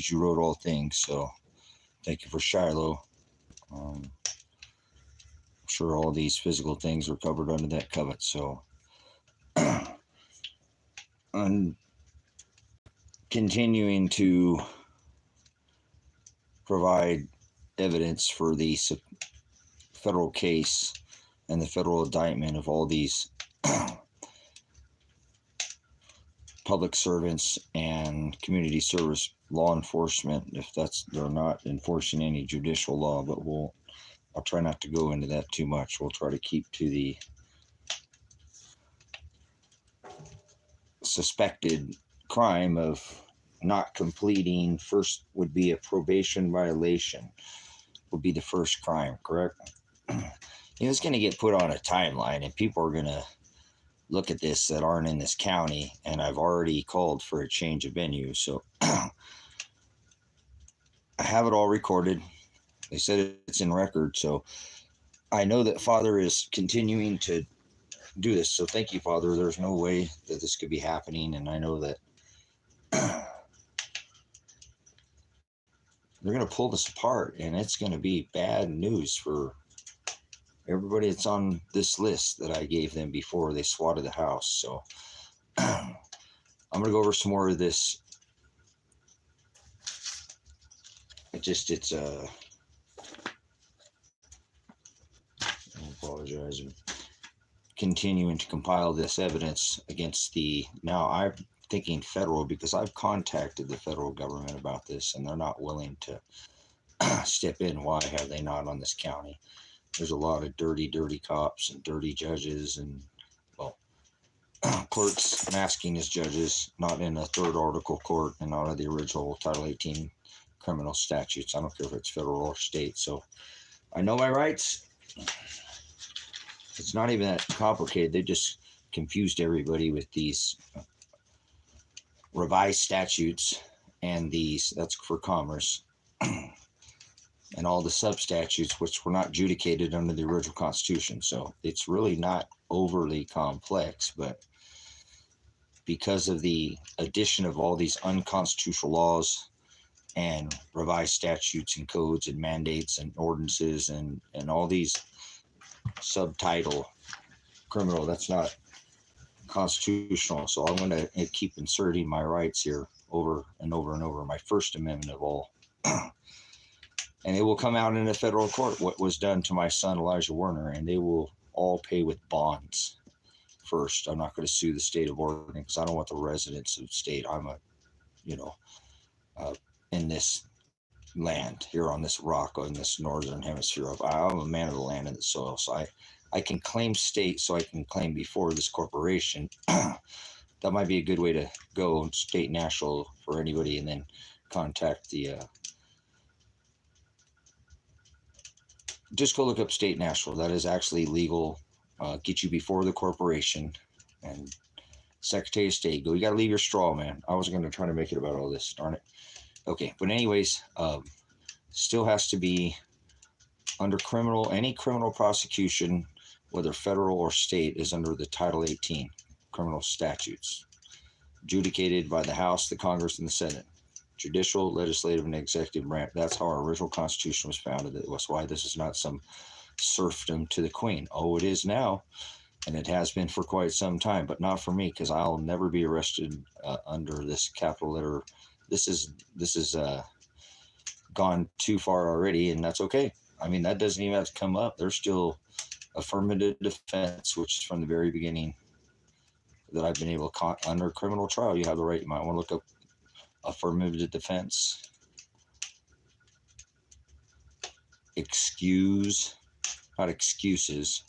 you wrote all things. So thank you for Shiloh. I'm sure all these physical things are covered under that covenant. So I'm continuing to provide evidence for the federal case and the federal indictment of all these public servants and community service law enforcement, if they're not enforcing any judicial law. But I'll try not to go into that too much. We'll try to keep to the suspected crime of not completing. First would be a probation violation, would be the first crime, correct? It's going to get put on a timeline, and people are going to look at this that aren't in this county, and I've already called for a change of venue. So I have it all recorded. They said it's in record, so I know that Father is continuing to do this. So thank you, Father. There's no way that this could be happening, and I know that they're going to pull this apart, and it's going to be bad news for everybody that's on this list that I gave them before they swatted the house. So I'm going to go over some more of this. I apologize. I'm continuing to compile this evidence against now I'm thinking federal, because I've contacted the federal government about this, and they're not willing to step in. Why have they not on this county? There's a lot of dirty cops and dirty judges and, well, clerks masking as judges, not in a third article court and not in the original Title 18 criminal statutes. I don't care if it's federal or state. So I know my rights. It's not even that complicated. They just confused everybody with these revised statutes and that's for commerce. And all the sub-statutes, which were not adjudicated under the original Constitution. So it's really not overly complex, but because of the addition of all these unconstitutional laws and revised statutes and codes and mandates and ordinances and all these subtitle criminal, that's not constitutional. So I'm going to keep inserting my rights here over and over and over. My First Amendment of all. And it will come out in a federal court what was done to my son Elijah Werner, and they will all pay with bonds first. I'm not going to sue the state of Oregon because I don't want the residents of the state. I'm in this land here on this rock in this northern hemisphere. I'm a man of the land and the soil, so I can claim state, so I can claim before this corporation. That might be a good way to go, state national, for anybody, and then contact the just go look up state national. That is actually legal. Get you before the corporation. And Secretary of State, you got to leave your straw, man. I was going to try to make it about all this, darn it. Okay, but anyways, still has to be under any criminal prosecution, whether federal or state, is under the Title 18 criminal statutes, adjudicated by the House, the Congress, and the Senate. Judicial, legislative, and executive branch. That's how our original Constitution was founded. That's why this is not some serfdom to the Queen. Oh, it is now, and it has been for quite some time, but not for me, because I'll never be arrested under this capital letter. This is gone too far already, and that's okay. I mean, that doesn't even have to come up. There's still affirmative defense, which is from the very beginning that I've been able to, under criminal trial, you have the right. You might want to look up affirmative defense, not excuses,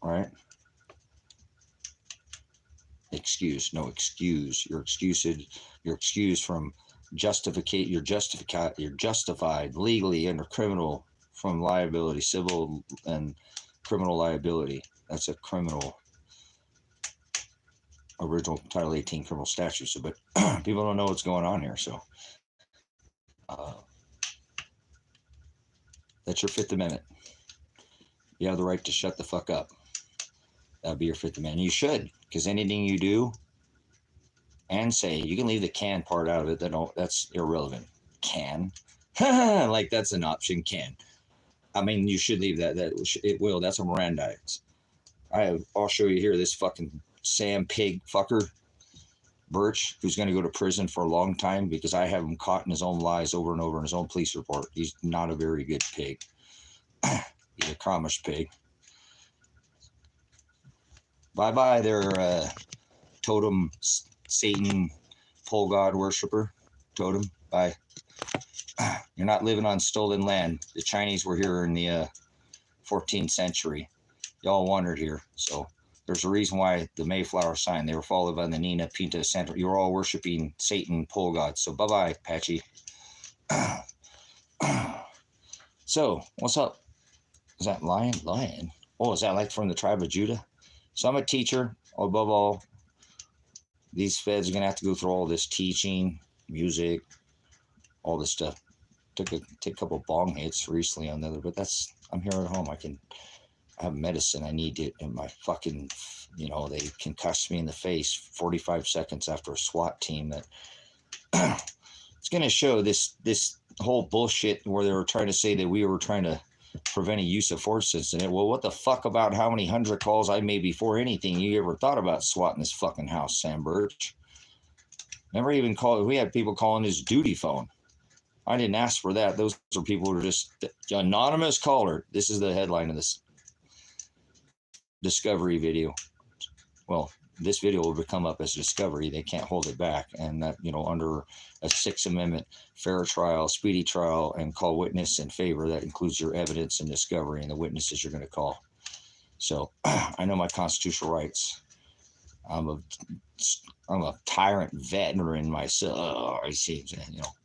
right? Excuse. You're excused from you're justified legally under criminal from liability, civil and criminal liability. That's a criminal original Title 18 criminal statute. So, but people don't know what's going on here. So that's your Fifth Amendment. You have the right to shut the fuck up. That'd be your Fifth Amendment. You should, because anything you do and say. You can leave the can part out of it. That's irrelevant. Can. Like, that's an option. Can. I mean, you should leave that. It will. That's a Mirandize. I'll show you here this fucking Sam Pig fucker, Birch, who's going to go to prison for a long time because I have him caught in his own lies over and over in his own police report. He's not a very good pig. He's a commerce pig. Bye-bye there, totem Satan pole god worshiper. Totem, bye. You're not living on stolen land. The Chinese were here in the 14th century. Y'all wandered here. So there's a reason why the Mayflower sign, they were followed by the Nina Pinta Center. You were all worshiping Satan pole gods. So bye-bye, Patchy. So, what's up? Is that lion? Lion? Oh, is that like from the tribe of Judah? So I'm a teacher. Above all, these feds are going to have to go through all this teaching, music, all this stuff. Took a couple bong hits recently on the other, but I'm here at home. I have medicine I need to, and my fucking, they concussed me in the face 45 seconds after a SWAT team that it's going to show this whole bullshit where they were trying to say that we were trying to prevent a use of force incident. Well, what the fuck about how many 100 calls I made before anything you ever thought about SWAT in this fucking house, Sam Birch? Never even called. We had people calling his duty phone. I didn't ask for that. Those are people who are just anonymous caller. This is the headline of this discovery video. Well, this video will come up as discovery. They can't hold it back. And that, under a 6th Amendment fair trial, speedy trial, and call witness in favor, that includes your evidence and discovery and the witnesses you're going to call. So I know my constitutional rights. I'm a tyrant veteran myself. He says,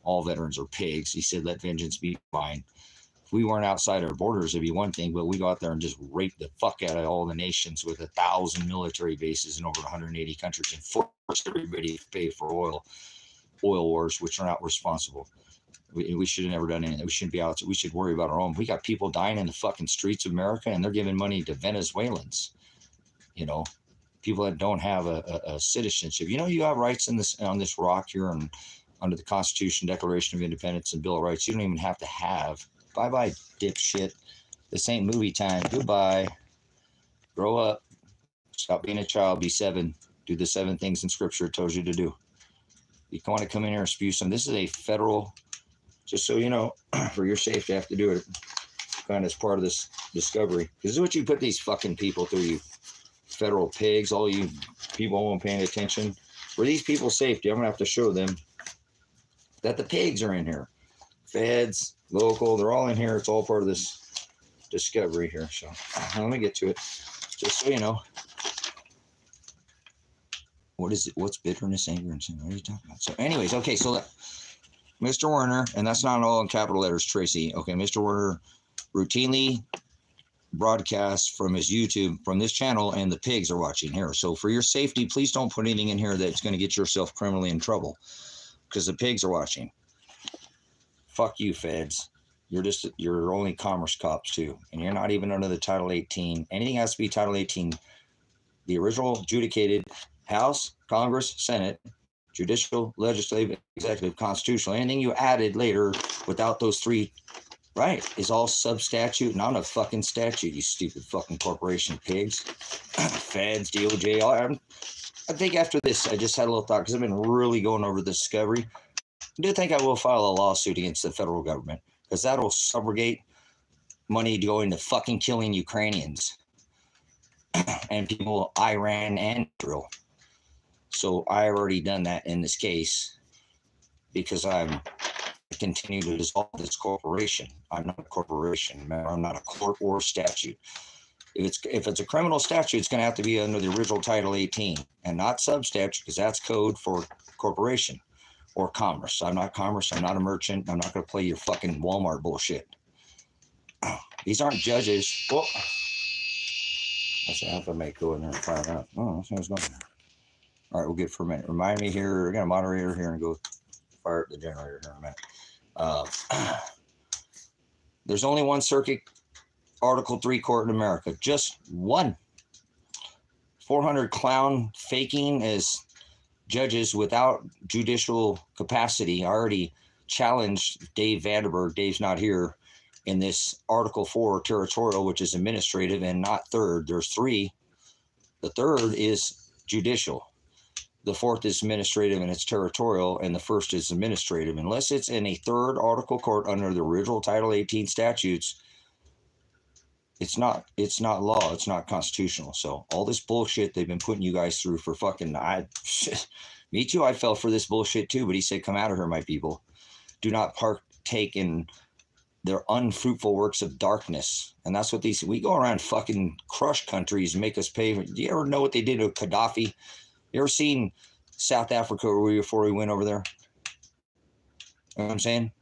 all veterans are pigs. He said, let vengeance be mine. If we weren't outside our borders, it'd be one thing, but we go out there and just rape the fuck out of all the nations with 1,000 military bases in over 180 countries and force everybody to pay for oil wars, which are not responsible. We should have never done anything. We shouldn't be out. We should worry about our own. We got people dying in the fucking streets of America, and they're giving money to Venezuelans. People that don't have a citizenship. You have rights on this rock here, and under the Constitution, Declaration of Independence, and Bill of Rights. You don't even have to have. Bye-bye, dipshit. This ain't movie time. Goodbye. Grow up. Stop being a child. Be 7. Do the 7 things in Scripture it tells you to do. You want to come in here and spew some. This is a federal, just so you know, for your safety, you have to do it kind of as part of this discovery. This is what you put these fucking people through, you federal pigs, all you people won't paying attention. For these people's safety, I'm going to have to show them that the pigs are in here. Feds, local, they're all in here. It's all part of this discovery here. So let me get to it. Just so you know. What is it? What's bitterness, anger, and sin? What are you talking about? So anyways, okay, so look, Mr. Werner, and that's not all in capital letters, Tracy. Okay, Mr. Werner routinely broadcasts from his YouTube, from this channel, and the pigs are watching here. So for your safety, please don't put anything in here that's going to get yourself criminally in trouble, because the pigs are watching. Fuck you, feds. You're only commerce cops too, and you're not even under the Title 18. Anything has to be Title 18. The original adjudicated House, Congress, Senate, judicial, legislative, executive, constitutional. Anything you added later without those 3, right, is all sub-statute, not a fucking statute, you stupid fucking corporation pigs. Feds, DOJ, I think after this, I just had a little thought, because I've been really going over the discovery. I do think I will file a lawsuit against the federal government, because that'll subrogate money going to fucking killing Ukrainians and people, Iran and Israel. So I already done that in this case, because I continue to dissolve this corporation. I'm not a corporation. Remember, I'm not a court or statute. If it's a criminal statute, it's going to have to be under the original Title 18 and not sub-statute, because that's code for corporation or commerce. I'm not commerce. I'm not a merchant. I'm not going to play your fucking Walmart bullshit. These aren't judges. Well, I may go in there and fire it up. Oh, that's what's going on. All right, we'll get for a minute. Remind me here. We're going to moderator here and go fire up the generator here in a minute. There's only one circuit Article 3 court in America. Just one. 400 clown faking as judges without judicial capacity. I already challenged Dave Vandenberg. Dave's not here in this Article 4 territorial, which is administrative and not third. There's three. The third is judicial. The fourth is administrative and it's territorial, and the first is administrative. Unless it's in a third article court under the original Title 18 statutes, it's not law. It's not constitutional. So all this bullshit they've been putting you guys through for fucking, me too. I fell for this bullshit too. But he said, "Come out of here, my people. Do not partake in their unfruitful works of darkness." And that's what we go around fucking crush countries and make us pay. Do you ever know what they did to Gaddafi? You ever seen South Africa before we went over there? You know what I'm saying?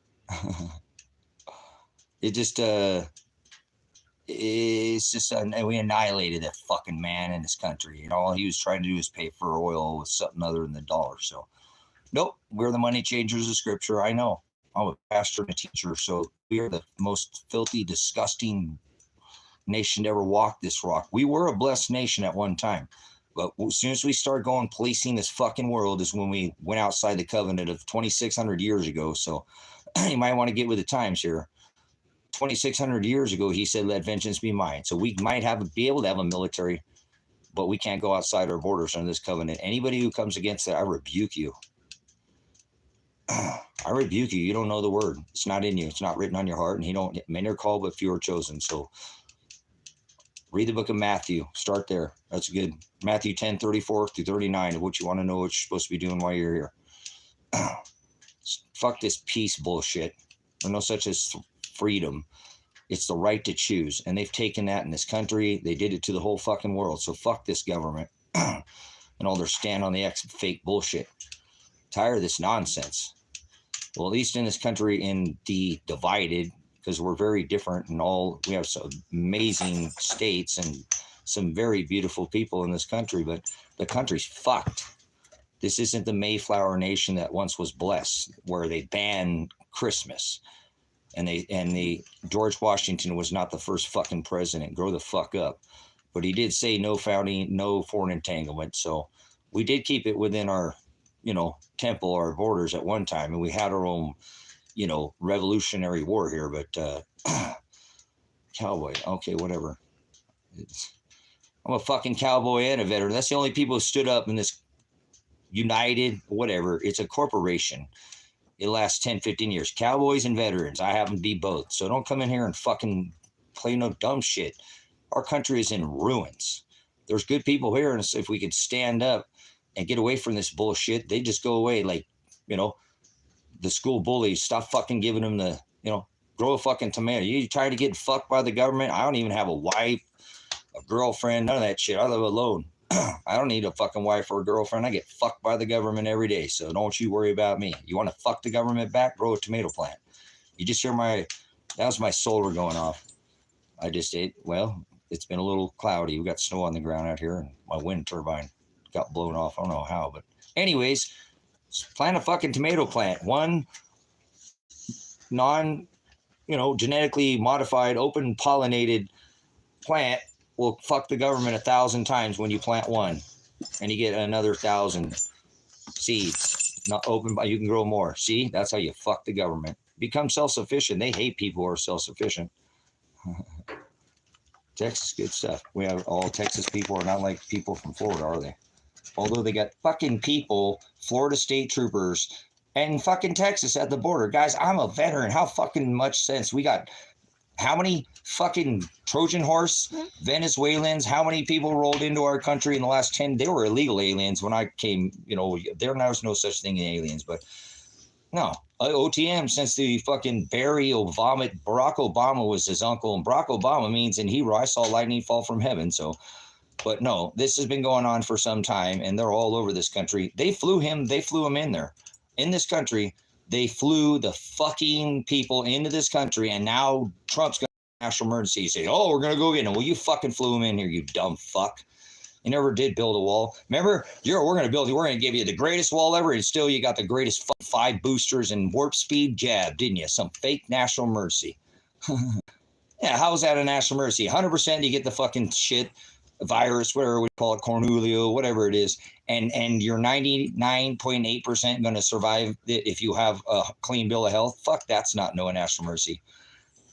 We annihilated that fucking man in this country. And all he was trying to do is pay for oil with something other than the dollar. So, nope, we're the money changers of Scripture. I know. I'm a pastor and a teacher. So we are the most filthy, disgusting nation to ever walk this rock. We were a blessed nation at one time. But as soon as we start going policing this fucking world is when we went outside the covenant of 2,600 years ago. So you might want to get with the times here. 2,600 years ago, he said, "Let vengeance be mine." So we might be able to have a military, but we can't go outside our borders under this covenant. Anybody who comes against that, I rebuke you. I rebuke you. You don't know the word. It's not in you. It's not written on your heart. And many are called, but few are chosen. So read the book of Matthew. Start there. That's good. Matthew 10:34 through 39 of what you want to know what you're supposed to be doing while you're here. Fuck this peace bullshit. There's no such as freedom. It's the right to choose. And they've taken that in this country. They did it to the whole fucking world. So fuck this government and all their stand on the fake bullshit. Tired of this nonsense. Well, at least in this country, in the divided, because we're very different and we have some amazing states and some very beautiful people in this country, but the country's fucked. This isn't the Mayflower nation that once was blessed, where they banned Christmas. And the George Washington was not the first fucking president. Grow the fuck up. But he did say no foreign entanglement. So we did keep it within our, temple, our borders at one time. And we had our own, revolutionary war here. But cowboy, okay, whatever. I'm a fucking cowboy and a veteran. That's the only people who stood up in this United, whatever. It's a corporation. It lasts 10, 15 years. Cowboys and veterans. I happen to be both. So don't come in here and fucking play no dumb shit. Our country is in ruins. There's good people here, and if we could stand up and get away from this bullshit, they just go away. Like, the school bullies, stop fucking giving them the, grow a fucking tomato. You tired of getting fucked by the government? I don't even have a wife, a girlfriend, none of that shit. I live alone. I don't need a fucking wife or a girlfriend. I get fucked by the government every day. So don't you worry about me. You want to fuck the government back? Grow a tomato plant. You just hear that was my solar going off. I just ate. Well, it's been a little cloudy. We got snow on the ground out here and my wind turbine got blown off. I don't know how, but anyways, plant a fucking tomato plant. One genetically modified, open pollinated plant will fuck the government 1,000 times when you plant one, and you get another 1,000 seeds. Not open, but you can grow more. See, that's how you fuck the government. Become self-sufficient. They hate people who are self-sufficient. Texas, good stuff. All Texas people are not like people from Florida, are they? Although they got fucking people, Florida state troopers, and fucking Texas at the border. Guys, I'm a veteran. How fucking much sense we got? How many fucking Trojan horse Venezuelans, how many people rolled into our country in the last 10? They were illegal aliens when I came, there was no such thing as aliens, but no. OTM, since the fucking Barack Obama was his uncle, and Barack Obama means in Hebrew, I saw lightning fall from heaven. So, but no, this has been going on for some time, and they're all over this country. They flew him in there. In this country, they flew the fucking people into this country, and now Trump's going to national emergency. You say, "Oh, we're going to go get him." Well, you fucking flew him in here, you dumb fuck. You never did build a wall. Remember, we're going to give you the greatest wall ever, and still you got the greatest 5 boosters and warp speed jab, didn't you? Some fake national emergency. Yeah, how is that a national emergency? 100% you get the fucking shit. virus, whatever we call it, Cornulio, whatever it is, and you're 99.8% going to survive it if you have a clean bill of health. Fuck, that's not no national mercy.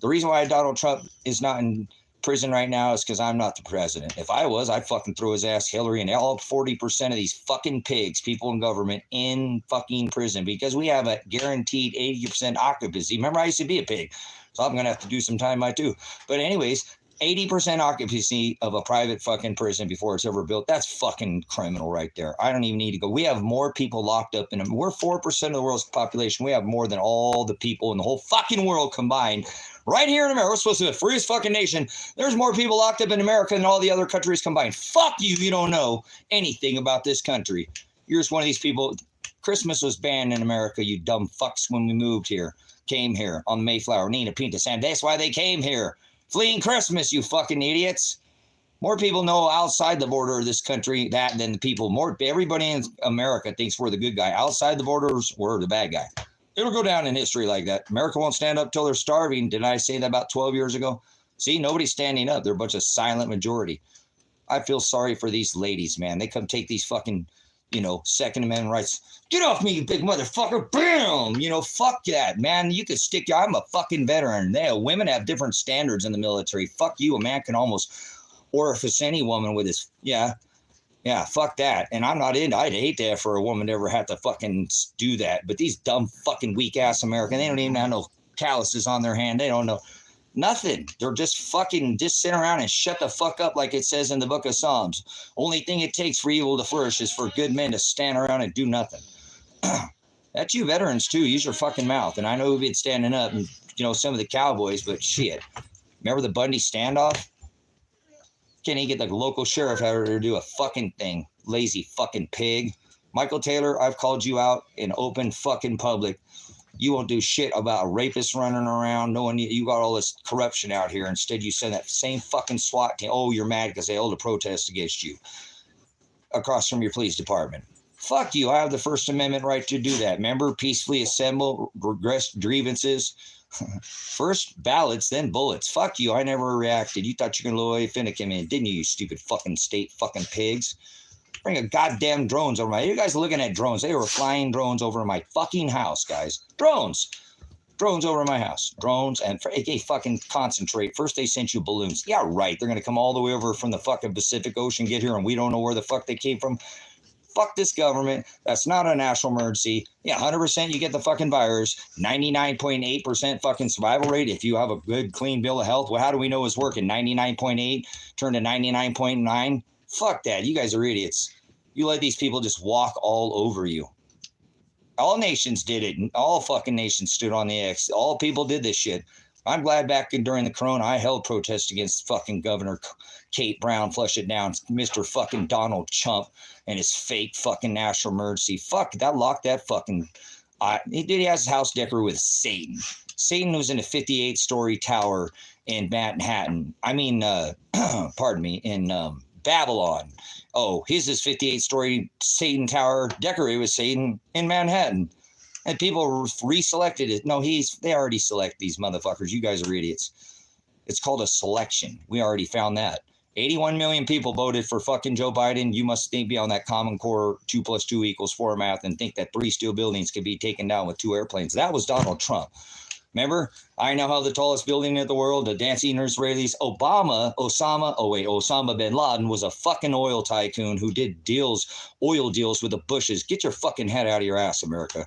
The reason why Donald Trump is not in prison right now is because I'm not the president. If I was, I'd fucking throw his ass, Hillary, and all 40% of these fucking pigs, people in government, in fucking prison, because we have a guaranteed 80% occupancy. Remember, I used to be a pig, so I'm going to have to do some time, too. But anyways, 80% occupancy of a private fucking prison before it's ever built. That's fucking criminal right there. I don't even need to go. We have more people locked up in them. We're 4% of the world's population. We have more than all the people in the whole fucking world combined. Right here in America, we're supposed to be the freest fucking nation. There's more people locked up in America than all the other countries combined. Fuck you, you don't know anything about this country. You're just one of these people. Christmas was banned in America, you dumb fucks, when we moved here. Came here on the Mayflower. Nina Pinta Sam. That's why they came here. Fleeing Christmas, you fucking idiots. More people know outside the border of this country that than the people. Everybody in America thinks we're the good guy. Outside the borders, we're the bad guy. It'll go down in history like that. America won't stand up till they're starving. Didn't I say that about 12 years ago? See, nobody's standing up. They're a bunch of silent majority. I feel sorry for these ladies, man. They come take these fucking, Second Amendment rights. Get off me, you big motherfucker. Bam! Fuck that, man. You could I'm a fucking veteran. Women have different standards in the military. Fuck you. A man can almost orifice any woman with his, yeah, fuck that. And I'm not in. I'd hate that for a woman to ever have to fucking do that. But these dumb fucking weak ass Americans, they don't even have no calluses on their hand. They don't know nothing. They're just sit around and shut the fuck up, like it says in the book of Psalms. Only thing it takes for evil to flourish is for good men to stand around and do nothing. That's you veterans too. Use your fucking mouth. And I know we've been standing up and, some of the cowboys, but shit. Remember the Bundy standoff? Can't even get the local sheriff out to do a fucking thing. Lazy fucking pig. Michael Taylor, I've called you out in open fucking public. You won't do shit about rapists running around. Knowing you got all this corruption out here. Instead, you send that same fucking SWAT team. Oh, you're mad because they held a protest against you across from your police department. Fuck you. I have the First Amendment right to do that. Remember, peacefully assemble, regress grievances. First ballots, then bullets. Fuck you. I never reacted. You thought you were going to Finnegan in, didn't you, you stupid fucking state fucking pigs? Bring a goddamn drones over you guys are looking at drones. They were flying drones over my fucking house, guys. Drones over my house. Drones, and they fucking concentrate. First they sent you balloons. Yeah, right. They're going to come all the way over from the fucking Pacific Ocean, get here, and we don't know where the fuck they came from. Fuck this government. That's not a national emergency. Yeah, 100% you get the fucking virus. 99.8% fucking survival rate if you have a good, clean bill of health. Well, how do we know it's working? 99.8 turned to 99.9? Fuck that. You guys are idiots. You let these people just walk all over you. All nations did it. All fucking nations stood on the X. All people did this shit. I'm glad back during the corona, I held protests against fucking Governor Kate Brown, flush it down, Mr. fucking Donald Trump and his fake fucking national emergency. Fuck, that locked that fucking, he has his house decorated with Satan. Satan was in a 58-story tower in Manhattan. Pardon me, in Babylon. Oh, his is 58-story Satan tower decorated with Satan in Manhattan. And people reselected it. No, they already select these motherfuckers. You guys are idiots. It's called a selection. We already found that. 81 million people voted for fucking Joe Biden. You must be on that Common Core 2 + 2 = 4 math and think that 3 steel buildings could be taken down with 2 airplanes. That was Donald Trump. Remember, I now have the tallest building in the world, the dancing Israelis. Osama bin Laden was a fucking oil tycoon who did oil deals with the Bushes. Get your fucking head out of your ass, America.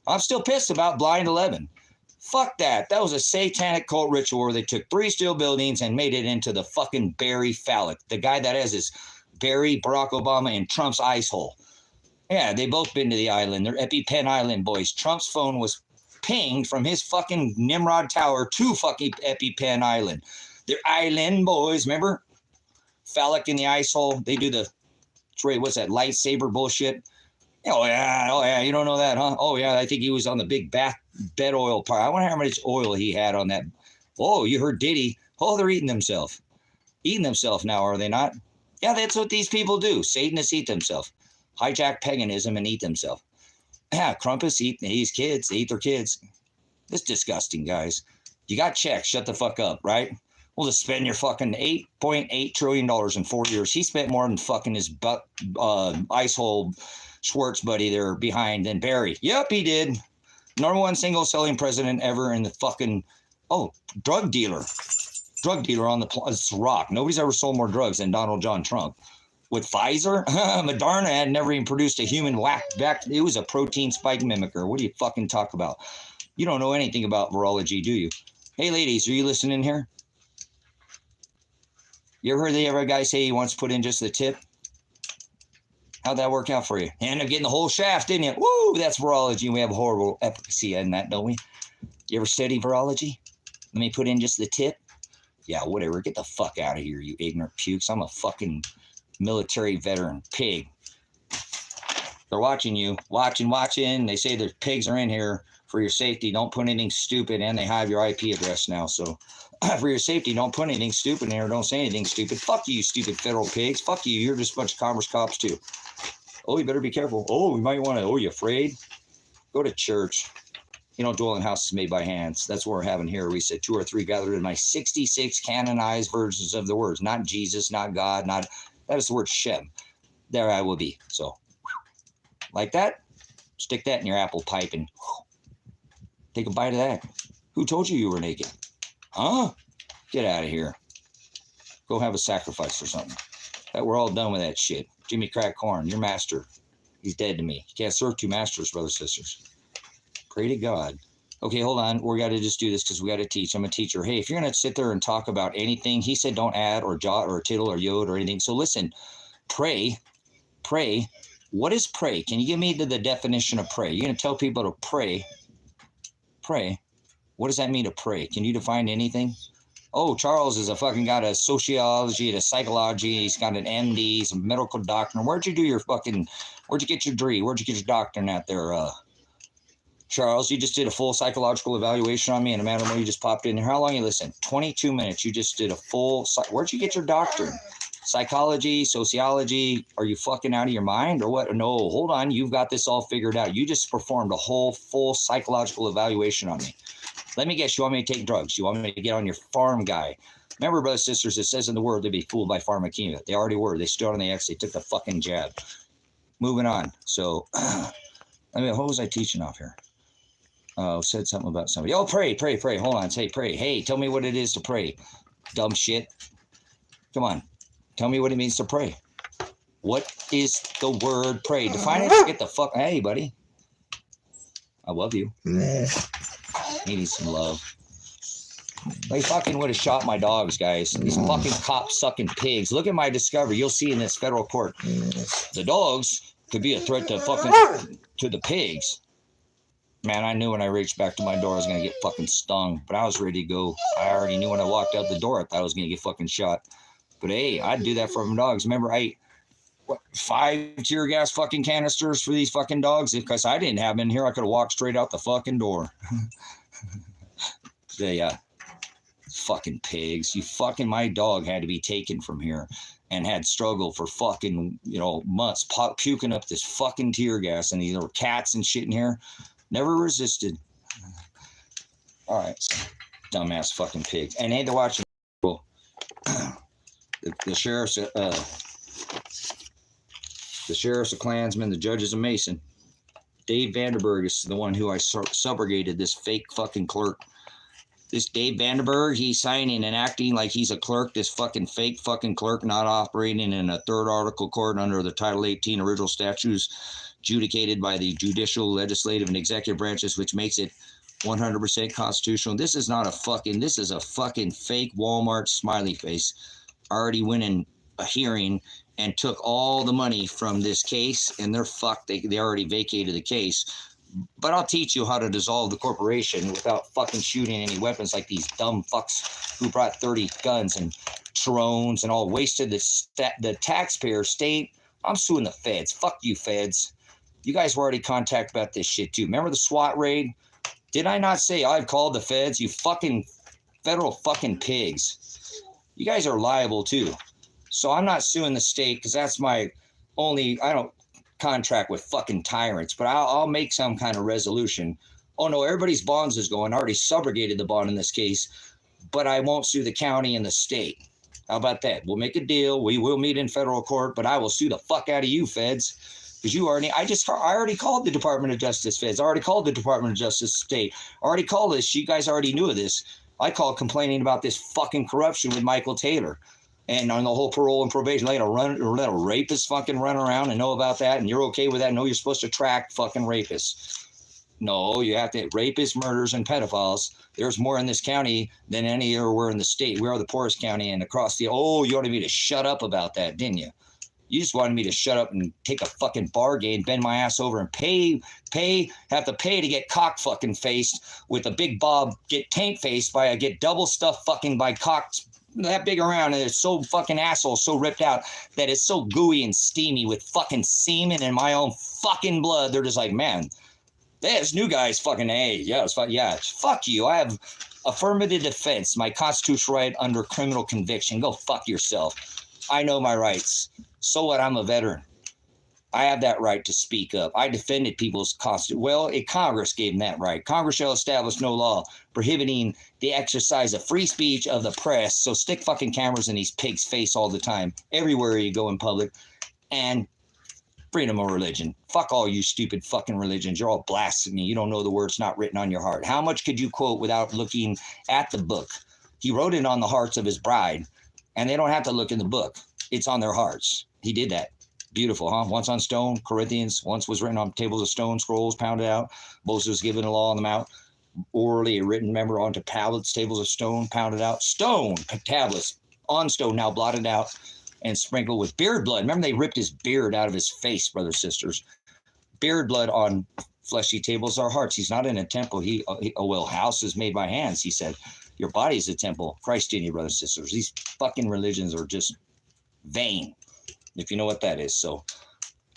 I'm still pissed about Blind 11. Fuck that. That was a satanic cult ritual where they took 3 steel buildings and made it into the fucking Barry Phallic, the guy that has his Barry, Barack Obama, and Trump's ice hole. Yeah, they both been to the island. They're EpiPen Island boys. Trump's phone was pinged from his fucking Nimrod Tower to fucking EpiPen Island. They're island boys, remember? Phallic in the ice hole. They do what's that, lightsaber bullshit? Oh yeah, you don't know that, huh? Oh yeah, I think he was on the big bed oil part. I wonder how much oil he had on that. Oh, you heard Diddy. Oh, they're eating themselves. Eating themselves now, are they not? Yeah, that's what these people do. Satanists eat themselves. Hijack paganism and eat themselves. Yeah, Krampus eat his kids. They eat their kids. It's disgusting, guys. You got checks. Shut the fuck up, right? We'll just spend your fucking $8.8 trillion in 4 years. He spent more than fucking his ice hole Schwartz buddy there behind than Barry. Yep, he did. Number one single selling president ever in the fucking, drug dealer. Drug dealer on the rock. Nobody's ever sold more drugs than Donald John Trump. With Pfizer, Moderna had never even produced a human back. It was a protein spike mimicker. What do you fucking talk about? You don't know anything about virology, do you? Hey, ladies, are you listening here? You ever heard a guy say he wants to put in just the tip? How'd that work out for you? You ended up getting the whole shaft, didn't you? Woo, that's virology. We have horrible efficacy in that, don't we? You ever study virology? Let me put in just the tip. Yeah, whatever. Get the fuck out of here, you ignorant pukes. I'm a fucking military veteran pig. They're watching you. Watching. They say the pigs are in here for your safety. Don't put anything stupid, and they have your IP address now. So for your safety, don't put anything stupid in there. Don't say anything stupid. Fuck you, stupid federal pigs. Fuck you. You're just a bunch of commerce cops, too. Oh, you better be careful. Oh, you might want to. Oh, you afraid? Go to church. You don't dwell in houses made by hands. That's what we're having here. We said 2 or 3 gathered in my 66 canonized versions of the words. Not Jesus, not God, not... That is the word Shem. There I will be. So, like that, stick that in your apple pipe and take a bite of that. Who told you were naked? Huh? Get out of here. Go have a sacrifice or something. That we're all done with that shit. Jimmy Crack Corn, your master. He's dead to me. You can't serve 2 masters, brothers and sisters. Pray to God. Okay, hold on. We got to just do this because we got to teach. I'm a teacher. Hey, if you're going to sit there and talk about anything, he said don't add or jot or tittle or yod or anything. So listen, pray. What is pray? Can you give me the definition of pray? You're going to tell people to pray. Pray. What does that mean to pray? Can you define anything? Oh, Charles is got a sociology and a psychology. He's got an MD. He's a medical doctor. Where'd you get your degree? Where'd you get your doctorate at there, Charles? You just did a full psychological evaluation on me in a matter of you just popped in here. How long you listen? 22 minutes. You just did a full... Where'd you get your doctorate? Psychology, sociology? Are you fucking out of your mind or what? No, hold on. You've got this all figured out. You just performed a whole full psychological evaluation on me. Let me guess, you want me to take drugs? You want me to get on your farm guy? Remember, brothers and sisters, it says in the word to be fooled by pharmakeia. They already were. They stood on the X. They took the fucking jab. Moving on. So, what was I teaching off here? Said something about somebody. Oh, pray. Hold on. Say pray. Hey, tell me what it is to pray. Dumb shit. Come on. Tell me what it means to pray. What is the word pray? Define it. Get the fuck. Hey, buddy. I love you. He needs some love. They fucking would have shot my dogs, guys. These fucking cop-sucking pigs. Look at my discovery. You'll see in this federal court. The dogs could be a threat to the pigs. Man, I knew when I reached back to my door I was going to get fucking stung. But I was ready to go. I already knew when I walked out the door I thought I was going to get fucking shot. But hey, I'd do that for them dogs. Remember, I ate 5 tear gas fucking canisters for these fucking dogs? Because I didn't have them in here, I could have walked straight out the fucking door. They, fucking pigs. My dog had to be taken from here and had struggled for fucking, months, puking up this fucking tear gas. And these were cats and shit in here. Never resisted. All right. Dumbass fucking pigs. And ain't to watch the sheriff's a Klansman, the judge is a Mason. Dave Vanderberg is the one who I subrogated, this fake fucking clerk. This Dave Vanderberg, he's signing and acting like he's a clerk, this fucking fake fucking clerk, not operating in a third article court under the Title 18 original statutes adjudicated by the judicial, legislative, and executive branches, which makes it 100% constitutional. This is a fucking fake Walmart smiley face. Already went in a hearing and took all the money from this case, and they're fucked. They already vacated the case. But I'll teach you how to dissolve the corporation without fucking shooting any weapons like these dumb fucks who brought 30 guns and drones and all wasted the taxpayer state. I'm suing the feds. Fuck you, feds. You guys were already contacted about this shit too. Remember the SWAT raid? Did I not say I've called the feds? You fucking federal fucking pigs. You guys are liable too. So I'm not suing the state because that's my only, I don't contract with fucking tyrants, but I'll make some kind of resolution. Oh no, everybody's bonds is going. I already subrogated the bond in this case. but I won't sue the county and the state. How about that? We'll make a deal. We will meet in federal court, but I will sue the fuck out of you, feds. Because I already called the Department of Justice feds. I already called the Department of Justice state. I already called this. You guys already knew of this. I called complaining about this fucking corruption with Michael Taylor. And on the whole parole and probation, let a rapist fucking run around and know about that, and you're okay with that? No, you're supposed to track fucking rapists. No, you have to rapists, murders, and pedophiles. There's more in this county than anywhere in the state. We are the poorest county, and across the, you wanted me to shut up about that, didn't you? You just wanted me to shut up and take a fucking bargain, bend my ass over and have to pay to get cock fucking faced with a big bob, get tank faced get double stuffed fucking by cocks that big around, and it's so fucking asshole, so ripped out that it's so gooey and steamy with fucking semen and my own fucking blood. They're just like, man, this new guy's fucking fuck you. I have affirmative defense, my constitutional right under criminal conviction. Go fuck yourself. I know my rights. So what? I'm a veteran. I have that right to speak up. I defended people's constitution. Well, Congress gave them that right. Congress shall establish no law prohibiting the exercise of free speech of the press. So stick fucking cameras in these pigs' face all the time, everywhere you go in public, and freedom of religion. Fuck all you stupid fucking religions. You're all blasphemy. You don't know the words not written on your heart. How much could you quote without looking at the book? He wrote it on the hearts of his bride, and they don't have to look in the book. It's on their hearts. He did that. Beautiful, huh? Once on stone, Corinthians. Once was written on tables of stone, scrolls pounded out. Moses was given the law on the mount. Orally written, remember, onto tablets, tables of stone, pounded out. Stone, tablets, on stone, now blotted out and sprinkled with beard blood. Remember, they ripped his beard out of his face, brothers and sisters. Beard blood on fleshy tables are hearts. He's not in a temple. House is made by hands, he said. Your body is a temple. Christ in you, brothers and sisters. These fucking religions are just vain, if you know what that is. So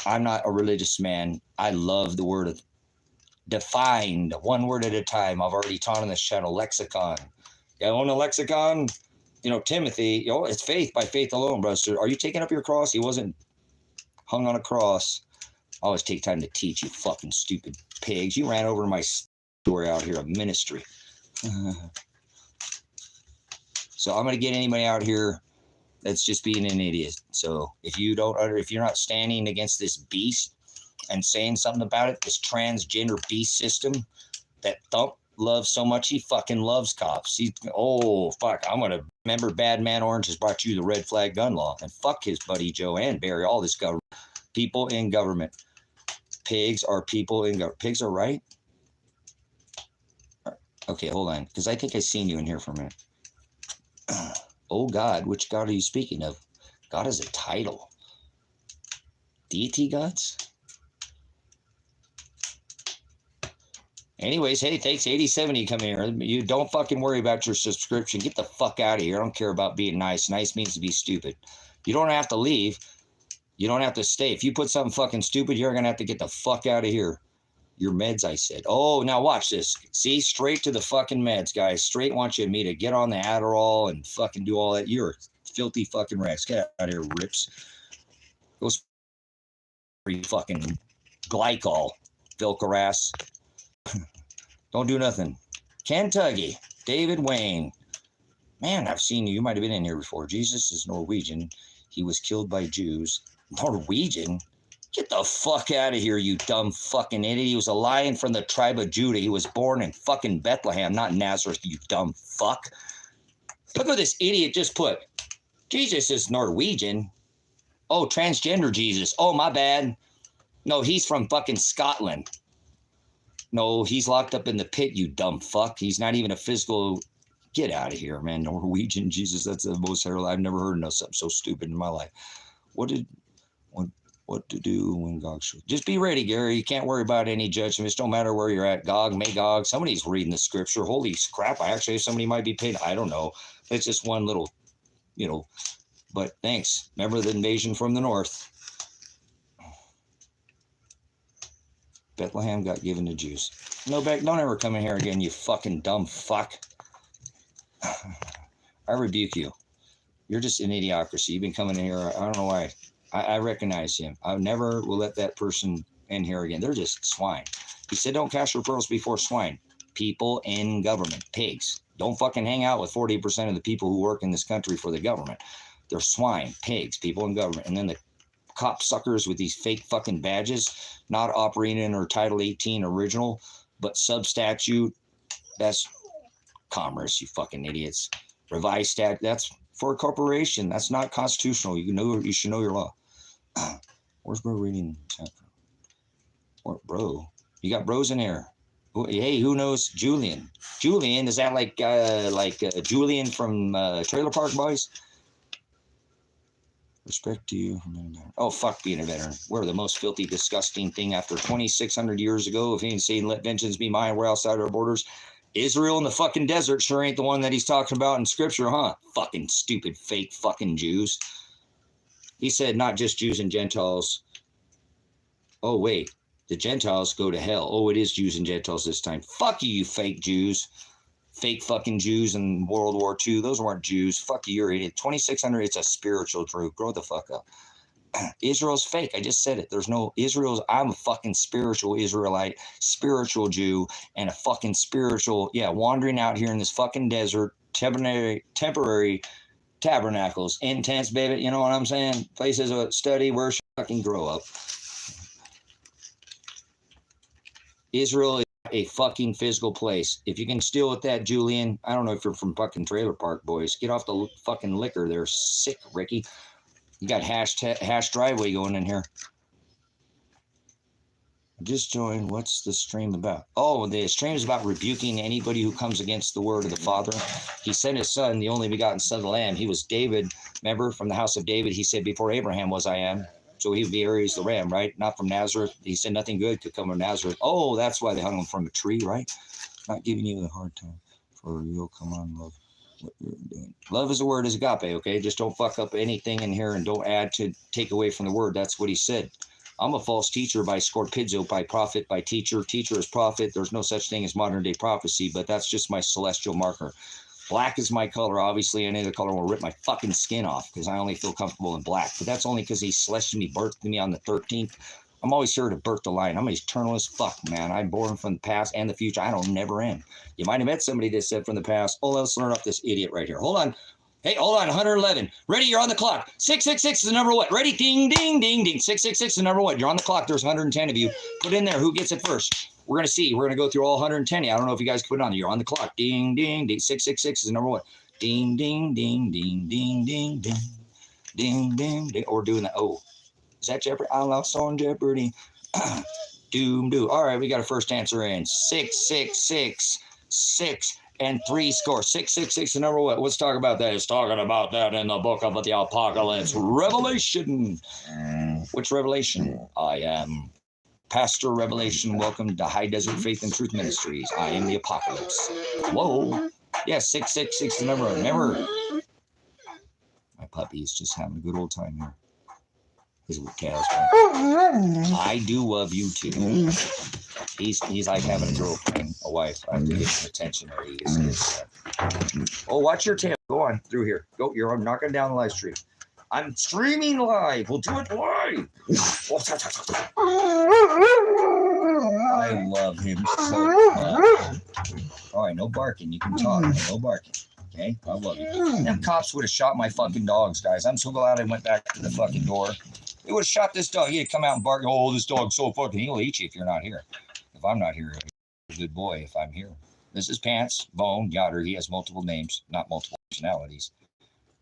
I'm not a religious man. I love the word of defined, one word at a time. I've already taught on this channel, lexicon. You own a lexicon? Timothy, it's faith by faith alone, brother. Are you taking up your cross? He wasn't hung on a cross. I always take time to teach, you fucking stupid pigs. You ran over my story out here of ministry. So I'm going to get anybody out here that's just being an idiot. So if you're not standing against this beast and saying something about it, this transgender beast system that Thump loves so much, he fucking loves cops. I'm going to remember Bad Man Orange has brought you the red flag gun law, and fuck his buddy Joe and Barry, all this government. People in government. Pigs are people in government. Pigs are right? Okay, hold on, because I think I seen you in here for a minute. Oh God, which God are you speaking of? God is a title. Deity gods? Anyways, hey, thanks 8070 coming here. You don't fucking worry about your subscription. Get the fuck out of here. I don't care about being nice. Nice means to be stupid. You don't have to leave. You don't have to stay. If you put something fucking stupid, you're going to have to get the fuck out of here. Your meds, I said. Oh, now watch this. See, straight to the fucking meds, guys. Straight want you and me to get on the Adderall and fucking do all that. You're a filthy fucking rats. Get out of here, rips. Go fucking glycol, Vilker ass. Don't do nothing. Kentucky, David Wayne. Man, I've seen you. You might have been in here before. Jesus is Norwegian. He was killed by Jews. Norwegian? Get the fuck out of here, you dumb fucking idiot. He was a lion from the tribe of Judah. He was born in fucking Bethlehem, not Nazareth, you dumb fuck. Look what this idiot just put. Jesus is Norwegian. Oh, transgender Jesus. Oh, my bad. No, he's from fucking Scotland. No, he's locked up in the pit, you dumb fuck. He's not even a physical... Get out of here, man. Norwegian Jesus, that's the most terrible. I've never heard of something so stupid in my life. What to do when Gog shows? Just be ready, Gary. You can't worry about any judgments. Don't matter where you're at. Gog, Magog. Somebody's reading the scripture. Holy crap. Somebody might be paid. I don't know. It's just one little, but thanks. Remember the invasion from the north. Bethlehem got given to Jews. No, don't ever come in here again, you fucking dumb fuck. I rebuke you. You're just an idiocracy. You've been coming in here. I don't know why. I recognize him. I never will let that person in here again. They're just swine. He said, don't cast your pearls before swine. People in government. Pigs. Don't fucking hang out with 40% of the people who work in this country for the government. They're swine, pigs, people in government. And then the cop suckers with these fake fucking badges, not operating under Title 18 original, but sub-statute. That's commerce, you fucking idiots. Revised statute, that's for a corporation. That's not constitutional. You should know your law. Where's bro reading? Bro, you got bros in here. Hey, who knows Julian? Julian, is that like Julian from Trailer Park Boys? Respect to you. Oh, fuck being a veteran. We're the most filthy, disgusting thing after 2,600 years ago. If he ain't saying, let vengeance be mine, we're outside our borders. Israel in the fucking desert sure ain't the one that he's talking about in scripture, huh? Fucking stupid, fake fucking Jews. He said not just Jews and Gentiles. Oh, wait. The Gentiles go to hell. Oh, it is Jews and Gentiles this time. Fuck you, you fake Jews. Fake fucking Jews in World War II. Those weren't Jews. Fuck you, you're an idiot. 2,600, it's a spiritual Jew. Grow the fuck up. Israel's fake. I just said it. There's no Israel's. I'm a fucking spiritual Israelite, spiritual Jew, and a fucking spiritual, wandering out here in this fucking desert, temporary tabernacles, intense, baby. You know what I'm saying? Places of study, worship, fucking grow up. Israel is a fucking physical place. If you can steal with that, Julian, I don't know if you're from fucking Trailer Park Boys. Get off the fucking liquor. They're sick, Ricky. You got hash driveway going in here. Just joined. What's the stream about? Oh, the stream is about rebuking anybody who comes against the word of the Father. He sent his son, the only begotten son of the Lamb. He was David, remember, from the house of David. He said, before Abraham was I am. So he would be Aries the ram, right? Not from Nazareth. He said nothing good could come from Nazareth. Oh, that's why they hung him from a tree, right? Not giving you a hard time. For real, come on, love. What you're doing. Love is a word, is agape, okay? Just don't fuck up anything in here and don't add to take away from the word. That's what he said. I'm a false teacher by scorpizzo, by prophet, by teacher. Teacher is prophet. There's no such thing as modern day prophecy, but that's just my celestial marker. Black is my color. Obviously, any other color will rip my fucking skin off because I only feel comfortable in black. But that's only because he celestially birthed me on the 13th. I'm always here to birth the light. I'm eternal as fuck, man. I'm born from the past and the future. I don't never end. You might have met somebody that said from the past, oh, let's learn off this idiot right here. Hold on. Hey, hold on. 111. Ready? You're on the clock. 666 is the number what? Ready? Ding, ding, ding, ding. 666 is the number what? You're on the clock. There's 110 of you. Put in there. Who gets it first? We're going to see. We're going to go through all 110. I don't know if you guys can put it on. You're on the clock. Ding, ding, ding. 666 is the number what? Ding, ding, ding, ding, ding, ding, ding. Ding, ding, ding. Or doing that. Oh, is that Jeopardy? I lost on Jeopardy. Doom, do. All right, we got a first answer in. 666, 6 and 3 score. 666, the number what? Let's talk about that. It's talking about that in the book of the Apocalypse. Revelation. Which revelation? I am Pastor Revelation. Welcome to High Desert Faith and Truth Ministries. I am the Apocalypse. Whoa. Yeah, 666, the number. Remember, my puppy is just having a good old time here. His cows. I do love you too. He's like having a girlfriend, a wife. I have to get some attention. Or he is. Oh, watch your tail. Go on through here. Go. You're knocking down the live stream. I'm streaming live. We'll do it live. I love him so much. All right, no barking. You can talk. No barking. Okay, I love you. Them cops would have shot my fucking dogs, guys. I'm so glad I went back to the fucking door. They would have shot this dog. He'd come out and bark. Oh, this dog's so fucking. He'll eat you if you're not here. If I'm not here, he's a good boy if I'm here. This is Pants, Bone, Yoder. He has multiple names, not multiple personalities.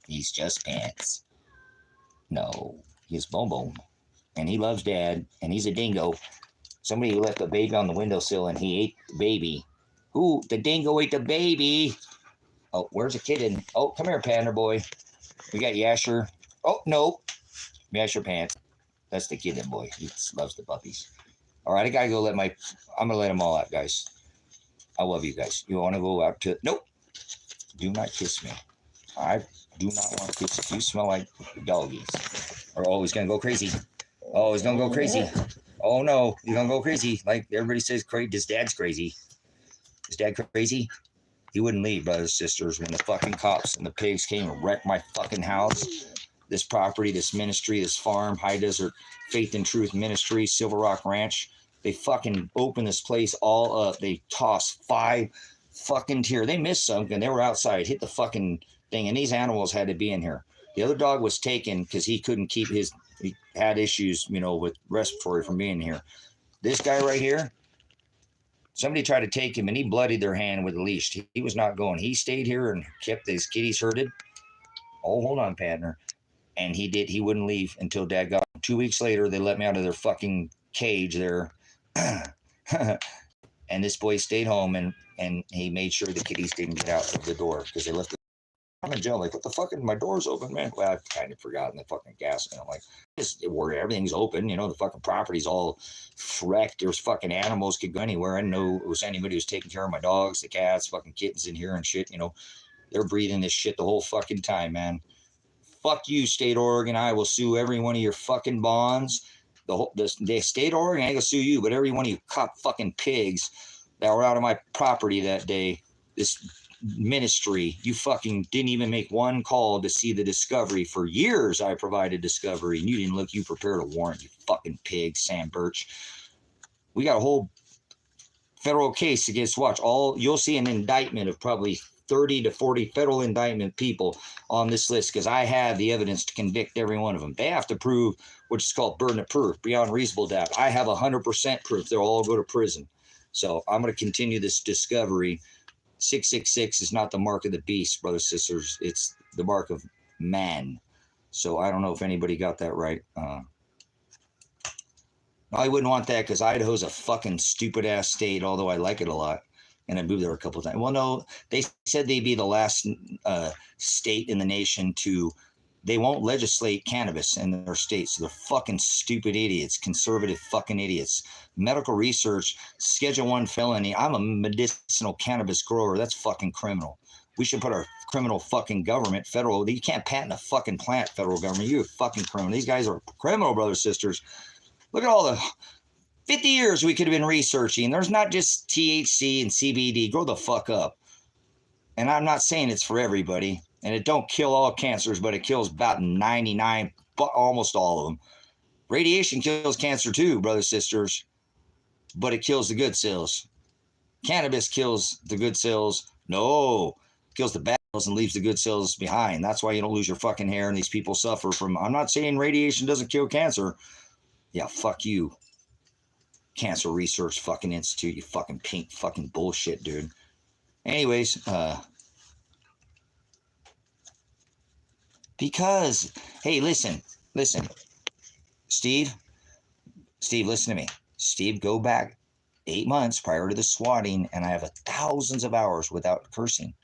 He's just Pants. No, he's Bone Bone. And he loves Dad, and he's a dingo. Somebody left a baby on the windowsill, and he ate the baby. Who? The dingo ate the baby. Oh, where's the kitten? Oh, come here, Panda boy. We got Yasher. Oh, no. Yasher Pants. That's the kitten boy. He loves the puppies. All right, I got to go I'm going to let them all out, guys. I love you guys. You want to go out to... Nope. Do not kiss me. I do not want to kiss you. You smell like doggies. Or, oh, he's going to go crazy. Oh, he's going to go crazy. Oh, no. He's going to go crazy. Like everybody says, his dad's crazy. Is Dad crazy? He wouldn't leave, brothers and sisters, when the fucking cops and the pigs came and wrecked my fucking house, this property, this ministry, this farm, High Desert Faith and Truth Ministry, Silver Rock Ranch. They fucking opened this place all up. They tossed fucking tear. They missed something. They were outside, hit the fucking thing, and these animals had to be in here. The other dog was taken because he couldn't keep his, he had issues, you know, with respiratory from being here. This guy right here, somebody tried to take him and he bloodied their hand with a leash. He was not going. He stayed here and kept his kitties herded. Oh, hold on, partner. And he wouldn't leave until Dad got him. 2 weeks later, they let me out of their fucking cage there. And this boy stayed home and he made sure the kitties didn't get out of the door because they left. I'm in jail. Like, what the fuck? My door's open, man. Well, I've kind of forgotten the fucking gas. And I'm like, just where everything's open, you know, the fucking property's all wrecked. There's fucking animals could go anywhere. I didn't know it was anybody who's taking care of my dogs, the cats, fucking kittens in here and shit. You know, they're breathing this shit the whole fucking time, man. Fuck you, State of Oregon. I will sue every one of your fucking bonds. The State of Oregon, I ain't gonna sue you, but every one of you cop fucking pigs that were out of my property that day, this ministry, you fucking didn't even make one call to see the discovery. For years I provided discovery and you didn't look. You prepared a warrant, you fucking pig. Sam Birch, we got a whole federal case against Watch. You'll see an indictment of probably 30 to 40 federal indictment people on this list because I have the evidence to convict every one of them. They have to prove which is called burden of proof, beyond reasonable doubt. I have 100% proof they'll all go to prison. So I'm going to continue this discovery. 666 is not the mark of the beast, brothers, sisters. It's the mark of man. So I don't know if anybody got that right. I wouldn't want that because Idaho's a fucking stupid ass state, although I like it a lot. And I moved there a couple of times. Well, no, they said they'd be the last state in the nation they won't legislate cannabis in their state. So they're fucking stupid idiots, conservative fucking idiots. Medical research, Schedule I felony. I'm a medicinal cannabis grower. That's fucking criminal. We should put our criminal fucking government, federal. You can't patent a fucking plant, federal government. You're a fucking criminal. These guys are criminal, brothers, sisters. Look at all the 50 years we could have been researching. There's not just THC and CBD. Grow the fuck up. And I'm not saying it's for everybody. And it don't kill all cancers, but it kills about 99, almost all of them. Radiation kills cancer too, brothers, sisters. But it kills the good cells. Cannabis kills the good cells. No, it kills the bad cells and leaves the good cells behind. That's why you don't lose your fucking hair and these people suffer from. I'm not saying radiation doesn't kill cancer. Yeah, fuck you. Cancer Research fucking Institute, you fucking pink fucking bullshit, dude. Anyways, because, hey, listen, Steve, listen to me. Steve, go back 8 months prior to the swatting, and I have thousands of hours without cursing.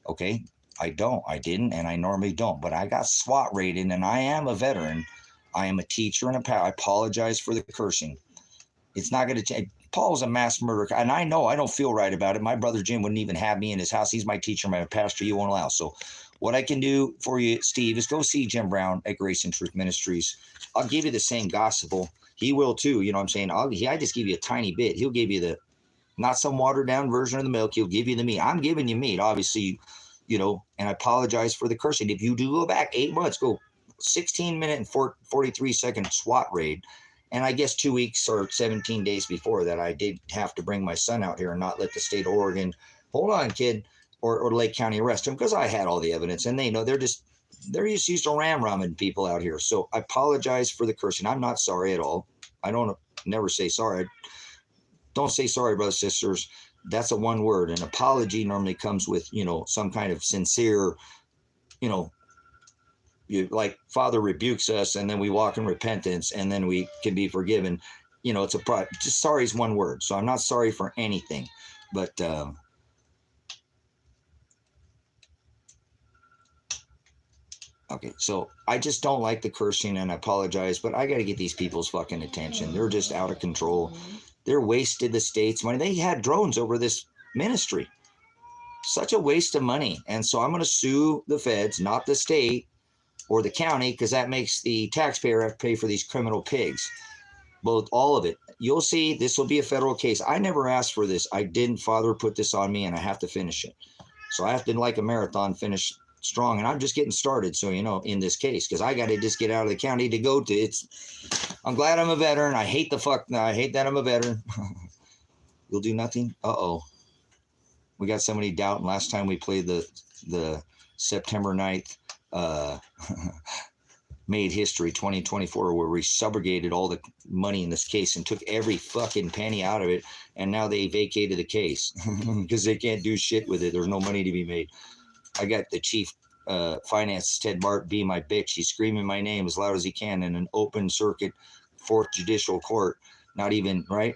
Okay, I didn't, and I normally don't, but I got SWAT rated, and I am a veteran. I am a teacher and I apologize for the cursing. It's not going to change. Paul's a mass murderer, and I know I don't feel right about it. My brother Jim wouldn't even have me in his house. He's my teacher, my pastor. You won't allow. So what I can do for you, Steve, is go see Jim Brown at Grace and Truth Ministries. I'll give you the same gospel. He will too. You know what I'm saying? I just give you a tiny bit. He'll give you not some watered down version of the milk. He'll give you the meat. I'm giving you meat, obviously, you know, and I apologize for the cursing. If you do go back 8 months, go 16-minute and 43-second SWAT raid. And I guess 2 weeks or 17 days before that, I did have to bring my son out here and not let the state of Oregon, hold on, kid, or Lake County arrest him because I had all the evidence. And they know they're just used to ram-ramming people out here. So I apologize for the cursing. I'm not sorry at all. I don't never say sorry. Don't say sorry, brothers, sisters. That's a one word. An apology normally comes with, you know, some kind of sincere, you know, like Father rebukes us and then we walk in repentance and then we can be forgiven. You know, just sorry is one word. So I'm not sorry for anything, but okay. So I just don't like the cursing and I apologize, but I got to get these people's fucking attention. They're just out of control. They're wasted the state's money. They had drones over this ministry. Such a waste of money. And so I'm going to sue the feds, not the state or the county, because that makes the taxpayer have to pay for these criminal pigs. Both, all of it. You'll see this will be a federal case. I never asked for this. I didn't. Father put this on me and I have to finish it. So I have to, like a marathon, finish strong. And I'm just getting started. So, you know, in this case, because I got to just get out of the county to go to I'm glad I'm a veteran. I hate that I'm a veteran. You'll do nothing. Uh-oh. We got somebody doubting last time we played the September 9th made history 2024, where we subrogated all the money in this case and took every fucking penny out of it, and now they vacated the case because they can't do shit with it. There's no money to be made. I got the chief finance, Ted Bart, being my bitch. He's screaming my name as loud as he can in an open circuit 4th Judicial Court. Not even, right?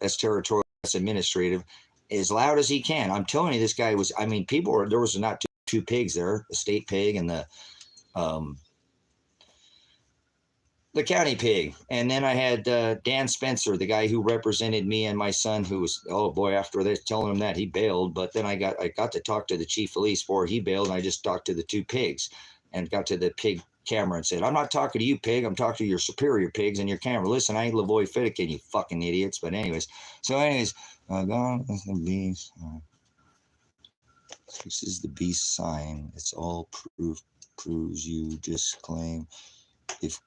That's territorial, that's administrative. As loud as he can. I'm telling you, this guy was, I mean, people were, there was not two pigs there, the state pig and the county pig. And then I had Dan Spencer, the guy who represented me and my son, who was, oh boy, after they telling him that, he bailed. But then I got to talk to the chief of police before he bailed, and I just talked to the 2 pigs and got to the pig camera and said, I'm not talking to you, pig. I'm talking to your superior pigs and your camera. Listen, I ain't Lavoy Fittikin, you fucking idiots. But anyways, gone is the beast. This is the beast sign. It's all proves you just claim. If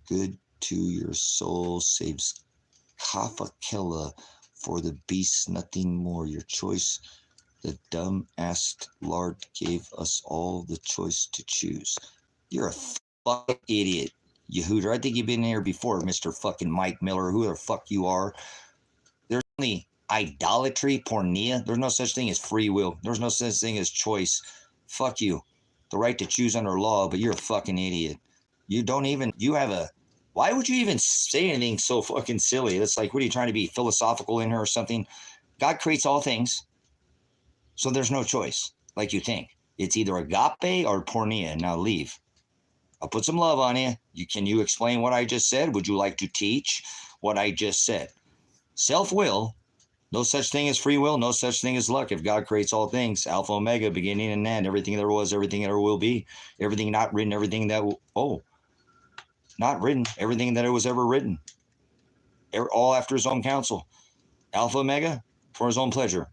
good to your soul saves Kapha Killa, for the beast nothing more. Your choice, the dumb assed Lord gave us all the choice to choose. You're a fucking idiot, you hooter. I think you've been here before, Mr. fucking Mike Miller, who the fuck you are. There's only idolatry, pornea. There's no such thing as free will. There's no such thing as choice. Fuck you. The right to choose under law, but you're a fucking idiot. You don't even, you have a, why would you even say anything so fucking silly? It's like, what are you trying to be philosophical in here or something? God creates all things, so there's no choice, like you think. It's either agape or pornea. Now leave. I'll put some love on you. Can you explain what I just said? Would you like to teach what I just said? Self-will, no such thing as free will, no such thing as luck. If God creates all things, Alpha, Omega, beginning and end, everything there was, everything there will be, everything not written, everything that will, not written, everything that it was ever written, all after his own counsel. Alpha, Omega, for his own pleasure.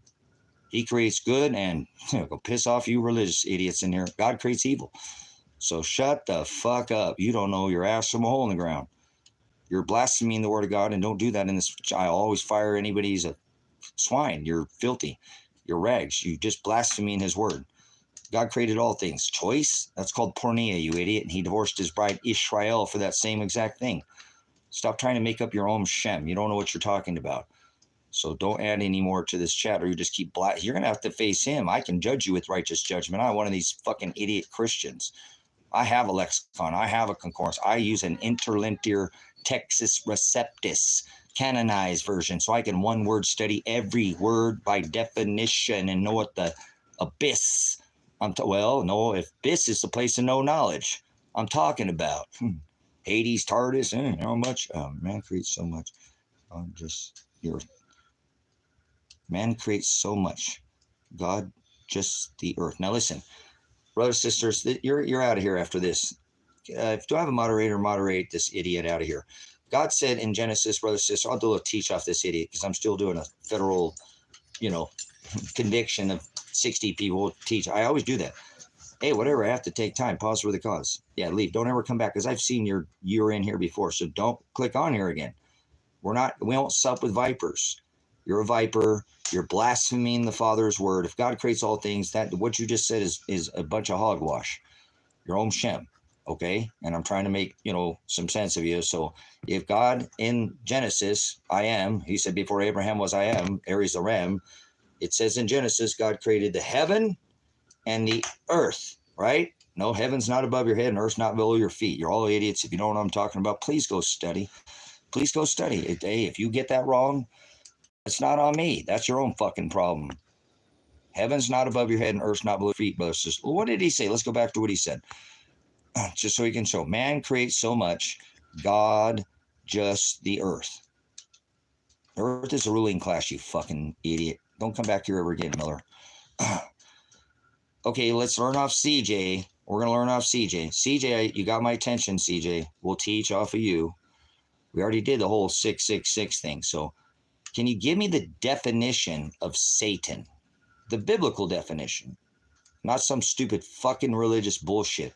He creates good, and go piss off you religious idiots in here. God creates evil. So shut the fuck up. You don't know your ass from a hole in the ground. You're blaspheming the word of God, and don't do that in this. I always fire anybody who's a swine. You're filthy. You're rags. You just blaspheming his word. God created all things. Choice, that's called pornea, you idiot. And he divorced his bride Israel for that same exact thing. Stop trying to make up your own Shem. You don't know what you're talking about. So don't add any more to this chat, or you just keep you're going to have to face him. I can judge you with righteous judgment. I'm not one of these fucking idiot Christians. I have a lexicon. I have a concordance. I use an interlinear Texas Receptus canonized version, so I can one-word study every word by definition and know what the abyss, well, no, if abyss is the place of no knowledge, I'm talking about. Hades, TARDIS, how much? Man creates so much. Man creates so much. God, just the earth. Now listen, brothers, sisters, you're out of here after this. Do I have a moderator? Moderate this idiot out of here. God said in Genesis, brothers, sisters, I'll do a little teach off this idiot because I'm still doing a federal, conviction of 60 people teach. I always do that. Hey, whatever, I have to take time. Pause for the cause. Yeah, leave. Don't ever come back because I've seen you're in here before. So don't click on here again. We don't sup with vipers. You're a viper. You're blaspheming the Father's word. If God creates all things, that what you just said is a bunch of hogwash. Your own Shem. Okay? And I'm trying to make, some sense of you. So if God in Genesis, I am, he said before Abraham was I am, Aries the Ram, it says in Genesis, God created the heaven and the earth, right? No, heaven's not above your head and earth's not below your feet. You're all idiots. If you don't know what I'm talking about, please go study. Please go study. Hey, if you get that wrong, it's not on me. That's your own fucking problem. Heaven's not above your head and earth's not below your feet. But what did he say? Let's go back to what he said. Just so he can show. Man creates so much. God just the earth. Earth is a ruling class, you fucking idiot. Don't come back here ever again, Miller. Okay, let's learn off CJ. We're going to learn off CJ. CJ, you got my attention, CJ. We'll teach off of you. We already did the whole 666 thing. So can you give me the definition of Satan? The biblical definition. Not some stupid fucking religious bullshit.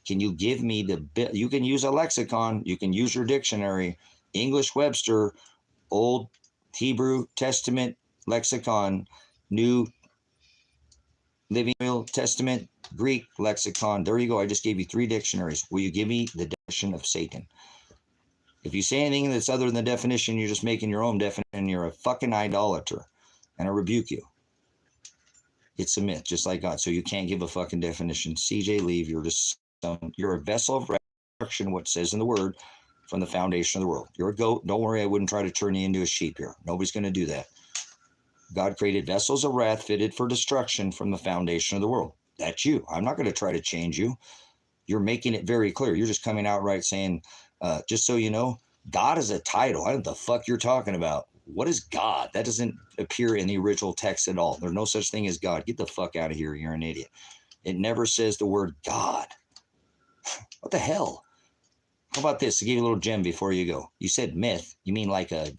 Can you give me you can use a lexicon. You can use your dictionary. English Webster, Old Hebrew Testament lexicon. New Living Testament, Greek lexicon. There you go. I just gave you 3 dictionaries. Will you give me the definition of Satan? If you say anything that's other than the definition, you're just making your own definition, and you're a fucking idolater. And I rebuke you. It's a myth, just like God. So you can't give a fucking definition. CJ, leave. You're a vessel of resurrection, what says in the word, from the foundation of the world. You're a goat. Don't worry, I wouldn't try to turn you into a sheep here. Nobody's going to do that. God created vessels of wrath fitted for destruction from the foundation of the world. That's you. I'm not going to try to change you. You're making it very clear. You're just coming out right saying, just so you know, God is a title. I don't know what the fuck you're talking about. What is God? That doesn't appear in the original text at all. There's no such thing as God. Get the fuck out of here. You're an idiot. It never says the word God. What the hell? How about this? To give you a little gem before you go. You said myth. You mean like a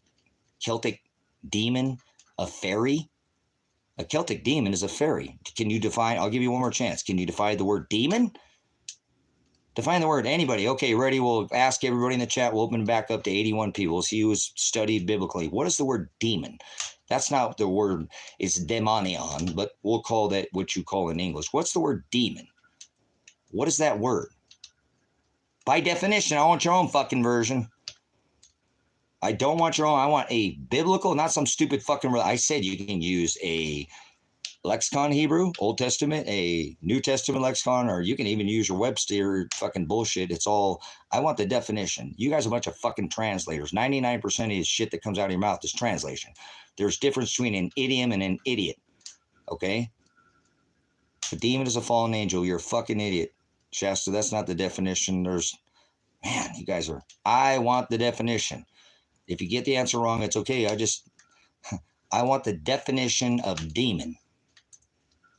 Celtic demon, a fairy? A Celtic demon is a fairy. Can you define? I'll give you one more chance. Can you define the word demon? Define the word. Anybody? Okay, ready? We'll ask everybody in the chat. We'll open it back up to 81 people. We'll see who has studied biblically. What is the word demon? That's not the word. It's demonion, but we'll call that what you call in English. What's the word demon? What is that word? By definition, I want your own fucking version. I don't want your own. I want a biblical, not some stupid fucking. I said you can use a lexicon Hebrew, Old Testament, a New Testament lexicon, or you can even use your Webster fucking bullshit. It's all, I want the definition. You guys are a bunch of fucking translators. 99% of the shit that comes out of your mouth is translation. There's difference between an idiom and an idiot. Okay? A demon is a fallen angel. You're a fucking idiot. Shasta, that's not the definition. Man, you guys are, I want the definition. If you get the answer wrong, it's okay. I want the definition of demon.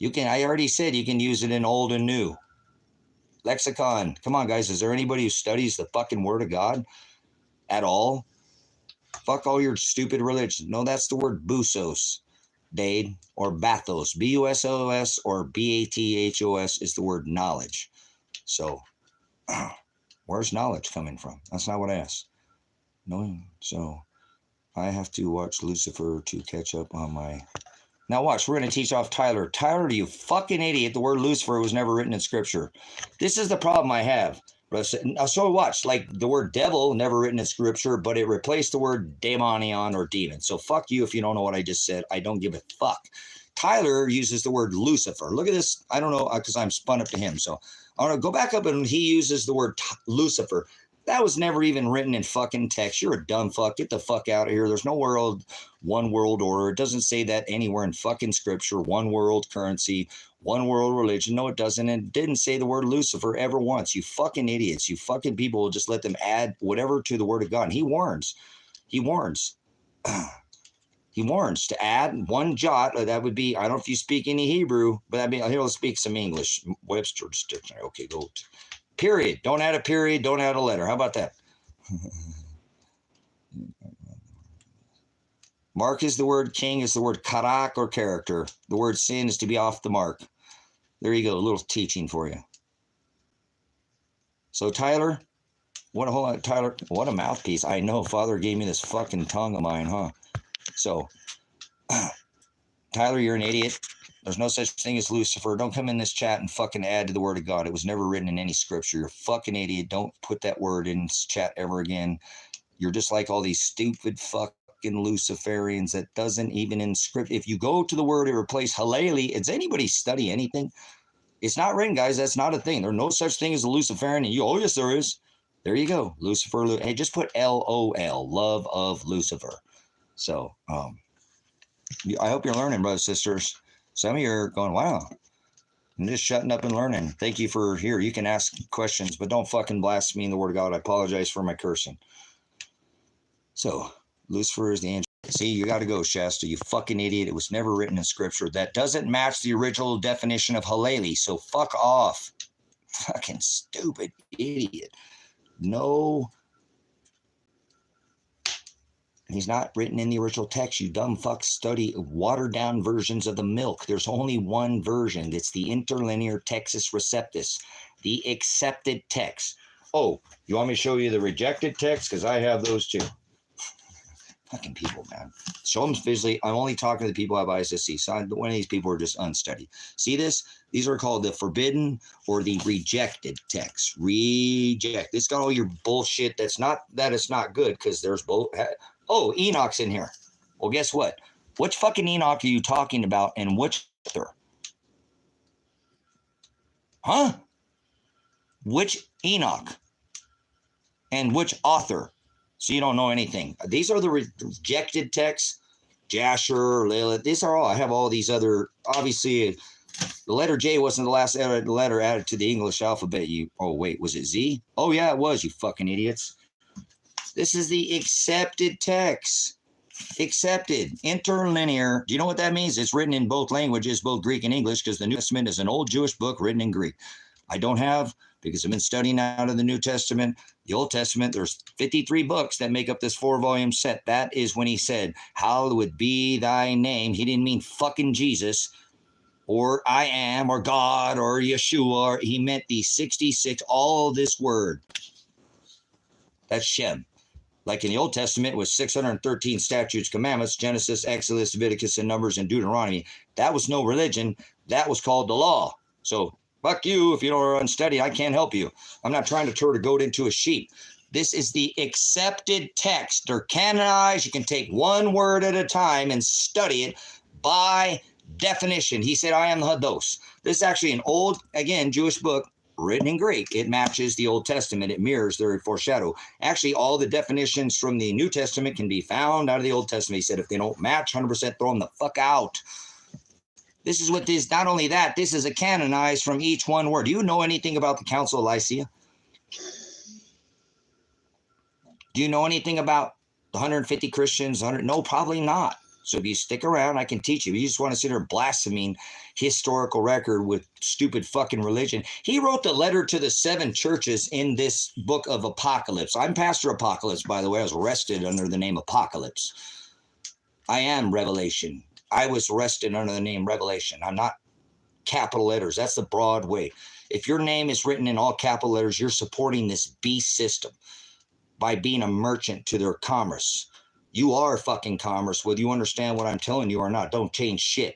I already said you can use it in old and new. Lexicon. Come on, guys. Is there anybody who studies the fucking word of God at all? Fuck all your stupid religion. No, that's the word busos, Dade, or bathos. B-U-S-O-S or B-A-T-H-O-S is the word knowledge. So, where's knowledge coming from? That's not what I asked. No, so I have to watch Lucifer to catch up on my... Now watch, we're going to teach off Tyler. Tyler, you fucking idiot. The word Lucifer was never written in Scripture. This is the problem I have. So watch, like the word devil, never written in Scripture, but it replaced the word demonion or demon. So fuck you if you don't know what I just said. I don't give a fuck. Tyler uses the word Lucifer. Look at this. I don't know, because I'm spun up to him. So I want to go back up, and he uses the word Lucifer. That was never even written in fucking text. You're a dumb fuck. Get the fuck out of here. There's no one world order. It doesn't say that anywhere in fucking Scripture. One world currency, one world religion. No, it doesn't. And it didn't say the word Lucifer ever once. You fucking idiots. You fucking people will just let them add whatever to the word of God. And he warns. He warns. He warns to add one jot. That would be, I don't know if you speak any Hebrew, but that'd be, here, let's speak some English. Webster's dictionary. Okay, go to. Period. Don't add a period. Don't add a letter. How about that? Mark is the word. King is the word karak or character. The word sin is to be off the mark. There you go. A little teaching for you. So Tyler, what a mouthpiece. I know Father gave me this fucking tongue of mine, huh? So Tyler, you're an idiot. There's no such thing as Lucifer. Don't come in this chat and fucking add to the word of God. It was never written in any Scripture. You're a fucking idiot. Don't put that word in this chat ever again. You're just like all these stupid fucking Luciferians that doesn't even in Scripture. If you go to the word and replace Halali, does anybody study anything? It's not written, guys. That's not a thing. There's no such thing as a Luciferian. And oh, yes, there is. There you go. Lucifer. Hey, just put L-O-L, love of Lucifer. So, I hope you're learning, brothers and sisters. Some of you are going, wow, I'm just shutting up and learning. Thank you for here. You can ask questions, but don't fucking blaspheme the word of God. I apologize for my cursing. So, Lucifer is the angel. See, you got to go, Shasta. You fucking idiot. It was never written in Scripture. That doesn't match the original definition of Halali. So, fuck off. Fucking stupid idiot. No. He's not written in the original text. You dumb fuck. Study watered down versions of the milk. There's only one version. It's the interlinear Textus Receptus, the accepted text. Oh, you want me to show you the rejected text? Because I have those too. Fucking people, man. Show them visually. I'm only talking to the people who have eyes to see. So one of these people are just unstudied. See this? These are called the forbidden or the rejected texts. Reject. It's got all your bullshit. That's not that it's not good because there's both. Oh, Enoch's in here. Well, guess what? Which fucking Enoch are you talking about and which author? Huh? Which Enoch and which author? So you don't know anything. These are the rejected texts. Jasher, Lilith. These are all. I have all these other. Obviously, the letter J wasn't the last letter added to the English alphabet. Oh, wait. Was it Z? Oh, yeah, it was, you fucking idiots. This is the accepted text. Accepted. Interlinear. Do you know what that means? It's written in both languages, both Greek and English, because the New Testament is an old Jewish book written in Greek. I don't have, because I've been studying out of the New Testament. The Old Testament, there's 53 books that make up this 4-volume set. That is when he said, hallowed be thy name. He didn't mean fucking Jesus or I am or God or Yeshua. He meant the 66, all this word. That's Shem. Like in the Old Testament, it was 613 statutes, commandments, Genesis, Exodus, Leviticus, and Numbers, and Deuteronomy. That was no religion. That was called the law. So fuck you if you are unstudied. I can't help you. I'm not trying to turn a goat into a sheep. This is the accepted text. They're canonized. You can take one word at a time and study it by definition. He said, I am the Hados. This is actually an old, again, Jewish book written in Greek. It matches the Old Testament. It mirrors their foreshadow. Actually, all the definitions from the New Testament can be found out of the Old Testament. He said, if they don't match 100%, throw them the fuck out. This is what this, not only that, this is a canonized from each one word. Do you know anything about the Council of Nicaea? Do you know anything about the 150 Christians? No, probably not. So if you stick around, I can teach you. You just want to sit there blaspheming historical record with stupid fucking religion. He wrote the letter to the 7 churches in this book of Apocalypse. I'm Pastor Apocalypse, by the way. I was arrested under the name Apocalypse. I am Revelation. I was arrested under the name Revelation. I'm not capital letters. That's the broad way. If your name is written in all capital letters, you're supporting this beast system by being a merchant to their commerce. You are fucking commerce, whether you understand what I'm telling you or not. Don't change shit.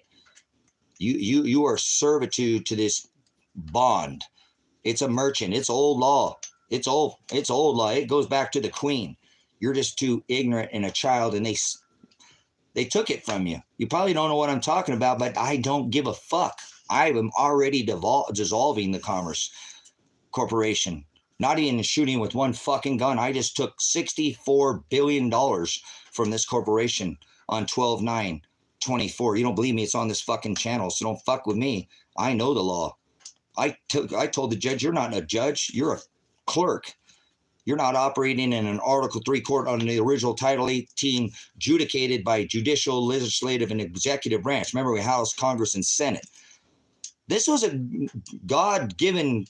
You are servitude to this bond. It's a merchant. It's old law. It's old law. It goes back to the queen. You're just too ignorant and a child, and they took it from you. You probably don't know what I'm talking about, but I don't give a fuck. I am already dissolving the commerce corporation. Not even shooting with one fucking gun. I just took $64 billion from this corporation on 12/9/24. You don't believe me? It's on this fucking channel, so don't fuck with me. I know the law. I told the judge, you're not a judge. You're a clerk. You're not operating in an Article 3 court under the original Title 18 adjudicated by judicial, legislative, and executive branch. Remember, we House, Congress, and Senate. This was a God-given,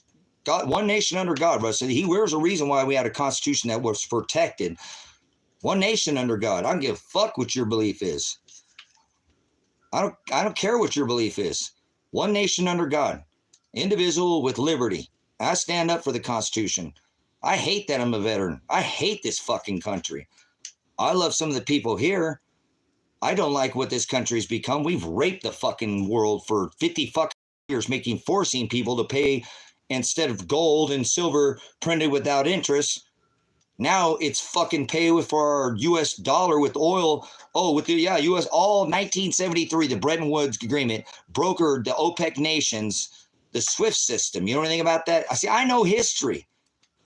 one nation under God, bro. So there's a reason why we had a constitution that was protected. One nation under God. I don't give a fuck what your belief is. I don't care what your belief is. One nation under God. Indivisible with liberty. I stand up for the Constitution. I hate that I'm a veteran. I hate this fucking country. I love some of the people here. I don't like what this country's become. We've raped the fucking world for 50 fucking years, forcing people to pay instead of gold and silver printed without interest. Now it's fucking pay for our U.S. dollar with oil. Oh, with the U.S. all 1973, the Bretton Woods Agreement brokered the OPEC nations, the SWIFT system. You know anything about that? I know history.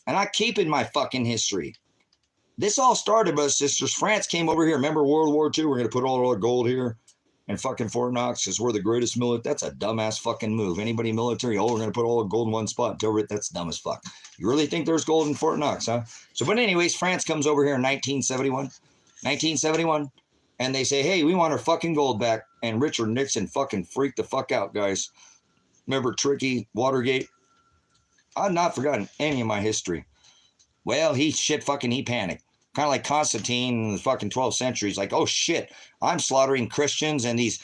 And I keep in my fucking history. This all started, brothers and sisters. France came over here. Remember World War II? We're going to put all our gold here in fucking Fort Knox because we're the greatest military. That's a dumbass fucking move. Anybody military? Oh, we're going to put all our gold in one spot. That's dumb as fuck. You really think there's gold in Fort Knox, huh? So, but anyways, France comes over here in 1971. And they say, hey, we want our fucking gold back. And Richard Nixon fucking freaked the fuck out, guys. Remember Tricky, Watergate? I've not forgotten any of my history. Well, he panicked. Kind of like Constantine in the fucking 12th century. He's like, oh shit, I'm slaughtering Christians and these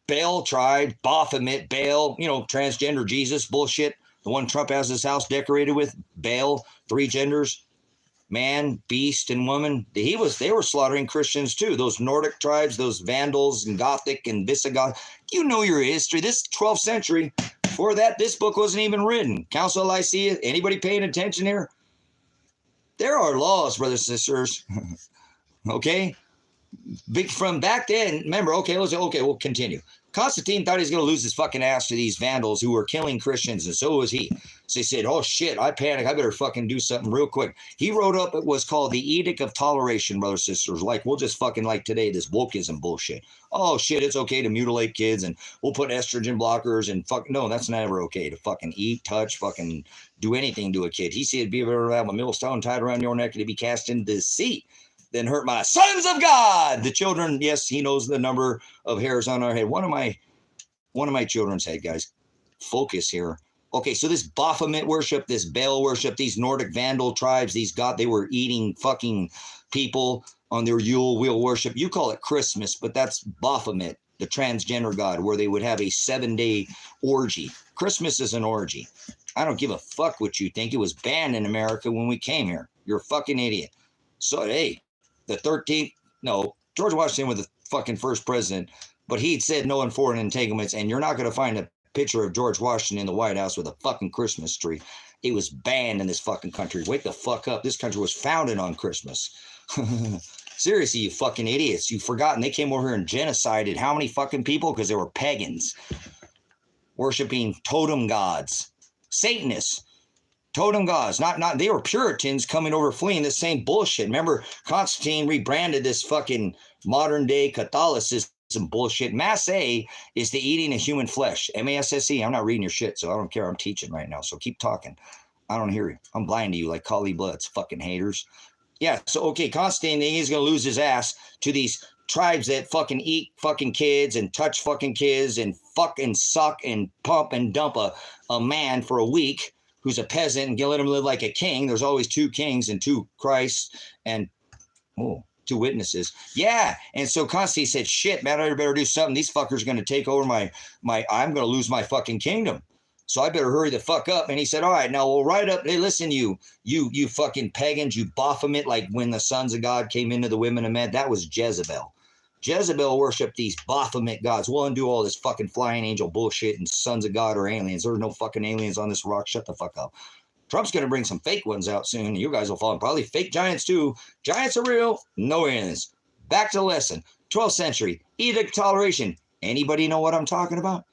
Baal tribe, Baphomet, Baal, transgender Jesus bullshit. The one Trump has his house decorated with, Baal, 3 genders. man, beast, and woman. They were slaughtering Christians too. Those Nordic tribes, those Vandals and Gothic and Visigoth. You know your history. This 12th century. Before that, this book wasn't even written. Council of Nicaea. Anybody paying attention here? There are laws, brothers and sisters. Okay. From back then, remember, we'll continue. Constantine thought he was going to lose his fucking ass to these Vandals who were killing Christians, and so was he. So he said, oh shit, I panicked. I better fucking do something real quick. He wrote up, it was called the Edict of Toleration, brothers and sisters. Like, we'll just fucking like today, this wokeism bullshit. Oh shit, it's okay to mutilate kids, and we'll put estrogen blockers and fuck. No, that's never okay to fucking eat, touch, fucking do anything to a kid. He said, be able to have a millstone tied around your neck and to be cast into the sea. Then hurt my sons of God. The children, yes, he knows the number of hairs on our head. One of my children's head, guys. Focus here. Okay, so this Baphomet worship, this Baal worship, these Nordic Vandal tribes, they were eating fucking people on their Yule wheel worship. You call it Christmas, but that's Baphomet, the transgender god, where they would have a 7-day orgy. Christmas is an orgy. I don't give a fuck what you think. It was banned in America when we came here. You're a fucking idiot. So, hey, the 13th, no, George Washington was the fucking first president, but he'd said no in foreign entanglements, and you're not going to find a picture of George Washington in the White House with a fucking Christmas tree. It was banned in this fucking country. Wake the fuck up. This country was founded on Christmas. Seriously, you fucking idiots. You've forgotten they came over here and genocided how many fucking people? Because they were pagans, worshiping totem gods, Satanists. Totem gods, not they were Puritans coming over fleeing the same bullshit. Remember, Constantine rebranded this fucking modern day Catholicism bullshit. Masse is the eating of human flesh. M-A-S-S-E. I'm not reading your shit, so I don't care. I'm teaching right now, so keep talking. I don't hear you. I'm blind to you like Kali Bloods, fucking haters. Yeah, so okay, Constantine, he's gonna lose his ass to these tribes that fucking eat fucking kids and touch fucking kids and fucking suck and pump and dump a man for a week who's a peasant and let him live like a king. There's always 2 kings and 2 Christs and 2 witnesses. Yeah. And so Constantine said, shit, man, I better do something. These fuckers are going to take over I'm going to lose my fucking kingdom. So I better hurry the fuck up. And he said, all right, now we'll write up. Hey, listen, you fucking pagans, you Baphomet, like when the sons of God came into the women of men, that was Jezebel. Jezebel worshiped these Baphomet gods. We'll undo all this fucking flying angel bullshit and sons of God or aliens. There are no fucking aliens on this rock. Shut the fuck up. Trump's going to bring some fake ones out soon. You guys will fall. Probably fake giants too. Giants are real. No aliens. Back to the lesson. 12th century. Edict of Toleration. Anybody know what I'm talking about?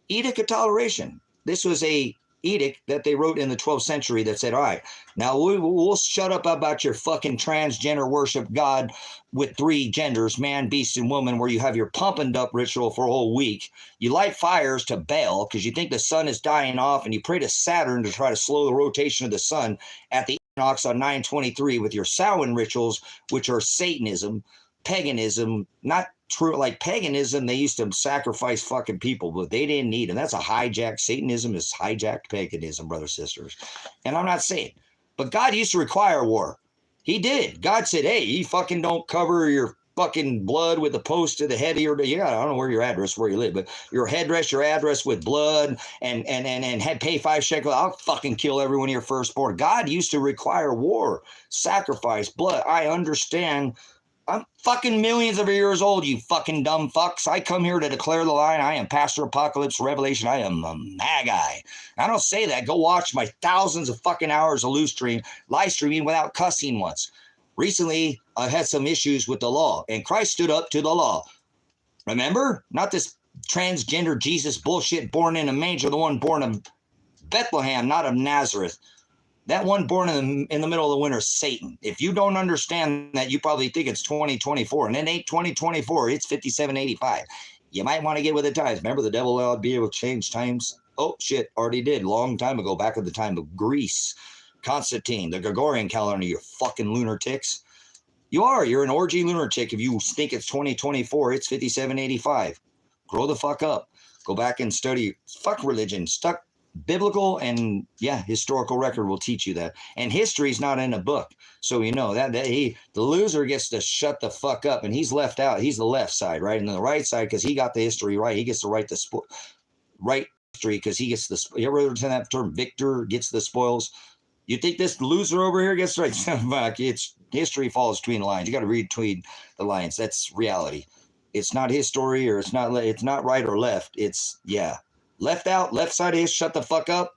Edict of Toleration. This was a edict that they wrote in the 12th century that said, all right, now we'll shut up about your fucking transgender worship God with 3 genders, man, beast, and woman, where you have your pumping up ritual for a whole week. You light fires to Baal because you think the sun is dying off, and you pray to Saturn to try to slow the rotation of the sun at the equinox on 9/23 with your Samhain rituals, which are Satanism, paganism, not true. Like paganism, they used to sacrifice fucking people, but they didn't need them. That's a hijacked. Satanism is hijacked paganism, brothers, sisters. And I'm not saying, but God used to require war. He did. God said, hey, you fucking don't cover your fucking blood with the post to the head of your, I don't know where your address, where you live, but your headdress, your address with blood and had pay 5 shekels. I'll fucking kill every one of your firstborn. God used to require war, sacrifice, blood. I understand. I'm fucking millions of years old, you fucking dumb fucks. I come here to declare the line. I am Pastor Apocalypse Revelation. I am a Magi. I don't say that. Go watch my thousands of fucking hours of live streaming without cussing once. Recently, I've had some issues with the law, and Christ stood up to the law. Remember? Not this transgender Jesus bullshit born in a manger, the one born of Bethlehem, not of Nazareth. That one born in the middle of the winter is Satan. If you don't understand that, you probably think it's 2024. And it ain't 2024. It's 5785. You might want to get with the times. Remember, the devil will be able to change times. Oh, shit, already did. Long time ago, back at the time of Greece. Constantine, the Gregorian calendar, you fucking lunatics. You're an orgy lunatic. If you think it's 2024, it's 5785. Grow the fuck up. Go back and study. Fuck religion. Biblical and historical record will teach you that. And history's not in a book. So you know that the loser gets to shut the fuck up, and he's left out. He's the left side, right? And the right side, because he got the history right. He gets to write right history because he gets the, you ever heard that term, victor gets the spoils? You think this loser over here gets right? Fuck, it's history falls between the lines. You got to read between the lines. That's reality. It's not his story, or it's not right or left. It's, yeah, left out, left side of history. Shut the fuck up.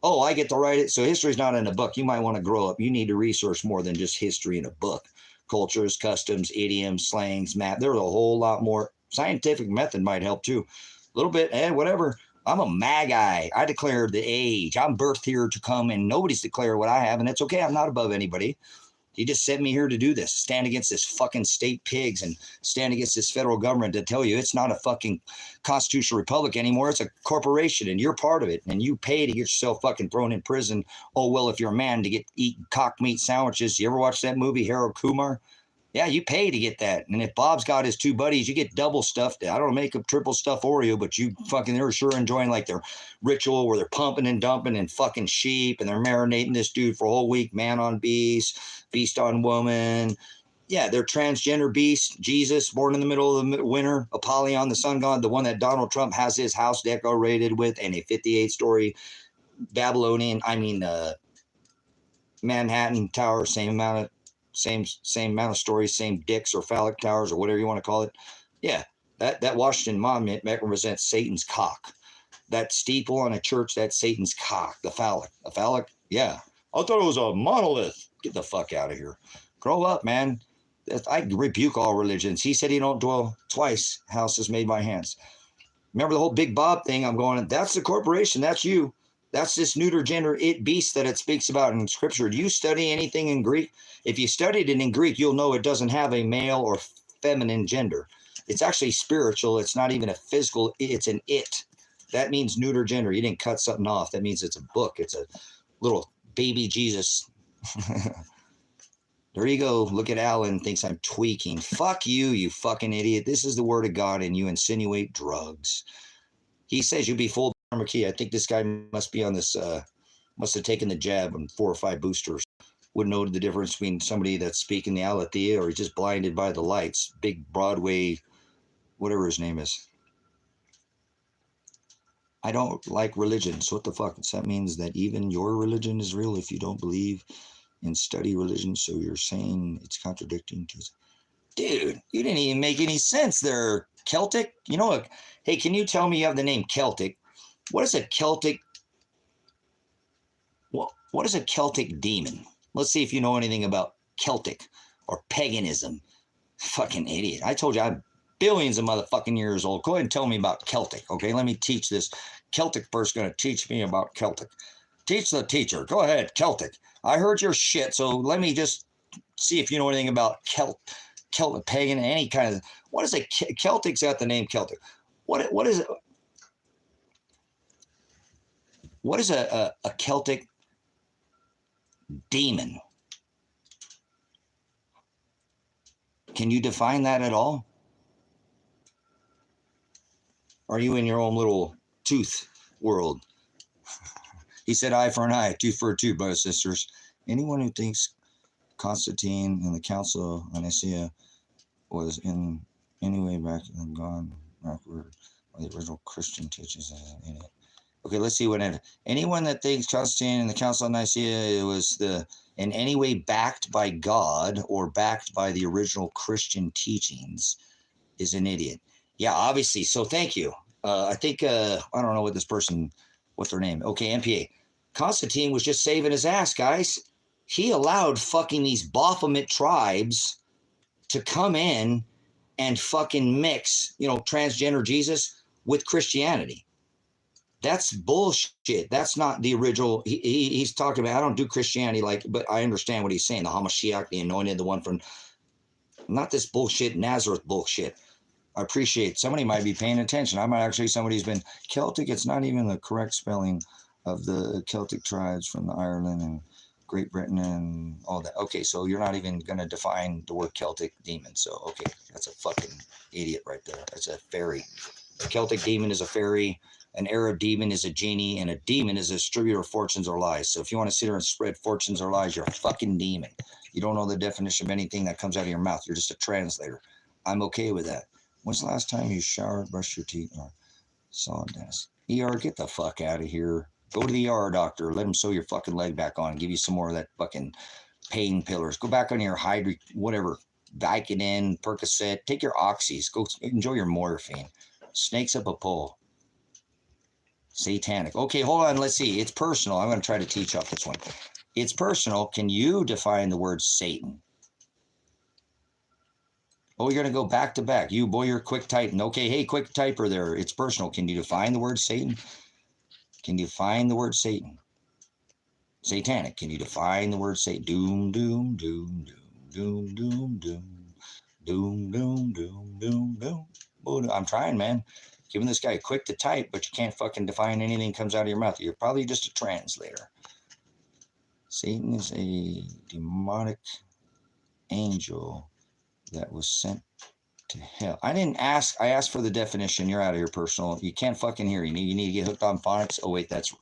Oh, I get to write it. So history's not in a book. You might want to grow up. You need to research more than just history in a book. Cultures, customs, idioms, slangs, map. There's a whole lot more. Scientific method might help too. A little bit, whatever. I'm a magi. I declare the age. I'm birthed here to come, and nobody's declared what I have, and it's okay. I'm not above anybody. He just sent me here to do this, stand against this fucking state pigs and stand against this federal government to tell you it's not a fucking constitutional republic anymore. It's a corporation, and you're part of it, and you pay to get yourself fucking thrown in prison. Oh, well, if you're a man, to eat cock meat sandwiches. You ever watch that movie, Harold Kumar? Yeah, you pay to get that. And if Bob's got his two buddies, you get double stuffed. I don't make a triple stuff Oreo, but they're sure enjoying like their ritual where they're pumping and dumping and fucking sheep, and they're marinating this dude for a whole week, man on beast, beast on woman. Yeah, they're transgender beast, Jesus, born in the middle of the winter, Apollyon, the sun god, the one that Donald Trump has his house decorated with, and a 58-story Manhattan Tower, same amount of stories, same dicks or phallic towers or whatever you want to call it. Yeah, that Washington Monument represents Satan's cock. That steeple on a church, that's Satan's cock. The phallic, yeah. I thought it was a monolith. Get the fuck out of here. Grow up, man. I rebuke all religions. He said he don't dwell twice. Houses made by hands. Remember the whole Big Bob thing? I'm going, that's the corporation. That's you. That's this neuter gender beast that it speaks about in Scripture. Do you study anything in Greek? If you studied it in Greek, you'll know it doesn't have a male or feminine gender. It's actually spiritual. It's not even a physical. It's an it. That means neuter gender. You didn't cut something off. That means it's a book. It's a little baby Jesus. There you go. Look at Alan, thinks I'm tweaking. Fuck you, you fucking idiot. This is the word of God, and you insinuate drugs. He says you'll be full key. I think this guy must be on this, must have taken the jab on 4 or 5 boosters. Wouldn't know the difference between somebody that's speaking the aletheia or he's just blinded by the lights. Big Broadway, whatever his name is. I don't like religion. So what the fuck? That means that even your religion is real if you don't believe and study religion. So you're saying it's contradicting to... Dude, you didn't even make any sense there. Celtic? You know what? Hey, can you tell me you have the name Celtic? What is a Celtic? What is a Celtic demon? Let's see if you know anything about Celtic or paganism. Fucking idiot. I told you I'm billions of motherfucking years old. Go ahead and tell me about Celtic, okay? Let me teach this. Celtic person going to teach me about Celtic. Teach the teacher. Go ahead, Celtic. I heard your shit, so let me just see if you know anything about Celtic, pagan, any kind of... What is a... Celtic's got the name Celtic. What is it? What is a Celtic demon? Can you define that at all? Are you in your own little tooth world? He said eye for an eye, tooth for a tooth, brothers and sisters. Anyone who thinks Constantine and the Council of Nicaea was in any way back and gone backward, or the original Christian teachings as an idiot. Okay, let's see what ended. Anyone that thinks Constantine and the Council of Nicaea was in any way backed by God or backed by the original Christian teachings is an idiot. Yeah, obviously. So thank you. I think, I don't know what's their name. Okay, MPA. Constantine was just saving his ass, guys. He allowed fucking these Baphomet tribes to come in and fucking mix, transgender Jesus with Christianity. That's bullshit. That's not the original. He's talking about, I don't do Christianity but I understand what he's saying. The Hamashiach, the anointed, the one from, not this bullshit Nazareth bullshit. I appreciate somebody might be paying attention. I might actually, somebody's been Celtic. It's not even the correct spelling of the Celtic tribes from the Ireland and Great Britain and all that. Okay, so you're not even going to define the word Celtic demon. So, okay, that's a fucking idiot right there. That's a fairy. A Celtic demon is a fairy. An Arab demon is a genie, and a demon is a distributor of fortunes or lies. So if you want to sit here and spread fortunes or lies, you're a fucking demon. You don't know the definition of anything that comes out of your mouth. You're just a translator. I'm okay with that. When's the last time you showered, brushed your teeth, or saw a dentist? ER, get the fuck out of here. Go to the ER doctor. Let him sew your fucking leg back on and give you some more of that fucking pain pillars. Go back on your whatever, Vicodin, Percocet. Take your oxys. Go enjoy your morphine. Snakes up a pole. Satanic. Okay, hold on. Let's see. It's personal. I'm going to try to teach off this one. It's personal. Can you define the word Satan? Oh, you're going to go back to back. You, boy, you're quick typing. Okay, hey, quick typer there. It's personal. Can you define the word Satan? Can you define the word Satan? Satanic. Can you define the word Satan? Doom, doom, doom, doom, doom, doom, doom, doom, doom, doom, doom, doom. Oh, I'm trying, man. Giving this guy quick to type, but you can't fucking define anything that comes out of your mouth. You're probably just a translator. Satan is a demonic angel that was sent to hell. I didn't ask. I asked for the definition. You're out of here, personal. You can't fucking hear. You need to get hooked on phonics. Oh, wait, that's...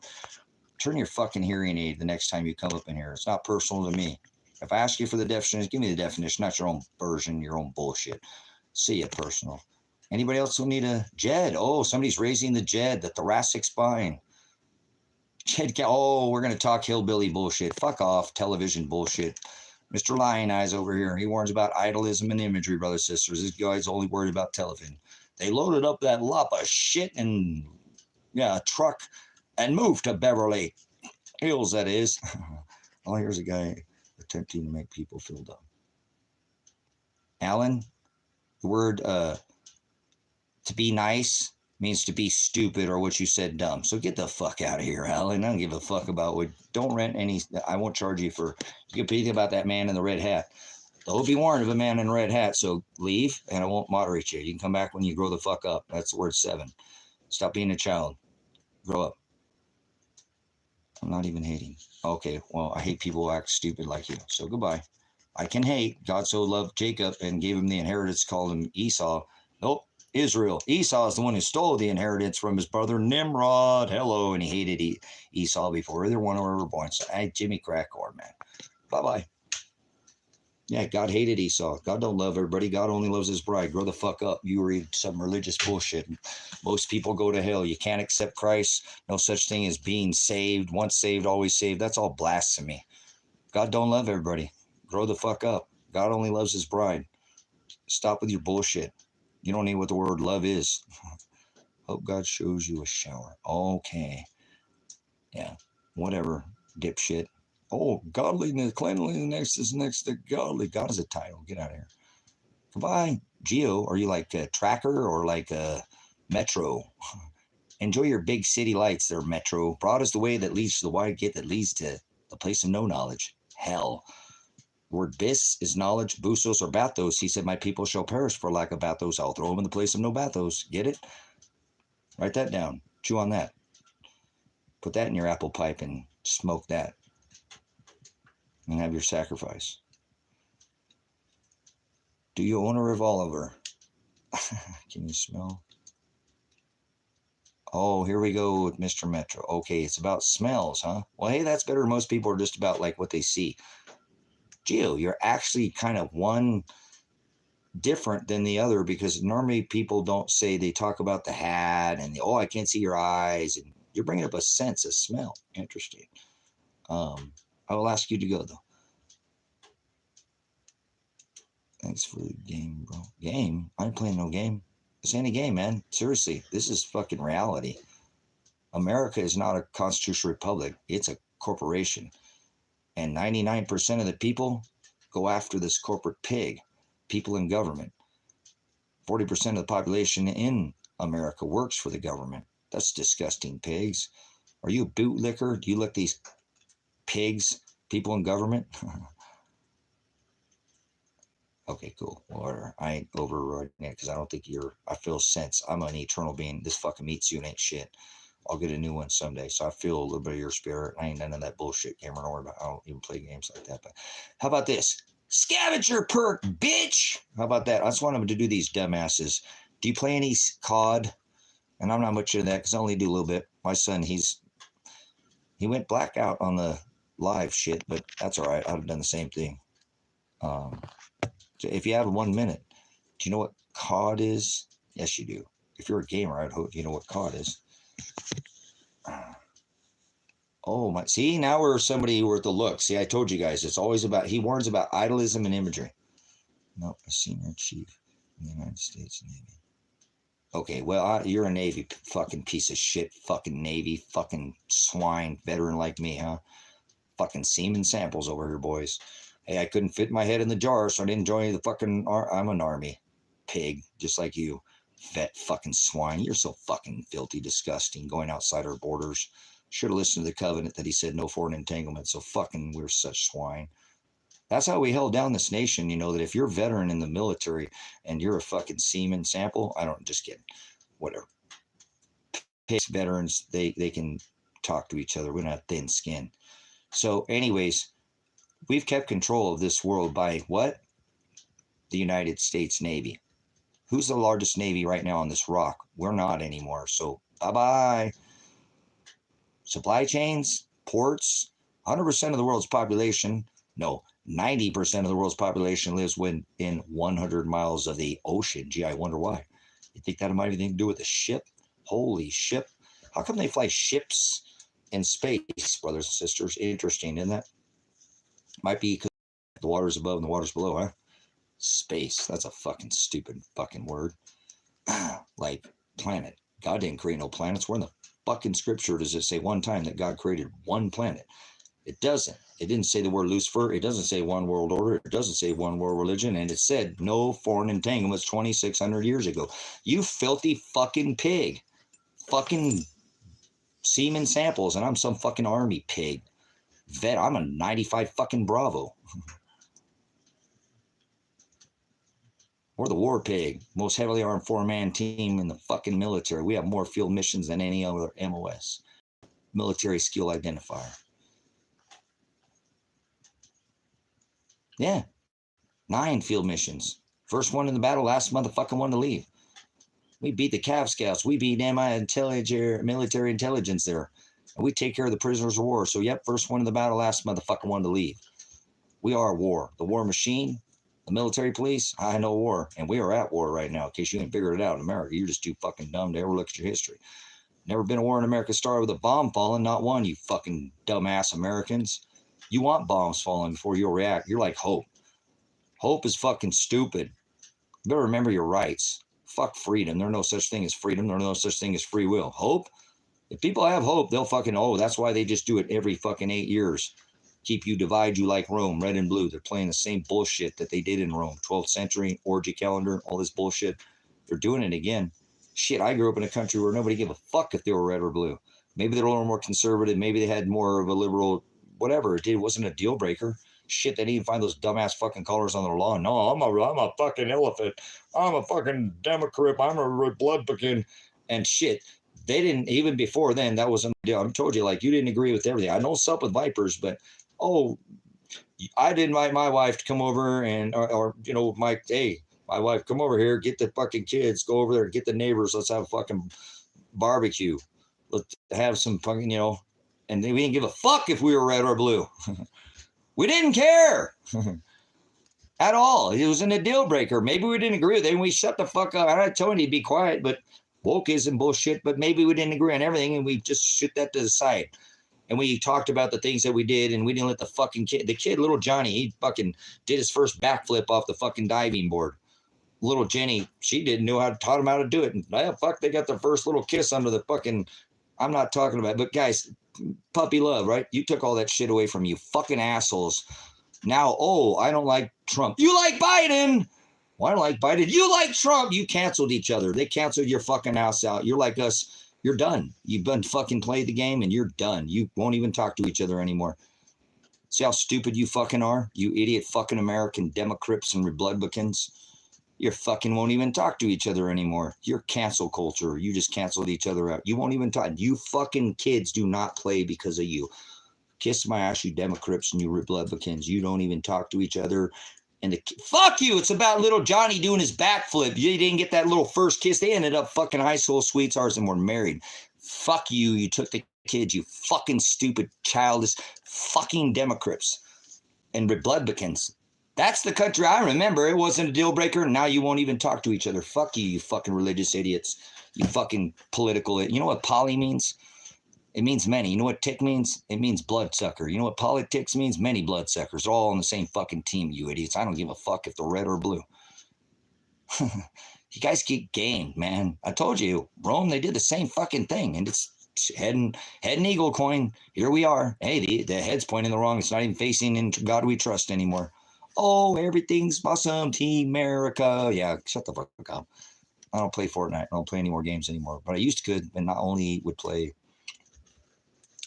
Turn your fucking hearing aid the next time you come up in here. It's not personal to me. If I ask you for the definition, give me the definition, not your own version, your own bullshit. See ya, personal. Anybody else who need a JED? Oh, somebody's raising the JED, the thoracic spine. JED, oh, we're going to talk hillbilly bullshit. Fuck off, television bullshit. Mr. Lion Eyes over here, he warns about idolism and imagery, brothers and sisters. This guy's only worried about television. They loaded up that lump of shit and, a truck and moved to Beverly Hills, that is. Oh, here's a guy attempting to make people feel dumb. Alan, the word to be nice means to be stupid, or what you said, dumb. So get the fuck out of here, Alan. I don't give a fuck about what. Don't rent any. I won't charge you for. You can think about that man in the red hat. They'll be warned of a man in a red hat. So leave, and I won't moderate you. You can come back when you grow the fuck up. That's the word 7. Stop being a child. Grow up. I'm not even hating. Okay, well, I hate people who act stupid like you. So goodbye. I can hate. God so loved Jacob and gave him the inheritance, called him Esau. Nope, Israel. Esau is the one who stole the inheritance from his brother Nimrod. Hello, and he hated Esau before either one were born. So, Jimmy Crackor, man. Bye-bye. Yeah, God hated Esau. God don't love everybody. God only loves his bride. Grow the fuck up. You read some religious bullshit. Most people go to hell. You can't accept Christ. No such thing as being saved. Once saved, always saved. That's all blasphemy. God don't love everybody. Grow the fuck up. God only loves his bride. Stop with your bullshit. You don't know what the word love is. Hope God shows you a shower. Okay. Yeah. Whatever, dipshit. Oh, godliness, cleanliness is next to godly. God is a title. Get out of here. Goodbye. Geo, are you like a Tracker or like a Metro? Enjoy your big city lights there, Metro. Broad is the way that leads to the wide gate that leads to the place of no knowledge. Hell. The word bis is knowledge. Busos or bathos. He said, my people shall perish for lack of bathos. I'll throw them in the place of no bathos. Get it? Write that down. Chew on that. Put that in your apple pipe and smoke that. And have your sacrifice. Do you own a revolver? Can you smell? Oh, here we go with Mr. Metro. Okay, it's about smells, huh? Well, hey, that's better. Most people are just about like what they see. Geo, you're actually kind of one different than the other, because normally people don't say, they talk about the hat and I can't see your eyes, and you're bringing up a sense of smell. Interesting. I will ask you to go, though. Thanks for the game, bro. Game? I ain't playing no game. This ain't a game, man. Seriously, this is fucking reality. America is not a constitutional republic. It's a corporation. And 99% of the people go after this corporate pig. People in government. 40% of the population in America works for the government. That's disgusting, pigs. Are you a bootlicker? Do you lick these pigs, people in government? Okay, cool. Whatever. I ain't overriding it because I don't think I feel sense. I'm an eternal being. This fucking meat suit ain't shit. I'll get a new one someday. So I feel a little bit of your spirit. I ain't none of that bullshit, Cameron. I don't even play games like that. But how about this? Scavenger perk, bitch. How about that? I just want them to do these dumbasses. Do you play any COD? And I'm not much into that because I only do a little bit. My son, he went blackout on the live shit, but that's all right. I'd have done the same thing. If you have 1 minute, do you know what COD is? Yes, you do. If you're a gamer, I'd hope you know what COD is. Oh my! See, now we're somebody worth a look. See, I told you guys, it's always about. He warns about idolism and imagery. No, a senior chief in the United States Navy. Okay, well, you're a Navy fucking piece of shit, fucking Navy, fucking swine, veteran like me, huh? Fucking semen samples over here, boys. Hey, I couldn't fit my head in the jar, so I didn't join the fucking. I'm an Army pig, just like you, vet fucking swine. You're so fucking filthy, disgusting, going outside our borders. Should have listened to the covenant that he said no foreign entanglement. So fucking, we're such swine. That's how we held down this nation. You know, that if you're a veteran in the military and you're a fucking semen sample, I don't, just kidding. Whatever. Pigs, veterans, they can talk to each other. We don't have thin skin. So anyways, we've kept control of this world by what? The United States Navy. Who's the largest Navy right now on this rock? We're not anymore. So bye-bye. Supply chains, ports, 100% of the world's population, no, 90% of the world's population lives within 100 miles of the ocean. Gee, I wonder why. You think that might have anything to do with the ship? Holy ship. How come they fly ships in space, brothers and sisters? Interesting, isn't that? Might be because the water's above and the water's below, huh? Space. That's a fucking stupid fucking word. Like planet. God didn't create no planets. Where in the fucking scripture does it say one time that God created one planet? It doesn't. It didn't say the word Lucifer. It doesn't say one world order. It doesn't say one world religion. And it said no foreign entanglements 2,600 years ago. You filthy fucking pig. Fucking semen samples. And I'm some fucking Army pig. Vet, I'm a 95 fucking Bravo. We're the war pig, most heavily armed 4-man team in the fucking military. We have more field missions than any other MOS. Military skill identifier. Yeah, 9 field missions. First one in the battle, last motherfucking one to leave. We beat the Cav Scouts. We beat military intelligence there. And we take care of the prisoners of war. So, yep, first one in the battle, last motherfucking one to leave. We are war. The war machine. The military police, I know war, and we are at war right now. In case you ain't figured it out in America, you're just too fucking dumb to ever look at your history. Never been a war in America started with a bomb falling, not one, you fucking dumbass Americans. You want bombs falling before you'll react. You're like Hope. Hope is fucking stupid. You better remember your rights. Fuck freedom. There's no such thing as freedom. There's no such thing as free will. Hope? If people have hope, they'll fucking, that's why they just do it every fucking 8 years. Keep you, divide you like Rome, red and blue. They're playing the same bullshit that they did in Rome. 12th century, orgy calendar, all this bullshit. They're doing it again. Shit, I grew up in a country where nobody gave a fuck if they were red or blue. Maybe they're a little more conservative. Maybe they had more of a liberal, whatever. It wasn't a deal breaker. Shit, they didn't even find those dumbass fucking colors on their lawn. No, I'm a fucking elephant. I'm a fucking Democrat. I'm a Republican. And shit, they didn't, even before then, that wasn't a deal. I told you, like, you didn't agree with everything. I know sup with vipers, but I did invite my wife to come over and, or you know, hey, my wife, come over here, get the fucking kids, go over there, get the neighbors, let's have a fucking barbecue. Let's have some fucking, you know, and we didn't give a fuck if we were red or blue. We didn't care at all. It wasn't a deal breaker. Maybe we didn't agree with it and we shut the fuck up. I'm not telling you to be quiet, but woke isn't bullshit, but maybe we didn't agree on everything and we just shut that to the side. And we talked about the things that we did, and we didn't let the fucking kid, little Johnny, he fucking did his first backflip off the fucking diving board. Little Jenny, she didn't know how to, taught him how to do it. And fuck, they got their first little kiss under the fucking, I'm not talking about it, but guys, puppy love, right? You took all that shit away from you fucking assholes. Now, I don't like Trump. You like Biden. Well, I don't like Biden. You like Trump. You canceled each other. They canceled your fucking ass out. You're like us. You're done. You've been fucking played the game and you're done. You won't even talk to each other anymore. See how stupid you fucking are? You idiot fucking American Democrats and Republicans. You fucking won't even talk to each other anymore. You're cancel culture. You just canceled each other out. You won't even talk. You fucking kids do not play because of you. Kiss my ass, you Democrats and you Republicans. You don't even talk to each other. And fuck you. It's about little Johnny doing his backflip. You didn't get that little first kiss. They ended up fucking high school sweethearts and were married. Fuck you. You took the kids, you fucking stupid, childish, fucking Democrats and Republicans. That's the country I remember. It wasn't a deal breaker. Now you won't even talk to each other. Fuck you, you fucking religious idiots. You fucking political. You know what poly means? It means many. You know what tick means? It means bloodsucker. You know what politics means? Many bloodsuckers. They're all on the same fucking team, you idiots. I don't give a fuck if they're red or blue. You guys get gamed, man. I told you, Rome, they did the same fucking thing. And it's head and eagle coin. Here we are. Hey, the head's pointing the wrong. It's not even facing into God we trust anymore. Oh, everything's awesome. Team America. Yeah, shut the fuck up. I don't play Fortnite. I don't play any more games anymore. But I used to could, and not only would play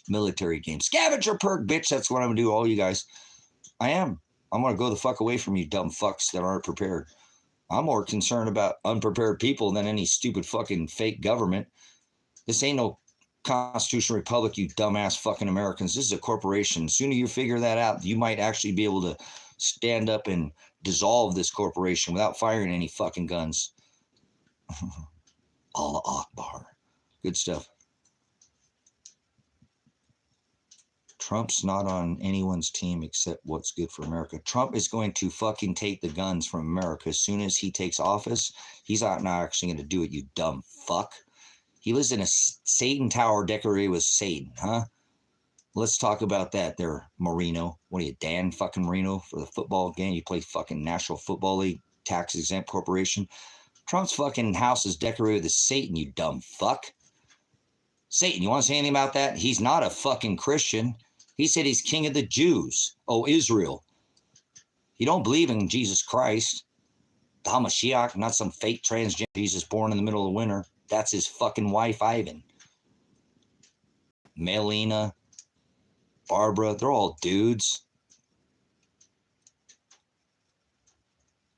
military games. Scavenger perk, bitch. That's what I'm going to do, all you guys. I am. I'm going to go the fuck away from you dumb fucks that aren't prepared. I'm more concerned about unprepared people than any stupid fucking fake government. This ain't no constitutional republic, you dumbass fucking Americans. This is a corporation. The sooner you figure that out, you might actually be able to stand up and dissolve this corporation without firing any fucking guns. Allah Akbar. Good stuff. Trump's not on anyone's team except what's good for America. Trump is going to fucking take the guns from America as soon as he takes office. He's not actually going to do it, you dumb fuck. He lives in a Satan tower decorated with Satan, huh? Let's talk about that there, Marino. What are you, Dan fucking Marino, for the football game? You play fucking National Football League, tax-exempt corporation. Trump's fucking house is decorated with Satan, you dumb fuck. Satan, you want to say anything about that? He's not a fucking Christian. He said he's king of the Jews. Oh, Israel. You don't believe in Jesus Christ. The Hamashiach, not some fake transgender Jesus born in the middle of winter. That's his fucking wife, Ivan. Melina, Barbara, they're all dudes.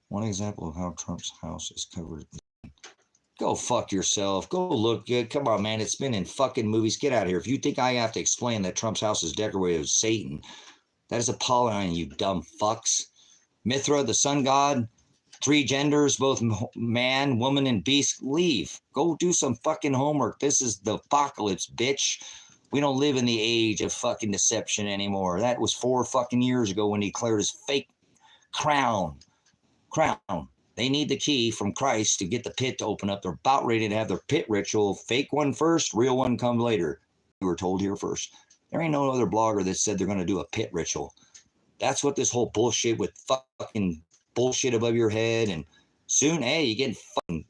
One example of how Trump's house is covered. Go fuck yourself. Go look good. Come on, man. It's been in fucking movies. Get out of here. If you think I have to explain that Trump's house is decorated with Satan, that is Apollyon, you dumb fucks. Mithra, the sun god, 3 genders, both man, woman, and beast. Leave. Go do some fucking homework. This is the apocalypse, bitch. We don't live in the age of fucking deception anymore. That was 4 fucking years ago when he declared his fake crown. They need the key from Christ to get the pit to open up. They're about ready to have their pit ritual. Fake one first, real one come later. We were told here first. There ain't no other blogger that said they're going to do a pit ritual. That's what this whole bullshit with fucking bullshit above your head. And soon, hey, you get fucking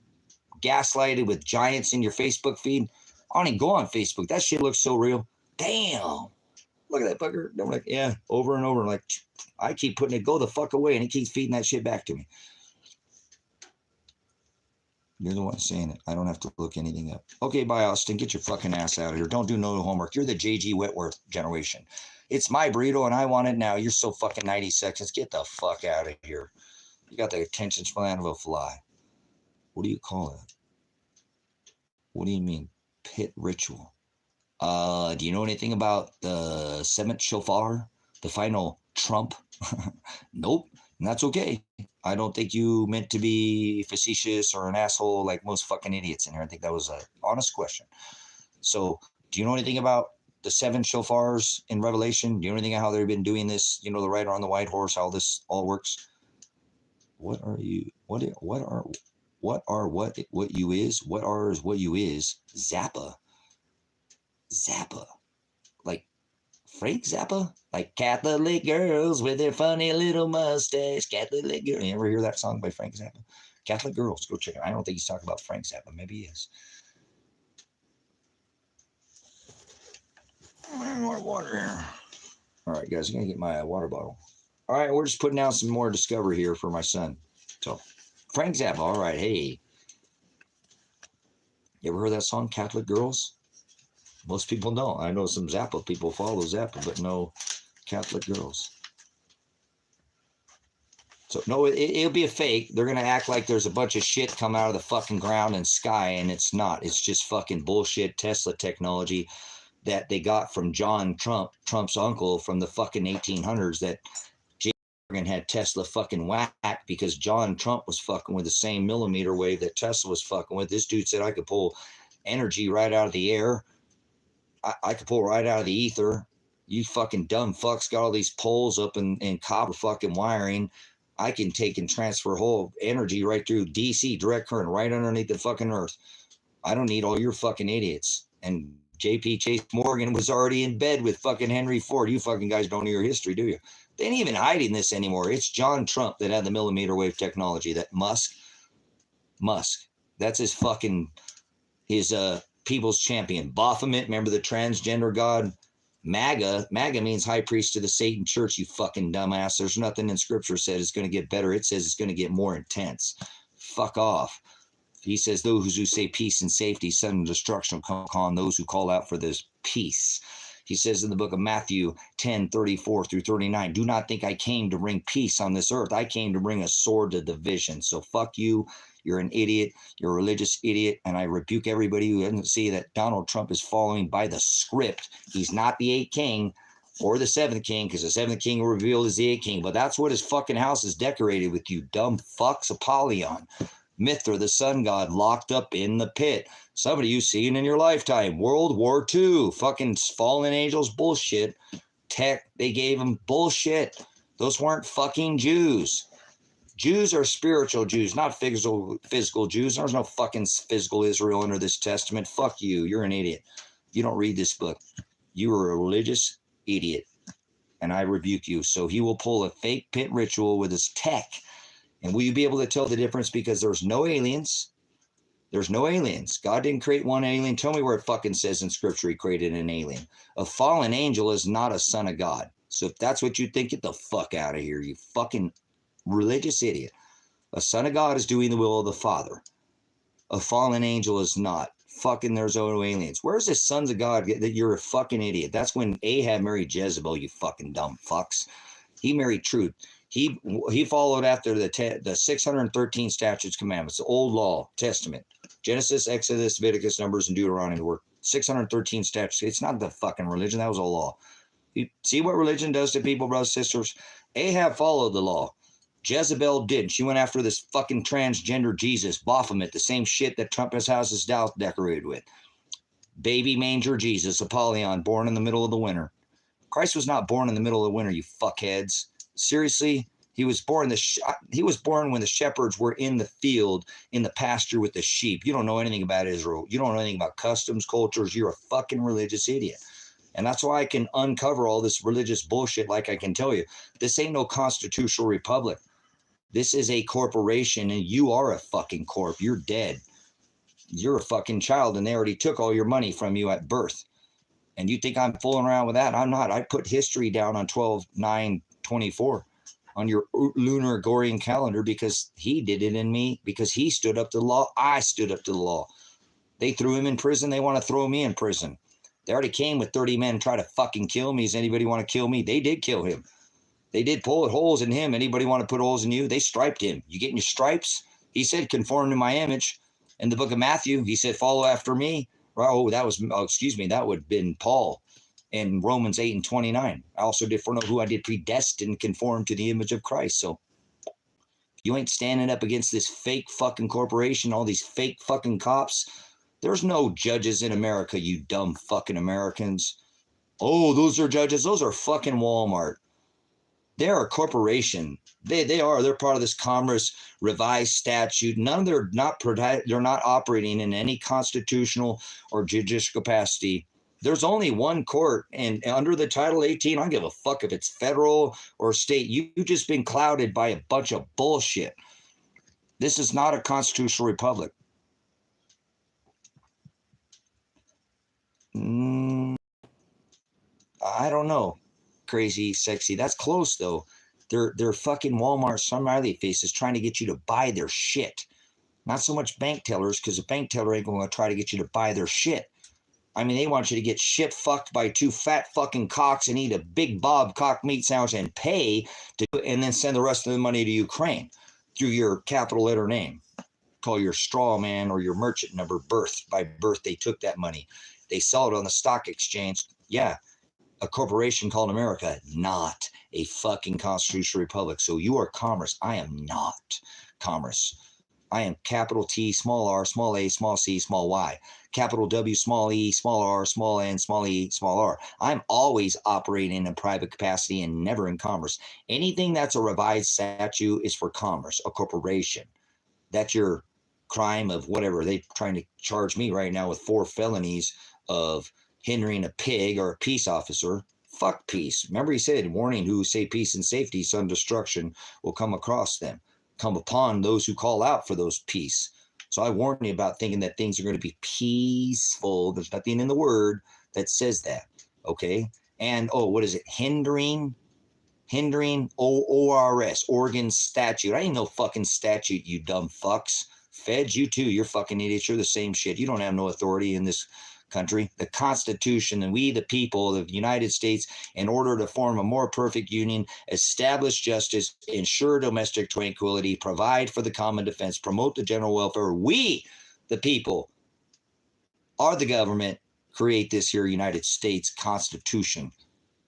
gaslighted with giants in your Facebook feed. I don't even go on Facebook. That shit looks so real. Damn. Look at that fucker. I'm like, yeah, over and over. Like, I keep putting it, go the fuck away. And he keeps feeding that shit back to me. You're the one saying it. I don't have to look anything up. Okay, bye, Austin. Get your fucking ass out of here. Don't do no homework. You're the J.G. Whitworth generation. It's my burrito, and I want it now. You're so fucking 90 seconds. Get the fuck out of here. You got the attention span of a fly. What do you call it? What do you mean, pit ritual? Do you know anything about the 7th shofar? The final trump? Nope. And that's okay. I don't think you meant to be facetious or an asshole like most fucking idiots in here. I think that was an honest question. So, do you know anything about the 7 shofars in Revelation? Do you know anything about how they've been doing this? You know, the rider on the white horse, how this all works? What are you? What you is? What are is what you is? Zappa. Like Frank Zappa? Like Catholic girls with their funny little mustache. Catholic girls. You ever hear that song by Frank Zappa? Catholic girls. Go check it out. I don't think he's talking about Frank Zappa. Maybe he is. More water here. All right, guys. I'm going to get my water bottle. All right, we're just putting out some more discovery here for my son. So, Frank Zappa. All right, hey. You ever heard that song, Catholic Girls? Most people don't. I know some Zappa people follow Zappa, but no Catholic girls. So, no, it'll be a fake. They're going to act like there's a bunch of shit come out of the fucking ground and sky, and it's not. It's just fucking bullshit Tesla technology that they got from John Trump, Trump's uncle, from the fucking 1800s, that J. Morgan had Tesla fucking whacked because John Trump was fucking with the same millimeter wave that Tesla was fucking with. This dude said I could pull energy right out of the air. I could pull right out of the ether. You fucking dumb fucks got all these poles up in copper fucking wiring. I can take and transfer whole energy right through DC, direct current, right underneath the fucking earth. I don't need all your fucking idiots. And J.P. Chase Morgan was already in bed with fucking Henry Ford. You fucking guys don't know your history, do you? They ain't even hiding this anymore. It's John Trump that had the millimeter wave technology. That Musk, that's his fucking, his people's champion. Baphomet, remember the transgender god? MAGA means high priest of the Satan church, you fucking dumbass. There's nothing in scripture said it's going to get better. It says it's going to get more intense. Fuck off. He says those who say peace and safety, sudden destruction will come upon those who call out for this peace. He says in the book of Matthew 10:34-39, do not think I came to bring peace on this earth. I came to bring a sword to division. So fuck you. You're an idiot. You're a religious idiot. And I rebuke everybody who doesn't see that Donald Trump is following by the script. He's not the 8th king or the 7th king, because the 7th king revealed as the 8th king. But that's what his fucking house is decorated with, you dumb fucks. Apollyon, Mithra, the sun god, locked up in the pit. Somebody you've seen in your lifetime. World War II. Fucking fallen angels bullshit. Tech, they gave them bullshit. Those weren't fucking Jews. Jews are spiritual Jews, not physical Jews. There's no fucking physical Israel under this testament. Fuck you. You're an idiot. You don't read this book. You are a religious idiot. And I rebuke you. So he will pull a fake pit ritual with his tech. And will you be able to tell the difference? Because there's no aliens. There's no aliens. God didn't create one alien. Tell me where it fucking says in scripture he created an alien. A fallen angel is not a son of God. So if that's what you think, get the fuck out of here, you fucking religious idiot. A son of God is doing the will of the Father. A fallen angel is not. Fucking there's no aliens. Where's the sons of God that you're a fucking idiot? That's when Ahab married Jezebel, you fucking dumb fucks. He married truth. He followed after the 613 statutes, commandments, the old law, testament. Genesis, Exodus, Leviticus, Numbers, and Deuteronomy were 613 statutes. It's not the fucking religion. That was a law. You see what religion does to people, brothers and sisters? Ahab followed the law. Jezebel did. She went after this fucking transgender Jesus, Baphomet, the same shit that Trump's house is decorated with. Baby manger Jesus, Apollyon, born in the middle of the winter. Christ was not born in the middle of the winter, you fuckheads. Seriously, he was born when the shepherds were in the field, in the pasture with the sheep. You don't know anything about Israel. You don't know anything about customs, cultures. You're a fucking religious idiot. And that's why I can uncover all this religious bullshit like I can tell you. This ain't no constitutional republic. This is a corporation, and you are a fucking corp. You're dead. You're a fucking child, and they already took all your money from you at birth. And you think I'm fooling around with that? I'm not. I put history down on 12/9/24 on your lunar Gregorian calendar because he did it in me, because he stood up to the law. I stood up to the law. They threw him in prison. They want to throw me in prison. They already came with 30 men try to fucking kill me. Does anybody want to kill me? They did kill him. They did pull holes in him. Anybody want to put holes in you? They striped him. You getting your stripes? He said, conform to my image. In the book of Matthew, he said, follow after me. Oh, that would have been Paul in Romans 8:29. I also did foreknow who I did predestine, conform to the image of Christ. So you ain't standing up against this fake fucking corporation, all these fake fucking cops. There's no judges in America, you dumb fucking Americans. Oh, those are judges. Those are fucking Walmart. They're a corporation. They're part of this Commerce Revised Statute. They're not operating in any constitutional or judicial capacity. There's only one court, and under the Title 18, I don't give a fuck if it's federal or state. You've just been clouded by a bunch of bullshit. This is not a constitutional republic. I don't know. Crazy, sexy. That's close though. They're fucking Walmart smiley faces trying to get you to buy their shit. Not so much bank tellers, because a bank teller ain't going to try to get you to buy their shit. I mean, they want you to get shit fucked by two fat fucking cocks and eat a big Bob cock meat sandwich and pay to, and then send the rest of the money to Ukraine through your capital letter name. Call your straw man or your merchant number birth. By birth, they took that money. They sell it on the stock exchange. Yeah. A corporation called America, not a fucking constitutional republic. So you are commerce. I am not commerce. I am capital T, small r, small a, small c, small y, capital W, small e, small r, small n, small e, small r. I'm always operating in a private capacity and never in commerce. Anything that's a revised statute is for commerce, a corporation. That's your crime of whatever. They're trying to charge me right now with 4 felonies of hindering a pig or a peace officer. Fuck peace. Remember he said, warning, who say peace and safety, sudden destruction will come across them, come upon those who call out for those peace. So I warn you about thinking that things are going to be peaceful. There's nothing in the word that says that. Okay. And, what is it? Hindering ORS, Oregon statute. I ain't no fucking statute, you dumb fucks. Feds, you too. You're fucking idiots. You're the same shit. You don't have no authority in this country. The Constitution, and we, the people of the United States, in order to form a more perfect union, establish justice, ensure domestic tranquility, provide for the common defense, promote the general welfare. We, the people, are the government, create this here United States Constitution,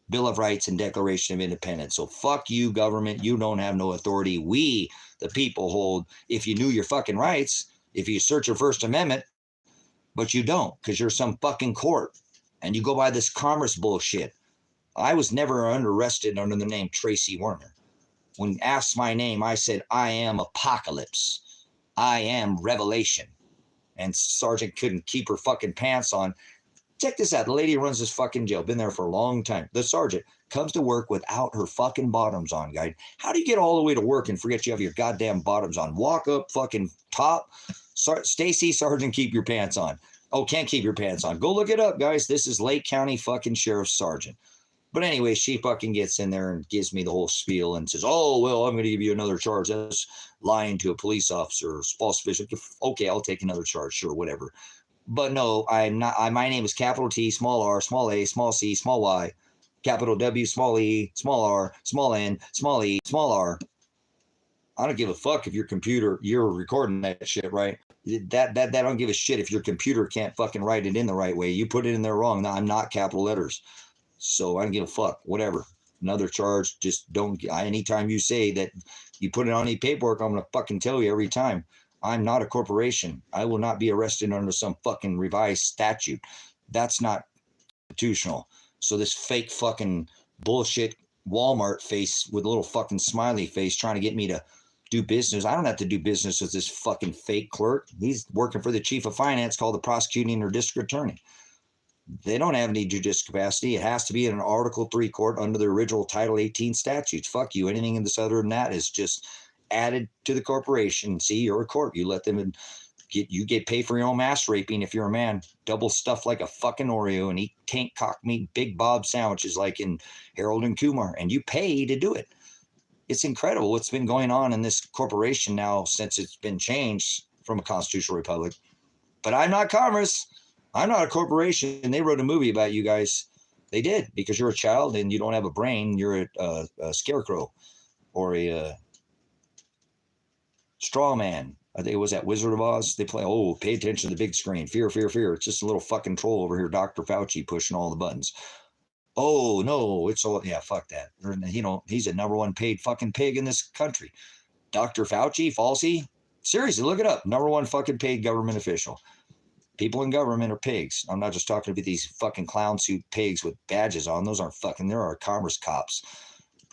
Bill of Rights, and Declaration of Independence. So fuck you, government. You don't have no authority. We, the people, hold. If you knew your fucking rights, if you search your First Amendment, but you don't, because you're some fucking court and you go by this commerce bullshit. I was never arrested under the name Tracy Werner. When asked my name, I said, I am Apocalypse. I am Revelation. And Sergeant couldn't keep her fucking pants on. Check this out. The lady who runs this fucking jail, been there for a long time. The sergeant comes to work without her fucking bottoms on, guy. How do you get all the way to work and forget you have your goddamn bottoms on? Walk up fucking top. Stacy, Sergeant, keep your pants on. Oh, can't keep your pants on. Go look it up, guys. This is Lake County fucking Sheriff Sergeant. But anyway, she fucking gets in there and gives me the whole spiel and says, oh, well, I'm going to give you another charge. That's lying to a police officer, false fishing. Okay, I'll take another charge. Sure, whatever. But no, I'm not. My name is capital T, small r, small a, small c, small y, capital W, small e, small r, small n, small e, small r. I don't give a fuck if your computer, you're recording that shit, right? That don't give a shit if your computer can't fucking write it in the right way. You put it in there wrong. No, I'm not capital letters. So I don't give a fuck. Whatever. Another charge. Just don't. Anytime you say that you put it on any paperwork, I'm going to fucking tell you every time. I'm not a corporation. I will not be arrested under some fucking revised statute. That's not constitutional. So this fake fucking bullshit Walmart face with a little fucking smiley face trying to get me to do business. I don't have to do business with this fucking fake clerk. He's working for the chief of finance, called the prosecuting or district attorney. They don't have any judicial capacity. It has to be in an Article 3 court under the original Title 18 statutes. Fuck you. Anything in this other than that is just added to the corporation. See, you're a court. You let them get paid for your own mass raping if you're a man. Double stuffed like a fucking Oreo and eat tank cock meat Big Bob sandwiches like in Harold and Kumar, and you pay to do it. It's incredible what's been going on in this corporation now since it's been changed from a constitutional republic. But I'm not commerce. I'm not a corporation. They wrote a movie about you guys. They did, because you're a child and you don't have a brain. You're a scarecrow or a straw man. I think it was that Wizard of Oz. They play, pay attention to the big screen. Fear, fear, fear. It's just a little fucking troll over here, Dr. Fauci, pushing all the buttons. Oh, no, it's all, yeah, fuck that. He's a number one paid fucking pig in this country. Dr. Fauci. Seriously, look it up. Number one fucking paid government official. People in government are pigs. I'm not just talking about these fucking clown suit pigs with badges on. Those aren't fucking, there are commerce cops.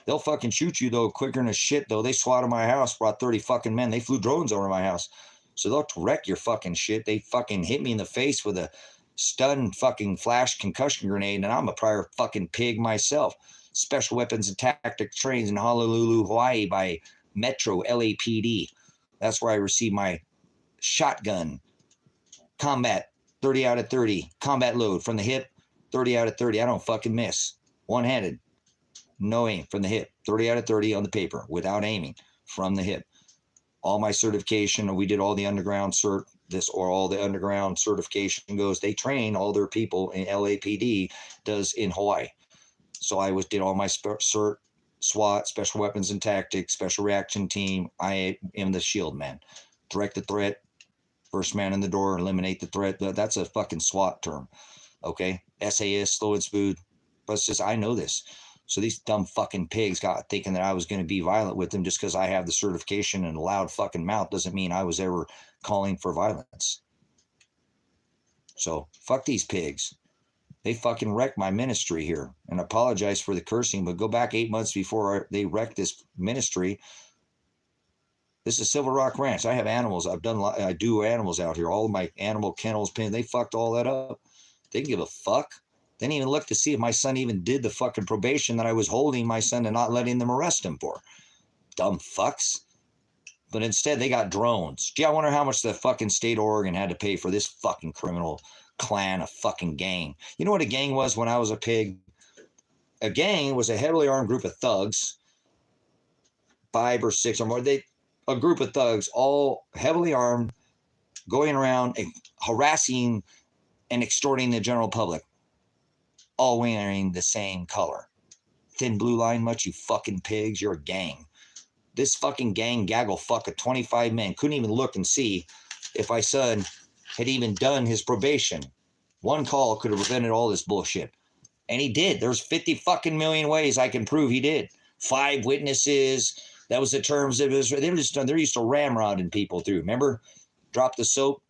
They'll fucking shoot you, though, quicker than a shit, though. They swatted my house, brought 30 fucking men. They flew drones over my house. So they'll wreck your fucking shit. They fucking hit me in the face with a stun fucking flash concussion grenade, and I'm a prior fucking pig myself. Special weapons and tactics trains in Honolulu, Hawaii by Metro LAPD. That's where I received my shotgun combat 30 out of 30 combat load from the hip, 30 out of 30. I don't fucking miss. One-handed. No aim from the hip, 30 out of 30 on the paper without aiming from the hip. All my certification, we did all the underground all the underground certification goes. They train all their people in LAPD does in Hawaii. So I did all my SWAT, special weapons and tactics, special reaction team. I am the shield man. Direct the threat, first man in the door, eliminate the threat. That's a fucking SWAT term. Okay. SAS, slow and smooth. But it's just, I know this. So these dumb fucking pigs got thinking that I was going to be violent with them just because I have the certification and a loud fucking mouth doesn't mean I was ever calling for violence. So fuck these pigs. They fucking wrecked my ministry here, and apologize for the cursing, but go back 8 months before they wrecked this ministry. This is Silver Rock Ranch. I have animals. I do animals out here. All of my animal kennels, they fucked all that up. They can give a fuck. Didn't even look to see if my son even did the fucking probation that I was holding my son and not letting them arrest him for. Dumb fucks. But instead, they got drones. Gee, I wonder how much the fucking state of Oregon had to pay for this fucking criminal clan, a fucking gang. You know what a gang was when I was a pig? A gang was a heavily armed group of thugs, 5 or 6 or more. A group of thugs, all heavily armed, going around and harassing and extorting the general public, all wearing the same color. Thin blue line much, you fucking pigs? You're a gang. This fucking gang gaggle fuck of 25 men couldn't even look and see if my son had even done his probation. One call could have prevented all this bullshit. And he did. There's 50 fucking million ways I can prove he did. 5 witnesses. That was the terms of his. They're used to ramrodding people through. Remember? Drop the soap.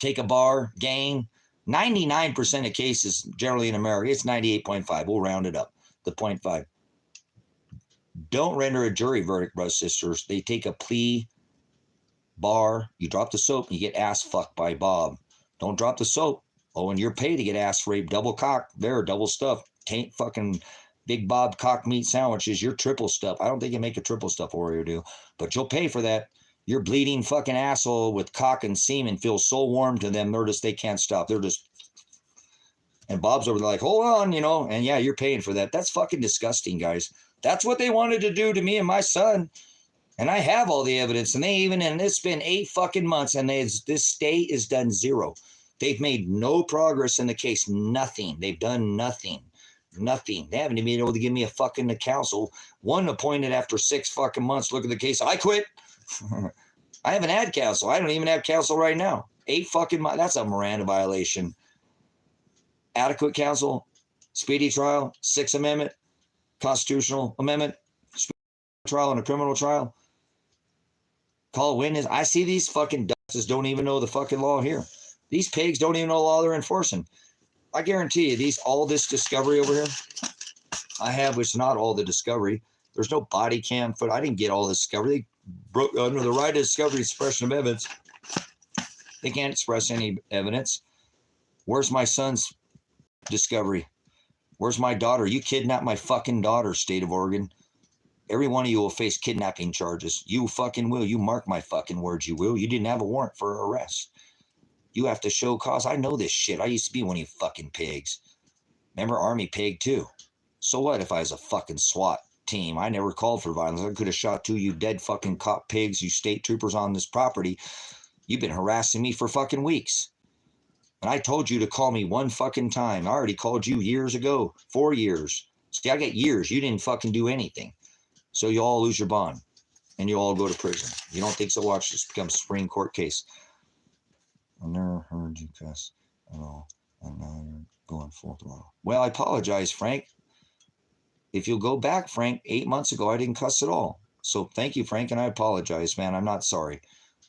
Take a bar. Gang. 99% of cases, generally in America, it's 98.5. We'll round it up. The 0.5. Don't render a jury verdict, brothers and sisters. They take a plea, bar, you drop the soap, you get ass fucked by Bob. Don't drop the soap. Oh, and you're paid to get ass raped, double cock, there, double stuff. Taint fucking Big Bob cock meat sandwiches, you're triple stuff. I don't think you make a triple stuff Oreo do, but you'll pay for that. Your bleeding fucking asshole with cock and semen feels so warm to them, they can't stop. They're just, and Bob's over there like, hold on, and yeah, you're paying for that. That's fucking disgusting, guys. That's what they wanted to do to me and my son. And I have all the evidence. And it's been 8 fucking months and this state has done zero. They've made no progress in the case. Nothing. They've done nothing. Nothing. They haven't even been able to give me a fucking counsel. One appointed after 6 fucking months. Look at the case. I quit. I haven't had counsel. I don't even have counsel right now. 8 fucking months. That's a Miranda violation. Adequate counsel. Speedy trial. 6th Amendment. Constitutional amendment, trial and a criminal trial. Call a witness. I see these fucking dusses don't even know the fucking law here. These pigs don't even know the law they're enforcing. I guarantee you, all this discovery over here I have, which is not all the discovery. There's no body cam foot. I didn't get all the discovery. They broke under the right of discovery, suppression of evidence. They can't express any evidence. Where's my son's discovery? Where's my daughter? You kidnapped my fucking daughter, state of Oregon. Every one of you will face kidnapping charges. You fucking will. You mark my fucking words, you will. You didn't have a warrant for arrest. You have to show cause. I know this shit. I used to be one of you fucking pigs. Remember Army pig too. So what if I was a fucking SWAT team? I never called for violence. I could have shot 2 of you dead fucking cop pigs, you state troopers on this property. You've been harassing me for fucking weeks. And I told you to call me one fucking time. I already called you years ago, 4 years. See, I got years. You didn't fucking do anything. So you all lose your bond and you all go to prison. You don't think so? Watch this become a Supreme Court case. I never heard you cuss at all. And now you're going full throttle. Well, I apologize, Frank. If you'll go back, Frank, 8 months ago, I didn't cuss at all. So thank you, Frank. And I apologize, man. I'm not sorry.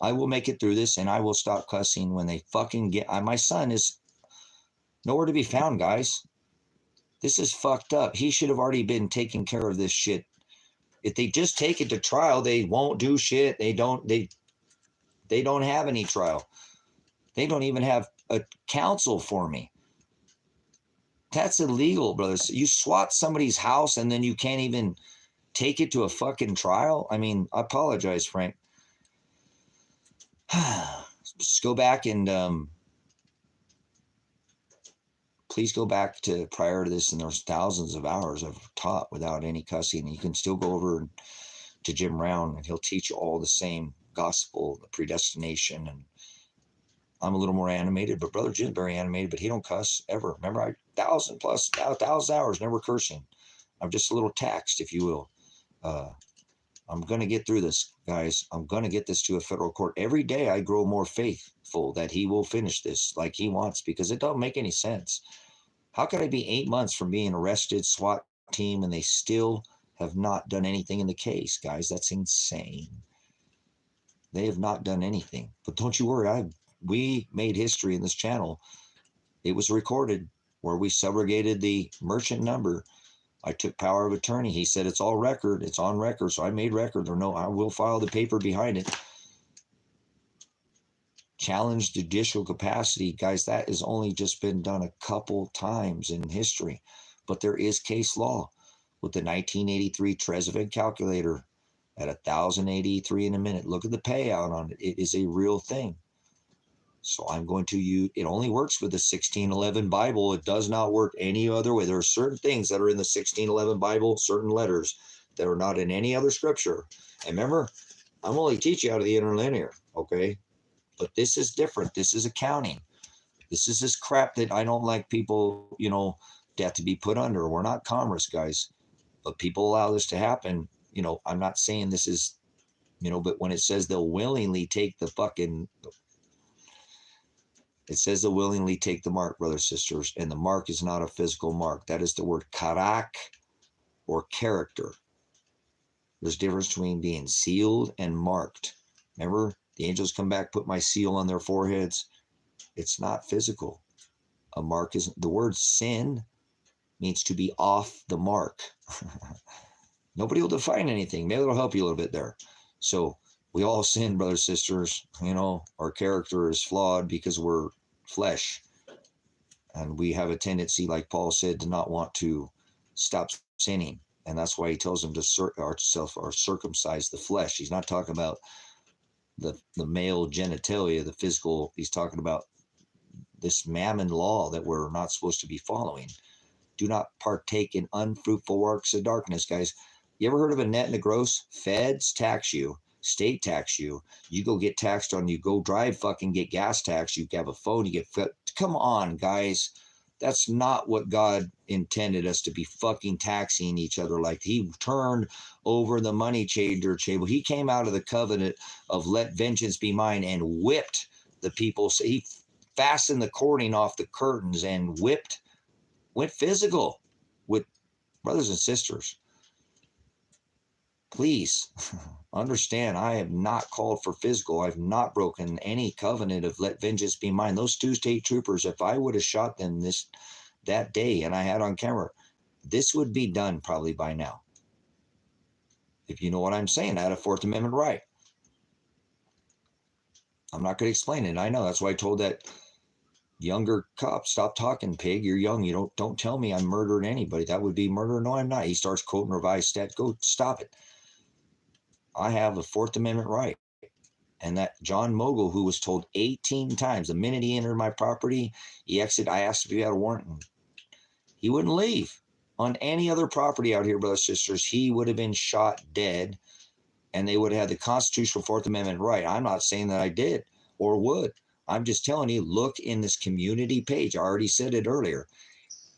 I will make it through this, and I will stop cussing when they fucking get. My son is nowhere to be found, guys. This is fucked up. He should have already been taking care of this shit. If they just take it to trial, they won't do shit. They don't have any trial. They don't even have a counsel for me. That's illegal, brothers. You SWAT somebody's house, and then you can't even take it to a fucking trial? I mean, I apologize, Frank. Just go back and please go back to prior to this, and there's thousands of hours I've taught without any cussing. You can still go over to Jim Brown, and he'll teach you all the same gospel, the predestination. And I'm a little more animated, but Brother Jim's very animated, but he don't cuss ever. Remember, 1,000 hours never cursing. I'm just a little taxed, if you will. I'm going to get through this, guys. I'm going to get this to a federal court. Every day I grow more faithful that he will finish this like he wants, because it don't make any sense. How could I be 8 months from being arrested, SWAT team, and they still have not done anything in the case, guys? That's insane. They have not done anything. But don't you worry, we made history in this channel. It was recorded where we subrogated the merchant number. I took power of attorney. He said it's all record. It's on record. So I made record. Or no, I will file the paper behind it. challenge judicial capacity, guys, that has only just been done a couple times in history. But there is case law with the 1983 Trezevant calculator at 1,083 in a minute. Look at the payout on it. It is a real thing. So I'm going to use, it only works with the 1611 Bible. It does not work any other way. There are certain things that are in the 1611 Bible, certain letters that are not in any other scripture. And remember, I'm only teaching out of the interlinear, okay? But this is different. This is accounting. This is this crap that I don't like people, you know, to have to be put under. We're not commerce, guys. But people allow this to happen. You know, I'm not saying this is, you know, but when it says they'll willingly take the fucking, it says they'll willingly take the mark, brothers, sisters, and the mark is not a physical mark. That is the word karak or character. There's a difference between being sealed and marked. Remember, the angels come back, put my seal on their foreheads. It's not physical. A mark isn't, the word sin means to be off the mark. Nobody will define anything. Maybe it'll help you a little bit there. So we all sin, brothers, sisters. You know, our character is flawed because we're flesh. And we have a tendency, like Paul said, to not want to stop sinning. And that's why he tells them to circumcise the flesh. He's not talking about the male genitalia, the physical. He's talking about this mammon law that we're not supposed to be following. Do not partake in unfruitful works of darkness, guys. You ever heard of a net and a gross? Feds tax you, state tax you. You go get taxed on, you go drive, fucking get gas tax. You have a phone, you get, come on, guys. That's not what God intended us to be fucking taxing each other like. He turned over the money changer table. He came out of the covenant of let vengeance be mine and whipped the people. So he fastened the cording off the curtains and went physical with brothers and sisters. Please understand, I have not called for physical. I've not broken any covenant of let vengeance be mine. Those two state troopers, if I would have shot them that day and I had on camera, this would be done probably by now. If you know what I'm saying, I had a Fourth Amendment right. I'm not going to explain it. I know. That's why I told that younger cop, stop talking, pig. You're young. You don't tell me I'm murdering anybody. That would be murder. No, I'm not. He starts quoting revised stat. Go stop it. I have a Fourth Amendment right. And that John Mogul, who was told 18 times, the minute he entered my property, he exited. I asked if he had a warrant. And he wouldn't leave. On any other property out here, brothers and sisters, he would have been shot dead, and they would have had the constitutional Fourth Amendment right. I'm not saying that I did or would. I'm just telling you, look in this community page. I already said it earlier.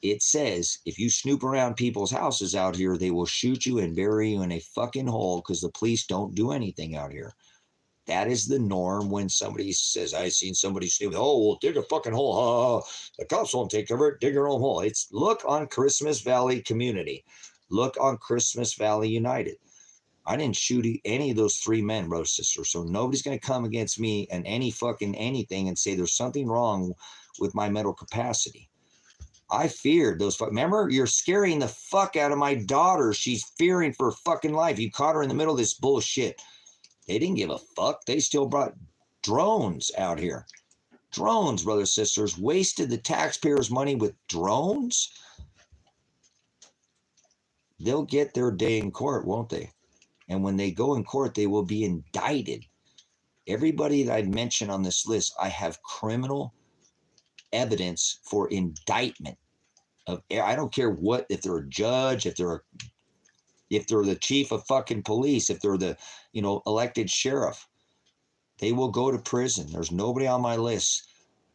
It says if you snoop around people's houses out here, they will shoot you and bury you in a fucking hole because the police don't do anything out here. That is the norm when somebody says, I seen somebody snoop. Oh, well, dig a fucking hole. The cops won't take cover. Dig your own hole. It's look on Christmas Valley Community. Look on Christmas Valley United. I didn't shoot any of those three men, brother, sister. So nobody's going to come against me and any fucking anything and say there's something wrong with my mental capacity. I feared those. Remember, you're scaring the fuck out of my daughter. She's fearing for her fucking life. You caught her in the middle of this bullshit. They didn't give a fuck. They still brought drones out here. Drones, brothers, sisters, wasted the taxpayers' money with drones. They'll get their day in court, won't they? And when they go in court, they will be indicted. Everybody that I've mentioned on this list, I have criminal evidence for indictment. I don't care what, if they're a judge, if they're the chief of fucking police, if they're the, elected sheriff, they will go to prison. There's nobody on my list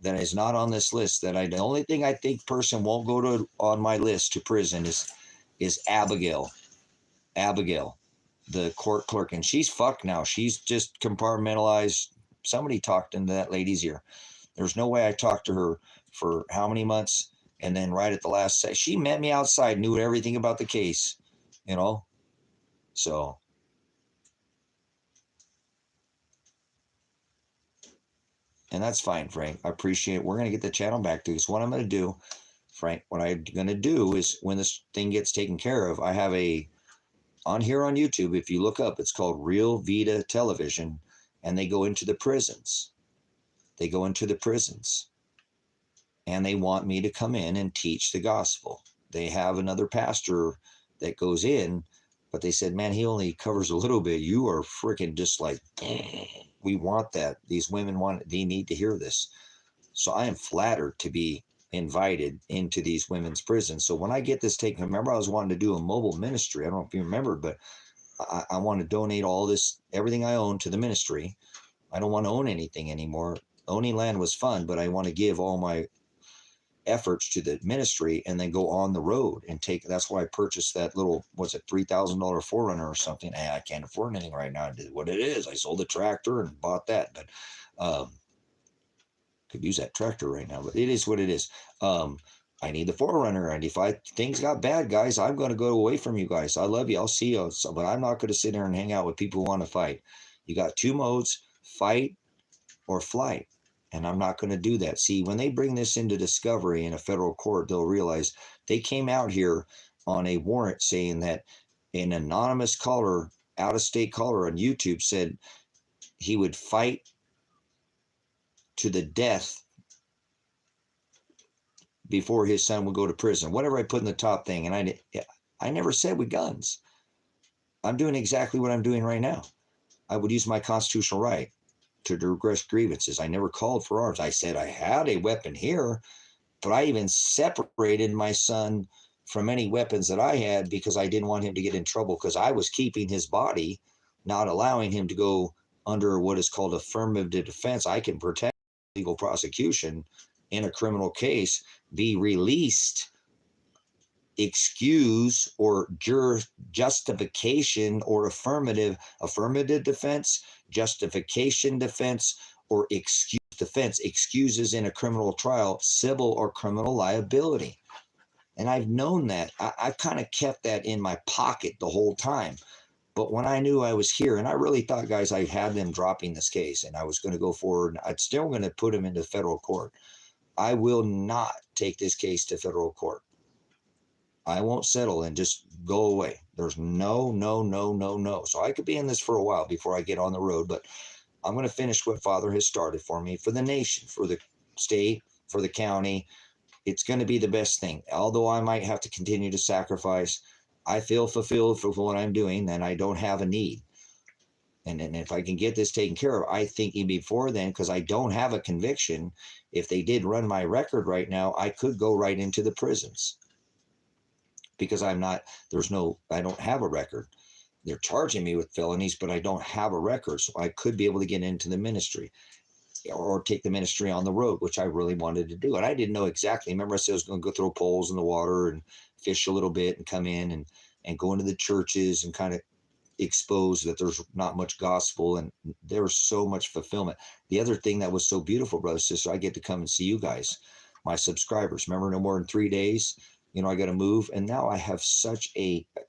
that is not on this list the only thing I think person won't go to on my list to prison is Abigail, the court clerk. And she's fucked now. She's just compartmentalized. Somebody talked into that lady's ear. There's no way I talked to her for how many months. And then right at the last second, she met me outside, knew everything about the case, So and that's fine, Frank. I appreciate it. We're going to get the channel back to you. So what I'm going to do, Frank, what I'm going to do is when this thing gets taken care of, I have on here on YouTube, if you look up, it's called Real Vita Television, and they go into the prisons. They go into the prisons and they want me to come in and teach the gospel. They have another pastor that goes in, but they said, man, he only covers a little bit. You are freaking just like, we want that. These women they need to hear this. So I am flattered to be invited into these women's prisons. So when I get this taken, remember I was wanting to do a mobile ministry. I don't know if you remember, but I want to donate all this, everything I own to the ministry. I don't want to own anything anymore. Owning land was fun, but I want to give all my efforts to the ministry and then go on the road and take. That's why I purchased that little, what's it, $3,000 Forerunner or something. Hey, I can't afford anything right now. What it is, I sold the tractor and bought that, but could use that tractor right now. But it is what it is. I need the Forerunner, and if things got bad, guys, I'm going to go away from you guys. I love you. I'll see you. So, but I'm not going to sit there and hang out with people who want to fight. You got two modes: fight or flight. And I'm not going to do that. See, when they bring this into discovery in a federal court, they'll realize they came out here on a warrant saying that an anonymous caller, out-of-state caller on YouTube, said he would fight to the death before his son would go to prison. Whatever I put in the top thing. And I never said with guns. I'm doing exactly what I'm doing right now. I would use my constitutional right to redress grievances. I never called for arms. I said I had a weapon here, but I even separated my son from any weapons that I had because I didn't want him to get in trouble, because I was keeping his body, not allowing him to go under what is called affirmative defense. I can protect legal prosecution in a criminal case, be released, excuse or justification or affirmative defense, justification defense, or excuse defense. Excuses in a criminal trial, civil or criminal liability. And I've known that. I've kind of kept that in my pocket the whole time. But when I knew I was here, and I really thought, guys, I had them dropping this case and I was going to go forward, I'd still going to put them into federal court. I will not take this case to federal court. I won't settle and just go away. There's no. So I could be in this for a while before I get on the road, but I'm going to finish what Father has started for me, for the nation, for the state, for the county. It's going to be the best thing. Although I might have to continue to sacrifice, I feel fulfilled for what I'm doing, and I don't have a need. And if I can get this taken care of, I think even before then, because I don't have a conviction, if they did run my record right now, I could go right into the prisons. Because I don't have a record. They're charging me with felonies, but I don't have a record. So I could be able to get into the ministry or take the ministry on the road, which I really wanted to do. And I didn't know exactly. Remember I said I was going to go throw poles in the water and fish a little bit and come in and go into the churches and kind of expose that there's not much gospel, and there's so much fulfillment. The other thing that was so beautiful, brother, sister, I get to come and see you guys, my subscribers. Remember, no more than 3 days, I got to move. And now I have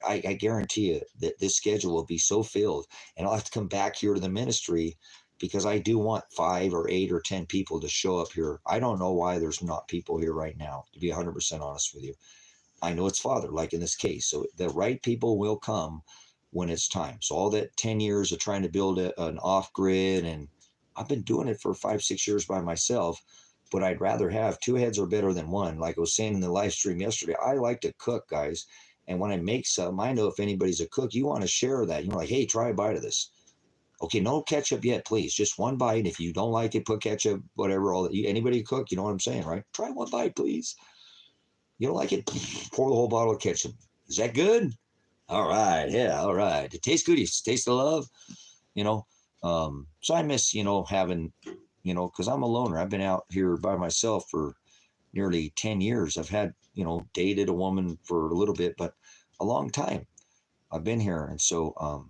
I guarantee you that this schedule will be so filled, and I'll have to come back here to the ministry because I do want 5 or 8 or 10 people to show up here. I don't know why there's not people here right now, to be 100% honest with you. I know it's Father, like in this case. So the right people will come when it's time. So all that 10 years of trying to build an off-grid, and I've been doing it for 5-6 years by myself, but I'd rather have 2 heads are better than one. Like I was saying in the live stream yesterday, I like to cook, guys. And when I make something, I know if anybody's a cook, you want to share that. You're like, hey, try a bite of this. Okay, no ketchup yet, please. Just one bite. If you don't like it, put ketchup, whatever. Anybody cook, you know what I'm saying, right? Try one bite, please. You don't like it? Pour the whole bottle of ketchup. Is that good? All right. Yeah. All right. It tastes good. You taste the love, So I miss, having, because I'm a loner. I've been out here by myself for nearly 10 years. I've had, dated a woman for a little bit, but a long time I've been here. And so,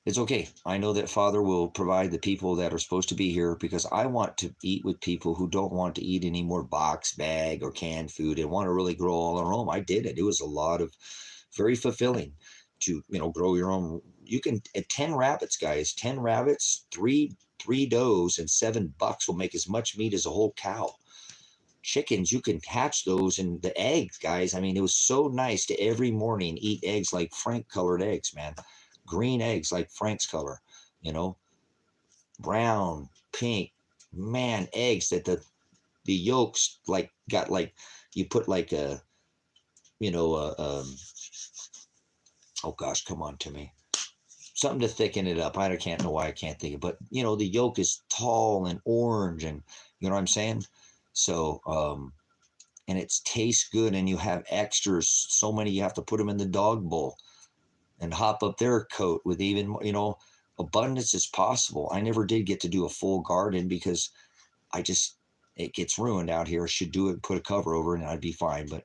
it's okay. I know that Father will provide the people that are supposed to be here, because I want to eat with people who don't want to eat any more box, bag, or canned food and want to really grow all their own. I did it. It was a lot of very fulfilling to, grow your own. You can, at 10 rabbits, guys, 10 rabbits, three does, and $7 will make as much meat as a whole cow. Chickens, you can hatch those, and the eggs, guys. I mean, it was so nice to every morning eat eggs like Frank colored eggs, man. Green eggs like Frank's color, brown, pink, man, eggs that the yolks like got like, you put like a, you know, oh gosh, come on to me. Something to thicken it up. I can't know why I can't think of it, but you know, the yolk is tall and orange, and you know what I'm saying? So, and it tastes good, and you have extras. So many, you have to put them in the dog bowl and hop up their coat with even, you know, abundance is possible. I never did get to do a full garden because I just, it gets ruined out here. I should do it, put a cover over it, and I'd be fine. But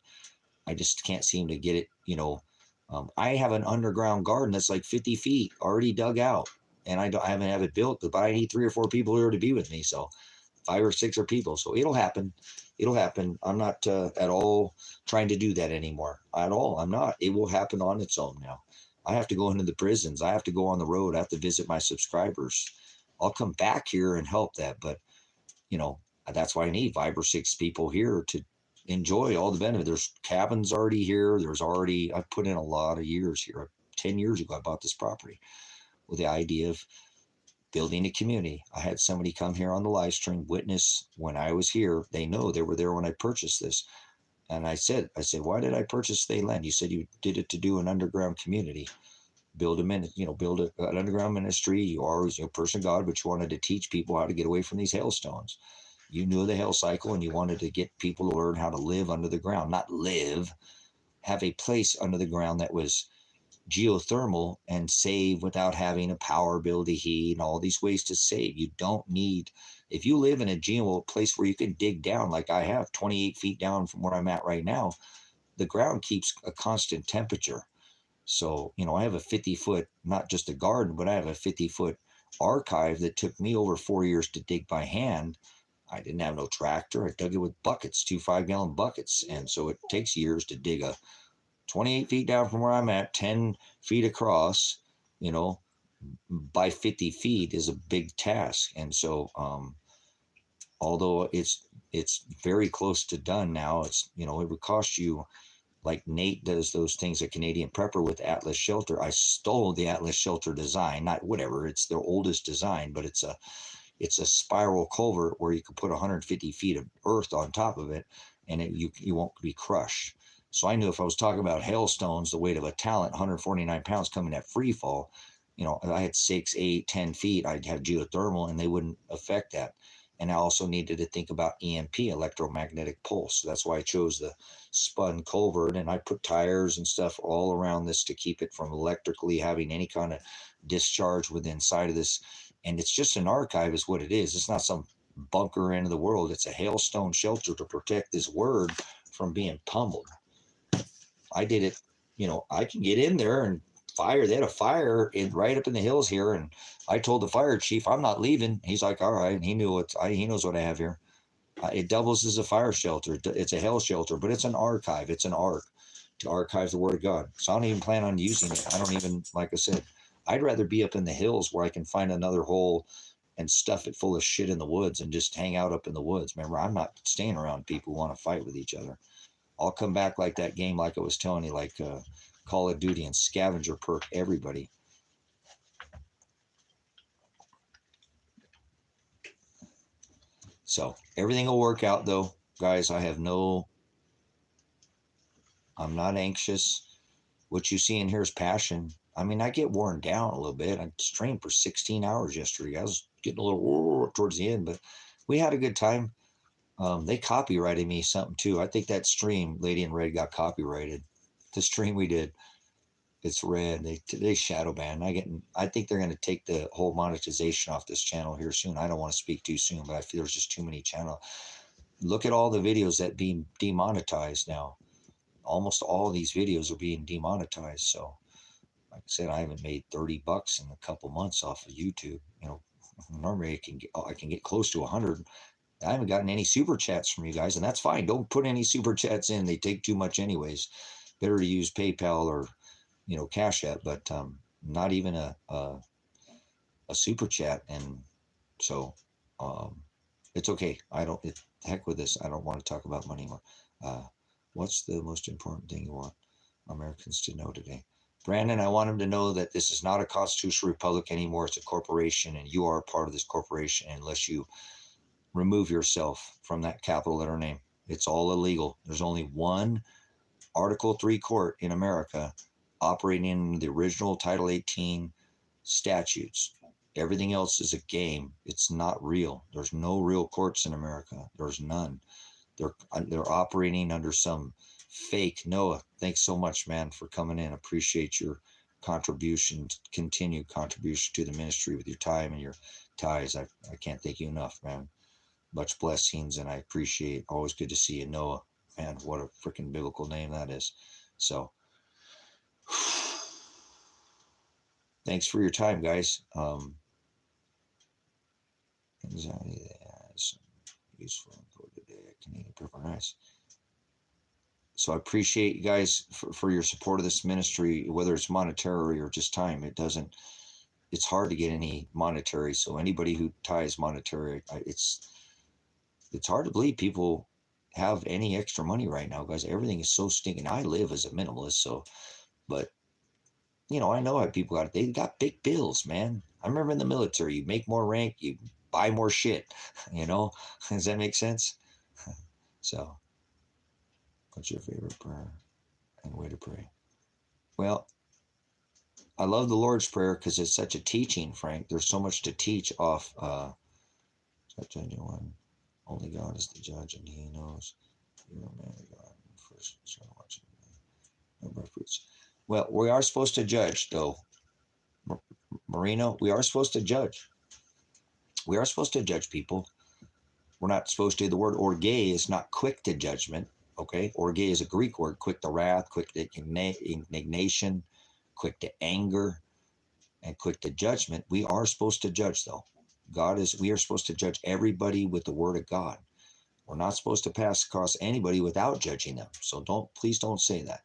I just can't seem to get it, you know. I have an underground garden that's like 50 feet already dug out, and I haven't have it built, but I need 3 or 4 people here to be with me. So 5 or 6 or people. So it'll happen. It'll happen. I'm not at all trying to do that anymore. At all. I'm not. It will happen on its own now. I have to go into the prisons. I have to go on the road. I have to visit my subscribers. I'll come back here and help that. But, you know, that's why I need 5 or 6 people here to enjoy all the benefit. There's cabins already here. There's already, I've put in a lot of years here. 10 years ago, I bought this property with the idea of building a community. I had somebody come here on the live stream, witness when I was here. They know, they were there when I purchased this. And I said, why did I purchase the land? You said you did it to do an underground community, build an underground ministry. You are always a person of God, but you wanted to teach people how to get away from these hailstones. You knew the hail cycle, and you wanted to get people to learn how to live under the ground, not live, have a place under the ground that was geothermal and save without having a power bill to heat and all these ways to save. You don't need, if you live in a geo place where you can dig down, like I have 28 feet down from where I'm at right now, the ground keeps a constant temperature. So, you know, I have a 50-foot, not just a garden, but I have a 50-foot archive that took me over 4 years to dig by hand. I didn't have no tractor. I dug it with buckets, 2 5-gallon buckets. And so it takes years to dig a 28 feet down from where I'm at, 10 feet across, you know, by 50 feet is a big task. And so, although it's very close to done now, it's, you know, it would cost you, like Nate does those things at Canadian Prepper with Atlas Shelter. I stole the Atlas Shelter design, not whatever, it's their oldest design, but it's a spiral culvert where you can put 150 feet of earth on top of it, and you won't be crushed. So I knew if I was talking about hailstones, the weight of a talent, 149 pounds coming at free fall, you know, if I had 6, 8, 10 feet, I'd have geothermal and they wouldn't affect that. And I also needed to think about EMP, electromagnetic pulse. So that's why I chose the spun culvert, and I put tires and stuff all around this to keep it from electrically having any kind of discharge within inside of this. And it's just an archive is what it is. It's not some bunker end of the world. It's a hailstone shelter to protect this word from being pummeled. I did it, you know, I can get in there and fire. They had a fire right up in the hills here, and I told the fire chief, I'm not leaving. He's like, all right. And he he knows what I have here. It doubles as a fire shelter. It's a hail shelter, but it's an archive. It's an ark to archive the word of God. So I don't even plan on using it. I don't even, like I said, I'd rather be up in the hills where I can find another hole and stuff it full of shit in the woods and just hang out up in the woods. Remember, I'm not staying around people who want to fight with each other. I'll come back like that game, like I was telling you, like Call of Duty and scavenger perk everybody. So everything will work out, though, guys. I'm not anxious. What you see in here is passion. I mean, I get worn down a little bit. I streamed for 16 hours yesterday. I was getting a little towards the end, but we had a good time. They copyrighted me something too. I think that stream, Lady in Red, got copyrighted. The stream we did, it's red. They shadow banned. I think they're gonna take the whole monetization off this channel here soon. I don't want to speak too soon, but I feel there's just too many channels. Look at all the videos that being demonetized now. Almost all of these videos are being demonetized. So, like I said, I haven't made $30 in a couple months off of YouTube. You know, normally I can get close to 100. I haven't gotten any super chats from you guys, and that's fine. Don't put any super chats in. They take too much anyways. Better to use PayPal or, you know, CashApp, but not even a super chat. And so it's okay. Heck with this. I don't want to talk about money more. What's the most important thing you want Americans to know today? Brandon, I want him to know that this is not a constitutional republic anymore. It's a corporation, and you are a part of this corporation unless you remove yourself from that capital letter name. It's all illegal. There's only one Article 3 court in America operating in the original Title 18 statutes. Everything else is a game. It's not real. There's no real courts in America. There's none. They're operating under some fake. Noah, thanks so much, man, for coming in. Appreciate your contribution, continued contribution to the ministry with your time and your ties. I can't thank you enough, man. Much blessings, and I appreciate. Always good to see you, Noah. Man, what a freaking biblical name that is. So thanks for your time, guys. Anxiety has useful info today. Canadian Purple Nice. So I appreciate you guys for your support of this ministry, whether it's monetary or just time. It's hard to get any monetary. So anybody who ties monetary, it's hard to believe people have any extra money right now, guys. Everything is so stinking. I live as a minimalist, so, but I know how people they got big bills, man. I remember in the military, you make more rank, you buy more shit, Does that make sense? So, what's your favorite prayer and way to pray? Well, I love the Lord's Prayer because it's such a teaching, Frank. There's so much to teach off. Such anyone. Only God is the judge, and He knows you're a man of God. First, start watching number of fruits. Well, we are supposed to judge, though. Marino, we are supposed to judge. We are supposed to judge people. We're not supposed to. The word orge is not quick to judgment. Okay, orge is a Greek word, quick to wrath, quick to indignation, quick to anger, and quick to judgment. We are supposed to judge, though. We are supposed to judge everybody with the word of God. We're not supposed to pass across anybody without judging them. So please don't say that.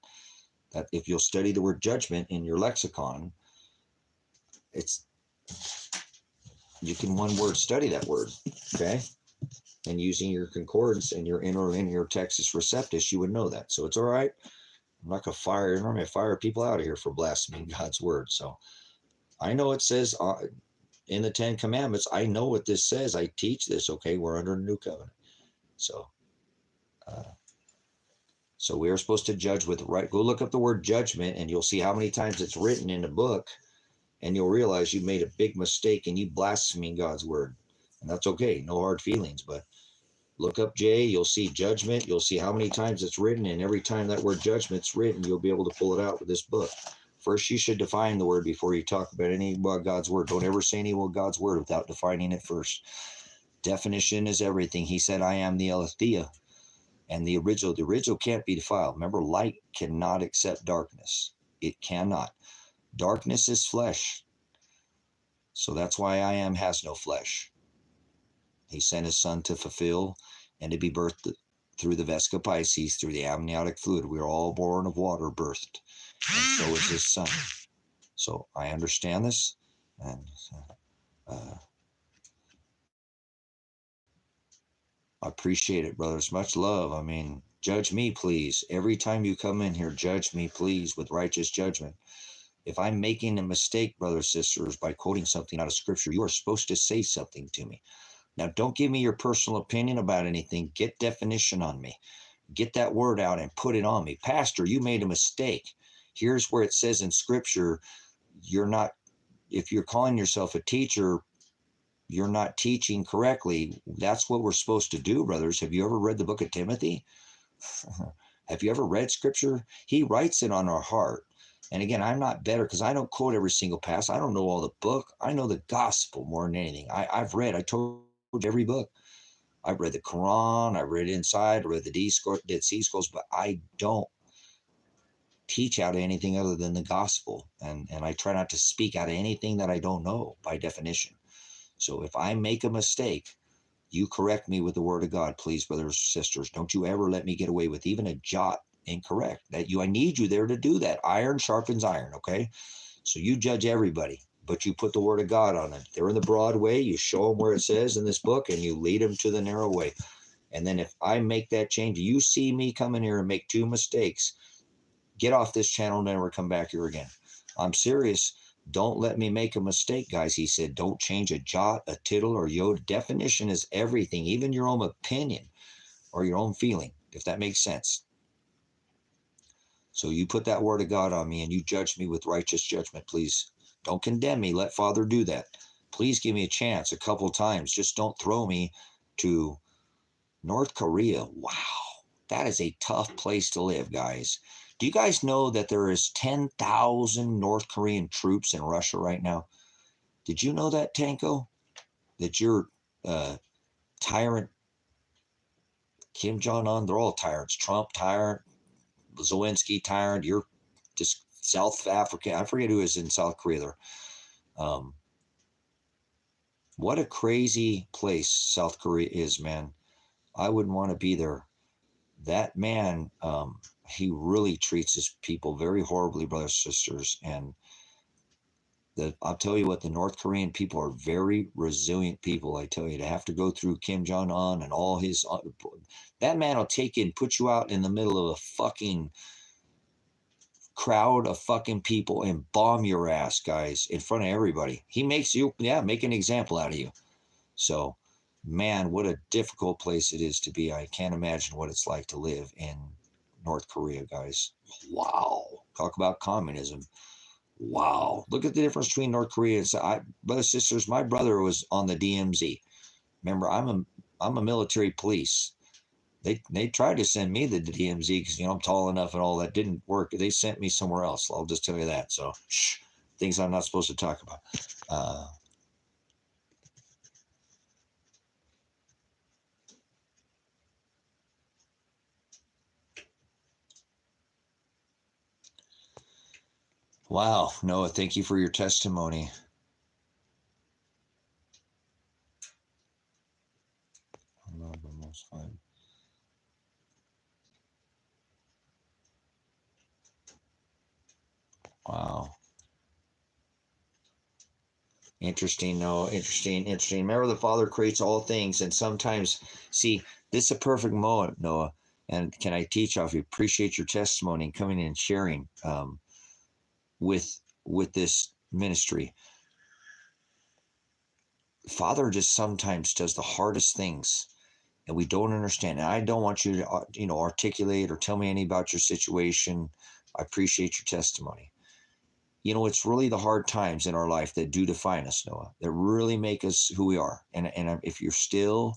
That if you'll study the word judgment in your lexicon, you can one word study that word, okay? And using your concordance and your inner Texas Receptus, you would know that. So it's all right. I'm not going to fire people out of here for blaspheming God's word. So I know it says in the 10 Commandments, I know what this says. I teach this, okay? We're under a new covenant. So we are supposed to judge with right. Go look up the word judgment, and you'll see how many times it's written in the book, and you'll realize you made a big mistake and you blaspheming God's word. And that's okay. No hard feelings, but look up J, you'll see judgment. You'll see how many times it's written, and every time that word judgment's written, you'll be able to pull it out with this book. First, you should define the word before you talk about any about God's word. Don't ever say any about God's word without defining it first. Definition is everything. He said, I am the Aletheia. And the original can't be defiled. Remember, light cannot accept darkness. It cannot. Darkness is flesh. So that's why I am has no flesh. He sent his son to fulfill and to be birthed through the Vesca Pisces, through the amniotic fluid. We are all born of water, birthed. And so is his son. So I understand this. And I appreciate it, brothers. Much love. I mean, judge me, please. Every time you come in here, judge me, please, with righteous judgment. If I'm making a mistake, brothers, sisters, by quoting something out of Scripture, you are supposed to say something to me. Now, don't give me your personal opinion about anything. Get definition on me. Get that word out and put it on me. Pastor, you made a mistake. Here's where it says in Scripture, if you're calling yourself a teacher, you're not teaching correctly. That's what we're supposed to do, brothers. Have you ever read the book of Timothy? Have you ever read Scripture? He writes it on our heart. And again, I'm not better because I don't quote every single passage. I don't know all the book. I know the gospel more than anything. I told you every book. I've read the Quran. I read inside. I read the Dead Sea Scrolls, but I don't teach out of anything other than the gospel. And I try not to speak out of anything that I don't know by definition. So if I make a mistake, you correct me with the word of God, please, brothers and sisters. Don't you ever let me get away with even a jot incorrect. I need you there to do that. Iron sharpens iron, okay? So you judge everybody, but you put the word of God on it. They're in the broad way. You show them where it says in this book, and you lead them to the narrow way. And then if I make that change, you see me come in here and make two mistakes, get off this channel and never come back here again. I'm serious. Don't let me make a mistake, guys. He said, don't change a jot, a tittle, or iota. Definition is everything, even your own opinion or your own feeling, if that makes sense. So you put that word of God on me and you judge me with righteous judgment, please. Don't condemn me. Let Father do that. Please give me a chance a couple times. Just don't throw me to North Korea. Wow. That is a tough place to live, guys. Do you guys know that there is 10,000 North Korean troops in Russia right now? Did you know that, Tanko? That your tyrant Kim Jong-un, they're all tyrants. Trump, tyrant. Zelensky, tyrant. You're just South Africa. I forget who is in South Korea there. What a crazy place South Korea is, man. I wouldn't want to be there. That man, he really treats his people very horribly, brothers and sisters. And I'll tell you what, the North Korean people are very resilient people. I tell you, to have to go through Kim Jong-un and all his, that man will take you and put you out in the middle of a fucking crowd of fucking people and bomb your ass, guys, in front of everybody. He makes you, make an example out of you. So, man, what a difficult place it is to be. I can't imagine what it's like to live in North Korea, guys. Wow. Talk about communism. Wow. Look at the difference between North Korea and brothers and sisters. My brother was on the DMZ. Remember, I'm a military police. They tried to send me to the DMZ because, I'm tall enough and all that. Didn't work. They sent me somewhere else. I'll just tell you that. So, things I'm not supposed to talk about. Wow, Noah, thank you for your testimony. Wow. Interesting, Noah. Interesting. Remember, the Father creates all things, and sometimes, see, this is a perfect moment, Noah. And can I teach off you? Appreciate your testimony and coming in and sharing with this ministry. Father just sometimes does the hardest things and we don't understand. And I don't want you to, articulate or tell me any about your situation. I appreciate your testimony. It's really the hard times in our life that do define us, Noah, that really make us who we are. And if you're still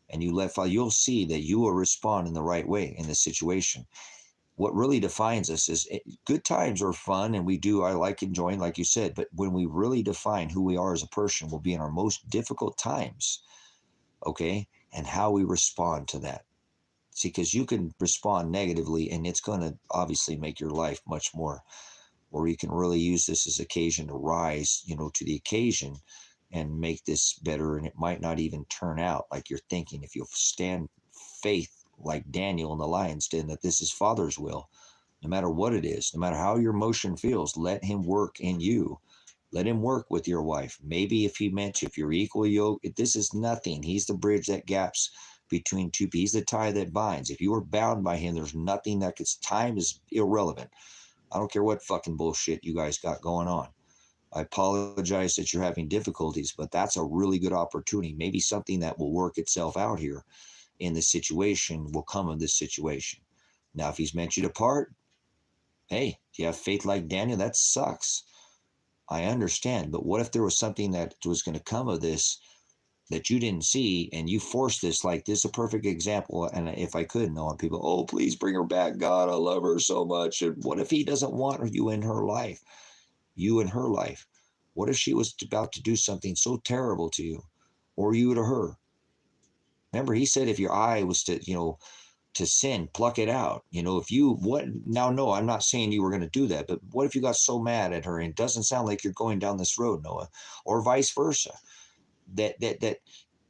and you let Father, you'll see that you will respond in the right way in this situation. What really defines us is good times are fun and I like enjoying, like you said, but when we really define who we are as a person will be in our most difficult times, okay? And how we respond to that. See, because you can respond negatively and it's going to obviously make your life much more, or you can really use this as occasion to rise, to the occasion and make this better. And it might not even turn out like you're thinking if you'll stand faith like Daniel in the lion's den, that this is Father's will, no matter what it is, no matter how your emotion feels, let him work in you. Let him work with your wife. Maybe if he meant you, if you're equal yoke, this is nothing. He's the bridge that gaps between two people. He's the tie that binds. If you are bound by him, there's nothing time is irrelevant. I don't care what fucking bullshit you guys got going on. I apologize that you're having difficulties, but that's a really good opportunity. Maybe something that will work itself out here in this situation will come of this situation. Now, if he's meant you to part, hey, do you have faith like Daniel? That sucks. I understand. But what if there was something that was going to come of this that you didn't see and you forced this? Like, this is a perfect example. And if I could know, and people, oh, please bring her back. God, I love her so much. And what if he doesn't want you in her life? You in her life? What if she was about to do something so terrible to you or you to her? Remember, he said if your eye was to sin, pluck it out. No, I'm not saying you were going to do that, but what if you got so mad at her and it doesn't sound like you're going down this road, Noah, or vice versa?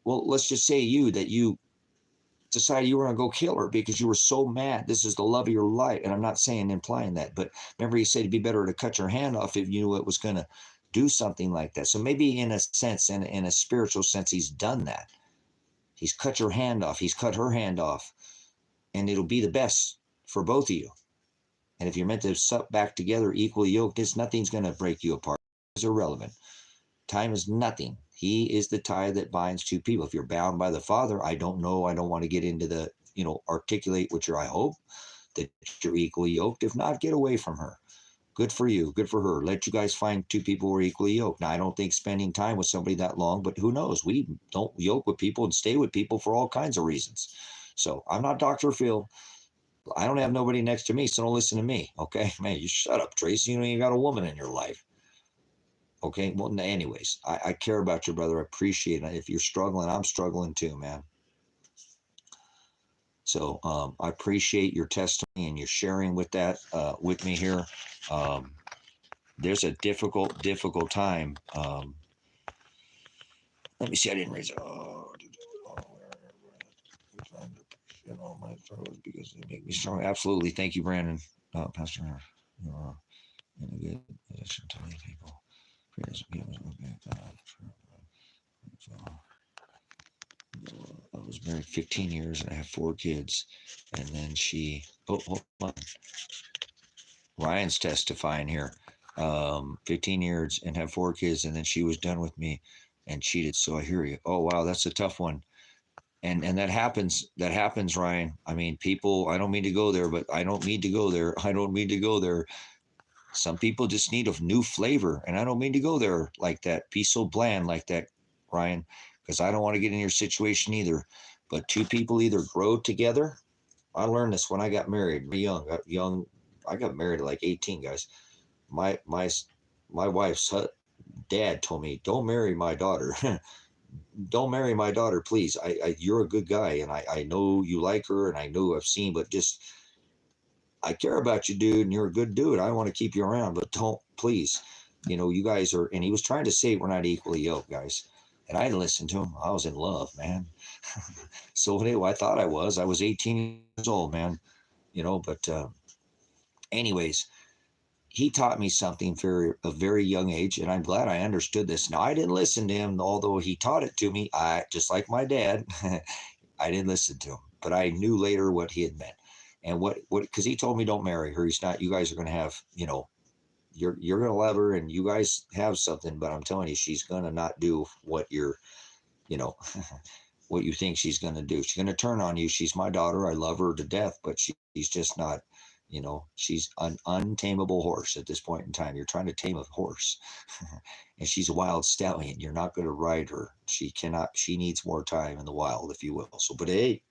Well, let's just say that you decided you were going to go kill her because you were so mad. This is the love of your life. And I'm not implying that, but remember he said it'd be better to cut your hand off if you knew it was going to do something like that. So maybe in a sense, in a spiritual sense, he's done that. He's cut your hand off. He's cut her hand off. And it'll be the best for both of you. And if you're meant to sup back together equally yoked, nothing's going to break you apart. It's irrelevant. Time is nothing. He is the tie that binds two people. If you're bound by the Father, I don't know. I don't want to get into the, articulate what I hope that you're equally yoked. If not, get away from her. Good for you. Good for her. Let you guys find two people who are equally yoked. Now, I don't think spending time with somebody that long, but who knows? We don't yoke with people and stay with people for all kinds of reasons. So I'm not Dr. Phil. I don't have nobody next to me, so don't listen to me. Okay, man, you shut up, Tracy. You know you got a woman in your life. Okay, well, anyways, I care about you, brother. I appreciate it. If you're struggling, I'm struggling too, man. So I appreciate your testimony and your sharing with that with me here. There's a difficult time. Let me see. I didn't raise it. My struggles because they make me strong. Absolutely. Thank you, Brandon. Pastor, you are in a good position to lead people. I was married 15 years and I have 4 kids. And then she, hold on. Ryan's testifying here. 15 years and have 4 kids. And then she was done with me and cheated. So I hear you. Oh, wow. That's a tough one. And that happens, Ryan. I mean, people, I don't mean to go there, but I don't mean to go there. Some people just need a new flavor, and I don't mean to go there like that. Be so bland like that, Ryan, because I don't want to get in your situation either. But 2 people either grow together. I learned this when I got married. I got married at like 18, guys. My wife's dad told me, "Don't marry my daughter." Don't marry my daughter, please. You're a good guy, and I know you like her, and I know I've seen, but just I care about you, dude, and you're a good dude. I want to keep you around, but don't, please. You guys are, and he was trying to say we're not equally yoked, guys. And I didn't listen to him. I was in love, man. So anyway, I thought I was 18 years old, man. But anyways, he taught me something for a very young age, and I'm glad I understood this. Now, I didn't listen to him, although he taught it to me. I just like my dad, I didn't listen to him, but I knew later what he had meant. And what because he told me don't marry her. He's not. You guys are going to have, you're going to love her, and you guys have something. But I'm telling you, she's going to not do what you're, what you think she's going to do. She's going to turn on you. She's my daughter. I love her to death, but she's just not. She's an untamable horse at this point in time. You're trying to tame a horse, and she's a wild stallion. You're not going to ride her. She cannot. She needs more time in the wild, if you will. So, but hey,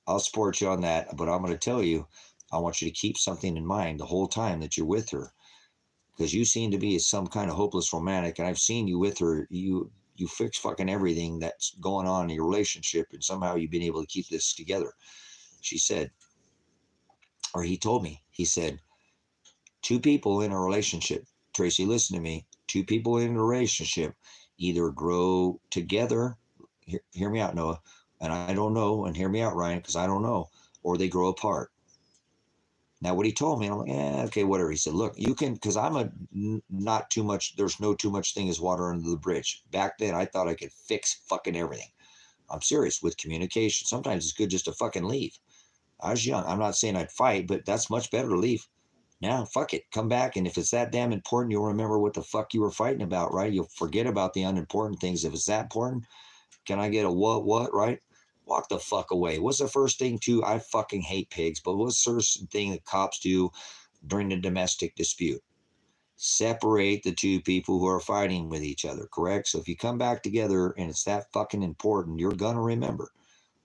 I'll support you on that. But I'm going to tell you, I want you to keep something in mind the whole time that you're with her, because you seem to be some kind of hopeless romantic, and I've seen you with her. You fix fucking everything that's going on in your relationship, and somehow you've been able to keep this together. She said, or he told me, he said, 2 people in a relationship, Tracy, listen to me, 2 people in a relationship either grow together, hear me out, Noah, and I don't know, and hear me out, Ryan, because I don't know, or they grow apart. Now, what he told me, I'm like, okay, whatever. He said, look, you can, because I'm not too much, there's no too much thing as water under the bridge. Back then, I thought I could fix fucking everything. I'm serious with communication. Sometimes it's good just to fucking leave. I was young. I'm not saying I'd fight, but that's much better to leave. Now, fuck it. Come back, and if it's that damn important, you'll remember what the fuck you were fighting about, right? You'll forget about the unimportant things. If it's that important, can I get a what, right? Walk the fuck away. What's the first thing, too? I fucking hate pigs, but what's the first thing that cops do during the domestic dispute? Separate the 2 people who are fighting with each other, correct? So if you come back together and it's that fucking important, you're going to remember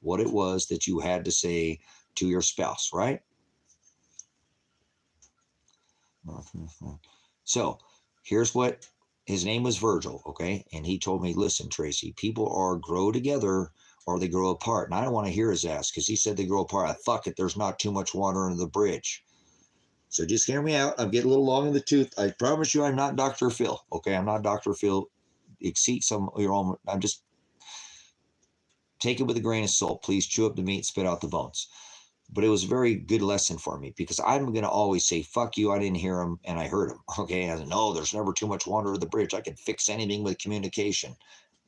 what it was that you had to say to your spouse, right? So here's what, his name was Virgil, okay? And he told me, listen, Tracy, people grow together or they grow apart. And I don't want to hear his ass because he said they grow apart. Fuck it, there's not too much water under the bridge. So just hear me out. I'm getting a little long in the tooth. I promise you I'm not Dr. Phil, okay? I'm not Dr. Phil. Exceed some of your own. I'm just, take it with a grain of salt. Please chew up the meat, spit out the bones. But it was a very good lesson for me because I'm going to always say, fuck you, I didn't hear him, and I heard him. Okay, I said, no, there's never too much water under the bridge. I can fix anything with communication.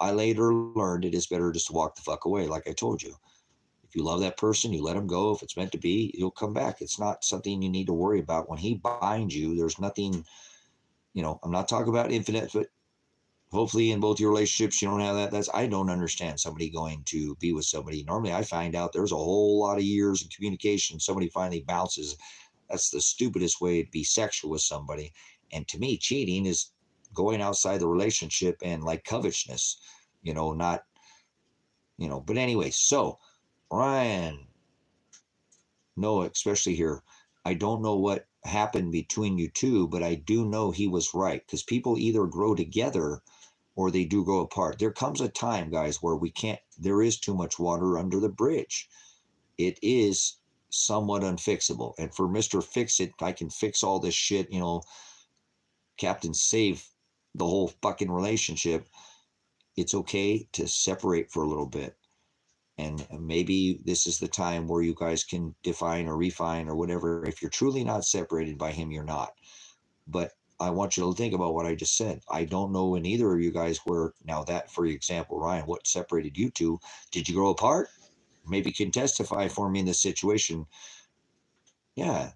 I later learned it is better just to walk the fuck away, like I told you. If you love that person, you let him go. If it's meant to be, you'll come back. It's not something you need to worry about. When he binds you, there's nothing, I'm not talking about infinite, but hopefully in both your relationships, you don't have that. I don't understand somebody going to be with somebody. Normally I find out there's a whole lot of years of communication. Somebody finally bounces. That's the stupidest way to be sexual with somebody. And to me, cheating is going outside the relationship and like covetousness, not, but anyway, so Ryan, no, especially here, I don't know what happened between you two, but I do know he was right, because people either grow together or they do grow apart. There comes a time, guys, where there is too much water under the bridge. It is somewhat unfixable. And for Mr. Fix It, I can fix all this shit, Captain Save the whole fucking relationship. It's okay to separate for a little bit. And maybe this is the time where you guys can define or refine or whatever. If you're truly not separated by him, you're not. But I want you to think about what I just said. I don't know when either of you guys were. Now that, for example, Ryan, what separated you two? Did you grow apart? Maybe you can testify for me in this situation. Yeah,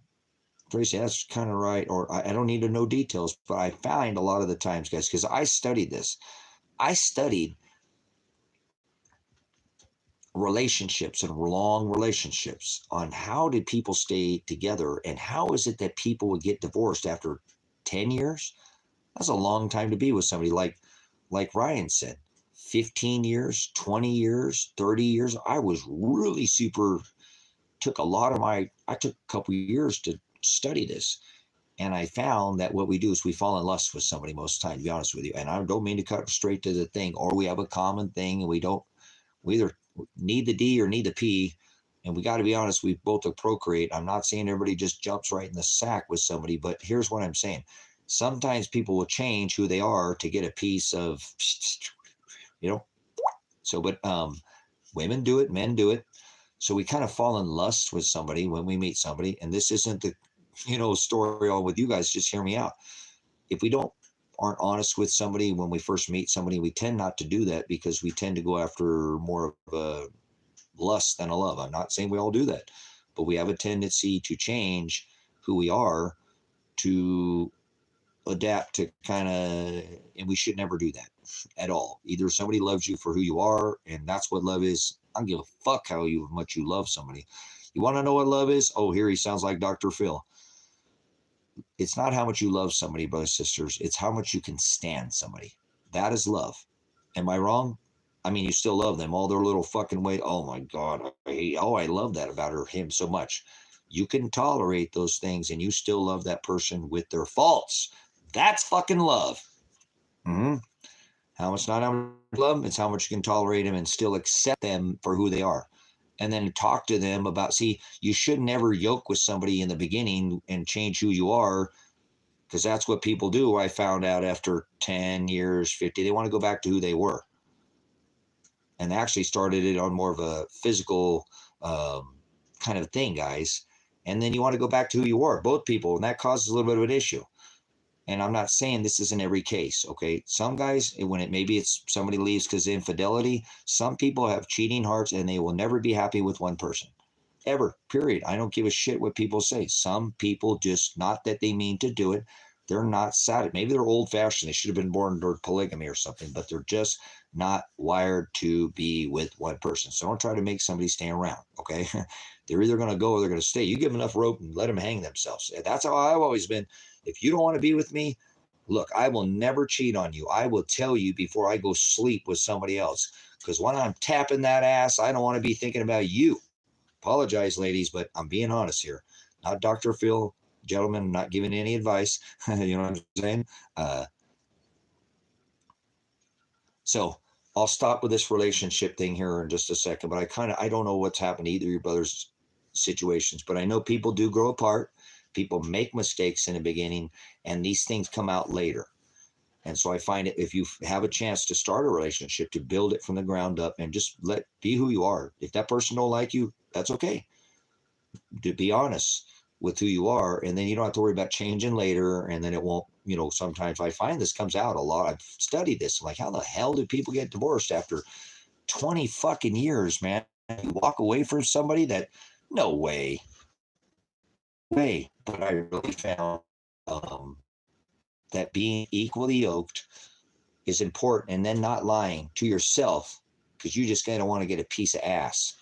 Tracy, that's kind of right. Or I don't need to know details, but I find a lot of the times, guys, because I studied this. I studied relationships and long relationships on how did people stay together, and how is it that people would get divorced after 10 years? That's a long time to be with somebody. Like Ryan said, 15 years, 20 years, 30 years. I was really I took a couple years to study this. And I found that what we do is we fall in lust with somebody most of the time, to be honest with you. And I don't mean to cut straight to the thing, or we have a common thing and we either need the D or need the P. And we got to be honest, we both procreate. I'm not saying everybody just jumps right in the sack with somebody, but here's what I'm saying. Sometimes people will change who they are to get a piece of, So, but women do it, men do it. So we kind of fall in lust with somebody when we meet somebody. And this isn't the, story all with you guys. Just hear me out. If we aren't honest with somebody when we first meet somebody, we tend not to do that, because we tend to go after more of a lust than a love. I'm not saying we all do that, but we have a tendency to change who we are to adapt to and we should never do that at all. Either somebody loves you for who you are, and that's what love is. I don't give a fuck how much you love somebody. You want to know what love is? Oh, here he sounds like Dr. Phil. It's not how much you love somebody, brothers and sisters. It's how much you can stand somebody. That is love. Am I wrong? I mean, you still love them, all their little fucking way. Oh my God. I love that about him so much. You can tolerate those things and you still love that person with their faults. That's fucking love. Mm-hmm. Not how much love, it's how much you can tolerate them and still accept them for who they are. And then talk to them about, you should never yoke with somebody in the beginning and change who you are, because that's what people do. I found out after 10 years, 50, they want to go back to who they were. And they actually started it on more of a physical kind of thing, guys. And then you want to go back to who you were, both people, and that causes a little bit of an issue. And I'm not saying this is in every case, okay? Some guys, maybe it's somebody leaves because of infidelity. Some people have cheating hearts and they will never be happy with one person. Ever, period. I don't give a shit what people say. Some people just, not that they mean to do it, they're not sad. Maybe they're old-fashioned. They should have been born into polygamy or something, but they're just not wired to be with one person. So don't try to make somebody stay around, okay? They're either going to go or they're going to stay. You give them enough rope and let them hang themselves. That's how I've always been. If you don't want to be with me, look, I will never cheat on you. I will tell you before I go sleep with somebody else, because when I'm tapping that ass, I don't want to be thinking about you. Apologize, ladies, but I'm being honest here. Not Dr. Phil, gentlemen, I'm not giving any advice. You know what I'm saying? So I'll stop with this relationship thing here in just a second, but I don't know what's happened to either of your brothers' situations, but I know people do grow apart. People make mistakes in the beginning, and these things come out later. And so I find it, if you have a chance to start a relationship, to build it from the ground up and just be who you are. If that person don't like you, that's okay. To be honest with who you are, and then you don't have to worry about changing later, and then it won't, sometimes I find this comes out a lot. I've studied this. I'm like, how the hell do people get divorced after 20 fucking years, man? you walk away from somebody that, no way. But I really found that being equally yoked is important, and then not lying to yourself because you just kind of want to get a piece of ass.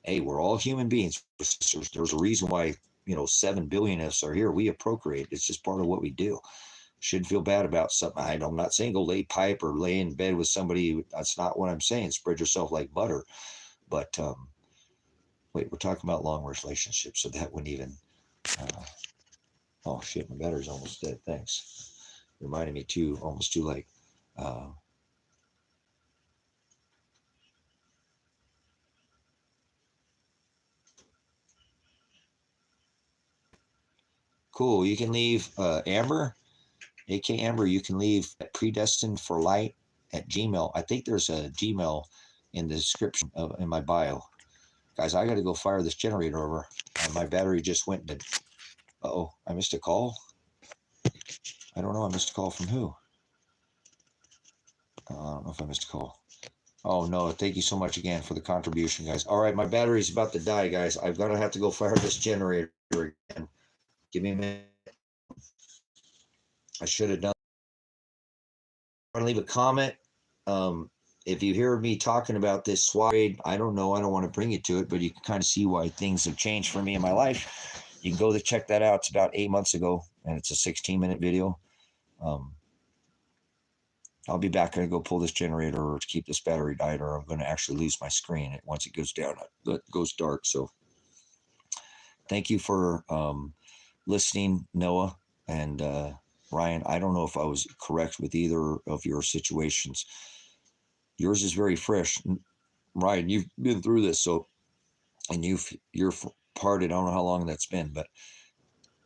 Hey, we're all human beings. There's a reason why 7 billion of us are here. We procreate. It's just part of what we do. Shouldn't feel bad about something. I'm not saying go lay pipe or lay in bed with somebody. That's not what I'm saying. Spread yourself like butter. But wait, we're talking about long relationships, so that wouldn't even. Oh shit, my battery's almost dead. Thanks. Reminded me too. Almost too late. Cool. You can leave Amber, AK Amber. You can leave at Predestined4light at Gmail. I think there's a Gmail in the description in my bio. Guys, I got to go fire this generator over. My battery just went dead. Uh-oh, I missed a call. I don't know. I missed a call from who? I don't know if I missed a call. Oh, no. Thank you so much again for the contribution, guys. All right, my battery's about to die, guys. I'm going to have to go fire this generator again. Give me a minute. I should have done. I'm going to leave a comment. If you hear me talking about this swap trade, I don't know. I don't want to bring you to it, but you can kind of see why things have changed for me in my life. You can go to check that out. It's about 8 months ago, and it's a 16-minute video. I'll be back. I'm going to go pull this generator or to keep this battery died, or I'm going to actually lose my screen once it goes down. It goes dark. So thank you for listening, Noah and Ryan. I don't know if I was correct with either of your situations. Yours is very fresh. Ryan, you've been through this, so, and you're parted. I don't know how long that's been, but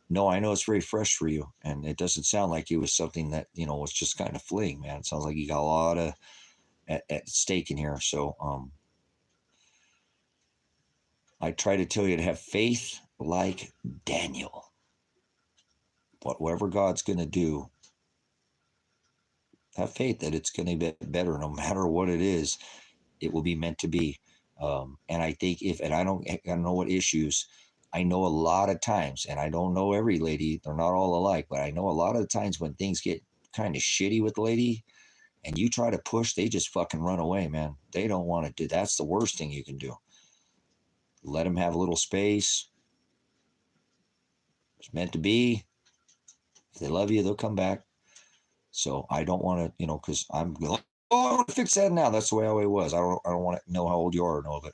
no, I know it's very fresh for you, and it doesn't sound like it was something that was just kind of fleeing, man. It sounds like you got a lot of at stake in here. So I try to tell you to have faith like Daniel. Whatever God's going to do, have faith that it's going to be better. No matter what it is, it will be meant to be. And I think I don't know what issues. I know a lot of times, and I don't know every lady, they're not all alike, but I know a lot of the times when things get kind of shitty with the lady and you try to push, they just fucking run away, man. They don't want to do. That's the worst thing you can do. Let them have a little space. It's meant to be. If they love you, they'll come back. So I don't want to, because I'm going, I want to fix that now. That's the way I always was. I don't want to know how old you are or know, but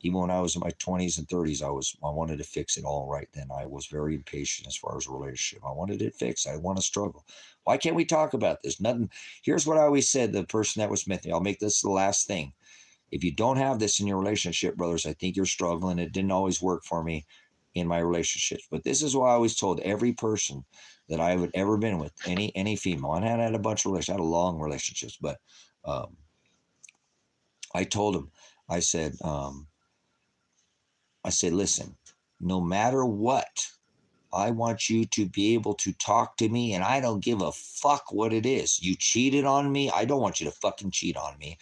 even when I was in my 20s and 30s, I wanted to fix it all right then. I was very impatient as far as a relationship. I wanted it fixed. I want to struggle. Why can't we talk about this? Nothing. Here's what I always said, the person that was with me. I'll make this the last thing. If you don't have this in your relationship, brothers, I think you're struggling. It didn't always work for me in my relationships. But this is what I always told every person that I would ever been with, any female. And I had a bunch of relationships. I had long relationships. But I told them, I said, listen, no matter what, I want you to be able to talk to me, and I don't give a fuck what it is. You cheated on me. I don't want you to fucking cheat on me.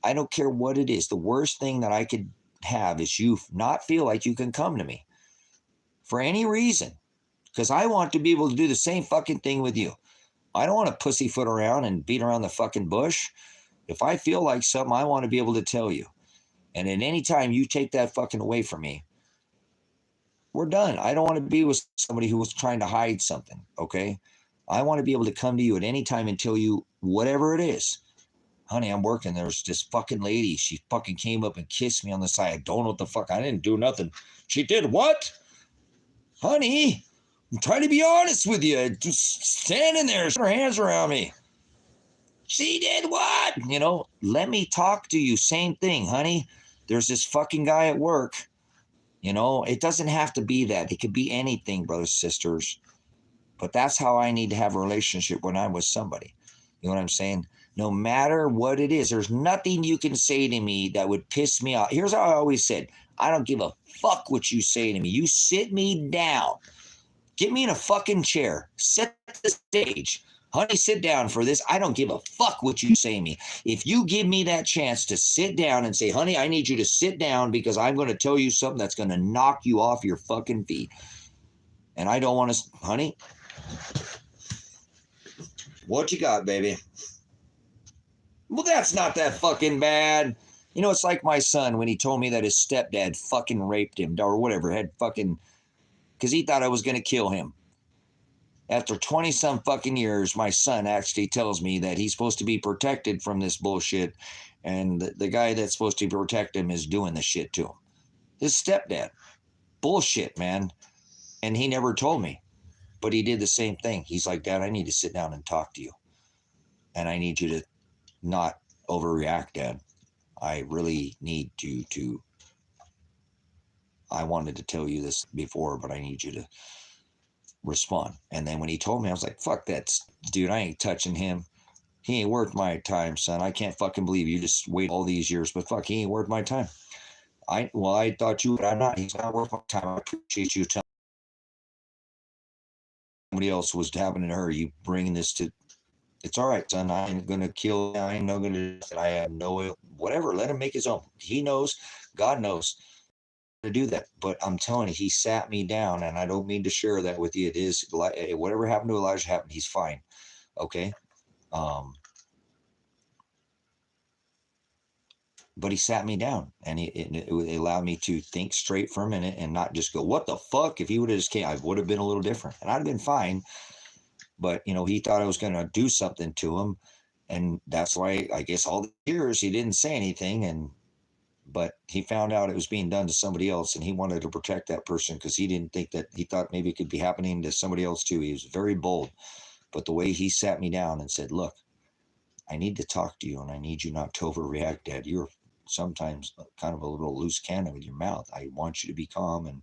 I don't care what it is. The worst thing that I could have is you not feel like you can come to me for any reason, because I want to be able to do the same fucking thing with you. I don't want to pussyfoot around and beat around the fucking bush. If I feel like something, I want to be able to tell you. And at any time you take that fucking away from me, we're done. I don't want to be with somebody who was trying to hide something, okay? I want to be able to come to you at any time and tell you whatever it is. Honey, I'm working. There's this fucking lady. She fucking came up and kissed me on the side. I don't know what the fuck. I didn't do nothing. She did what? Honey, I'm trying to be honest with you. Just standing there, her hands around me. She did what? Let me talk to you. Same thing, honey. There's this fucking guy at work. It doesn't have to be that. It could be anything, brothers, sisters. But that's how I need to have a relationship when I'm with somebody. You know what I'm saying? No matter what it is, there's nothing you can say to me that would piss me off. Here's how I always said. I don't give a fuck what you say to me. You sit me down. Get me in a fucking chair. Set the stage. Honey, sit down for this. I don't give a fuck what you say to me. If you give me that chance to sit down and say, honey, I need you to sit down because I'm going to tell you something that's going to knock you off your fucking feet. And I don't want to, honey, what you got, baby? Well, that's not that fucking bad. You know, it's like my son when he told me that his stepdad fucking raped him or whatever, had fucking, because he thought I was going to kill him. After 20 some fucking years, my son actually tells me that he's supposed to be protected from this bullshit. And the guy that's supposed to protect him is doing the shit to him. His stepdad. Bullshit, man. And he never told me. But he did the same thing. He's like, Dad, I need to sit down and talk to you. And I need you to not overreact, Dad. I really need you to. I wanted to tell you this before, but I need you to respond. And then when he told me, I was like, fuck that, dude, I ain't touching him. He ain't worth my time, son. I can't fucking believe you just wait all these years, but fuck, he ain't worth my time. I thought you would. I'm not. He's not worth my time. I appreciate you telling somebody else was happening to her. You bringing this to, it's all right, son. I ain't going to kill. I ain't not going to, I have no, whatever. Let him make his own. He knows. God knows to do that. But I'm telling you, he sat me down, and I don't mean to share that with you. It is, whatever happened to Elijah happened. He's fine. Okay. But he sat me down, and it allowed me to think straight for a minute and not just go, what the fuck? If he would have just came, I would have been a little different, and I'd have been fine. But, you know, he thought I was going to do something to him. And that's why I guess all the years he didn't say anything. But he found out it was being done to somebody else, and he wanted to protect that person because he didn't think that, he thought maybe it could be happening to somebody else too. He was very bold. But the way he sat me down and said, look, I need to talk to you, and I need you not to overreact, Dad. You're sometimes kind of a little loose cannon with your mouth. I want you to be calm. And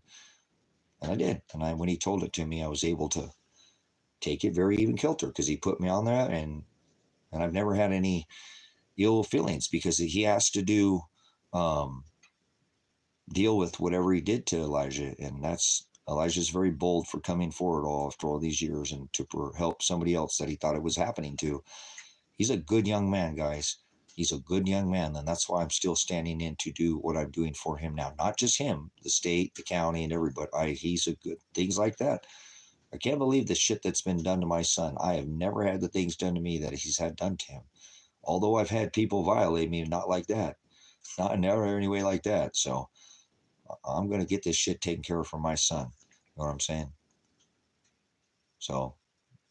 I did. And when he told it to me, I was able to take it very even kilter because he put me on there, and I've never had any ill feelings because he has to do, deal with whatever he did to Elijah. And Elijah's very bold for coming forward after all these years and to help somebody else that he thought it was happening to. He's a good young man, guys. He's a good young man, and that's why I'm still standing in to do what I'm doing for him now. Not just him, the state, the county, and everybody. He's a good, things like that. I can't believe the shit that's been done to my son. I have never had the things done to me that he's had done to him. Although I've had people violate me, not like that. Never any way like that. So I'm going to get this shit taken care of for my son. You know what I'm saying? So,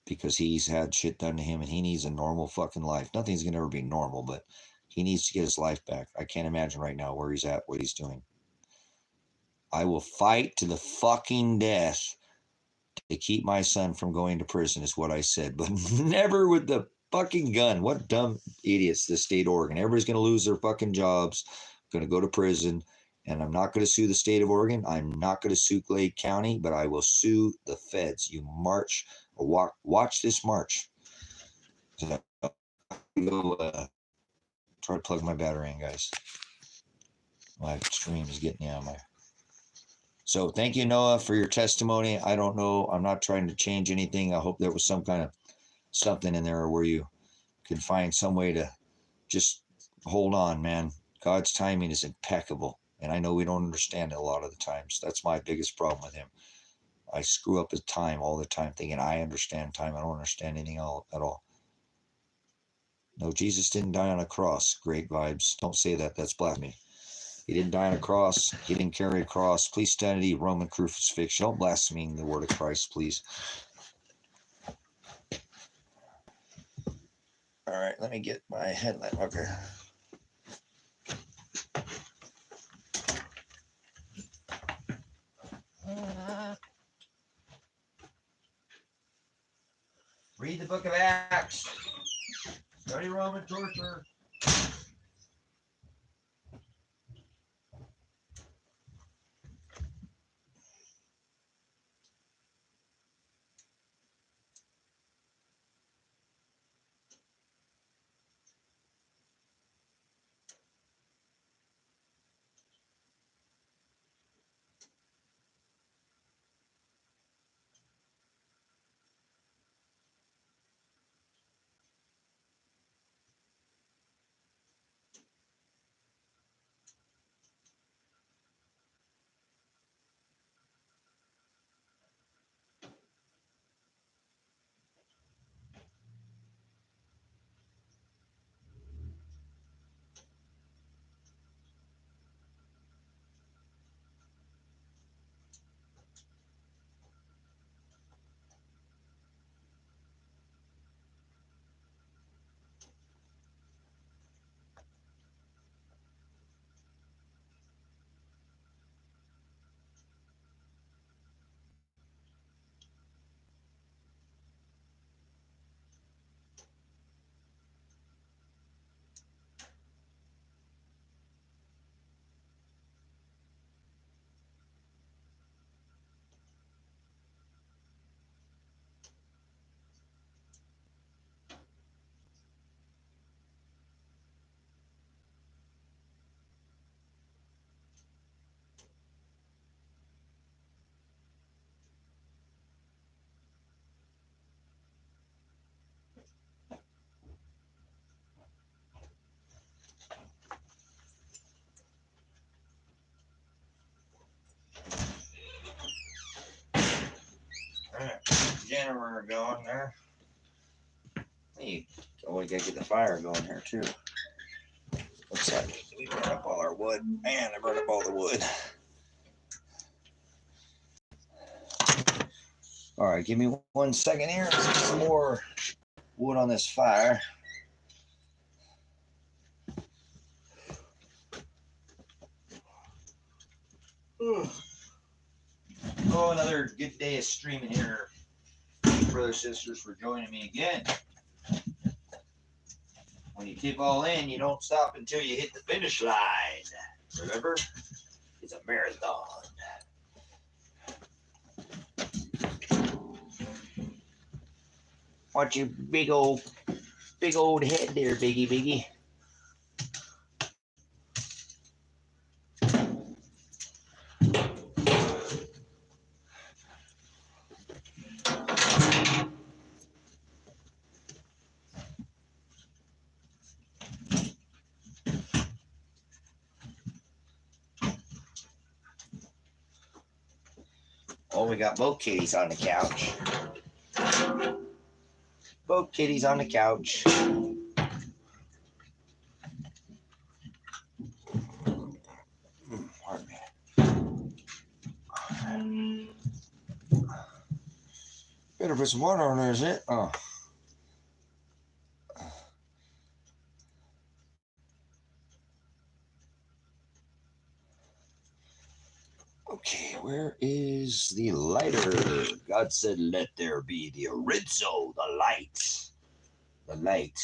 because he's had shit done to him and he needs a normal fucking life. Nothing's going to ever be normal, but he needs to get his life back. I can't imagine right now where he's at, what he's doing. I will fight to the fucking death to keep my son from going to prison, is what I said, but never with the fucking gun. What dumb idiots, the state of Oregon. Everybody's going to lose their fucking jobs, going to go to prison. And I'm not going to sue the state of Oregon. I'm not going to sue Glade County, but I will sue the feds. You march or watch this march. So, go try to plug my battery in, guys. My stream is getting out of my. So thank you, Noah, for your testimony. I don't know. I'm not trying to change anything. I hope there was some kind of something in there where you can find some way to just hold on, man. God's timing is impeccable. And I know we don't understand it a lot of the times. That's my biggest problem with him. I screw up his time all the time thinking I understand time. I don't understand anything at all. No, Jesus didn't die on a cross. Great vibes. Don't say that. That's blasphemy. He didn't die on a cross. He didn't carry a cross. Please study Roman crucifixion. Don't blaspheme the word of Christ, please. All right, let me get my headlamp. Okay. Read the book of Acts. Study Roman torture. hammer going there. Hey, oh, we gotta get the fire going here too. Looks like we burned up all our wood. Man, I burned up all the wood. All right, give me 1 second here. Let's get some more wood on this fire. Oh, another good day of streaming here. Brothers, sisters, for joining me again. When you tip all in, you don't stop until you hit the finish line. Remember? It's a marathon. Watch your big old head there, biggie. Oh, we got both kitties on the couch. Both kitties on the couch. Pardon me. Better put some water on there, is it? Oh. Okay, where is the lighter? God said, let there be the orizo, the light. The light.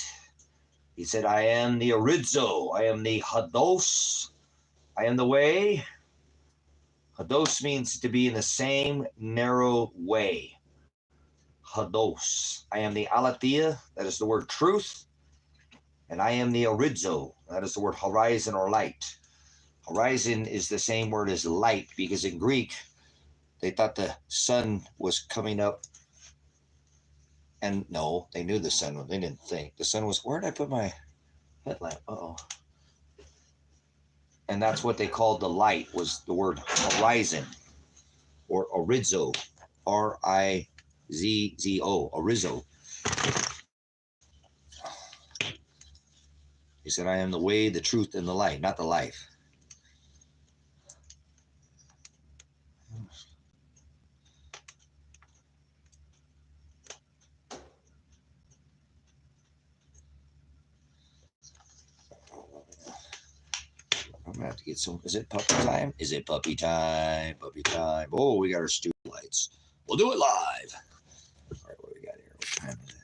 He said, I am the orizo. I am the hados. I am the way. Hados means to be in the same narrow way. Hados. I am the aletheia. That is the word truth. And I am the orizo. That is the word horizon or light. Horizon is the same word as light because in Greek, they thought the sun was coming up. And no, they knew the sun was, they didn't think. The sun was, where did I put my headlamp? Uh-oh. And that's what they called the light, was the word horizon or orizo. R-I-Z-Z-O, orizo. He said, I am the way, the truth, and the light, not the life. I'm gonna have to get some. Is it puppy time? Is it puppy time? Puppy time. Oh, we got our studio lights. We'll do it live. All right, what do we got here? What time is it?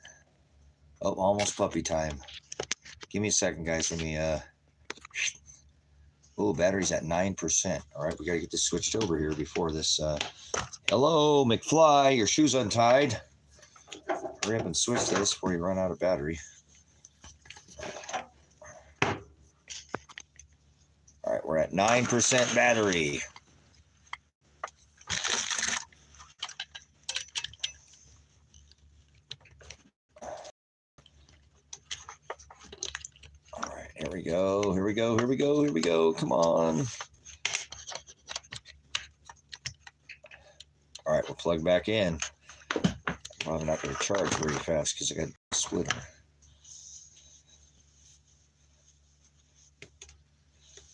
Oh, almost puppy time. Give me a second, guys. Let me. Oh, battery's at 9%. All right, we gotta get this switched over here before this. Hello, McFly. Your shoe's untied. Hurry up and switch this before you run out of battery. All right, we're at 9% battery. All right, here we go. Here we go. Here we go. Here we go. Come on. All right, we'll plug back in. Probably not going to charge very fast because I got a splitter.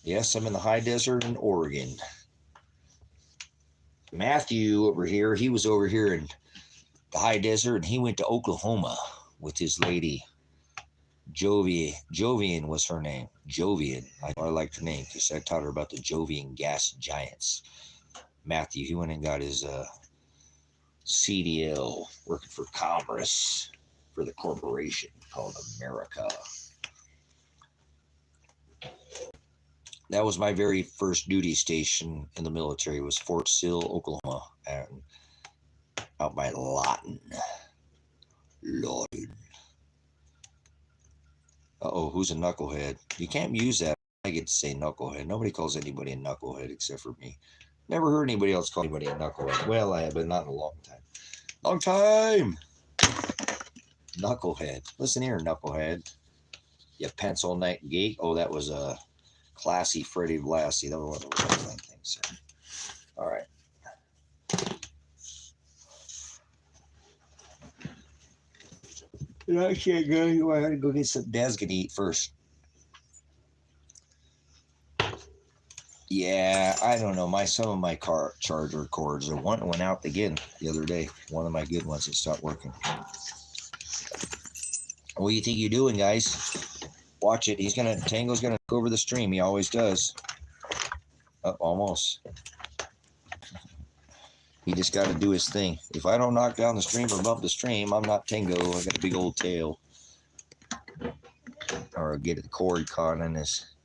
Yes, I'm in the high desert in Oregon. Matthew over here, he was over here in the high desert, and he went to Oklahoma with his lady, Jovian was her name. Jovian. I liked her name because I taught her about the Jovian gas giants. Matthew, he went and got his CDL, working for Commerce, for the corporation called America. That was my very first duty station in the military, was Fort Sill, Oklahoma, and out by Lawton. Uh-oh, who's a knucklehead? You can't use that. I get to say knucklehead. Nobody calls anybody a knucklehead except for me. Never heard anybody else call anybody a knucklehead. Well, I have, but not in a long time. Long time! Knucklehead. Listen here, knucklehead. You pencil neck geek. Oh, that was a classy Freddie Blassie. That was one of those things. All right. I can't go. I gotta go get some. Dad's gonna eat first. Yeah, I don't know. Some of my car charger cords, one went out again the other day. One of my good ones that stopped working. What do you think you're doing, guys? Watch it. Tango's gonna go over the stream. He always does. Almost. He just got to do his thing. If I don't knock down the stream or bump the stream, I'm not Tango. I got a big old tail. Or get the cord caught in his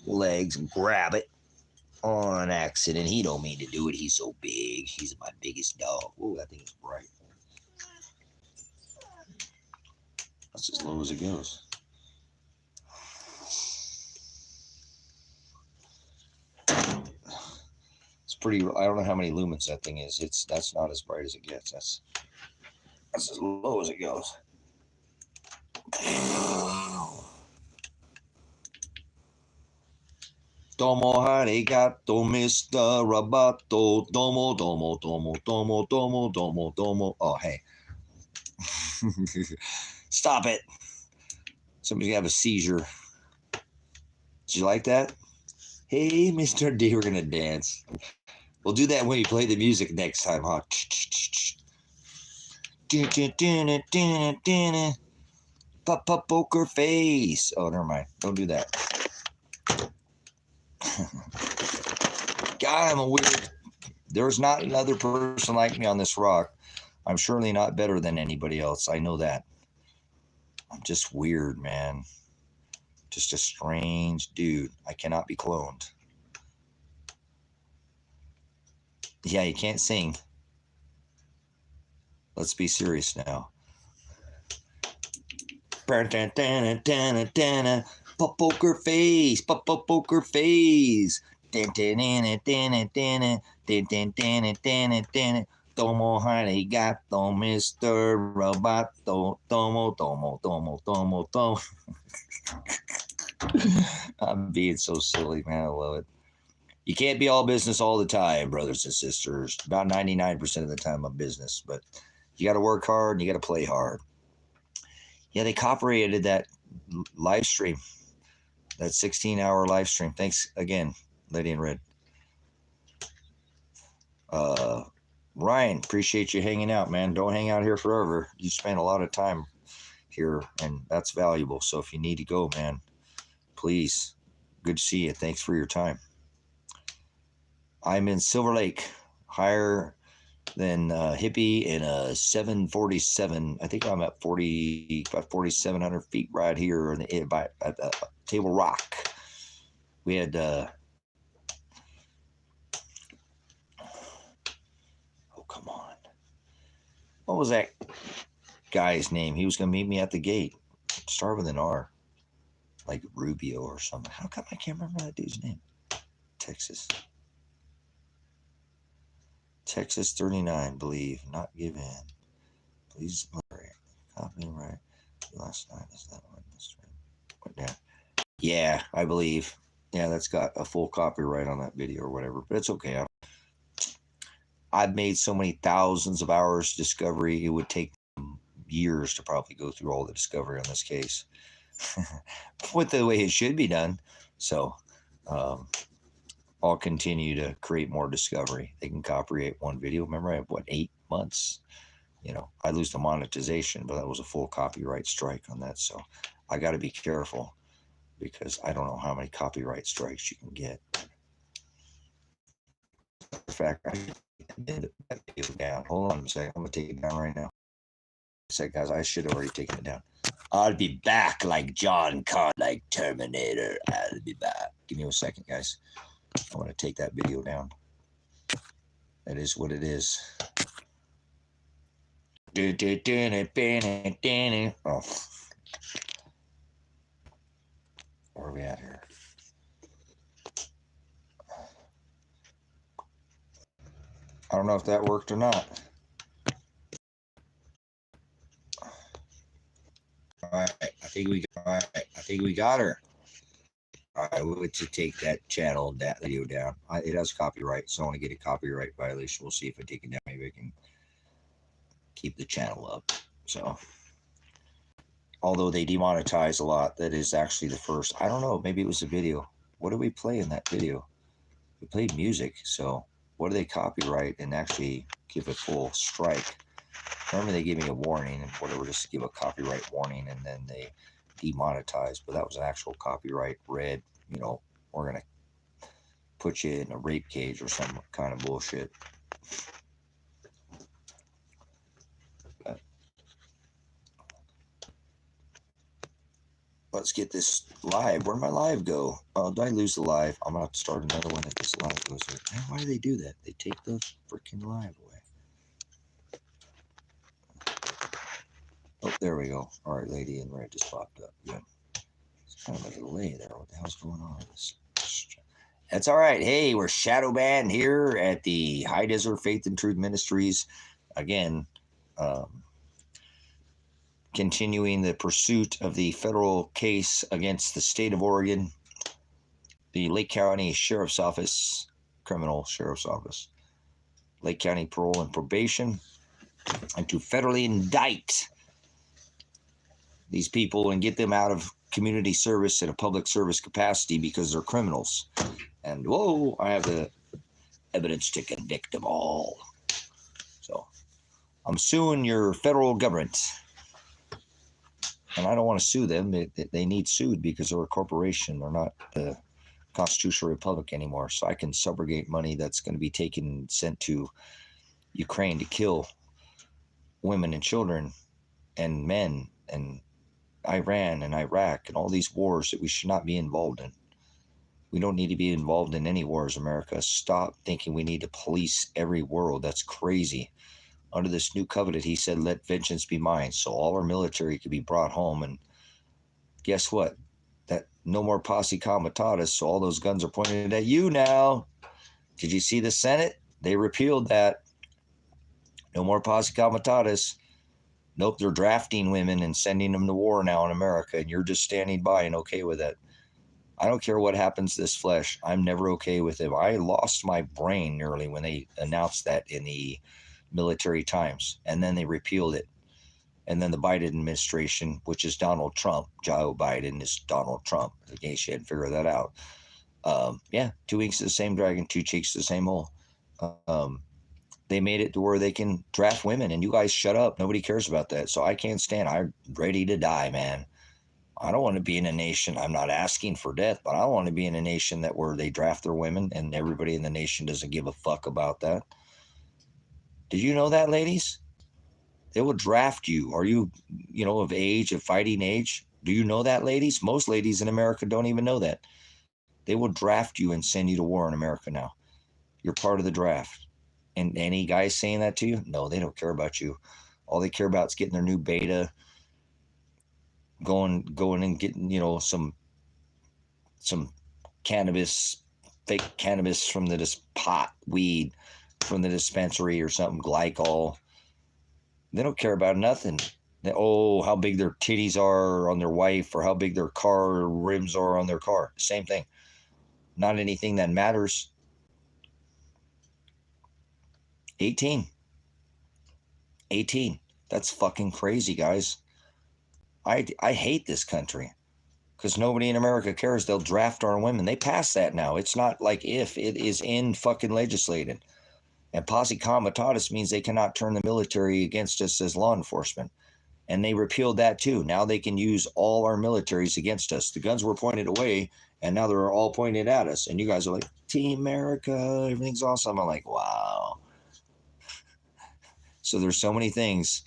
legs and grab it on accident. He don't mean to do it. He's so big. He's my biggest dog. Oh, that thing is bright. That's as low as it goes. It's pretty. I don't know how many lumens that thing is. That's not as bright as it gets. That's as low as it goes. Domo arigato, Mr. Roboto. Domo, domo, domo, domo, domo, domo, domo. Oh, hey. Stop it. Somebody's gonna have a seizure. Did you like that? Hey, Mr. D, we're gonna dance. We'll do that when you play the music next time, huh? Poker face. Oh, never mind. Don't do that. God, I'm a weird. There's not another person like me on this rock. I'm surely not better than anybody else. I know that. I'm just weird, man. Just a strange dude. I cannot be cloned. Yeah, you can't sing. Let's be serious now. Poker face. Poker face. Tomo arigato, Mr. Roboto. Tomo, tomo, tomo, tomo, tomo. I'm being so silly, man. I love it. You can't be all business all the time, brothers and sisters. About 99% of the time I'm business, but you got to work hard and you got to play hard. Yeah, they copyrighted that live stream, that 16-hour live stream. Thanks again, Lady in Red. Ryan, appreciate you hanging out, man. Don't hang out here forever. You spend a lot of time here, and that's valuable. So if you need to go, man, please. Good to see you. Thanks for your time. I'm in Silver Lake, higher than Hippie in a 747. I think I'm at 4,700 feet right here at the Table Rock. We had come on. What was that guy's name? He was going to meet me at the gate. Start with an R. Like Rubio or something. How come I can't remember that dude's name? Texas 39, believe. Not given. Please, copyright. Last night, is that one? Yeah. Yeah, I believe. Yeah, that's got a full copyright on that video or whatever. But it's okay. I've made so many thousands of hours discovery. It would take years to probably go through all the discovery on this case. With the way it should be done. So I'll continue to create more discovery. They can copyright one video. Remember, I have 8 months. I lose the monetization, but that was a full copyright strike on that. So I got to be careful because I don't know how many copyright strikes you can get. In fact, I did that video down. Hold on a second. I'm going to take it down right now. Guys, I should have already taken it down. I'll be back like John Connor, like Terminator. I'll be back. Give me a second, guys. I want to take that video down. That is what it is. Oh. Where are we at here? I don't know if that worked or not. All right, I think we got her. I would to take that video down. It has copyright, so I want to get a copyright violation. We'll see if I take it down. Maybe I can keep the channel up. So although they demonetize a lot, that is actually the first. I don't know, maybe it was a video. What did we play in that video? We played music, so what do they copyright and actually give a full strike? Remember, they gave me a warning and whatever, just to give a copyright warning, and then they demonetized. But that was an actual copyright red, you know, we're going to put you in a rape cage or some kind of bullshit. But let's get this live. Where'd my live go? Oh, did I lose the live? I'm going to have to start another one if this live goes there. Man, why do they do that? They take the freaking live away. Oh, there we go. All right, lady in red just popped up. Good. It's kind of a delay there. What the hell's going on with this? That's all right. Hey, we're shadow banned here at the High Desert Faith and Truth Ministries. Again, continuing the pursuit of the federal case against the state of Oregon, the Lake County Sheriff's Office, Criminal Sheriff's Office, Lake County Parole and Probation, and to federally indict these people and get them out of community service in a public service capacity because they're criminals. And whoa, I have the evidence to convict them all. So I'm suing your federal government. And I don't want to sue them. They need sued because they're a corporation. They're not the constitutional republic anymore. So I can subrogate money that's going to be taken and sent to Ukraine to kill women and children and men and Iran and Iraq and all these wars that we should not be involved in. We don't need to be involved in any wars, America. Stop thinking we need to police every world. That's crazy. Under this new covenant, he said, let vengeance be mine. So all our military could be brought home. And guess what? That no more posse comitatus. So all those guns are pointed at you now. Did you see the Senate? They repealed that. No more posse comitatus. Nope, they're drafting women and sending them to war now in America, and you're just standing by and okay with it. I don't care what happens to this flesh. I'm never okay with it. I lost my brain nearly when they announced that in the military times, and then they repealed it. And then the Biden administration, which is Donald Trump, Joe Biden is Donald Trump, in case you hadn't figured that out. Yeah, 2 weeks to the same dragon, 2 cheeks to the same hole. They made it to where they can draft women, and you guys shut up. Nobody cares about that. So I can't stand. I'm ready to die, man. I don't want to be in a nation. I'm not asking for death, but I want to be in a nation that where they draft their women and everybody in the nation doesn't give a fuck about that. Did you know that, ladies? They will draft you. Are you, of age, of fighting age? Do you know that, ladies? Most ladies in America don't even know that. They will draft you and send you to war in America now. You're part of the draft. And any guys saying that to you? No, they don't care about you. All they care about is getting their new beta, going and getting, some cannabis, fake cannabis from this pot, weed from the dispensary or something, glycol. They don't care about nothing. How big their titties are on their wife or how big their car rims are on their car. Same thing. Not anything that matters. 18. That's fucking crazy, guys. I hate this country because nobody in America cares. They'll draft our women. They passed that now. It's not like if. It is in fucking legislated. And posse comitatus means they cannot turn the military against us as law enforcement. And they repealed that too. Now they can use all our militaries against us. The guns were pointed away, and now they're all pointed at us. And you guys are like, Team America, everything's awesome. I'm like, wow. So there's so many things.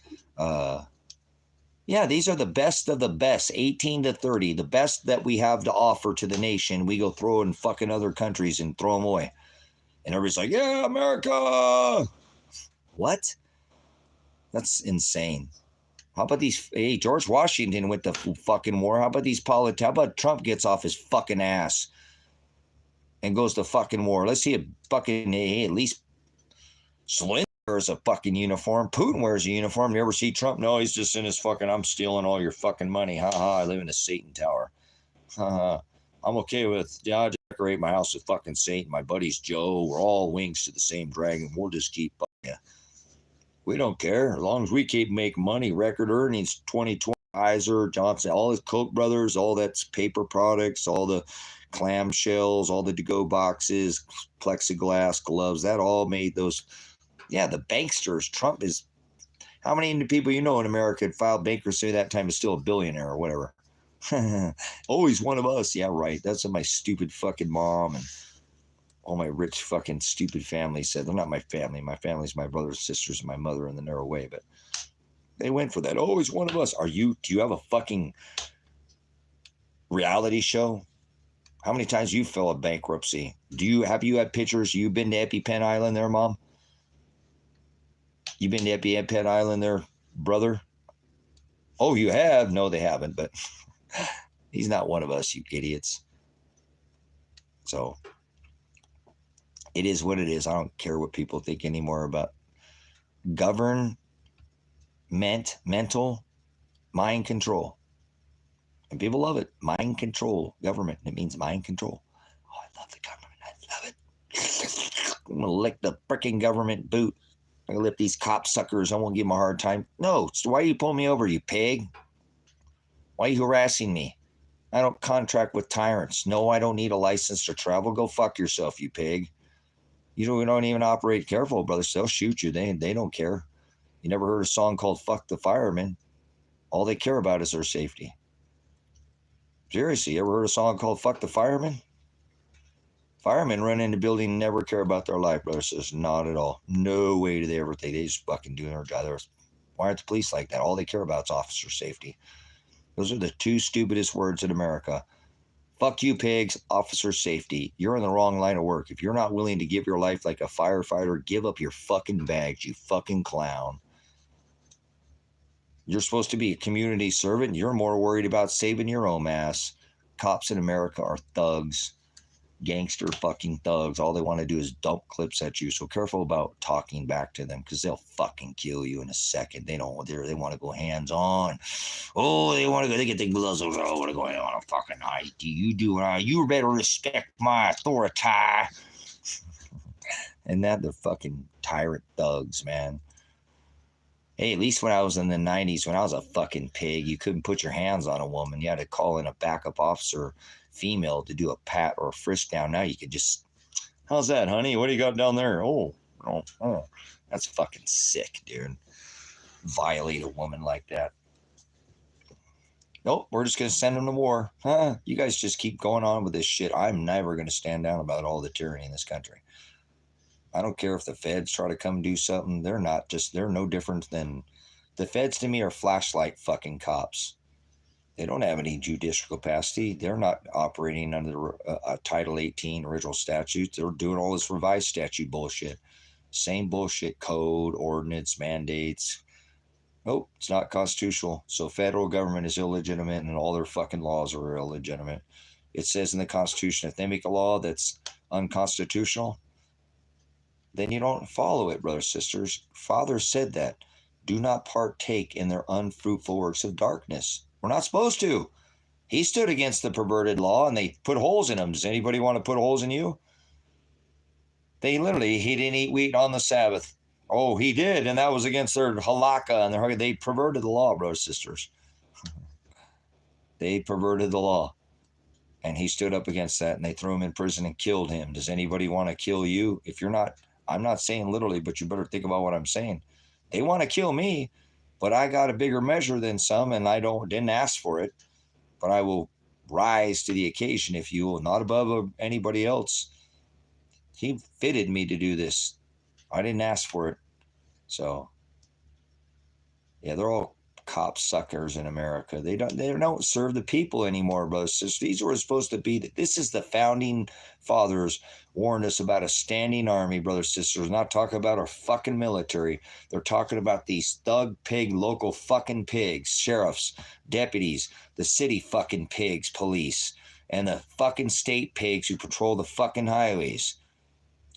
Yeah, these are the best of the best, 18 to 30, the best that we have to offer to the nation. We go throw in fucking other countries and throw them away. And everybody's like, yeah, America. What? That's insane. How about these? Hey, George Washington went to fucking war. How about these politics? How about Trump gets off his fucking ass and goes to fucking war? Let's see a fucking, at least Slim wears a fucking uniform. Putin wears a uniform. You ever see Trump? No, he's just in his fucking, I'm stealing all your fucking money. Ha ha, I live in a Satan tower. Ha ha. I'm okay with, I decorate my house with fucking Satan. My buddy's Joe. We're all wings to the same dragon. We'll just keep fucking. We don't care. As long as we keep making money, record earnings 2020 Kaiser, Johnson, all the Koch brothers, all that's paper products, all the clamshells, all the to-go boxes, plexiglass, gloves, that all made those. Yeah, the banksters. Trump is, how many people you know in America had filed bankruptcy at that time is still a billionaire or whatever? Oh, he's one of us. Yeah, right. That's what my stupid fucking mom and all my rich fucking stupid family said. They're not my family. My family's my brothers, sisters, and my mother in the narrow way, but they went for that. Oh, he's one of us. Do you have a fucking reality show? How many times you fell a bankruptcy? Have you had pictures? You been to EpiPen Island there, Mom? You been to EpiPen Island there, brother? Oh, you have? No, they haven't, but he's not one of us, you idiots. So it is what it is. I don't care what people think anymore about mental mind control. And people love it. Mind control, government. It means mind control. Oh, I love the government. I love it. I'm going to lick the freaking government boot. I'm going to lick these cop suckers. I won't give them a hard time. No, so why are you pulling me over, you pig? Why are you harassing me? I don't contract with tyrants. No, I don't need a license to travel. Go fuck yourself, you pig. You don't even operate careful, brothers. They'll shoot you. They don't care. You never heard a song called Fuck the Firemen? All they care about is their safety. Seriously, you ever heard a song called Fuck the Firemen? Firemen run into building and never care about their life, brothers. Says not at all. No way do they ever think. They just fucking do their job. Why aren't the police like that? All they care about is officer safety. Those are the two stupidest words in America. Fuck you, pigs. Officer safety. You're in the wrong line of work. If you're not willing to give your life like a firefighter, give up your fucking bags, you fucking clown. You're supposed to be a community servant. You're more worried about saving your own ass. Cops in America are thugs. Gangster fucking thugs. All they want to do is dump clips at you. So careful about talking back to them because they'll fucking kill you in a second. They want to go hands on. Oh, they get the gloves on. Oh, what are going on a fucking night? You better respect my authority. And that they're fucking tyrant thugs, man. Hey, at least when I was in the 90s, when I was a fucking pig, you couldn't put your hands on a woman. You had to call in a backup officer, female, to do a pat or a frisk down. Now you could just, how's that, honey? What do you got down there? Oh. That's fucking sick, dude. Violate a woman like that. Nope, we're just going to send them to war. Huh? You guys just keep going on with this shit. I'm never going to stand down about all the tyranny in this country. I don't care if the feds try to come do something. They're no different than, the feds to me are flashlight fucking cops. They don't have any judicial capacity. They're not operating under Title 18 original statutes. They're doing all this revised statute bullshit. Same bullshit, code, ordinance, mandates. Nope, it's not constitutional. So federal government is illegitimate and all their fucking laws are illegitimate. It says in the Constitution, if they make a law that's unconstitutional, then you don't follow it, brothers, sisters. Father said that. Do not partake in their unfruitful works of darkness. We're not supposed to. He stood against the perverted law and they put holes in him. Does anybody want to put holes in you? He didn't eat wheat on the Sabbath. Oh, he did, and that was against their halakha, and they perverted the law, brothers, sisters. They perverted the law. And he stood up against that, and they threw him in prison and killed him. Does anybody want to kill you? If you're not, I'm not saying literally, but you better think about what I'm saying. They want to kill me, but I got a bigger measure than some, and I didn't ask for it. But I will rise to the occasion, if you will, not above anybody else. He fitted me to do this. I didn't ask for it. So, yeah, they're all cop suckers in America. They don't serve the people anymore, brothers. These were supposed to be, this is the founding fathers warned us about a standing army, brothers, sisters. Not talking about our fucking military. They're talking about these thug pig local fucking pigs, sheriffs, deputies, the city fucking pigs, police, and the fucking state pigs who patrol the fucking highways,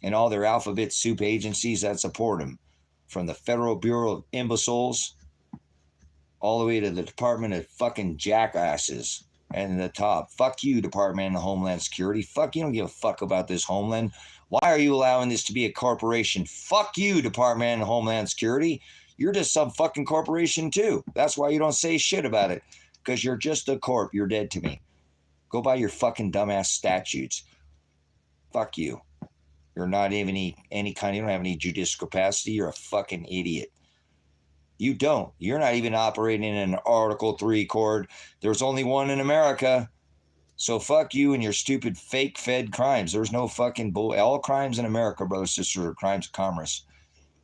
and all their alphabet soup agencies that support them, from the Federal Bureau of Imbeciles all the way to the Department of fucking jackasses and the top. Fuck you, Department of Homeland Security. Fuck, you don't give a fuck about this homeland. Why are you allowing this to be a corporation? Fuck you, Department of Homeland Security. You're just some fucking corporation too. That's why you don't say shit about it. Because you're just a corp. You're dead to me. Go buy your fucking dumbass statutes. Fuck you. You're not even any kind. You don't have any judicial capacity. You're a fucking idiot. You don't. You're not even operating in an Article 3 court. There's only one in America. So fuck you and your stupid fake Fed crimes. There's no fucking bull. All crimes in America, brothers and sisters, are crimes of commerce.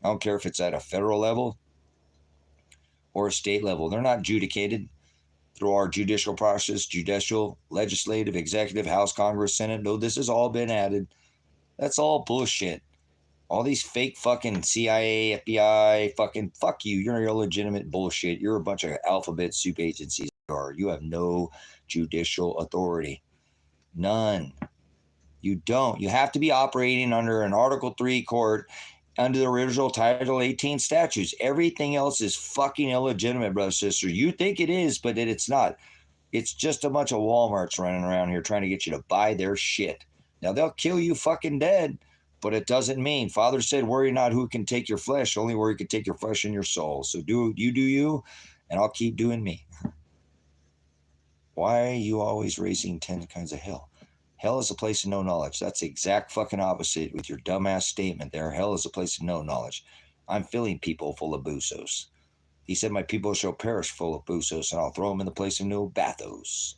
I don't care if it's at a federal level or a state level. They're not adjudicated through our judicial process, judicial, legislative, executive, House, Congress, Senate. No, this has all been added. That's all bullshit. All these fake fucking CIA, FBI, fucking fuck you. You're illegitimate bullshit. You're a bunch of alphabet soup agencies. You have no judicial authority. None. You don't. You have to be operating under an Article 3 court under the original Title 18 statutes. Everything else is fucking illegitimate, brother, sister. You think it is, but it's not. It's just a bunch of Walmarts running around here trying to get you to buy their shit. Now, they'll kill you fucking dead, but it doesn't mean. Father said, worry not who can take your flesh, only where he can take your flesh and your soul. So do you, and I'll keep doing me. Why are you always raising 10 kinds of hell? Hell is a place of no knowledge. That's the exact fucking opposite with your dumbass statement there. Hell is a place of no knowledge. I'm filling people full of busos. He said, my people shall perish full of busos, and I'll throw them in the place of no bathos.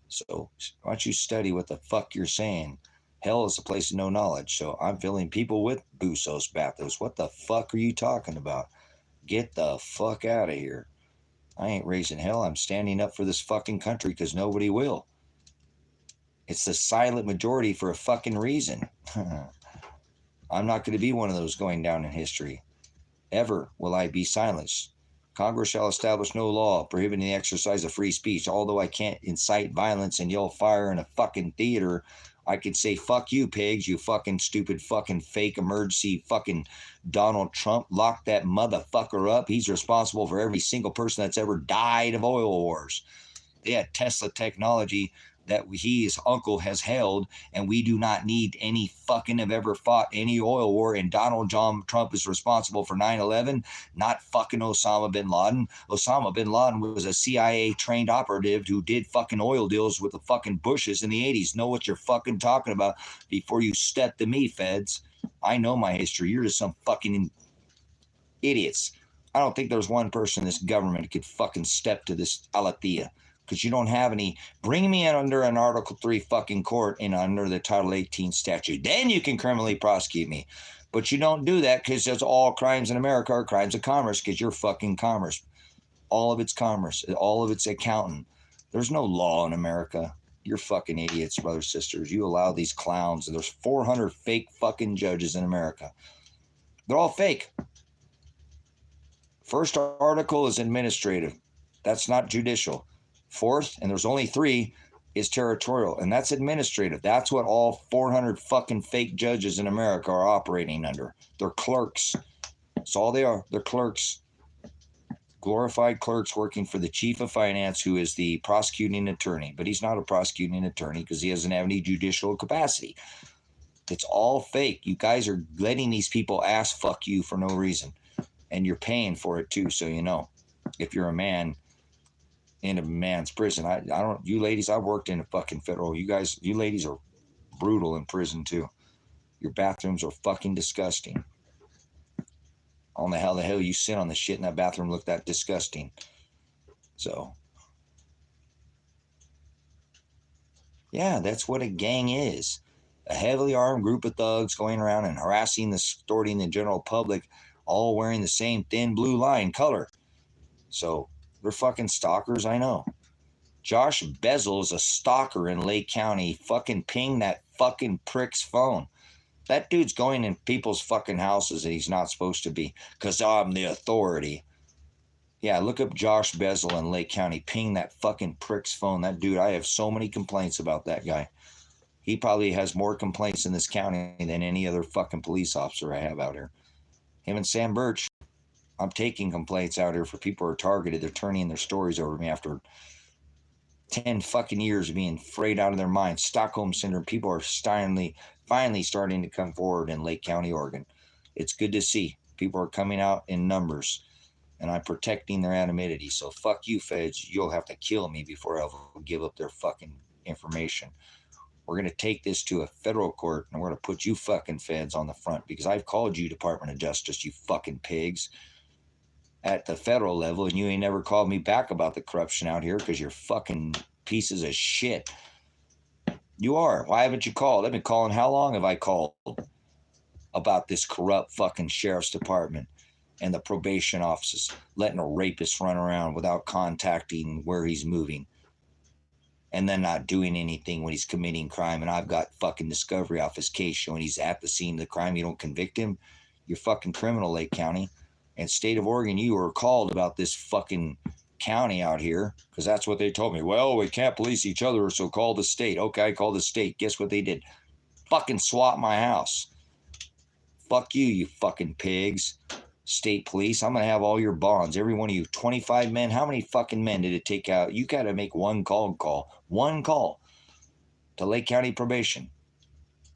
So why don't you study what the fuck you're saying? Hell is a place of no knowledge. So I'm filling people with busos, bathos. What the fuck are you talking about? Get the fuck out of here. I ain't raising hell. I'm standing up for this fucking country because nobody will. It's the silent majority for a fucking reason. I'm not going to be one of those going down in history. Ever will I be silenced. Congress shall establish no law prohibiting the exercise of free speech. Although I can't incite violence and yell fire in a fucking theater, I could say, fuck you, pigs, you fucking stupid fucking fake emergency fucking Donald Trump. Lock that motherfucker up. He's responsible for every single person that's ever died of oil wars. They had Tesla technology that his uncle has held, and we do not need any fucking have ever fought any oil war, and Donald John Trump is responsible for 9/11, not fucking Osama bin Laden. Osama bin Laden was a CIA-trained operative who did fucking oil deals with the fucking Bushes in the 80s. Know what you're fucking talking about before you step to me, feds. I know my history. You're just some fucking idiots. I don't think there's one person in this government could fucking step to this Alathea. Because you don't have any. Bring me in under an Article 3 fucking court and under the Title 18 statute. Then you can criminally prosecute me. But you don't do that because that's all crimes in America are crimes of commerce because you're fucking commerce. All of it's commerce. All of it's accounting. There's no law in America. You're fucking idiots, brothers, sisters. You allow these clowns. And there's 400 fake fucking judges in America. They're all fake. First article is administrative. That's not judicial. Fourth, and there's only 3, is territorial, and that's administrative. That's what all 400 fucking fake judges in America are operating under. They're clerks. That's all they are. They're clerks. Glorified clerks working for the chief of finance, who is the prosecuting attorney. But he's not a prosecuting attorney because he doesn't have any judicial capacity. It's all fake. You guys are letting these people ass fuck you for no reason. And you're paying for it too, so you know. If you're a man in a man's prison. I don't, you ladies, I've worked in a fucking federal. You ladies are brutal in prison too. Your bathrooms are fucking disgusting. I don't know how the hell you sit on the shit in that bathroom look that disgusting. So, yeah, that's what a gang is. A heavily armed group of thugs going around and harassing and extorting the general public, all wearing the same thin blue line color. So, they're fucking stalkers, I know. Josh Bezel is a stalker in Lake County. Fucking ping that fucking prick's phone. That dude's going in people's fucking houses and he's not supposed to be because I'm the authority. Yeah, look up Josh Bezel in Lake County. Ping that fucking prick's phone. That dude, I have so many complaints about that guy. He probably has more complaints in this county than any other fucking police officer I have out here. Him and Sam Birch. I'm taking complaints out here for people who are targeted. They're turning their stories over me after 10 fucking years of being afraid out of their minds. Stockholm Syndrome. People are finally starting to come forward in Lake County, Oregon. It's good to see. People are coming out in numbers. And I'm protecting their anonymity. So fuck you, feds. You'll have to kill me before I'll give up their fucking information. We're going to take this to a federal court, and we're going to put you fucking feds on the front, because I've called you Department of Justice, you fucking pigs, at the federal level, and you ain't never called me back about the corruption out here because you're fucking pieces of shit. You are. Why haven't you called? I've been calling. How long have I called about this corrupt fucking sheriff's department and the probation offices letting a rapist run around without contacting where he's moving, and then not doing anything when he's committing crime? And I've got fucking discovery off his case showing he's at the scene of the crime. You don't convict him, you're fucking criminal, Lake County. And state of Oregon, you were called about this fucking county out here, because that's what they told me. Well, we can't police each other, so call the state. Okay, I called the state. Guess what they did? Fucking swat my house. Fuck you, you fucking pigs. State police, I'm going to have all your bonds. Every one of you. 25 men. How many fucking men did it take out? You got to make one call. One call to Lake County Probation.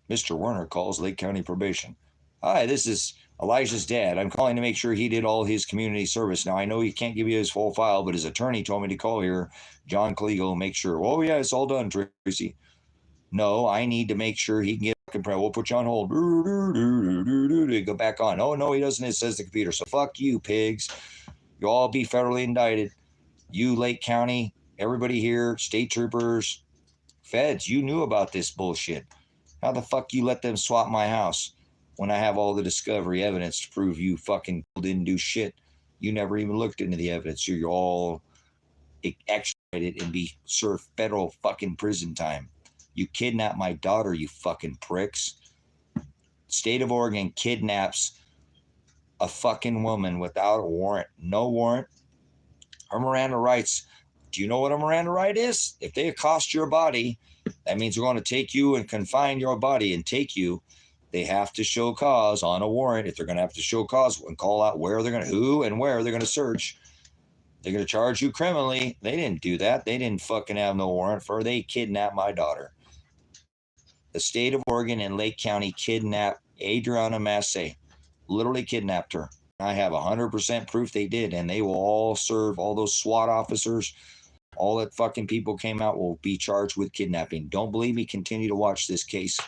Mr. Werner calls Lake County Probation. Hi, this is Elijah's dad. I'm calling to make sure he did all his community service. Now, I know he can't give you his full file, but his attorney told me to call here, John Kliegel, make sure. Oh, yeah, it's all done, Tracy. No, I need to make sure he can get fucking print. We'll put you on hold. Go back on. Oh, no, he doesn't. It says the computer. So fuck you, pigs. You'll all be federally indicted. You, Lake County, everybody here, state troopers, feds, you knew about this bullshit. How the fuck you let them swap my house when I have all the discovery evidence to prove you fucking didn't do shit? You never even looked into the evidence. You're all extradited and be served federal fucking prison time. You kidnapped my daughter, you fucking pricks. State of Oregon kidnaps a fucking woman without a warrant. No warrant. Her Miranda rights. Do you know what a Miranda right is? If they accost your body, that means they're going to take you and confine your body and take you. They have to show cause on a warrant. If they're going to have to show cause and call out where they're going to, who and where they're going to search, they're going to charge you criminally. They didn't do that. They didn't fucking have no warrant for her. They kidnapped my daughter. The state of Oregon and Lake County kidnapped Adriana Massey. Literally kidnapped her. I have 100% proof they did, and they will all serve, all those SWAT officers, all that fucking people came out will be charged with kidnapping. Don't believe me? Continue to watch this case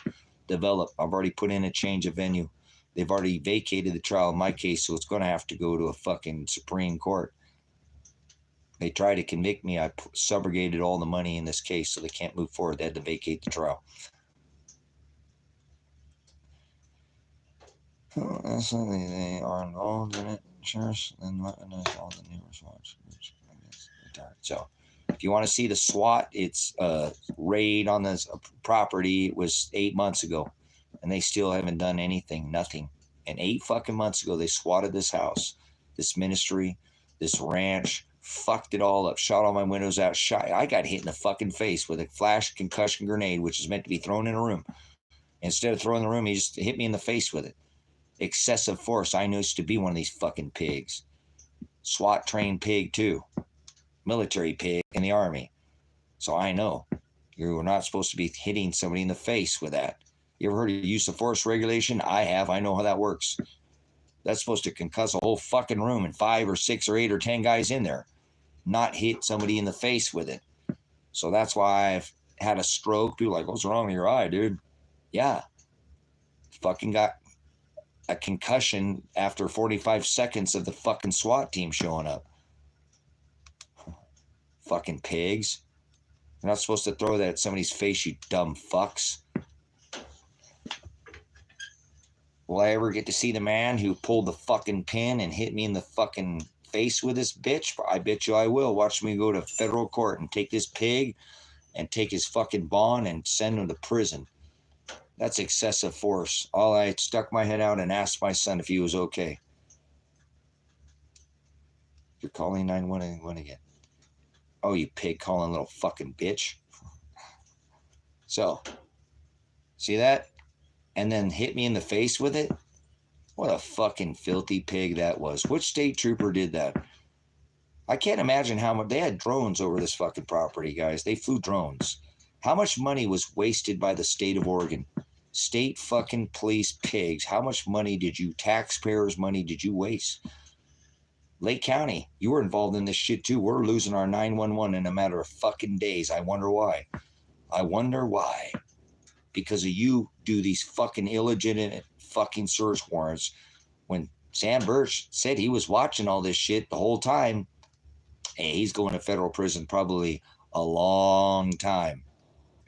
develop. I've already put in a change of venue. They've already vacated the trial in my case, so it's going to have to go to a fucking Supreme Court. They tried to convict me. I subrogated all the money in this case, so they can't move forward. They had to vacate the trial. They are involved in it. Insurance and weaponized all the new response groups. So, if you want to see the SWAT, it's a raid on this property. It was 8 months ago, and they still haven't done anything. Nothing. And 8 fucking months ago, they swatted this house, this ministry, this ranch, fucked it all up, shot all my windows out. I got hit in the fucking face with a flash concussion grenade, which is meant to be thrown in a room. Instead of throwing in the room, he just hit me in the face with it. Excessive force. I used to be one of these fucking pigs. SWAT trained pig too. Military pig in the army. So I know. You're not supposed to be hitting somebody in the face with that. You ever heard of use of force regulation? I have. I know how that works. That's supposed to concuss a whole fucking room and 5 or 6 or 8 or 10 guys in there. Not hit somebody in the face with it. So that's why I've had a stroke. People are like, what's wrong with your eye, dude? Yeah. Fucking got a concussion after 45 seconds of the fucking SWAT team showing up. Fucking pigs. You're not supposed to throw that at somebody's face, you dumb fucks. Will I ever get to see the man who pulled the fucking pin and hit me in the fucking face with this bitch? I bet you I will. Watch me go to federal court and take this pig and take his fucking bond and send him to prison. That's excessive force. All I stuck my head out and asked my son if he was okay. You're calling 911 again. Oh, you pig calling little fucking bitch. So, see that? And then hit me in the face with it? What a fucking filthy pig that was. Which state trooper did that? I can't imagine how much. They had drones over this fucking property, guys. They flew drones. How much money was wasted by the state of Oregon? State fucking police pigs. How much money did you, taxpayers' money, did you waste? Lake County, you were involved in this shit too. We're losing our 911 in a matter of fucking days. I wonder why. I wonder why. Because of you do these fucking illegitimate fucking search warrants. When Sam Birch said he was watching all this shit the whole time, hey, he's going to federal prison probably a long time.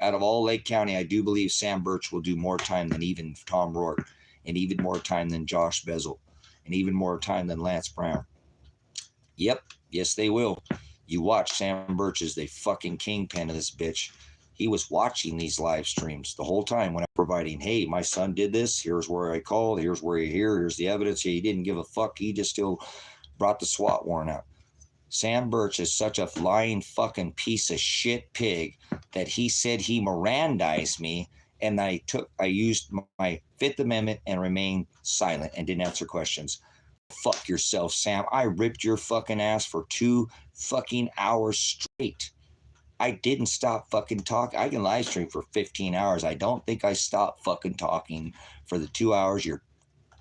Out of all Lake County, I do believe Sam Birch will do more time than even Tom Rourke, and even more time than Josh Bezel, and even more time than Lance Brown. Yep, yes they will. You watch Sam Birch as the fucking kingpin of this bitch. He was watching these live streams the whole time when I'm providing, hey, my son did this. Here's where I called. Here's where you're here. Here's the evidence. He didn't give a fuck. He just still brought the SWAT warrant out. Sam Birch is such a lying fucking piece of shit pig that he said he Mirandized me, and I used my Fifth Amendment and remained silent and didn't answer questions. Fuck yourself, Sam. I ripped your fucking ass for 2 fucking hours straight. I didn't stop fucking talking. I can live stream for 15 hours. I don't think I stopped fucking talking for the 2 hours your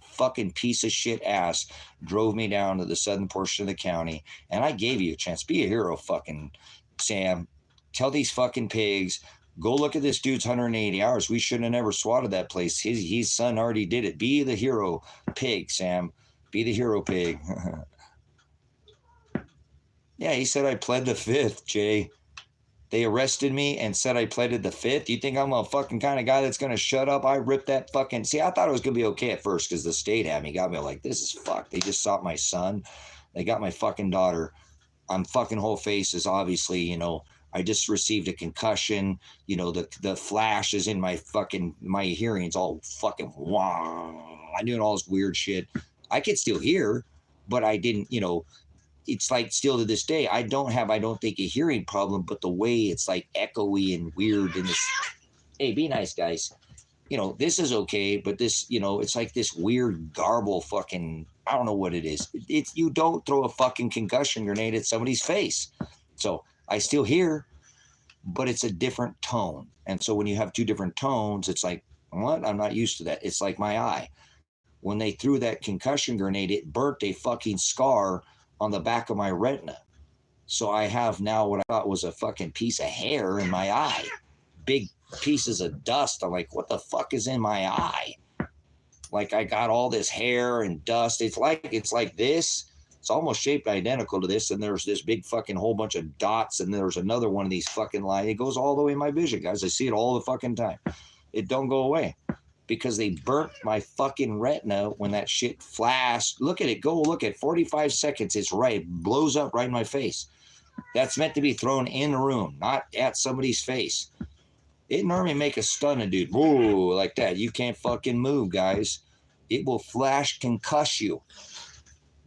fucking piece of shit ass drove me down to the southern portion of the county, and I gave you a chance. Be a hero, fucking Sam. Tell these fucking pigs, go look at this dude's 180 hours. We shouldn't have never swatted that place. His son already did it. Be the hero pig, Sam. Be the hero pig. Yeah, he said I pled the Fifth, Jay. They arrested me and said I pleaded the Fifth. You think I'm a fucking kind of guy that's going to shut up? I ripped that fucking... See, I thought it was going to be okay at first because the state had me. Got me like, this is fucked. They just sought my son. They got my fucking daughter. I'm fucking whole faces, obviously, you know. I just received a concussion. You know, the flash is in my hearing's all fucking... I'm doing all this weird shit. I could still hear, but I didn't, you know... It's like still to this day, I don't think, a hearing problem, but the way it's like echoey and weird in this. Hey, be nice, guys. You know, this is okay, but this, you know, it's like this weird garble fucking, I don't know what it is. It's you don't throw a fucking concussion grenade at somebody's face. So I still hear, but it's a different tone. And so when you have 2 different tones, it's like, what? I'm not used to that. It's like my eye. When they threw that concussion grenade, it burnt a fucking scar on the back of my retina. So I have now what I thought was a fucking piece of hair in my eye. Big pieces of dust. I'm like, what the fuck is in my eye? Like I got all this hair and dust. It's like this. It's almost shaped identical to this. And there's this big fucking whole bunch of dots. And there's another one of these fucking lines. It goes all the way in my vision, guys. I see it all the fucking time. It don't go away. Because they burnt my fucking retina when that shit flashed. Look at it. Go look at 45 seconds. It's right. It blows up right in my face. That's meant to be thrown in the room, not at somebody's face. It normally make a stun a dude. Whoa, like that. You can't fucking move, guys. It will flash concuss you.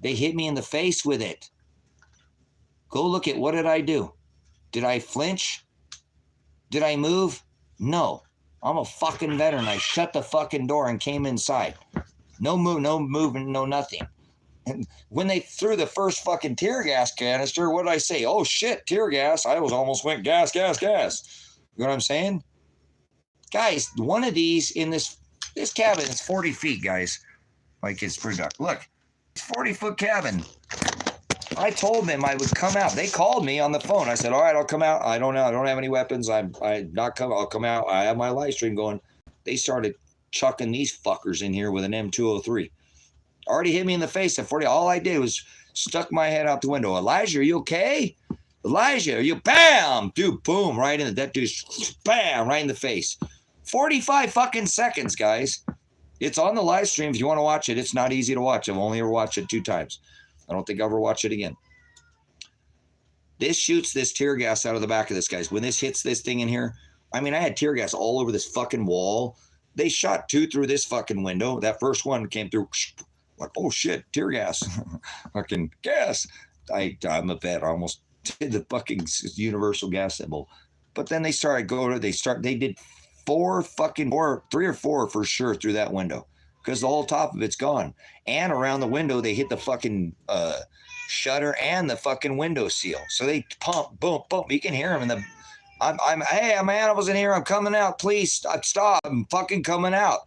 They hit me in the face with it. Go look at what did I do? Did I flinch? Did I move? No. I'm a fucking veteran. I shut the fucking door and came inside. No move, no movement, no nothing. And when they threw the first fucking tear gas canister, what did I say? Oh shit, tear gas. I almost went gas, gas, gas. You know what I'm saying? Guys, one of these in this cabin is 40 feet, guys. Like it's pretty dark. Look, it's 40-foot cabin. I told them I would come out. They called me on the phone. I said, all right, I'll come out. I don't know. I don't have any weapons. I'll come out. I have my live stream going. They started chucking these fuckers in here with an M203. Already hit me in the face at 40. All I did was stuck my head out the window. Elijah, are you okay? Elijah, are you? Bam! Dude, boom, right in that dude's bam, right in the face. 45 fucking seconds, guys. It's on the live stream if you want to watch it. It's not easy to watch. I've only ever watched it 2 times. I don't think I'll ever watch it again. This shoots this tear gas out of the back of this, guys. When this hits this thing in here, I mean, I had tear gas all over this fucking wall. They shot 2 through this fucking window. That first one came through, like, oh shit, tear gas. Fucking gas. I'm a vet. I almost did the fucking universal gas symbol. But then they did 3 or 4 for sure through that window. Because the whole top of it's gone. And around the window, they hit the fucking shutter and the fucking window seal. So they pump, boom, boom. You can hear them in the... hey, man, I wasn't here. I'm coming out. Please stop. I'm fucking coming out.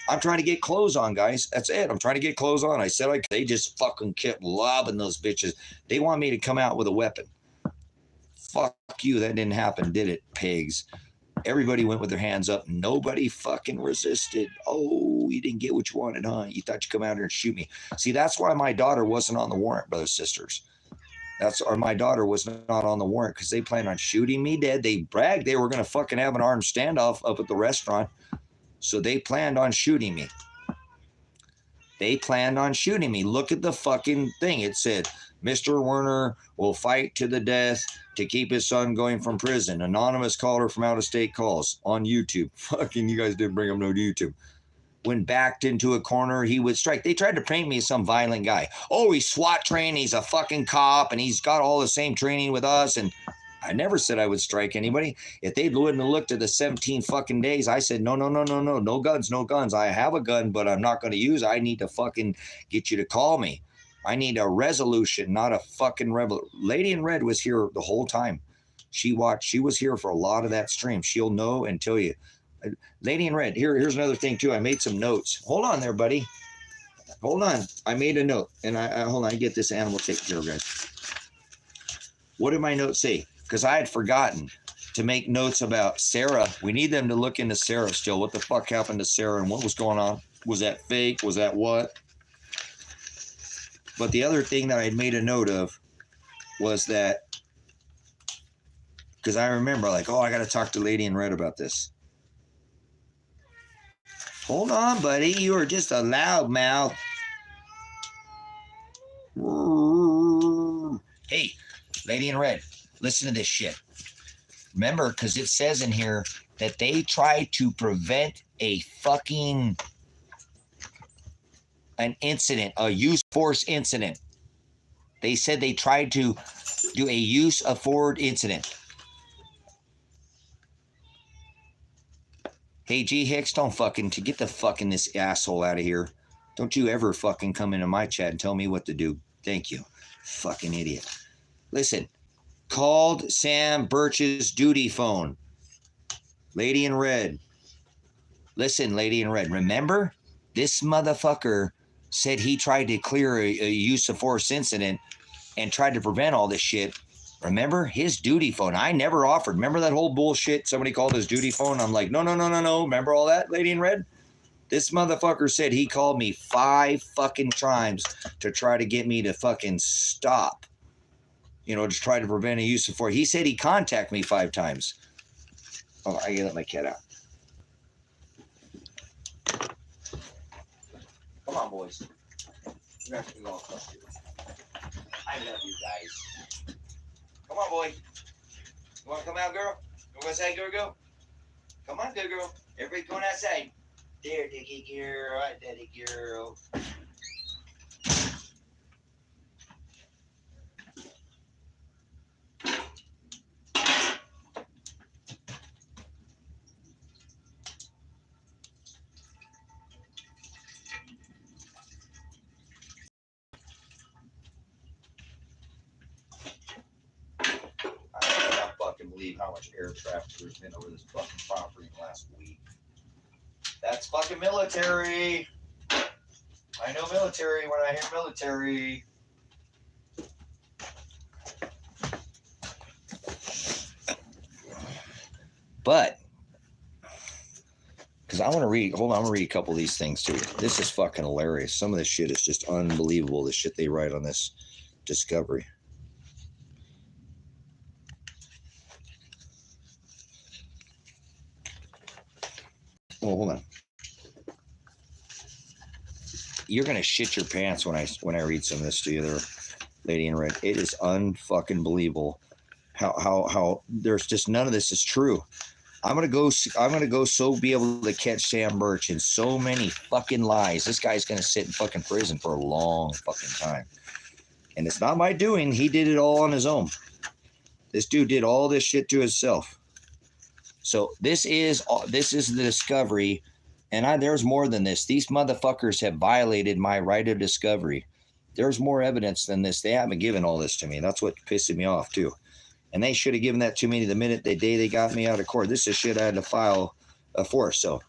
I'm trying to get clothes on, guys. That's it. I'm trying to get clothes on. I said they just fucking kept lobbing those bitches. They want me to come out with a weapon. Fuck you. That didn't happen, did it, pigs? Everybody went with their hands up. Nobody fucking resisted. Oh, you didn't get what you wanted, huh? You thought you'd come out here and shoot me. See, that's why my daughter wasn't on the warrant, brothers and sisters. My daughter was not on the warrant because they planned on shooting me dead. They bragged they were going to fucking have an armed standoff up at the restaurant. So they planned on shooting me. They planned on shooting me. Look at the fucking thing. It said, Mr. Werner will fight to the death to keep his son going from prison. Anonymous caller from out of state calls on YouTube. Fucking you guys didn't bring him no YouTube. When backed into a corner, he would strike. They tried to paint me as some violent guy. Oh, he's SWAT trained. He's a fucking cop, and he's got all the same training with us. And I never said I would strike anybody. If they wouldn't have looked at the 17 fucking days, I said, no, no guns, no guns. I have a gun, but I'm not going to use it. I need to fucking get you to call me. I need a resolution, not a fucking rebel. Lady in Red was here the whole time. She was here for a lot of that stream. She'll know and tell you. Lady in Red, here's another thing too. I made some notes. Hold on there, buddy. Hold on. I made a note. And hold on, I get this animal taken care of, guys. What did my notes say? Because I had forgotten to make notes about Sarah. We need them to look into Sarah still. What the fuck happened to Sarah and what was going on? Was that fake? Was that what? But the other thing that I had made a note of was that, because I remember like, oh, I got to talk to Lady in Red about this. Hold on, buddy. You are just a loudmouth. Hey, Lady in Red, listen to this shit. Remember, because it says in here that they tried to prevent an incident, a use of force incident. They said they tried to do a use of force incident. Hey, G Hicks, don't fucking get the fucking this asshole out of here. Don't you ever fucking come into my chat and tell me what to do. Thank you. Fucking idiot. Listen, called Sam Birch's duty phone. Lady in Red. Listen, Lady in Red. Remember? This motherfucker said he tried to clear a use of force incident and tried to prevent all this shit. Remember his duty phone? I never offered. Remember that whole bullshit? Somebody called his duty phone. I'm like, no. Remember all that, Lady in Red? This motherfucker said he called me 5 fucking times to try to get me to fucking stop. You know, to try to prevent a use of force. He said he contacted me 5 times. Oh, I gotta let my cat out. Come on, boys. You're not gonna go all close to you. I love you guys. Come on, boy. You want to come out, girl? You want to go outside, girl? Come on, good girl. Everybody going outside. There, Dickie girl. Right, Daddy girl. Believe how much air traffic there's been over this fucking property in the last week. That's fucking military. I know military when I hear military. But, because I want to read, hold on, I'm going to read a couple of these things to you. This is fucking hilarious. Some of this shit is just unbelievable, the shit they write on this discovery. Oh, hold on. You're gonna shit your pants when I read some of this to you, there, Lady in Red. It is unfucking believable how there's just none of this is true. I'm gonna go so be able to catch Sam Birch in so many fucking lies. This guy's gonna sit in fucking prison for a long fucking time, and it's not my doing. He did it all on his own. This dude did all this shit to himself. So this is the discovery, and there's more than this. These motherfuckers have violated my right of discovery. There's more evidence than this. They haven't given all this to me. That's what pissing me off too. And they should have given that to me the minute the day they got me out of court. This is shit I had to file for. So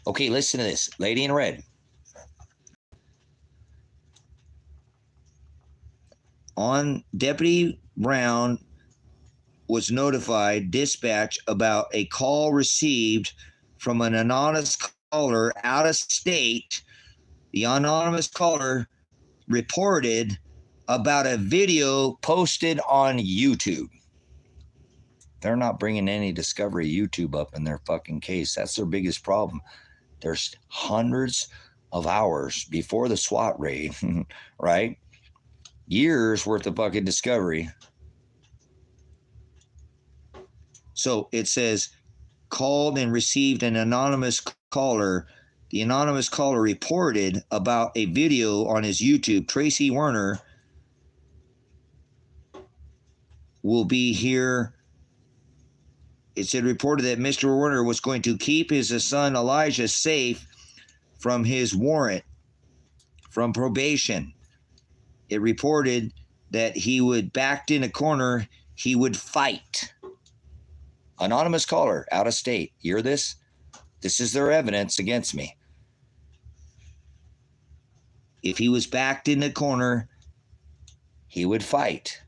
Okay, listen to this. Lady in red. On Deputy Brown was notified dispatch about a call received from an anonymous caller out of state. The anonymous caller reported about a video posted on YouTube. They're not bringing any discovery YouTube up in their fucking case. That's their biggest problem. There's hundreds of hours before the SWAT raid, right? Years worth of fucking discovery. So it says, called and received an anonymous caller. The anonymous caller reported about a video on his YouTube. Tracy Werner will be here. It said reported that Mr. Werner was going to keep his son Elijah safe from his warrant, from probation. It reported that he would backed in a corner, he would fight. Anonymous caller, out of state. Hear this? This is their evidence against me. If he was backed in the corner, he would fight.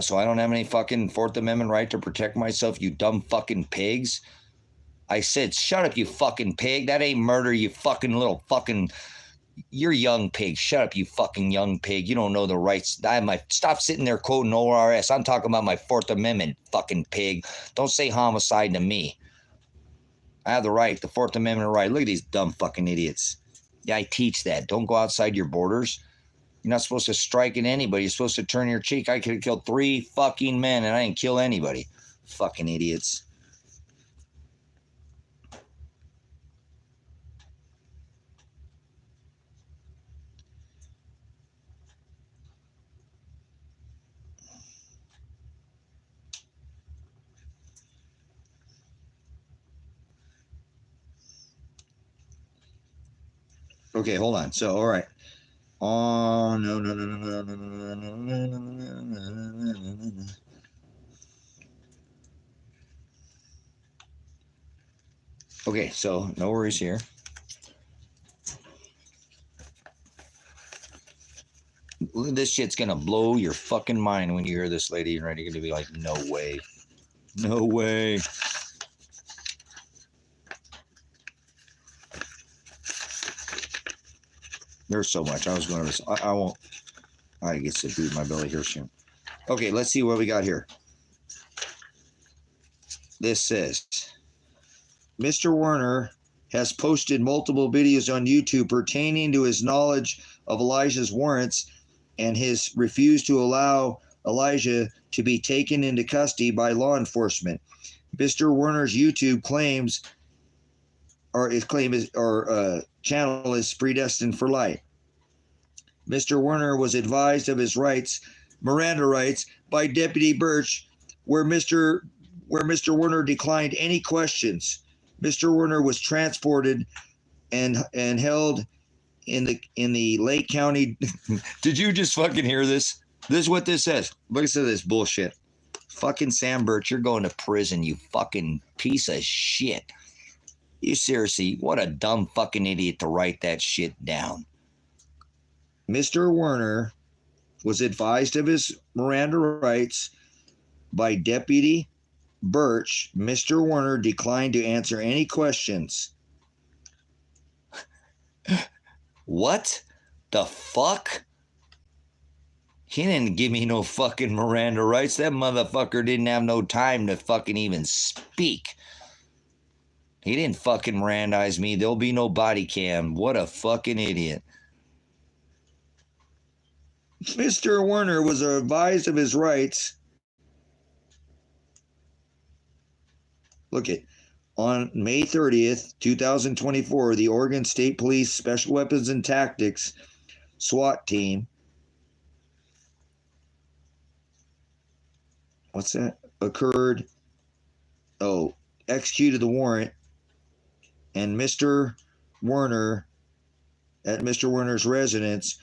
So I don't have any fucking Fourth Amendment right to protect myself, you dumb fucking pigs. I said, shut up, you fucking pig. That ain't murder, you fucking little fucking... You're young pig. Shut up, you fucking young pig. You don't know the rights. Stop sitting there quoting ORS. I'm talking about my Fourth Amendment, fucking pig. Don't say homicide to me. I have the right, the Fourth Amendment right. Look at these dumb fucking idiots. Yeah, I teach that. Don't go outside your borders. You're not supposed to strike at anybody. You're supposed to turn your cheek. I could have killed 3 fucking men and I didn't kill anybody. Fucking idiots. Okay, hold on. So, all right. Oh, no. Okay, so no worries here. This shit's gonna blow your fucking mind when you hear this, lady. You're gonna be like, no way. No way. There's so much. I was going to... I won't... I get to beat my belly here soon. Okay, let's see what we got here. This says, Mr. Werner has posted multiple videos on YouTube pertaining to his knowledge of Elijah's warrants and his refusal to allow Elijah to be taken into custody by law enforcement. Mr. Werner's YouTube claims, or his claim is, channel is Predestined for Light. Mr. Werner was advised of his rights, Miranda rights, by Deputy Birch, where Mr. Werner declined any questions. Mr. Werner was transported and held in the Lake County. Did you just fucking hear this? This is what this says. Look at this bullshit. Fucking Sam Birch, you're going to prison, you fucking piece of shit. You seriously, what a dumb fucking idiot to write that shit down. Mr. Werner was advised of his Miranda rights by Deputy Birch. Mr. Werner declined to answer any questions. What the fuck? He didn't give me no fucking Miranda rights. That motherfucker didn't have no time to fucking even speak. He didn't fucking Mirandize me. There'll be no body cam. What a fucking idiot. Mr. Werner was advised of his rights. Look it. On May 30th, 2024, the Oregon State Police Special Weapons and Tactics SWAT team, executed the warrant, and Mr. Werner, at Mr. Werner's residence,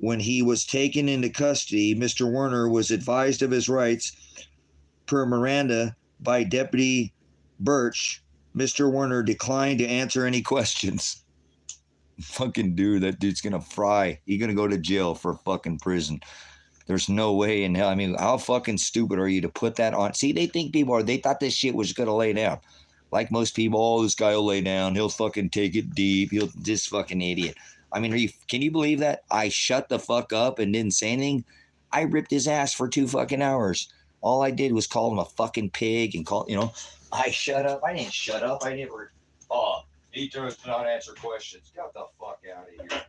when he was taken into custody, Mr. Werner was advised of his rights per Miranda by Deputy Birch. Mr. Werner declined to answer any questions. Fucking dude, that dude's gonna fry. He's gonna go to jail for fucking prison. There's no way in hell. I mean, how fucking stupid are you to put that on? See, they think they thought this shit was gonna lay down. Like most people, oh, this guy will lay down. He'll fucking take it deep. He'll this fucking idiot. I mean, can you believe that? I shut the fuck up and didn't say anything. I ripped his ass for 2 fucking hours. All I did was call him a fucking pig and I shut up. I didn't shut up. I never. Oh, he does not answer questions. Get the fuck out of here.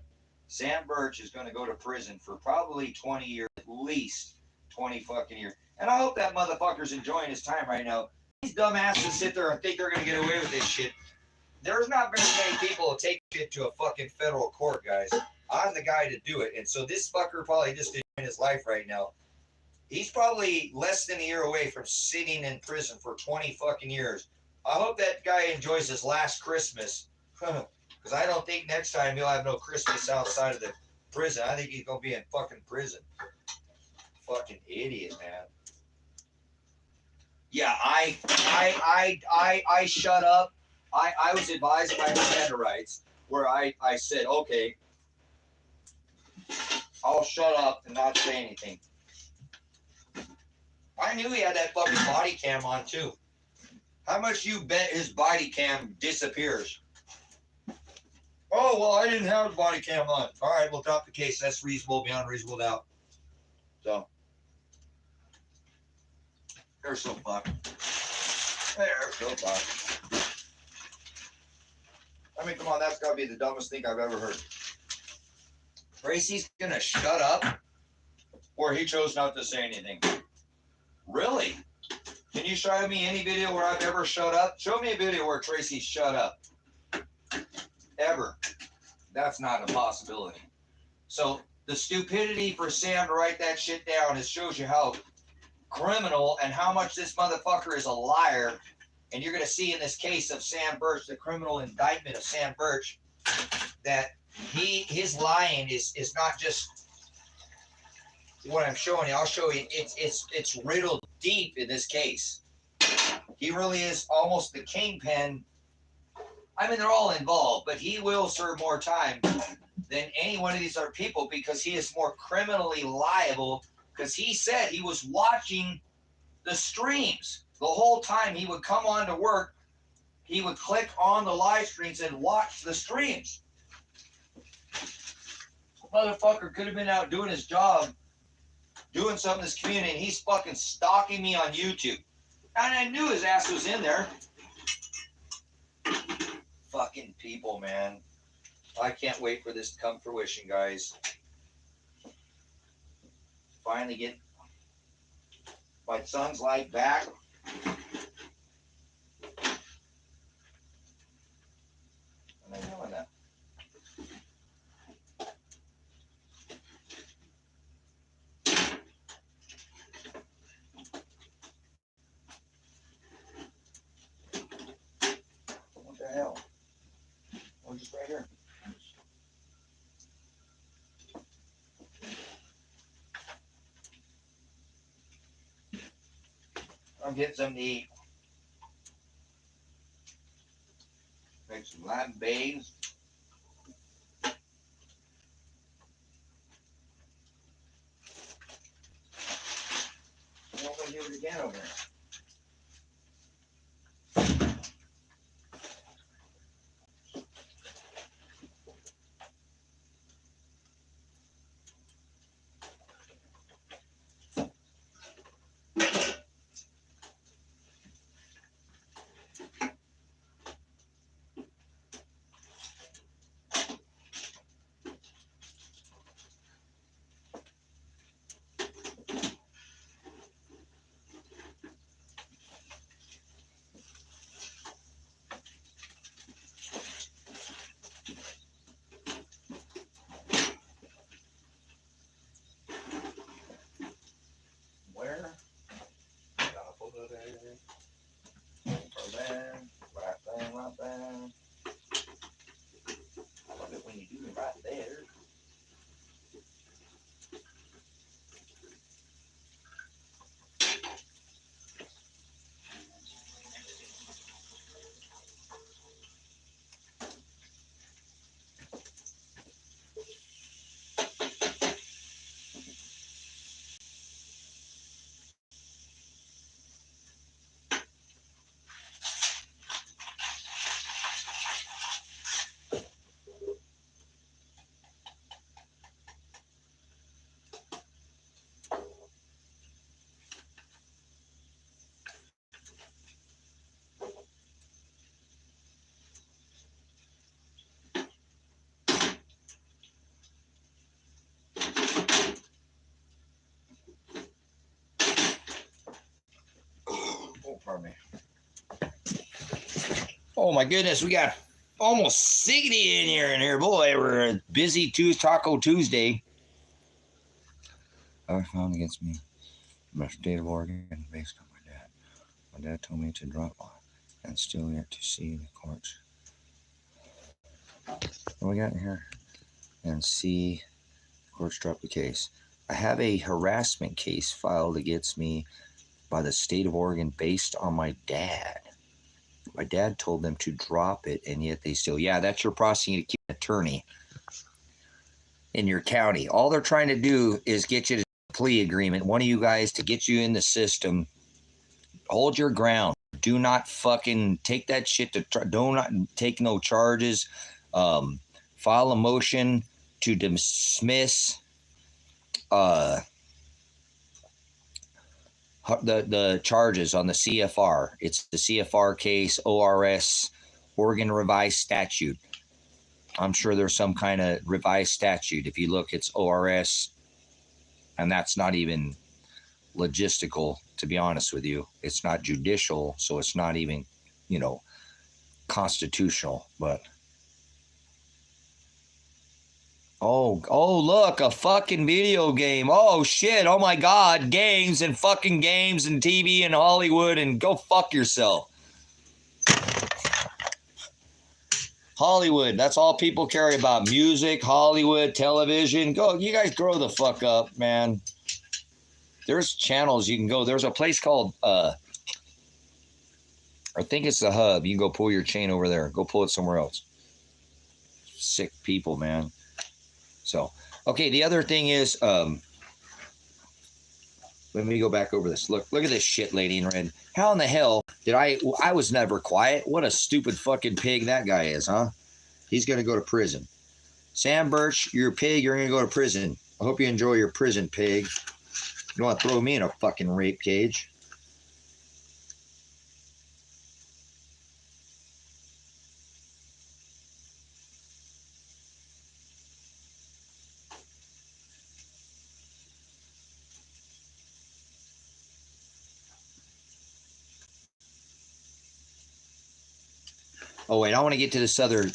Sam Birch is going to go to prison for probably 20 years, at least 20 fucking years. And I hope that motherfucker's enjoying his time right now. These dumbasses sit there and think they're going to get away with this shit. There's not very many people who take shit to a fucking federal court, guys. I'm the guy to do it. And so this fucker probably just enjoying his life right now. He's probably less than a year away from sitting in prison for 20 fucking years. I hope that guy enjoys his last Christmas. Because I don't think next time he'll have no Christmas outside of the prison. I think he's going to be in fucking prison. Fucking idiot, man. Yeah, I shut up. I was advised by Miranda rights where I said, okay, I'll shut up and not say anything. I knew he had that fucking body cam on too. How much you bet his body cam disappears? Oh, well, I didn't have a body cam on. All right, we'll drop the case. That's reasonable, beyond reasonable doubt. So, they're so fucked. They're so fucked. I mean, come on, that's got to be the dumbest thing I've ever heard. Tracy's going to shut up, or he chose not to say anything. Really? Can you show me any video where I've ever shut up? Show me a video where Tracy shut up. Ever. That's not a possibility. So the stupidity for Sam to write that shit down, it shows you how criminal and how much this motherfucker is a liar. And you're going to see in this case of Sam Birch, the criminal indictment of Sam Birch, that his lying is not just what I'm showing you. I'll show you. It's riddled deep in this case. He really is almost the kingpin. I mean, they're all involved, but he will serve more time than any one of these other people because he is more criminally liable because he said he was watching the streams. The whole time he would come on to work, he would click on the live streams and watch the streams. Motherfucker could have been out doing his job, doing something in this community, and he's fucking stalking me on YouTube. And I knew his ass was in there. Fucking people, man. I can't wait for this to come fruition, guys. Finally get my son's life back. What am I doing that? What the hell? Oh, just right here. I'm getting something to eat. Make some lime beans. I'm going to do it again over there. Pardon me. Oh my goodness, we got almost 60 in here. Boy, we're a busy Taco Tuesday. I was found against me from the state of Oregon based on my dad. My dad told me to drop one and still yet to see the courts. What we got in here? And see the courts drop the case. I have a harassment case filed against me by the state of Oregon based on my dad. My dad told them to drop it, and yet they still, yeah, that's your prosecuting attorney in your county. All they're trying to do is get you to plea agreement, one of you guys, to get you in the system. Hold your ground. Do not fucking take that shit to do not take no charges. File a motion to dismiss the charges on the CFR. It's the CFR case, ORS, Oregon Revised Statute. I'm sure there's some kind of revised statute. If you look, it's ORS, and that's not even logistical, to be honest with you. It's not judicial, so it's not even, constitutional. But oh, look, a fucking video game. Oh, shit. Oh, my God. Games and fucking games and TV and Hollywood, and go fuck yourself. Hollywood. That's all people care about. Music, Hollywood, television. Go. You guys grow the fuck up, man. There's channels you can go. There's a place called, I think it's the Hub. You can go pull your chain over there. Go pull it somewhere else. Sick people, man. So, okay, the other thing is, let me go back over this. Look at this shit, lady in red. How in the hell did I was never quiet. What a stupid fucking pig that guy is, huh? He's going to go to prison. Sam Birch, you're a pig. You're going to go to prison. I hope you enjoy your prison, pig. You want to throw me in a fucking rape cage. Oh wait, I want to get to this other we'll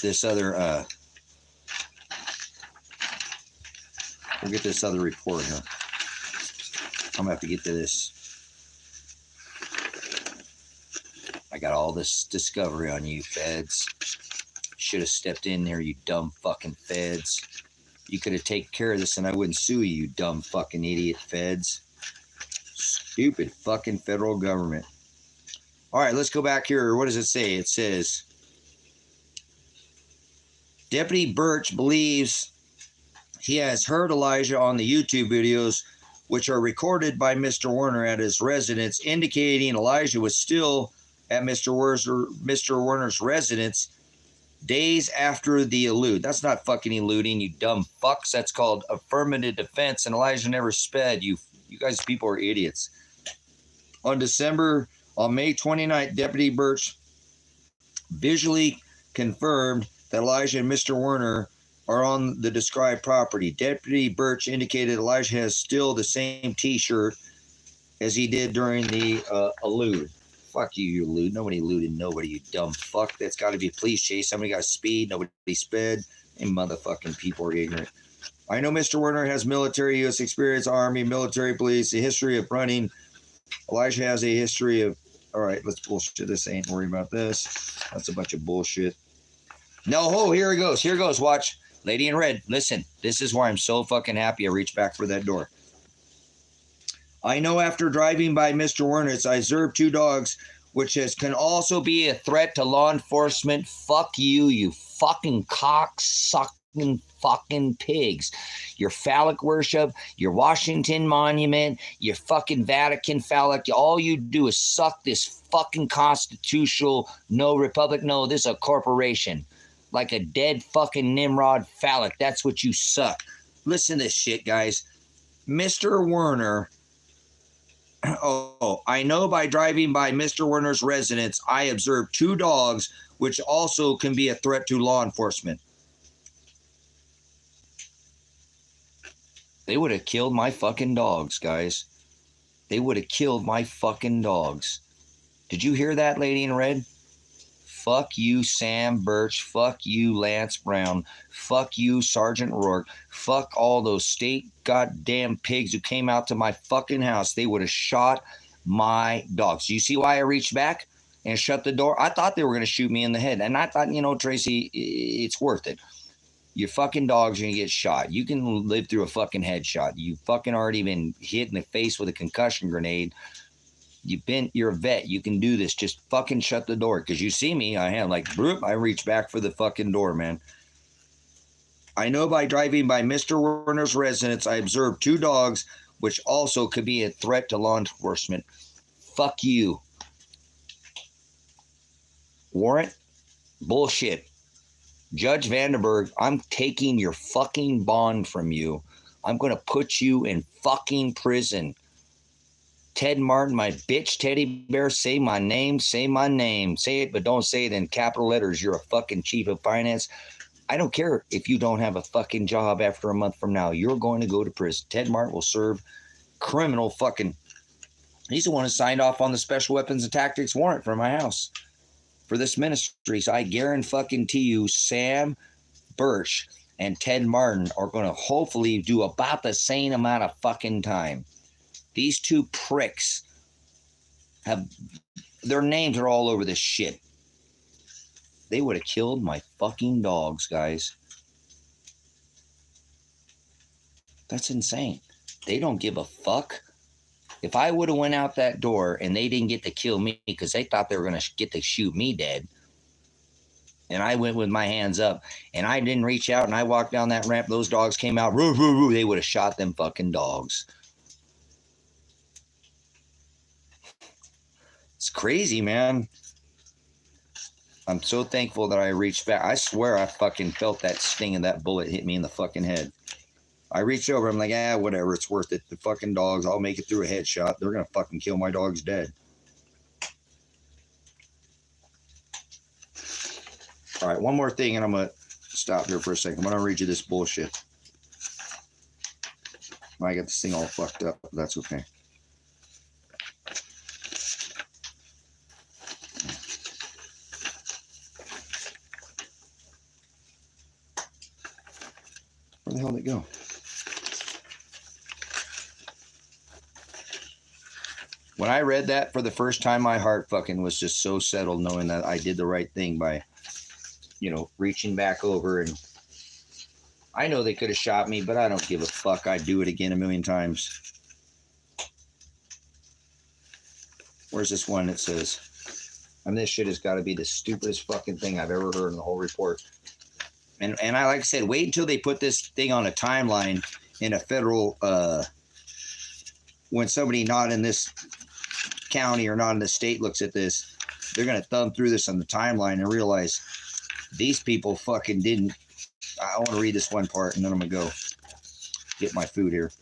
get this other report here. I'm gonna have to get to this. I got all this discovery on you, feds. Should have stepped in there, you dumb fucking feds. You could have taken care of this and I wouldn't sue you, you dumb fucking idiot feds. Stupid fucking federal government. All right, let's go back here. What does it say? It says, Deputy Birch believes he has heard Elijah on the YouTube videos, which are recorded by Mr. Werner at his residence, indicating Elijah was still at Mr. Werner's residence days after the elude. That's not fucking eluding, you dumb fucks. That's called affirmative defense, and Elijah never sped. You guys people are idiots. On May 29th, Deputy Birch visually confirmed that Elijah and Mr. Werner are on the described property. Deputy Birch indicated Elijah has still the same T-shirt as he did during the elude. Fuck you, you elude. Nobody eluded nobody, you dumb fuck. That's got to be a police chase. Somebody got speed. Nobody sped. And motherfucking people are ignorant. I know Mr. Werner has military U.S. experience, Army, military, police, a history of running. Elijah has a history of... All right, let's bullshit this. Ain't worried about this. That's a bunch of bullshit. No, here it goes. Here it goes. Watch. Lady in red, listen. This is why I'm so fucking happy I reached back for that door. I know after driving by Mr. Werner's, I observed two dogs, which can also be a threat to law enforcement. Fuck you, you fucking cock-sucking fucking pigs. Your phallic worship, your Washington Monument, your fucking Vatican phallic. All you do is suck this fucking constitutional, no republic, no, this is a corporation. Like a dead fucking Nimrod phallic. That's what you suck. Listen to this shit, guys. Mr. Werner... Oh, I know by driving by Mr. Werner's residence, I observed two dogs, which also can be a threat to law enforcement. They would have killed my fucking dogs, guys. They would have killed my fucking dogs. Did you hear that, lady in red? Fuck you, Sam Birch. Fuck you, Lance Brown. Fuck you, Sergeant Rourke. Fuck all those state goddamn pigs who came out to my fucking house. They would have shot my dogs. You see why I reached back and shut the door? I thought they were going to shoot me in the head. And I thought, you know, Tracy, it's worth it. Your fucking dog's going to get shot. You can live through a fucking headshot. You fucking already been hit in the face with a concussion grenade. You're a vet. You can do this. Just fucking shut the door. Because you see me, I am like, bloop, I reach back for the fucking door, man. I know by driving by Mr. Werner's residence, I observed 2 dogs, which also could be a threat to law enforcement. Fuck you. Warrant? Bullshit. Judge Vandenberg, I'm taking your fucking bond from you. I'm going to put you in fucking prison. Ted Martin, my bitch teddy bear, say my name, say my name. Say it, but don't say it in capital letters. You're a fucking chief of finance. I don't care if you don't have a fucking job after a month from now. You're going to go to prison. Ted Martin will serve criminal fucking. He's the one who signed off on the special weapons and tactics warrant for my house for this ministry. So I guarantee you, Sam Birch and Ted Martin are going to hopefully do about the same amount of fucking time. These 2 pricks have, their names are all over this shit. They would have killed my fucking dogs, guys. That's insane. They don't give a fuck. If I would have went out that door and they didn't get to kill me because they thought they were going to get to shoot me dead, and I went with my hands up and I didn't reach out and I walked down that ramp, those dogs came out, roo, roo, roo, they would have shot them fucking dogs. It's crazy, man. I'm so thankful that I reached back. I swear I fucking felt that sting of that bullet hit me in the fucking head. I reached over. I'm like, whatever. It's worth it. The fucking dogs. I'll make it through a headshot. They're going to fucking kill my dogs dead. All right. One more thing, and I'm going to stop here for a second. I'm going to read you this bullshit. I got this thing all fucked up. But that's okay. Where the hell did it go? When I read that for the first time, my heart fucking was just so settled knowing that I did the right thing by, you know, reaching back over. And I know they could have shot me, but I don't give a fuck. I'd do it again a million times. Where's this one that says, this shit has got to be the stupidest fucking thing I've ever heard in the whole report. And I, like I said, wait until they put this thing on a timeline in a federal, when somebody not in this county or not in the state looks at this, they're going to thumb through this on the timeline and realize these people fucking didn't. I want to read this one part and then I'm going to go get my food here.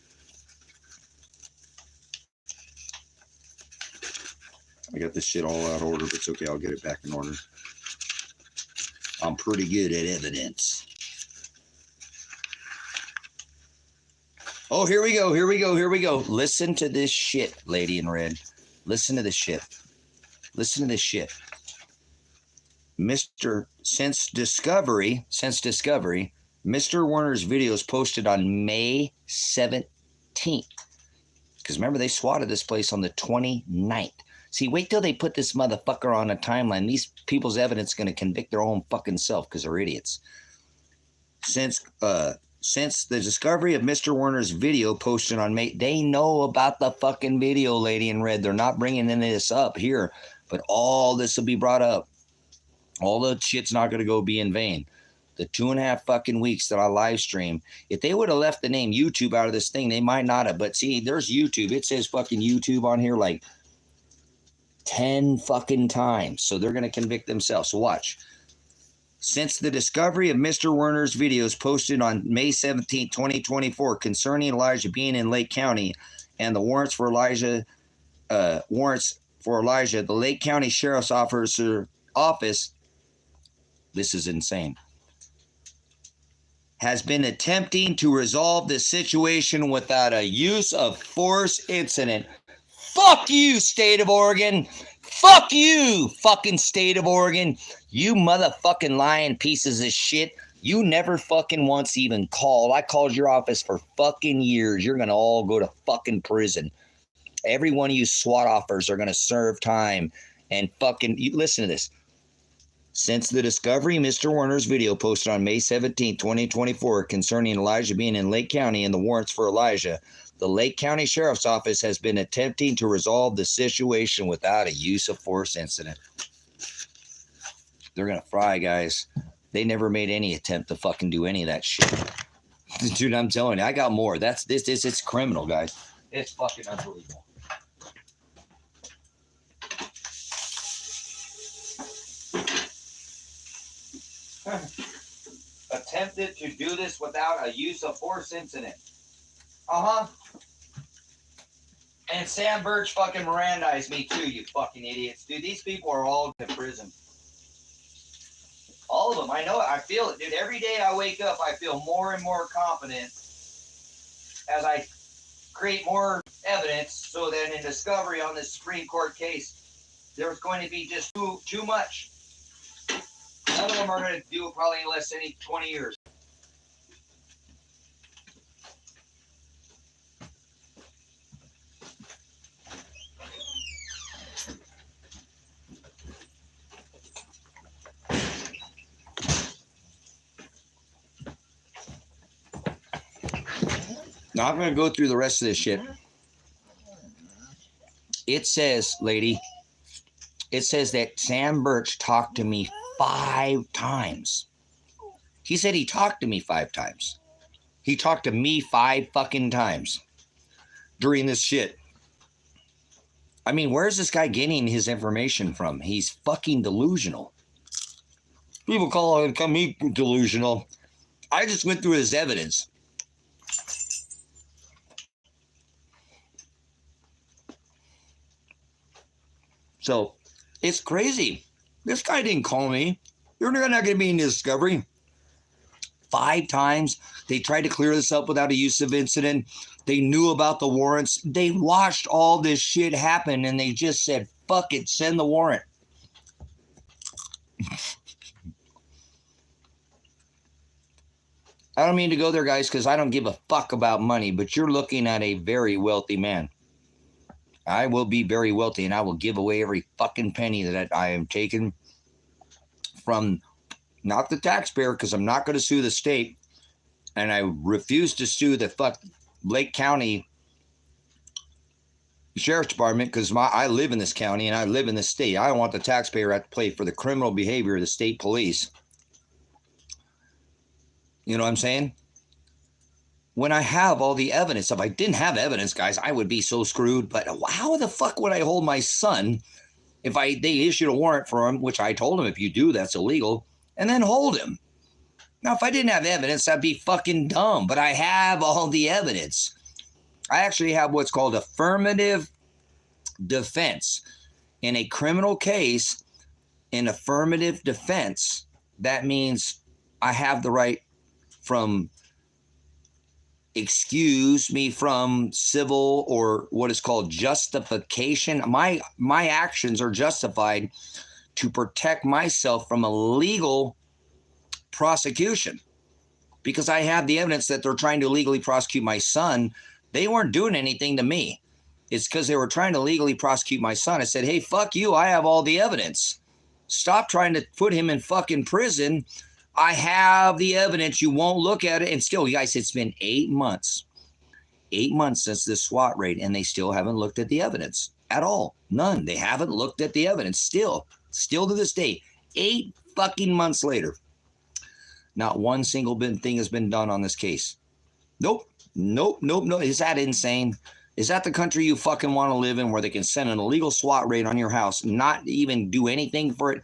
I got this shit all out of order, but it's okay. I'll get it back in order. I'm pretty good at evidence. Oh, here we go. Here we go. Here we go. Listen to this shit, lady in red. Listen to this shit. Listen to this shit. Since discovery, Mr. Werner's videos posted on May 17th. Because remember, they swatted this place on the 29th. See, wait till they put this motherfucker on a timeline. These people's evidence is going to convict their own fucking self because they're idiots. Since the discovery of Mr. Werner's video posted on May, they know about the fucking video, lady in red. They're not bringing any of this up here, but all this will be brought up. All the shit's not going to go be in vain. The 2.5 fucking weeks that I live stream, if they would have left the name YouTube out of this thing, they might not have. But see, there's YouTube. It says fucking YouTube on here like 10 fucking times. So they're going to convict themselves. So watch. Since the discovery of Mr. Werner's videos posted on May 17, 2024 concerning Elijah being in Lake County and the warrants for Elijah, the Lake County Sheriff's Office, this is insane, has been attempting to resolve this situation without a use of force incident. Fuck you, state of Oregon. Fuck you, fucking state of Oregon. You motherfucking lying pieces of shit. You never fucking once even called. I called your office for fucking years. You're going to all go to fucking prison. Every one of you SWAT offers are going to serve time. And fucking, listen to this. Since the discovery of Mr. Werner's video posted on May 17, 2024 concerning Elijah being in Lake County and the warrants for Elijah, the Lake County Sheriff's Office has been attempting to resolve the situation without a use of force incident. They're going to fry, guys. They never made any attempt to fucking do any of that shit. Dude, I'm telling you, I got more. It's criminal, guys. It's fucking unbelievable. Attempted to do this without a use of force incident. And Sam Birch fucking Mirandized me too, you fucking idiots. Dude, these people are all in prison. All of them. I know it. I feel it, dude. Every day I wake up, I feel more and more confident as I create more evidence so that in discovery on this Supreme Court case, there's going to be just too much. None of them are going to do it probably in less than 20 years. Now I'm going to go through the rest of this shit. It says, lady, it says that Sam Birch talked to me 5 times. He said he talked to me 5 times. He talked to me 5 fucking times during this shit. I mean, where's this guy getting his information from? He's fucking delusional. People call me delusional. I just went through his evidence. So it's crazy. This guy didn't call me. You're not going to be in discovery. 5 times. They tried to clear this up without a use of incident. They knew about the warrants. They watched all this shit happen and they just said, fuck it, send the warrant. I don't mean to go there, guys, because I don't give a fuck about money, but you're looking at a very wealthy man. I will be very wealthy, and I will give away every fucking penny that I am taking from not the taxpayer, because I'm not going to sue the state, and I refuse to sue the Lake County Sheriff's Department because I live in this county and I live in this state. I don't want the taxpayer to have to pay for the criminal behavior of the state police. You know what I'm saying? When I have all the evidence, if I didn't have evidence, guys, I would be so screwed. But how the fuck would I hold my son if they issued a warrant for him, which I told him if you do, that's illegal, and then hold him? Now, if I didn't have evidence, that'd be fucking dumb. But I have all the evidence. I actually have what's called affirmative defense. In a criminal case, in affirmative defense, that means I have the right from excuse me from civil or what is called justification. My actions are justified to protect myself from a legal prosecution because I have the evidence that they're trying to legally prosecute my son. They weren't doing anything to me. It's because they were trying to legally prosecute my son. I said, hey, fuck you. I have all the evidence. Stop trying to put him in fucking prison. I have the evidence. You won't look at it. And still, you guys, it's been 8 months. 8 months since this SWAT raid, and they still haven't looked at the evidence at all. None. They haven't looked at the evidence. Still to this day, 8 fucking months later, not one single thing has been done on this case. Nope. Is that insane? Is that the country you fucking want to live in where they can send an illegal SWAT raid on your house, not even do anything for it?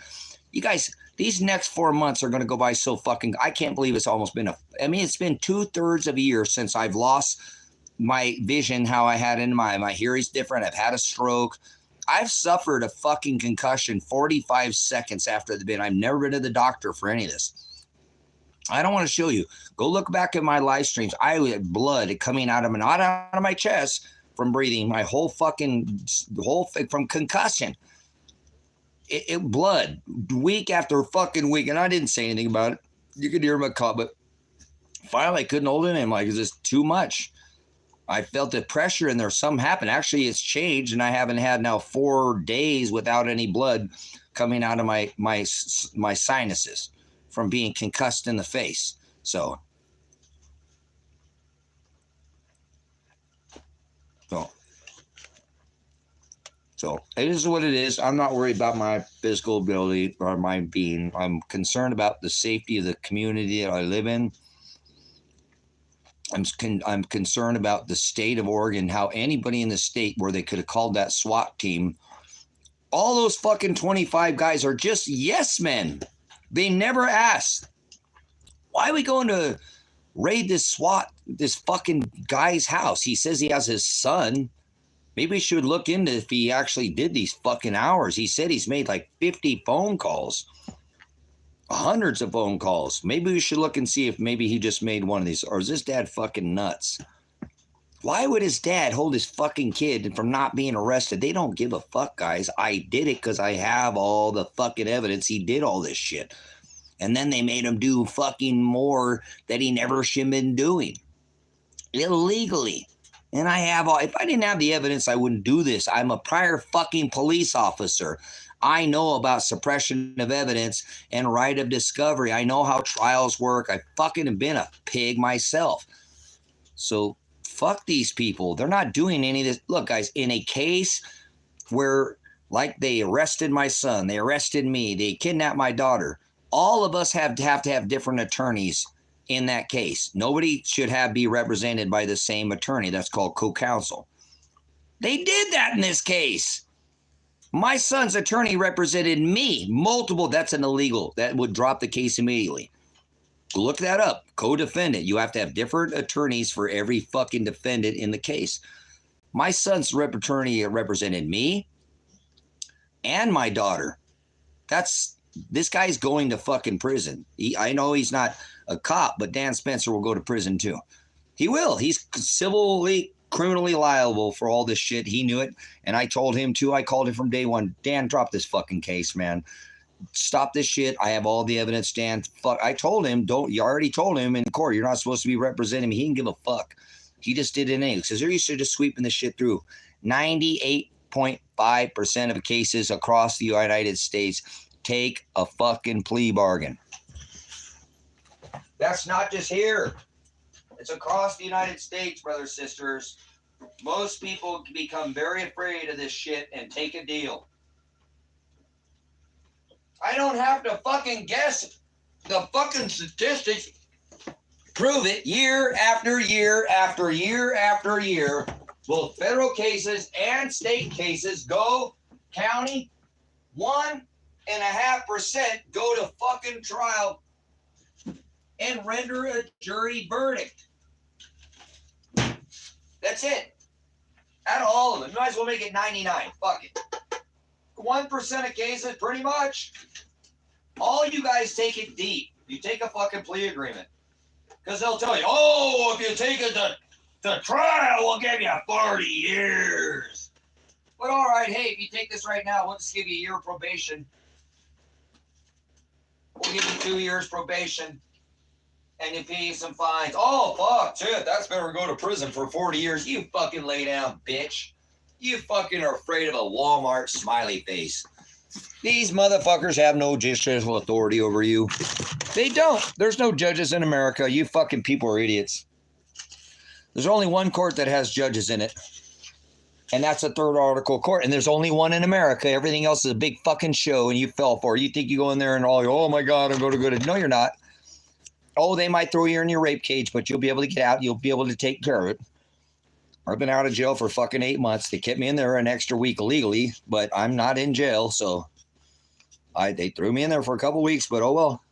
You guys, these next 4 months are going to go by so fucking... I can't believe it's almost been it's been 2/3 of a year since I've lost my vision, how I had in my hearing's different. I've had a stroke. I've suffered a fucking concussion 45 seconds after the bid. I've never been to the doctor for any of this. I don't want to show you. Go look back at my live streams. I had blood coming out of not out of my chest from breathing. My whole from concussion. blood week after fucking week, and I didn't say anything about it. You could hear him call, but finally I couldn't hold it in. Like, is this too much? I felt the pressure and there's something happened. Actually, it's changed, and I haven't had now 4 days without any blood coming out of my sinuses from being concussed in the face. So it is what it is. I'm not worried about my physical ability or my being. I'm concerned about the safety of the community that I live in. I'm concerned about the state of Oregon, how anybody in the state where they could have called that SWAT team, all those fucking 25 guys are just yes men. They never asked, why are we going to raid this fucking guy's house? He says he has his son. Maybe we should look into if he actually did these fucking hours. He said he's made like 50 phone calls. Hundreds of phone calls. Maybe we should look and see if maybe he just made one of these. Or is this dad fucking nuts? Why would his dad hold his fucking kid from not being arrested? They don't give a fuck, guys. I did it because I have all the fucking evidence he did all this shit. And then they made him do fucking more that he never should have been doing. Illegally. And I have all, if I didn't have the evidence, I wouldn't do this. I'm a prior fucking police officer. I know about suppression of evidence and right of discovery. I know how trials work. I fucking have been a pig myself. So fuck these people. They're not doing any of this. Look, guys, in a case where, like, they arrested my son, they arrested me, they kidnapped my daughter, all of us have to have different attorneys in that case. Nobody should be represented by the same attorney. That's called co-counsel. They did that in this case. My son's attorney represented me. Multiple. That's an illegal. That would drop the case immediately. Look that up. Co-defendant. You have to have different attorneys for every fucking defendant in the case. My son's attorney represented me and my daughter. This guy's going to fucking prison. I know he's not a cop, but Dan Spencer will go to prison too. He will. He's criminally liable for all this shit. He knew it, and I told him too. I called him from day one. Dan, drop this fucking case, man. Stop this shit. I have all the evidence, Dan. Fuck. I told him, you already told him in court, you're not supposed to be representing me. He didn't give a fuck. He just did it anyway. Because they're used to just sweeping this shit through. 98.5% of cases across the United States take a fucking plea bargain. That's not just here. It's across the United States, brothers, sisters. Most people become very afraid of this shit and take a deal. I don't have to fucking guess the fucking statistics. Prove it year after year after year after year. Both federal cases and state cases go county 1.5% go to fucking trial and render a jury verdict. That's it. Out of all of them. You might as well make it 99. Fuck it. 1% of cases, pretty much. All you guys take it deep. You take a fucking plea agreement. Because they'll tell you, oh, if you take it to trial, we'll give you 40 years. But all right, hey, if you take this right now, we'll just give you a year of probation. We'll give you 2 years probation. And you pay some fines. Oh, fuck, shit, that's better go to prison for 40 years. You fucking lay down, bitch. You fucking are afraid of a Walmart smiley face. These motherfuckers have no judicial authority over you. They don't. There's no judges in America. You fucking people are idiots. There's only one court that has judges in it. And that's a third article court. And there's only one in America. Everything else is a big fucking show and you fell for it. You think you go in there and all, oh my God, I'm going to go to. No, you're not. Oh, they might throw you in your rape cage, but you'll be able to get out. You'll be able to take care of it. I've been out of jail for fucking 8 months. They kept me in there an extra week illegally, but I'm not in jail. So they threw me in there for a couple weeks, but oh well.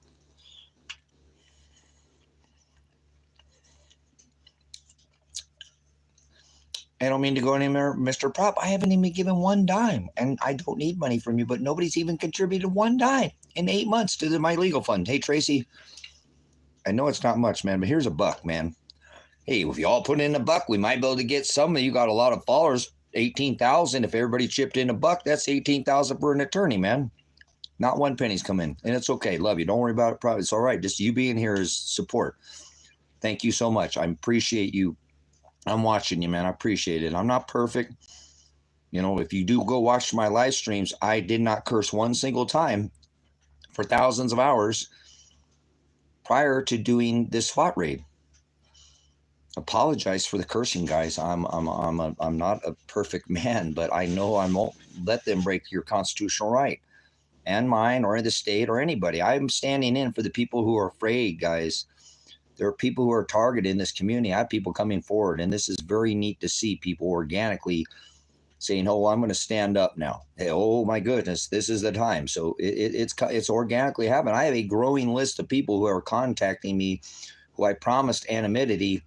I don't mean to go anywhere, Mr. Prop. I haven't even given one dime, and I don't need money from you, but nobody's even contributed one dime in 8 months to my legal fund. Hey, Tracy, I know it's not much, man, but here's a buck, man. Hey, if you all put in a buck, we might be able to get some. You got a lot of followers, 18,000. If everybody chipped in a buck, that's 18,000 for an attorney, man. Not one penny's come in. And it's okay. Love you. Don't worry about it. Probably it's all right. Just you being here is support. Thank you so much. I appreciate you. I'm watching you, man. I appreciate it. I'm not perfect. You know, if you do go watch my live streams, I did not curse one single time for thousands of hours prior to doing this SWAT raid. Apologize for the cursing, guys. I'm not a perfect man, but I know I won't let them break your constitutional right and mine or the state or anybody. I'm standing in for the people who are afraid, guys. There are people who are targeted in this community. I have people coming forward, and this is very neat to see people organically saying, "Oh, I'm going to stand up now. Hey, oh my goodness, this is the time." So it's organically happening. I have a growing list of people who are contacting me, who I promised anonymity,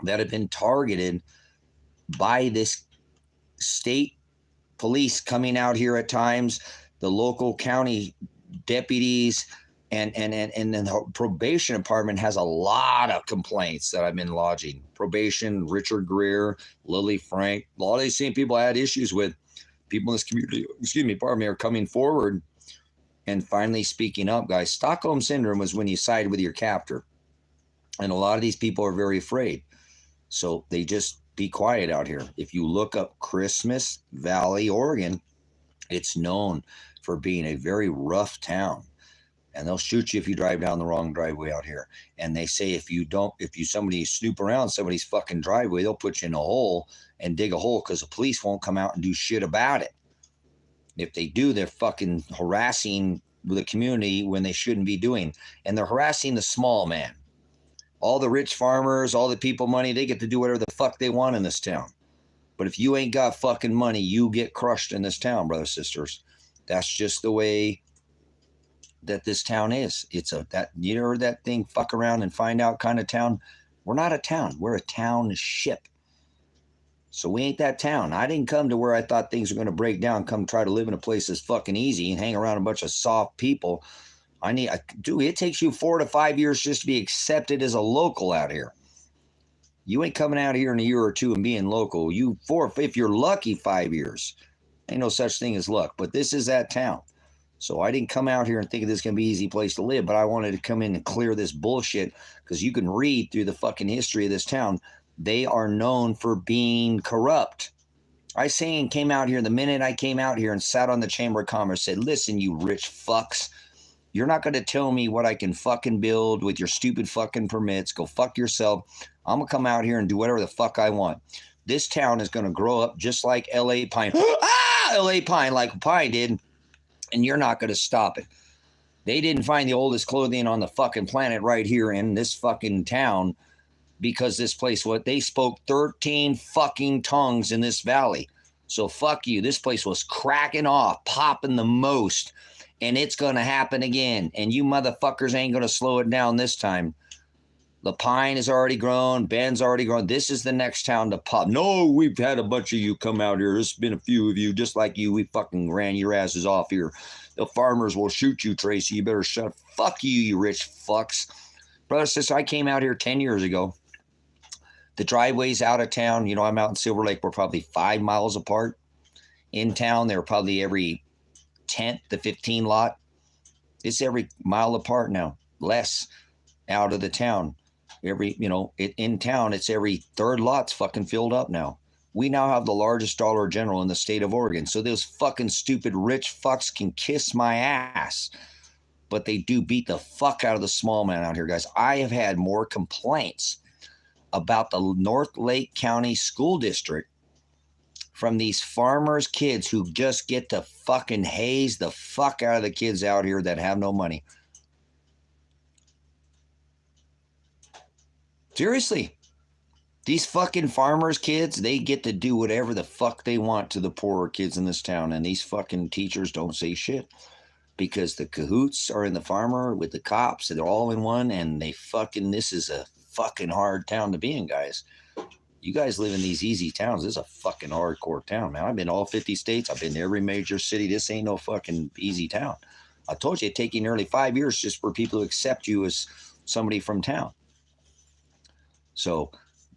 that have been targeted by this state police coming out here at times, the local county deputies, and then the probation department has a lot of complaints that I've been lodging. Probation, Richard Greer, Lily Frank, a lot of these same people I had issues with. People in this community, are coming forward and finally speaking up, guys. Stockholm Syndrome is when you side with your captor. And a lot of these people are very afraid. So they just be quiet out here. If you look up Christmas Valley, Oregon, it's known for being a very rough town. And they'll shoot you if you drive down the wrong driveway out here. And they say if somebody snoop around somebody's fucking driveway, they'll put you in a hole and dig a hole because the police won't come out and do shit about it. If they do, they're fucking harassing the community when they shouldn't be doing. And they're harassing the small man. All the rich farmers, all the people money, they get to do whatever the fuck they want in this town. But if you ain't got fucking money, you get crushed in this town, brothers, sisters. That's just the way that this town is. It's you heard that thing, fuck around and find out kind of town. We're not a town. We're a township. So we ain't that town. I didn't come to where I thought things were going to break down, come try to live in a place that's fucking easy and hang around a bunch of soft people. Dude, it takes you 4 to 5 years just to be accepted as a local out here. You ain't coming out here in a year or two and being local. If you're lucky, 5 years. Ain't no such thing as luck. But this is that town. So I didn't come out here and think this is going to be an easy place to live, but I wanted to come in and clear this bullshit because you can read through the fucking history of this town. They are known for being corrupt. Came out here, the minute I came out here and sat on the Chamber of Commerce, said, "Listen, you rich fucks. You're not going to tell me what I can fucking build with your stupid fucking permits. Go fuck yourself. I'm going to come out here and do whatever the fuck I want. This town is going to grow up just like L.A. Pine." L.A. Pine, like Pine did. And you're not going to stop it. They didn't find the oldest clothing on the fucking planet right here in this fucking town because this place, they spoke 13 fucking tongues in this valley. So fuck you. This place was cracking off, popping the most. And it's going to happen again. And you motherfuckers ain't going to slow it down this time. The Pine has already grown. Ben's already grown. This is the next town to pop. No, we've had a bunch of you come out here. There's been a few of you just like you. We fucking ran your asses off here. The farmers will shoot you, Tracy. You better shut up. Fuck you, you rich fucks. Brother, sister, I came out here 10 years ago. The driveways out of town, I'm out in Silver Lake. We're probably 5 miles apart. In town, they're probably every 10th to 15 lot. It's every mile apart now. Less out of the town. In town, it's every third lot's fucking filled up now. We now have the largest Dollar General in the state of Oregon. So those fucking stupid rich fucks can kiss my ass. But they do beat the fuck out of the small man out here, guys. I have had more complaints about the North Lake County School District from these farmers' kids who just get to fucking haze the fuck out of the kids out here that have no money. Seriously, these fucking farmers' kids, they get to do whatever the fuck they want to the poorer kids in this town. And these fucking teachers don't say shit because the cahoots are in the farmer with the cops. And they're all in one. And this is a fucking hard town to be in, guys. You guys live in these easy towns. This is a fucking hardcore town, man. I've been to all 50 states. I've been to every major city. This ain't no fucking easy town. I told you it'd take you nearly 5 years just for people to accept you as somebody from town. So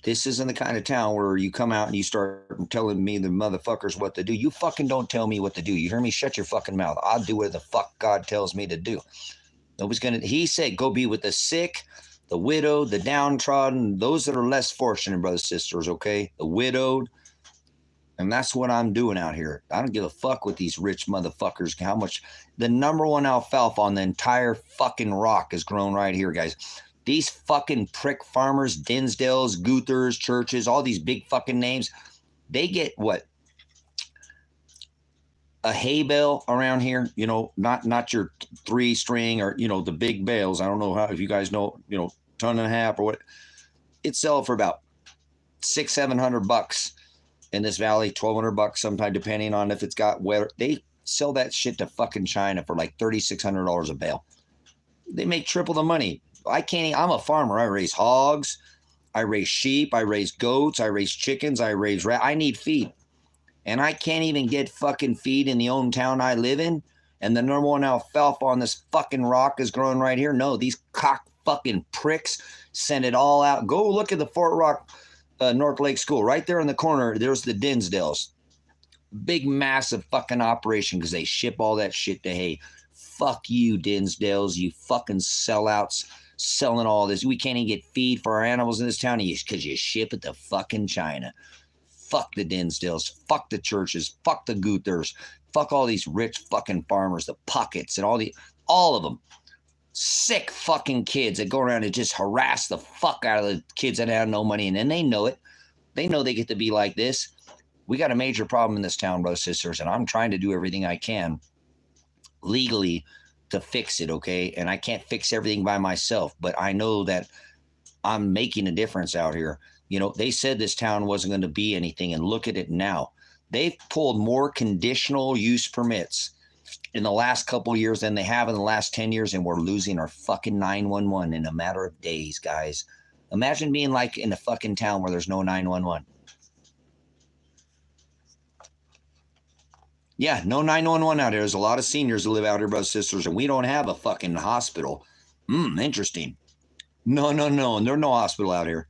This isn't the kind of town where you come out and you start telling me the motherfuckers what to do. You fucking don't tell me what to do. You hear me? Shut your fucking mouth. I'll do what the fuck God tells me to do. Nobody's gonna. He said, go be with the sick, the widowed, the downtrodden, those that are less fortunate, brothers and sisters, okay? The widowed. And that's what I'm doing out here. I don't give a fuck with these rich motherfuckers. How much the #1 alfalfa on the entire fucking rock is grown right here, guys. These fucking prick farmers, Dinsdales, Guthers, Churches, all these big fucking names, they get what? A hay bale around here, you know, not your 3-string or, you know, the big bales. I don't know how, if you guys know, you know, ton and a half or what. It sells for about $600-700 in this valley, $1,200 sometime, depending on if it's got weather. They sell that shit to fucking China for like $3,600 a bale. They make triple the money. I'm a farmer. I raise hogs. I raise sheep. I raise goats. I raise chickens. I raise I need feed. And I can't even get fucking feed in the own town I live in. And the #1 alfalfa on this fucking rock is growing right here. No, these cock fucking pricks send it all out. Go look at the Fort Rock North Lake School. Right there in the corner, there's the Dinsdales. Big, massive fucking operation because they ship all that shit to hay. Fuck you, Dinsdales, you fucking sellouts selling all this. We can't even get feed for our animals in this town because you ship it to fucking China. Fuck the Dinsdales. Fuck the Churches. Fuck the Guthers. Fuck all these rich fucking farmers, the Pucketts and all of them. Sick fucking kids that go around and just harass the fuck out of the kids that have no money. And then they know it. They know they get to be like this. We got a major problem in this town, brothers and sisters, and I'm trying to do everything I can legally to fix it, okay? And I can't fix everything by myself, but I know that I'm making a difference out here. You know, they said this town wasn't going to be anything, and look at it now. They've pulled more conditional use permits in the last couple of years than they have in the last 10 years, and we're losing our fucking 911 in a matter of days, guys. Imagine being like in a fucking town where there's no 911. Yeah, no 911 out here. There's a lot of seniors who live out here, brothers and sisters, and we don't have a fucking hospital. Interesting. No. There's no hospital out here.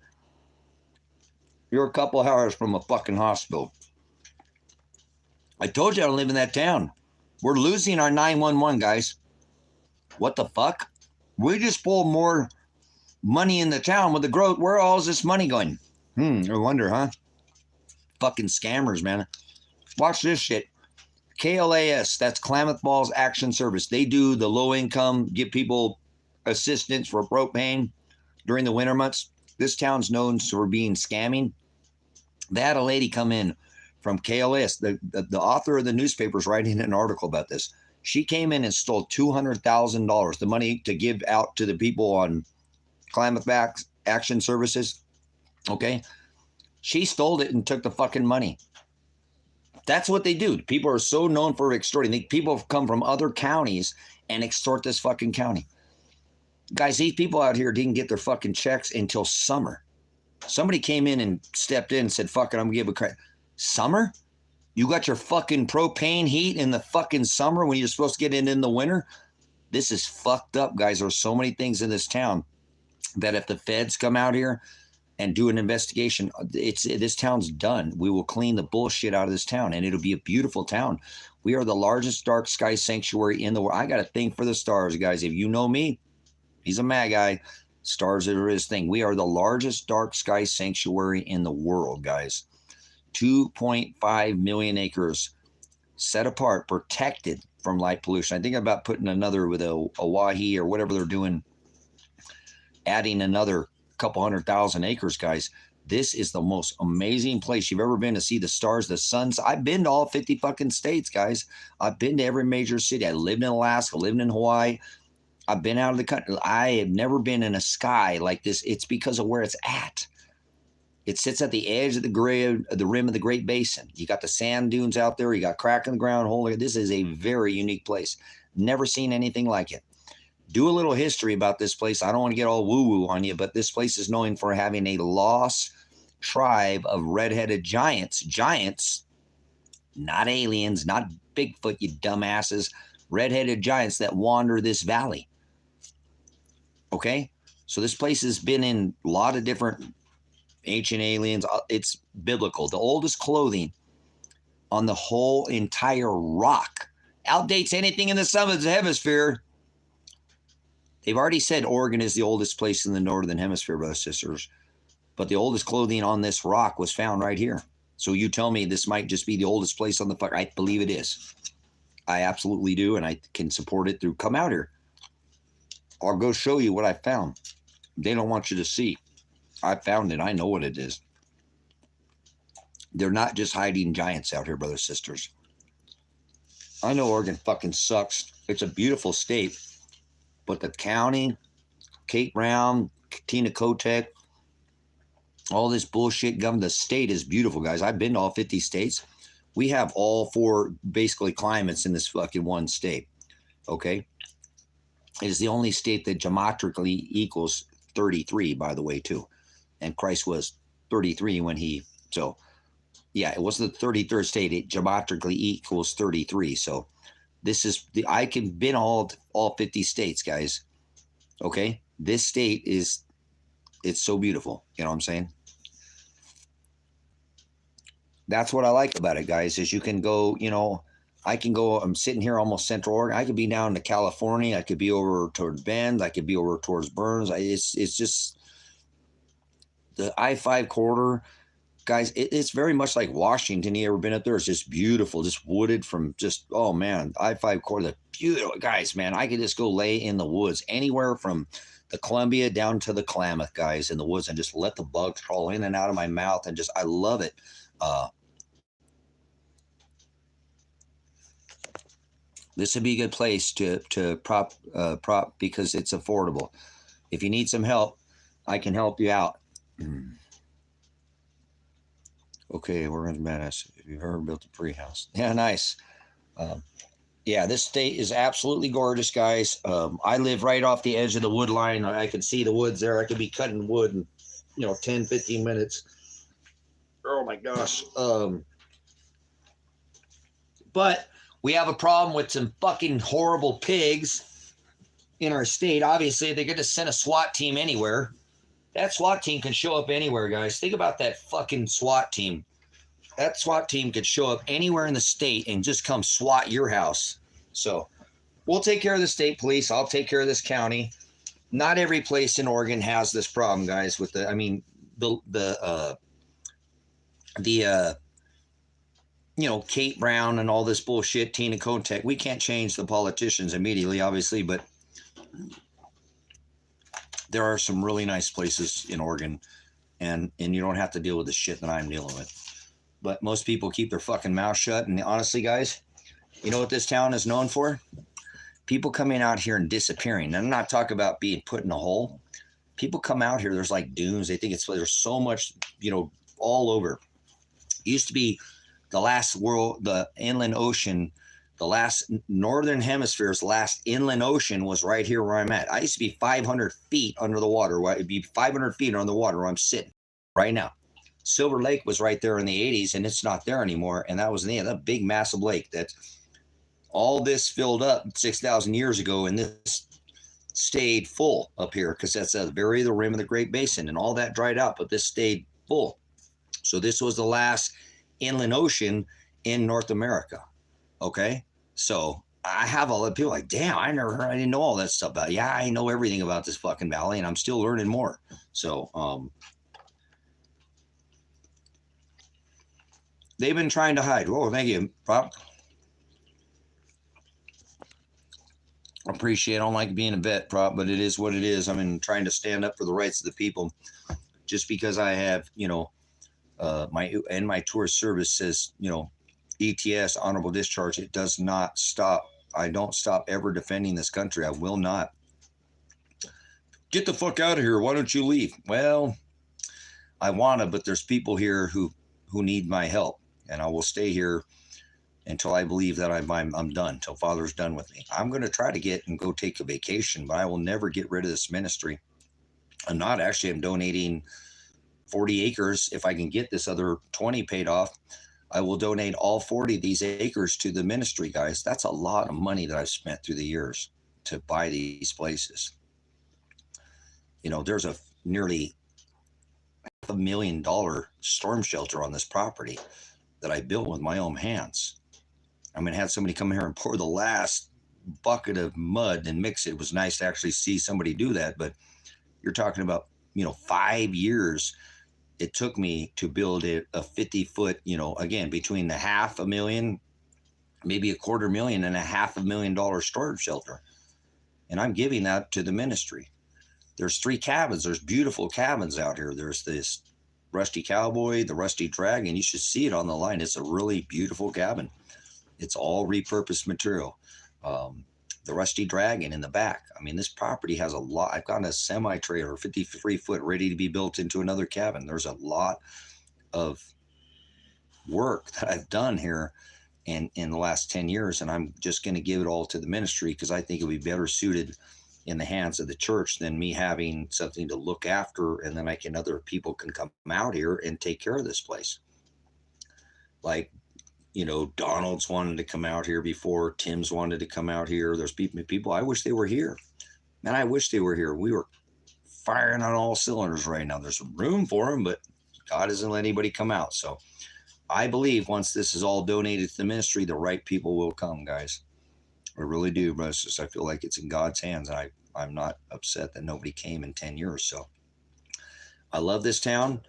You're a couple hours from a fucking hospital. I told you I don't live in that town. We're losing our 911, guys. What the fuck? We just pulled more money in the town with the growth. Where all is this money going? I wonder, huh? Fucking scammers, man. Watch this shit. KLAS, that's Klamath Falls Action Service. They do the low income, give people assistance for propane during the winter months. This town's known for being scamming. They had a lady come in from KLAS. The author of the newspaper is writing an article about this. She came in and stole $200,000, the money to give out to the people on Klamath Action Services. Okay? She stole it and took the fucking money. That's what they do. People are so known for extorting. People have come from other counties and extort this fucking county. Guys, these people out here didn't get their fucking checks until summer. Somebody came in and stepped in and said, fuck it, I'm going to give a credit. Summer? You got your fucking propane heat in the fucking summer when you're supposed to get it in the winter? This is fucked up, guys. There's so many things in this town that if the feds come out here and do an investigation, this town's done. We will clean the bullshit out of this town, and it'll be a beautiful town. We are the largest dark sky sanctuary in the world. I got a thing for the stars, guys. If you know me, he's a mad guy. Stars are his thing. We are the largest dark sky sanctuary in the world, guys. 2.5 million acres set apart, protected from light pollution. I think about putting another with a Wahi or whatever they're doing, adding another couple 100,000 acres, guys. This is the most amazing place you've ever been to see the stars, the suns. I've been to all 50 fucking states, guys. I've been to every major city. I lived in Alaska, lived in Hawaii. I've been out of the country. I have never been in a sky like this. It's because of where it's at. It sits at the edge of the rim of the Great Basin. You got the sand dunes out there. You got crack in the ground. Holy, this is a very unique place. Never seen anything like it. Do a little history about this place. I don't want to get all woo-woo on you, but this place is known for having a lost tribe of red-headed giants. Giants, not aliens, not Bigfoot, you dumbasses. Red-headed giants that wander this valley. Okay? So this place has been in a lot of different ancient aliens. It's biblical. The oldest clothing on the whole entire rock outdates anything in the southern hemisphere. They've already said Oregon is the oldest place in the northern hemisphere, brothers and sisters. But the oldest clothing on this rock was found right here. So you tell me this might just be the oldest place on the fuck. I believe it is. I absolutely do, and I can support it through come out here. I'll go show you what I found. They don't want you to see. I found it. I know what it is. They're not just hiding giants out here, brothers and sisters. I know Oregon fucking sucks. It's a beautiful state. But the county, Kate Brown, Tina Kotek, all this bullshit government, the state is beautiful, guys. I've been to all 50 states. We have all 4 basically climates in this fucking one state. Okay? It is the only state that geometrically equals 33, by the way, too. And Christ was 33 when he, so yeah, it wasn't the 33rd state. It geometrically equals 33. So this is the, I can been all 50 states, guys. Okay? This state is, it's so beautiful. You know what I'm saying? That's what I like about it, guys, is you can go, you know, I can go, I'm sitting here almost Central Oregon. I could be down to California. I could be over towards Bend. I could be over towards Burns. It's just the I-5 corridor, guys, it's very much like Washington. You ever been up there? It's just beautiful, just wooded from just, oh man, I-5 corridor, beautiful, guys, man. I could just go lay in the woods anywhere from the Columbia down to the Klamath, guys, in the woods, and just let the bugs crawl in and out of my mouth, and just, I love it. This would be a good place to prop because it's affordable. If you need some help, I can help you out. Okay, we're in Badass. Have you ever built a free house? Yeah, nice. Yeah, this state is absolutely gorgeous, guys. I live right off the edge of the wood line. I can see the woods there. I could be cutting wood in, 10, 15 minutes. Oh my gosh. But we have a problem with some fucking horrible pigs in our state. Obviously, they're going to send a SWAT team anywhere. That SWAT team can show up anywhere, guys. Think about that fucking SWAT team. That SWAT team could show up anywhere in the state and just come SWAT your house. So we'll take care of the state police. I'll take care of this county. Not every place in Oregon has this problem, guys, with the, I mean, Kate Brown and all this bullshit, Tina Kotek. We can't change the politicians immediately, obviously, but there are some really nice places in Oregon, and you don't have to deal with the shit that I'm dealing with. But most people keep their fucking mouth shut. And honestly, guys, you know what this town is known for? People coming out here and disappearing. And I'm not talking about being put in a hole. People come out here, there's like dunes. They think there's so much, all over. It used to be the inland ocean, the last northern hemisphere's last inland ocean was right here where I'm at. I used to be 500 feet under the water. It'd be 500 feet under the water where I'm sitting right now. Silver Lake was right there in the 80s, and it's not there anymore. And that was that big, massive lake that all this filled up 6,000 years ago, and this stayed full up here because that's at the rim of the Great Basin, and all that dried out, but this stayed full. So this was the last inland ocean in North America. Okay, so I have all the people like, damn, I didn't know all that stuff about it. Yeah, I know everything about this fucking valley, and I'm still learning more. So they've been trying to hide. Oh, thank you, Pop. Appreciate it. I don't like being a vet, Prop, but it is what it is. I mean, trying to stand up for the rights of the people. Just because I have, my tour service says, ETS, honorable discharge, it does not stop. I don't stop ever defending this country. I will not. Get the fuck out of here. Why don't you leave? Well, I want to, but there's people here who need my help, and I will stay here until I believe that I'm done, till Father's done with me. I'm going to try to get and go take a vacation, but I will never get rid of this ministry. I'm donating 40 acres. If I can get this other 20 paid off, I will donate all 40 of these acres to the ministry, guys. That's a lot of money that I've spent through the years to buy these places. There's a nearly $500,000 storm shelter on this property that I built with my own hands. I mean, I had somebody come here and pour the last bucket of mud and mix it. It was nice to actually see somebody do that, but you're talking about, 5 years it took me to build a 50-foot, again, between the $500,000, maybe $250,000 and $500,000 storage shelter. And I'm giving that to the ministry. There's 3 cabins. There's beautiful cabins out here. There's this Rusty Cowboy, the Rusty Dragon. You should see it on the line. It's a really beautiful cabin. It's all repurposed material. The Rusty Dragon in the back. I mean, this property has a lot. I've got a semi-trailer, 53-foot, ready to be built into another cabin. There's a lot of work that I've done here in the last 10 years, and I'm just going to give it all to the ministry because I think it would be better suited in the hands of the church than me having something to look after, and then other people can come out here and take care of this place. Like, Donald's wanted to come out here before. Tim's wanted to come out here. There's people, I wish they were here. Man, I wish they were here. We were firing on all cylinders right now. There's room for them, but God doesn't let anybody come out. So I believe once this is all donated to the ministry, the right people will come, guys. I really do, brothers. I feel like it's in God's hands. And I'm not upset that nobody came in 10 years. So I love this town.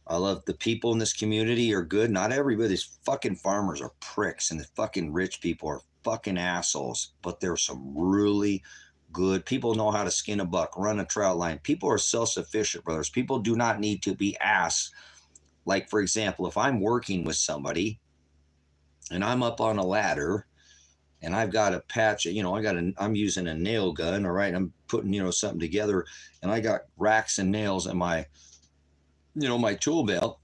I love the people in this community are good. Not everybody. These fucking farmers are pricks, and the fucking rich people are fucking assholes. But there's some really good people know how to skin a buck, run a trout line. People are self-sufficient, brothers. People do not need to be asked. Like, for example, if I'm working with somebody and I'm up on a ladder and I've got a patch, I'm using a nail gun, all right, I'm putting, something together, and I got racks and nails in my tool belt.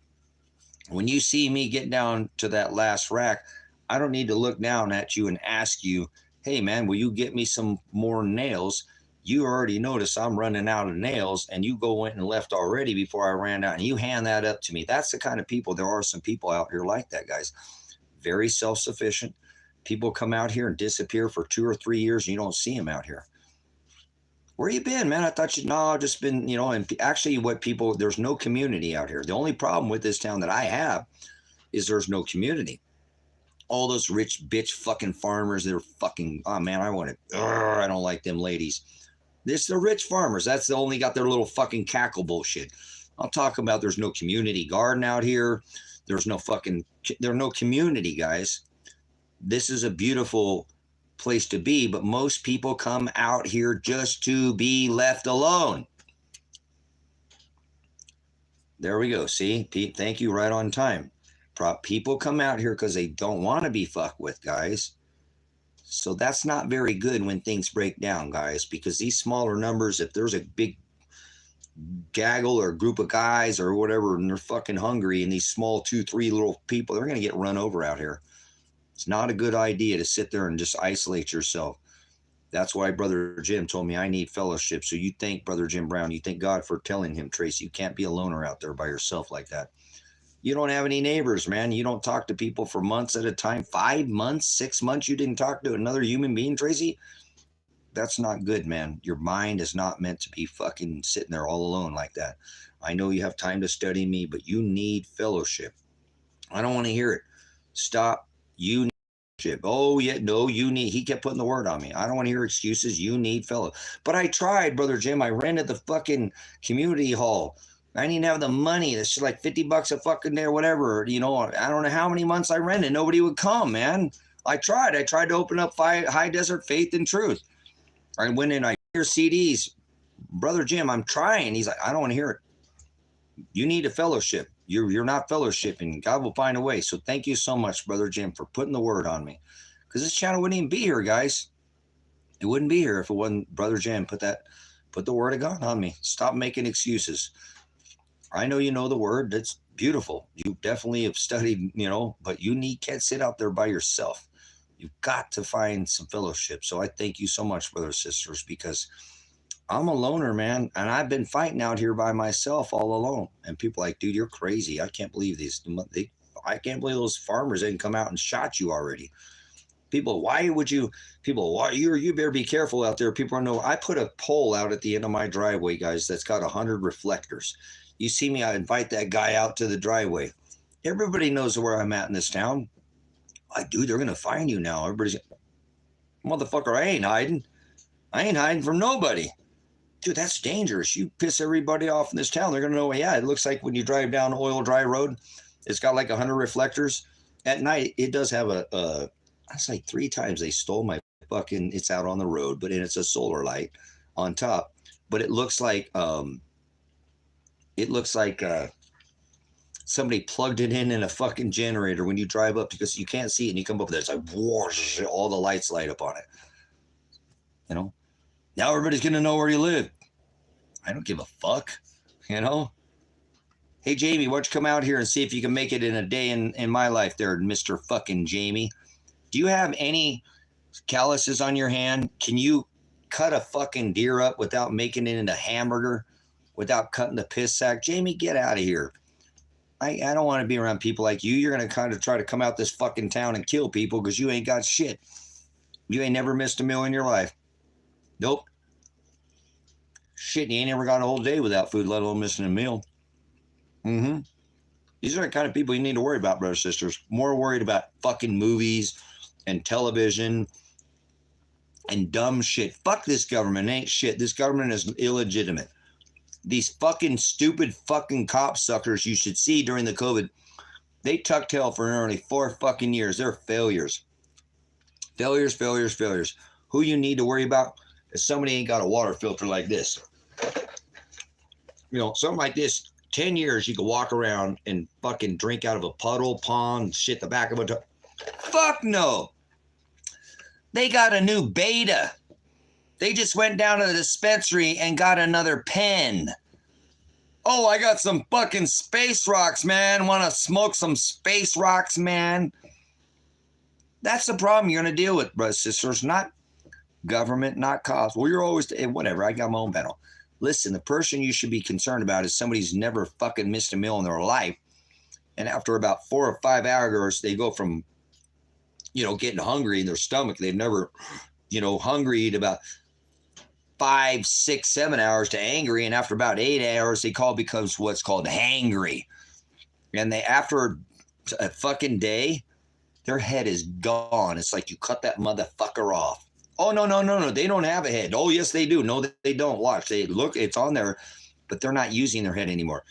When you see me get down to that last rack, I don't need to look down at you and ask you, hey man, will you get me some more nails? You already noticed I'm running out of nails, and you went and left already before I ran out, and you hand that up to me. That's the kind of people. There are some people out here like that, guys. Very self-sufficient. People come out here and disappear for 2 or 3 years, and you don't see them out here. Where you been, man? I thought I've just been, and actually there's no community out here. The only problem with this town that I have is there's no community. All those rich bitch fucking farmers, they're fucking, oh man, I don't like them ladies. This the rich farmers. That's the only got their little fucking cackle bullshit. I'll talk about there's no community garden out here. There's no community, guys. This is a beautiful place to be, but most people come out here just to be left alone. There we go. See, Pete, thank you. Right on time. People come out here because they don't want to be fucked with, guys. So that's not very good when things break down, guys, because these smaller numbers, if there's a big gaggle or group of guys or whatever, and they're fucking hungry, and these small 2-3 little people, they're going to get run over out here. It's not a good idea to sit there and just isolate yourself. That's why Brother Jim told me I need fellowship. So you thank Brother Jim Brown. You thank God for telling him, Tracy, you can't be a loner out there by yourself like that. You don't have any neighbors, man. You don't talk to people for months at a time. 5 months, 6 months, you didn't talk to another human being, Tracy? That's not good, man. Your mind is not meant to be fucking sitting there all alone like that. I know you have time to study me, but you need fellowship. I don't want to hear it. Stop. You need fellowship. Oh, yeah, no, you need. He kept putting the word on me. I don't want to hear excuses. You need fellowship. But I tried, Brother Jim. I rented the fucking community hall. I didn't have the money. It's just like $50 a fucking day or whatever. I don't know how many months I rented. Nobody would come, man. I tried to open up High Desert Faith and Truth. I went in, I hear CDs. Brother Jim, I'm trying. He's like, I don't want to hear it. You need a fellowship. You're not fellowshipping. God will find a way. So thank you so much, Brother Jim, for putting the word on me. Because this channel wouldn't even be here, guys. It wouldn't be here if it wasn't Brother Jim put the word of God on me. Stop making excuses. I know you know the word. That's beautiful. You definitely have studied, but can't sit out there by yourself. You've got to find some fellowship. So I thank you so much, brothers and sisters, because I'm a loner, man. And I've been fighting out here by myself all alone. And people are like, dude, you're crazy. I can't believe I can't believe those farmers didn't come out and shot you already. You better be careful out there. People know I put a pole out at the end of my driveway, guys, that's got 100 reflectors. You see me, I invite that guy out to the driveway. Everybody knows where I'm at in this town. Like, dude, they're going to find you now. Everybody's, motherfucker, I ain't hiding. I ain't hiding from nobody. Dude, that's dangerous. You piss everybody off in this town, they're going to know, yeah, it looks like when you drive down Oil Dry Road, it's got like 100 reflectors. At night, it does have it's like 3 times they stole my fucking, it's out on the road, but it's a solar light on top. But it looks like, somebody plugged it in a fucking generator when you drive up, because you can't see it and you come up there. It's like, whoosh, all the lights light up on it. You know? Now everybody's going to know where you live. I don't give a fuck. You know? Hey, Jamie, why don't you come out here and see if you can make it in a day in my life there, Mr. fucking Jamie. Do you have any calluses on your hand? Can you cut a fucking deer up without making it into hamburger? Without cutting the piss sack? Jamie, get out of here. I don't want to be around people like you. You're going to kind of try to come out this fucking town and kill people because you ain't got shit. You ain't never missed a meal in your life. Nope. Shit, you ain't never gone a whole day without food, let alone missing a meal. These are the kind of people you need to worry about, brothers and sisters. More worried about fucking movies and television and dumb shit. Fuck this government. It ain't shit. This government is illegitimate. These fucking stupid fucking cocksuckers you should see during the COVID, they tucked tail for nearly 4 fucking years. They're failures. Failures. Who you need to worry about is somebody ain't got a water filter like this. You know, something like this, 10 years you could walk around and fucking drink out of a puddle, pond, shit the back of a fuck no. They got a new beta. They just went down to the dispensary and got another pen. Oh, I got some fucking space rocks, man. Want to smoke some space rocks, man? That's the problem you're going to deal with, brothers and sisters. Not government, not cops. Well, you're always, whatever. I got my own battle. Listen, the person you should be concerned about is somebody who's never fucking missed a meal in their life. And after about 4 or 5 hours, they go from, getting hungry in their stomach. They've never, hungry at about 5, 6, 7 hours to angry, and after about 8 hours, becomes what's called hangry. And after a fucking day, their head is gone. It's like you cut that motherfucker off. Oh, no. They don't have a head. Oh, yes, they do. No, they don't. Watch. They look, it's on there, but they're not using their head anymore.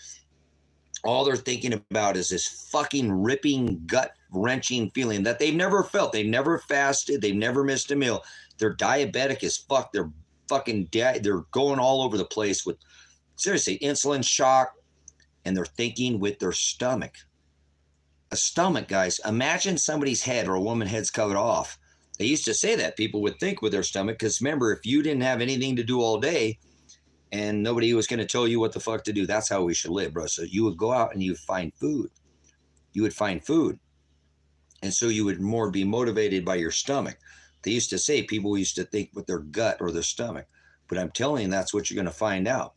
All they're thinking about is this fucking ripping, gut-wrenching feeling that they've never felt. They've never fasted. They've never missed a meal. They're diabetic as fuck. They're fucking they're going all over the place with, seriously, insulin shock, and they're thinking with their stomach. A stomach, guys. Imagine somebody's head or a woman's head's covered off. They used to say that people would think with their stomach, because remember, if you didn't have anything to do all day and nobody was going to tell you what the fuck to do, that's how we should live, bro. So you would go out and you'd find food. And so you would more be motivated by your stomach. They used to say people used to think with their gut or their stomach. But I'm telling you, that's what you're going to find out.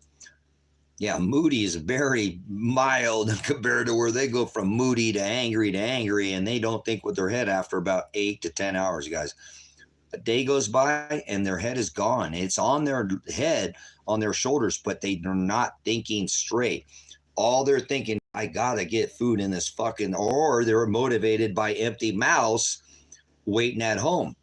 Yeah, moody is very mild compared to where they go from moody to angry, and they don't think with their head after about 8 to 10 hours, guys. A day goes by and their head is gone. It's on their head, on their shoulders, but they're not thinking straight. All they're thinking, I gotta get food in this fucking, or they're motivated by empty mouths waiting at home.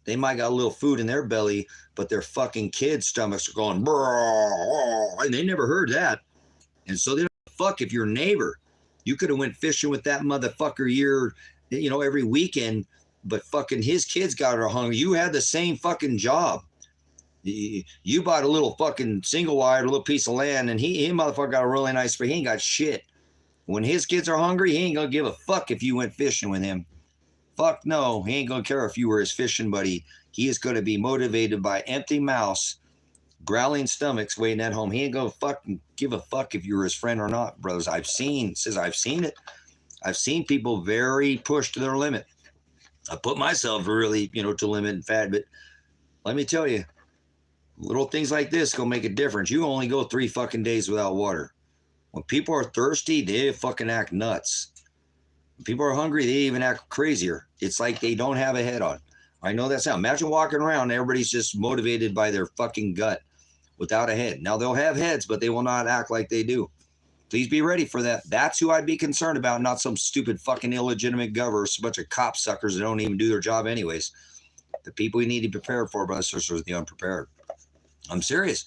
They might got a little food in their belly, but their fucking kids' stomachs are going, and they never heard that. And so they don't fuck if your neighbor. You could have went fishing with that motherfucker every weekend, but fucking his kids got her hungry. You had the same fucking job. You bought a little fucking single wide, a little piece of land, and he motherfucker got a really nice spray. He ain't got shit. When his kids are hungry, he ain't gonna give a fuck if you went fishing with him. Fuck no, he ain't gonna care if you were his fishing buddy. He is gonna be motivated by empty mouths, growling stomachs waiting at home. He ain't gonna fucking give a fuck if you were his friend or not, bros. I've seen it. I've seen people very pushed to their limit. I put myself really, to limit and fat, but let me tell you, little things like this gonna make a difference. You only go 3 fucking days without water. When people are thirsty, they fucking act nuts. When people are hungry, they even act crazier. It's like they don't have a head on. I know that sound. Imagine walking around and everybody's just motivated by their fucking gut. without a head. Now, they'll have heads, but they will not act like they do. Please be ready for that. That's who I'd be concerned about, not some stupid fucking illegitimate governors, a bunch of cop suckers that don't even do their job anyways. The people you need to be prepared for, brothers and sisters, are the unprepared. I'm serious.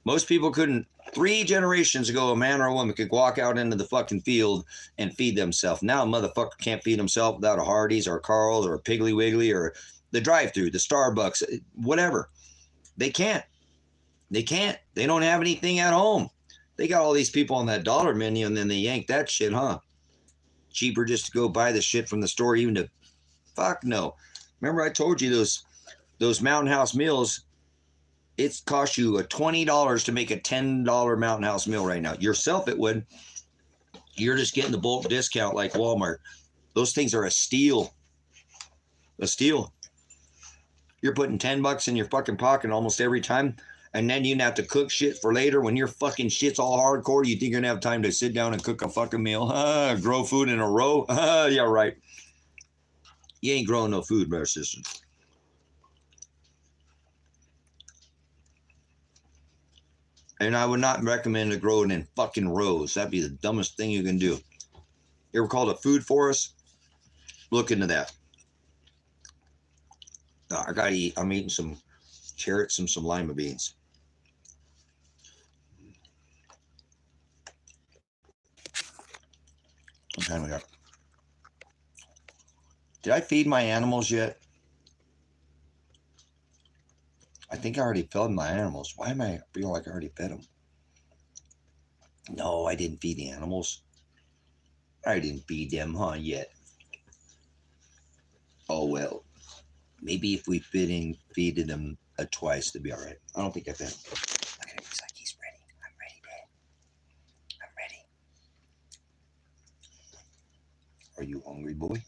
Most people couldn't. 3 generations ago, a man or a woman could walk out into the fucking field and feed themselves. Now a motherfucker can't feed himself without a Hardee's or a Carl's or a Piggly Wiggly or the drive-thru, the Starbucks, whatever. They can't. They can't. They don't have anything at home. They got all these people on that dollar menu, and then they yank that shit, huh? Cheaper just to go buy the shit from the store, even to fuck no. Remember I told you those Mountain House meals, it costs you $20 to make a $10 Mountain House meal right now. Yourself it would. You're just getting the bulk discount like Walmart. Those things are a steal. A steal. You're putting $10 in your fucking pocket almost every time. And then you have to cook shit for later when your fucking shit's all hardcore. You think you're going to have time to sit down and cook a fucking meal? Grow food in a row? Yeah, right. You ain't growing no food, brothers and sisters. And I would not recommend to grow it in fucking rows. That'd be the dumbest thing you can do. You ever called a food forest? Look into that. I gotta eat. I'm eating some carrots and some lima beans. What time we got? Did I feed my animals yet? I think I already fed my animals. Why am I feeling like I already fed them? No, I didn't feed the animals. I didn't feed them, huh, yet. Oh, well. Maybe if we feeded them twice, they'd be all right. I don't think I fed him. Look at him. He's like, he's ready. I'm ready, Dad. I'm ready. Are you hungry, boy?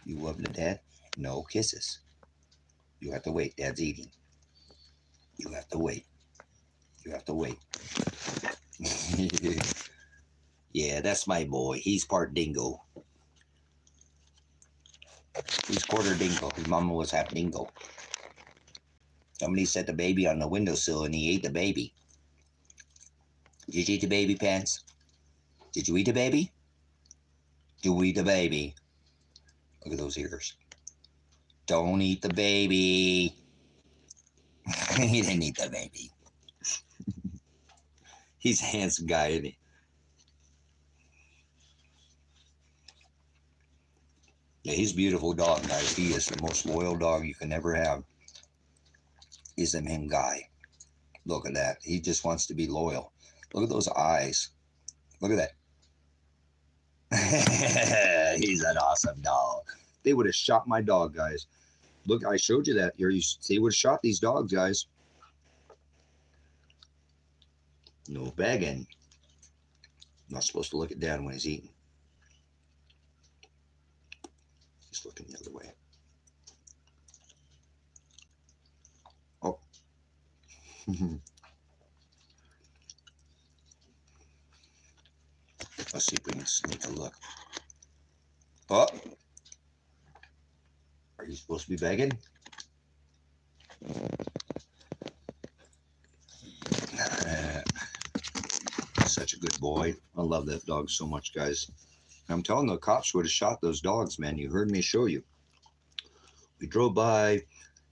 You love the dad? No kisses. You have to wait. Dad's eating. You have to wait. You have to wait. Yeah, that's my boy. He's part dingo. He's quarter dingo. His mama was half dingo. Somebody set the baby on the windowsill and he ate the baby. Did you eat the baby, Pants? Did you eat the baby? Did you eat the baby? Look at those ears. Don't eat the baby. He didn't eat the baby. He's a handsome guy, isn't he? Yeah, he's a beautiful dog, guys. He is the most loyal dog you can ever have. Is a him guy. Look at that. He just wants to be loyal. Look at those eyes. Look at that. He's an awesome dog. They would have shot my dog, guys. Look, I showed you that. They would have shot these dogs, guys. No begging. Not supposed to look at Dad when he's eating. He's looking the other way. Oh. Let's see if we can sneak a look. Oh. Are you supposed to be begging? Such a good boy. I love that dog so much, guys. I'm telling the cops would have shot those dogs, man. You heard me show you. We drove by,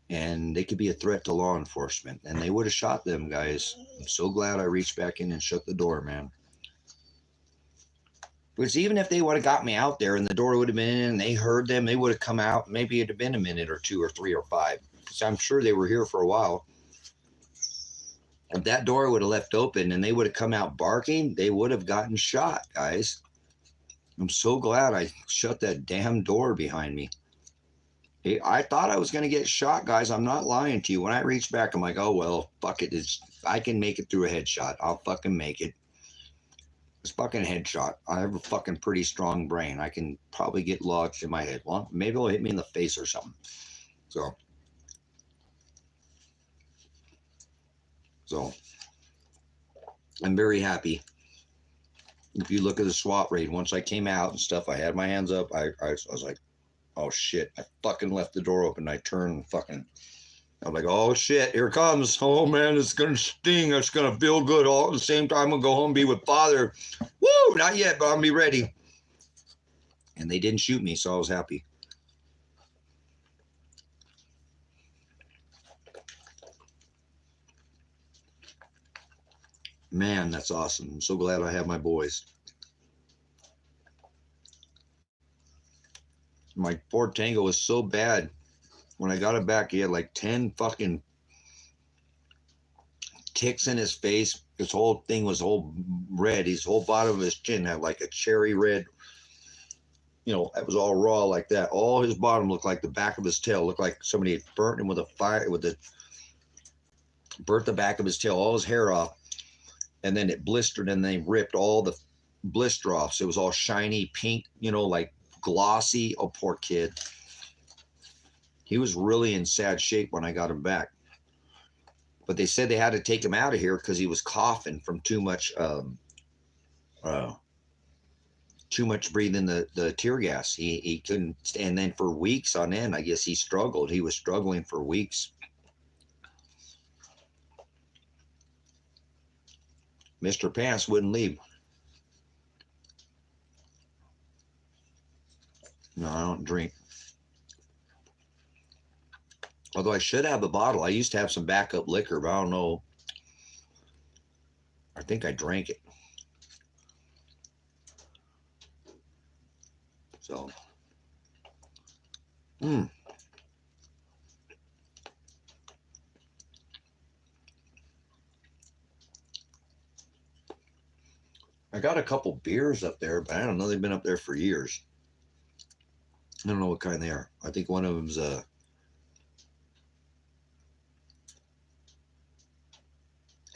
and they could be a threat to law enforcement, and they would have shot them, guys. I'm so glad I reached back in and shut the door, man. Because even if they would have got me out there and the door would have been in and they heard them, they would have come out. Maybe it'd have been a minute or 2 or 3 or 5. Because I'm sure they were here for a while. If that door would have left open and they would have come out barking, they would have gotten shot, guys. I'm so glad I shut that damn door behind me. Hey, I thought I was going to get shot, guys. I'm not lying to you. When I reached back, I'm like, oh, well, fuck it. I can make it through a headshot. I'll fucking make it. It's fucking headshot. I have a fucking pretty strong brain. I can probably get lodged in my head. Well, maybe it'll hit me in the face or something. So I'm very happy. If you look at the SWAT raid, once I came out and stuff, I had my hands up. I was like, oh shit, I fucking left the door open. I turned and fucking I'm like, oh shit, here it comes. Oh man, it's gonna sting. It's gonna feel good. All at the same time, I'm gonna go home and be with Father. Woo! Not yet, but I'll be ready. And they didn't shoot me, so I was happy. Man, that's awesome. I'm so glad I have my boys. My Ford Tango was so bad. When I got it back, he had like 10 fucking ticks in his face. His whole thing was all red. His whole bottom of his chin had like a cherry red. You know, it was all raw like that. All his bottom looked like the back of his tail. Looked like somebody had burnt him with a fire, burnt the back of his tail, all his hair off. And then it blistered and they ripped all the blister off. So it was all shiny pink, you know, like glossy. Oh, poor kid. He was really in sad shape when I got him back. But they said they had to take him out of here because he was coughing from too much breathing the tear gas. He couldn't, and then for weeks on end, I guess he struggled. He was struggling for weeks. Mr. Pants wouldn't leave. No, I don't drink. Although I should have a bottle. I used to have some backup liquor, but I don't know. I think I drank it. So, I got a couple beers up there, but I don't know. They've been up there for years. I don't know what kind they are. I think one of them's a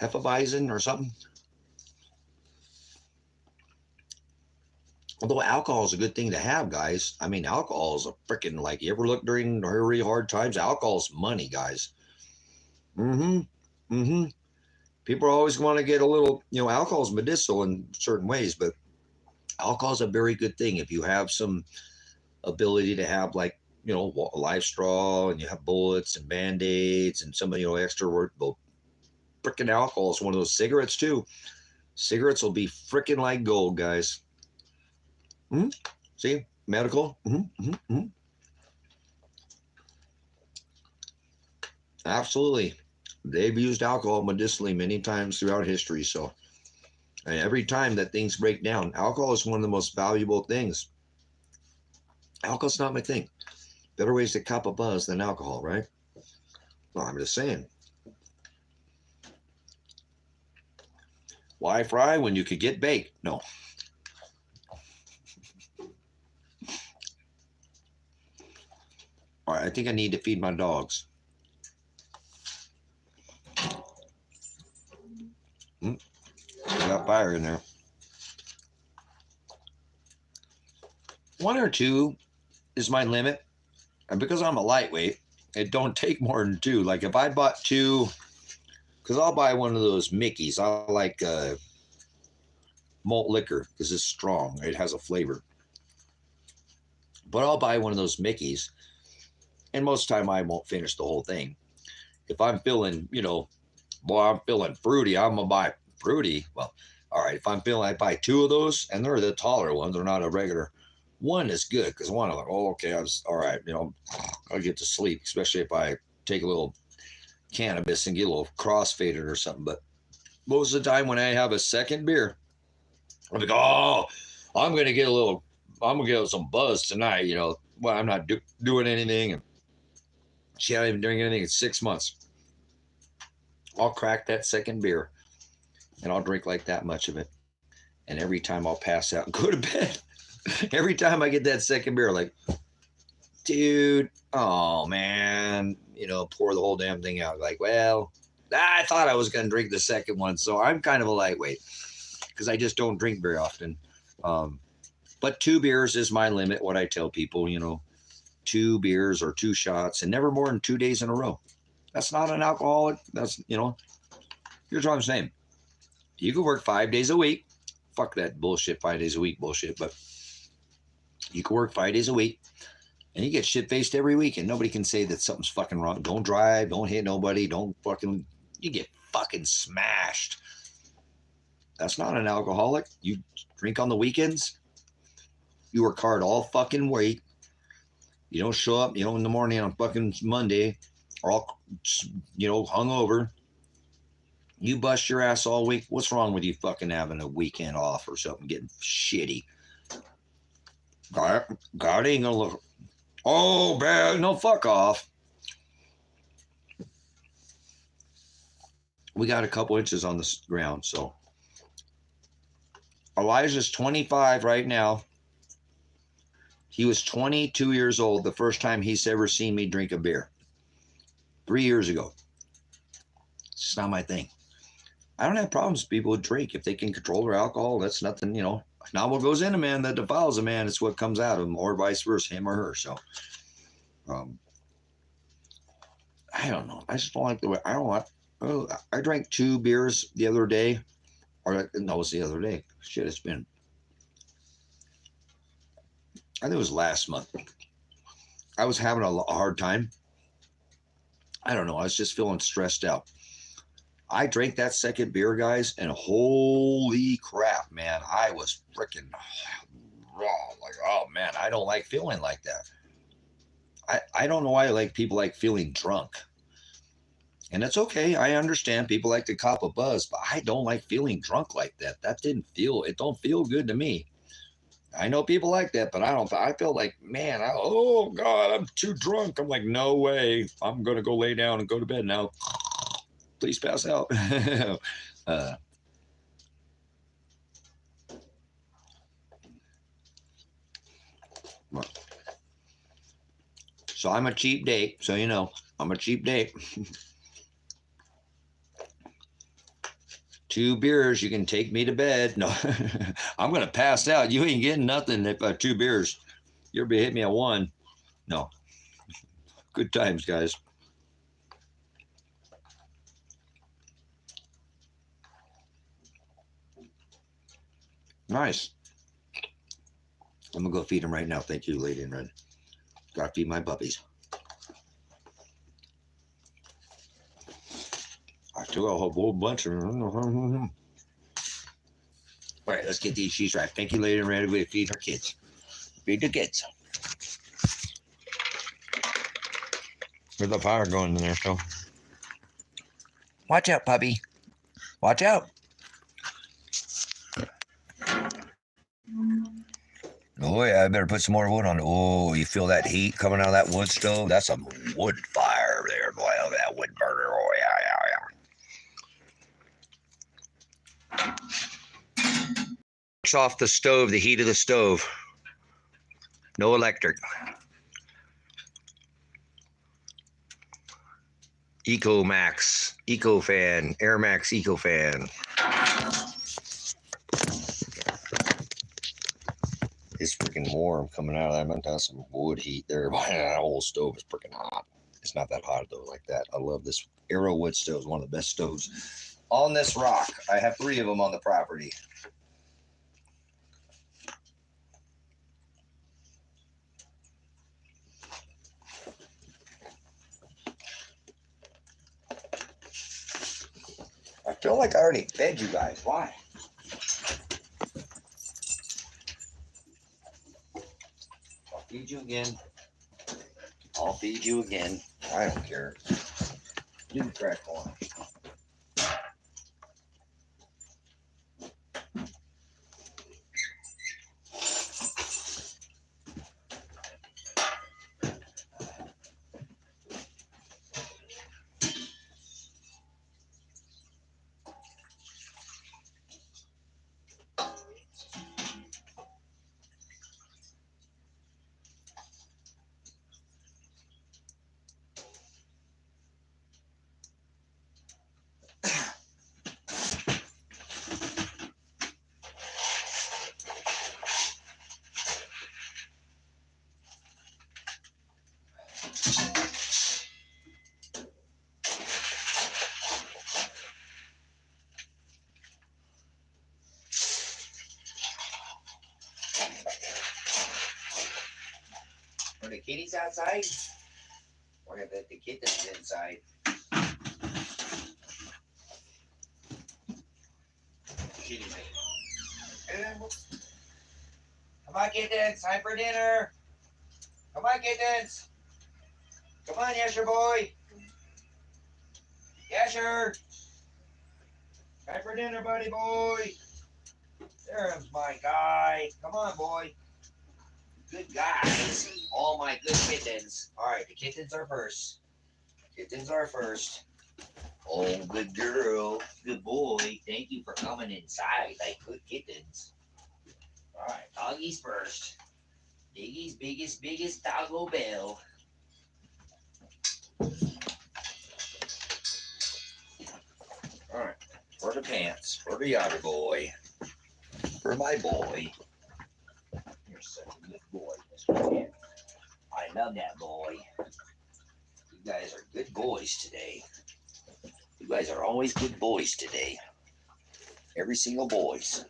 Hefeweizen or something. Although alcohol is a good thing to have, guys. I mean, alcohol is a freaking, like, you ever look during really hard times? Alcohol's money, guys. People always want to get a little, you know, alcohol is medicinal in certain ways, but alcohol is a very good thing. If you have some ability to have, like, you know, a life straw and you have bullets and Band-Aids and some, you know, extra work, well, freaking alcohol is one of those. Cigarettes too. Cigarettes will be freaking like gold, guys. See, medical. Absolutely. They've used alcohol medicinally many times throughout history. So, and every time that things break down, alcohol is one of the most valuable things. Alcohol's not my thing. Better ways to cop a buzz than alcohol, right? Well, I'm just saying. Why fry when you could get baked? No. All right, I think I need to feed my dogs. Got fire in there. 1 or 2 is my limit. And because I'm a lightweight, it don't take more than 2. Like if I bought 2, because I'll buy one of those Mickeys. I like malt liquor because it's strong. It has a flavor. But I'll buy one of those Mickeys. And most of the time I won't finish the whole thing. If I'm feeling, you know, boy, I'm feeling fruity, I'm going to buy fruity. Well, all right, if I'm feeling, I buy 2 of those, and they're the taller ones. They're not a regular. One is good because one, I'm like, oh, okay, all right, you know, I'll get to sleep, especially if I take a little cannabis and get a little crossfaded or something. But most of the time when I have a second beer, I'm like, oh, I'm going to get some buzz tonight, you know. Well, I'm not doing anything. And she hasn't even doing anything in 6 months. I'll crack that second beer and I'll drink like that much of it. And every time I'll pass out and go to bed, every time I get that second beer, like, dude, oh man, you know, pour the whole damn thing out. Like, well, I thought I was going to drink the second one. So I'm kind of a lightweight because I just don't drink very often. But 2 beers is my limit. What I tell people, you know, 2 beers or 2 shots and never more than 2 days in a row. That's not an alcoholic. That's, you know, here's what I'm saying. You can work 5 days a week. Fuck that bullshit, 5 days a week bullshit. But you can work 5 days a week. And you get shit-faced every week, and nobody can say that something's fucking wrong. Don't drive, don't hit nobody, don't fucking... You get fucking smashed. That's not an alcoholic. You drink on the weekends. You work hard all fucking week. You don't show up, in the morning on fucking Monday, or all, hungover. You bust your ass all week. What's wrong with you fucking having a weekend off or something, getting shitty? God ain't gonna look... Oh, bad. No, fuck off. We got a couple inches on the ground, so. Elijah's 25 right now. He was 22 years old the first time he's ever seen me drink a beer. 3 years ago. It's just not my thing. I don't have problems with people who drink. If they can control their alcohol, that's nothing, Not what goes in a man that defiles a man. It's what comes out of him, or vice versa, him or her. So, I don't know. I just don't like the way. I drank 2 beers the other day, or no, it was the other day. Shit, it's been. I think it was last month. I was having a hard time. I don't know. I was just feeling stressed out. I drank that second beer, guys, and holy crap, man, I was freaking raw. Like, oh man, I don't like feeling like that. I don't know why people like feeling drunk. And it's okay. I understand people like to cop a buzz, but I don't like feeling drunk like that. It don't feel good to me. I know people like that, but I don't. I feel like, man, oh God, I'm too drunk. I'm like, no way. I'm going to go lay down and go to bed now. Please pass out. So I'm a cheap date. So, I'm a cheap date. 2 beers, you can take me to bed. No, I'm going to pass out. You ain't getting nothing if 2 beers. You'll be hit me at 1. No. Good times, guys. Nice. I'm going to go feed them right now. Thank you, Lady in Red. Got to feed my puppies. I took a whole bunch of them. All right, let's get these sheets right. Thank you, Lady in Red. We're going to feed our kids. Feed the kids. There's a fire going in there, so. Watch out, puppy. Watch out. Oh, yeah, I better put some more wood on it. Oh, you feel that heat coming out of that wood stove? That's some wood fire there, boy. Look at that wood burner. Oh, yeah. Works off the stove, the heat of the stove. No electric. EcoMax, EcoFan, AirMax EcoFan. It's freaking warm coming out of that. I'm gonna have some wood heat there. That old stove is freaking hot. It's not that hot though, like that. I love this Arrow wood stove. It's one of the best stoves on this rock. I have 3 of them on the property. I feel like I already fed you guys. Why? I'll feed you again. I'll feed you again. I don't care. Do the crack corn. kitties outside? We're gonna let the kittens inside. Kitties. Come on, kittens. Time for dinner. Come on, kittens. Come on, Yasher boy. Yasher. Time for dinner, buddy boy. There's my guy. Come on, boy. Good guys. All my good kittens. All right, the kittens are first. Kittens are first. Oh, good girl. Good boy. Thank you for coming inside like good kittens. All right, doggies first. Biggie's biggest Taco Bell. All right, for the pants. For the other boy. For my boy. You're such a good boy, Mr. Man. I love that boy. You guys are good boys today. You guys are always good boys today. Every single boys.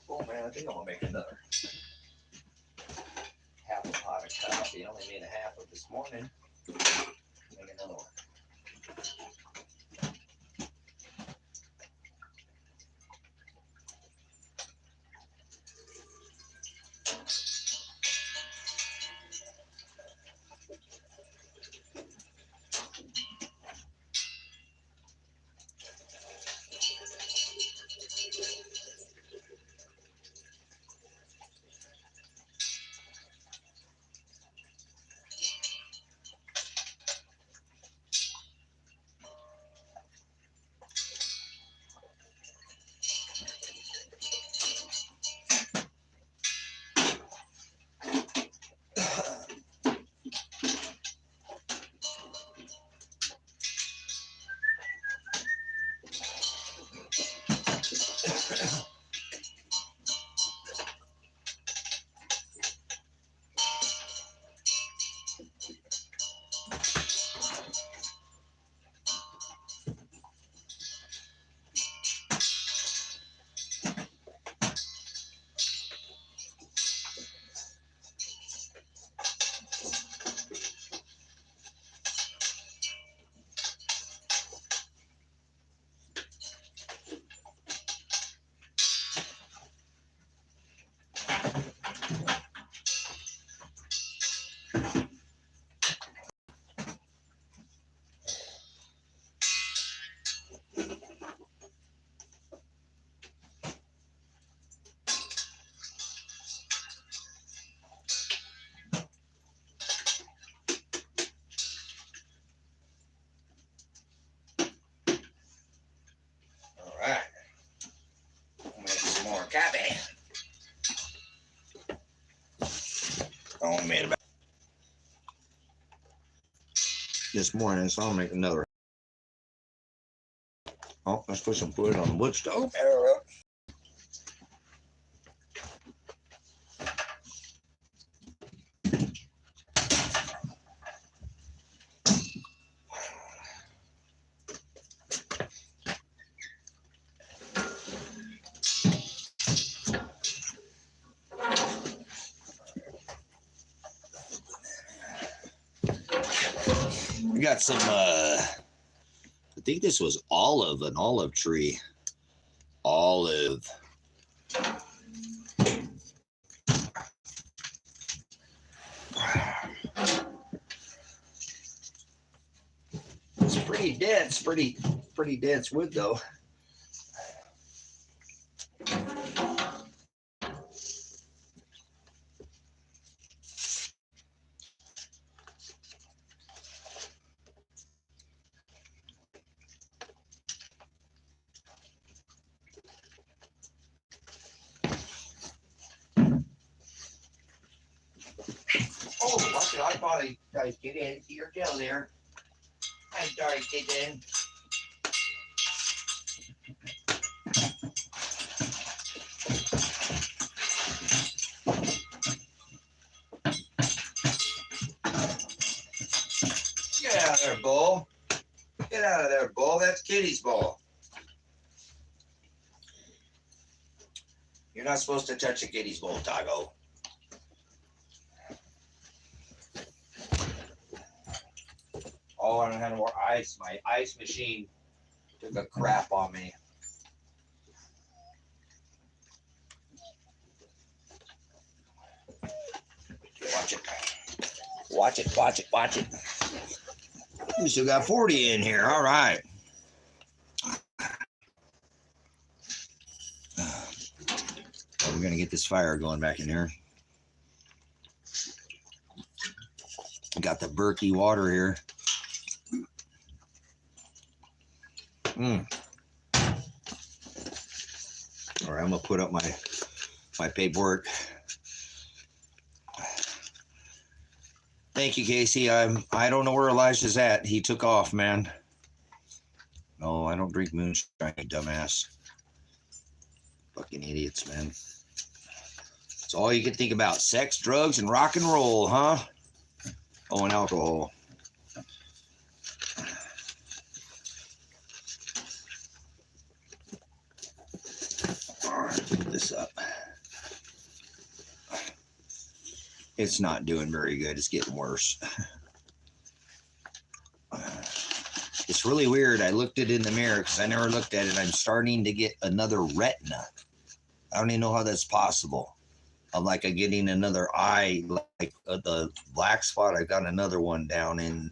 Oh man, I think I'm gonna make another half a pot of coffee. I only made a half of this morning. Make another one. Alright. Make some more coffee. I only made about this morning, so I'll make another. Oh, let's put some food on the wood stove. We got some, I think this was olive, an olive tree. Olive. It's pretty dense, pretty dense wood though. Oh, watch it. I thought I'd get in. You're down there. I'm sorry, get in. Get out of there, Bull. Get out of there, Bull. That's Kitty's ball. You're not supposed to touch a kitty's bowl, Tago. Oh, I don't have more ice. My ice machine took a crap on me. Watch it. Watch it, watch it, watch it. We still got 40 in here. All right. We're going to get this fire going back in here. Got the Berkey water here. All right, I'm going to put up my paperwork. Thank you, Casey. I don't know where Elijah's at. He took off, man. No, I don't drink moonshine, you dumbass. Fucking idiots, man. It's all you can think about. Sex, drugs, and rock and roll, huh? Oh, and alcohol. All right, put this up. It's not doing very good. It's getting worse. It's really weird. I looked at it in the mirror because I never looked at it. I'm starting to get another retina. I don't even know how that's possible. I'm like getting another eye, like the black spot. I got another one down in.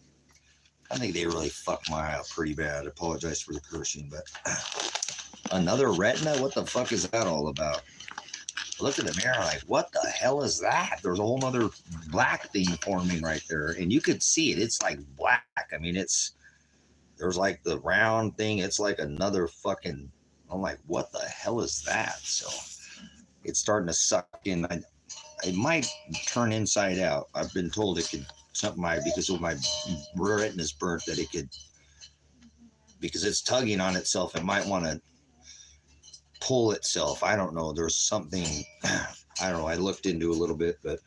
I think they really fucked my eye up pretty bad. I apologize for the cursing, but another retina? What the fuck is that all about? I looked at the mirror like, what the hell is that? There's a whole other black thing forming right there, and you could see it. It's like black. I mean, there's like the round thing. It's like another fucking. I'm like, what the hell is that? So it's starting to suck in. It might turn inside out. I've been told it could because of my retina's burnt that it could, because it's tugging on itself. It might want to pull itself. I don't know. There's something. I don't know. I looked into a little bit, but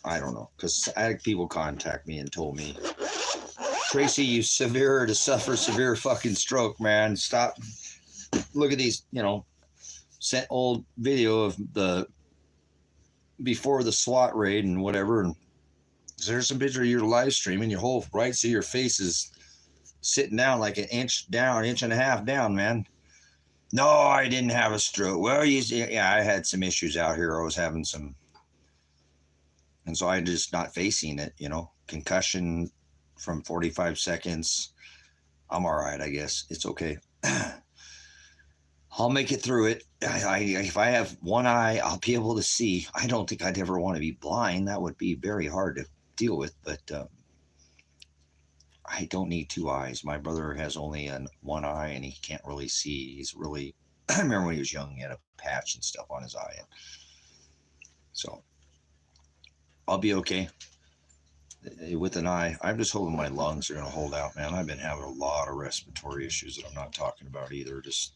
I don't know, because I had people contact me and told me, Tracy, you suffer severe fucking stroke, man. Stop. Look at these, sent old video of before the SWAT raid and whatever. And there's some picture of your live stream and your whole right side of your face is sitting down like an inch down, inch and a half down, man. No, I didn't have a stroke. Well, yeah, I had some issues out here. I was having some, and so I just not facing it, concussion from 45 seconds. I'm all right, I guess. It's okay. I'll make it through it. If I have one eye, I'll be able to see. I don't think I'd ever want to be blind. That would be very hard to deal with, but I don't need two eyes. My brother has only one eye, and he can't really see. He's really, I remember when he was young, he had a patch and stuff on his eye. And so I'll be okay with an eye. I'm just hoping my lungs are going to hold out, man. I've been having a lot of respiratory issues that I'm not talking about either. Just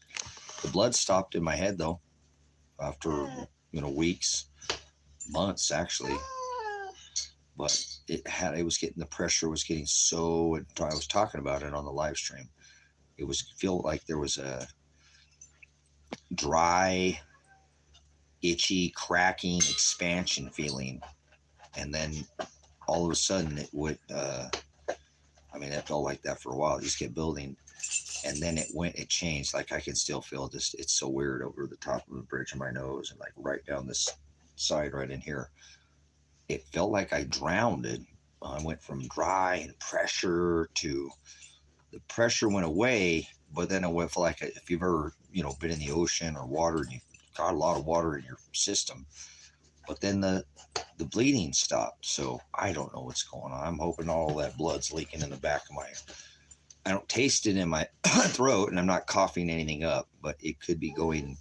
the blood stopped in my head, though, after, weeks, months, actually. But the pressure was getting so, I was talking about it on the live stream. It feel like there was a dry, itchy, cracking, expansion feeling. And then all of a sudden it would, it felt like that for a while. It just kept building. And then it changed. Like I can still feel this. It's so weird over the top of the bridge of my nose and like right down this side right in here. It felt like I drowned it. I went from dry and pressure to the pressure went away, but then it went for like if you've ever, been in the ocean or water and you've got a lot of water in your system, but then the bleeding stopped. So I don't know what's going on. I'm hoping all that blood's leaking in the back of I don't taste it in my throat, and I'm not coughing anything up, but it could be going,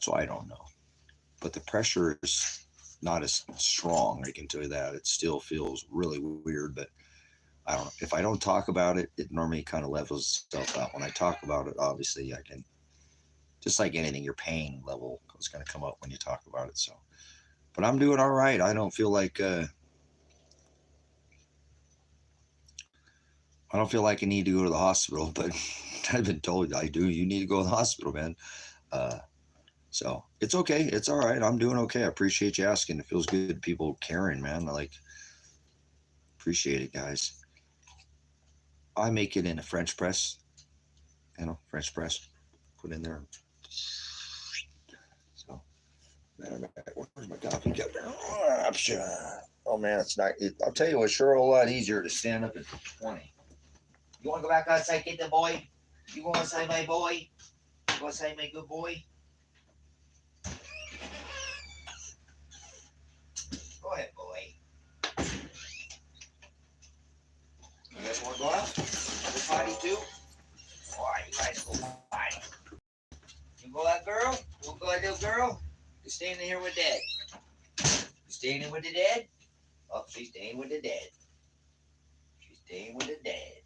so I don't know. But the pressure is not as strong, I can tell you that. It still feels really weird, but I don't know. If I don't talk about it, it normally kind of levels itself out. When I talk about it, obviously I can, just like anything, your pain level is going to come up when you talk about it. So, but I'm doing all right. I don't feel like, I need to go to the hospital, but I've been told I do. You need to go to the hospital, man. So it's okay. It's all right. I'm doing okay. I appreciate you asking. It feels good. People caring, man. I appreciate it, guys. I make it in a French press. French press. Put in there. So, matter of fact, where's my coffee cup? Oh man, it's not. I'll tell you, it's sure a whole lot easier to stand up at 20. You want to go back outside, get the boy? You want to say my boy? You want to say my good boy? Go ahead, boy. You guys want to go out? Go potty too? All right, you guys go potty. You go out, girl? We'll go out, little girl? You staying in here with Dad? You staying in with the dad? Oh, she's staying with the dad. She's staying with the dad.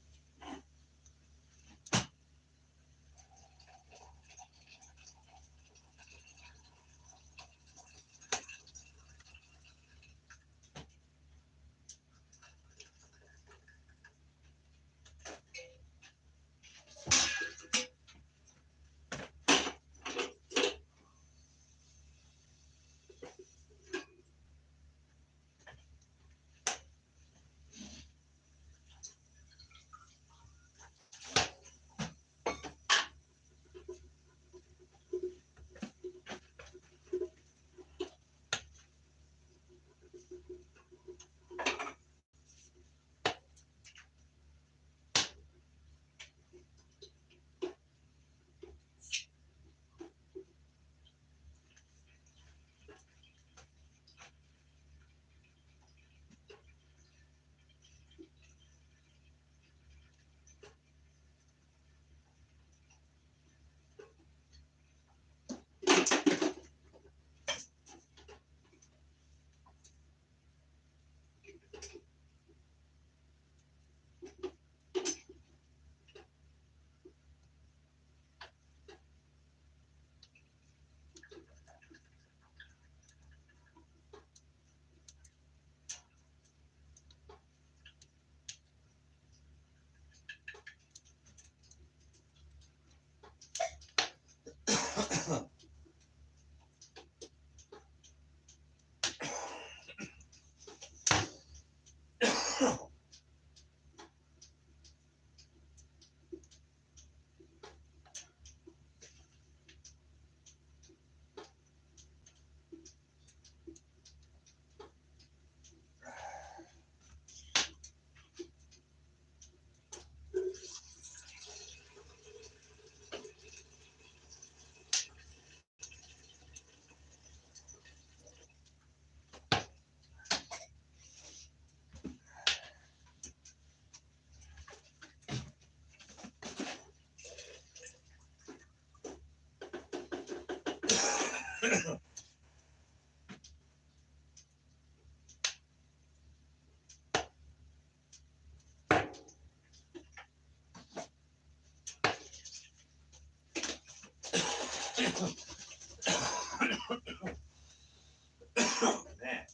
Man.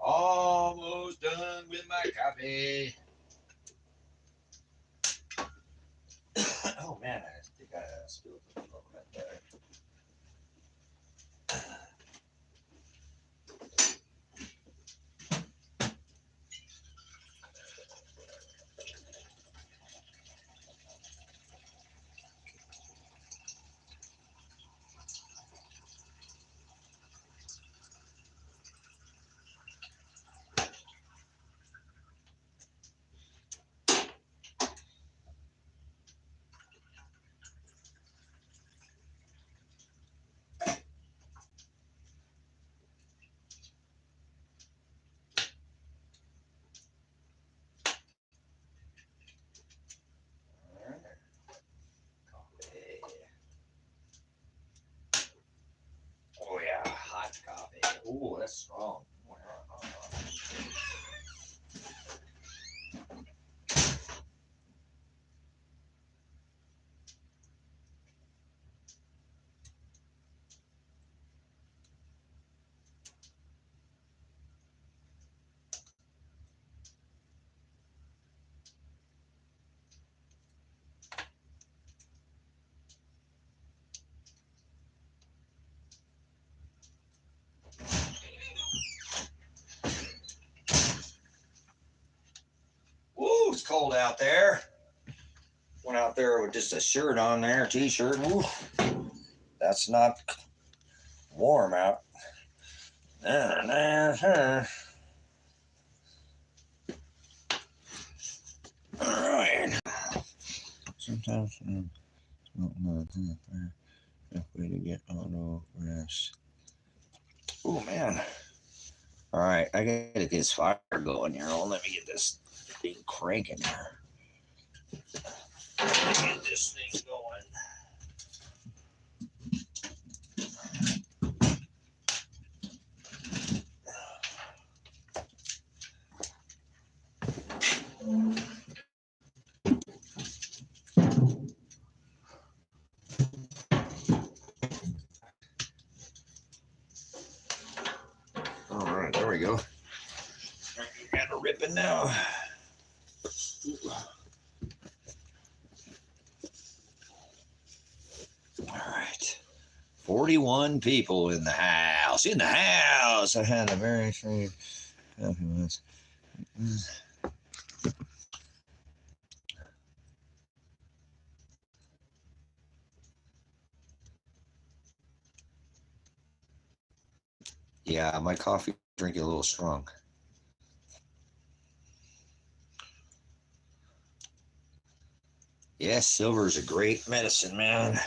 Almost done with my coffee. Oh man, I think I spilled a little right there. Oh yeah, hot coffee. Oh, that's strong. cold out there. Went out there with just a shirt on there, t-shirt. That's not warm out. All right. Sometimes I don't know the way to get auto rest. Oh man. All right, I gotta get this fire going here. Let me get this thing cranking here. Get this thing going. All right, there we go. Got a ripping now. All right. 41 people in the house. In the house. I had a very strange confidence. Yeah, my coffee drinking a little strong. Yes, silver is a great medicine, man.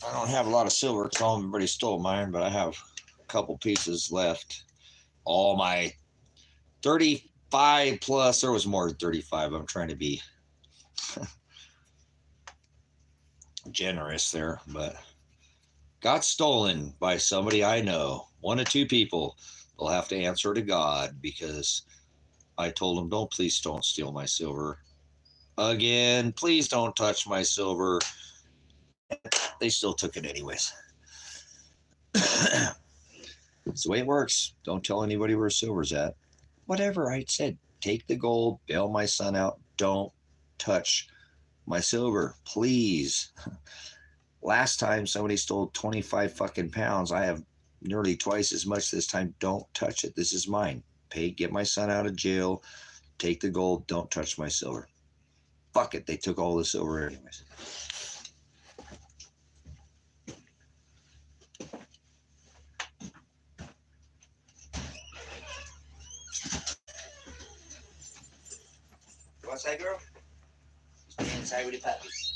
I don't have a lot of silver because everybody stole mine, but I have a couple pieces left. All my 35 plus, there was more than 35. I'm trying to be generous there, but got stolen by somebody I know. One of two people. They'll have to answer to God because I told them, please don't steal my silver. Again, please don't touch my silver. They still took it anyways. It's the way it works. Don't tell anybody where silver's at. Whatever I said, take the gold, bail my son out. Don't touch my silver, please. Last time somebody stole 25 fucking pounds. I have nearly twice as much this time. Don't touch it. This is mine. Get my son out of jail. Take the gold. Don't touch my silver. Fuck it. They took all the silver anyways. What's that, girl? Stay inside with the puppies.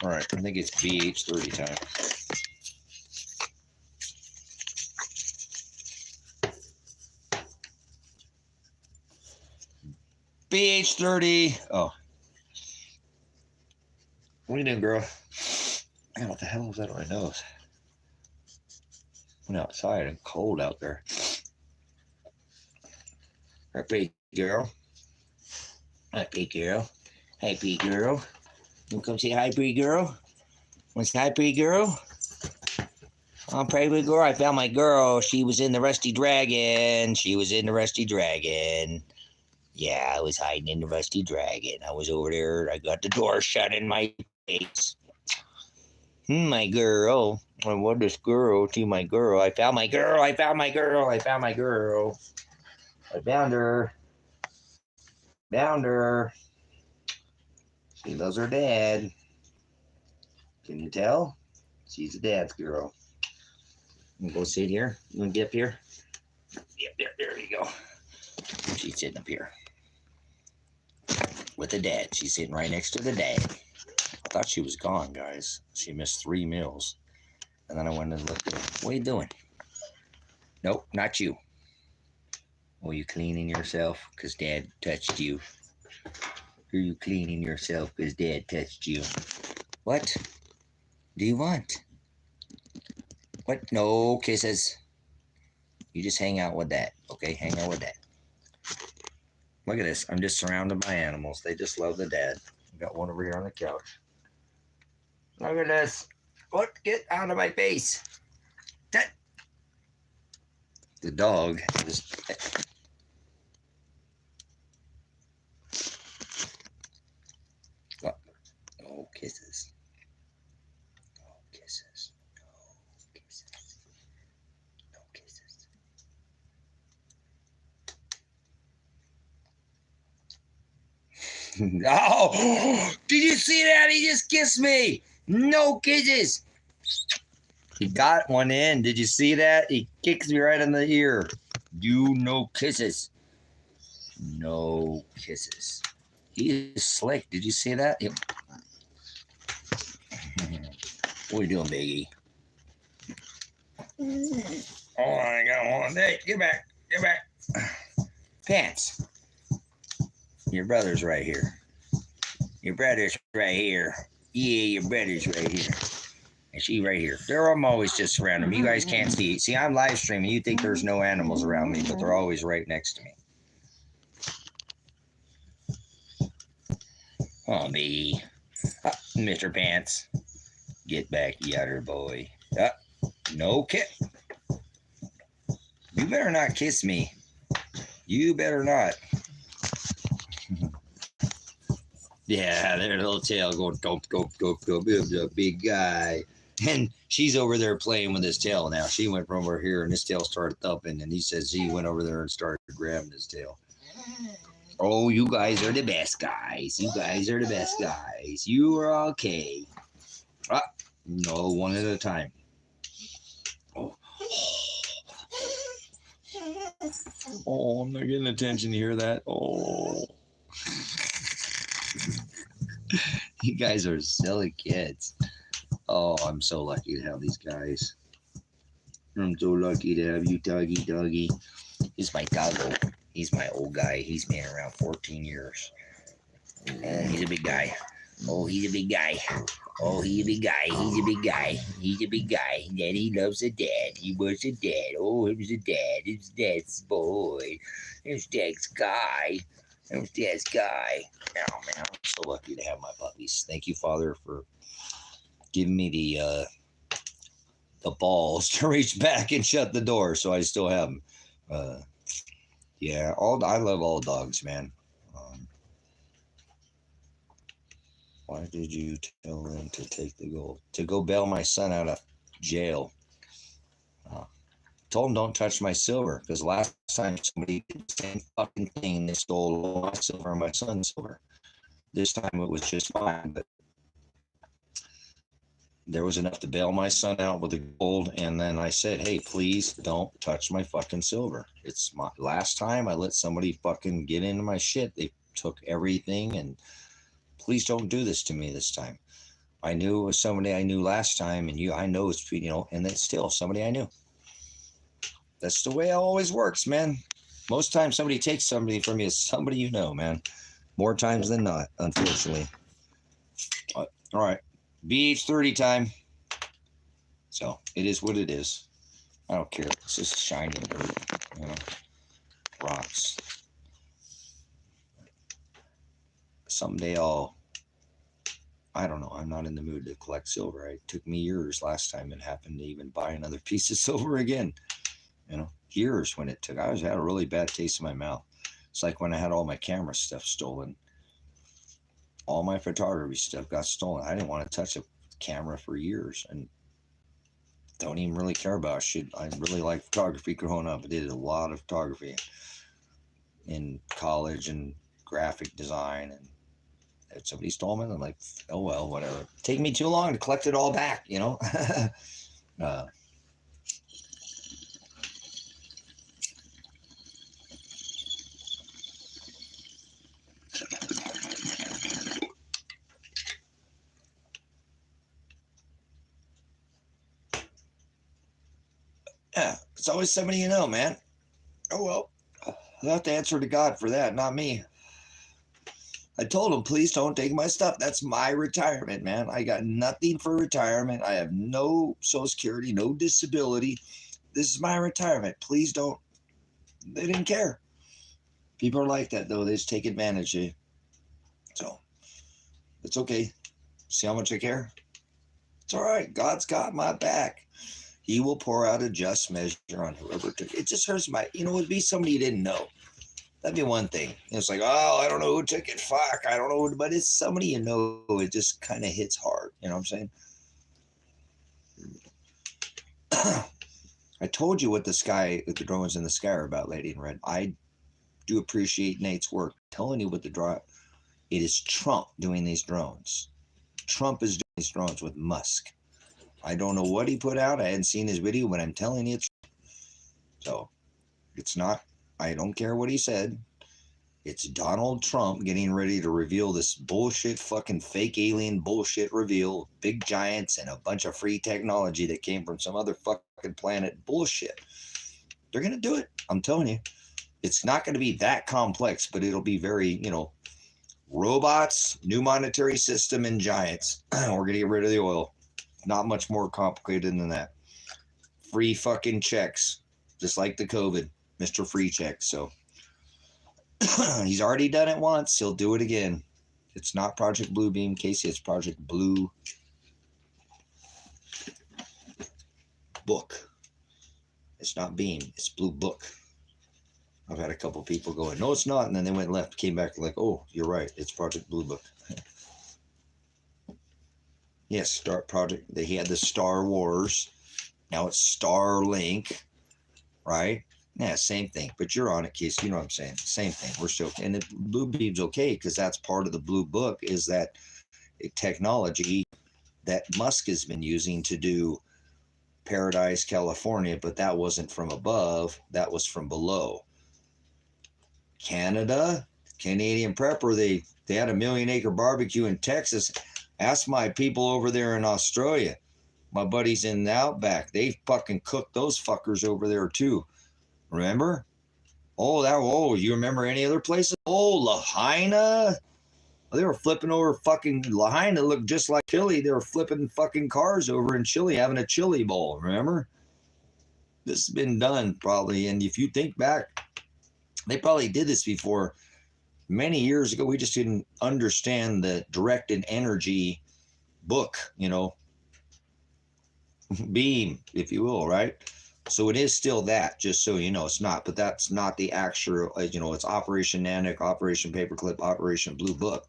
All right, I think it's BH30 time. BH30. Oh. What are you doing, girl? Man, what the hell is that on my nose? Went outside and cold out there. Happy girl. Happy girl. Happy girl. You come say hi, pretty girl? Want to say hi, pretty girl? Oh, pretty girl. I found my girl. She was in the Rusty Dragon. She was in the Rusty Dragon. Yeah, I was hiding in the Rusty Dragon. I was over there. I got the door shut in my face. My girl. I want this girl to my girl. I found my girl. I found my girl. I found my girl. I found her. Found her. She loves her dad. Can you tell? She's a dad's girl. You go sit here. You want to get up here? Yep, there you go. She's sitting up here. With the dad. She's sitting right next to the dad. I thought she was gone, guys. She missed 3 meals. And then I went and looked at her. What are you doing? Nope, not you. Are you cleaning yourself because Dad touched you? Are you cleaning yourself because Dad touched you? What do you want? What? No kisses. You just hang out with that, okay? Hang out with that. Look at this. I'm just surrounded by animals. They just love the dad. I've got one over here on the couch. Look at this. What? Get out of my face. That. The dog just... kisses. No kisses. No kisses. No kisses. Oh, did you see that? He just kissed me. No kisses. He got one in. Did you see that? He kicks me right in the ear. You no kisses. No kisses. He is slick. Did you see that? Yep. What are you doing, Biggie? Oh, I got one. Hey, get back. Get back. Pants. Your brother's right here. Your brother's right here. Yeah, your brother's right here. And she right here. I'm always just around them. You guys can't see. See, I'm live streaming. You think there's no animals around me, but they're always right next to me. Oh, me. Mr. Pants. Get back, yatter boy. No kiss. You better not kiss me. You better not. Yeah, their little tail going, go, big guy. And she's over there playing with his tail now. She went from over here and his tail started thumping. And he says he went over there and started grabbing his tail. Oh, you guys are the best guys. You guys are the best guys. You are okay. No, one at a time. Oh, I'm not getting attention to hear that. Oh. You guys are silly kids. Oh, I'm so lucky to have these guys. I'm so lucky to have you, Doggy. He's my doggo. He's my old guy. He's been around 14 years. He's a big guy. Oh, he's a big guy. Oh, he's a big guy. He's a big guy. He's a big guy. Daddy loves a dad. He was a dad. Oh, it was a dad. It was Dad's boy. It was Dad's guy. It was Dad's guy. Oh, man, I'm so lucky to have my puppies. Thank you, Father, for giving me the balls to reach back and shut the door, so I still have them. Yeah, I love all dogs, man. Why did you tell them to take the gold? To go bail my son out of jail. Told him don't touch my silver, because last time somebody did the same fucking thing, they stole all my silver and my son's silver. This time it was just fine, but there was enough to bail my son out with the gold, and then I said, hey, please don't touch my fucking silver. It's my last time I let somebody fucking get into my shit. They took everything, and please don't do this to me this time. I knew it was somebody I knew last time, and I know it's, and it's still somebody I knew. That's the way it always works, man. Most times somebody takes somebody from you, it's somebody you know, man. More times than not, unfortunately. All right. BH30 time. So it is what it is. I don't care. It's just shiny dirt, rocks. Someday I don't know. I'm not in the mood to collect silver. It took me years last time it happened to even buy another piece of silver again. Years when it took. I had a really bad taste in my mouth. It's like when I had all my camera stuff stolen. All my photography stuff got stolen. I didn't want to touch a camera for years, and don't even really care about shit. I really liked photography growing up. I did a lot of photography in college and graphic design, and if somebody stole it, I'm like, oh well, whatever. Take me too long to collect it all back, Yeah, it's always somebody you know, man. Oh, well, I'll have to answer to God for that, not me. I told him, please don't take my stuff. That's my retirement, man. I got nothing for retirement. I have no Social Security, no disability. This is my retirement. Please don't. They didn't care. People are like that, though. They just take advantage of you. So, it's okay. See how much I care? It's all right. God's got my back. He will pour out a just measure on whoever took it. It just hurts it would be somebody you didn't know. That'd be one thing. It's like, oh, I don't know who took it. Fuck, I don't know, but it's somebody you know. It just kind of hits hard. You know what I'm saying? I told you what the drones in the sky are about, Lady in Red. I do appreciate Nate's work. I'm telling you what it is Trump doing these drones. Trump is doing these drones with Musk. I don't know what he put out. I hadn't seen his video, but I'm telling you, so it's not. I don't care what he said. It's Donald Trump getting ready to reveal this bullshit fucking fake alien bullshit reveal, big giants and a bunch of free technology that came from some other fucking planet bullshit. They're going to do it. I'm telling you. It's not going to be that complex, but it'll be very, robots, new monetary system, and giants. We're going to get rid of the oil. Not much more complicated than that. Free fucking checks, just like the COVID, Mr. Free Check. So he's already done it once. He'll do it again. It's not Project Bluebeam, Casey. It's Project Blue Book. It's not Beam. It's Blue Book. I've had a couple people going, no, it's not. And then they went left, came back like, oh, you're right. It's Project Blue Book. Yes, Star Project. They had the Star Wars. Now it's Starlink, right? Yeah, same thing. But you're on it, Keith. You know what I'm saying? Same thing. We're still, and the Blue Beam's okay because that's part of the Blue Book is that technology that Musk has been using to do Paradise, California, but that wasn't from above. That was from below. Canada, Canadian Prepper, they had a 1 million acre barbecue in Texas. Ask my people over there in Australia. My buddies in the Outback, they fucking cooked those fuckers over there too. Remember? You remember any other places? Oh, Lahaina. They were flipping over fucking Lahaina, looked just like Chile. They were flipping fucking cars over in Chile, having a chili bowl. Remember? This has been done probably. And if you think back, they probably did this before many years ago. We just didn't understand the directed energy book, beam, if you will, right? So it is still that, just so you know, it's not, but that's not the actual, it's Operation Nanook, Operation Paperclip, Operation Blue Book,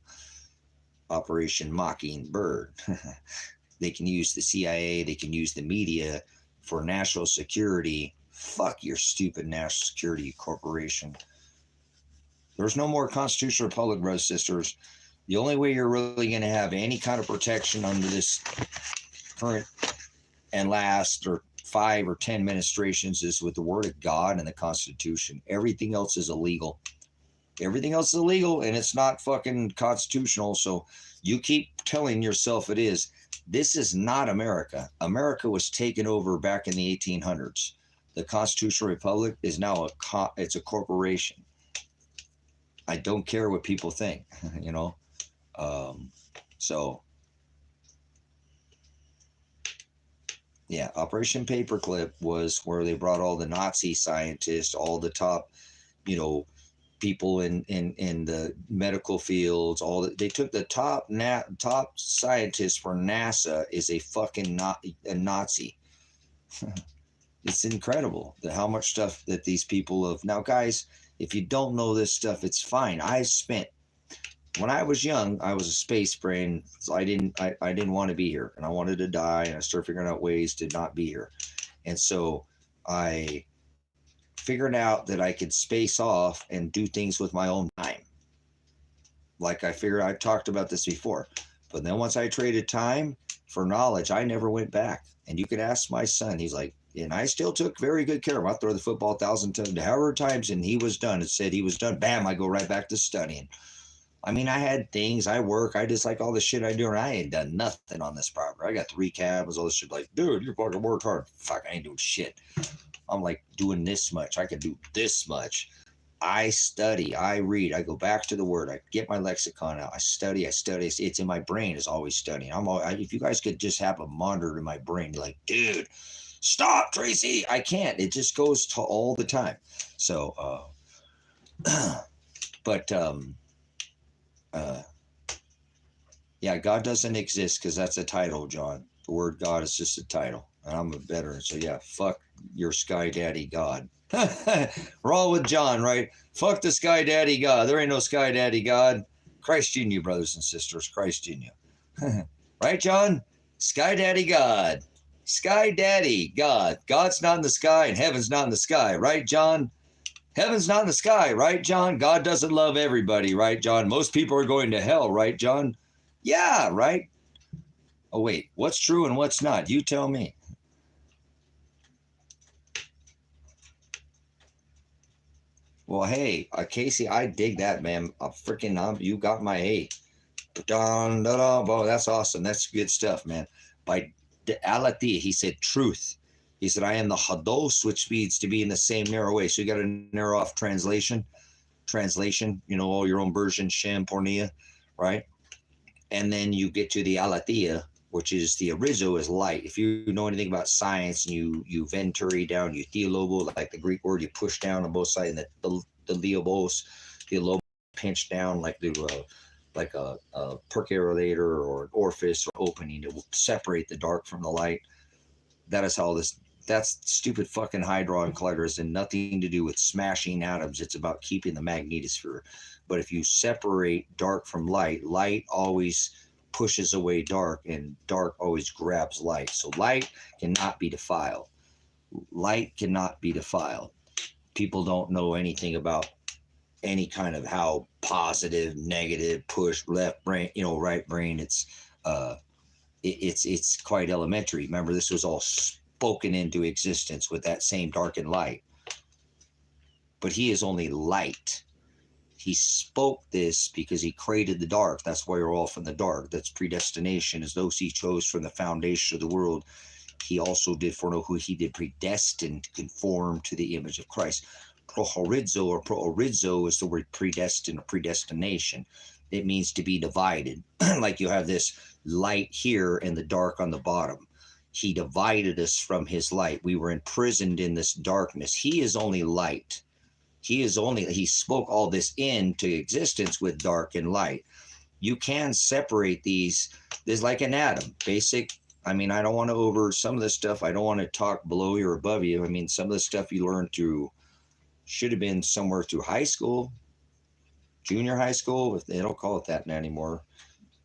Operation Mockingbird. They can use the CIA, they can use the media for national security. Fuck your stupid national security corporation. There's no more constitutional republic, brothers and sisters. The only way you're really going to have any kind of protection under this current and last or 5 or 10 ministrations is with the word of God and the Constitution. Everything else is illegal. Everything else is illegal, and it's not fucking constitutional. So you keep telling yourself it is. This is not America. America was taken over back in the 1800s. The Constitutional Republic is now it's a corporation. I don't care what people think, So, yeah, Operation Paperclip was where they brought all the Nazi scientists, all the top, people in the medical fields. They took the top scientists for NASA is a fucking a Nazi. It's incredible how much stuff that these people have. Now, guys, if you don't know this stuff, it's fine. When I was young, I was a space brain. So I didn't want to be here, and I wanted to die, and I started figuring out ways to not be here. And so I figured out that I could space off and do things with my own time. Like I talked about this before, but then once I traded time for knowledge, I never went back. And you could ask my son, he's like, and I still took very good care of him. I throw the football 1,000 times, however times, and he was done. It said he was done. Bam, I go right back to studying. I mean, I had things, I work, I just like all the shit I do, and I ain't done nothing on this property. I got 3 cabins, all this shit. Like, dude, you fucking worked hard. Fuck, I ain't doing shit. I'm like doing this much. I could do this much. I study, I read, I go back to the word, I get my lexicon out, I study. It's in my brain, is always studying. If you guys could just have a monitor in my brain, you're like, dude, stop, Tracy. I can't. It just goes to all the time. So, yeah, God doesn't exist because that's a title, John. The word God is just a title. And I'm a veteran, so yeah, fuck your Sky Daddy God. We're all with John, right? Fuck the Sky Daddy God. There ain't no Sky Daddy God. Christ in you, brothers and sisters. Christ in you. Right, John? Sky Daddy God. Sky Daddy God. God's not in the sky and heaven's not in the sky, right, John? Heaven's not in the sky, right, John? God doesn't love everybody, right, John? Most people are going to hell, right, John? Yeah, right? Oh, wait, what's true and what's not? You tell me. Well, hey, Casey, I dig that, man. You got my A. Well, that's awesome. That's good stuff, man. By Alati, he said truth. He said, I am the Hados, which means to be in the same narrow way. So you got to narrow off translation, all your own version, Shem, Pornea, right? And then you get to the Alathea, which is the orizo is light. If you know anything about science and you venturi down, you theolobo, like the Greek word, you push down on both sides, and the theolobo pinch down like a percolator or an orifice or opening to separate the dark from the light. That is how that's stupid fucking Hadron Collider and nothing to do with smashing atoms. It's about keeping the magnetosphere. But if you separate dark from light, light always pushes away dark and dark always grabs light. So light cannot be defiled. Light cannot be defiled. People don't know anything about any kind of how positive, negative, push, left brain, right brain. It's quite elementary. Remember, this was all spoken into existence with that same dark and light. But he is only light. He spoke this because he created the dark. That's why you're all from the dark. That's predestination, as those he chose from the foundation of the world. He also did foreknow who he did predestine to conform to the image of Christ. Prohorizo is the word predestined or predestination. It means to be divided. Like you have this light here and the dark on the bottom. He divided us from his light. We were imprisoned in this darkness. He is only light. He spoke all this into existence with dark and light. You can separate these. There's like an atom, basic. I mean, I don't want to over some of this stuff. I don't want to talk below you or above you. I mean, some of the stuff you learned should have been somewhere through high school, junior high school. If they don't call it that anymore.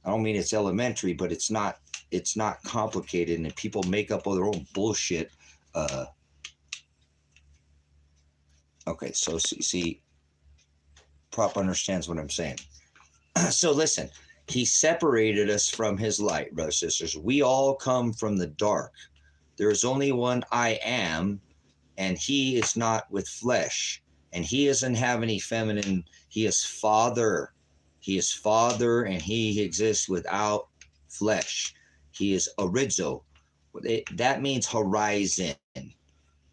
I don't mean it's elementary, but it's not complicated, and people make up all their own bullshit. Okay, so see, Prop understands what I'm saying. So listen, he separated us from his light, brothers and sisters. We all come from the dark. There is only one I am, and he is not with flesh, and he doesn't have any feminine. He is Father. He is Father, and he exists without flesh. He is orizo. That means horizon.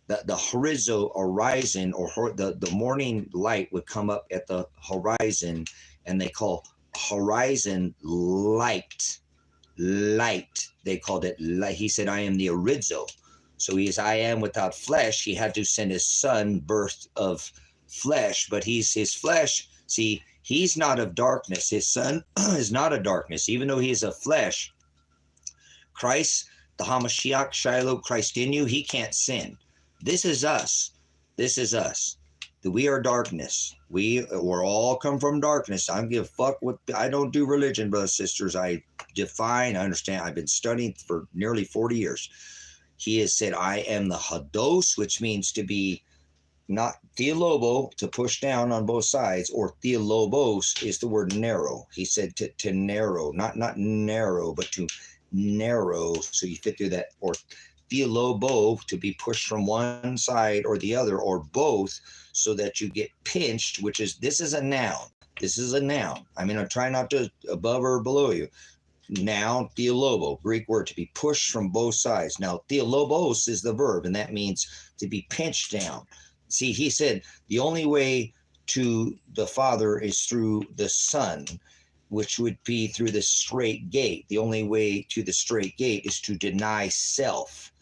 The horizon, or the morning light would come up at the horizon, and they call horizon light. They called it light. He said, I am the orizo. So he is, I am without flesh. He had to send his son, birth of flesh, but his flesh, see, he's not of darkness. His son is not of darkness, even though he is of flesh. Christ, the Hamashiach, Shiloh, Christ in you, he can't sin. This is us. That we are darkness. We're all come from darkness. I don't give a fuck what. I don't do religion, brothers and sisters. I define. I understand. I've been studying for nearly 40 years. He has said, I am the Hados, which means to be not theolobo, to push down on both sides, or theolobos is the word narrow. He said to narrow, not narrow, but to narrow. So you fit through that, or theolobo, to be pushed from one side or the other, or both, so that you get pinched, this is a noun. This is a noun. I mean, I'm trying not to above or below you. Noun, theolobo, Greek word, to be pushed from both sides. Now, theolobos is the verb, and that means to be pinched down. See, he said the only way to the Father is through the Son, which would be through the straight gate. The only way to the straight gate is to deny self.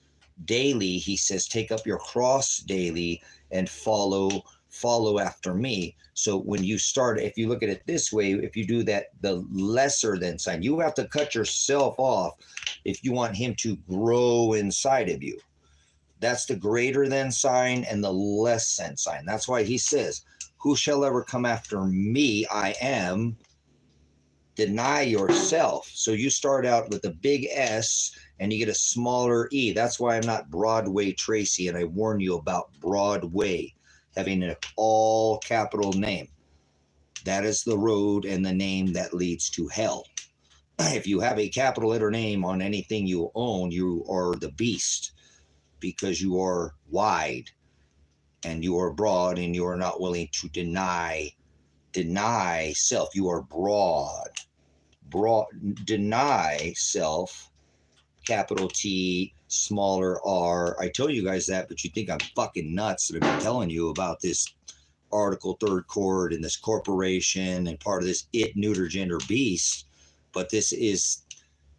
Daily, he says, take up your cross daily and follow follow after me. So when you start, if you look at it this way, if you do that, the lesser than sign, you have to cut yourself off if you want him to grow inside of you. That's the greater than sign and the less than sign. That's why he says, who shall ever come after me? I am. Deny yourself. So you start out with a big S and you get a smaller E. That's why I'm not Broadway Tracy, and I warn you about Broadway having an all capital name. That is the road and the name that leads to hell. If you have a capital letter name on anything you own, you are the beast, because you are wide and you are broad and you are not willing to deny self. You are broad, deny self, capital T, smaller R. I told you guys that, but you think I'm fucking nuts that I've been telling you about this article, third chord, and this corporation and part of this it, neuter, gender, beast. But this is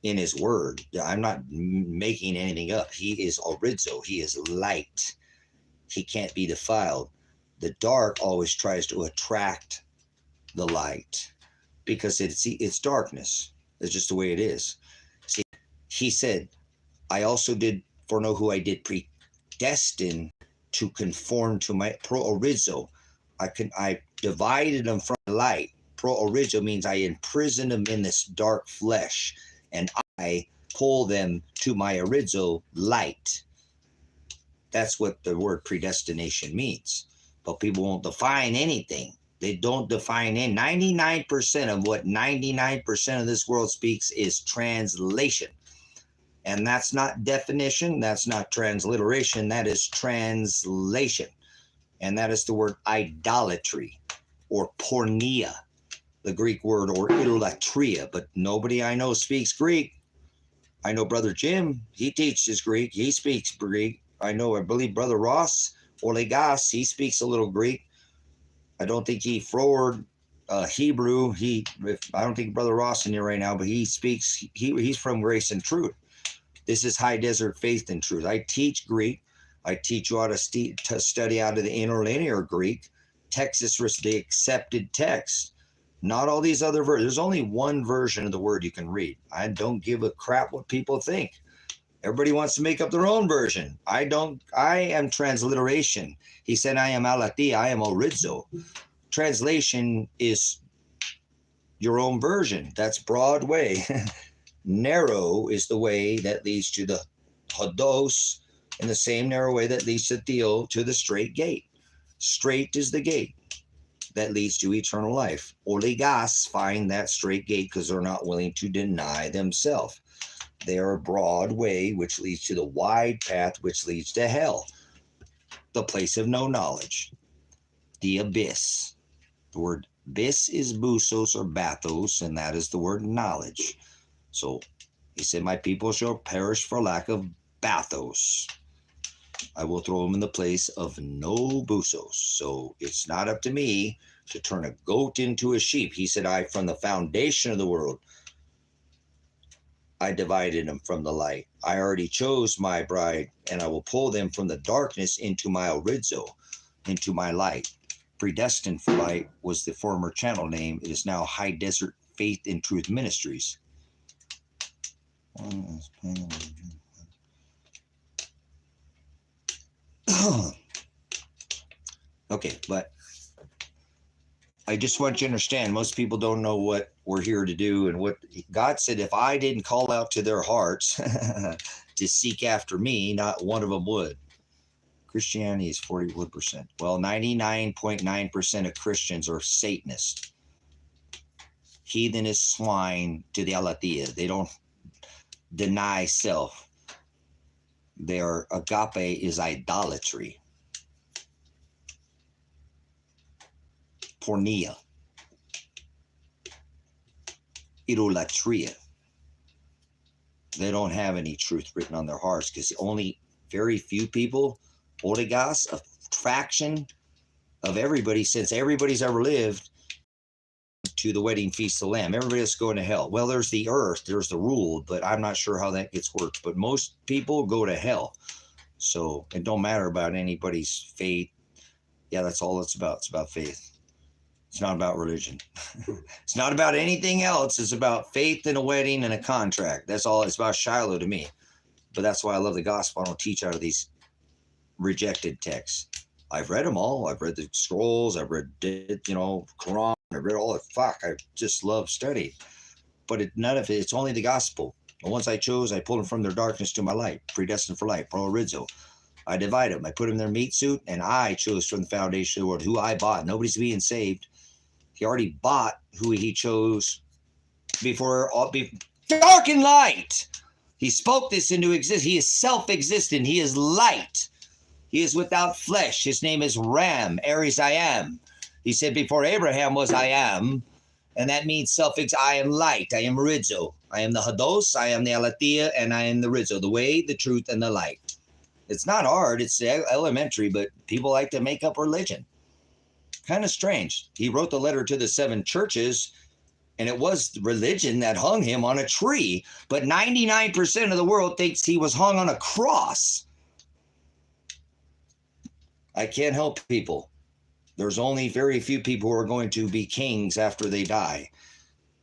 in his word. I'm not making anything up. He is orizo. He is light. He can't be defiled. The dark always tries to attract the light because it's darkness. It's just the way it is. See, he said, I also did foreknow who I did predestine to conform to my pro-orizo. I divided them from the light. Pro-orizo means I imprisoned them in this dark flesh, and I pull them to my orizo light. That's what the word predestination means. But people won't define anything. They don't define it. 99% of what 99% of this world speaks is translation. And that's not definition. That's not transliteration. That is translation. And that is the word idolatry or porneia, the Greek word, or idolatria. But nobody I know speaks Greek. I know Brother Jim. He teaches Greek. He speaks Greek. I believe Brother Ross Olegas, he speaks a little Greek. I don't think he forward Hebrew. I don't think Brother Ross in here right now, but he speaks. He's from Grace and Truth. This is High Desert Faith and Truth. I teach Greek. I teach you how to study out of the interlinear Greek. Texas was the accepted text. Not all these other versions. There's only one version of the word you can read. I don't give a crap what people think. Everybody wants to make up their own version. I don't. I am transliteration. He said, I am alati. I am orizo. Translation is your own version. That's Broadway. Narrow is the way that leads to the hodos, in the same narrow way that leads to Theo, to the straight gate. Straight is the gate that leads to eternal life. Oligas find that straight gate because they're not willing to deny themselves. They are a broad way which leads to the wide path which leads to hell, the place of no knowledge, the abyss. The word abyss is busos or bathos, and that is the word knowledge. So he said, my people shall perish for lack of bathos. I will throw them in the place of no busos. So it's not up to me to turn a goat into a sheep. He said, from the foundation of the world, I divided them from the light. I already chose my bride, and I will pull them from the darkness into my orizo, into my light. Predestined for Light was the former channel name. It is now High Desert Faith and Truth Ministries. Okay, but I just want you to understand, most people don't know what we're here to do, and what God said, if I didn't call out to their hearts to seek after me, not one of them would. Christianity is 41%. Well, 99.9% of Christians are Satanists. Heathen is swine to the aletheia. They don't deny self. Their agape is idolatry. Porneia. Idolatria. They don't have any truth written on their hearts, because only very few people, Oligas, a fraction of everybody, since everybody's ever lived, to the wedding feast of the Lamb. Everybody else going to hell. Well, there's the earth, there's the rule, but I'm not sure how that gets worked. But most people go to hell. So it don't matter about anybody's faith, Yeah, that's all it's about. It's about faith. It's not about religion. It's not about anything else. It's about faith in a wedding and a contract. That's all. It's about Shiloh to me. But that's why I love the gospel. I don't teach out of these rejected texts. I've read them all. I've read the scrolls. I've read, Quran. I've read all the fuck. I just love studying. But none of it, it's only the gospel. The ones I chose, I pulled them from their darkness to my light. Predestined for light. Pro Rizzo. I divide them. I put them in their meat suit, and I chose from the foundation of the world who I bought. Nobody's being saved. He already bought who he chose before dark and light. He spoke this into existence. He is self-existent. He is light. He is without flesh. His name is Ram, Aries I am. He said before Abraham was I am, and that means I am light. I am Rizzo. I am the Hados, I am the Alathea, and I am the Rizzo, the way, the truth, and the light. It's not hard. It's elementary, but people like to make up religion. Kind of strange. He wrote the letter to the 7 churches, and it was religion that hung him on a tree. But 99% of the world thinks he was hung on a cross. I can't help people. There's only very few people who are going to be kings after they die.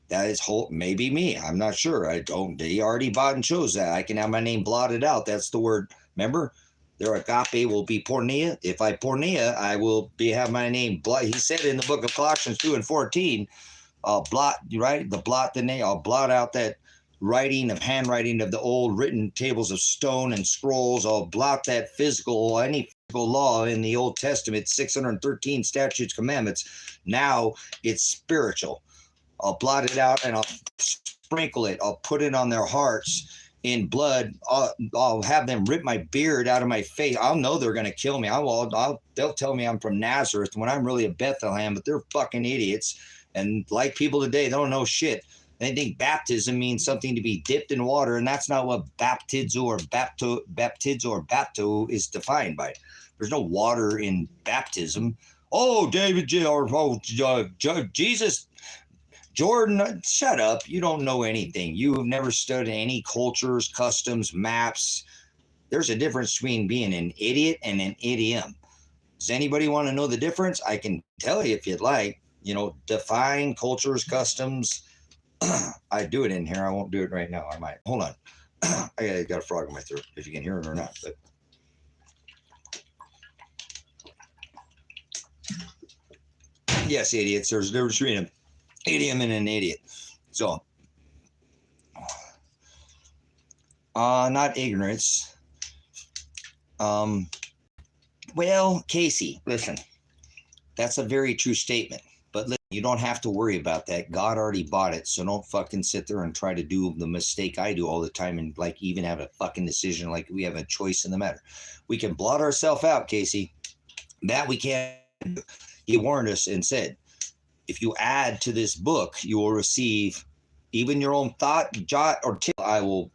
That is maybe me. I'm not sure. He already bought and chose that. I can have my name blotted out. That's the word. Remember? Their agape will be pornea. If I pornea, I will have my name blot. He said in the book of Colossians 2:14, I'll blot, right? The name. I'll blot out that handwriting of the old written tables of stone and scrolls. I'll blot that any physical law in the Old Testament, 613 statutes, commandments. Now it's spiritual. I'll blot it out and I'll sprinkle it. I'll put it on their hearts in blood. I'll have them rip my beard out of my face. I'll know they're going to kill me. They'll tell me I'm from Nazareth when I'm really a Bethlehem, but they're fucking idiots. And like people today, they don't know shit. They think baptism means something to be dipped in water, and that's not what baptizo or bapto is defined by. There's no water in baptism. Oh, Jesus. Jordan, shut up. You don't know anything. You have never studied any cultures, customs, maps. There's a difference between being an idiot and an idiom. Does anybody want to know the difference? I can tell you if you'd like. Define cultures, customs. I do it in here. I won't do it right now. I might. Hold on. I got a frog in my throat, if you can hear it or not. But yes, idiots. There's a difference between an idiom and an idiot. So, not ignorance. Well, Casey, listen, that's a very true statement. But listen, you don't have to worry about that. God already bought it. So don't fucking sit there and try to do the mistake I do all the time and even have a fucking decision like we have a choice in the matter. We can blot ourselves out, Casey. That we can't do. He warned us and said, if you add to this book, you will receive even your own thought, jot, or tittle.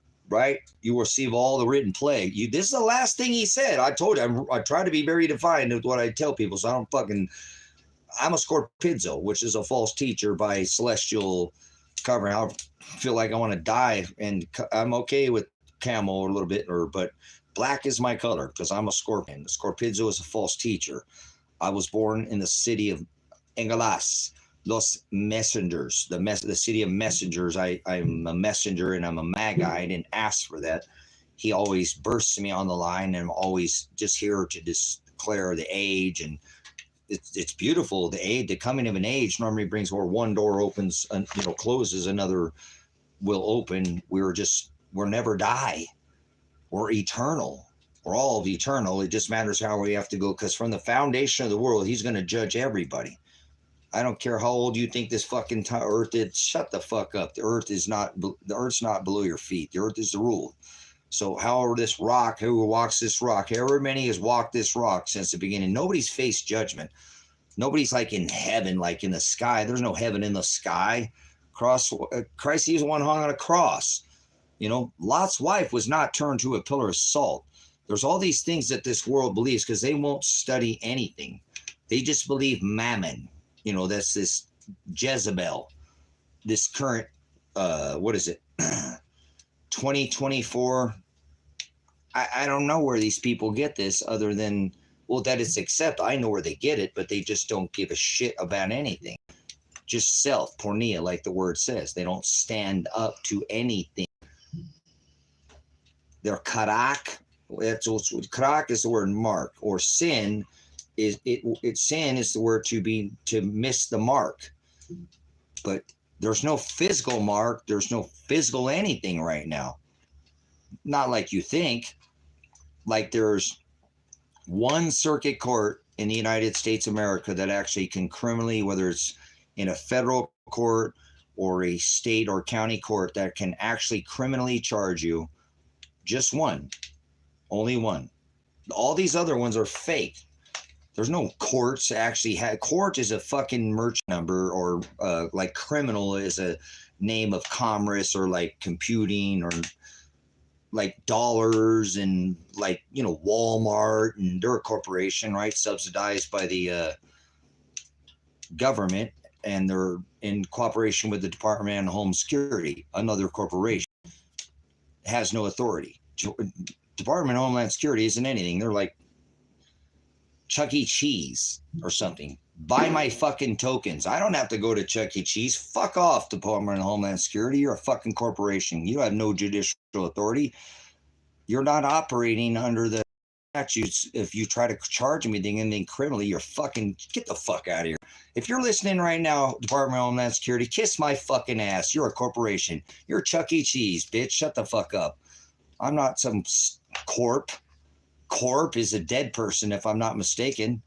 You will receive all the written plague. This is the last thing he said. I told you, I try to be very defined with what I tell people, so I don't I'm a Scorpizzo, which is a false teacher by celestial covering. I feel like I want to die, and I'm okay with camel a little bit, but black is my color because I'm a Scorpion. The Scorpizzo is a false teacher. I was born in the city of Engalas, Los Messengers, the city of messengers. I'm a messenger and I'm a magi. I didn't ask for that. He always bursts me on the line, and I'm always just here to declare the age. And it's beautiful. The coming of an age normally brings where one door opens and closes, another will open. We'll never die. We're eternal. We're all eternal. It just matters how we have to go, because from the foundation of the world, he's going to judge everybody. I don't care how old you think this fucking earth is. Shut the fuck up. The earth's not below your feet. The earth is the rule. So however who walks this rock, however many has walked this rock since the beginning, nobody's faced judgment. Nobody's like in heaven, like in the sky. There's no heaven in the sky. Christ, he's the one hung on a cross. Lot's wife was not turned to a pillar of salt. There's all these things that this world believes because they won't study anything. They just believe mammon. That's this Jezebel, this current, 2024. I don't know where these people get this other than Well, that it's accepted. I know where they get it, but they just don't give a shit about anything. Just self, pornea, like the word says. They don't stand up to anything. They're karak. Karak is the word mark, or sin is sin is the word to miss the mark. But there's no physical mark. There's no physical anything right now. Not like you think. Like there's one circuit court in the United States of America that actually can criminally, whether it's in a federal court or a state or county court, that can actually criminally charge you. Just one. Only one. All these other ones are fake. There's no courts actually. Court is a fucking merch number, or like criminal is a name of commerce, or like computing, or like dollars, and like, you know, Walmart, and they're a corporation, right? Subsidized by the government, and they're in cooperation with the Department of Homeland Security, another corporation. Has no authority. Department of Homeland Security isn't anything. They're like Chuck E. Cheese or something. Buy my fucking tokens. I don't have to go to Chuck E. Cheese. Fuck off, Department of Homeland Security. You're a fucking corporation. You have no judicial authority. You're not operating under the statutes. If you try to charge me anything criminally, you're fucking, get the fuck out of here. If you're listening right now, Department of Homeland Security, kiss my fucking ass. You're a corporation. You're Chuck E. Cheese, bitch. Shut the fuck up. I'm not some corp. Corp is a dead person, if I'm not mistaken.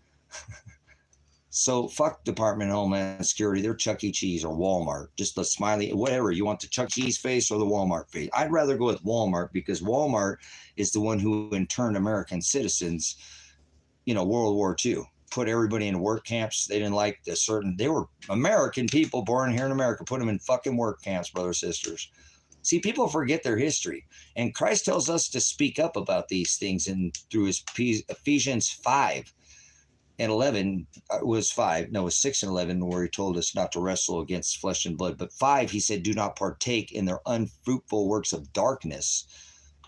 So fuck Department of Homeland Security. They're Chuck E. Cheese or Walmart. Just the smiley, whatever. You want the Chuck E. Cheese face or the Walmart face? I'd rather go with Walmart, because Walmart is the one who interned American citizens, you know, World War II. Put everybody in work camps. They didn't like the certain, they were American people born here in America. Put them in fucking work camps, brothers, sisters. See, people forget their history. And Christ tells us to speak up about these things, and through his Ephesians 5 and 11 was 5. No, it was 6 and 11, where he told us not to wrestle against flesh and blood. But 5, he said, do not partake in their unfruitful works of darkness.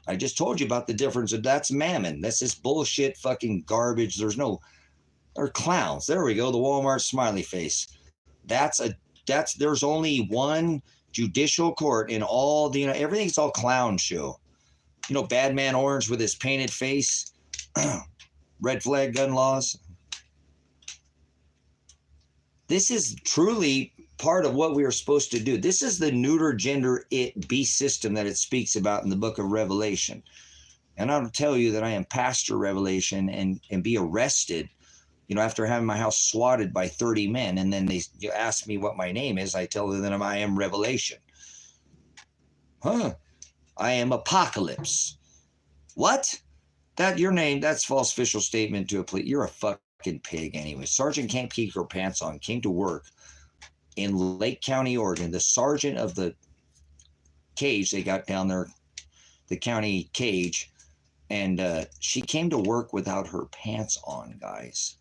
I just told you about the difference. That's mammon. That's this bullshit fucking garbage. They're clowns. There we go. The Walmart smiley face. There's only one judicial court in all the, everything's all clown show. You know, Bad Man Orange with his painted face, red flag gun laws. This is truly part of what we are supposed to do. This is the neuter gender beast system that it speaks about in the book of Revelation. And I'll tell you that I am Pastor Revelation, and be arrested, you know, after having my house swatted by 30 men. And then they ask me what my name is. I tell them that I am Revelation. I am Apocalypse. What? That your name, that's false official statement to a police. You're a fucking pig anyway. Sergeant can't keep her pants on. Came to work in Lake County, Oregon. The sergeant of the cage, they got down there, the county cage, and she came to work without her pants on, guys,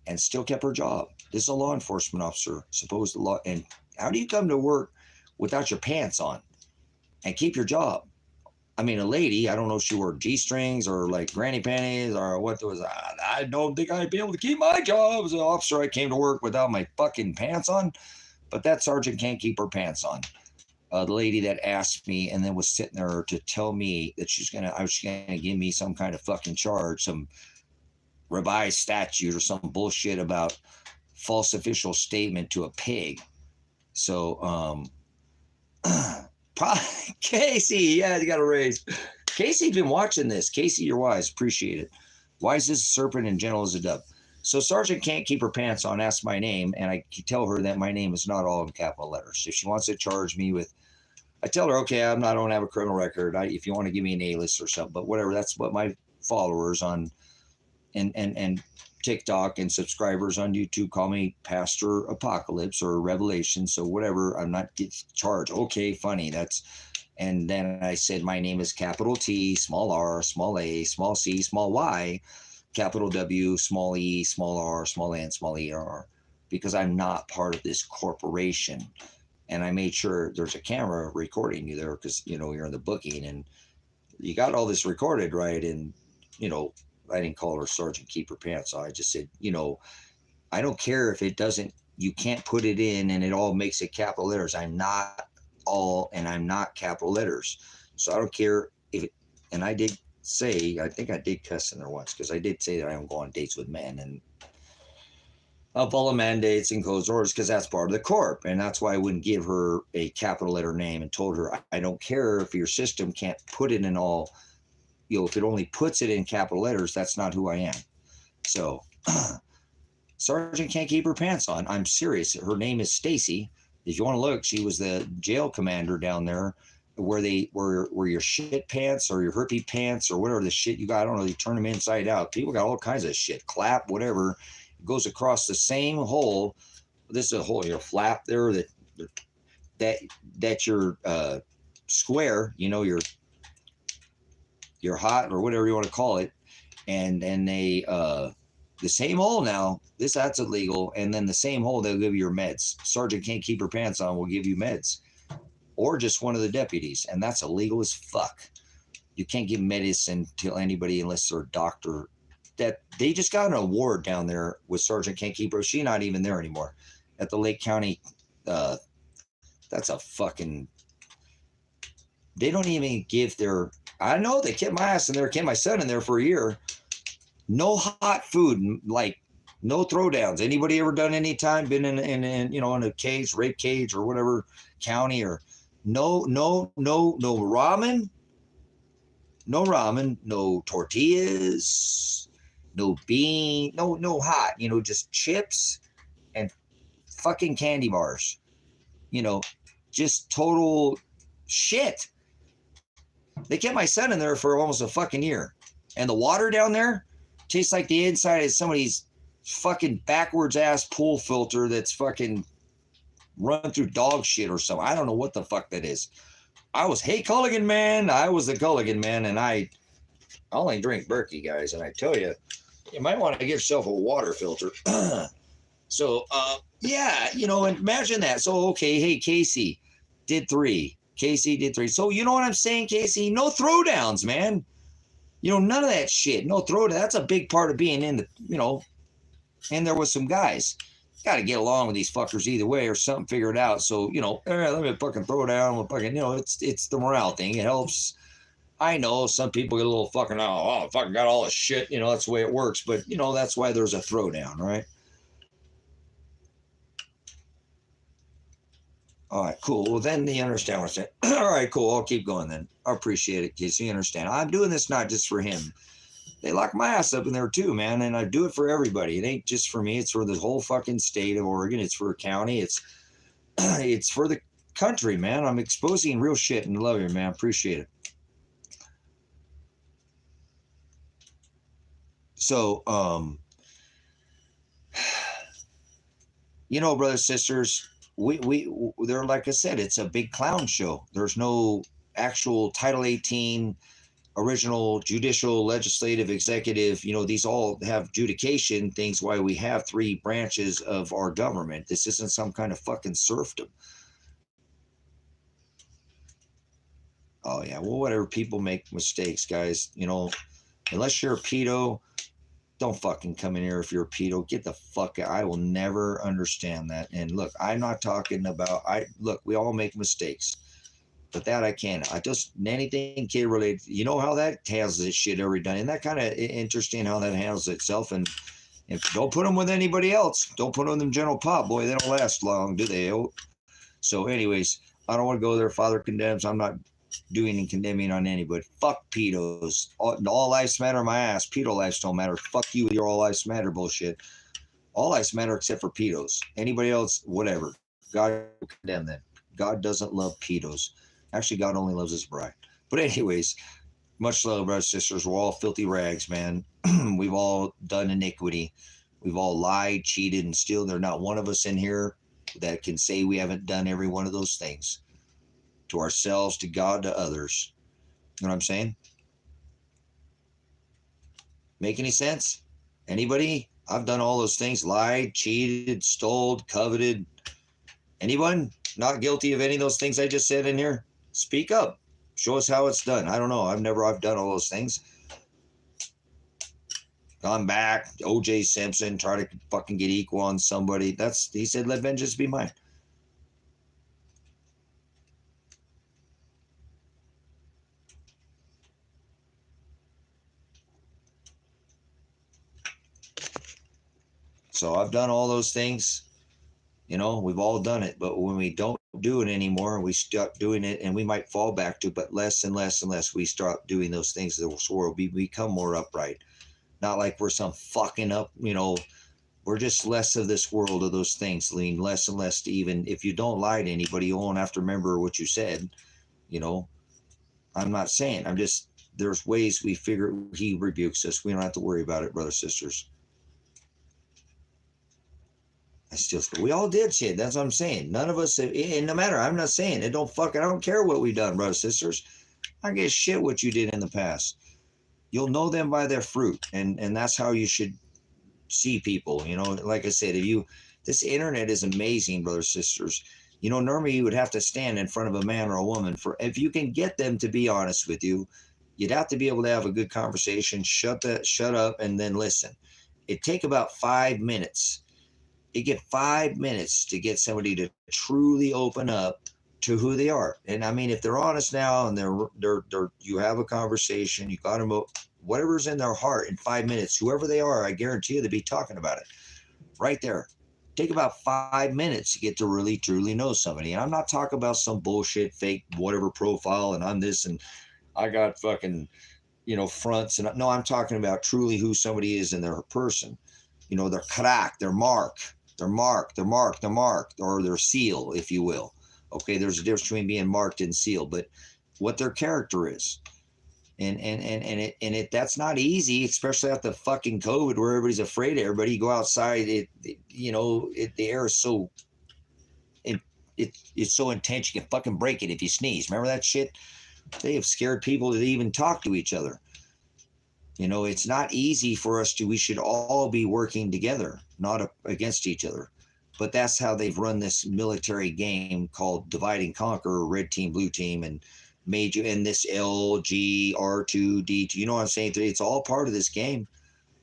and still kept her job. This is a law enforcement officer, supposed to law. And how do you come to work without your pants on and keep your job? I mean, a lady, I don't know if she wore G-strings or like granny panties or what was. I don't think I'd be able to keep my job as an officer. I came to work without my fucking pants on, but that sergeant can't keep her pants on. The lady that asked me and then was sitting there to tell me that I was gonna give me some kind of fucking charge, some revised statute or some bullshit about false official statement to a pig. So, Casey, yeah, you got a raise. Casey's been watching this. Casey, you're wise. Appreciate it. Wise as a serpent and gentle as a dove. So Sergeant can't keep her pants on. Ask my name, and I tell her that my name is not all in capital letters. If she wants to charge me with, I tell her, okay, I don't have a criminal record. If you want to give me an A-list or something, but whatever. That's what my followers on and TikTok and subscribers on YouTube call me Pastor Apocalypse or Revelation. So whatever, I'm not getting charged. Okay, funny. And then I said, my name is capital T, small r, small a, small c, small y, capital W, small e, small r, small n, small e, r, because I'm not part of this corporation. And I made sure there's a camera recording you there because, you know, you're in the booking and you got all this recorded, right? And, you know, I didn't call her Sergeant Keep Her Pants On. I just said, you know, I don't care if it doesn't, you can't put it in and it all makes it capital letters. I'm not all, and I'm not capital letters. So I don't care if it, and I did say, I think I did cuss in there once, because I did say that I don't go on dates with men, and I'll follow mandates and closed orders because that's part of the corp. And that's why I wouldn't give her a capital letter name, and told her, I don't care if your system can't put it in all, you know, if it only puts it in capital letters, that's not who I am. So Sergeant can't keep her pants on. I'm serious. Her name is Stacy. If you want to look, she was the jail commander down there, where your shit pants or your herpy pants or whatever the shit you got. I don't know. You turn them inside out. People got all kinds of shit. Clap, whatever. It goes across the same hole. This is a hole, your flap there that your square, you know, your hot or whatever you want to call it, and they the same hole now. That's illegal, and then the same hole they'll give you your meds. Sergeant can't keep her pants on will give you meds, or just one of the deputies, and that's illegal as fuck. You can't give medicine to anybody unless they're a doctor. That they just got an award down there with Sergeant Can't Keep Her. She's not even there anymore at the Lake County. That's a fucking. They don't even give their. I know they kept my ass in there, kept my son in there for a year. No hot food, like no throwdowns. Anybody ever done any time been in you know, in a cage, rape cage or whatever county, or no ramen, no tortillas, no bean, no hot, you know, just chips and fucking candy bars, you know, just total shit. They kept my son in there for almost a fucking year. And the water down there tastes like the inside of somebody's fucking backwards ass pool filter that's fucking run through dog shit or something. I don't know what the fuck that is. I was, hey, Culligan man. I was the Culligan man, and I only drink Berkey, guys. And I tell you, you might want to get yourself a water filter. So, yeah, you know, imagine that. So, okay, hey, Casey did 3. Casey did 3. So, you know what I'm saying, Casey? No throwdowns, man. You know, none of that shit. No throwdown. That's a big part of being in the, you know, in there with some guys. Got to get along with these fuckers either way or something, figure it out. So, you know, let me fucking throw down. We'll fucking, you know, it's the morale thing. It helps. I know some people get a little fucking, oh, fucking got all this shit. You know, that's the way it works. But, you know, that's why there's a throwdown, right? All right, cool. Well, then you understand what I'm saying. All right, cool. I'll keep going then. I appreciate it, Casey. You understand. I'm doing this not just for him. They lock my ass up in there too, man. And I do it for everybody. It ain't just for me. It's for the whole fucking state of Oregon. It's for a county. It's for the country, man. I'm exposing real shit, and love you, man. Appreciate it. So, you know, brothers, sisters, they're, like I said, it's a big clown show. There's no actual Title 18, original judicial, legislative, executive. You know, these all have adjudication things. Why we have 3 branches of our government. This isn't some kind of fucking serfdom. Oh yeah, well, whatever. People make mistakes, guys. You know, unless you're a pedo, don't fucking come in here if you're a pedo. Get the fuck out. I will never understand that. And look, I'm not talking about, look, we all make mistakes. But that I can't. I just, anything kid related, you know how that handles this shit every day. And that kind of interesting how that handles itself. And don't put them with anybody else. Don't put them in general pop. Boy, they don't last long, do they? So anyways, I don't want to go there. Father condemns. I'm not doing and condemning on anybody. Fuck pedos. All lives matter my ass. Pedo lives don't matter. Fuck you with your all lives matter bullshit. All lives matter except for pedos. Anybody else, whatever. God will condemn them. God doesn't love pedos. Actually, God only loves his bride. But anyways, much love, brothers and sisters. We're all filthy rags, man. We've all done iniquity. We've all lied, cheated, and steal. There's not one of us in here that can say we haven't done every one of those things. To ourselves, to God, to others. You know what I'm saying? Make any sense? Anybody? I've done all those things. Lied, cheated, stole, coveted. Anyone not guilty of any of those things I just said in here? Speak up. Show us how it's done. I don't know. I've done all those things. gone back. O.J. Simpson, try to fucking get equal on somebody. He said, let vengeance be mine. So I've done all those things. You know, we've all done it. But when we don't do it anymore, we stop doing it, and we might fall back to, but less and less and less we start doing those things, the world we become more upright. Not like we're some fucking up, you know, we're just less of this world of those things, lean less and less to, even if you don't lie to anybody, you won't have to remember what you said. You know, I'm not saying, I'm just, there's ways we figure he rebukes us. We don't have to worry about it, brothers, sisters. We all did shit. That's what I'm saying. None of us, and no matter, I'm not saying it, I don't care what we've done, brothers, sisters. I don't give a shit what you did in the past. You'll know them by their fruit. And that's how you should see people. You know, like I said, this internet is amazing, brothers, sisters. You know, normally you would have to stand in front of a man or a woman if you can get them to be honest with you, you'd have to be able to have a good conversation, shut up, and then listen. It'd take about 5 minutes. It get 5 minutes to get somebody to truly open up to who they are. And I mean, if they're honest now and you have a conversation, you got them, whatever's in their heart in 5 minutes, whoever they are, I guarantee you they'll be talking about it right there. Take about 5 minutes to get to really truly know somebody. And I'm not talking about some bullshit fake whatever profile and I'm this and I got fucking, you know, fronts. And no, I'm talking about truly who somebody is in their person. You know, their karak, their mark, or their seal, if you will. Okay, there's a difference between being marked and sealed, but what their character is. And that's not easy, especially after fucking COVID, where everybody's afraid of everybody. You go outside, the air is so, it's so intense you can fucking break it if you sneeze. Remember that shit? They have scared people to even talk to each other. You know, it's not easy for us we should all be working together, not against each other. But that's how they've run this military game called divide and conquer, red team, blue team, and made you in this LG, R2, D2. You know what I'm saying? It's all part of this game.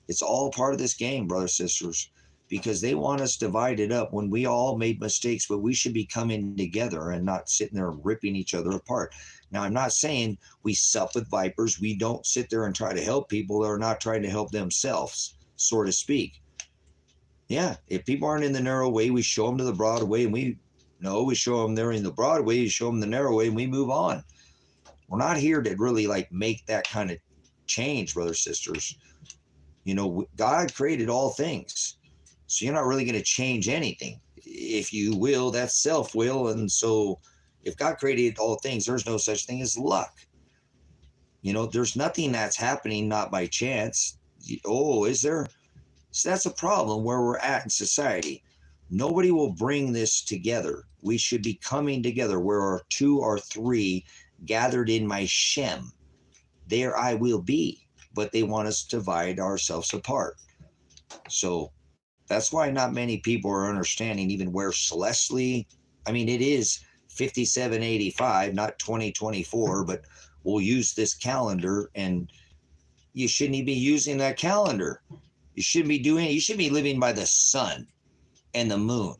It's all part of this game, brothers, sisters, because they want us divided up when we all made mistakes, but we should be coming together and not sitting there ripping each other apart. Now, I'm not saying we sup with vipers. We don't sit there and try to help people that are not trying to help themselves, so to speak. Yeah, if people aren't in the narrow way, we show them to the broad way, and we show them they're in the broad way, we show them the narrow way, and we move on. We're not here to really like make that kind of change, brothers, sisters. You know, God created all things, so you're not really going to change anything. If you will, that's self-will, and so if God created all things, there's no such thing as luck. You know, there's nothing that's happening not by chance. Oh, is there? So that's a problem where we're at in society. Nobody will bring this together. We should be coming together where are 2 or 3 gathered in my Shem. There I will be. But they want us to divide ourselves apart. So that's why not many people are understanding even where celestially, I mean, it is 5785, not 2024, but we'll use this calendar, and you shouldn't be using that calendar. You shouldn't be doing it. You should be living by the sun and the moon.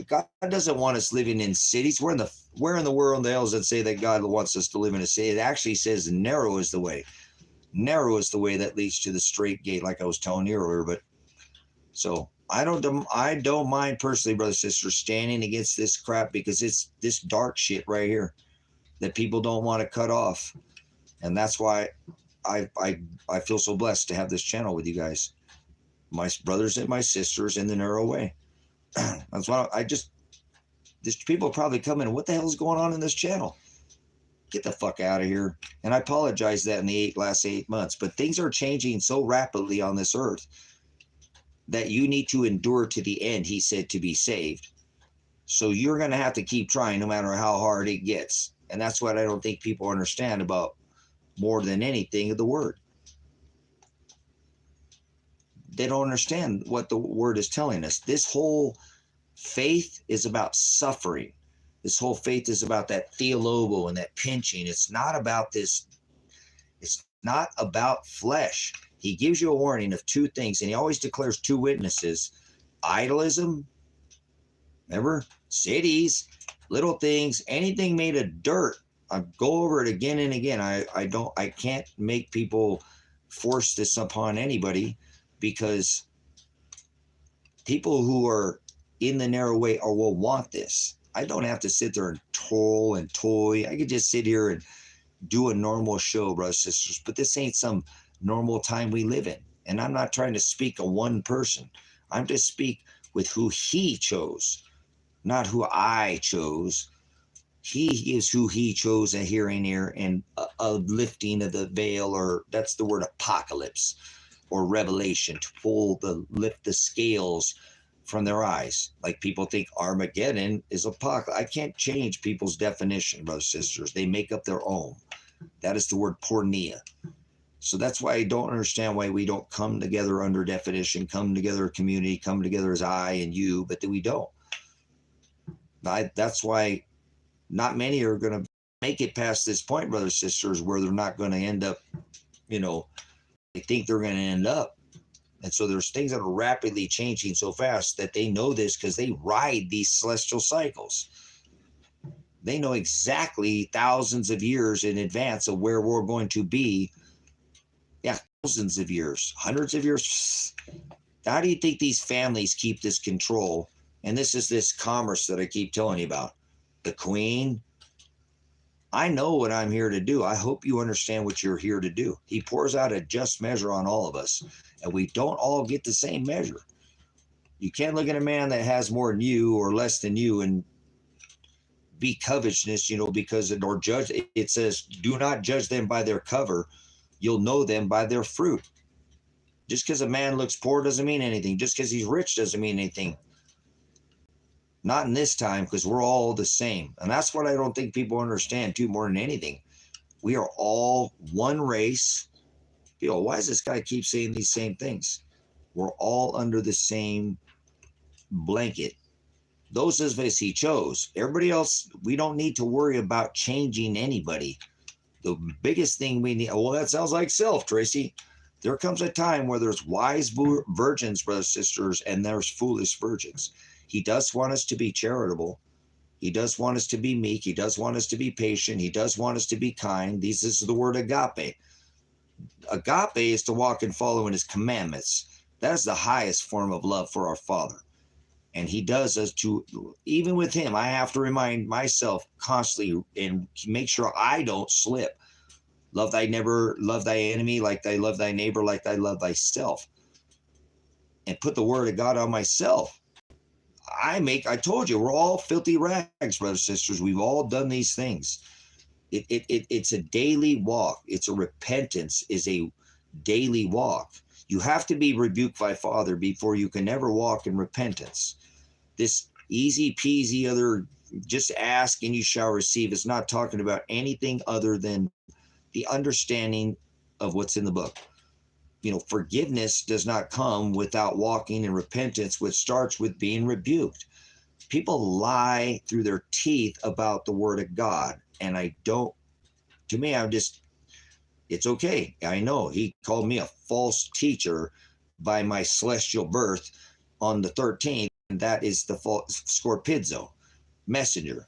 God doesn't want us living in cities. Where in the world the hell does it say that God wants us to live in a city? It actually says narrow is the way. Narrow is the way that leads to the straight gate, like I was telling you earlier. But so I don't mind personally, brothers and sisters, standing against this crap, because it's this dark shit right here that people don't want to cut off. And that's why I feel so blessed to have this channel with you guys, my brothers and my sisters in the narrow way. That's why these people probably come in, what the hell is going on in this channel? Get the fuck out of here. And I apologize that in the last 8 months, but things are changing so rapidly on this earth that you need to endure to the end, he said, to be saved. So you're going to have to keep trying no matter how hard it gets. And that's what I don't think people understand about more than anything of the word. They don't understand what the word is telling us. This whole faith is about suffering. This whole faith is about that theologo and that pinching. It's not about this. It's not about flesh. he gives you a warning of two things, and he always declares two witnesses. Idolism, remember? Cities, little things, anything made of dirt. I go over it again and again. I can't make people force this upon anybody, because people who are in the narrow way will want this. I don't have to sit there and toil and toy. I could just sit here and do a normal show, brothers and sisters, but this ain't some normal time we live in. And I'm not trying to speak of one person. I'm to speak with who he chose, not who I chose. He is who he chose, a hearing ear and a lifting of the veil, or that's the word apocalypse or revelation, to lift the scales from their eyes. Like people think Armageddon is apocalypse. I can't change people's definition, brothers and sisters. They make up their own. That is the word pornea. So that's why I don't understand why we don't come together under definition, come together community, come together as I and you, but we don't. That's why not many are going to make it past this point, brothers and sisters, where they're not going to end up, they think they're going to end up. And so there's things that are rapidly changing so fast that they know this because they ride these celestial cycles. They know exactly thousands of years in advance of where we're going to be. Yeah, thousands of years, hundreds of years. How do you think these families keep this control? And this is this commerce that I keep telling you about. The Queen. I know what I'm here to do. I hope you understand what you're here to do. He pours out a just measure on all of us, and we don't all get the same measure. You can't look at a man that has more than you or less than you and be covetousness, because or judge. It says, do not judge them by their cover. You'll know them by their fruit. Just because a man looks poor doesn't mean anything. Just because he's rich doesn't mean anything. Not in this time, because we're all the same. And that's what I don't think people understand too, more than anything. We are all one race. People, why does this guy keep saying these same things? We're all under the same blanket. Those of us he chose. Everybody else, we don't need to worry about changing anybody. The biggest thing we need, well, that sounds like self, Tracy. There comes a time where there's wise virgins, brothers and sisters, and there's foolish virgins. He does want us to be charitable. He does want us to be meek. He does want us to be patient. He does want us to be kind. This is the word agape. Agape is to walk and follow in his commandments. That is the highest form of love for our Father. And he does us to, even with him, I have to remind myself constantly and make sure I don't slip. Love thy neighbor, love thy enemy like thy love thy neighbor, like thy love thyself. And put the word of God on myself. I told you, we're all filthy rags, brothers and sisters. We've all done these things. It's a daily walk. It's a repentance is a daily walk. You have to be rebuked by Father before you can ever walk in repentance. This easy peasy just ask and you shall receive is not talking about anything other than the understanding of what's in the book. Forgiveness does not come without walking in repentance, which starts with being rebuked. People lie through their teeth about the word of God. And it's okay. I know he called me a false teacher by my celestial birth on the 13th. And that is the false scorpizzo, messenger,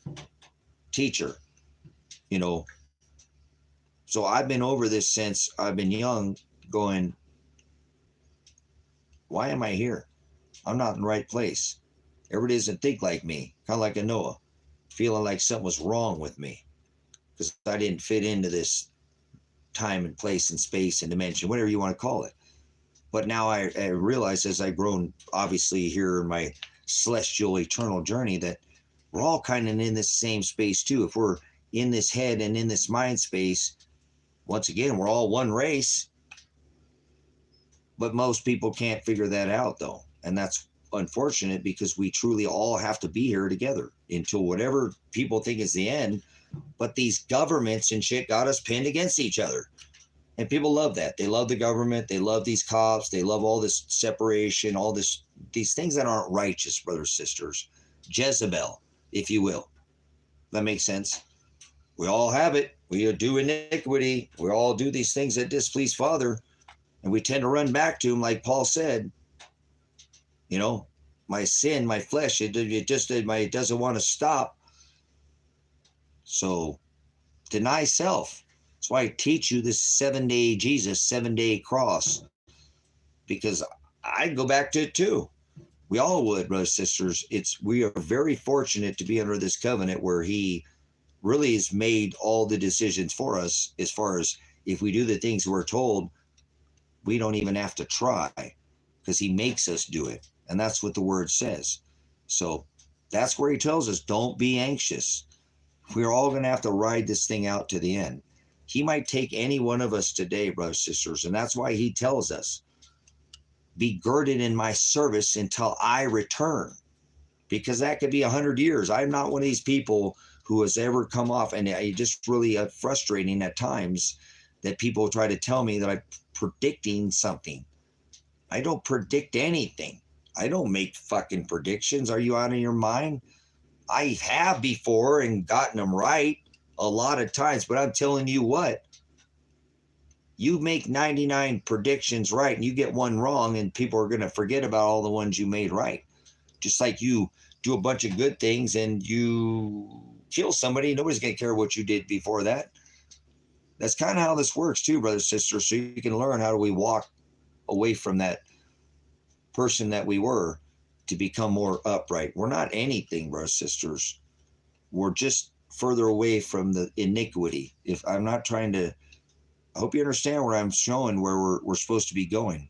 teacher, So I've been over this since I've been young, going, why am I here? I'm not in the right place. Everybody doesn't think like me, kind of like a Noah, feeling like something was wrong with me because I didn't fit into this time and place and space and dimension, whatever you want to call it. But now I realize as I've grown, obviously here in my celestial eternal journey, that we're all kind of in this same space too. If we're in this head and in this mind space, once again, we're all one race. But most people can't figure that out, though. And that's unfortunate because we truly all have to be here together until whatever people think is the end. But these governments and shit got us pinned against each other. And people love that. They love the government. They love these cops. They love all this separation, all these things that aren't righteous, brothers, sisters. Jezebel, if you will. That makes sense. We all have it. We do iniquity. We all do these things that displease Father. And we tend to run back to him, like Paul said, you know, my sin, my flesh, it doesn't want to stop. So deny self. That's why I teach you this 7-day Jesus, 7-day cross, because I'd go back to it too. We all would, brothers and sisters. We are very fortunate to be under this covenant where he really has made all the decisions for us, as far as if we do the things we're told, we don't even have to try, because he makes us do it. And that's what the word says. So that's where he tells us, don't be anxious. We're all going to have to ride this thing out to the end. He might take any one of us today, brothers and sisters. And that's why he tells us, be girded in my service until I return, because that could be 100 years. I'm not one of these people who has ever come off, and it just really frustrating at times that people try to tell me that I'm predicting something. I don't predict anything. I don't make fucking predictions. Are you out of your mind? I have before and gotten them right a lot of times, but I'm telling you what, you make 99 predictions right and you get one wrong, and people are going to forget about all the ones you made right. Just like you do a bunch of good things and you kill somebody, nobody's going to care what you did before that. That's kind of how this works too, brothers and sisters. So you can learn how do we walk away from that person that we were to become more upright. We're not anything, brothers and sisters. We're just further away from the iniquity. If I'm not trying to, I hope you understand where I'm showing where we're supposed to be going.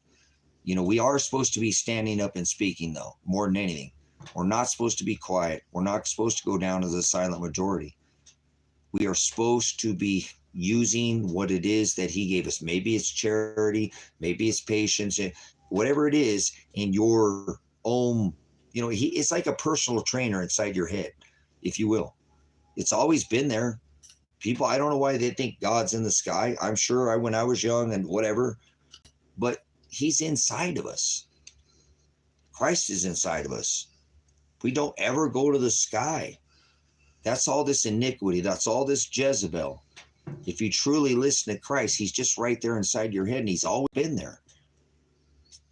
You know, we are supposed to be standing up and speaking, though, more than anything. We're not supposed to be quiet. We're not supposed to go down as a silent majority. We are supposed to be using what it is that he gave us. Maybe it's charity, maybe it's patience, whatever it is in your own, you know, it's like a personal trainer inside your head, if you will. It's always been there. People, I don't know why they think God's in the sky. I'm sure when I was young and whatever, but he's inside of us. Christ is inside of us. We don't ever go to the sky. That's all this iniquity. That's all this Jezebel. If you truly listen to Christ, he's just right there inside your head, and he's always been there.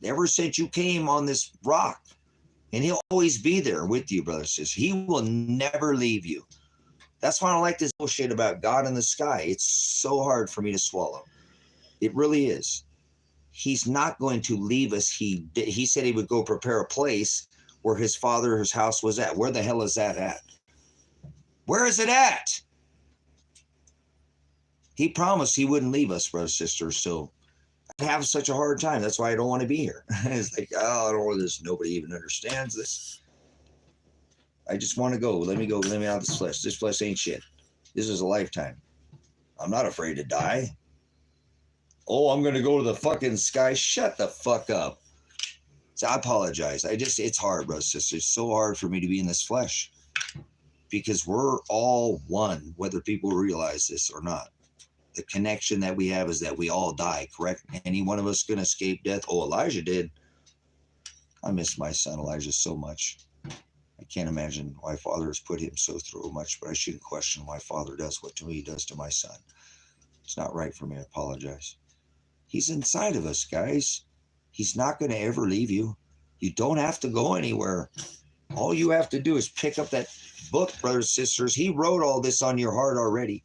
Ever since you came on this rock, and he'll always be there with you, brothers and sisters. He will never leave you. That's why I don't like this bullshit about God in the sky. It's so hard for me to swallow. It really is. He's not going to leave us. He said he would go prepare a place where his Father's house was at. Where the hell is that at? Where is it at? He promised he wouldn't leave us, brothers and sisters. So I have such a hard time. That's why I don't want to be here. It's like, oh, I don't know this. Nobody even understands this. I just want to go. Let me go. Let me out of this flesh. This flesh ain't shit. This is a lifetime. I'm not afraid to die. Oh, I'm going to go to the fucking sky. Shut the fuck up. So I apologize. It's hard, brothers and sisters. It's so hard for me to be in this flesh, because we're all one, whether people realize this or not. The connection that we have is that we all die, correct? Any one of us going to escape death? Oh, Elijah did. I miss my son Elijah so much. I can't imagine why Father has put him so through much, but I shouldn't question why Father does what to me he does to my son. It's not right for me. I apologize. He's inside of us, guys. He's not going to ever leave you. You don't have to go anywhere. All you have to do is pick up that book, brothers and sisters. He wrote all this on your heart already.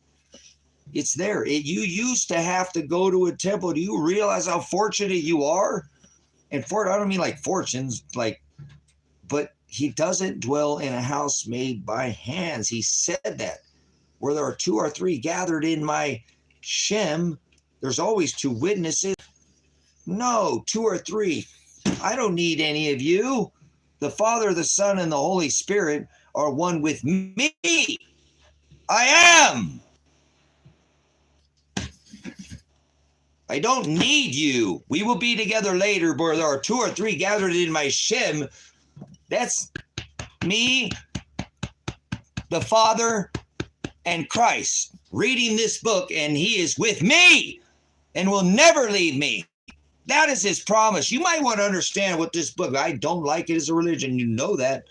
It's there. You used to have to go to a temple. Do you realize how fortunate you are? And I don't mean like fortunes, but he doesn't dwell in a house made by hands. He said that. Where there are 2 or 3 gathered in my Shem, there's always 2 witnesses. No, 2 or 3. I don't need any of you. The Father, the Son, and the Holy Spirit are one with me. I am. I don't need you. We will be together later, where there are 2 or 3 gathered in my Shem. That's me, the Father, and Christ reading this book, and he is with me and will never leave me. That is his promise. You might want to understand what this book, I don't like it as a religion. You know that.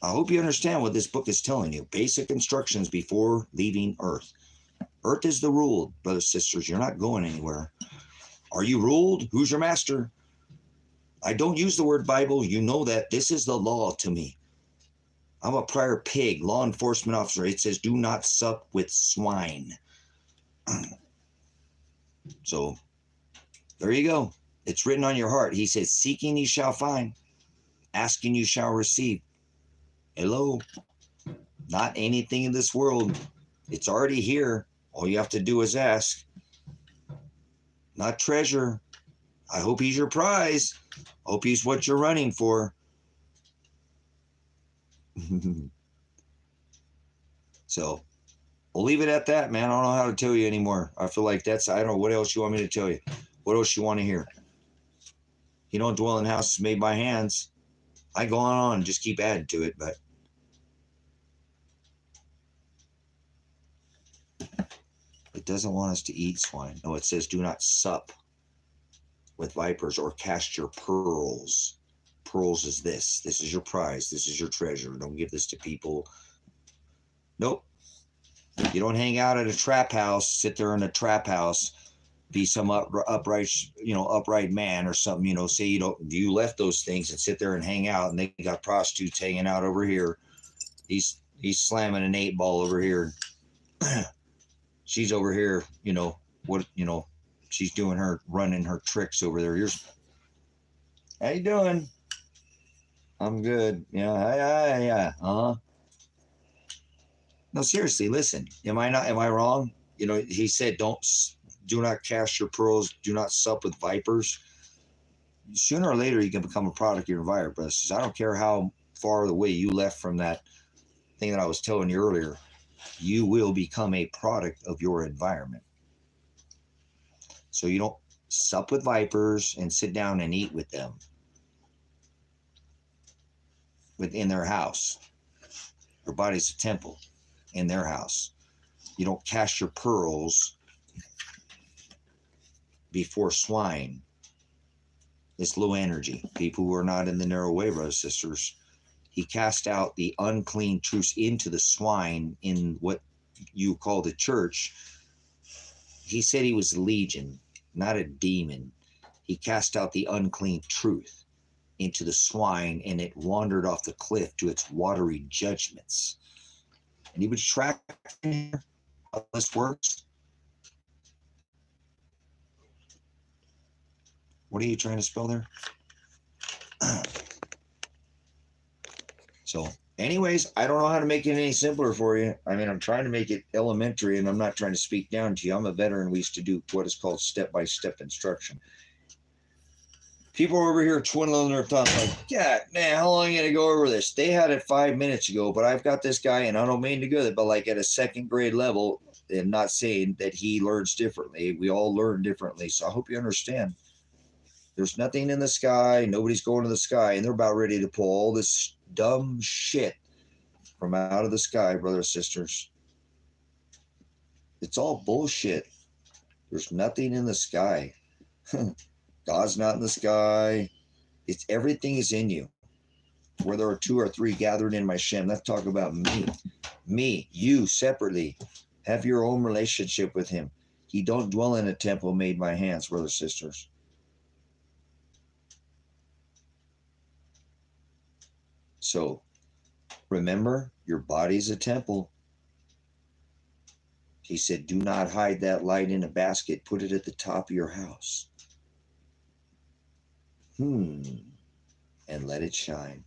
I hope you understand what this book is telling you. Basic instructions before leaving Earth. Earth is the ruled, brothers and sisters. You're not going anywhere. Are you ruled? Who's your master? I don't use the word Bible. You know that. This is the law to me. I'm a prior pig, law enforcement officer. It says, do not sup with swine. So there you go. It's written on your heart. He says, seeking you shall find, asking you shall receive. Hello. Not anything in this world. It's already here. All you have to do is ask. Not treasure. I hope he's your prize. Hope he's what you're running for. So we'll leave it at that, man. I don't know how to tell you anymore. I feel like I don't know what else you want me to tell you. What else you want to hear? You don't dwell in houses made by hands. I go on and just keep adding to it, but it doesn't want us to eat swine. No, it says do not sup with vipers or cast your pearls. Pearls is this. This is your prize. This is your treasure. Don't give this to people. Nope. You don't hang out at a trap house, sit there in a trap house, be some upright man or something, say you left those things and sit there and hang out, and they got prostitutes hanging out over here. He's slamming an 8-ball over here. She's over here, she's running her tricks over there. How you doing? I'm good. Yeah. No, seriously, listen. Am I wrong? He said, do not cast your pearls, do not sup with vipers. Sooner or later, you can become a product of your environment, brothers. I don't care how far away you left from that thing that I was telling you earlier. You will become a product of your environment. So you don't sup with vipers and sit down and eat with them within their house. Your body's a temple in their house. You don't cast your pearls before swine. It's low energy. People who are not in the narrow way, brothers and sisters. He cast out the unclean truths into the swine in what you call the church. He said he was legion, not a demon. He cast out the unclean truth into the swine, and it wandered off the cliff to its watery judgments. Anybody track how this works? What are you trying to spell there? So anyways, I don't know how to make it any simpler for you. I mean, I'm trying to make it elementary, and I'm not trying to speak down to you. I'm a veteran. We used to do what is called step-by-step instruction. People are over here twiddling their thumbs like, yeah, man, how long are you going to go over this? They had it 5 minutes ago, but I've got this guy, and I don't mean to go there, but like at a second grade level, and not saying that he learns differently. We all learn differently. So I hope you understand. There's nothing in the sky. Nobody's going to the sky, and they're about ready to pull all this dumb shit from out of the sky, brothers and sisters. It's all bullshit. There's nothing in the sky. God's not in the sky. It's everything is in you. Where there are 2 or 3 gathered in my Shem. Let's talk about me, you separately. Have your own relationship with him. He don't dwell in a temple made by hands, brothers and sisters. So remember, your body's a temple. He said, do not hide that light in a basket. Put it at the top of your house. And let it shine.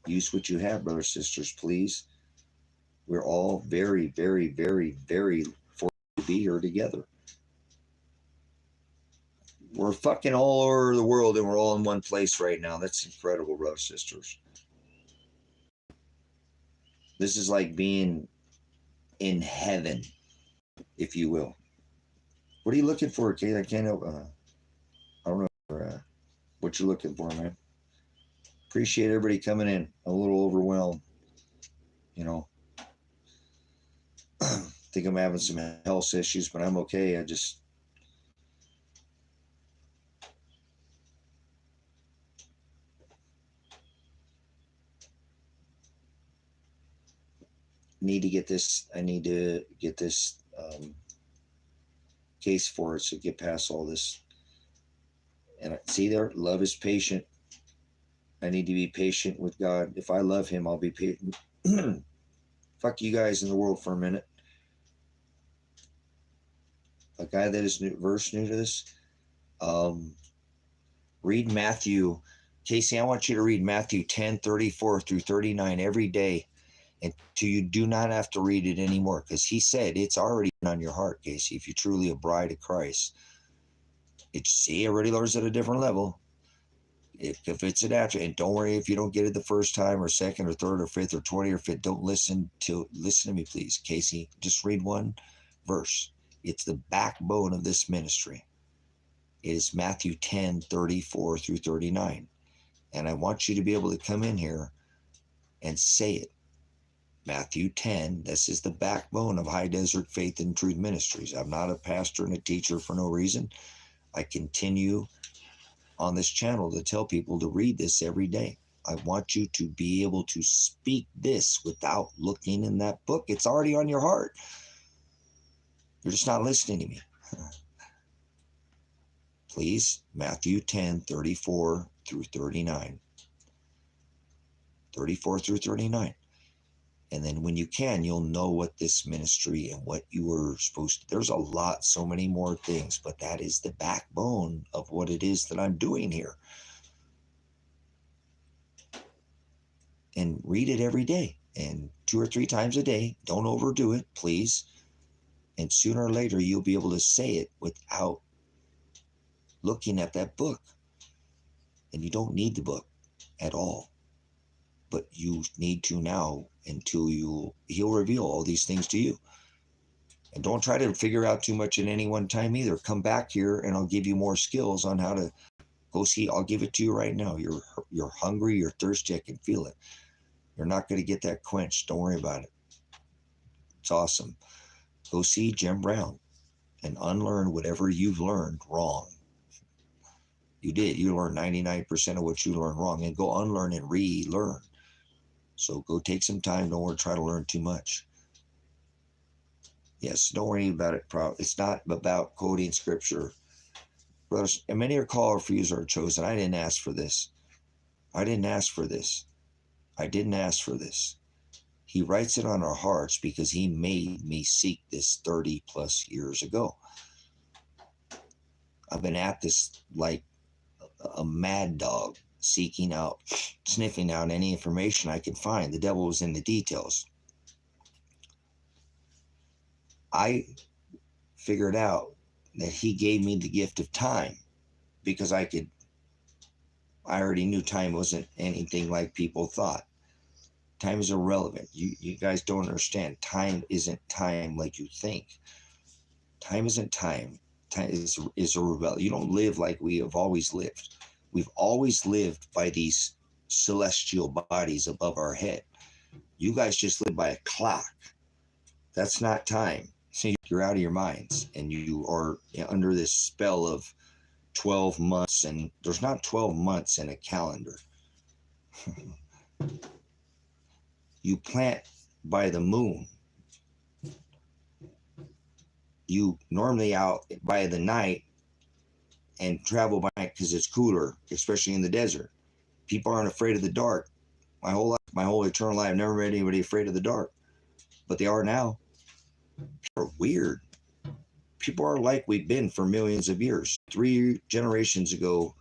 Use what you have, brothers and sisters, please. We're all very, very, very, very fortunate to be here together. We're fucking all over the world, and we're all in one place right now. That's incredible, brothers and sisters. This is like being in heaven, if you will. What are you looking for, Kate? I can't help. I don't know what you're looking for, man. Appreciate everybody coming in. I'm a little overwhelmed. Think I'm having some health issues, but I'm okay. I just need to get this. I need to get this case for it, so get past all this. And see there, love is patient. I need to be patient with God. If I love him, I'll be patient. Fuck you guys in the world for a minute. A guy that is new to this. Read Matthew. Casey, I want you to read Matthew 10:34 through 39 every day until you do not have to read it anymore, because he said it's already on your heart, Casey, if you're truly a bride of Christ. He already learns at a different level. If it's a natural, and don't worry if you don't get it the first time or second or third or fifth or 20 or fifth, don't listen to me, please, Casey. Just read one verse. It's the backbone of this ministry. It is Matthew 10:34 through 39. And I want you to be able to come in here and say it. Matthew 10, this is the backbone of High Desert Faith and Truth Ministries. I'm not a pastor and a teacher for no reason. I continue on this channel to tell people to read this every day. I want you to be able to speak this without looking in that book. It's already on your heart. You're just not listening to me. Please, Matthew 10:34 through 39. 34 through 39. And then when you can, you'll know what this ministry and what you were supposed to. There's a lot, so many more things, but that is the backbone of what it is that I'm doing here. And read it every day, and 2 or 3 times a day. Don't overdo it, please. And sooner or later, you'll be able to say it without looking at that book. And you don't need the book at all. But you need to now, until he'll reveal all these things to you. And don't try to figure out too much at any one time either. Come back here and I'll give you more skills on how to go see. I'll give it to you right now. You're hungry, you're thirsty, I can feel it. You're not going to get that quenched. Don't worry about it. It's awesome. Go see Jim Brown and unlearn whatever you've learned wrong. You did. You learned 99% of what you learned wrong, and go unlearn and relearn. So go take some time. Don't worry, try to learn too much. Yes, don't worry about it. It's not about quoting scripture. Brothers, and many are called, few are chosen. I didn't ask for this. I didn't ask for this. I didn't ask for this. He writes it on our hearts because he made me seek this 30 plus years ago. I've been at this like a mad dog, seeking out, sniffing out any information I could find. The devil was in the details. I figured out that he gave me the gift of time because I already knew time wasn't anything like people thought. Time is irrelevant. You guys don't understand. Time isn't time like you think. Time isn't time. Time is irrelevant. You don't live like we have always lived. We've always lived by these celestial bodies above our head. You guys just live by a clock. That's not time. So you're out of your minds, and you are under this spell of 12 months, and there's not 12 months in a calendar. You plant by the moon. You normally out by the night and travel by night because it's cooler, especially in the desert. People aren't afraid of the dark. My whole life, my whole eternal life, I've never met anybody afraid of the dark, but they are now. People are weird. People are like we've been for millions of years. 3 generations ago,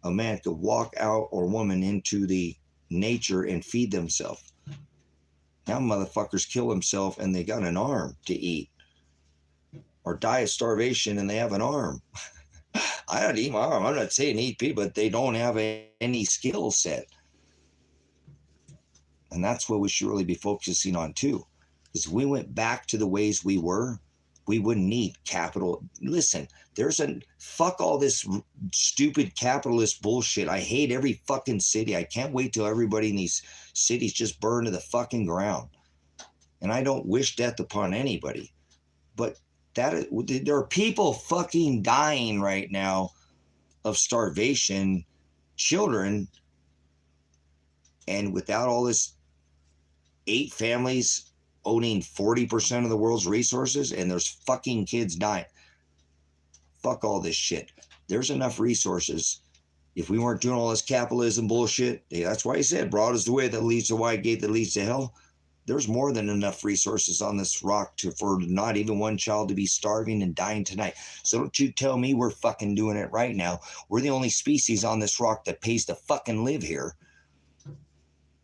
a man could walk out or woman into the nature and feed themselves. Now motherfuckers kill themselves and they got an arm to eat, or die of starvation and they have an arm. I don't eat my arm. I'm not saying eat people, but they don't have any skill set. And that's what we should really be focusing on too. Because if we went back to the ways we were, we wouldn't need capital. Listen, fuck all this stupid capitalist bullshit. I hate every fucking city. I can't wait till everybody in these cities just burn to the fucking ground. And I don't wish death upon anybody. But there are people fucking dying right now of starvation, children, and without all this 8 families owning 40% of the world's resources, and there's fucking kids dying. fuck all this shit. There's enough resources. If we weren't doing all this capitalism bullshit, that's why he said, broad is the way that leads to wide gate that leads to hell. There's more than enough resources on this rock for not even one child to be starving and dying tonight. So don't you tell me we're fucking doing it right now. We're the only species on this rock that pays to fucking live here.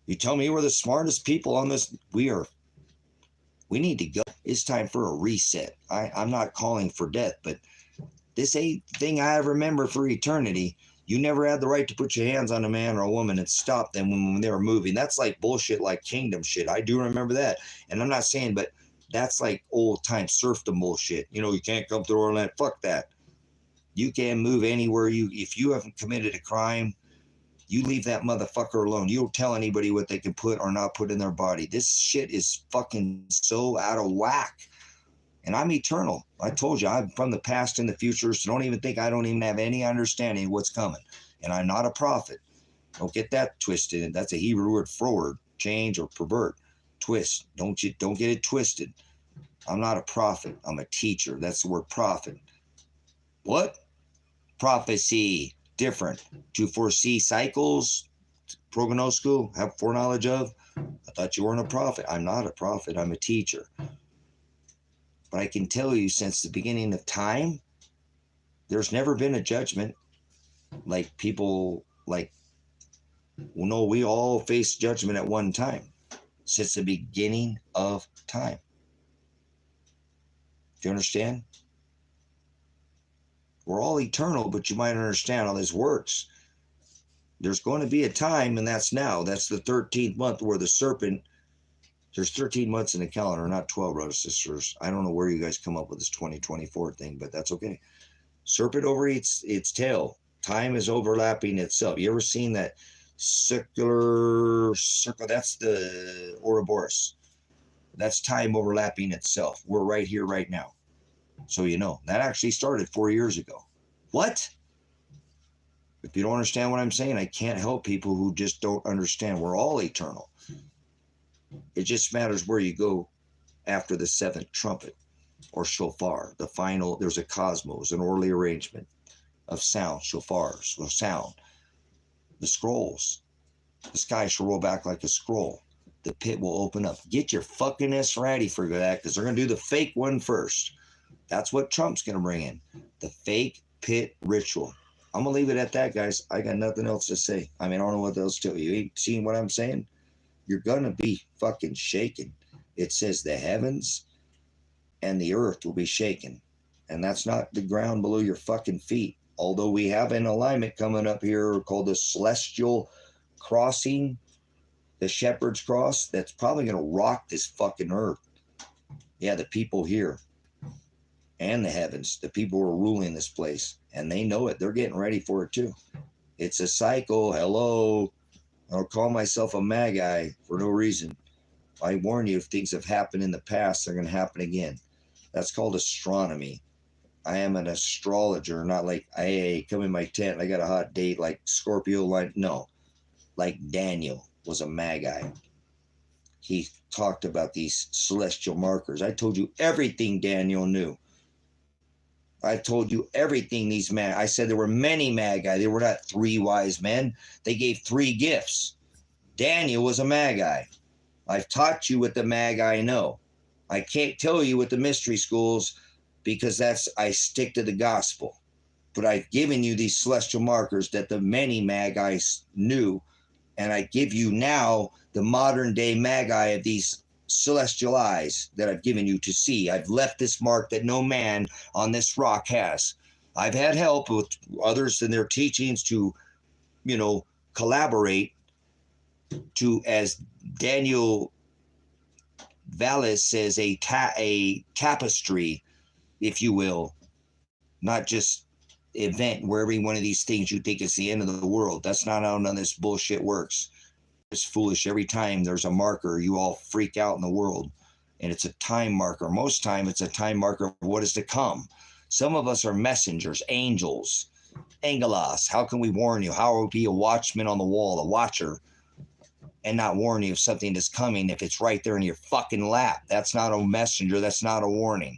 You tell me we're the smartest people on this. We need to go. It's time for a reset. I'm not calling for death, but this ain't the thing I remember for eternity. You never had the right to put your hands on a man or a woman and stop them when they were moving. That's like bullshit, like kingdom shit. I do remember that. And I'm not saying, but that's like old time serfdom bullshit. You know, you can't come through our land. Fuck that. You can move anywhere if you haven't committed a crime, you leave that motherfucker alone. You don't tell anybody what they can put or not put in their body. This shit is fucking so out of whack. And I'm eternal. I told you, I'm from the past and the future, so don't even think I don't even have any understanding of what's coming. And I'm not a prophet. Don't get that twisted. That's a Hebrew word, forward, change, or pervert, twist. Don't get it twisted. I'm not a prophet. I'm a teacher. That's the word prophet. What? Prophecy. Different. To foresee cycles, prognosco, have foreknowledge of. I thought you weren't a prophet. I'm not a prophet. I'm a teacher. But I can tell you, since the beginning of time, there's never been a judgment like people like, well, no, we all face judgment at one time since the beginning of time. Do you understand? We're all eternal, but you might understand how this works. There's going to be a time, and that's now. That's the 13th month where the serpent. There's 13 months in the calendar, not 12, brothers and sisters. I don't know where you guys come up with this 2024 thing, but that's okay. Serpent overeats its tail. Time is overlapping itself. You ever seen that circular circle? That's the Ouroboros. That's time overlapping itself. We're right here, right now. So you know, that actually started 4 years ago. What? If you don't understand what I'm saying, I can't help people who just don't understand. We're all eternal. It just matters where you go after the seventh trumpet or shofar. The final, there's a cosmos, an orderly arrangement of sound, shofars, or sound. The scrolls. The sky shall roll back like a scroll. The pit will open up. Get your fucking ass ready for that, because they're going to do the fake one first. That's what Trump's going to bring in. The fake pit ritual. I'm going to leave it at that, guys. I got nothing else to say. I mean, I don't know what else to tell you. You ain't seen what I'm saying? You're going to be fucking shaken. It says the heavens and the earth will be shaken. And that's not the ground below your fucking feet. Although we have an alignment coming up here called the celestial crossing, the shepherd's cross, that's probably going to rock this fucking earth. Yeah, the people here and the heavens, the people who are ruling this place, and they know it. They're getting ready for it too. It's a cycle. Hello. I'll call myself a magi for no reason. I warn you, if things have happened in the past, they're going to happen again. That's called astronomy. I am an astrologer, not like, hey, come in my tent, I got a hot date, like Scorpio line. No, like Daniel was a magi. He talked about these celestial markers. I told you everything Daniel knew. I told you everything I said there were many magi. They were not three wise men. They gave three gifts. Daniel was a magi. I've taught you what the magi know. I can't tell you what the mystery schools, because I stick to the gospel. But I've given you these celestial markers that the many magi knew, and I give you now the modern day magi of these celestial eyes that I've given you to see. I've left this mark that no man on this rock has. I've had help with others in their teachings to, collaborate to, as Daniel Vallis says, a tapestry, if you will, not just event where every one of these things you think is the end of the world. That's not how none of this bullshit works. It's foolish. Every time there's a marker, you all freak out in the world, and it's a time marker. Most time it's a time marker of what is to come. Some of us are messengers, angels, angelos. How can we warn you? How will we be a watchman on the wall, a watcher, and not warn you of something that's coming if it's right there in your fucking lap? That's not a messenger. That's not a warning.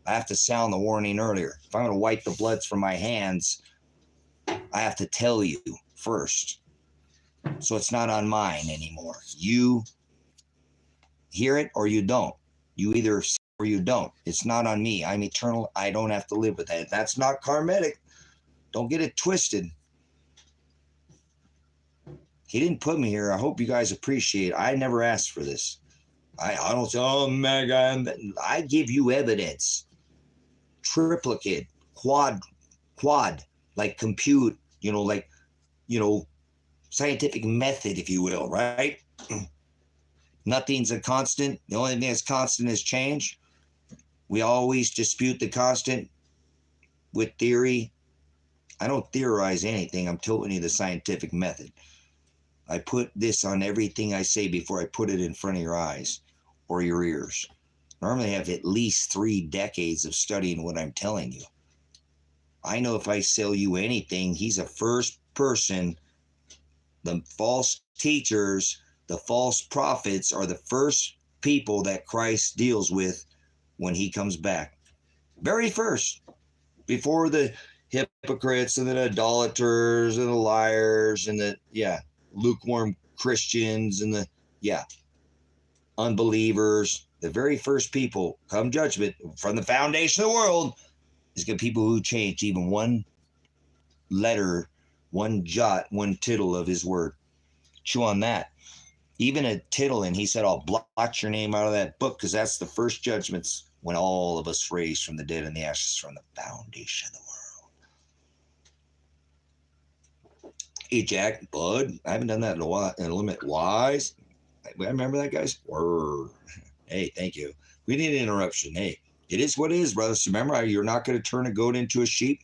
I have to sound the warning earlier. If I'm going to wipe the bloods from my hands, I have to tell you first. So it's not on mine anymore. You hear it or you don't. You either see it or you don't. It's not on me. I'm eternal. I don't have to live with that. That's not karmic. Don't get it twisted. He didn't put me here. I hope you guys appreciate it. I never asked for this. I don't say, oh, mega. I give you evidence. Triplicate, quad, like compute, scientific method, if you will, right? Nothing's a constant. The only thing that's constant is change. We always dispute the constant with theory. I don't theorize anything. I'm telling you the scientific method. I put this on everything I say before I put it in front of your eyes or your ears. Normally I have at least 3 decades of studying what I'm telling you. I know if I sell you anything, he's a first person. The false teachers, the false prophets are the first people that Christ deals with when he comes back. Very first. Before the hypocrites and the idolaters and the liars and the, lukewarm Christians and the, unbelievers. The very first people, come judgment, from the foundation of the world, is going to be people who changed even one letter, one jot, one tittle of his word. Chew on that. Even a tittle, and he said, I'll blot your name out of that book, because that's the first judgments when all of us raised from the dead and the ashes from the foundation of the world. Hey, Jack, bud, I haven't done that in a while. In a limit wise. I remember that, guys? Word. Hey, thank you. We need an interruption. Hey, it is what it is, brothers. Remember, you're not going to turn a goat into a sheep.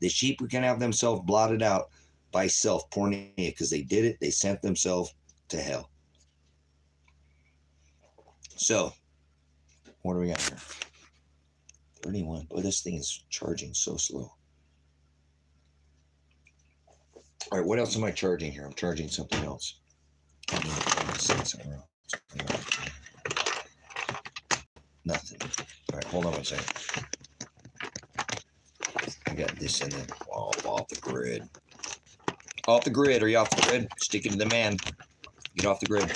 The sheep can have themselves blotted out by self-pornea, because they did it. They sent themselves to hell. So, what do we got here? 31. Boy, this thing is charging so slow. All right, what else am I charging here? I'm charging something else. Nothing. All right, hold on one second. I got this in there. Oh, off the grid. Off the grid. Are you off the grid? Stick it to the man. Get off the grid.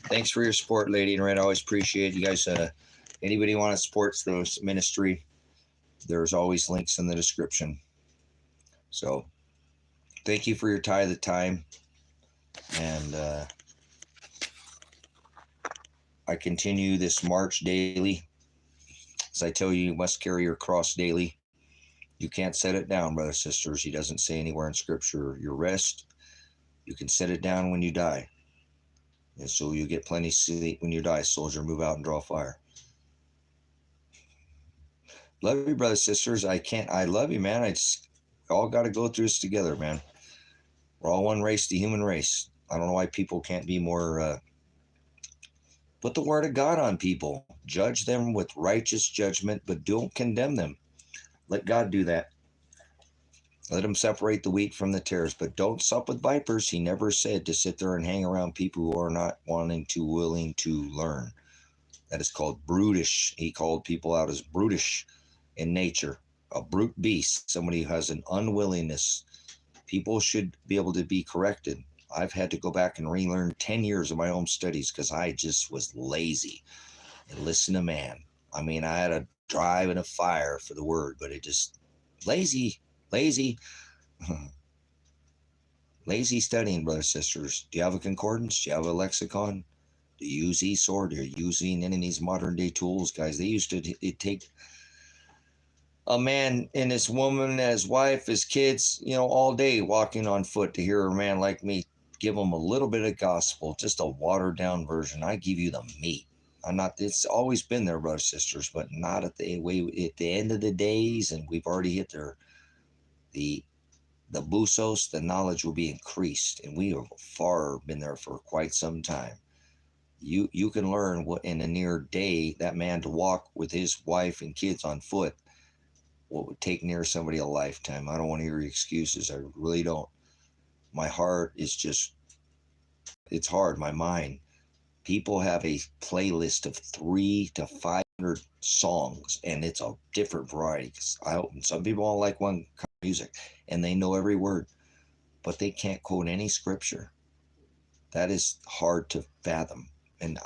Thanks for your support, Lady in Red. I always appreciate you guys. Anybody want to support this ministry, there's always links in the description. So thank you for your tithe of time. And I continue this march daily. As I tell you, you must carry your cross daily. You can't set it down, brothers and sisters. He doesn't say anywhere in Scripture, your rest. You can set it down when you die. And so you get plenty of sleep when you die. Soldier, move out and draw fire. Love you, brothers and sisters. I love you, man. All got to go through this together, man. We're all one race, the human race. I don't know why people can't be more, put the word of God on people. Judge them with righteous judgment, but don't condemn them. Let God do that. Let him separate the wheat from the tares, but don't sup with vipers. He never said to sit there and hang around people who are not willing to learn. That is called brutish. He called people out as brutish in nature, a brute beast, somebody who has an unwillingness. People should be able to be corrected. I've had to go back and relearn 10 years of my own studies because I just was lazy. And listen to man. I mean, I had a drive and a fire for the word, but it just lazy studying, brothers and sisters. Do you have a concordance? Do you have a lexicon? Do you use eSword? Are you using any of these modern day tools, guys? They used to take a man and his woman, and his wife, his kids, all day walking on foot to hear a man like me give them a little bit of gospel, just a watered down version. I give you the meat. It's always been there, brothers and sisters, but not at the end of the days, and we've already hit the busos, the knowledge will be increased, and we have far been there for quite some time. You can learn what in a near day that man to walk with his wife and kids on foot, what would take near somebody a lifetime. I don't want to hear excuses. I really don't. My heart is just, it's hard. My mind. People have a playlist of 3 to 5 100 songs, and it's a different variety. Cause I hope some people don't like one kind of music, and they know every word, but they can't quote any scripture. That is hard to fathom. And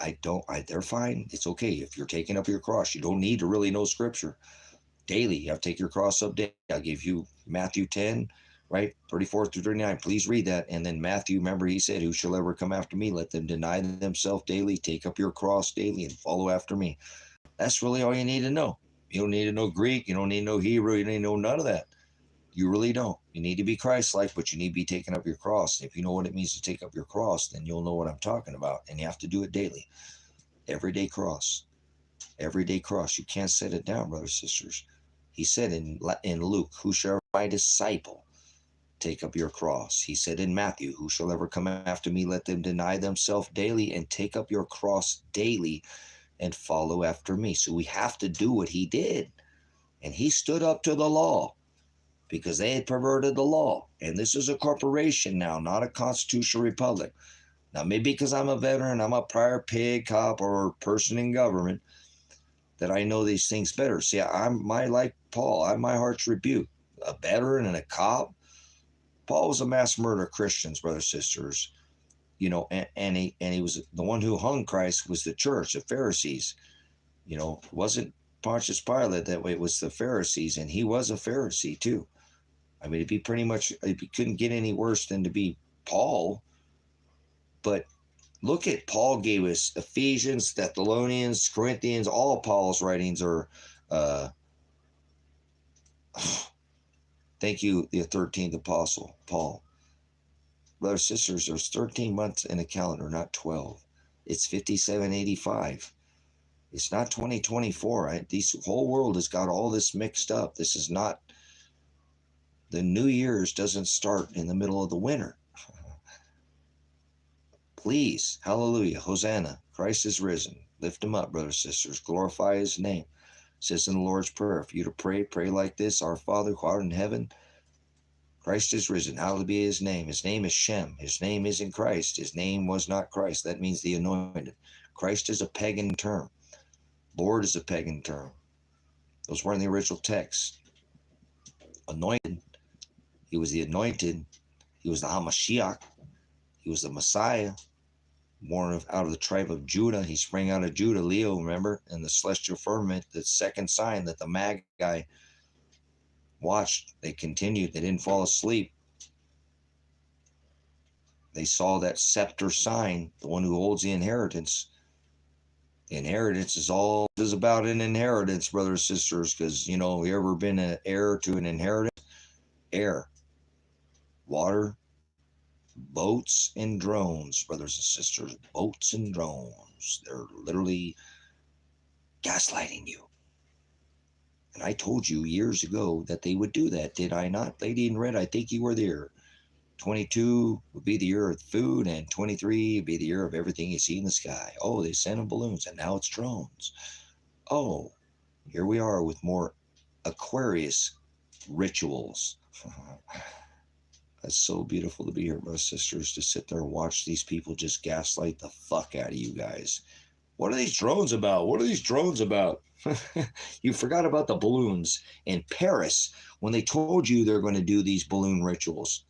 they're fine. It's okay. If you're taking up your cross, you don't need to really know scripture. Daily, you have to take your cross up daily. I'll give you Matthew 10, right? 34 through 39. Please read that. And then Matthew, remember, he said, who shall ever come after me? Let them deny themselves daily, take up your cross daily, and follow after me. That's really all you need to know. You don't need to know Greek. You don't need to know Hebrew. You don't need to know none of that. You really don't. You need to be Christ-like, but you need to be taking up your cross. If you know what it means to take up your cross, then you'll know what I'm talking about. And you have to do it daily. Everyday cross. Everyday cross. You can't set it down, brothers and sisters. He said in Luke, who shall be my disciple? Take up your cross. He said in Matthew, who shall ever come after me? Let them deny themselves daily and take up your cross daily and follow after me. So we have to do what he did. And he stood up to the law, because they had perverted the law. And this is a corporation now, not a constitutional republic. Now, maybe because I'm a veteran, I'm a prior pig, cop, or person in government, that I know these things better. See, like Paul, I'm my heart's rebuke. A veteran and a cop. Paul was a mass murderer of Christians, brothers and sisters. You know, and he was the one who hung Christ was the church, the Pharisees. You know, it wasn't Pontius Pilate that way, it was the Pharisees, and he was a Pharisee too. I mean, it couldn't get any worse than to be Paul. But look at Paul gave us Ephesians, Thessalonians, Corinthians, all Paul's writings are, thank you, the 13th apostle, Paul. Brothers and sisters, there's 13 months in a calendar, not 12. It's 5785. It's not 2024. Right? This whole world has got all this mixed up. This is not, the New Year's doesn't start in the middle of the winter. Please, hallelujah, Hosanna, Christ is risen. Lift him up, brothers and sisters. Glorify his name. It says in the Lord's Prayer, if you to pray, pray like this: Our Father who art in heaven, Christ is risen. Hallowed be his name. His name is Shem. His name isn't Christ. His name was not Christ. That means the anointed. Christ is a pagan term. Lord is a pagan term. Those weren't the original text. Anointed. He was the anointed. He was the HaMashiach. He was the Messiah, born out of the tribe of Judah. He sprang out of Judah, Leo, remember, in the celestial firmament, the second sign that the Magi watched. They continued. They didn't fall asleep. They saw that scepter sign, the one who holds the inheritance. The inheritance is about an inheritance, brothers and sisters, because, you know, you ever been an heir to an inheritance? Air, water, boats, and drones, brothers and sisters. Boats and drones. They're literally gaslighting you. And I told you years ago that they would do that, did I not? Lady in red, I think you were there. 22 would be the year of food, and 23 would be the year of everything you see in the sky. Oh, they sent them balloons, and now it's drones. Oh, here we are with more Aquarius rituals. That's so beautiful to be here, brothers and sisters, to sit there and watch these people just gaslight the fuck out of you guys. What are these drones about? What are these drones about? You forgot about the balloons in Paris when they told you they're going to do these balloon rituals.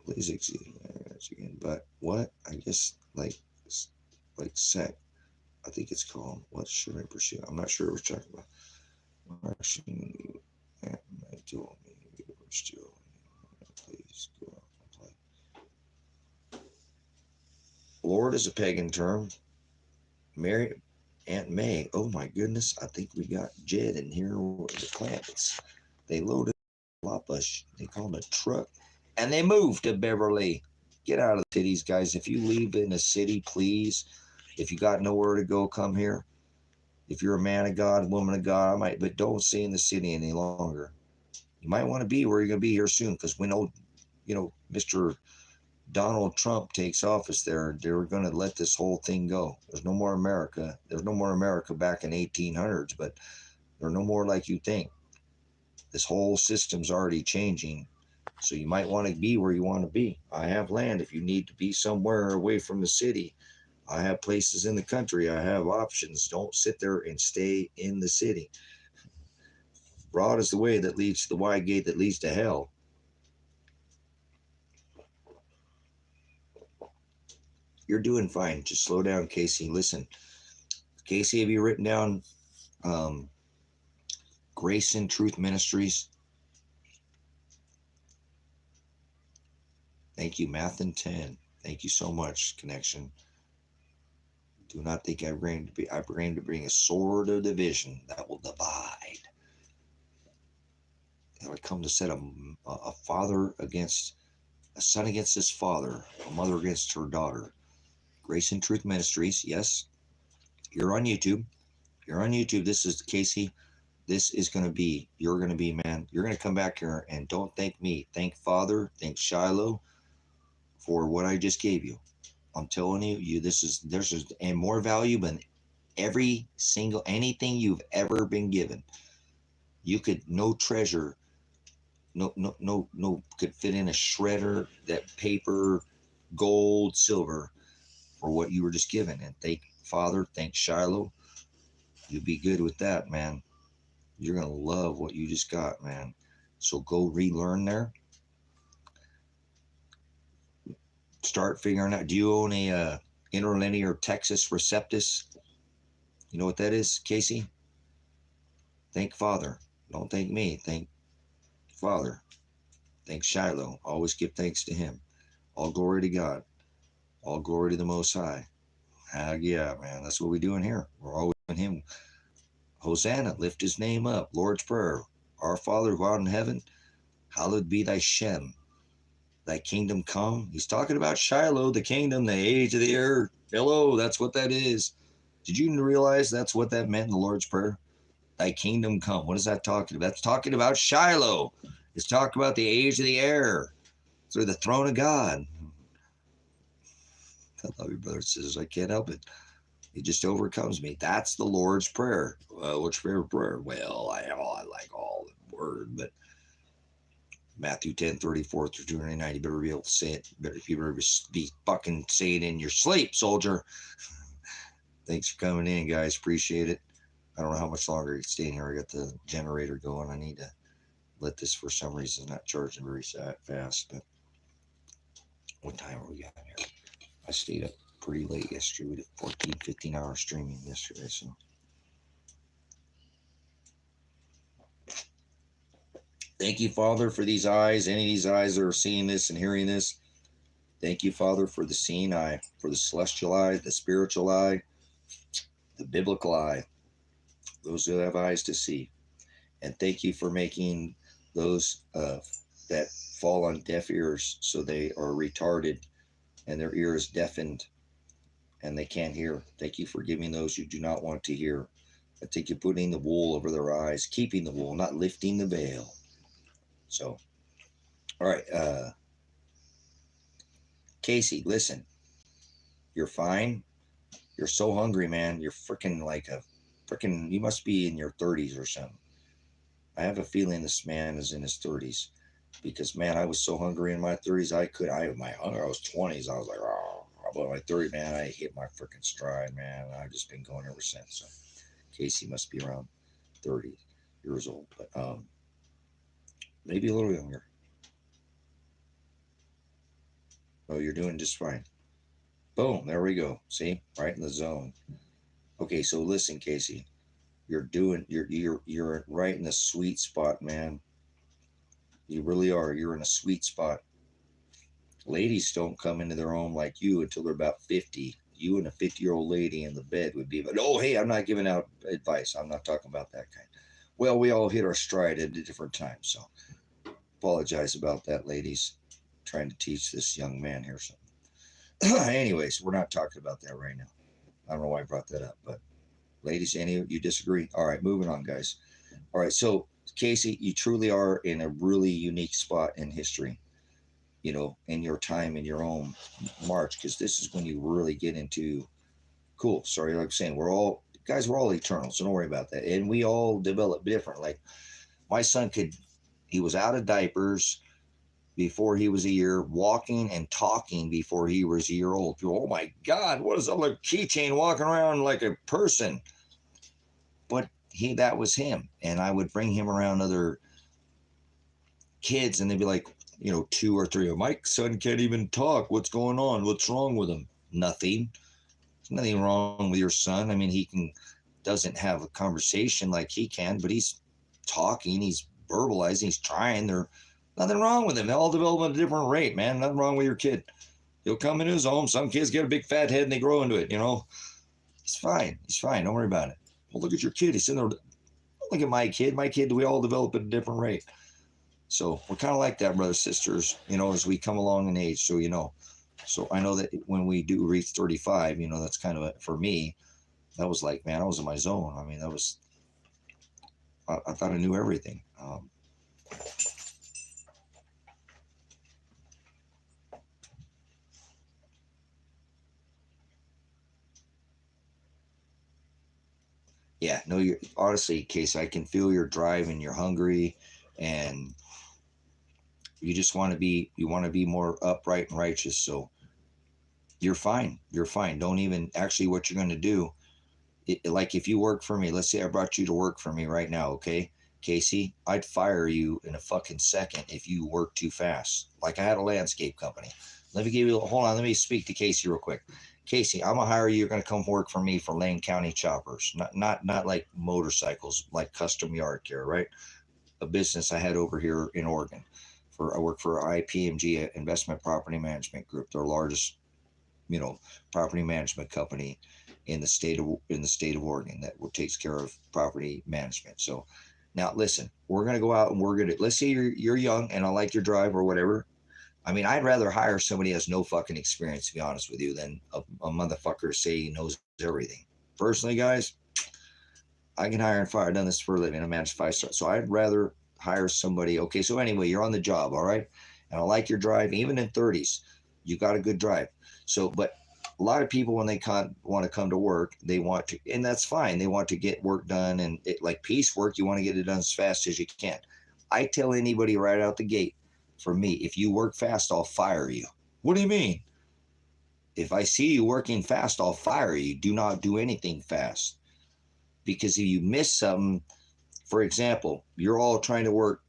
Please exceed. But what? I guess like sect. I think it's called. What should I pursue? I'm not sure what we're talking about. Please go out and play. Lord is a pagan term. Mary, Aunt May. Oh my goodness! I think we got Jed in here with the Clampets. They loaded up they called it a truck, and they moved to Beverly. Get out of the cities, guys. If you live in a city, please. If you got nowhere to go, come here. If you're a man of God, woman of God, but don't stay in the city any longer. You might want to be where you're going to be here soon, because when Mr. Donald Trump takes office there, they're going to let this whole thing go. There's no more America. There's no more America back in 1800s, but there's no more like you think. This whole system's already changing. So you might want to be where you want to be. I have land if you need to be somewhere away from the city. I have places in the country. I have options. Don't sit there and stay in the city. Broad is the way that leads to the wide gate that leads to hell. You're doing fine. Just slow down, Casey. Listen, Casey, have you written down Grace and Truth Ministries? Thank you, Math and 10. Thank you so much, Connection. Do not think I bring to bring a sword of division that will divide. That would come to set a father against a son against his father, a mother against her daughter. Grace and Truth Ministries. Yes, you're on YouTube. You're on YouTube. This is Casey. This is going to be, you're going to be, man, you're going to come back here and don't thank me. Thank Father, thank Shiloh for what I just gave you. I'm telling you, there's and more value than every single, anything you've ever been given. You could, no treasure, no, could fit in a shredder, that paper, gold, silver, for what you were just given. And thank Father, thank Shiloh. You'll be good with that, man. You're going to love what you just got, man. So go relearn there. Start figuring out, do you own a interlinear Texas Receptus? You know what that is, Casey? Thank Father. Don't thank me. Thank Father. Thank Shiloh. Always give thanks to him. All glory to God. All glory to the Most High. Yeah, man. That's what we're doing here. We're always doing him. Hosanna, lift his name up. Lord's Prayer. Our Father who art in heaven, hallowed be thy Shem. Thy kingdom come. He's talking about Shiloh, the kingdom, the age of the earth. Hello, that's what that is. Did you realize that's what that meant in the Lord's Prayer? Thy kingdom come. What is that talking about? That's talking about Shiloh. It's talking about the age of the air. Through the throne of God. I love you, brothers and sisters. I can't help it. It just overcomes me. That's the Lord's Prayer. What's your favorite prayer? Well, I like all the word, but Matthew 10:34 through 290. You better be able to say it. You better be fucking say it in your sleep, soldier. Thanks for coming in, guys. Appreciate it. I don't know how much longer you stay in here. I got the generator going. I need to let this, for some reason, not charging very fast. But what time are we at here? I stayed up pretty late yesterday. We did 14, 15 hour streaming yesterday. So thank you, Father, for these eyes. Any of these eyes that are seeing this and hearing this. Thank you, Father, for the seeing eye, for the celestial eye, the spiritual eye, the biblical eye, those who have eyes to see. And thank you for making those that fall on deaf ears so they are retarded and their ears deafened and they can't hear. Thank you for giving those who do not want to hear. I think you're putting the wool over their eyes, keeping the wool, not lifting the veil. So, all right, Casey, listen, you're fine. You're so hungry, man. You're freaking you must be in your 30s or something. I have a feeling this man is in his 30s because, man, I was so hungry in my 30s. My hunger, I was 20s. I was like, oh, about my 30, man, I hit my freaking stride, man. I've just been going ever since. So Casey must be around 30 years old, but maybe a little younger. Oh, you're doing just fine. Boom, there we go. See, right in the zone. Okay, so listen, Casey, you're right in the sweet spot, man. You really are. You're in a sweet spot. Ladies don't come into their own like you until they're about 50. You and a 50-year-old lady in the bed would be, but oh, hey, I'm not giving out advice. I'm not talking about that kind. Well, we all hit our stride at a different time, so apologize about that, ladies. Trying to teach this young man here something. Anyways, we're not talking about that right now. I don't know why I brought that up, but ladies, any of you disagree? All right, moving on, guys. All right, so Casey, you truly are in a really unique spot in history, you know, in your time, in your own march, because this is when you really get into, cool, sorry, like I'm saying, we're all eternal, so don't worry about that. And we all develop different. Like my son he was out of diapers before he was a year, walking and talking before he was a year old. People, oh my God, what is that like keychain walking around like a person? But that was him. And I would bring him around other kids and they'd be like, 2 or 3, my son can't even talk. What's going on? What's wrong with him? Nothing. There's nothing wrong with your son. I mean, doesn't have a conversation like he can, but he's talking, he's verbalizing, he's trying. There's nothing wrong with him. They all develop at a different rate, man. Nothing wrong with your kid. He'll come into his home. Some kids get a big fat head and they grow into it, He's fine. He's fine. Don't worry about it. Well, look at your kid. He's sitting there. Look at my kid. My kid, we all develop at a different rate. So we're kind of like that, brothers, sisters, as we come along in age. So, so I know that when we do reach 35, that's kind of for me, that was like, man, I was in my zone. I mean, I thought I knew everything. Yeah, no, honestly, Casey, I can feel your drive and you're hungry and you just want to be more upright and righteous. So you're fine. You're fine. Don't even, actually what you're going to do, like if you work for me, let's say I brought you to work for me right now, okay, Casey, I'd fire you in a fucking second if you work too fast. Like I had a landscape company. Let me speak to Casey real quick. Casey, I'm gonna hire you. You're gonna come work for me for Lanecountychoppers, not like motorcycles, like custom yard care, right? A business I had over here in Oregon. I work for IPMG, Investment Property Management Group, their largest, property management company in the state of Oregon that takes care of property management. So now listen, we're gonna go out and let's say you're young and I like your drive or whatever. I mean, I'd rather hire somebody who has no fucking experience, to be honest with you, than a motherfucker say he knows everything. Personally, guys, I can hire and fire. I've done this for a living. I manage 5-star. So I'd rather hire somebody. Okay, so anyway, you're on the job, all right? And I like your drive. Even in 30s, you got a good drive. So, but a lot of people, when they want to come to work, they want to, and that's fine. They want to get work done. And like piecework, you want to get it done as fast as you can. I tell anybody right out the gate, for me, if you work fast, I'll fire you. What do you mean? If I see you working fast, I'll fire you. Do not do anything fast. Because if you miss something, for example, you're all trying to work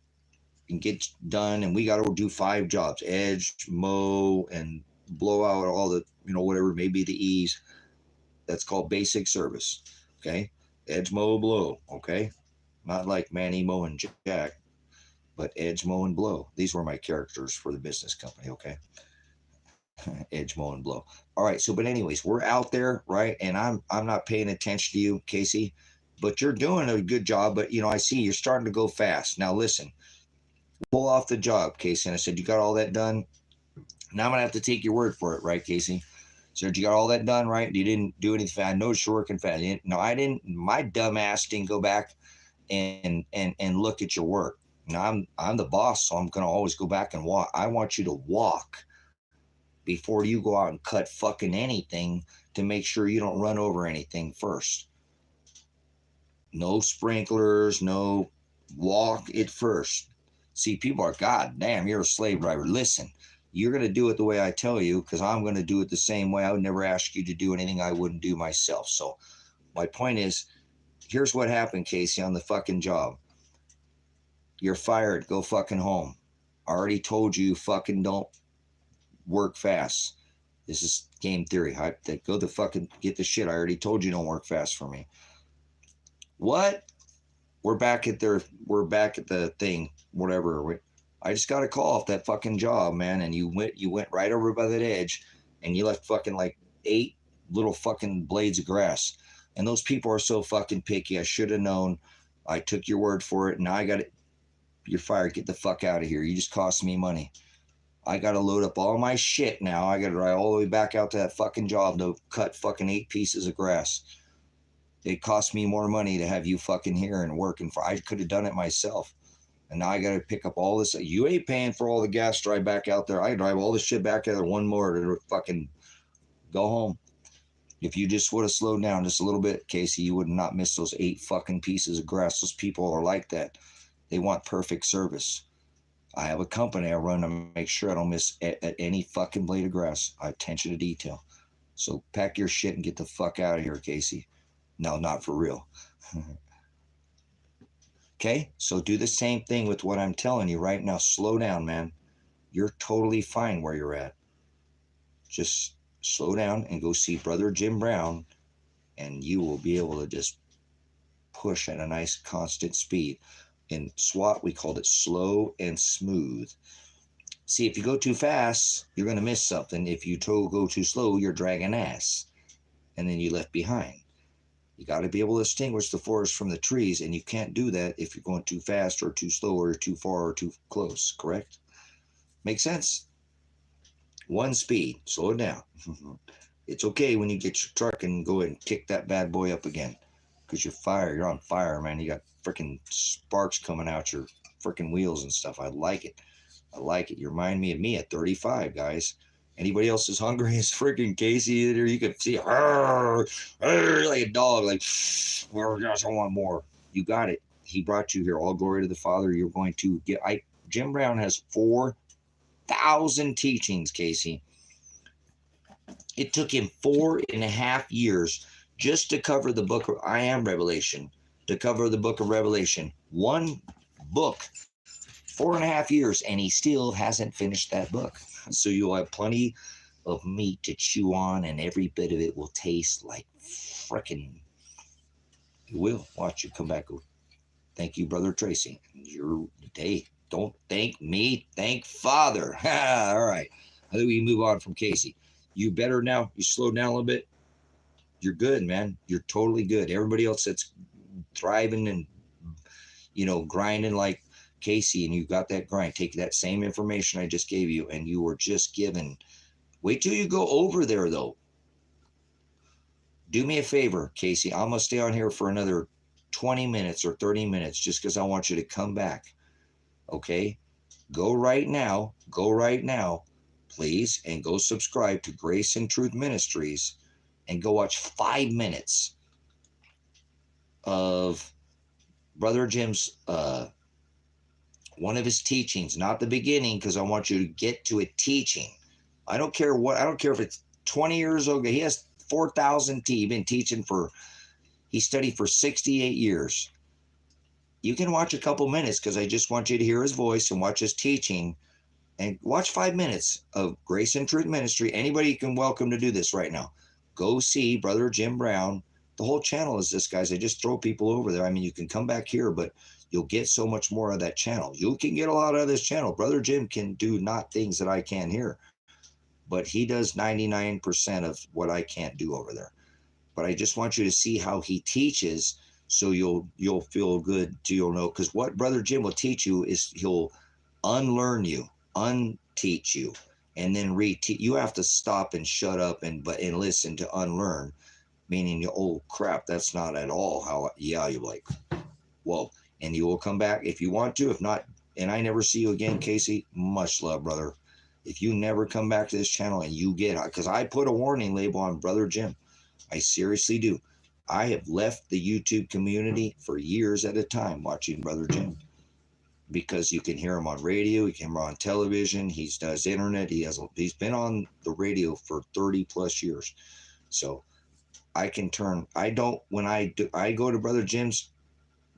and get done, and we got to do 5 jobs, edge, mow, and blow out all the, whatever, maybe the E's. That's called basic service, okay? Edge, mow, blow, okay? Not like Manny, Mow, and Jack. But edge, mow, and blow. These were my characters for the business company, okay? Edge, mow, and blow. All right, so but anyways, we're out there, right? And I'm not paying attention to you, Casey, but you're doing a good job. But I see you're starting to go fast. Now listen, pull off the job, Casey. And I said, you got all that done? Now I'm gonna have to take your word for it, right, Casey? So you got all that done, right? You didn't do anything. I know you're working fast. No, I didn't. My dumb ass didn't go back and look at your work. Now I'm the boss, so I'm gonna always go back and walk. I want you to walk before you go out and cut fucking anything to make sure you don't run over anything first. No sprinklers, no, walk it first. See, people are, God damn, you're a slave driver. Listen, you're gonna do it the way I tell you, because I'm gonna do it the same way. I would never ask you to do anything I wouldn't do myself. So my point is, here's what happened, Casey, on the fucking job. You're fired. Go fucking home. I already told you fucking don't work fast. This is game theory. Go the fucking get the shit. I already told you don't work fast for me. What? We're back at the thing. Whatever. I just got a call off that fucking job, man, and you went right over by that edge, and you left fucking like 8 little fucking blades of grass. And those people are so fucking picky. I should have known. I took your word for it. Now I got it. You're fired. Get the fuck out of here. You just cost me money. I got to load up all my shit now. I got to ride all the way back out to that fucking job to cut fucking 8 pieces of grass. It cost me more money to have you fucking here and working for. I could have done it myself. And now I got to pick up all this. You ain't paying for all the gas drive back out there. I drive all this shit back out there one more to fucking go home. If you just would have slowed down just a little bit, Casey, you would not miss those 8 fucking pieces of grass. Those people are like that. They want perfect service. I have a company I run to make sure I don't miss at any fucking blade of grass. I have attention to detail. So pack your shit and get the fuck out of here, Casey. No, not for real. Okay? So do the same thing with what I'm telling you right now. Slow down, man. You're totally fine where you're at. Just slow down and go see Brother Jim Brown, and you will be able to just push at a nice constant speed. In SWAT, we called it slow and smooth. See, if you go too fast, you're going to miss something. If you go too slow, you're dragging ass, and then you're left behind. You got to be able to distinguish the forest from the trees, and you can't do that if you're going too fast or too slow or too far or too close, correct? Makes sense? One speed, slow it down. It's okay when you get your truck and go ahead and kick that bad boy up again, because you're on fire, man. You got freaking sparks coming out your freaking wheels and stuff. I like it. I like it. You remind me of me at 35, guys. Anybody else as hungry as freaking Casey? You can see like a dog, like, gosh, I want more. You got it. He brought you here. All glory to the Father. You're going to get. Jim Brown has 4,000 teachings, Casey. It took him 4.5 years just to cover the book of I Am Revelation, to cover the book of Revelation. One book, 4.5 years, and he still hasn't finished that book. So you'll have plenty of meat to chew on, and every bit of it will taste like frickin'. You will. Watch you come back. Thank you, Brother Tracy. Don't thank me, thank Father. All right. I think we can move on from Casey. You better now? You slow down a little bit? You're good, man. You're totally good. Everybody else that's thriving and, grinding like Casey, and you got that grind, take that same information I just gave you, and you were just given. Wait till you go over there, though. Do me a favor, Casey. I'm going to stay on here for another 20 minutes or 30 minutes just because I want you to come back. Okay? Go right now, please, and go subscribe to Grace and Truth Ministries and go watch 5 minutes of Brother Jim's one of his teachings, not the beginning, because I want you to get to a teaching. I don't care if it's 20 years ago. He has 4,000 He's been teaching he studied for 68 years. You can watch a couple minutes because I just want you to hear his voice and watch his teaching, and watch 5 minutes of Grace and Truth Ministry. Anybody can welcome to do this right now. Go see Brother Jim Brown. The whole channel is this, guys. I just throw people over there. I mean, you can come back here, but you'll get so much more of that channel. You can get a lot out of this channel. Brother Jim can do not things that I can't hear, but he does 99% of what I can't do over there. But I just want you to see how he teaches, so you'll feel good. You'll know, because what Brother Jim will teach you is he'll unlearn you, unteach you, and then reteach. You have to stop and shut up and listen to unlearn, meaning, oh crap, that's not at all how. Yeah, you're like, whoa. And you will come back if you want to. If not, and I never see you again, Casey, much love, brother. If you never come back to this channel and you get, because I put a warning label on Brother Jim. I seriously do. I have left the YouTube community for years at a time watching Brother Jim, because you can hear him on radio, you can hear him on television, he does internet, he's been on the radio for 30 plus years. So I can when I go to Brother Jim's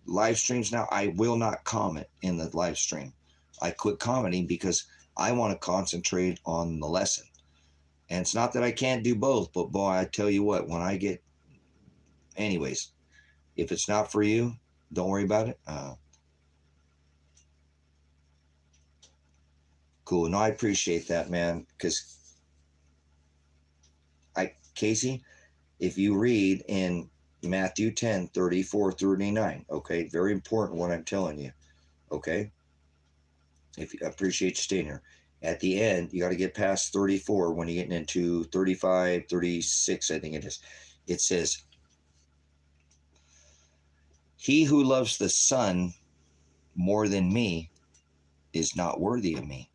live streams now, I will not comment in the live stream. I quit commenting because I want to concentrate on the lesson. And it's not that I can't do both, but boy, I tell you what, when I get, anyways, if it's not for you, don't worry about it. Cool. No, I appreciate that, man. Because Casey, if you read in Matthew 10, 34, 39, okay, very important what I'm telling you, okay? I appreciate you staying here. At the end, you got to get past 34 when you're getting into 35, 36, I think it is. It says, he who loves the Son more than me is not worthy of me.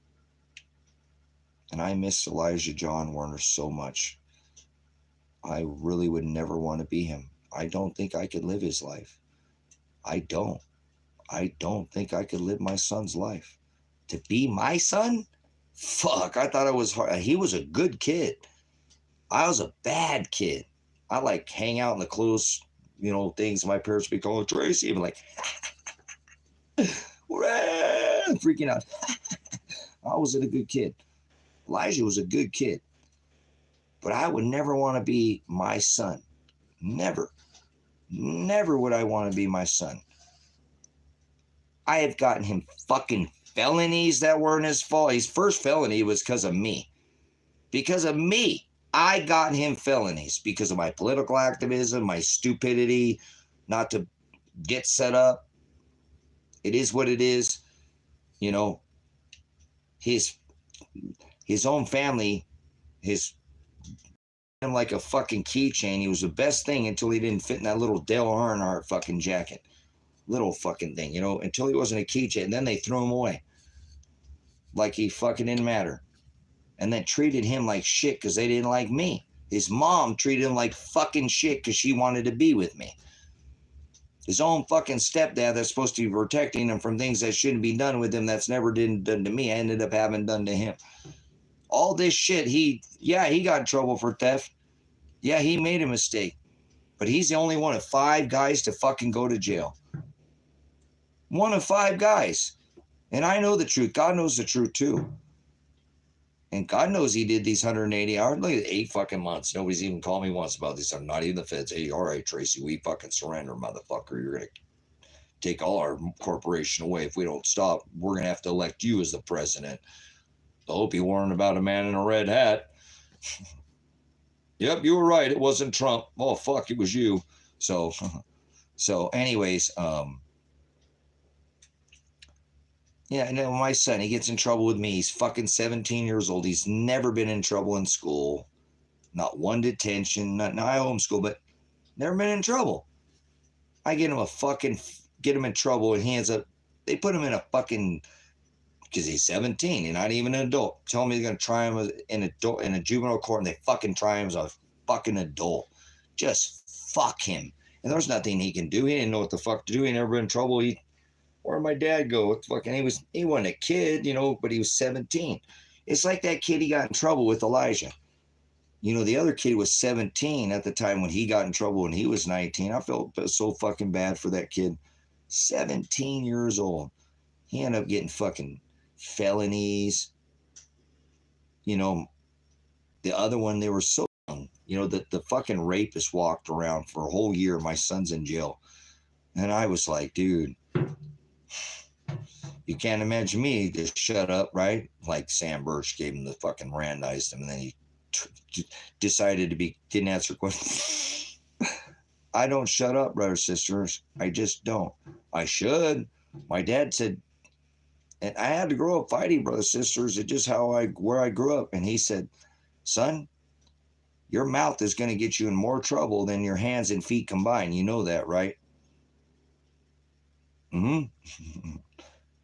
And I miss Elijah Werner so much. I really would never want to be him. I don't think I could live his life. I don't think I could live my son's life. to be my son? Fuck, I thought it was hard. He was a good kid. I was a bad kid. I like hang out in the close, things my parents would be calling Tracy. I'm like, freaking out. I wasn't a good kid. Elijah was a good kid. But I would never want to be my son. Never. Never would I want to be my son. I have gotten him fucking felonies that weren't his fault. His first felony was because of me. Because of me. I got him felonies because of my political activism, my stupidity, not to get set up. It is what it is. His own family, him like a fucking keychain. He was the best thing until he didn't fit in that little Dale Earnhardt fucking jacket. Little fucking thing, until he wasn't a keychain. And then they threw him away. Like he fucking didn't matter. And then treated him like shit because they didn't like me. His mom treated him like fucking shit because she wanted to be with me. His own fucking stepdad that's supposed to be protecting him from things that shouldn't be done with him that's never been done to me, I ended up having done to him. All this shit, he got in trouble for theft. Yeah, he made a mistake. But he's the only one of 5 guys to fucking go to jail. One of 5 guys. And I know the truth. God knows the truth too. And God knows he did these 180 hours. Look at 8 fucking months. Nobody's even called me once about this. I'm not even the feds. Hey, all right, Tracy, we fucking surrender, motherfucker. You're going to take all our corporation away. If we don't stop, we're going to have to elect you as the president. I hope you warned about a man in a red hat. Yep, you were right. It wasn't Trump. Oh, fuck, it was you. So anyways, yeah, and then my son, he gets in trouble with me. He's fucking 17 years old. He's never been in trouble in school. Not one detention. I homeschool, but never been in trouble. I get him in trouble, and he ends up, they put him in a fucking, because he's 17 and not even an adult. Tell me they're going to try him in a juvenile court, and they fucking try him as a fucking adult. Just fuck him. And there's nothing he can do. He didn't know what the fuck to do. He never been in trouble. Where'd my dad go? Fucking, he wasn't a kid, but he was 17. It's like that kid he got in trouble with, Elijah. The other kid was 17 at the time when he got in trouble when he was 19. I felt so fucking bad for that kid. 17 years old. He ended up getting fucking felonies. The other one, they were so young. The fucking rapist walked around for a whole year. My son's in jail. And I was like, dude, you can't imagine me to shut up, right? Like Sam Birch gave him the fucking Randized him, and then he decided didn't answer questions. I don't shut up, brothers, sisters. I just don't. I should. My dad said, and I had to grow up fighting, brothers, sisters. It's just where I grew up. And he said, son, your mouth is going to get you in more trouble than your hands and feet combined. You know that, right?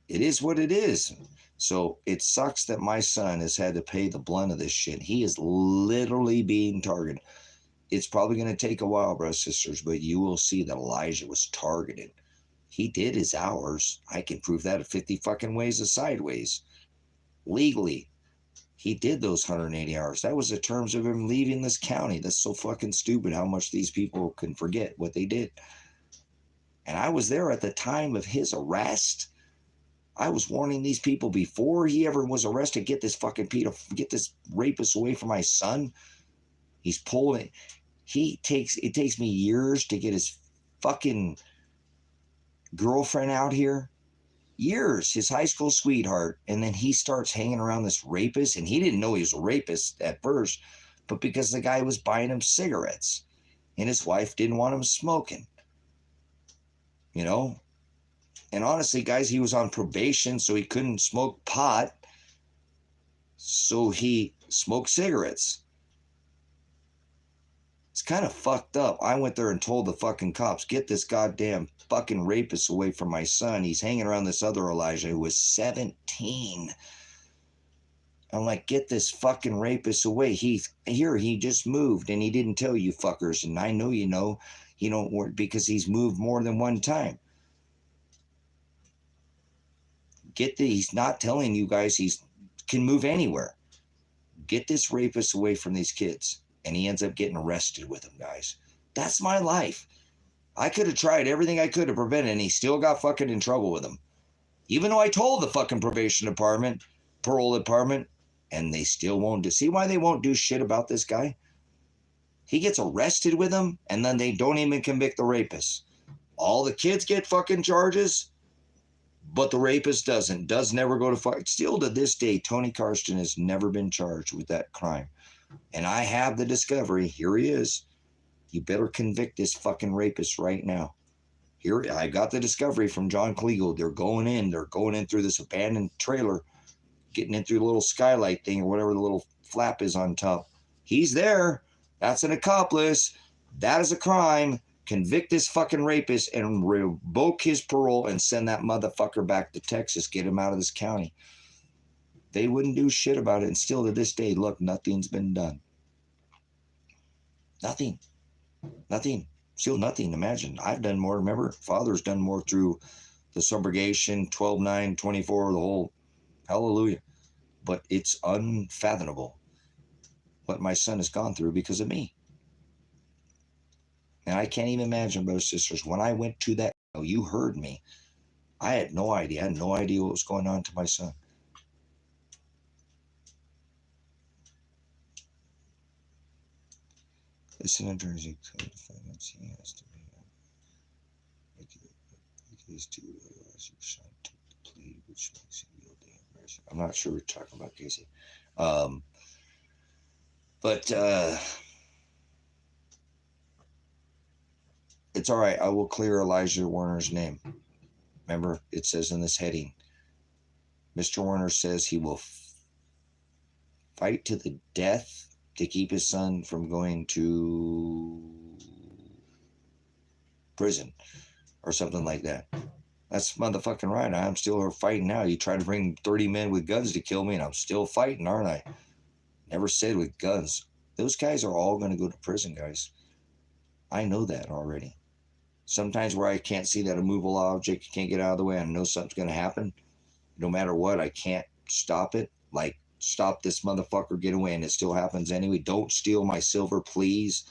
It is what it is. So it sucks that my son has had to pay the blunt of this shit. He is literally being targeted. It's probably going to take a while, brothers, sisters, but you will see that Elijah was targeted. He did his hours. I can prove that at 50 fucking ways of sideways. Legally. He did those 180 hours. That was the terms of him leaving this county. That's so fucking stupid how much these people can forget what they did. And I was there at the time of his arrest. I was warning these people before he ever was arrested, get this fucking get this rapist away from my son. He's pulling it. It takes me years to get his fucking girlfriend out here. Years, his high school sweetheart. And then he starts hanging around this rapist, and he didn't know he was a rapist at first, but because the guy was buying him cigarettes and his wife didn't want him smoking. And honestly, guys, he was on probation, so he couldn't smoke pot. So he smoked cigarettes. It's kind of fucked up. I went there and told the fucking cops, get this goddamn fucking rapist away from my son. He's hanging around this other Elijah who was 17. I'm like, get this fucking rapist away. He just moved and he didn't tell you fuckers. And I know you know. He don't work because he's moved more than one time. he's not telling you guys can move anywhere. Get this rapist away from these kids. And he ends up getting arrested with them, guys. That's my life. I could have tried everything I could to prevent it, and he still got fucking in trouble with them. Even though I told the fucking probation department, parole department, and they still won't do. See why they won't do shit about this guy? He gets arrested with them, and then they don't even convict the rapist. All the kids get fucking charges, but the rapist does never go to fight. Still to this day, Tony Karsten has never been charged with that crime. And I have the discovery. Here he is. You better convict this fucking rapist right now. Here, I got the discovery from John Kliegel. They're going in through this abandoned trailer, getting in through the little skylight thing or whatever the little flap is on top. He's there. That's an accomplice. That is a crime. Convict this fucking rapist and revoke his parole and send that motherfucker back to Texas. Get him out of this county. They wouldn't do shit about it. And still to this day, look, nothing's been done. Nothing. Still nothing. Imagine. I've done more. Remember, Father's done more through the subrogation, 12-9, 24, the whole hallelujah. But it's unfathomable what my son has gone through because of me. And I can't even imagine, brothers and sisters, when I went to that, you heard me. I had no idea. I had no idea what was going on to my son. Listen to Jersey Code defendants. He has to be these two, otherwise you shall take the plea, which makes him guilty of mercy. I'm not sure we're talking about Casey. But it's all right. I will clear Elijah Werner's name. Remember, it says in this heading, Mr. Werner says he will fight to the death to keep his son from going to prison or something like that. That's motherfucking right. I'm still fighting now. You try to bring 30 men with guns to kill me, and I'm still fighting, aren't I? Never said with guns. Those guys are all going to go to prison, guys. I know that already. Sometimes where I can't see that immovable object, can't get out of the way, I know something's going to happen. No matter what, I can't stop it. Like, stop this motherfucker, get away, and it still happens anyway. Don't steal my silver, please.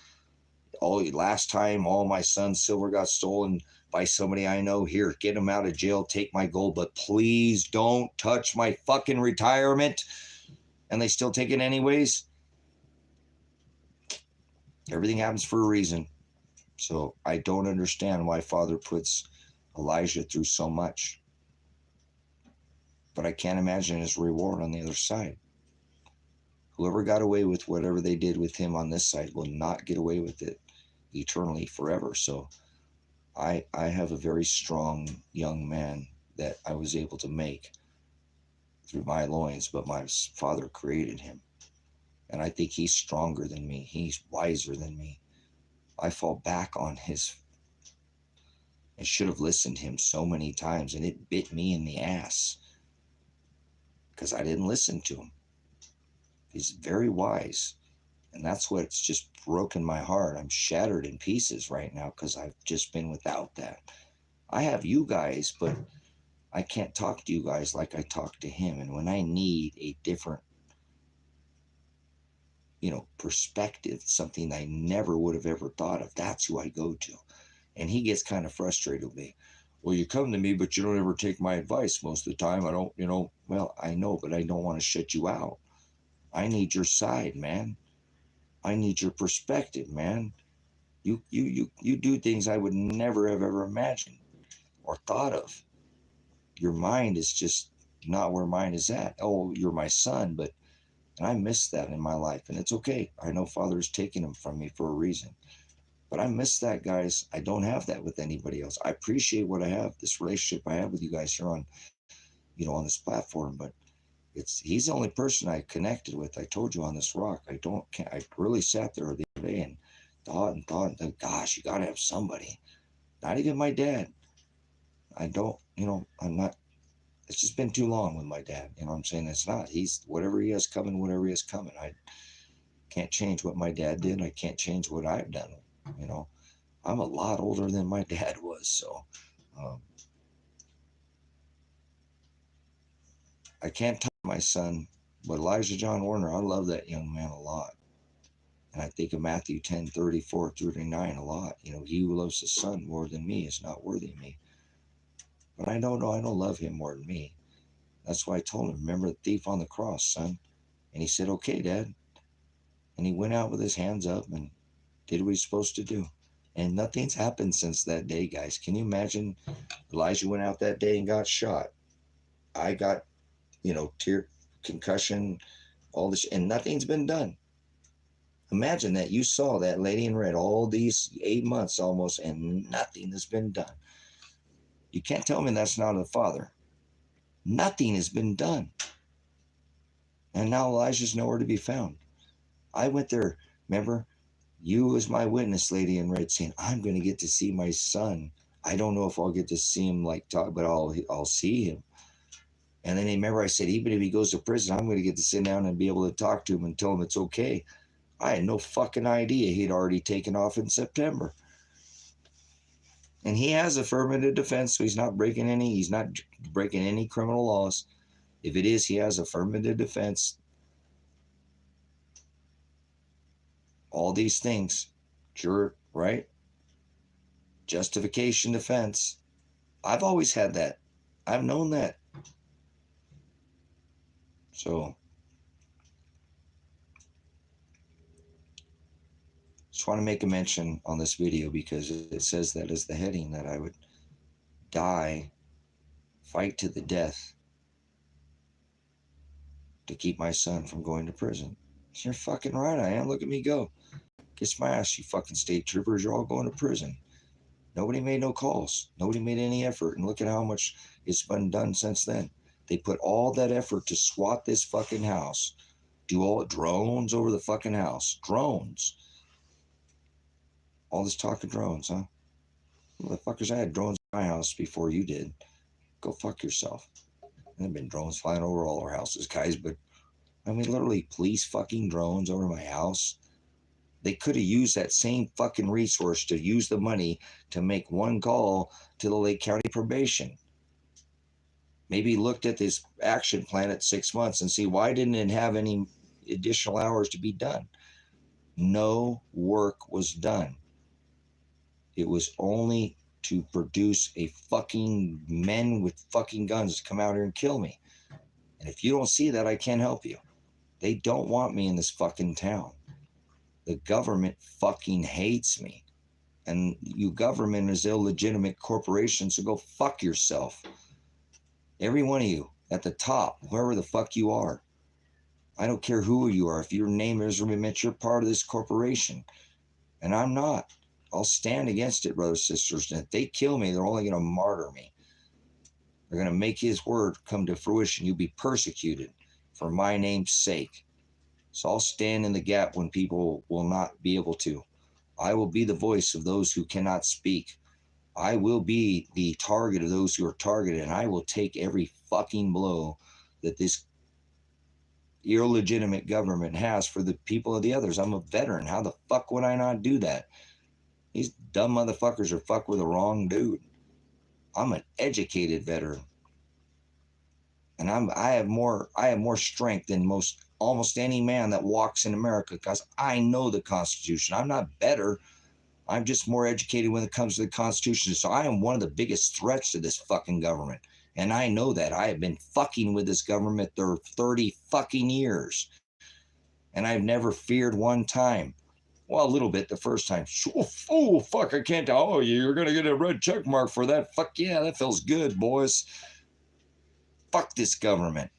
Last time, all my son's silver got stolen by somebody I know. Here, get him out of jail, take my gold, but please don't touch my fucking retirement. And they still take it anyways. Everything happens for a reason. So I don't understand why Father puts Elijah through so much. But I can't imagine his reward on the other side. Whoever got away with whatever they did with him on this side will not get away with it eternally, forever. So I have a very strong young man that I was able to make through my loins, but my Father created him. And I think he's stronger than me. He's wiser than me. I fall back on his. I should have listened to him so many times, and it bit me in the ass because I didn't listen to him. He's very wise, and that's what's just broken my heart. I'm shattered in pieces right now because I've just been without that. I have you guys, but I can't talk to you guys like I talk to him. And when I need a different, perspective, something I never would have ever thought of, that's who I go to. And he gets kind of frustrated with me. Well, you come to me, but you don't ever take my advice most of the time. I don't, well, I know, but I don't want to shut you out. I need your side, man. I need your perspective, man. You do things I would never have ever imagined or thought of. Your mind is just not where mine is at. Oh, you're my son, but and I miss that in my life, and it's okay. I know Father's taking him from me for a reason, but I miss that, guys. I don't have that with anybody else. I appreciate what I have, this relationship I have with you guys here on, on this platform, but he's the only person I connected with. I told you on this rock. I really sat there the other day and thought, gosh, you got to have somebody. Not even my dad. I don't, I'm not. It's just been too long with my dad. You know what I'm saying? It's not. He's whatever he has coming. I can't change what my dad did. I can't change what I've done. I'm a lot older than my dad was. So I can't tell my son, but Elijah John Werner, I love that young man a lot. And I think of Matthew 10:34-39 a lot. You know, he who loves his son more than me is not worthy of me. But I don't love him more than me. That's why I told him, remember the thief on the cross, son? And he said, okay, Dad. And he went out with his hands up and did what he's supposed to do. And nothing's happened since that day, guys. Can you imagine? Elijah went out that day and got shot. I got, concussion, all this, and nothing's been done. Imagine that you saw that lady in red all these 8 months almost, and nothing has been done. You can't tell me that's not the Father. Nothing has been done. And now Elijah's nowhere to be found. I went there, remember? You was my witness, lady in red, saying, I'm going to get to see my son. I don't know if I'll get to see him talk, but I'll see him. And then remember I said, even if he goes to prison, I'm going to get to sit down and be able to talk to him and tell him it's okay. I had no fucking idea he'd already taken off in September. And he has affirmative defense, so he's not breaking any criminal laws. If it is, he has affirmative defense. All these things, sure, right? Justification defense. I've always had that. I've known that. So, just want to make a mention on this video because it says that as the heading that I would die, fight to the death to keep my son from going to prison. You're fucking right, I am. Look at me go. Kiss my ass, you fucking state troopers. You're all going to prison. Nobody made no calls. Nobody made any effort. And look at how much it's been done since then. They put all that effort to swat this fucking house. Do all drones over the fucking house. Drones. All this talk of drones, huh? Motherfuckers, I had drones in my house before you did. Go fuck yourself. There have been drones flying over all our houses, guys, but I mean, literally police fucking drones over my house. They could have used that same fucking resource to use the money to make one call to the Lake County probation. Maybe looked at this action plan at 6 months and see why didn't it have any additional hours to be done. No work was done. It was only to produce a fucking men with fucking guns to come out here and kill me. And if you don't see that, I can't help you. They don't want me in this fucking town. The government fucking hates me. And you government is illegitimate corporations, so go fuck yourself. Every one of you at the top, whoever the fuck you are. I don't care who you are. If your name is remembered, you're part of this corporation. And I'm not. I'll stand against it, brothers and sisters. And if they kill me, they're only going to martyr me. They're going to make his word come to fruition. You'll be persecuted for my name's sake. So I'll stand in the gap when people will not be able to. I will be the voice of those who cannot speak. I will be the target of those who are targeted, and I will take every fucking blow that this illegitimate government has for the people of the others. I'm a veteran. How the fuck would I not do that? These dumb motherfuckers are fucked with the wrong dude. I'm an educated veteran. And I have more strength than almost any man that walks in America because I know the Constitution. I'm not better. I'm just more educated when it comes to the Constitution. So I am one of the biggest threats to this fucking government. And I know that. I have been fucking with this government for 30 fucking years. And I've never feared one time. Well, a little bit the first time. Oh, fuck, I can't. Oh, you're going to get a red check mark for that. Fuck yeah, that feels good, boys. Fuck this government.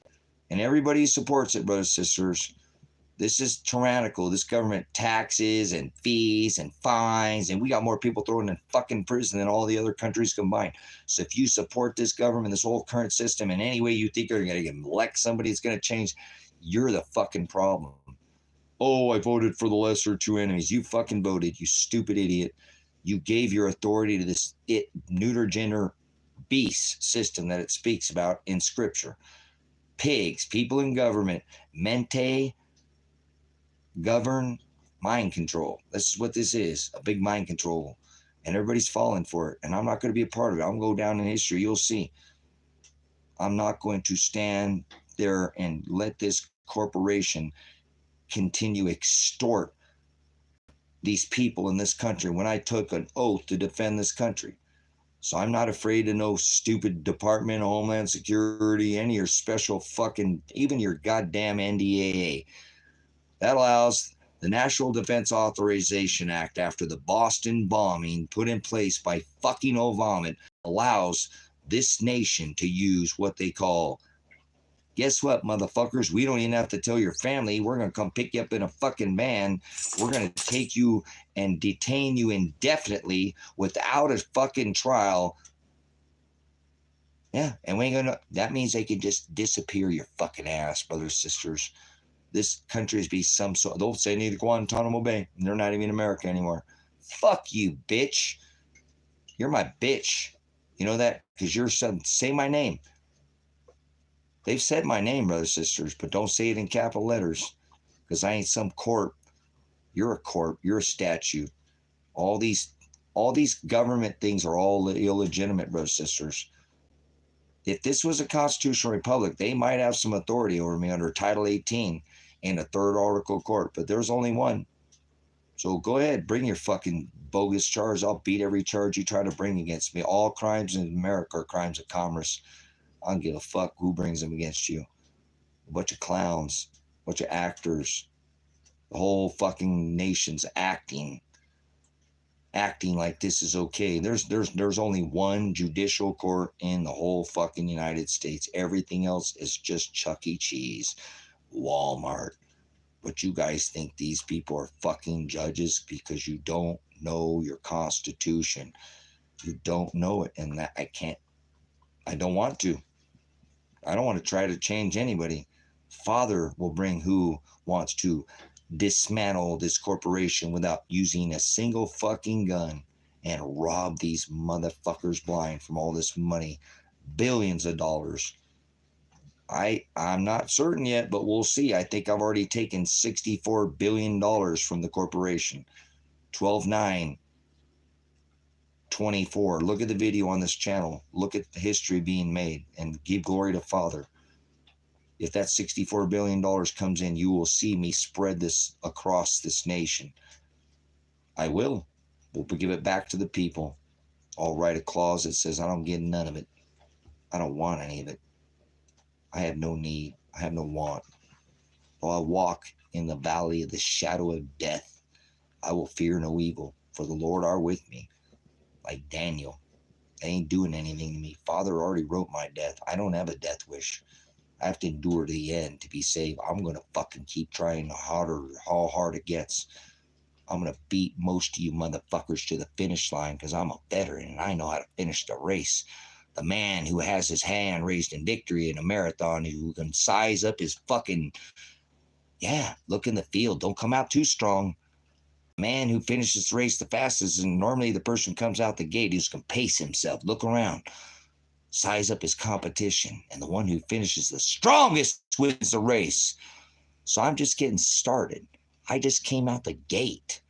And everybody supports it, brothers and sisters. This is tyrannical. This government taxes and fees and fines, and we got more people thrown in fucking prison than all the other countries combined. So if you support this government, this whole current system in any way you think you're going to elect somebody that's going to change, you're the fucking problem. Oh, I voted for the lesser two enemies. You fucking voted, you stupid idiot. You gave your authority to this neuter gender beast system that it speaks about in scripture. Pigs, people in government, mente, govern, mind control. This is what this is, a big mind control. And everybody's falling for it. And I'm not going to be a part of it. I'm going to go down in history. You'll see. I'm not going to stand there and let this corporation continue extort these people in this country when I took an oath to defend this country. So I'm not afraid of no stupid Department of Homeland Security, any of your special fucking, even your goddamn NDAA. That allows the National Defense Authorization Act, after the Boston bombing put in place by fucking Obama, allows this nation to use what they call, guess what, motherfuckers? We don't even have to tell your family. We're going to come pick you up in a fucking van. We're going to take you and detain you indefinitely without a fucking trial. Yeah, and we ain't going to, that means they can just disappear your fucking ass, brothers, sisters. This country is be some sort, they'll say need to Guantanamo Bay. And they're not even in America anymore. Fuck you, bitch. You're my bitch. You know that? Because you're son. Say my name. They've said my name, brothers, sisters, but don't say it in capital letters, because I ain't some corp. You're a corp. You're a statue. All these government things are all illegitimate, brothers, sisters. If this was a constitutional republic, they might have some authority over me under Title 18 and a third article court, but there's only one. So go ahead, bring your fucking bogus charge. I'll beat every charge you try to bring against me. All crimes in America are crimes of commerce. I don't give a fuck who brings them against you. A bunch of clowns, a bunch of actors. The whole fucking nation's acting like this is okay. There's only one judicial court in the whole fucking United States. Everything else is just Chuck E. Cheese, Walmart. But you guys think these people are fucking judges because you don't know your Constitution. You don't know it, and that I don't want to. I don't want to try to change anybody. Father will bring who wants to dismantle this corporation without using a single fucking gun and rob these motherfuckers blind from all this money, billions of dollars. I'm not certain yet, but we'll see. I think I've already taken $64 billion from the corporation. 12/9/24. Look at the video on this channel. Look at the history being made and give glory to Father. If that $64 billion comes in, you will see me spread this across this nation. I will. We'll give it back to the people. I'll write a clause that says I don't get none of it. I don't want any of it. I have no need. I have no want. Though I walk in the valley of the shadow of death, I will fear no evil, for the Lord are with me. Like Daniel, they ain't doing anything to me. Father already wrote my death. I don't have a death wish. I have to endure to the end to be saved. I'm going to fucking keep trying harder, how hard it gets. I'm going to beat most of you motherfuckers to the finish line because I'm a veteran and I know how to finish the race. The man who has his hand raised in victory in a marathon, who can size up his fucking, look in the field. Don't come out too strong. The man who finishes the race the fastest, and normally the person comes out the gate who can pace himself. Look around. Size up his competition. And the one who finishes the strongest wins the race. So I'm just getting started. I just came out the gate.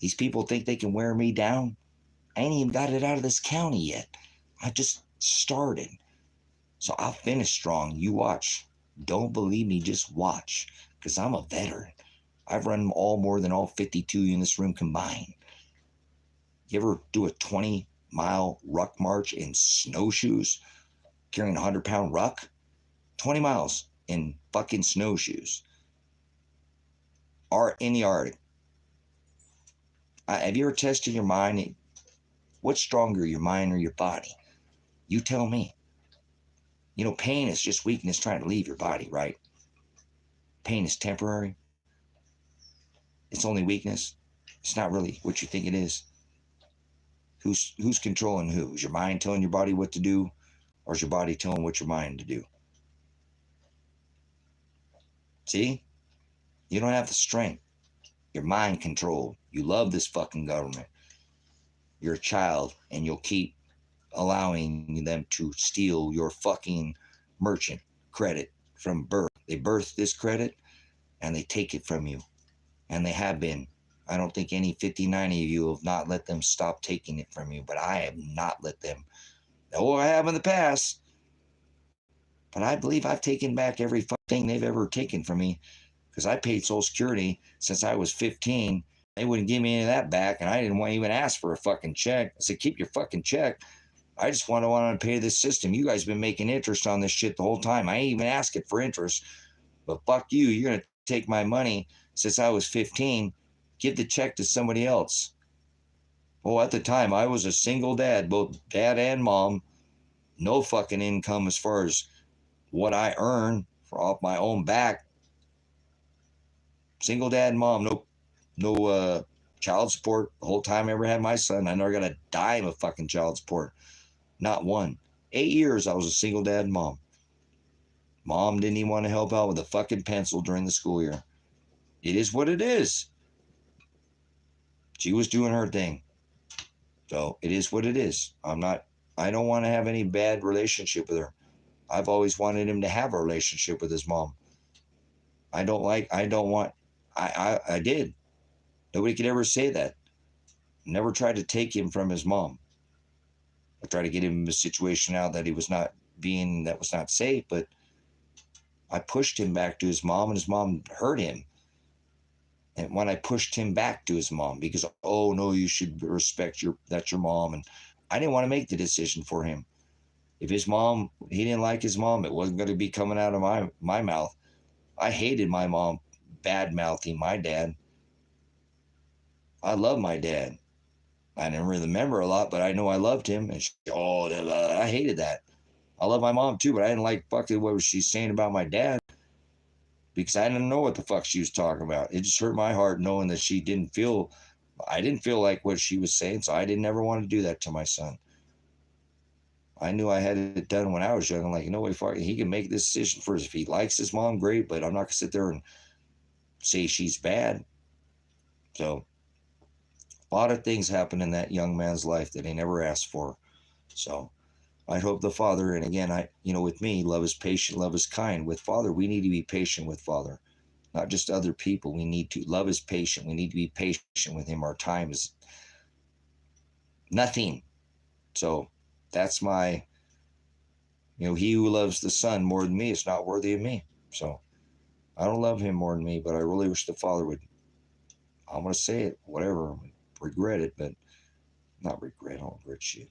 These people think they can wear me down. I ain't even got it out of this county yet. I just started. So I'll finish strong. You watch. Don't believe me, just watch. Because I'm a veteran. I've run all more than all 52 in this room combined. You ever do a 20-mile ruck march in snowshoes? Carrying a 100-pound ruck? 20 miles in fucking snowshoes. Or in the Arctic. Have you ever tested your mind? What's stronger, your mind or your body? You tell me. You know, pain is just weakness trying to leave your body, right? Pain is temporary. It's only weakness. It's not really what you think it is. Who's controlling who? Is your mind telling your body what to do? Or is your body telling what your mind to do? See? You don't have the strength. You're mind controlled. You love this fucking government. You're a child and you'll keep allowing them to steal your fucking merchant credit from birth. They birth this credit and they take it from you. And they have been. I don't think any 59 of you have not let them stop taking it from you, but I have not let them. Oh, I have in the past. But I believe I've taken back every thing they've ever taken from me, because I paid Social Security since I was 15. They wouldn't give me any of that back, and I didn't want to even ask for a fucking check. I said, keep your fucking check. I just want to pay this system. You guys been making interest on this shit the whole time. I ain't even asking for interest. But fuck you. You're going to take my money since I was 15. Give the check to somebody else. Well, at the time, I was a single dad, both dad and mom. No fucking income as far as what I earn off my own back. Single dad and mom, no child support the whole time I ever had my son. I never got a dime of fucking child support. Not one. 8 years I was a single dad and mom. Mom didn't even want to help out with a fucking pencil during the school year. It is what it is. She was doing her thing. So it is what it is. I don't want to have any bad relationship with her. I've always wanted him to have a relationship with his mom. I did. Nobody could ever say that. Never tried to take him from his mom. I tried to get him in a situation now that was not safe, but I pushed him back to his mom, and his mom hurt him. And when I pushed him back to his mom, because, oh no, you should respect that's your mom. And I didn't want to make the decision for him. If he didn't like his mom, it wasn't going to be coming out of my mouth. I hated my mom bad-mouthing my dad. I love my dad. I didn't really remember a lot, but I know I loved him. And I hated that. I love my mom too, but I didn't like fucking what she was saying about my dad, because I didn't know what the fuck she was talking about. It just hurt my heart knowing that I didn't feel like what she was saying, so I didn't ever want to do that to my son. I knew I had it done when I was young. I'm like, you know what, he can make this decision first. If he likes his mom, great, but I'm not going to sit there and say she's bad. So a lot of things happen in that young man's life that he never asked for. So I hope the Father, and again, with me, love is patient, love is kind. With Father, we need to be patient with Father, not just other people. Love is patient. We need to be patient with him. Our time is nothing. So that's he who loves the Son more than me is not worthy of me. So I don't love him more than me, but I really wish the Father would. I'm going to say it, whatever, regret it, but not regret, I don't regret shit.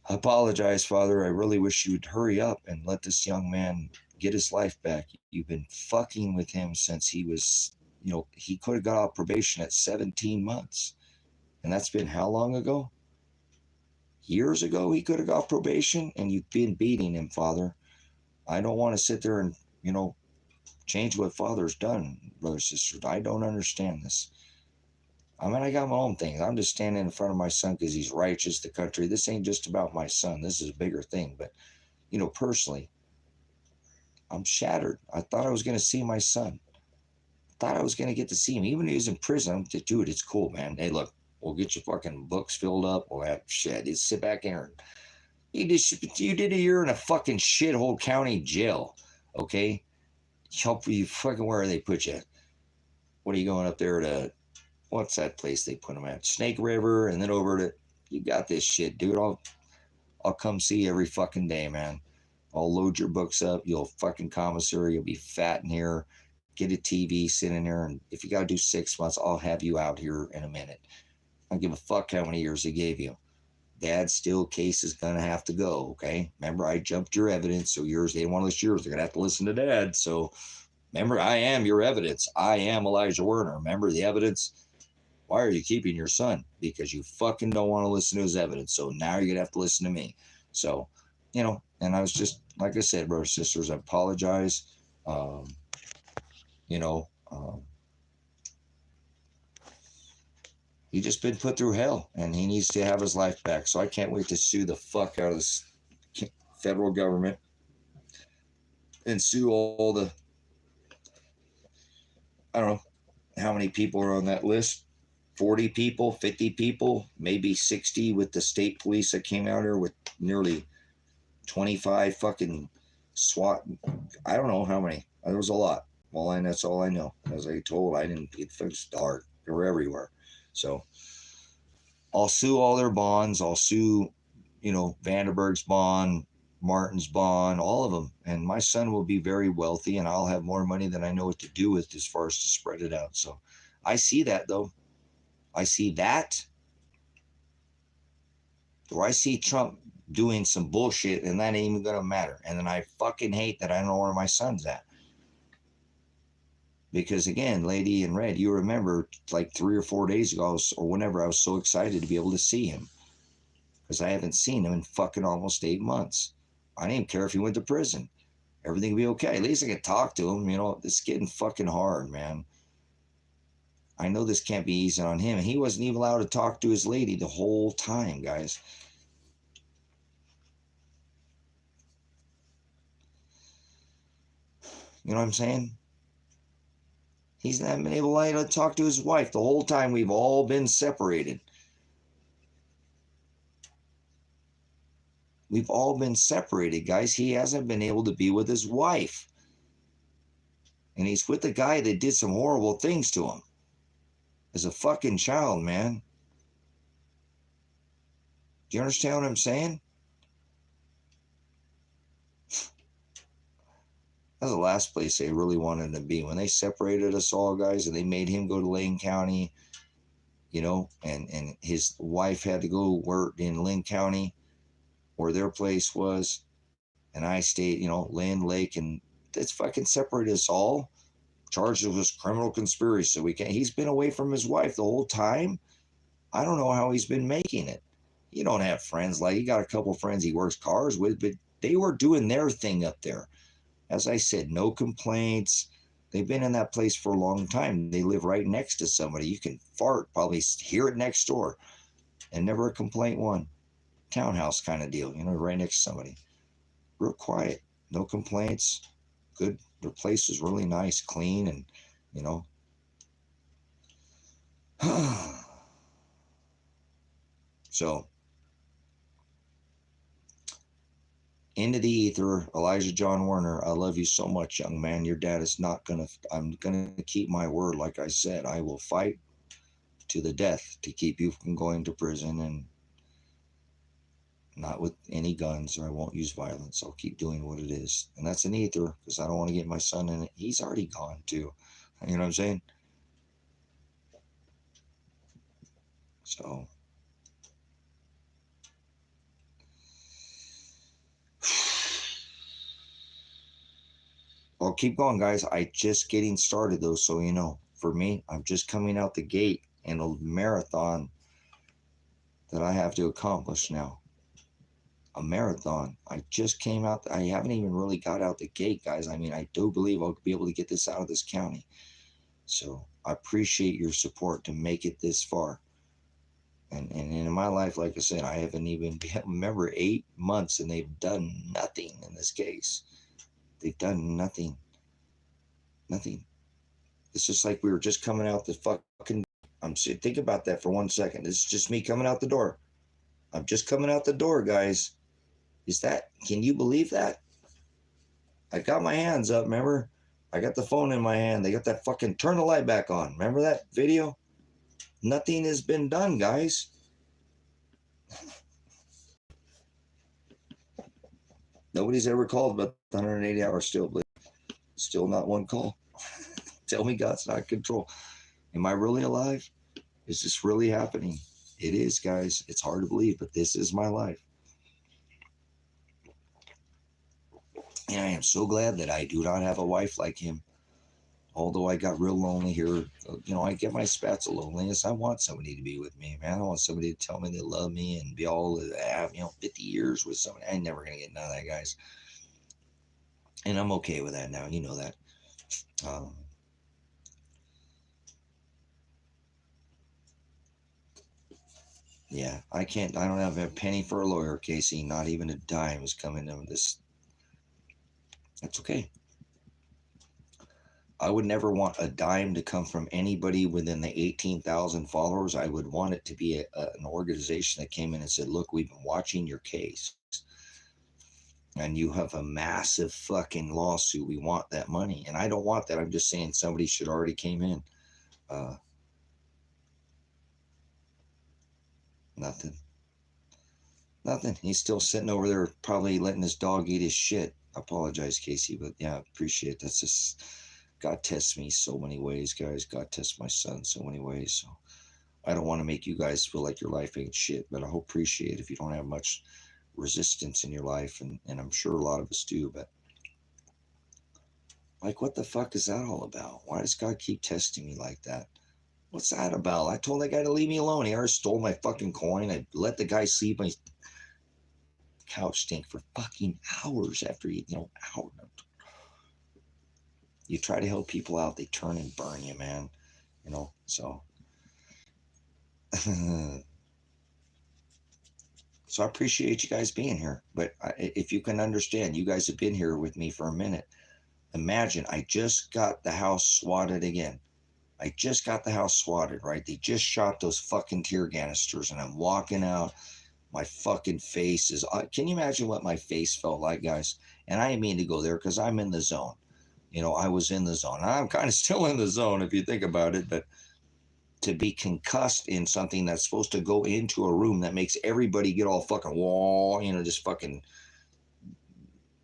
I apologize, Father. I really wish you would hurry up and let this young man get his life back. You've been fucking with him since he was, he could have got off probation at 17 months. And that's been how long ago? Years ago he could have got probation, and you've been beating him, Father. I don't want to sit there and, change what Father's done, brothers and sisters. I don't understand this. I got my own things. I'm just standing in front of my son because he's righteous, the country. This ain't just about my son. This is a bigger thing. But, personally, I'm shattered. I thought I was going to see my son. I thought I was going to get to see him. Even if he was in prison, I'm like, dude, it's cool, man. Hey, look, we'll get your fucking books filled up. We'll have shit. Just sit back here. You did a year in a fucking shithole county jail, okay? Help you fucking, where they put you? What are you going up there to? What's that place they put them at? Snake River, and then over to, you got this shit, dude. I'll come see you every fucking day, man. I'll load your books up. You'll fucking commissary. You'll be fat in here. Get a TV, sit in there, and if you got to do 6 months, I'll have you out here in a minute. I don't give a fuck how many years they gave you. Dad's still case is going to have to go, okay? Remember, I jumped your evidence, so yours, they didn't want to listen to yours. They're going to have to listen to Dad. So remember, I am your evidence. I am Elijah Werner. Remember the evidence? Why are you keeping your son? Because you fucking don't want to listen to his evidence. So now you're going to have to listen to me. So, and I was just, like I said, brothers and sisters, I apologize. He just been put through hell, and he needs to have his life back. So I can't wait to sue the fuck out of this federal government and sue all the, I don't know how many people are on that list. 40 people, 50 people, maybe 60 with the state police that came out here with nearly 25 fucking SWAT. I don't know how many. There was a lot. Well, that's all I know. As I told, it's dark. They were everywhere. So I'll sue all their bonds. I'll sue, Vandenberg's bond, Martin's Bond, all of them. And my son will be very wealthy, and I'll have more money than I know what to do with as far as to spread it out. So I see that, though. I see that. Or I see Trump doing some bullshit, and that ain't even going to matter. And then I fucking hate that I don't know where my son's at. Because again, lady in red, you remember like 3 or 4 days ago, or whenever, I was so excited to be able to see him. Because I haven't seen him in fucking almost 8 months. I didn't even care if he went to prison. Everything would be okay. At least I could talk to him. You know, it's getting fucking hard, man. I know this can't be easy on him. And he wasn't even allowed to talk to his lady the whole time, guys. You know what I'm saying? He's not been able to talk to his wife the whole time we've all been separated. We've all been separated, guys. He hasn't been able to be with his wife. And he's with the guy that did some horrible things to him. As a fucking child, man. Do you understand what I'm saying? That's the last place they really wanted to be. When they separated us all, guys, and they made him go to Lane County, you know, and his wife had to go work in Lane County, where their place was, and I stayed, you know, Lynn Lake, and it's fucking separated us all. Charged with criminal conspiracy. So he's been away from his wife the whole time. I don't know how he's been making it. You don't have friends like, he got a couple friends he works cars with, but they were doing their thing up there. As I said, no complaints. They've been in that place for a long time. They live right next to somebody. You can fart, probably hear it next door, and never a complaint one. Townhouse kind of deal, you know, right next to somebody. Real quiet, no complaints. Good. Their place is really nice, clean, and, you know. So, into the ether, Elijah John Werner, I love you so much, young man. Your dad is not going to, I'm going to keep my word. Like I said, I will fight to the death to keep you from going to prison, and not with any guns, or I won't use violence. I'll keep doing what it is. And that's an ether, because I don't want to get my son in it. He's already gone too. You know what I'm saying? So, I'll keep going, guys. I just getting started though, so you know. For me, I'm just coming out the gate in a marathon that I have to accomplish now. A marathon. I just came out. I haven't even really got out the gate, guys. I mean, I do believe I'll be able to get this out of this county. So I appreciate your support to make it this far. And in my life, like I said, I haven't even remember 8 months, and they've done nothing in this case. They've done nothing. Nothing. It's just like we were just coming out the fucking. Think about that for 1 second. It's just me coming out the door. I'm just coming out the door, guys. Can you believe that? I got my hands up, remember? I got the phone in my hand. They got that fucking turn the light back on. Remember that video? Nothing has been done, guys. Nobody's ever called about the 180 hours still, but still not one call. Tell me God's not in control. Am I really alive? Is this really happening? It is, guys. It's hard to believe, but this is my life. And I am so glad that I do not have a wife like him. Although I got real lonely here, you know, I get my spats of loneliness. I want somebody to be with me, man. I want somebody to tell me they love me and be all, you know, 50 years with somebody. I ain't never going to get none of that, guys. And I'm okay with that now. You know that. Yeah, I don't have a penny for a lawyer, Casey. Not even a dime is coming to this. That's okay. I would never want a dime to come from anybody within the 18,000 followers. I would want it to be an organization that came in and said, look, we've been watching your case, and you have a massive fucking lawsuit. We want that money. And I don't want that. I'm just saying somebody should already came in. Nothing. Nothing. He's still sitting over there, probably letting his dog eat his shit. I apologize, Casey, but yeah, I appreciate it. That's just, God tests me so many ways, guys. God tests my son so many ways. So I don't want to make you guys feel like your life ain't shit, but I hope appreciate if you don't have much resistance in your life, and I'm sure a lot of us do, but like, what the fuck is that all about? Why does God keep testing me like that? What's that about? I told that guy to leave me alone. He already stole my fucking coin. I let the guy sleep on his couch stink for fucking hours after he, hours. You try to help people out, they turn and burn you, man. So. So I appreciate you guys being here. But if you can understand, you guys have been here with me for a minute. Imagine I just got the house swatted again. I just got the house swatted, right? They just shot those fucking tear canisters, and I'm walking out. My fucking face is... Can you imagine what my face felt like, guys? And I didn't mean to go there because I'm in the zone. I was in the zone. I'm kind of still in the zone if you think about it, but to be concussed in something that's supposed to go into a room that makes everybody get all fucking wall, just fucking...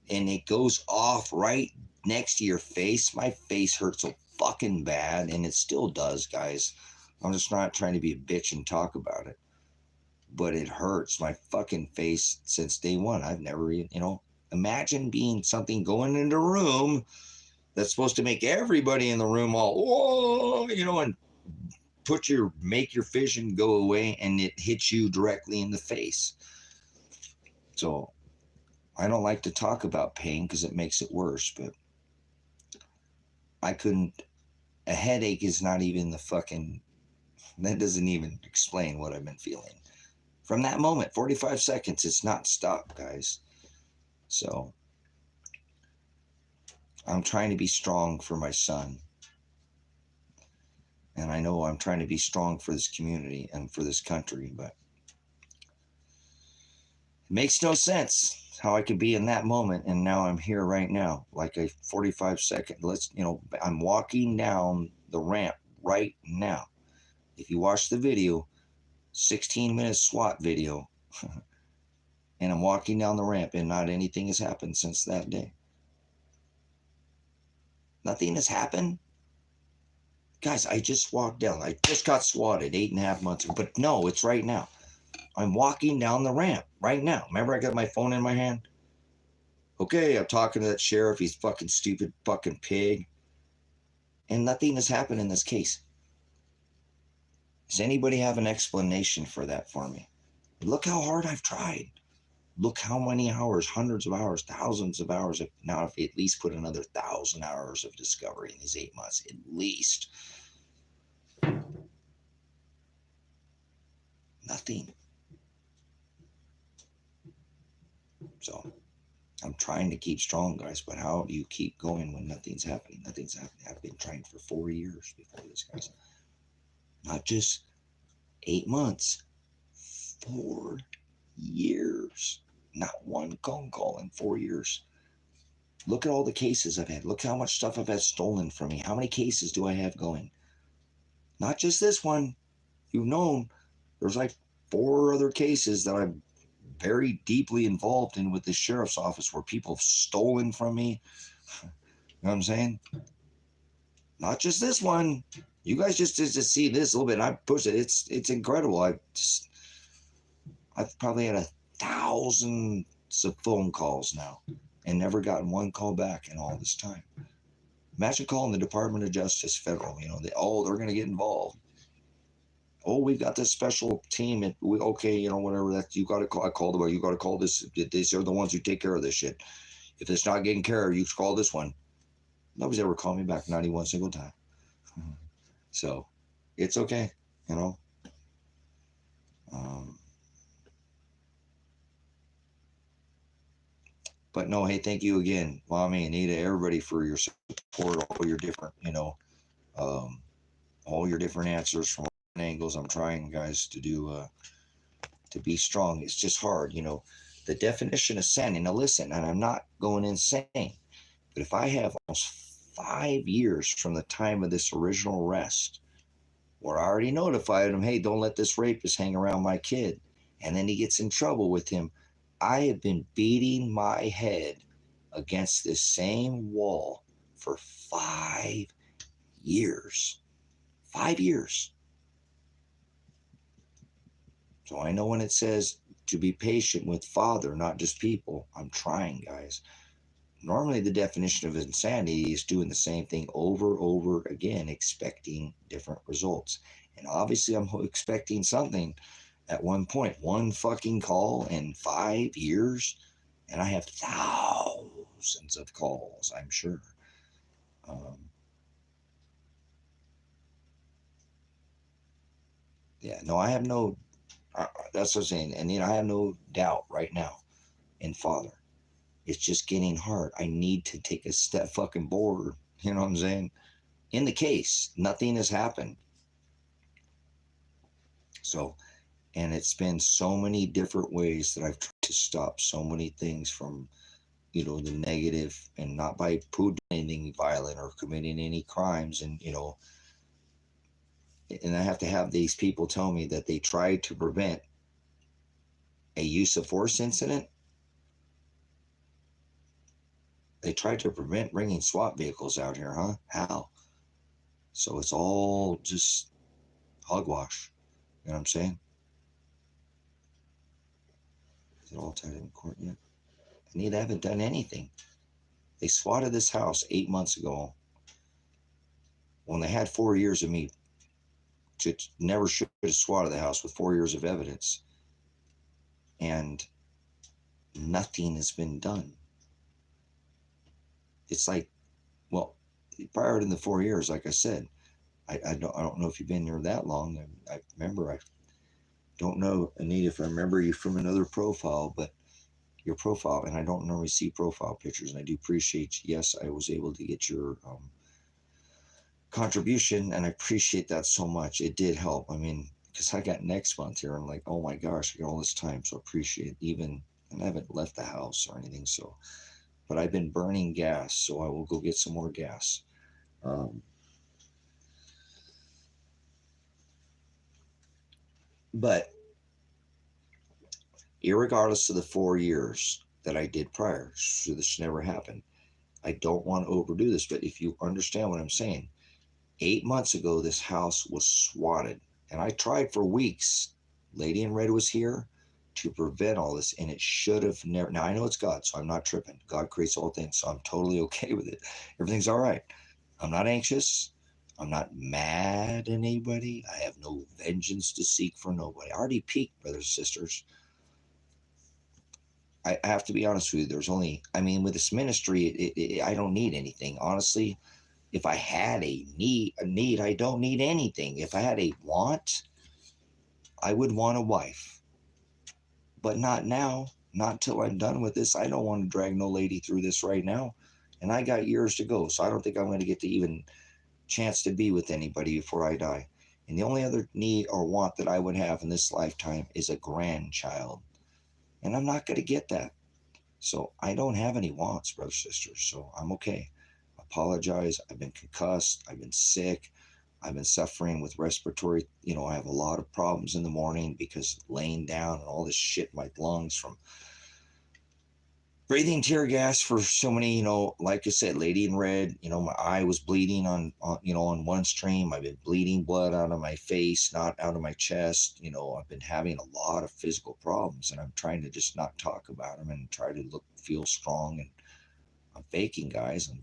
And it goes off right next to your face. My face hurts so fucking bad, and it still does, guys. I'm just not trying to be a bitch and talk about it, but it hurts. My fucking face since day one. I've never, imagine being something going into a room that's supposed to make everybody in the room all, whoa, and make your vision go away, and it hits you directly in the face. So I don't like to talk about pain because it makes it worse, but a headache is not even that doesn't even explain what I've been feeling. From that moment, 45 seconds, it's not stopped, guys. So I'm trying to be strong for my son. And I know I'm trying to be strong for this community and for this country, but it makes no sense how I could be in that moment, and now I'm here right now, like a 45-second. I'm walking down the ramp right now. If you watch the video, 16-minute SWAT video, and I'm walking down the ramp, and not anything has happened since that day. Nothing has happened. Guys, I just walked down. I just got swatted 8.5 months ago, but no, it's right now. I'm walking down the ramp right now. Remember, I got my phone in my hand? Okay, I'm talking to that sheriff. He's fucking stupid fucking pig. And nothing has happened in this case. Does anybody have an explanation for that for me? Look how hard I've tried. Look how many hours, hundreds of hours, thousands of hours. Now, if you at least put another 1,000 hours of discovery in these 8 months, at least. Nothing. So I'm trying to keep strong, guys, but how do you keep going when nothing's happening? Nothing's happening. I've been trying for 4 years before this, guys. Not just 8 months, 4 years. Not one phone call in 4 years. Look at all the cases I've had. Look how much stuff I've had stolen from me. How many cases do I have going? Not just this one. You've known there's like 4 other cases that I'm very deeply involved in with the sheriff's office where people have stolen from me. You know what I'm saying? Not just this one. You guys just see this a little bit. I push it. It's incredible. I've probably had 1,000 of phone calls now and never gotten one call back in all this time. Imagine calling the Department of Justice federal. They're going to get involved. Oh, we've got this special team. Whatever that you got to call. I called about. You got to call this. These are the ones who take care of this shit. If it's not getting care of, you call this one. Nobody's ever called me back. Not even one single time. So, it's okay. But no, hey, thank you again, Mommy, Anita, everybody for your support, all your different, all your different answers from angles. I'm trying, guys, to do, to be strong. It's just hard, the definition of sanity. Now listen, and I'm not going insane, but if I have almost 5 years from the time of this original arrest, where I already notified him, hey, don't let this rapist hang around my kid. and then he gets in trouble with him. I have been beating my head against this same wall for 5 years. 5 years. So I know when it says to be patient with Father, not just people. I'm trying, guys. Normally the definition of insanity is doing the same thing over again, expecting different results. And obviously I'm expecting something at one point. One fucking call in 5 years, and I have thousands of calls, I'm sure. Yeah, no, I have no, that's what I'm saying. And, I have no doubt right now in Father. It's just getting hard. I need to take a step fucking forward. You know what I'm saying? In the case, nothing has happened. So, and it's been so many different ways that I've tried to stop so many things from, the negative, and not by doing anything violent or committing any crimes. And, and I have to have these people tell me that they tried to prevent a use of force incident. They tried to prevent bringing SWAT vehicles out here, huh? How? So it's all just hogwash. You know what I'm saying? Is it all tied in court yet? And they haven't done anything. They swatted this house 8 months ago when they had 4 years of me. To never should have swatted the house with 4 years of evidence. And nothing has been done. It's like, well, prior to the 4 years, like I said, I don't know if you've been here that long. I remember, I don't know, Anita, if I remember you from another profile, but your profile, and I don't normally see profile pictures, and I do appreciate, yes, I was able to get your contribution, and I appreciate that so much. It did help. I mean, because I got next month here, I'm like, oh my gosh, I got all this time, so appreciate it. And I haven't left the house or anything, so, but I've been burning gas, so I will go get some more gas. But irregardless of the 4 years that I did prior, so this never happened. I don't want to overdo this, but if you understand what I'm saying, 8 months ago, this house was swatted, and I tried for weeks. Lady in Red was here to prevent all this, and it should have never. Now I know it's God, so I'm not tripping. God creates all things, so I'm totally okay with it. Everything's all right. I'm not anxious. I'm not mad at anybody. I have no vengeance to seek for nobody. I already peaked, brothers and sisters. I have to be honest with you. There's only, I mean, with this ministry, I don't need anything. Honestly, if I had a need, I don't need anything. If I had a want, I would want a wife. But not now. Not till I'm done with this. I don't want to drag no lady through this right now. And I got years to go. So I don't think I'm going to get to even chance to be with anybody before I die. And the only other need or want that I would have in this lifetime is a grandchild. And I'm not going to get that. So I don't have any wants, brothers, sisters. So I'm okay. Apologize. I've been concussed. I've been sick. I've been suffering with respiratory. I have a lot of problems in the morning because laying down and all this shit in my lungs from breathing tear gas for so many, like I said, Lady in Red, my eye was bleeding on one stream. I've been bleeding blood out of my face, not out of my chest. I've been having a lot of physical problems, and I'm trying to just not talk about them and try to feel strong. And I'm faking, guys. I'm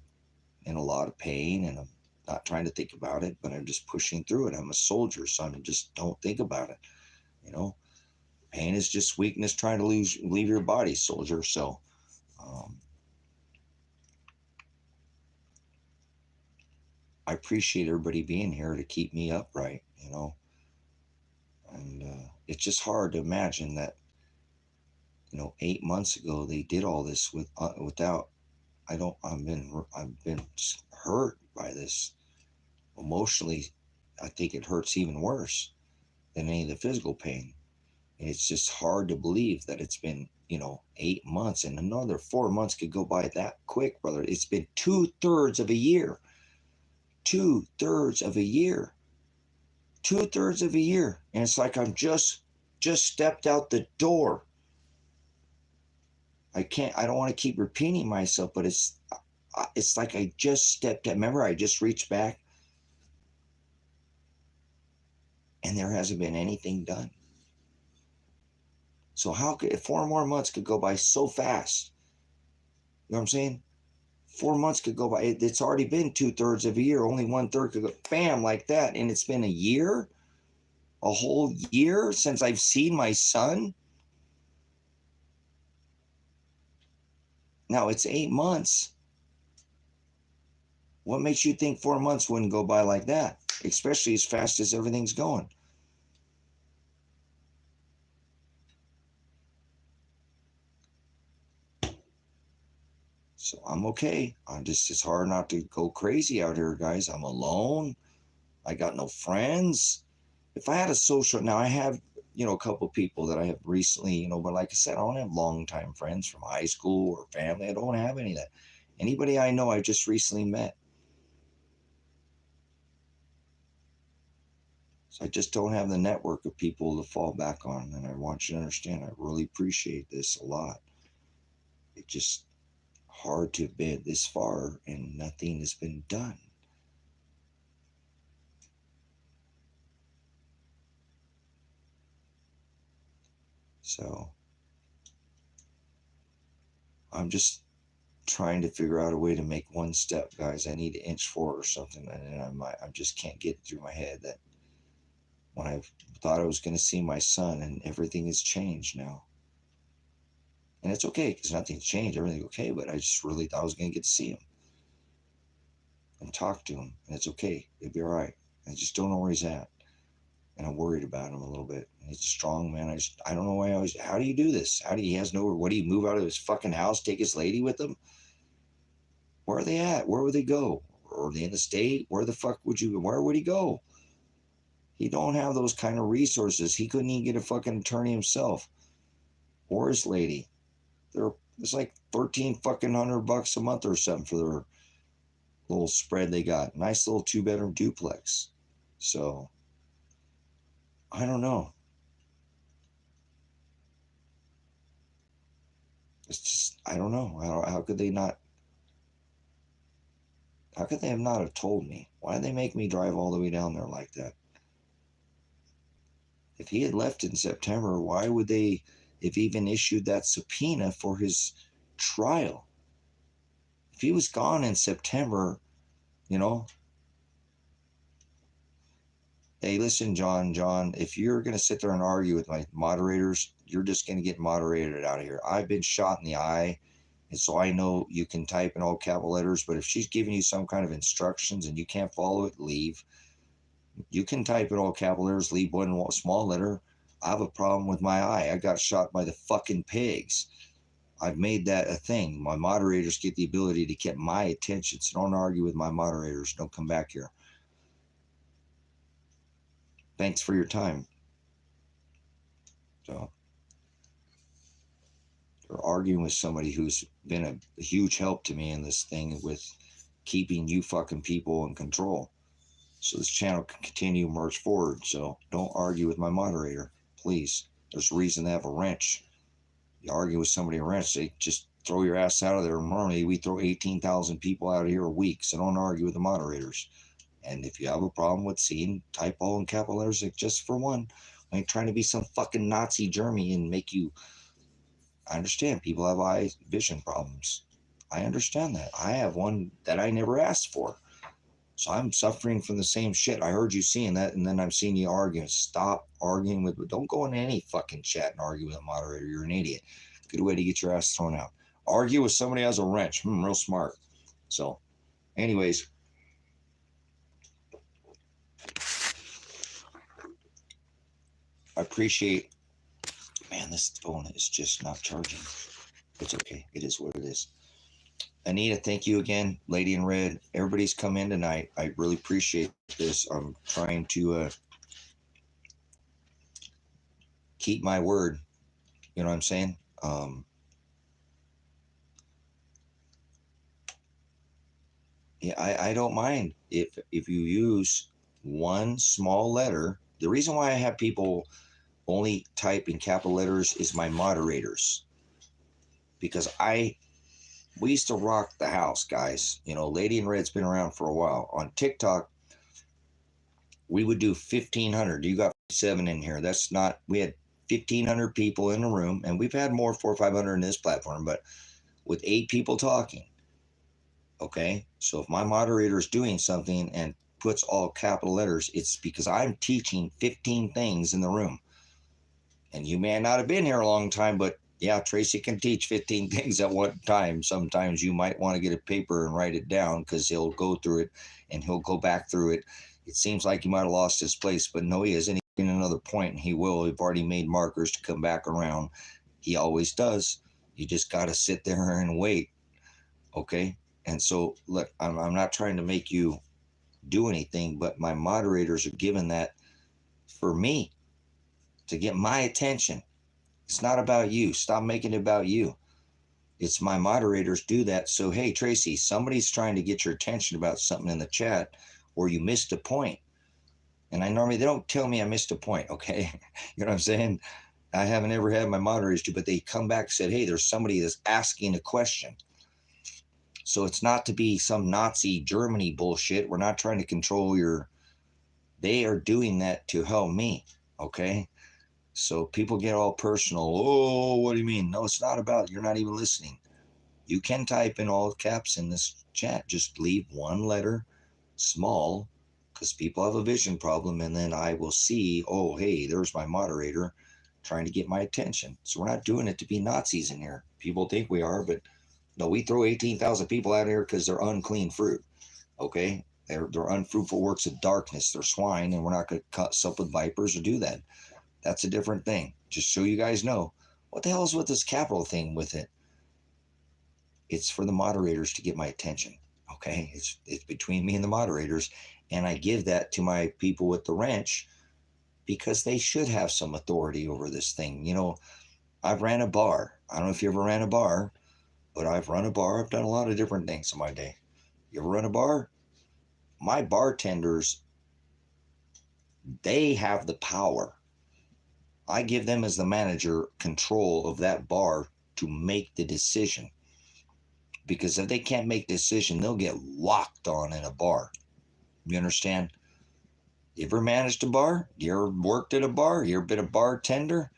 in a lot of pain, and I'm not trying to think about it, but I'm just pushing through it. I'm a soldier, so I just don't think about it. Pain is just weakness trying to leave your body, soldier. So, I appreciate everybody being here to keep me upright, and it's just hard to imagine that, 8 months ago they did all this without. I've been hurt by this emotionally. I think it hurts even worse than any of the physical pain, and it's just hard to believe that it's been 8 months, and another 4 months could go by that quick, brother. It's been 2/3 of a year. 2/3 of a year. 2/3 of a year. And it's like I'm just just stepped out the door. I don't want to keep repeating myself, but it's like I just stepped out. Remember, I just reached back and there hasn't been anything done. So how could 4 more months could go by so fast? You know what I'm saying? 4 months could go by. It's already been 2/3 of a year. Only 1/3 could go bam like that. And it's been a year, a whole year since I've seen my son. Now it's 8 months. What makes you think 4 months wouldn't go by like that? Especially as fast as everything's going. So I'm okay. It's hard not to go crazy out here, guys. I'm alone. I got no friends. If I had a social, now I have, a couple people that I have recently, but like I said, I don't have longtime friends from high school or family. I don't have any of that. Anybody I know, I just recently met. So I just don't have the network of people to fall back on. And I want you to understand, I really appreciate this a lot. It just hard to have been this far and nothing has been done. So I'm just trying to figure out a way to make one step, guys. I need to inch forward or something, and I just can't get it through my head that when I thought I was going to see my son, and everything has changed now. And it's okay because nothing's changed, everything's okay. But I just really thought I was going to get to see him and talk to him, and it's okay. It'll be all right. I just don't know where he's at, and I'm worried about him a little bit. And he's a strong man. I don't know why. How do you do this? He has nowhere? What do you move out of his fucking house? Take his lady with him? Where are they at? Where would they go? Or are they in the state? Where the fuck where would he go? He don't have those kind of resources. He couldn't even get a fucking attorney himself. Or his lady. It's like $1,300 a month or something for their little spread they got. Nice little 2-bedroom duplex. So, I don't know. It's just, I don't know. How could they not? How could they have not have told me? Why did they make me drive all the way down there like that? If he had left in September, why would they have even issued that subpoena for his trial? If he was gone in September, hey, listen, John, if you're going to sit there and argue with my moderators, you're just going to get moderated out of here. I've been shot in the eye, and so I know you can type in all capital letters, but if she's giving you some kind of instructions and you can't follow it, leave. You can type in all capital letters, leave one small letter. I have a problem with my eye. I got shot by the fucking pigs. I've made that a thing. My moderators get the ability to get my attention, so don't argue with my moderators. Don't come back here. Thanks for your time. So, you're arguing with somebody who's been a huge help to me in this thing with keeping you fucking people in control. So this channel can continue to march forward. So don't argue with my moderator, please. There's a reason to have a wrench. You argue with somebody a wrench, they just throw your ass out of there. Normally we throw 18,000 people out of here a week. So don't argue with the moderators. And if you have a problem with seeing typo and capital letters, like just for one, I ain't trying to be some fucking Nazi Germany and make you. I understand people have eye vision problems. I understand that. I have one that I never asked for. So I'm suffering from the same shit. I heard you seeing that, and then I'm seeing you arguing. Stop arguing with. Don't go in any fucking chat and argue with a moderator. You're an idiot. Good way to get your ass thrown out. Argue with somebody who has a wrench. Real smart. So, anyways. I appreciate. Man, this phone is just not charging. It's okay. It is what it is. Anita, thank you again. Lady in Red. Everybody's come in tonight. I really appreciate this. I'm trying to keep my word. You know what I'm saying? Yeah, I don't mind if you use one small letter. The reason why I have people only type in capital letters is my moderators. Because we used to rock the house, guys. You know, Lady in Red's been around for a while. On TikTok, we would do 1,500. You got 7 in here. That's not, we had 1,500 people in the room, and we've had more, 400 or 500 in this platform, but with 8 people talking. Okay, so if my moderator is doing something and puts all capital letters, it's because I'm teaching 15 things in the room. And you may not have been here a long time, but yeah, Tracy can teach 15 things at one time. Sometimes you might want to get a paper and write it down, because he'll go through it and he'll go back through it. It seems like he might have lost his place, but no, he isn't. He's in another point, and he will. We've already made markers to come back around. He always does. You just got to sit there and wait. Okay? And so, look, I'm not trying to make you do anything, but my moderators are given that for me, to get my attention. It's not about you. Stop making it about you. It's my moderators do that. So, hey, Tracy, somebody's trying to get your attention about something in the chat, or you missed a point. And they don't tell me I missed a point, okay? You know what I'm saying? I haven't ever had my moderators do, but they come back and said, hey, there's somebody that's asking a question. So it's not to be some Nazi Germany bullshit. We're not trying to control they are doing that to help me, okay? So people get all personal. Oh, what do you mean? No, it's not about, you're not even listening. You can type in all caps in this chat. Just leave one letter small, because people have a vision problem, and then I will see, oh, hey, there's my moderator trying to get my attention. So we're not doing it to be Nazis in here. People think we are, but no, we throw 18,000 people out here because they're unclean fruit, okay? They're unfruitful works of darkness. They're swine, and we're not going to cut up with vipers or do that. That's a different thing. Just so you guys know, what the hell is with this capital thing with it? It's for the moderators to get my attention, okay? It's between me and the moderators, and I give that to my people with the wrench, because they should have some authority over this thing. You know, I've ran a bar. I don't know if you ever ran a bar, but I've run a bar. I've done a lot of different things in my day. You ever run a bar? My bartenders, they have the power. I give them, as the manager, control of that bar to make the decision. Because if they can't make the decision, they'll get locked on in a bar. You understand? You ever managed a bar? You ever worked at a bar? You ever been a bartender?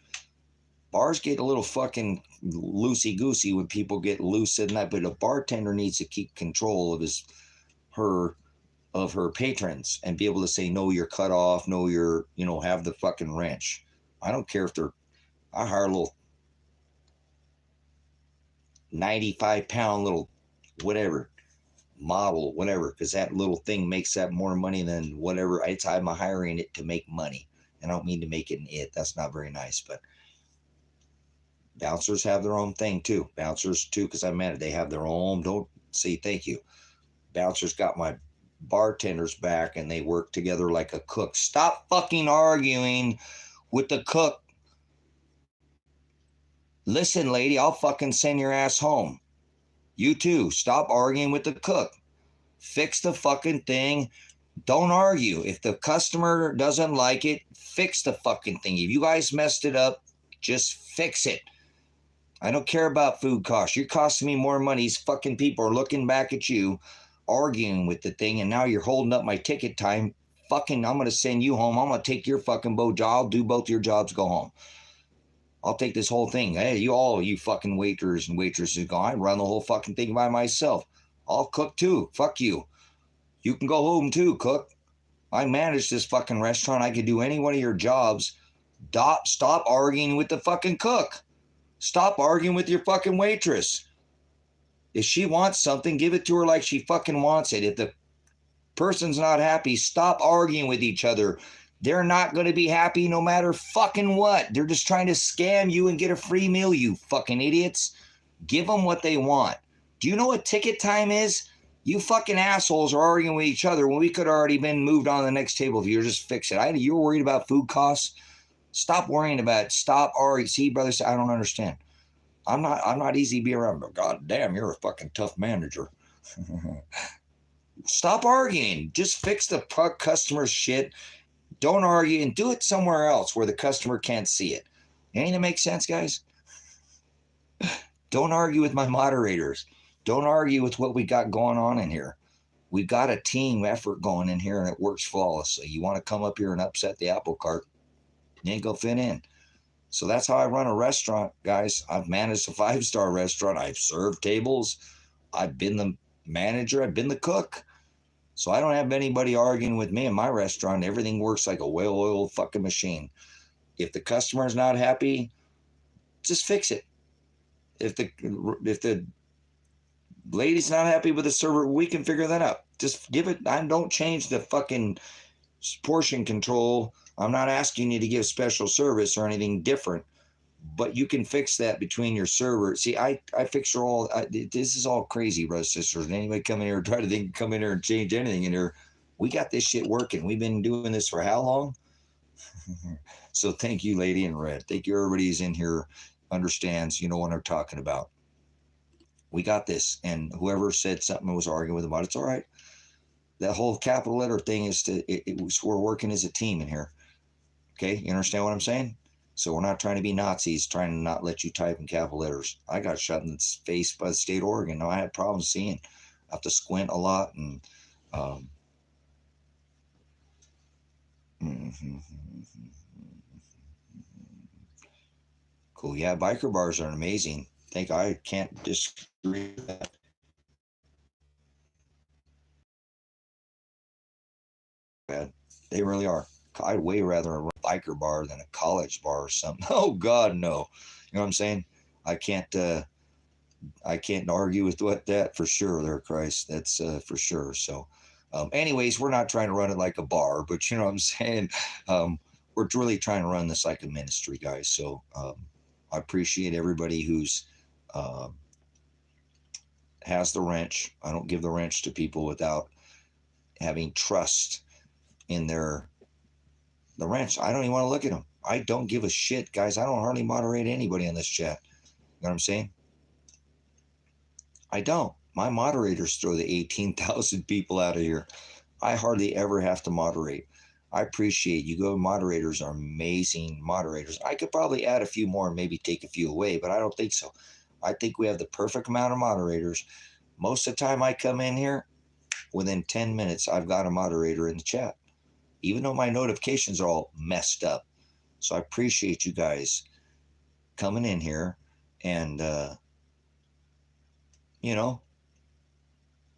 Bars get a little fucking loosey-goosey when people get loose in that, but a bartender needs to keep control of her patrons and be able to say, no, you're cut off, no, you're, have the fucking wrench. I don't care if I hire a little 95-pound little whatever model, whatever, because that little thing makes that more money than whatever. I'm hiring it to make money. I don't mean to make it an it. That's not very nice, but bouncers have their own thing too. Bouncers too, because I'm mad. They have their own. Don't say thank you. Bouncers got my bartenders back, and they work together like a cook. Stop fucking arguing with the cook. Listen, lady, I'll fucking send your ass home. You too. Stop arguing with the cook. Fix the fucking thing. Don't argue. If the customer doesn't like it, fix the fucking thing. If you guys messed it up, just fix it. I don't care about food costs. You're costing me more money. These fucking people are looking back at you, arguing with the thing, and now you're holding up my ticket time. Fucking, I'm going to send you home. I'm going to take your fucking job. I'll do both your jobs, go home. I'll take this whole thing. Hey, you fucking waiters and waitresses go, I run the whole fucking thing by myself. I'll cook too. Fuck you. You can go home too, cook. I manage this fucking restaurant. I could do any one of your jobs. Stop arguing with the fucking cook. Stop arguing with your fucking waitress. If she wants something, give it to her like she fucking wants it. If the person's not happy, stop arguing with each other. They're not going to be happy no matter fucking what. They're just trying to scam you and get a free meal, you fucking idiots. Give them what they want. Do you know what ticket time is? You fucking assholes are arguing with each other when we could have already been moved on to the next table if you just fix it. You were worried about food costs? Stop worrying about it. Stop arguing. See, brother, I don't understand. I'm not easy to be around, but god damn, you're a fucking tough manager. Stop arguing. Just fix the customer shit. Don't argue and do it somewhere else where the customer can't see it. Ain't it make sense, guys? Don't argue with my moderators. Don't argue with what we got going on in here. We got a team effort going in here, and it works flawlessly. You want to come up here and upset the apple cart, you ain't gonna fit in. So that's how I run a restaurant, guys. I've managed a 5-star restaurant. I've served tables. I've been the manager. I've been the cook. So I don't have anybody arguing with me in my restaurant. Everything works like a well-oiled fucking machine. If the customer is not happy, just fix it. If the lady's not happy with the server, we can figure that out. Just give it. I don't change the fucking portion control. I'm not asking you to give special service or anything different, but you can fix that between your server. See, I fix her all. This is all crazy, brothers and sisters. And anybody come in here and try to come in here and change anything in here, we got this shit working. We've been doing this for how long? So thank you, lady in red. Thank you, everybody who's in here understands, what they're talking about. We got this. And whoever said something and was arguing with them about it, it's all right. That whole capital letter thing is we're working as a team in here. Okay, you understand what I'm saying? So we're not trying to be Nazis, trying to not let you type in capital letters. I got shot in the face by the state of Oregon. No, I had problems seeing. I have to squint a lot. And cool. Yeah, biker bars are amazing. I can't disagree with that. Bad. They really are. I'd way rather a biker bar than a college bar or something. Oh God, no. You know what I'm saying? I can't argue with that for sure there, Christ. That's for sure. So anyways, we're not trying to run it like a bar, but you know what I'm saying? We're really trying to run this like a ministry, guys. So I appreciate everybody who's has the wrench. I don't give the wrench to people without having trust in the wrench. I don't even want to look at them. I don't give a shit, guys. I don't hardly moderate anybody on this chat. You know what I'm saying? I don't. My moderators throw the 18,000 people out of here. I hardly ever have to moderate. I appreciate you. Go moderators are amazing moderators. I could probably add a few more and maybe take a few away, but I don't think so. I think we have the perfect amount of moderators. Most of the time I come in here, within 10 minutes, I've got a moderator in the chat, even though my notifications are all messed up. So I appreciate you guys coming in here and,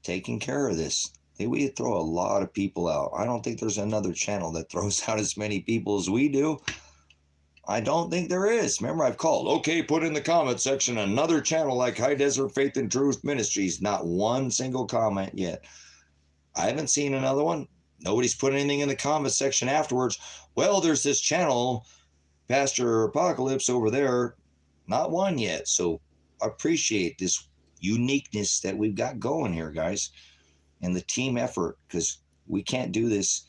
taking care of this. We throw a lot of people out. I don't think there's another channel that throws out as many people as we do. I don't think there is. Remember, I've called, okay, put in the comment section another channel like High Desert Faith and Truth Ministries. Not one single comment yet. I haven't seen another one. Nobody's put anything in the comment section afterwards. Well, there's this channel, Pastor Apocalypse over there. Not one yet. So I appreciate this uniqueness that we've got going here, guys, and the team effort, because we can't do this,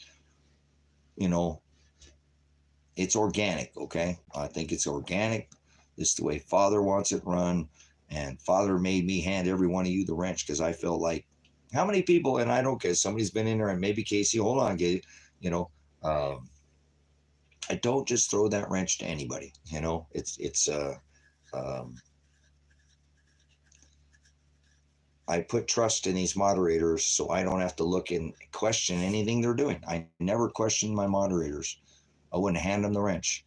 it's organic, okay? I think it's organic. This is the way Father wants it run, and Father made me hand every one of you the wrench because I felt like, how many people, and I don't care, somebody's been in there, and maybe Casey, hold on, Gabe, I don't just throw that wrench to anybody, I put trust in these moderators so I don't have to look and question anything they're doing. I never question my moderators. I wouldn't hand them the wrench.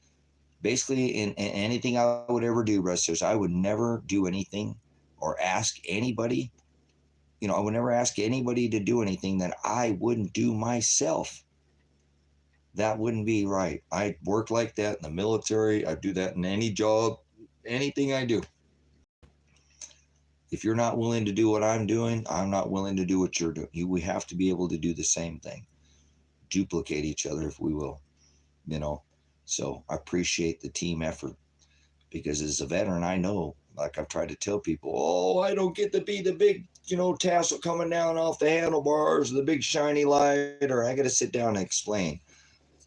Basically, in anything I would ever do, brothers, I would never do anything or ask anybody. I would never ask anybody to do anything that I wouldn't do myself. That wouldn't be right. I work like that in the military. I do that in any job, anything I do. If you're not willing to do what I'm doing, I'm not willing to do what you're doing. We have to be able to do the same thing. Duplicate each other if we will, So I appreciate the team effort because as a veteran, I know, like I've tried to tell people, I don't get to be the big, tassel coming down off the handlebars, the big shiny light, or I got to sit down and explain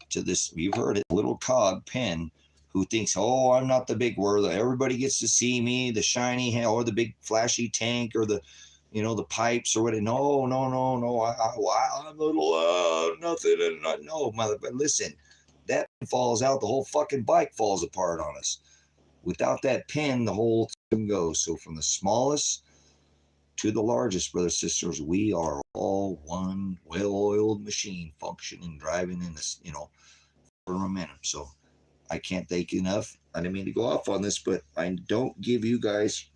to this, you've heard it, little cog pen who thinks, I'm not the big world. Everybody gets to see me, the shiny hand or the big flashy tank or the, the pipes or whatever. No. I'm a little, nothing. No, mother, but listen, that falls out, the whole fucking bike falls apart on us. Without that pin, the whole thing goes. So from the smallest to the largest, brothers, sisters, we are all one well-oiled machine functioning, driving in this, for momentum. So I can't thank you enough. I didn't mean to go off on this, but I don't give you guys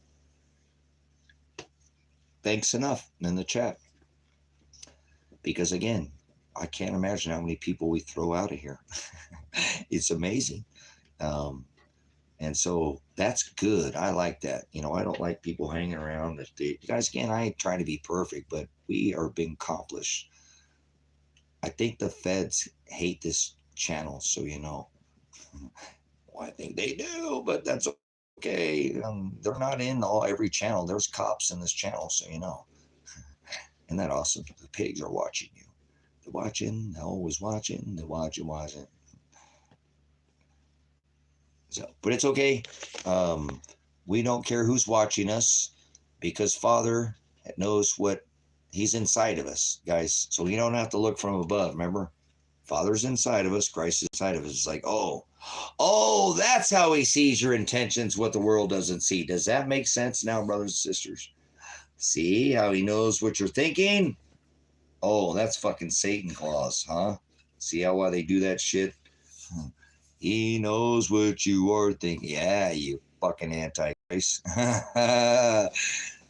thanks enough in the chat. Because again, I can't imagine how many people we throw out of here. It's amazing. And so that's good. I like that. I don't like people hanging around. Guys, again, I ain't trying to be perfect, but we are being accomplished. I think the feds hate this channel, so you know. Well, I think they do, but that's okay. They're not in every channel. There's cops in this channel, so you know. Isn't that awesome? The pigs are watching you. They're watching. They're always watching. They're watching. So, but it's okay. We don't care who's watching us because Father knows what He's inside of us, guys. So we don't have to look from above. Remember, Father's inside of us. Christ is inside of us. It's like, oh, that's how He sees your intentions, what the world doesn't see. Does that make sense now, brothers and sisters? See how He knows what you're thinking? Oh, that's fucking Satan claws, huh? See why they do that shit? He knows what you are thinking. Yeah, you fucking antichrist.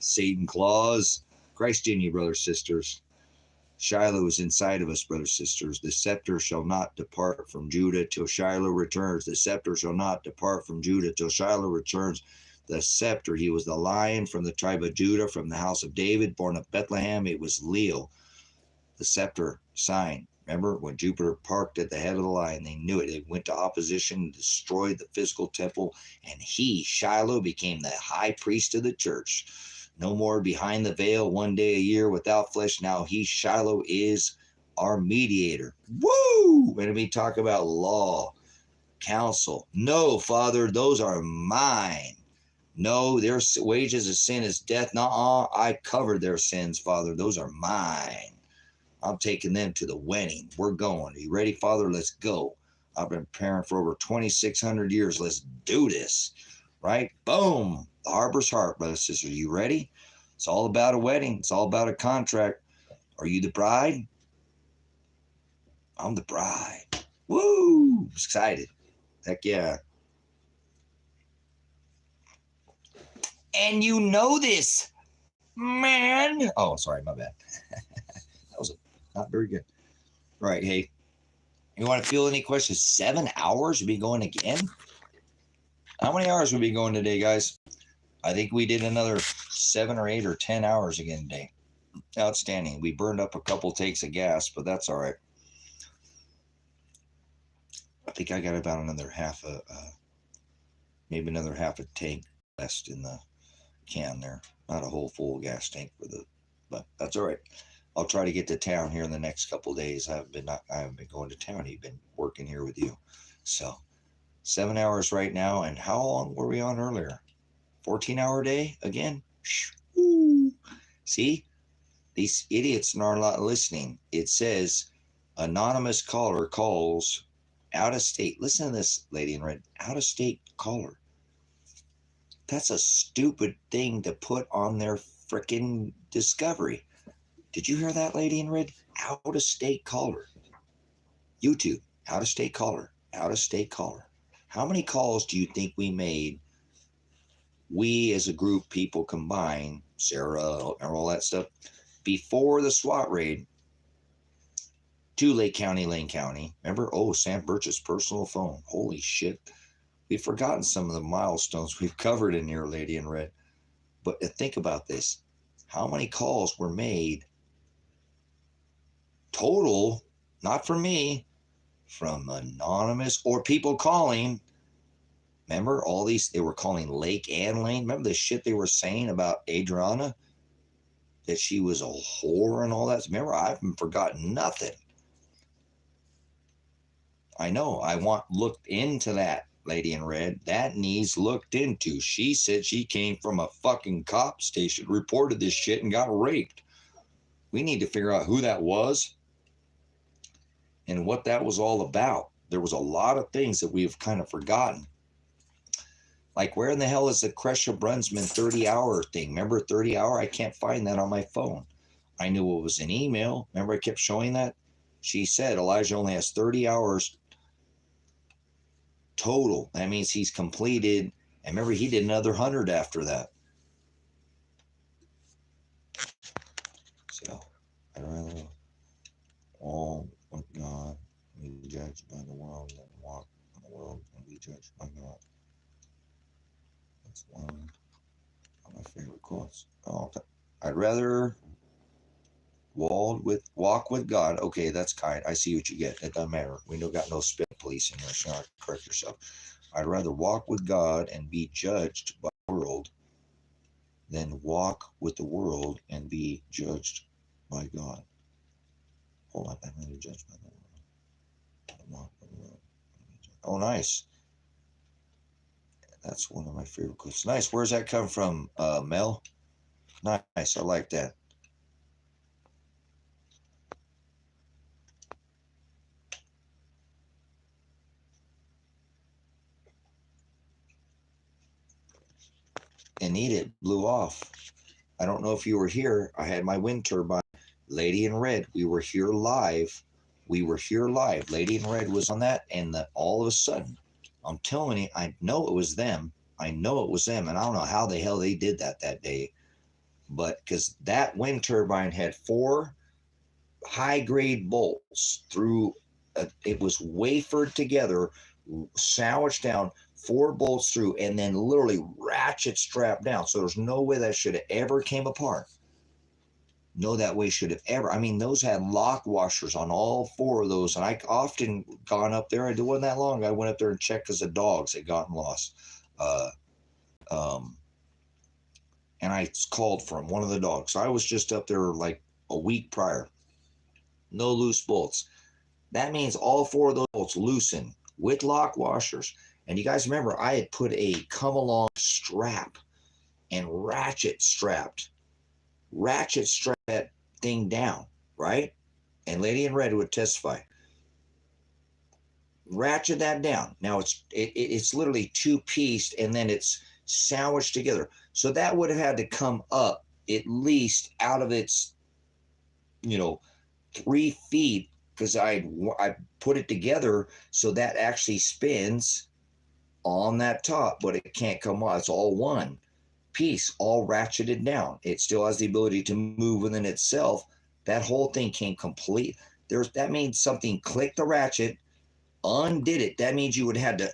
Satan claws. Christ in you, brothers, sisters. Shiloh is inside of us, brothers, sisters. The scepter shall not depart from Judah till Shiloh returns. The scepter shall not depart from Judah till Shiloh returns. The scepter, he was the lion from the tribe of Judah, from the house of David, born of Bethlehem. It was Leo. The scepter sign. Remember when Jupiter parked at the head of the lion, they knew it. They went to opposition, destroyed the physical temple, and Shiloh, became the high priest of the church. No more behind the veil, one day a year without flesh. Now Shiloh, is our mediator. Woo! When we talk about law, counsel. No, Father, those are mine. No, their wages of sin is death. Nuh-uh, I covered their sins, Father. Those are mine. I'm taking them to the wedding. We're going. Are you ready, Father? Let's go. I've been preparing for over 2,600 years. Let's do this. Right? Boom. The harbor's heart, brothers and sisters. Are you ready? It's all about a wedding. It's all about a contract. Are you the bride? I'm the bride. Woo! Excited. Heck yeah. And you know this, man. Oh, sorry, my bad. That was not very good. Right, hey. You want to feel any questions? 7 hours? We'll be going again? How many hours will we be going today, guys? I think we did another 7 or 8 or 10 hours again today. Outstanding. We burned up a couple takes of gas, but that's all right. I think I got about another maybe another half a tank left in the can there. Not a whole full gas tank but that's all right. I'll try to get to town here in the next couple of days. I haven't been going to town. I've been working here with you. So 7 hours right now. And how long were we on earlier? 14-hour day again? Woo. See, these idiots are not listening. It says anonymous caller calls out of state. Listen to this, lady in red. Out of state caller. That's a stupid thing to put on their frickin' discovery. Did you hear that, lady in red? Out of state caller. YouTube. Out of state caller. Out of state caller. How many calls do you think we made? We as a group, people combined, Sarah and all that stuff, before the SWAT raid to Lane County. Remember? Oh, Sam Birch's personal phone. Holy shit. We've forgotten some of the milestones we've covered in here, lady in red. But think about this. How many calls were made total, not from me, from anonymous or people calling? Remember all these, they were calling Lake and Lane. Remember the shit they were saying about Adriana? That she was a whore and all that. Remember, I haven't forgotten nothing. I know, looked into that, lady in red. That needs looked into. She said she came from a fucking cop station, reported this shit and got raped. We need to figure out who that was and what that was all about. there was a lot of things that we've kind of forgotten. Like, where in the hell is the Kresha Brunsman 30-hour thing? Remember 30-hour? I can't find that on my phone. I knew it was an email. Remember I kept showing that? She said Elijah only has 30 hours total. That means he's completed. And remember, he did another 100 after that. So, I'd rather all with God be judged by the world than walk in the world and be judged by God. That's one of my favorite quotes. Oh, I'd rather walk with God. Okay, that's kind. I see what you get. It doesn't matter. We don't got no spit police in here, so you don't have to correct yourself. I'd rather walk with God and be judged by the world than walk with the world and be judged by God. Hold on, I'm rather judged by the world. Walk with the world. Oh, nice. That's one of my favorite quotes. Nice. Where's that come from, Mel? Nice. I like that. Anita, it blew off. I don't know if you were here. I had my wind turbine. Lady in Red, we were here live. Lady in Red was on that, and all of a sudden, I'm telling you, I know it was them. And I don't know how the hell they did that day. But because that wind turbine had 4 high-grade bolts through, it was wafered together, sandwiched down, 4 bolts through, and then literally ratchet strapped down. So there's no way that should have ever came apart. No, that way should have ever. I mean, those had lock washers on all 4 of those. And I often gone up there. It wasn't that long. I went up there and checked because the dogs had gotten lost. And I called from one of the dogs. So I was just up there like a week prior. No loose bolts. That means all 4 of those bolts loosen with lock washers. And you guys remember, I had put a come-along strap and ratchet strapped that thing down, right? And Lady in Red would testify. Ratchet that down. Now it's literally 2-pieced, and then it's sandwiched together. So that would have had to come up at least out of its, 3 feet, because I put it together so that actually spins on that top, but it can't come off. It's all one piece, all ratcheted down. It still has the ability to move within itself. That whole thing came complete. That means something clicked the ratchet, undid it. That means you would have had to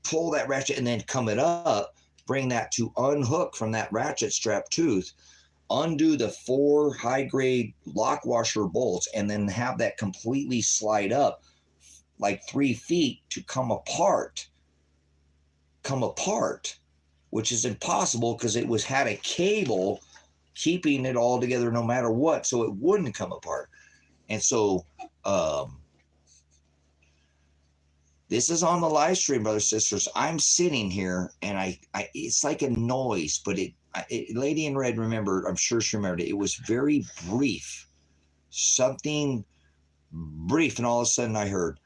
pull that ratchet and then come it up, bring that to unhook from that ratchet strap tooth, undo the 4 high-grade lock washer bolts, and then have that completely slide up like 3 feet to come apart, which is impossible because it had a cable keeping it all together no matter what, so it wouldn't come apart. And so this is on the live stream, brothers and sisters. I'm sitting here, and it's like a noise, but Lady in Red, remember, I'm sure she remembered it. It was very brief, something brief, and all of a sudden I heard,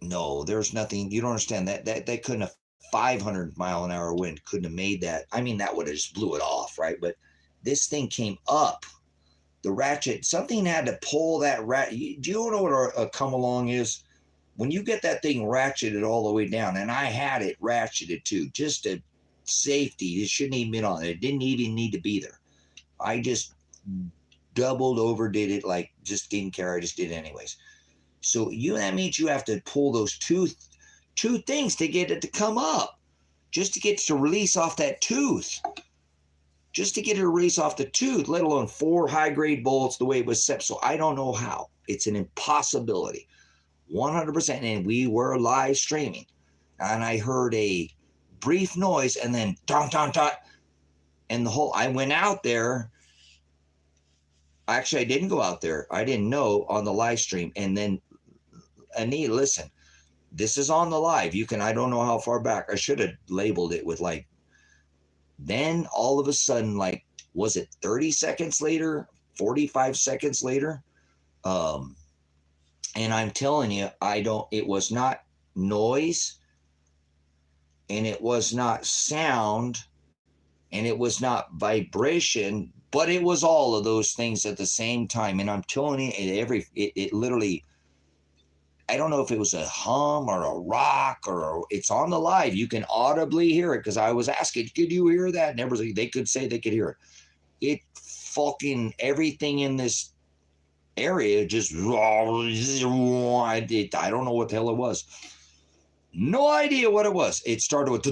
no, there's nothing. You don't understand that they couldn't have 500-mile-an-hour wind couldn't have made that. I mean, that would have just blew it off, right? But this thing came up. The ratchet, something had to pull that ratchet. Do you know what a come along is? When you get that thing ratcheted all the way down, and I had it ratcheted too, just to safety. It shouldn't even been on there. It didn't even need to be there. I just doubled overdid it, like just didn't care. I just did it anyways. So that means you have to pull those two things to get it to come up, just to get it to release off that tooth. Just to get it to release off the tooth, let alone 4 high-grade bolts the way it was set. So I don't know how. It's an impossibility. 100%. And we were live streaming. And I heard a brief noise and then dun, dun, dun. And I went out there. Actually, I didn't go out there. I didn't know on the live stream. And then, Anita, listen, this is on the live. I don't know how far back. I should have labeled it with like, then all of a sudden, was it 30 seconds later, 45 seconds later? And I'm telling you, it was not noise, and it was not sound, and it was not vibration, but it was all of those things at the same time. And I'm telling you, it literally, I don't know if it was a hum or a rock it's on the live. You can audibly hear it, because I was asking, could you hear that? And everybody, they could say they could hear it. It fucking, everything in this area just, I don't know what the hell it was. No idea what it was. It started with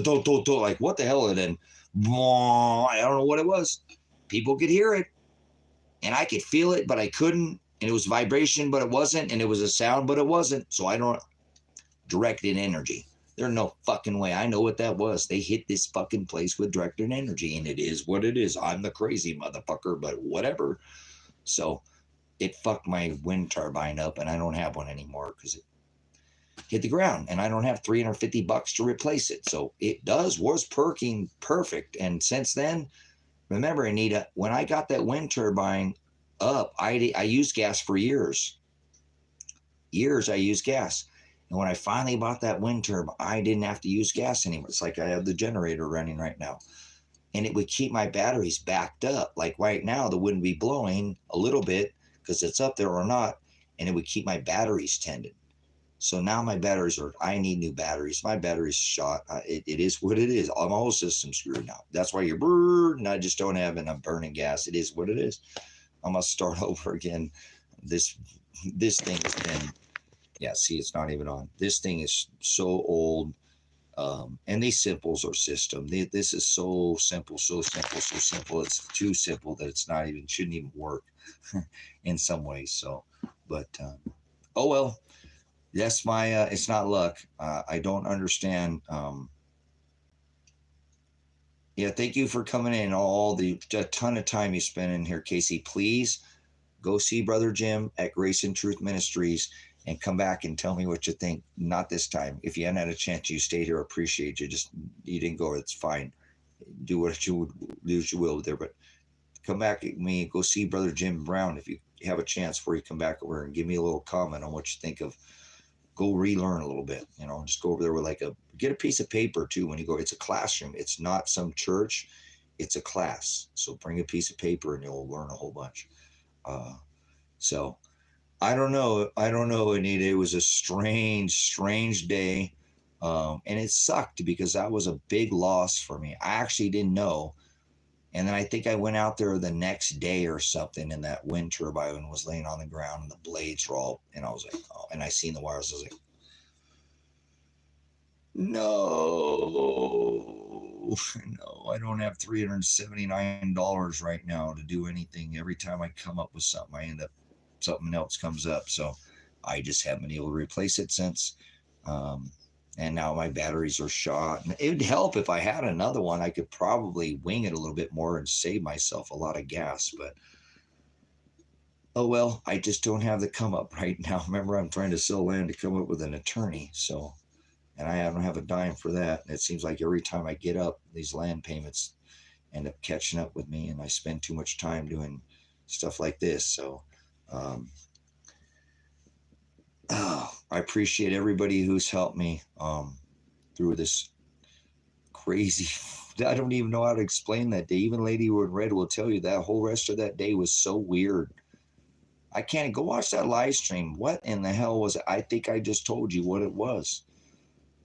like, what the hell? And then I don't know what it was. People could hear it, and I could feel it, but I couldn't. And it was vibration, but it wasn't. And it was a sound, but it wasn't. So I don't directed energy. There's no fucking way. I know what that was. They hit this fucking place with directed energy, and it is what it is. I'm the crazy motherfucker, but whatever. So it fucked my wind turbine up, and I don't have one anymore because it hit the ground, and I don't have $350 to replace it. So it was perking perfect. And since then, remember, Anita, when I got that wind turbine up, I used gas for years. I used gas. And when I finally bought that wind turbine, I didn't have to use gas anymore. It's like I have the generator running right now. And it would keep my batteries backed up. Like right now, the wind would be blowing a little bit because it's up there or not, and it would keep my batteries tended. So now my batteries I need new batteries. My battery's shot. It is what it is. My whole system's screwed now. That's why you're burning. I just don't have it. I'm burning gas. It is what it is. I must start over again. This thing has been, yeah, see, it's not even on. This thing is so old. And these simples are system. This is so simple. It's too simple that it's not even, shouldn't even work in some ways. So, but, oh well. That's my, it's not luck. I don't understand. Yeah, thank you for coming in. A ton of time you spent in here, Casey. Please go see Brother Jim at Grace and Truth Ministries and come back and tell me what you think. Not this time. If you hadn't had a chance, you stayed here. Appreciate you. You didn't go. It's fine. Do what you will there. But come back at me. Go see Brother Jim Brown if you have a chance before you come back over and give me a little comment on what you think of. Go relearn a little bit, just go over there with get a piece of paper too when you go. It's a classroom. It's not some church. It's a class. So bring a piece of paper and you'll learn a whole bunch. So I don't know, Anita. It was a strange day. And it sucked because that was a big loss for me. I actually didn't know. And then I think I went out there the next day or something, and that wind turbine was laying on the ground and the blades were all, and I was like, oh, and I seen the wires. I was like, no, I don't have $379 right now to do anything. Every time I come up with something, I end up, something else comes up. So I just haven't been able to replace it since. And now my batteries are shot. And it would help if I had another one. I could probably wing it a little bit more and save myself a lot of gas. But, oh well, I just don't have the come up right now. Remember, I'm trying to sell land to come up with an attorney. So, and I don't have a dime for that. And it seems like every time I get up, these land payments end up catching up with me. And I spend too much time doing stuff like this. So, I appreciate everybody who's helped me through this crazy. I don't even know how to explain that day. Even Lady who in red will tell you that whole rest of that day was so weird. I can't go watch that live stream. What in the hell was it? I think I just told you what it was.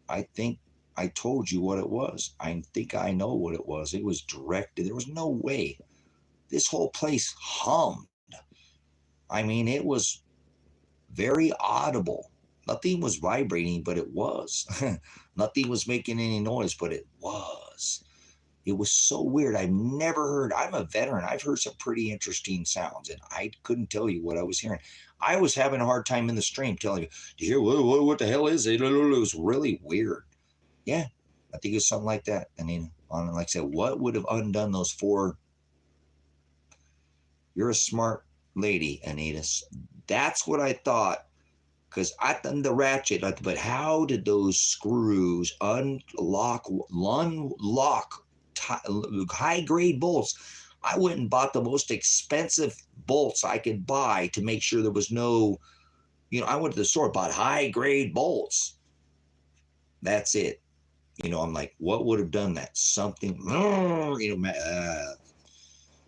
I think I told you what it was. I think I know what it was. It was directed. There was no way. This whole place hummed. I mean, it was very audible. Nothing was vibrating, but it was. Nothing was making any noise, but it was. It was so weird. I've never heard. I'm a veteran. I've heard some pretty interesting sounds, and I couldn't tell you what I was hearing. I was having a hard time in the stream telling you, do you hear what the hell is it? It was really weird. Yeah, I think it's something like that. I mean, like I said, what would have undone those four? You're a smart lady, Anita. That's what I thought, because I done the ratchet. But how did those screws unlock high-grade bolts? I went and bought the most expensive bolts I could buy to make sure there was no You know, I went to the store, bought high grade bolts. That's it. You know, I'm like, what would have done that? Something, you know,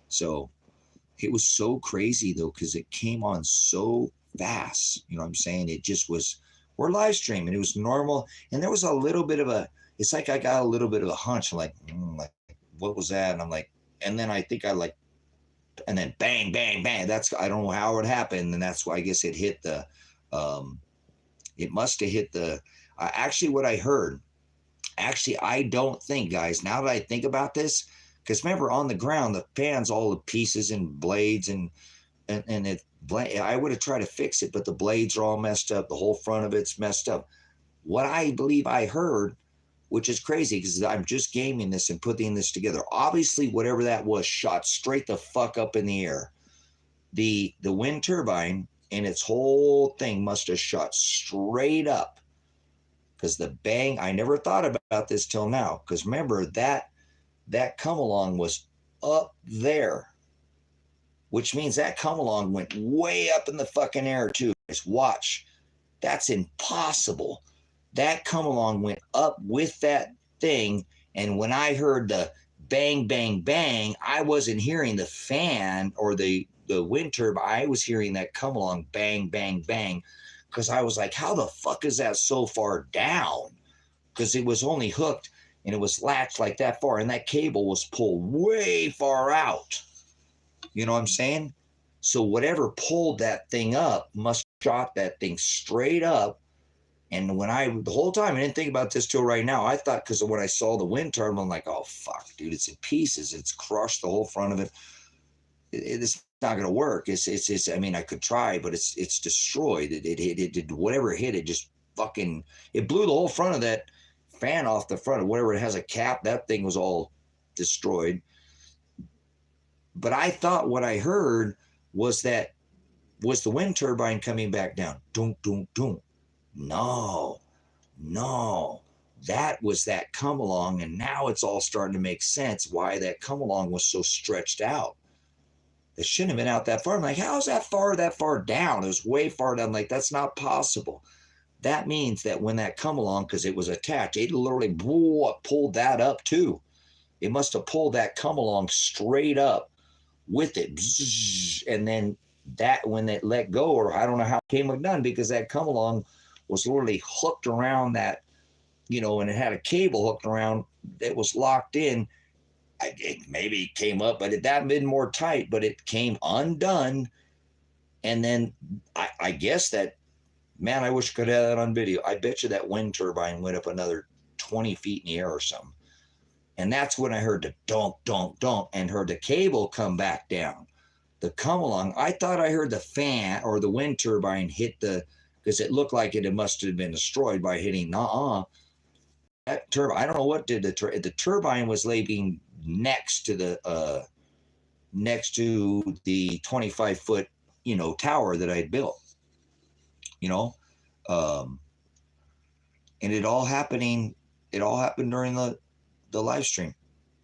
so it was so crazy though, because it came on so fast. You know what I'm saying? It just was, we're live streaming. It was normal. And there was a little bit of a, it's like I got a little bit of a hunch, like, what was that? And I'm like, and then I think I like, and then bang, bang, bang. That's, I don't know how it happened. And that's why I guess it hit the, it must have hit the, actually what I heard, actually, I don't think, guys, now that I think about this, because remember on the ground, the fan's all the pieces and blades and it, I would have tried to fix it, but the blades are all messed up. The whole front of it's messed up. What I believe I heard, which is crazy because I'm just gaming this and putting this together. Obviously, whatever that was shot straight the fuck up in the air. The wind turbine and its whole thing must have shot straight up. Because the bang, I never thought about this till now. Because remember, that come along was up there, which means that come along went way up in the fucking air too. Just watch. That's impossible. That come along went up with that thing. And when I heard the bang, bang, bang, I wasn't hearing the fan or the wind turbine. I was hearing that come along bang, bang, bang. Because I was like, how the fuck is that so far down? Because it was only hooked and it was latched like that far, and that cable was pulled way far out. You know what I'm saying? So whatever pulled that thing up must have shot that thing straight up. And when the whole time, I didn't think about this till right now. I thought, because when I saw the wind turbine, I'm like, oh, fuck, dude, it's in pieces. It's crushed the whole front of it. It's not going to work. It's, I mean, I could try, but it's destroyed. It did whatever it hit. It just fucking, it blew the whole front of that fan off the front of whatever it has a cap. That thing was all destroyed. But I thought what I heard was the wind turbine coming back down. Doom, doom, doom. No. That was that come along. And now it's all starting to make sense why that come along was so stretched out. It shouldn't have been out that far. I'm like, how is that far down? It was way far down. Like, that's not possible. That means that when that come along, because it was attached, it literally pulled that up too. It must have pulled that come along straight up with it. And then that, when it let go, or I don't know how it came undone, because that come along was literally hooked around that, you know, and it had a cable hooked around that was locked in. It maybe came up, but that been more tight, but it came undone. And then I guess that, man, I wish I could have that on video. I bet you that wind turbine went up another 20 feet in the air or something. And that's when I heard the donk, donk, donk, and heard the cable come back down. The come along, I thought I heard the fan or the wind turbine hit because it looked like it must have been destroyed by hitting, that turbine, I don't know what did the turbine was laying next to the 25-foot, you know, tower that I built, you know, and it all happened during the live stream,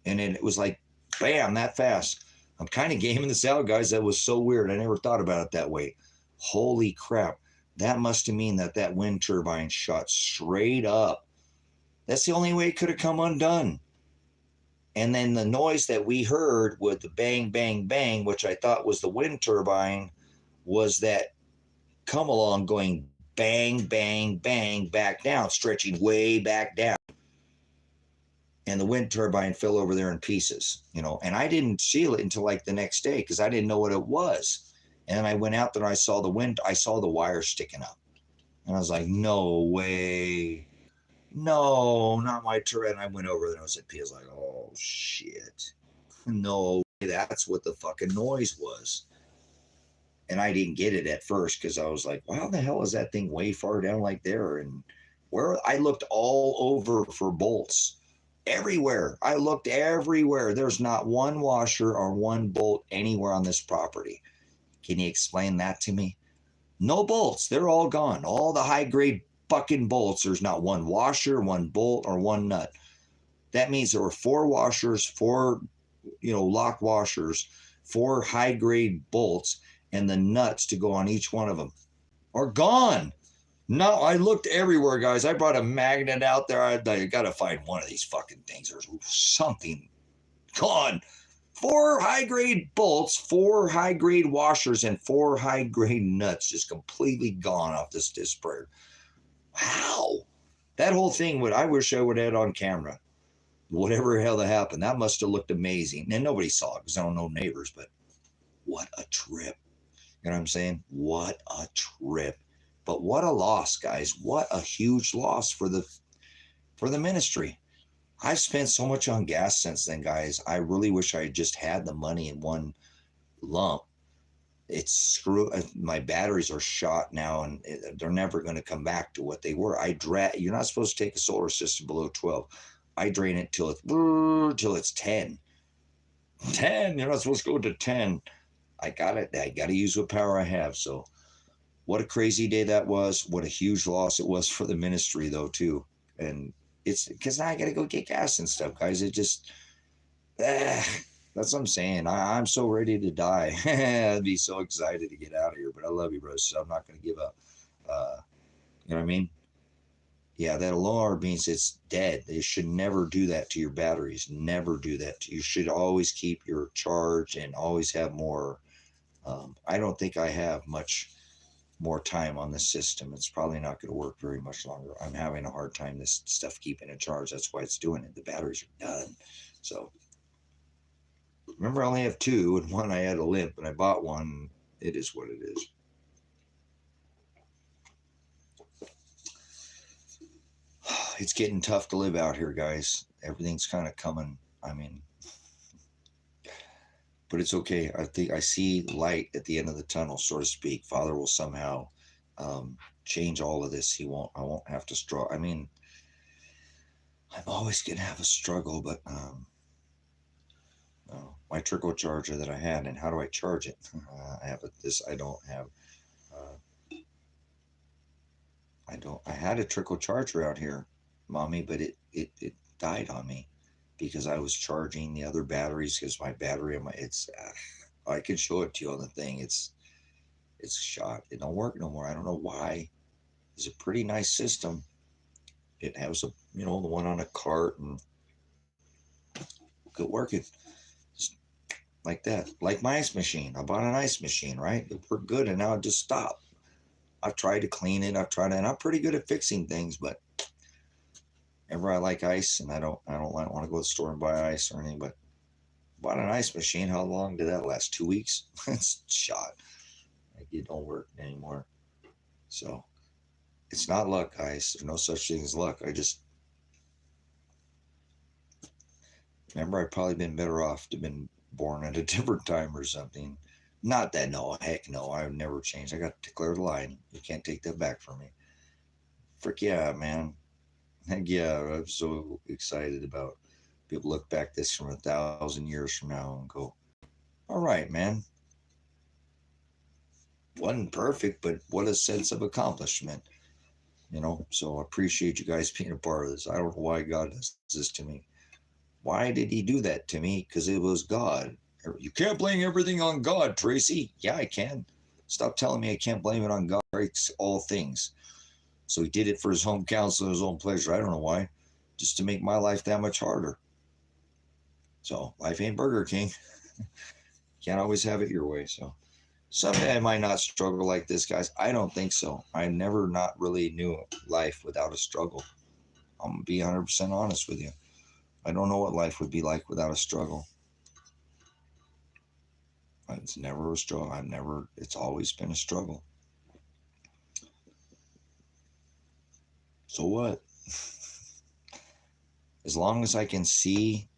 and it was like, bam, that fast. I'm kind of gaming this out, guys. That was so weird. I never thought about it that way. Holy crap. That must have mean that wind turbine shot straight up. That's the only way it could have come undone. And then the noise that we heard with the bang, bang, bang, which I thought was the wind turbine, was that come along going bang, bang, bang back down, stretching way back down. And the wind turbine fell over there in pieces, you know, and I didn't see it until like the next day because I didn't know what it was. And I went out there and I saw the wire sticking up. And I was like, no way. No, not my turret. And I went over there and I was at P. I was like, oh shit. No, that's what the fucking noise was. And I didn't get it at first because I was like, wow, the hell is that thing way far down like there? And where I looked all over for bolts. Everywhere. I looked everywhere. There's not one washer or one bolt anywhere on this property. Can you explain that to me? No bolts. They're all gone. All the high grade fucking bolts. There's not one washer, one bolt, or one nut. That means there were 4 washers, 4, lock washers, 4 high grade bolts, and the nuts to go on each one of them. are gone. No, I looked everywhere, guys. I brought a magnet out there. I got to find one of these fucking things. There's something gone. 4 high-grade bolts, 4 high-grade washers, and 4 high-grade nuts just completely gone off this disc sprayer. Wow. That whole thing, I wish I would have had on camera. Whatever the hell that happened, that must have looked amazing. And nobody saw it because I don't know neighbors, but what a trip. You know what I'm saying? What a trip. But what a loss, guys. What a huge loss for the ministry. I've spent so much on gas since then, guys. I really wish I just had the money in one lump. It's my batteries are shot now, and they're never going to come back to what they were. You're not supposed to take a solar system below 12. I drain it till it's 10. 10. You're not supposed to go to 10. I got it. I got to use what power I have. So what a crazy day that was. What a huge loss it was for the ministry, though, too. And it's because now I got to go get gas and stuff, guys. It just, that's what I'm saying. I'm so ready to die. I'd be so excited to get out of here. But I love you, bro. So I'm not going to give up. You know what I mean? Yeah, that alarm means it's dead. They should never do that to your batteries. Never do that. You should always keep your charge and always have more. I don't think I have much more time on the system. It's probably not going to work very much longer. I'm having a hard time this stuff keeping it charged. That's why it's doing it. The batteries are done. So remember, I only have 2, and one I had a limp, and I bought one. It is what it is. It's getting tough to live out here, guys. Everything's kind of coming. I mean, but it's okay. I think I see light at the end of the tunnel, so to speak. Father will somehow change all of this. I won't have to struggle. I mean, I'm always going to have a struggle, but my trickle charger that I had, and how do I charge it? I had a trickle charger out here, Mommy, but it died on me because I was charging the other batteries because my battery I can show it to you on the thing. It's shot. It don't work no more. I don't know why. It's a pretty nice system. It has the one on a cart and good working. Just like that. Like my ice machine. I bought an ice machine, right? It worked good and now it just stopped. I've tried to clean it. And I'm pretty good at fixing things, but whenever I like ice, and I don't want to go to the store and buy ice or anything, but bought an ice machine. How long did that last? 2 weeks? It's shot. Like, it don't work anymore. So it's not luck, guys. There's no such thing as luck. I just remember I'd probably been better off to have been born at a different time or something. Not that, no, heck no, I would never change. I got to declare the line. You can't take that back from me. Frick yeah, man. Heck yeah, I'm so excited about people look back this from 1,000 years from now and go, all right, man. Wasn't perfect, but what a sense of accomplishment. So I appreciate you guys being a part of this. I don't know why God does this to me. Why did he do that to me? Because it was God. You can't blame everything on God, Tracy. Yeah, I can. Stop telling me I can't blame it on God. He breaks all things. So he did it for his own counsel and his own pleasure. I don't know why. Just to make my life that much harder. So life ain't Burger King. Can't always have it your way. So someday I might not struggle like this, guys. I don't think so. I never not really knew life without a struggle. I'm going to be 100% honest with you. I don't know what life would be like without a struggle. It's never a struggle. It's always been a struggle. So what? As long as I can see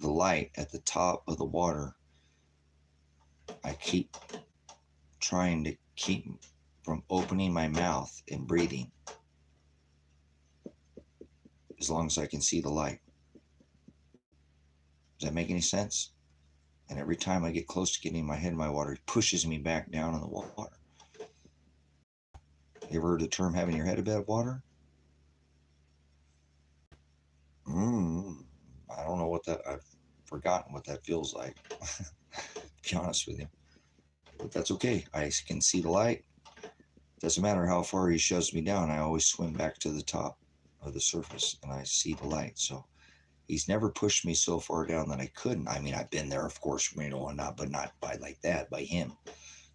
the light at the top of the water, I keep trying to keep from opening my mouth and breathing. As long as I can see the light. Does that make any sense? And every time I get close to getting my head in my water, it pushes me back down in the water. You ever heard the term having your head above water? I don't know I've forgotten what that feels like. To be honest with you. But that's okay. I can see the light. Doesn't matter how far he shoves me down, I always swim back to the top of the surface and I see the light. So he's never pushed me so far down that I couldn't. I mean, I've been there, of course, you know, not, but not by like that, by him.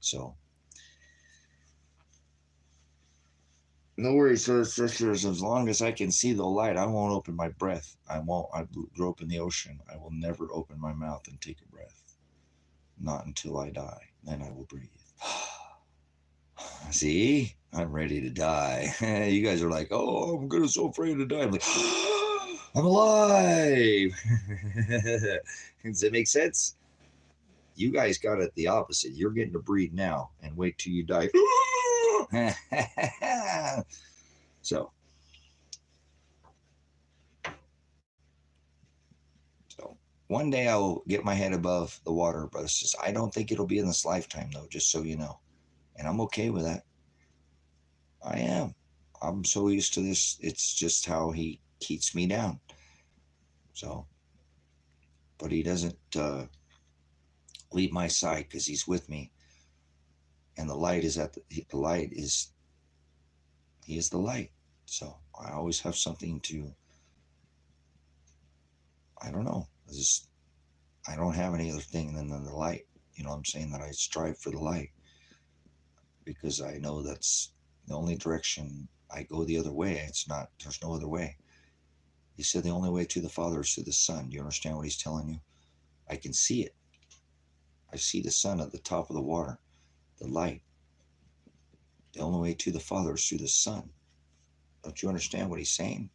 So no worries, sisters. As long as I can see the light, I won't open my breath. I grew up in the ocean. I will never open my mouth and take a breath. Not until I die. Then I will breathe. See? I'm ready to die. You guys are like, oh, I'm so afraid to die. I'm like, I'm alive. Does that make sense? You guys got it the opposite. You're getting to breathe now and wait till you die. So one day I will get my head above the water, but it's just, I don't think it'll be in this lifetime, though, just so you know. And I'm okay with that. I am. I'm so used to this. It's just how he keeps me down. So, but he doesn't leave my side because he's with me. And the light is the light is, he is the light. So I always have something to, I don't know. I don't have any other thing than the light. You know what I'm saying? That I strive for the light because I know that's the only direction. I go the other way. There's no other way. He said the only way to the Father is through the Son. Do you understand what he's telling you? I can see it. I see the sun at the top of the water, the light. The only way to the Father is through the Son. Don't you understand what he's saying?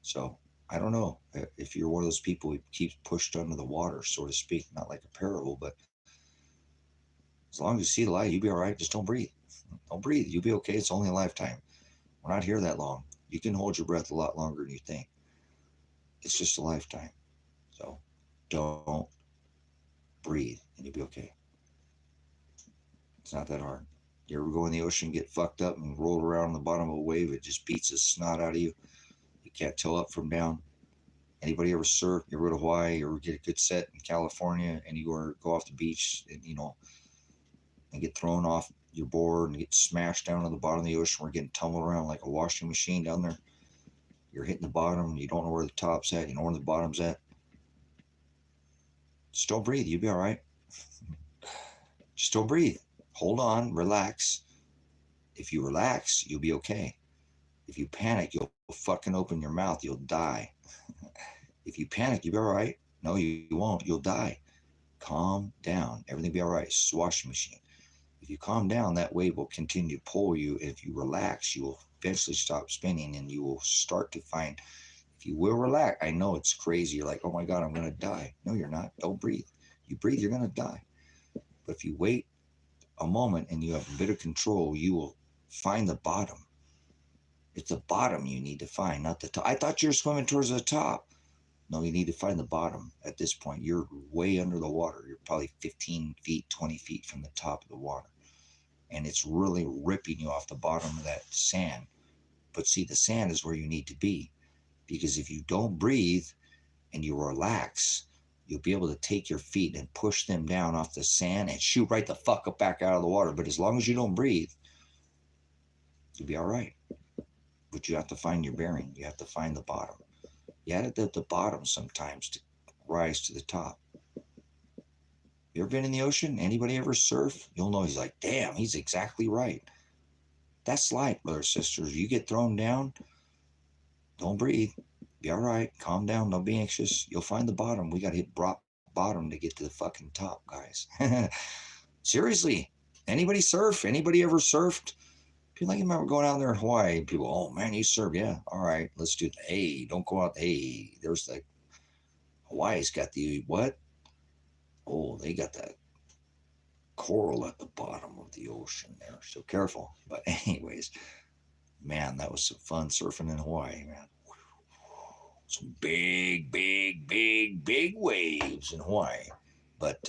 So I don't know if you're one of those people who keeps pushed under the water, so to speak, not like a parable, but as long as you see the light, you'll be all right. Just don't breathe. Don't breathe. You'll be okay. It's only a lifetime. We're not here that long. You can hold your breath a lot longer than you think. It's just a lifetime. So don't breathe and you'll be okay. It's not that hard. You ever go in the ocean, get fucked up and roll around on the bottom of a wave, it just beats the snot out of you. You can't tell up from down. Anybody ever surf? You ever go to Hawaii or get a good set in California and you go off the beach and, and get thrown off your board and get smashed down to the bottom of the ocean. We're getting tumbled around like a washing machine down there. You're hitting the bottom and you don't know where the top's at. You know where the bottom's at. Just don't breathe. You'll be all right. Just don't breathe. Hold on. Relax. If you relax, you'll be okay. If you panic, you'll fucking open your mouth. You'll die. If you panic, you'll be all right. No, you won't. You'll die. Calm down. Everything will be all right. It's a washing machine. If you calm down, that wave will continue to pull you. And if you relax, you will eventually stop spinning and you will start to find, if you will relax, I know it's crazy. You're like, oh my God, I'm going to die. No, you're not. Don't breathe. You breathe, you're going to die. But if you wait a moment and you have a bit of control, you will find the bottom. It's the bottom you need to find, not the top. I thought you were swimming towards the top. No, you need to find the bottom. At this point, you're way under the water. You're probably 15 feet, 20 feet from the top of the water. And it's really ripping you off the bottom of that sand. But see, the sand is where you need to be. Because if you don't breathe and you relax, you'll be able to take your feet and push them down off the sand and shoot right the fuck up back out of the water. But as long as you don't breathe, you'll be all right. But you have to find your bearing. You have to find the bottom. You have to at the bottom sometimes to rise to the top. You ever been in the ocean? Anybody ever surf? You'll know he's like, damn, he's exactly right. That's life, brothers and sisters. You get thrown down, don't breathe. Be all right. Calm down. Don't be anxious. You'll find the bottom. We got to hit bottom to get to the fucking top, guys. Seriously. Anybody surf? Anybody ever surfed? People like, I remember going out there in Hawaii. People, oh man, you surf. Yeah. All right. Let's do it. Hey, don't go out. Hey, there's the Hawaii's got the what? Oh, they got that coral at the bottom of the ocean there. So careful. But anyways, man, that was some fun surfing in Hawaii, man. Some big waves in Hawaii. But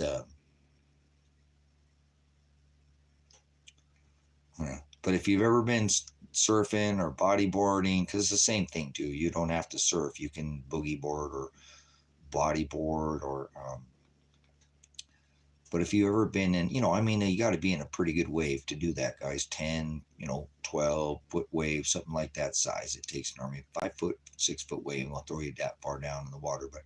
if you've ever been surfing or bodyboarding, because it's the same thing too. You don't have to surf. You can boogie board or bodyboard or But if you've ever been in, I mean, you got to be in a pretty good wave to do that, guys. 10, 12-foot wave, something like that size. It takes normally a 5-foot, 6-foot wave, and will throw you that far down in the water. But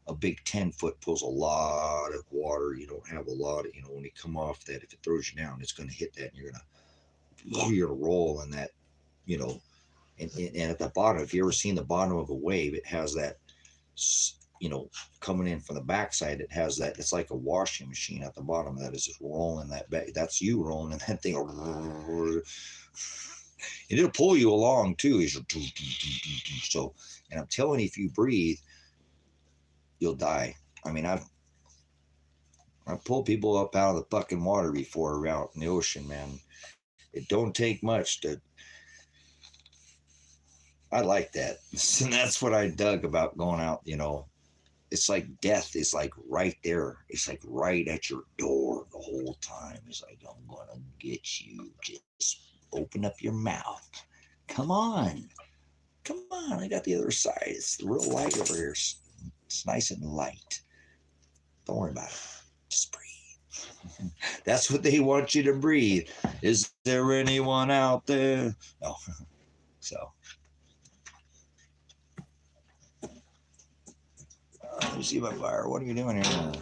a big 10-foot pulls a lot of water. You don't have a lot of, when you come off that, if it throws you down, it's going to hit that, and you're gonna roll in that, and at the bottom, if you ever seen the bottom of a wave, it has that, coming in from the backside, it has that, it's like a washing machine at the bottom of that is just rolling that back. That's you rolling in that thing. And it'll pull you along too. So, and I'm telling you, if you breathe, you'll die. I mean, I've pulled people up out of the fucking water before out in the ocean, man. It don't take much to. I like that. And that's what I dug about going out, It's like death is like right there. It's like right at your door the whole time. It's like, I'm going to get you. Just open up your mouth. Come on. Come on. I got the other side. It's the real light over here. It's nice and light. Don't worry about it. Just breathe. That's what they want you to breathe. Is there anyone out there? No. So. Let me see my fire. What are you doing here?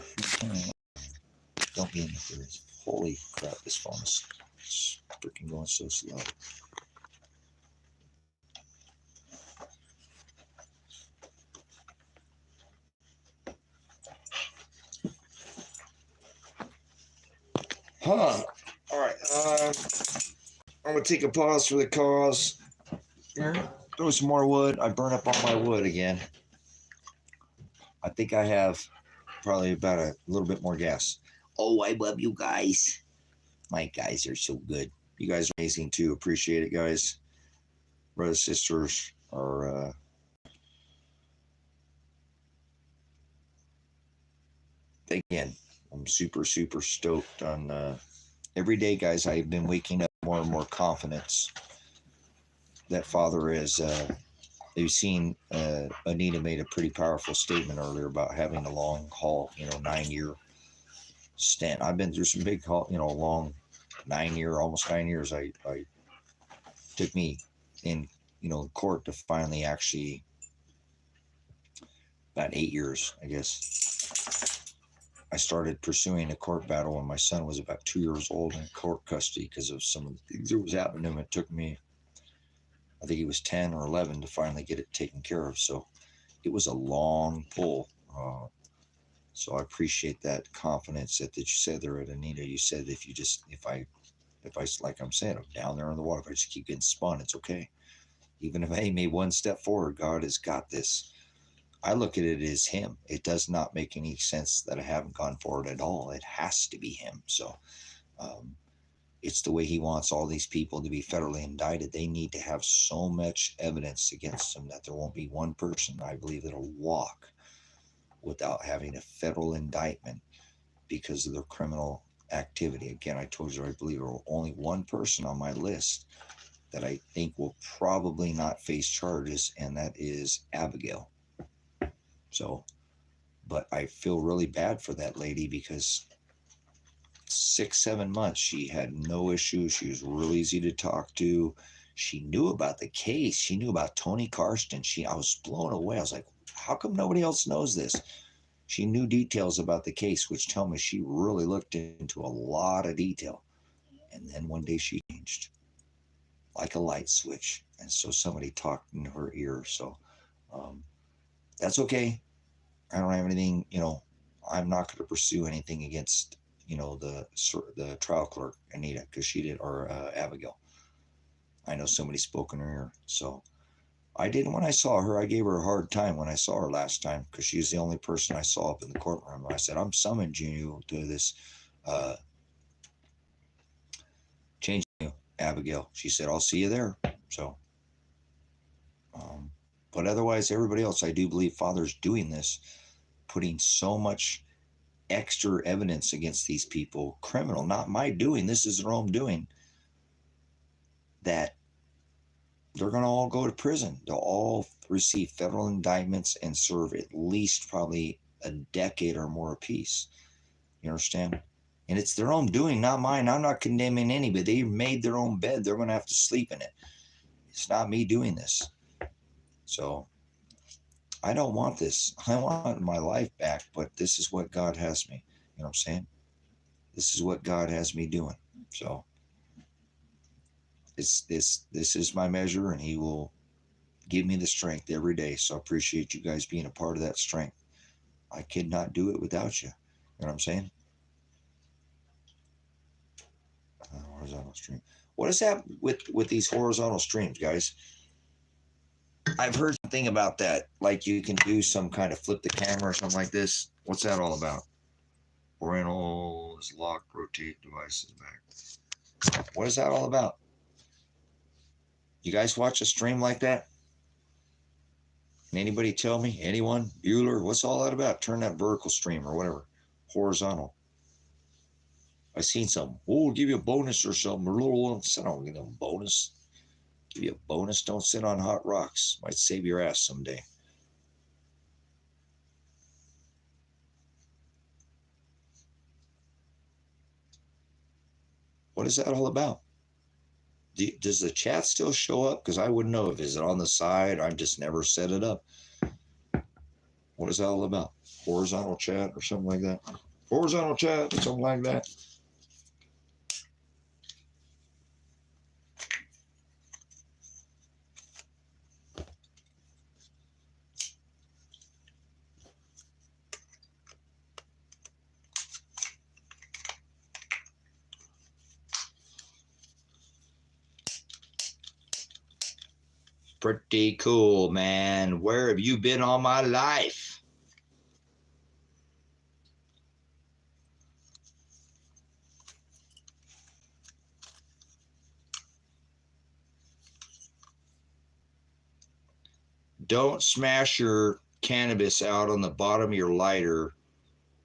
Don't be interference. Holy crap, this phone is freaking going so slow. All right. I'm going to take a pause for the cause. Here, throw some more wood. I burn up all my wood again. I think I have probably about a little bit more gas. Oh, I love you guys. My guys are so good. You guys are amazing too. Appreciate it, guys. Brothers, sisters are again, I'm super, super stoked on every day, guys. I've been waking up more and more confidence that Father is you've seen Anita made a pretty powerful statement earlier about having a long haul, 9-year stint. I've been through some big haul, long 9-year, almost 9 years. I took me in, court to finally actually about 8 years, I guess. I started pursuing a court battle when my son was about 2 years old in court custody because of some of the things that was happening to him. It took me, I think he was 10 or 11 to finally get it taken care of. So it was a long pull. So I appreciate that confidence that you said there, Anita. You said if I, like I'm saying, I'm down there in the water, if I just keep getting spun, it's okay. Even if I made one step forward, God has got this. I look at it as him. It does not make any sense that I haven't gone forward at all. It has to be him. So, it's the way he wants all these people to be federally indicted. They need to have so much evidence against them that there won't be one person, I believe, that'll walk without having a federal indictment because of their criminal activity. Again, I told you, I believe there will only one person on my list that I think will probably not face charges, and that is Abigail. So, but I feel really bad for that lady because 6-7 months she had no issues. She was real easy to talk to. She knew about the case. She knew about Tony Karsten. I was blown away. I was like, how come nobody else knows this? She knew details about the case, which tell me she really looked into a lot of detail. And then one day she changed like a light switch. And so somebody talked in her ear. So that's okay. I don't have anything, I'm not going to pursue anything against, the trial clerk, Anita, because she did, or Abigail. I know somebody spoke in her ear. So I didn't, when I saw her, I gave her a hard time when I saw her last time because she was the only person I saw up in the courtroom. I said, I'm summoning you to this change, Abigail. She said, I'll see you there. So, but otherwise, everybody else, I do believe Father's doing this, putting so much extra evidence against these people, criminal, not my doing, this is their own doing, that they're going to all go to prison. They'll all receive federal indictments and serve at least probably a decade or more apiece. You understand? And it's their own doing, not mine. I'm not condemning anybody. They made their own bed. They're going to have to sleep in it. It's not me doing this. So I don't want this. I want my life back, but this is what God has me. You know what I'm saying? This is what God has me doing. So this is my measure, and he will give me the strength every day. So I appreciate you guys being a part of that strength. I could not do it without you. You know what I'm saying? Horizontal stream. What is that with these horizontal streams, guys? I've heard something about that. Like you can do some kind of flip the camera or something like this. What's that all about? Oriental is lock, rotate devices back. What is that all about? You guys watch a stream like that? Can anybody tell me? Anyone? Bueller? What's all that about? Turn that vertical stream or whatever. Horizontal. I seen some. Oh, we'll give you a bonus or something. I don't give them a bonus. Give you a bonus. Don't sit on hot rocks. Might save your ass someday. What is that all about? Does the chat still show up? Because I wouldn't know if it's on the side. I've just never set it up. What is that all about? Horizontal chat or something like that? Horizontal chat or something like that? Pretty cool, man. Where have you been all my life? Don't smash your cannabis out on the bottom of your lighter.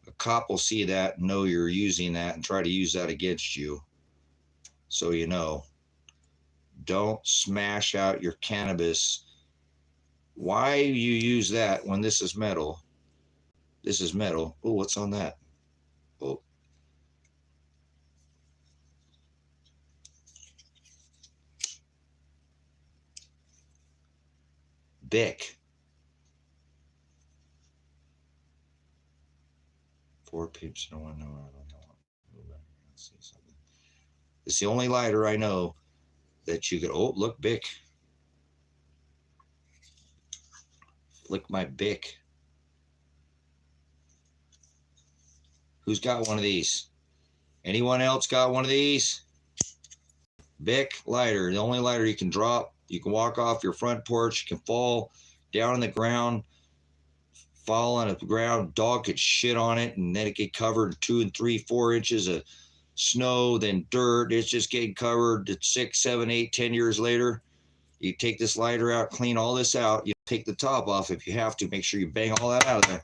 A cop will see that and know you're using that and try to use that against you. So you know. Don't smash out your cannabis. Why you use that when this is metal? This is metal. Oh, what's on that? Oh. Bic. 4 peeps. No one know. I don't know. Let's see something. It's the only lighter I know that you could. Oh, look, Bic. Lick my Bic. Who's got one of these? Anyone else got one of these? Bic lighter. The only lighter you can drop. You can walk off your front porch. You can fall down on the ground. Fall on the ground. Dog could shit on it, and then it get covered 2 and 3, 4 inches of snow, then dirt. It's just getting covered 6, 7, 8, 10 years later. You take this lighter out, clean all this out. You take the top off if you have to. Make sure you bang all that out of there.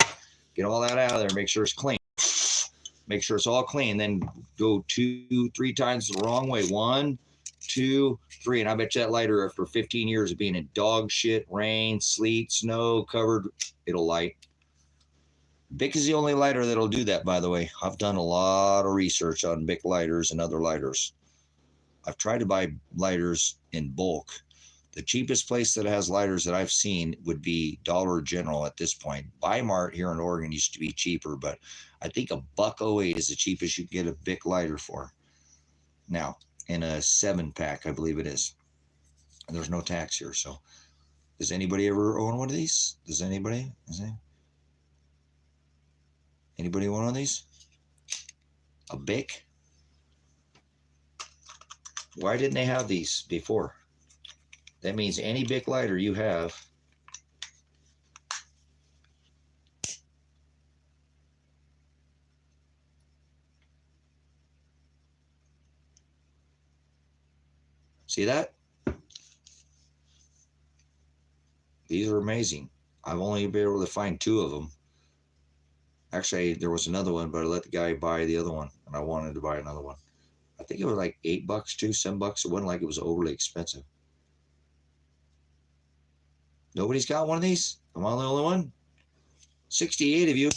Get all that out of there. Make sure it's clean. Make sure it's all clean. Then go 2, 3 times the wrong way. 1, 2, 3. And I bet you that lighter, after 15 years of being in dog shit, rain, sleet, snow, covered, it'll light. Bic is the only lighter that'll do that, by the way. I've done a lot of research on Bic lighters and other lighters. I've tried to buy lighters in bulk. The cheapest place that has lighters that I've seen would be Dollar General at this point. Bi-Mart here in Oregon used to be cheaper, but I think $1.08 is the cheapest you can get a Bic lighter for. Now, in a 7-pack, I believe it is. And there's no tax here, so. Does anybody ever own one of these? Does anybody? Anybody want one of these? A Bic? Why didn't they have these before? That means any Bic lighter you have see that? These are amazing. I've only been able to find 2 of them. Actually, there was another one, but I let the guy buy the other one, and I wanted to buy another one. I think it was like $8 too, $7. It wasn't like it was overly expensive. Nobody's got one of these? Am I the only one? 68 of you.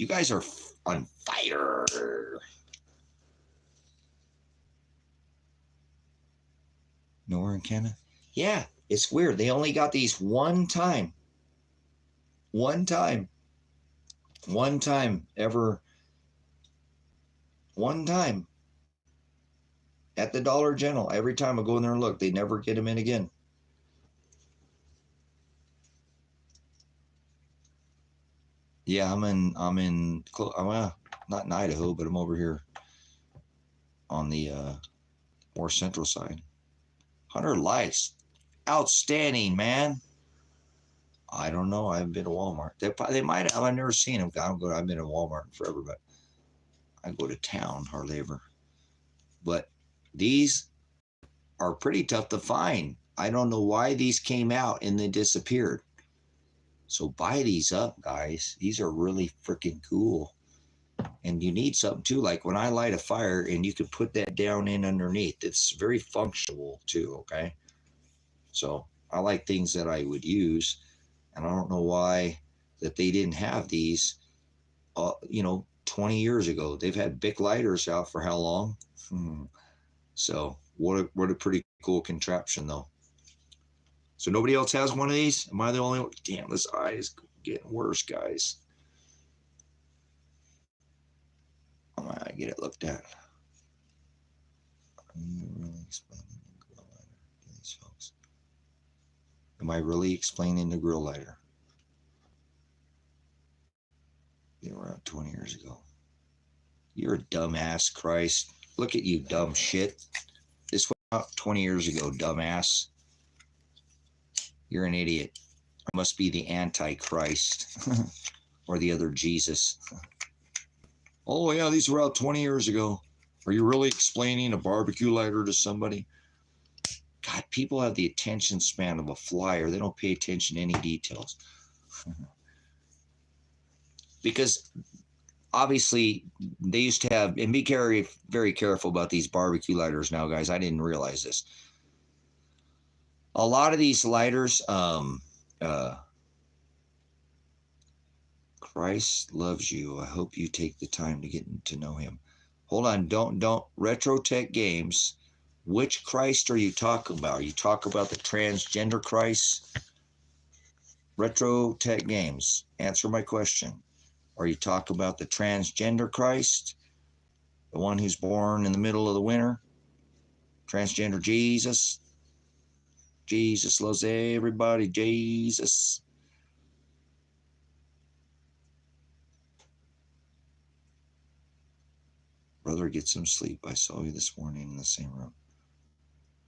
You guys are on fire. Nowhere in Canada? Yeah, it's weird. They only got these one time. One time ever. One time. At the Dollar General. Every time I go in there and look, they never get them in again. Yeah, I'm not in Idaho, but I'm over here on the more central side. 100 likes. Outstanding, man. I don't know. I haven't been to Walmart. They might have. I've never seen them. I've been in Walmart forever, but I go to town hardly ever. But these are pretty tough to find. I don't know why these came out and then disappeared. So buy these up, guys. These are really freaking cool. And you need something too, like when I light a fire and you can put that down in underneath. It's very functional too, okay? So I like things that I would use. And I don't know why that they didn't have these, 20 years ago. They've had Bic lighters out for how long? So what a pretty cool contraption, though. So nobody else has one of these? Am I the only one? Damn, this eye is getting worse, guys. I'm going to get it looked at. Am I really explaining the grill lighter? They were out 20 years ago. You're a dumbass, Christ. Look at you, dumb shit. This went out 20 years ago, dumbass. You're an idiot. I must be the Antichrist or the other Jesus. Oh, yeah, these were out 20 years ago. Are you really explaining a barbecue lighter to somebody? God, people have the attention span of a flyer. They don't pay attention to any details. Because obviously they used to have, and be very careful about these barbecue lighters now, guys. I didn't realize this. A lot of these lighters, Christ loves you. I hope you take the time to get to know him. Hold on, don't. Retrotech Games. Which Christ are you talking about? Are you talking about the transgender Christ? Retrotech Games. Answer my question. Are you talking about the transgender Christ? The one who's born in the middle of the winter? Transgender Jesus? Jesus loves everybody. Jesus. Brother, get some sleep. I saw you this morning in the same room.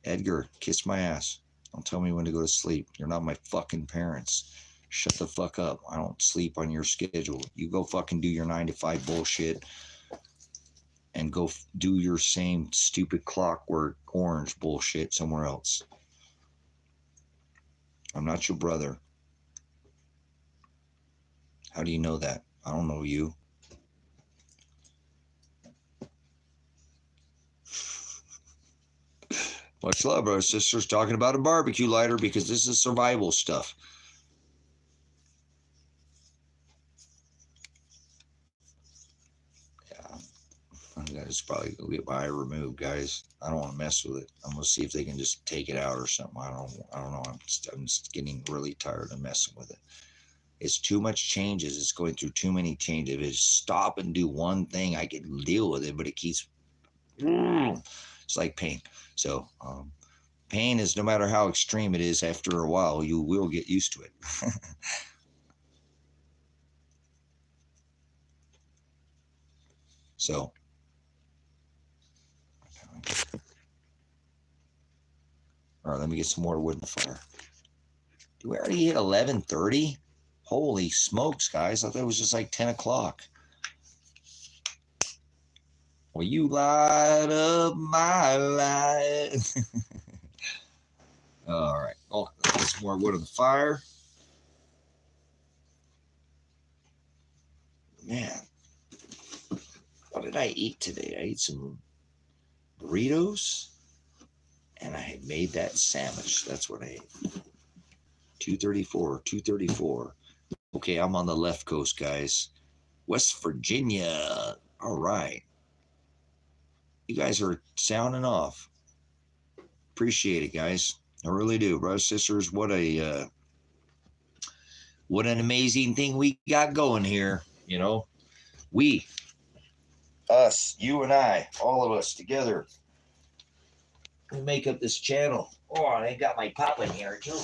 Edgar, kiss my ass. Don't tell me when to go to sleep. You're not my fucking parents. Shut the fuck up. I don't sleep on your schedule. You go fucking do your 9 to 5 bullshit and go do your same stupid Clockwork Orange bullshit somewhere else. I'm not your brother. How do you know that? I don't know you. Much love, brothers and sisters. Talking about a barbecue lighter because this is survival stuff. Yeah, I'm gonna just probably go get my eye removed, guys. I don't want to mess with it. I'm gonna see if they can just take it out or something. I don't know. I'm just getting really tired of messing with it. It's too much changes. It's going through too many changes. If it stop and do one thing, I can deal with it, but it keeps. It's like pain. So pain is, no matter how extreme it is, after a while, you will get used to it. So, all right, let me get some more wood in the fire. Do we already hit 11:30? Holy smokes, guys. I thought it was just like 10 o'clock. Well, you light up my life. All right. Oh, get some more wood on the fire. Man, what did I eat today? I ate some burritos, and I had made that sandwich. That's what I ate. 234. Okay, I'm on the left coast, guys. West Virginia. All right. You guys are sounding off. Appreciate it, guys. I really do. Brothers, sisters, what an amazing thing we got going here. You know, we, us, you and I, all of us together, we make up this channel. Oh, I got my pop in here too.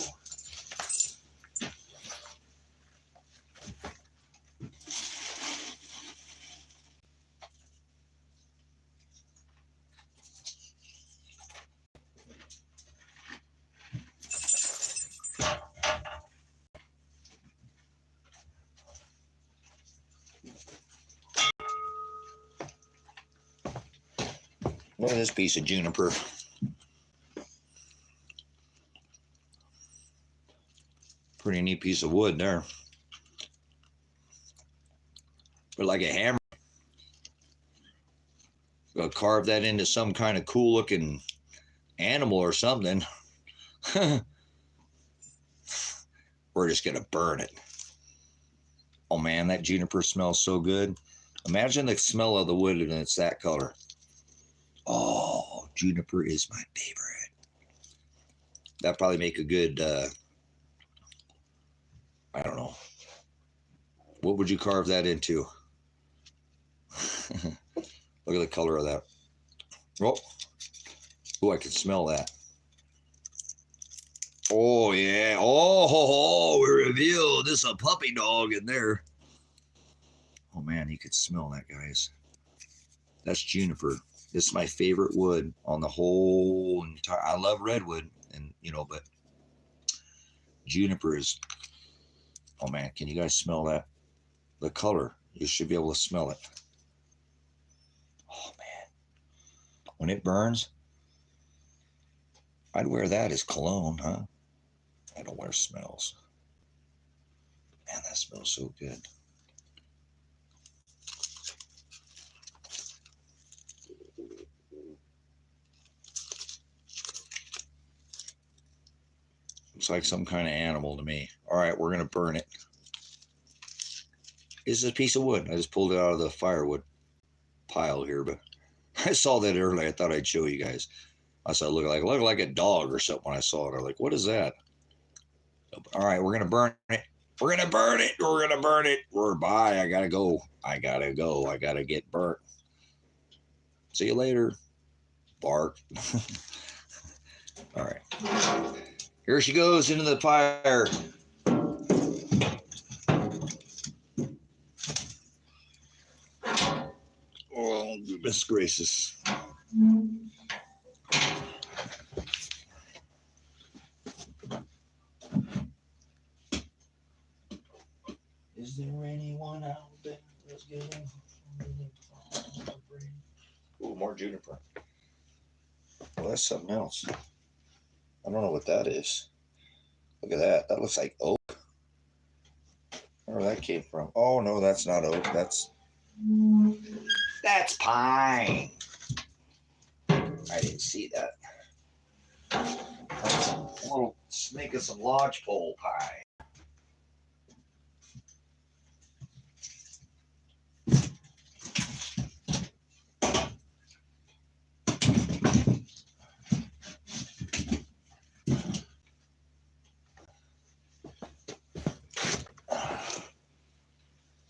Look at this piece of juniper. Pretty neat piece of wood there. But like a hammer. Gonna carve that into some kind of cool looking animal or something. We're just gonna burn it. Oh man, that juniper smells so good. Imagine the smell of the wood and it's that color. Oh, juniper is my favorite. That'd probably make a good, I don't know. What would you carve that into? Look at the color of that. Oh, I can smell that. Oh, yeah. Oh, we revealed this is a puppy dog in there. Oh, man, you could smell that, guys. That's juniper. This is my favorite wood on the whole entire. I love redwood, and but juniper is. Oh man, can you guys smell that? The color. You should be able to smell it. Oh man, when it burns, I'd wear that as cologne, huh? I don't wear smells. Man, that smells so good. Looks like some kind of animal to me. All right, we're going to burn it. This is a piece of wood. I just pulled it out of the firewood pile here, but I saw that earlier. I thought I'd show you guys. I saw it look like a dog or something when I saw it. I was like, what is that? All right, we're going to burn it. We're going to burn it. We're going to burn it. Bye. I got to go. I got to get burnt. See you later. Bark. All right. Here she goes into the fire. Oh, goodness gracious. Is there anyone out there that's getting? Oh, more juniper. Well, that's something else. I don't know what that is. Look at that. That looks like oak. Where that came from? Oh no, that's not oak. That's pine. I didn't see that. That's a little snake of some lodgepole pine.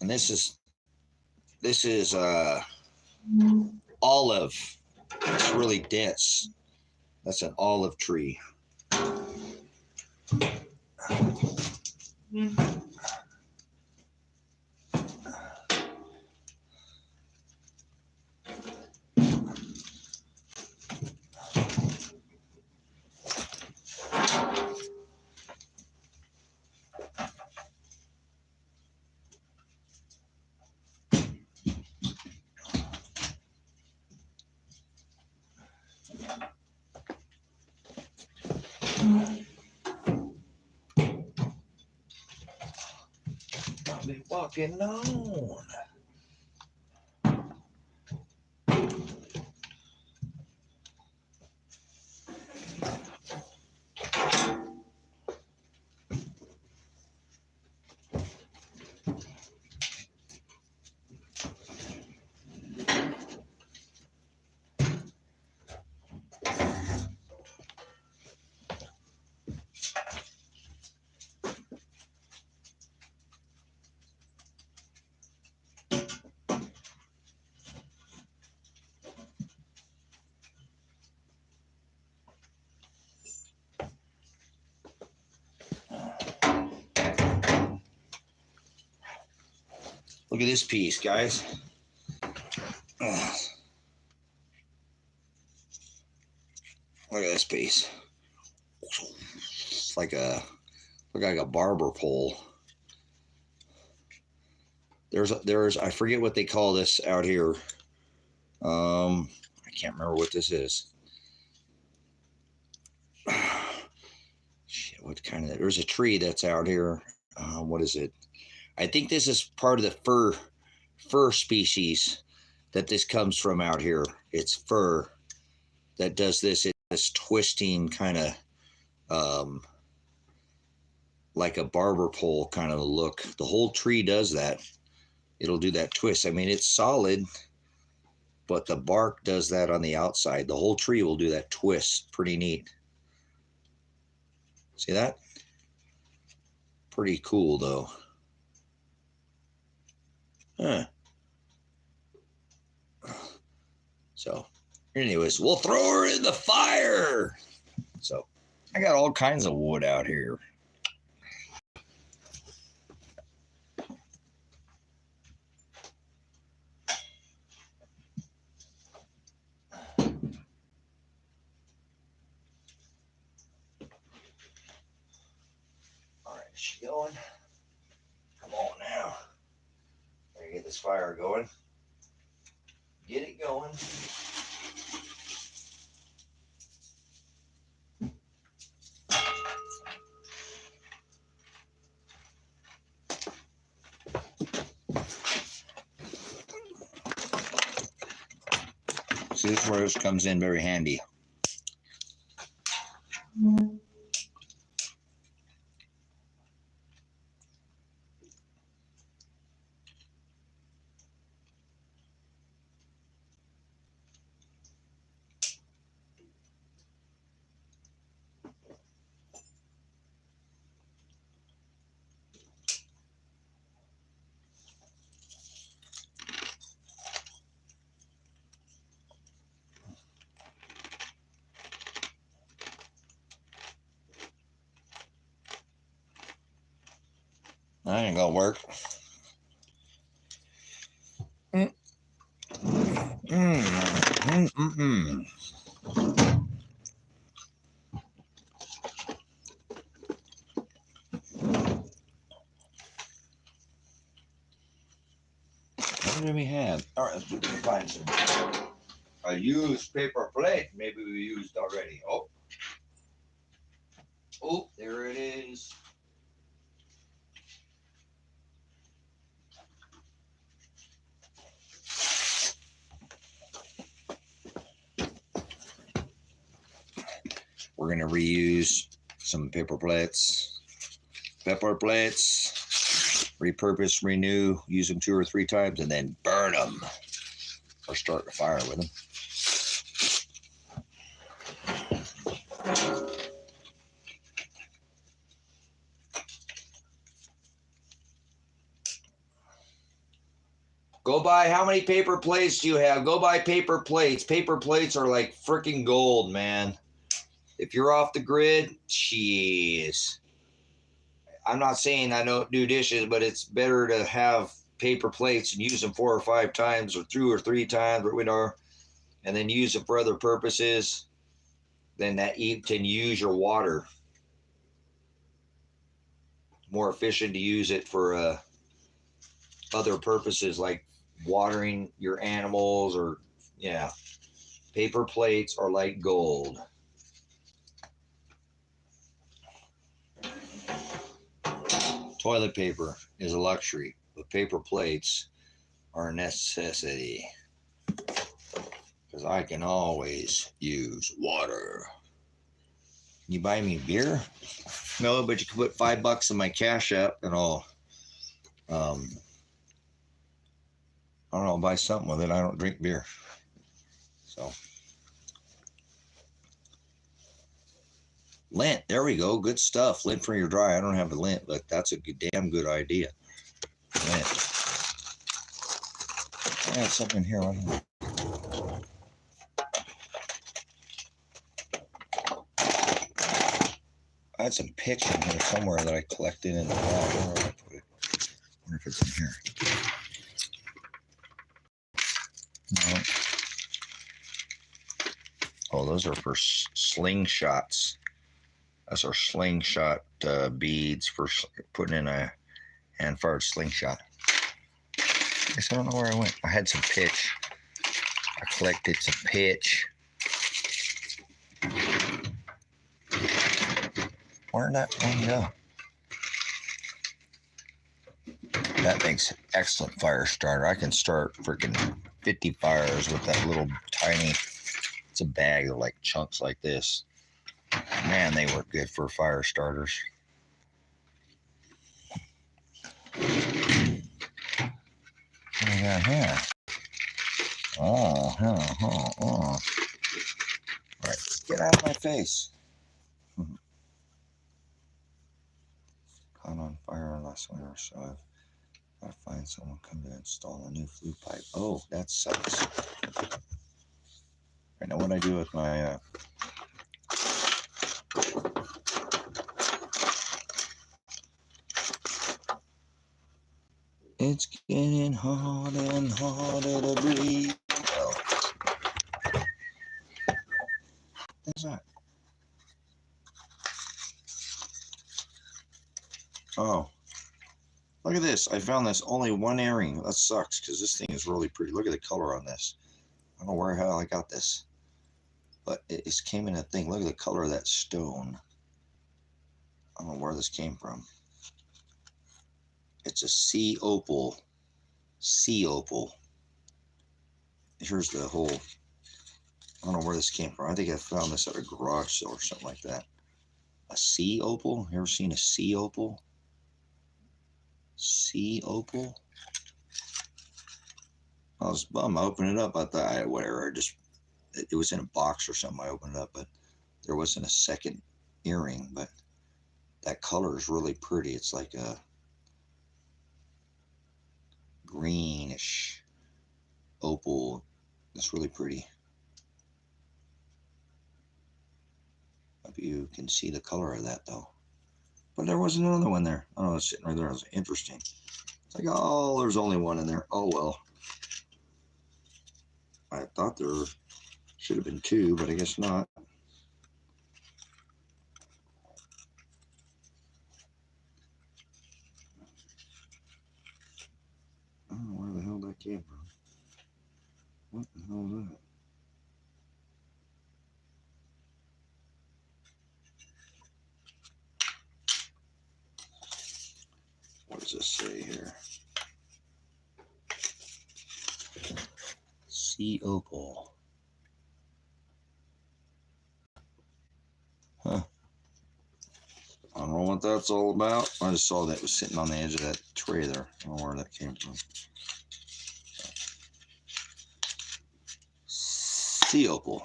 And this is olive. It's really dense. That's an olive tree. I'll be walking on. Look at this piece, guys. Look at this piece. It's like a barber pole. There's I forget what they call this out here. I can't remember what this is. Shit, what kind of? There's a tree that's out here. What is it? I think this is part of the fir species that this comes from out here. It's fir that does this. It's twisting kind of like a barber pole kind of a look. The whole tree does that. It'll do that twist. I mean, it's solid, but the bark does that on the outside. The whole tree will do that twist. Pretty neat. See that? Pretty cool, though. Huh. So, anyways, we'll throw her in the fire. So, I got all kinds of wood out here. All right, is she going? Come on now. Gotta get this fire going. Get it going. See, this is where this comes in very handy. That ain't gonna work. What do we have? All right, let's find some. A used paper plate. Maybe we used already. Oh, there it is. We're going to reuse some paper plates. Repurpose, renew, use them 2 or 3 times, and then burn them. Or start the fire with them. Go buy, how many paper plates do you have? Go buy paper plates. Paper plates are like freaking gold, man. If you're off the grid, jeez. I'm not saying I don't do dishes, but it's better to have paper plates and use them 4 or 5 times or 2 or 3 times, or whatever, and then use them for other purposes than that you can use your water. More efficient to use it for other purposes like watering your animals or, yeah. Paper plates are like gold. Toilet paper is a luxury, but paper plates are a necessity because I can always use water. Can you buy me beer? No, but you can put $5 in my Cash App and I'll, I don't know, buy something with it. I don't drink beer. So. Lint, there we go. Good stuff. Lint for your dry. I don't have a lint, but that's a damn good idea. Lint. I have something here. I had some pitch in here somewhere that I collected in the bag. Where did I put it? I wonder if it's in here. those are for slingshots. That's our slingshot beads for putting in a hand-fired slingshot. I guess I don't know where I went. I had some pitch. I collected some pitch. Where'd that one go? That thing's excellent fire starter. I can start freaking 50 fires with that little tiny, it's a bag of like chunks like this. Man, they work good for fire starters. What do we got here? Oh. All right, get out of my face. Caught on fire last winter, so I've got to find someone come to install a new flue pipe. Oh, that sucks. I know what I do with my it's getting harder and harder to breathe. Oh. What's that? Oh, look at this. I found this only one earring. That sucks because this thing is really pretty. Look at the color on this. I don't know where the hell I got this, but it came in a thing. Look at the color of that stone. I don't know where this came from. It's a sea opal. Sea opal. Here's the whole. I don't know where this came from. I think I found this at a garage sale or something like that. A sea opal? You ever seen a sea opal? Sea opal? I was bummed. I opened it up. I thought, whatever. It was in a box or something. I opened it up, but there wasn't a second earring. But that color is really pretty. It's like a greenish opal. It's really pretty. Hope you can see the color of that though. But there wasn't another one there. I don't know, it's sitting right there. It was interesting. It's like, oh, there's only one in there. Oh well. I thought there should have been two, but I guess not. I don't know where the hell that came from. What the hell is that? What does this say here? Sea opal. Huh. I don't know what that's all about. I just saw that it was sitting on the edge of that tray there. I don't know where that came from. Sea opal.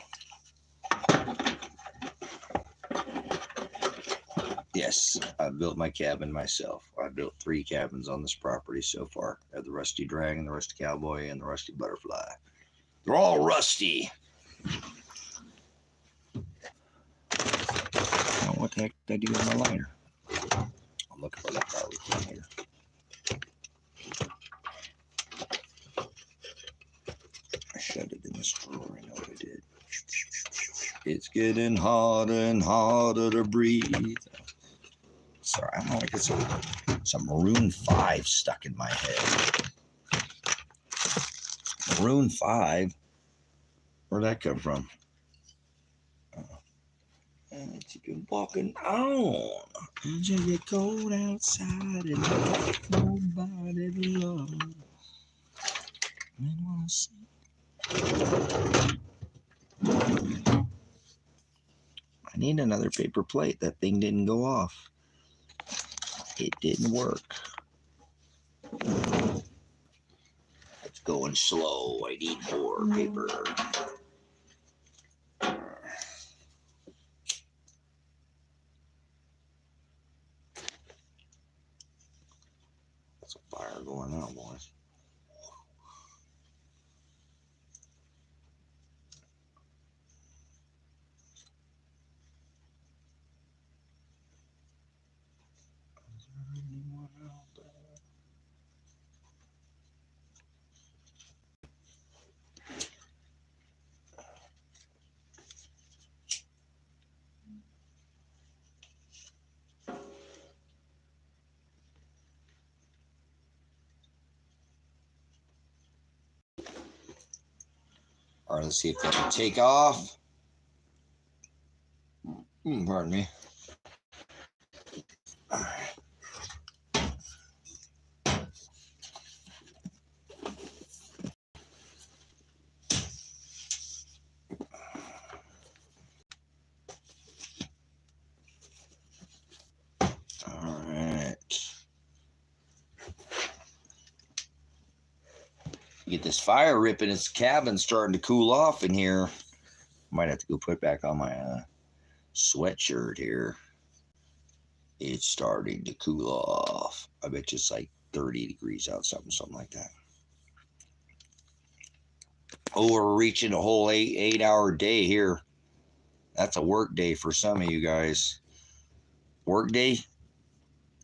Yes, I built my cabin myself. I built 3 cabins on this property so far. I have the Rusty Dragon, the Rusty Cowboy, and the Rusty Butterfly. They're all rusty. Now, what the heck did I do with my lighter? I'm looking for that garbage down here. I shoved it in this drawer. I know what I did. It's getting harder and harder to breathe. Sorry, I'm gonna get some Maroon 5 stuck in my head. Maroon 5? Where'd that come from? And you're walking on until you're cold outside and nobody belongs. I need another paper plate. That thing didn't go off. It didn't work. It's going slow. I need more paper. That's a fire going out, boys. Is there anyone out there? All right, let's see if that can take off. Pardon me. All right. All right. Get this fire ripping. Its cabin starting to cool off in here. Might have to go put back on my sweatshirt here. It's starting to cool off. I bet you it's like 30 degrees out, something like that. Oh, we're reaching a whole eight-hour day here. That's a work day for some of you guys. Work day,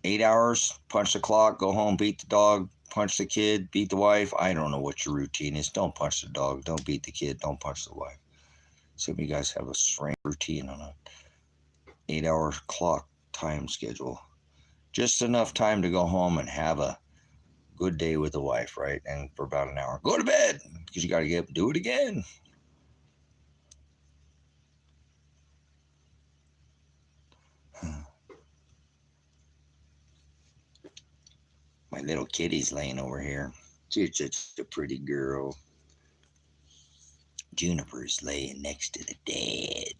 8 hours, punch the clock, go home, beat the dog, punch the kid, beat the wife. I don't know what your routine is. Don't punch the dog, don't beat the kid, don't punch the wife. Some of you guys have a strange routine on a 8-hour clock time schedule. Just enough time to go home and have a good day with the wife, right? And for about an hour, go to bed because you got to get up and do it again. My little kitty's laying over here. She's such a pretty girl. Juniper's laying next to the dad.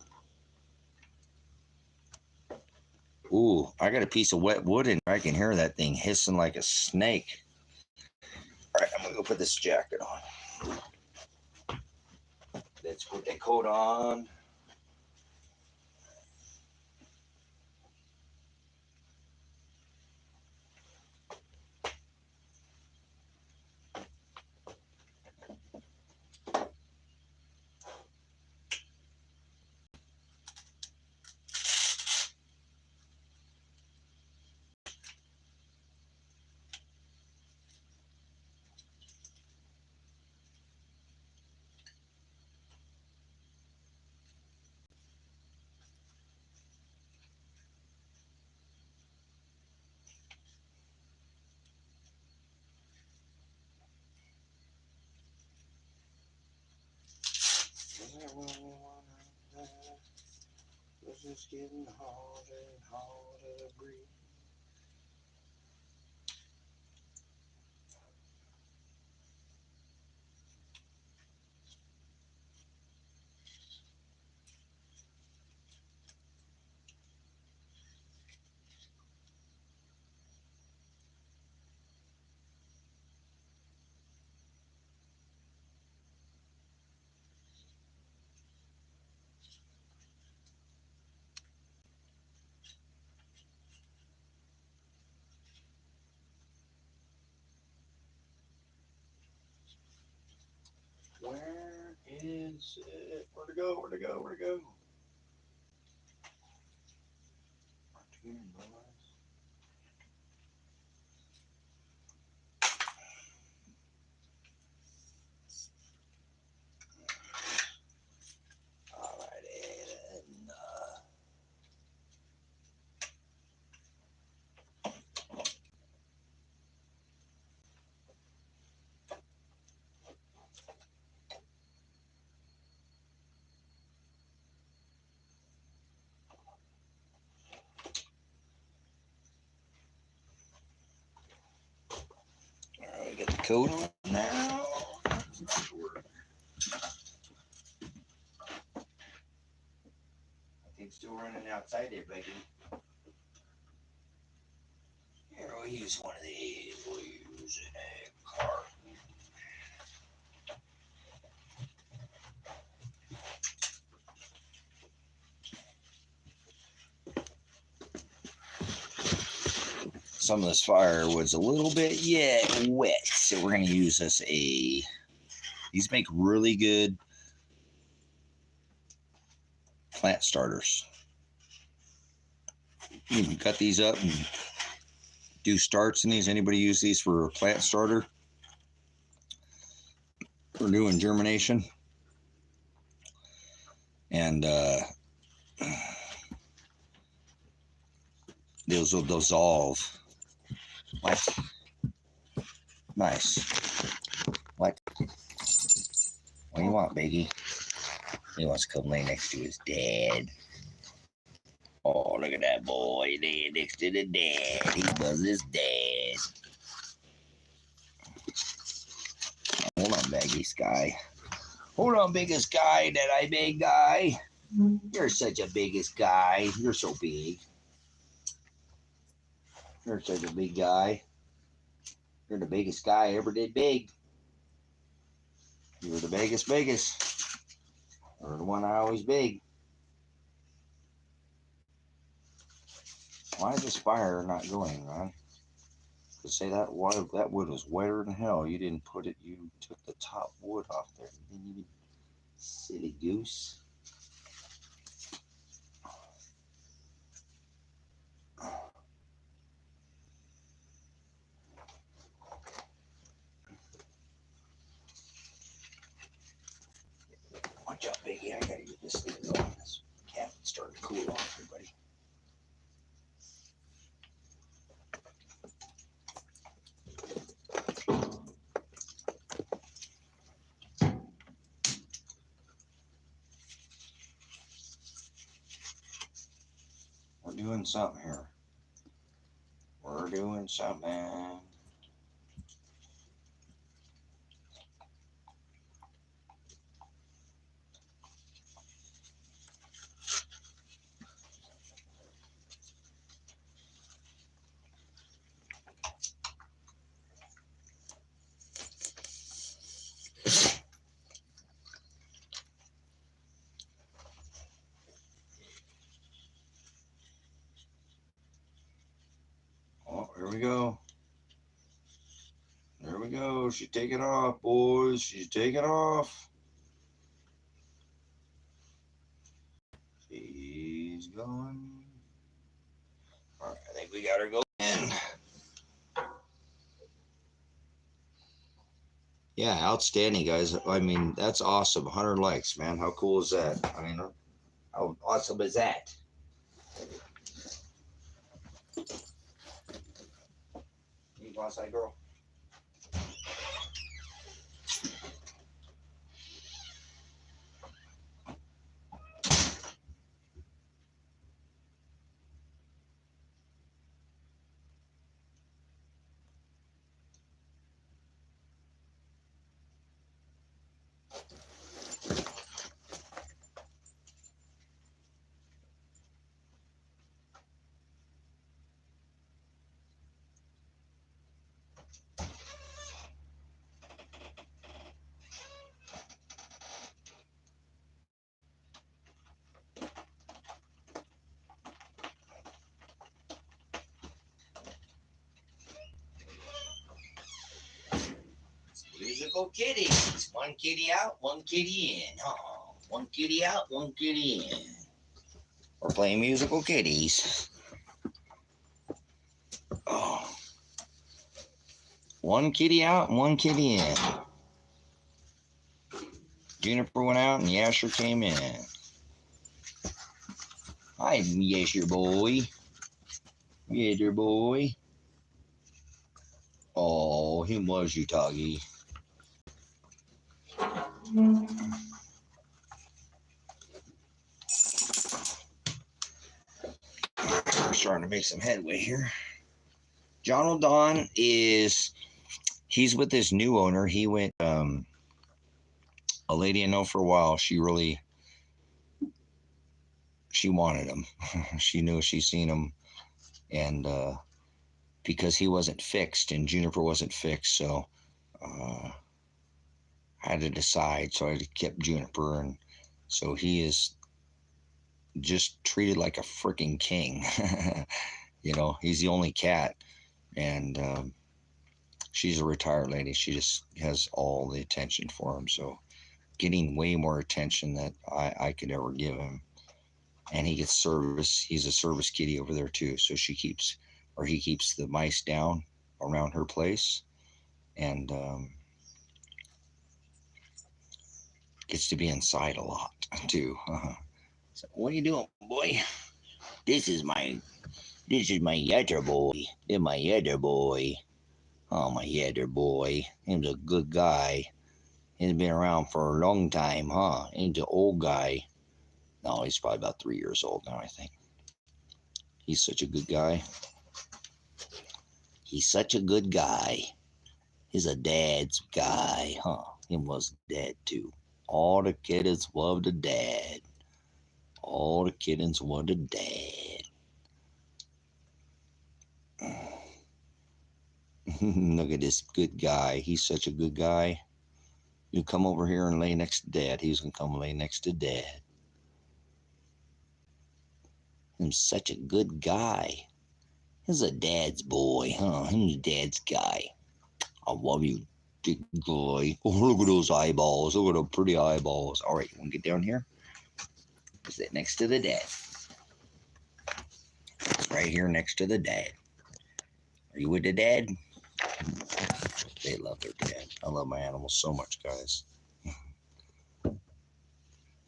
Ooh, I got a piece of wet wood in there. I can hear that thing hissing like a snake. All right, I'm going to go put this jacket on. Let's put the coat on. It's getting harder and harder to breathe. Where is it? Where to go? Where to go? Where to go? All right, and all right, get the coat on now. I think still running outside there, Becky. Here, we'll use one of these. We'll use a car. Some of this firewood's a little bit wet, so we're going to use this these make really good plant starters. You can cut these up and do starts in these. Anybody use these for a plant starter? We're doing germination. And those will dissolve. Nice. Like do you want, Biggie? He wants to come lay next to his dad. Oh, look at that boy laying next to the dad. He was his dad. Hold on, Biggest guy. Hold on, biggest guy, that I big guy. You're such a biggest guy. You're so big. You're such a big guy. You're the biggest guy I ever did big. You're the biggest. You're the one I always big. Why is this fire not going, Ron? To say that wood was wetter than hell. You didn't put it. You took the top wood off there. You didn't even, silly goose. Watch out, Biggie. I gotta get this thing going. This cabin's starting to cool off, everybody. We're doing something here. We're doing something. Oh, here we go. There we go. She's taking off, boys. She's taking off. She's going. All right, I think we got her going. Yeah, outstanding, guys. I mean, that's awesome. 100 likes, man. How cool is that? I mean, how awesome is that? You go outside, girl. Musical kitties. One kitty out, one kitty in. Oh, one kitty out, one kitty in. We're playing musical kitties. Oh. One kitty out and one kitty in. Juniper went out and Yasher came in. Hi, Yasher boy. Yasher boy. Oh, him was you, Toggy. We're starting to make some headway here. John O'Don he's with his new owner. He went, a lady I know for a while, she wanted him. She knew, she seen him, and because he wasn't fixed and Juniper wasn't fixed, so I had to decide, so I kept Juniper, and so he is just treated like a freaking king. You know, he's the only cat, and she's a retired lady. She just has all the attention for him, so getting way more attention that I could ever give him. And he gets service. He's a service kitty over there too, so he keeps the mice down around her place, and gets to be inside a lot too. So, what are you doing, boy? This is my yatter boy. This is my yatter boy. Oh, my yatter boy. He's a good guy. He's been around for a long time, huh? He's an old guy. No, he's probably about 3 years old now, I think. He's such a good guy. He's such a good guy. He's a dad's guy, huh? He was dad, too. All the kittens love the dad. All the kittens love the dad. Look at this good guy. He's such a good guy. You come over here and lay next to Dad. He's going to come lay next to Dad. He's such a good guy. He's a dad's boy, huh? He's a dad's guy. I love you, big guy. Oh, look at those eyeballs. Look at those pretty eyeballs. All right, you want to get down here? Sit next to the dad. It's right here next to the dad. Are you with the dad? They love their dad. I love my animals so much, guys. If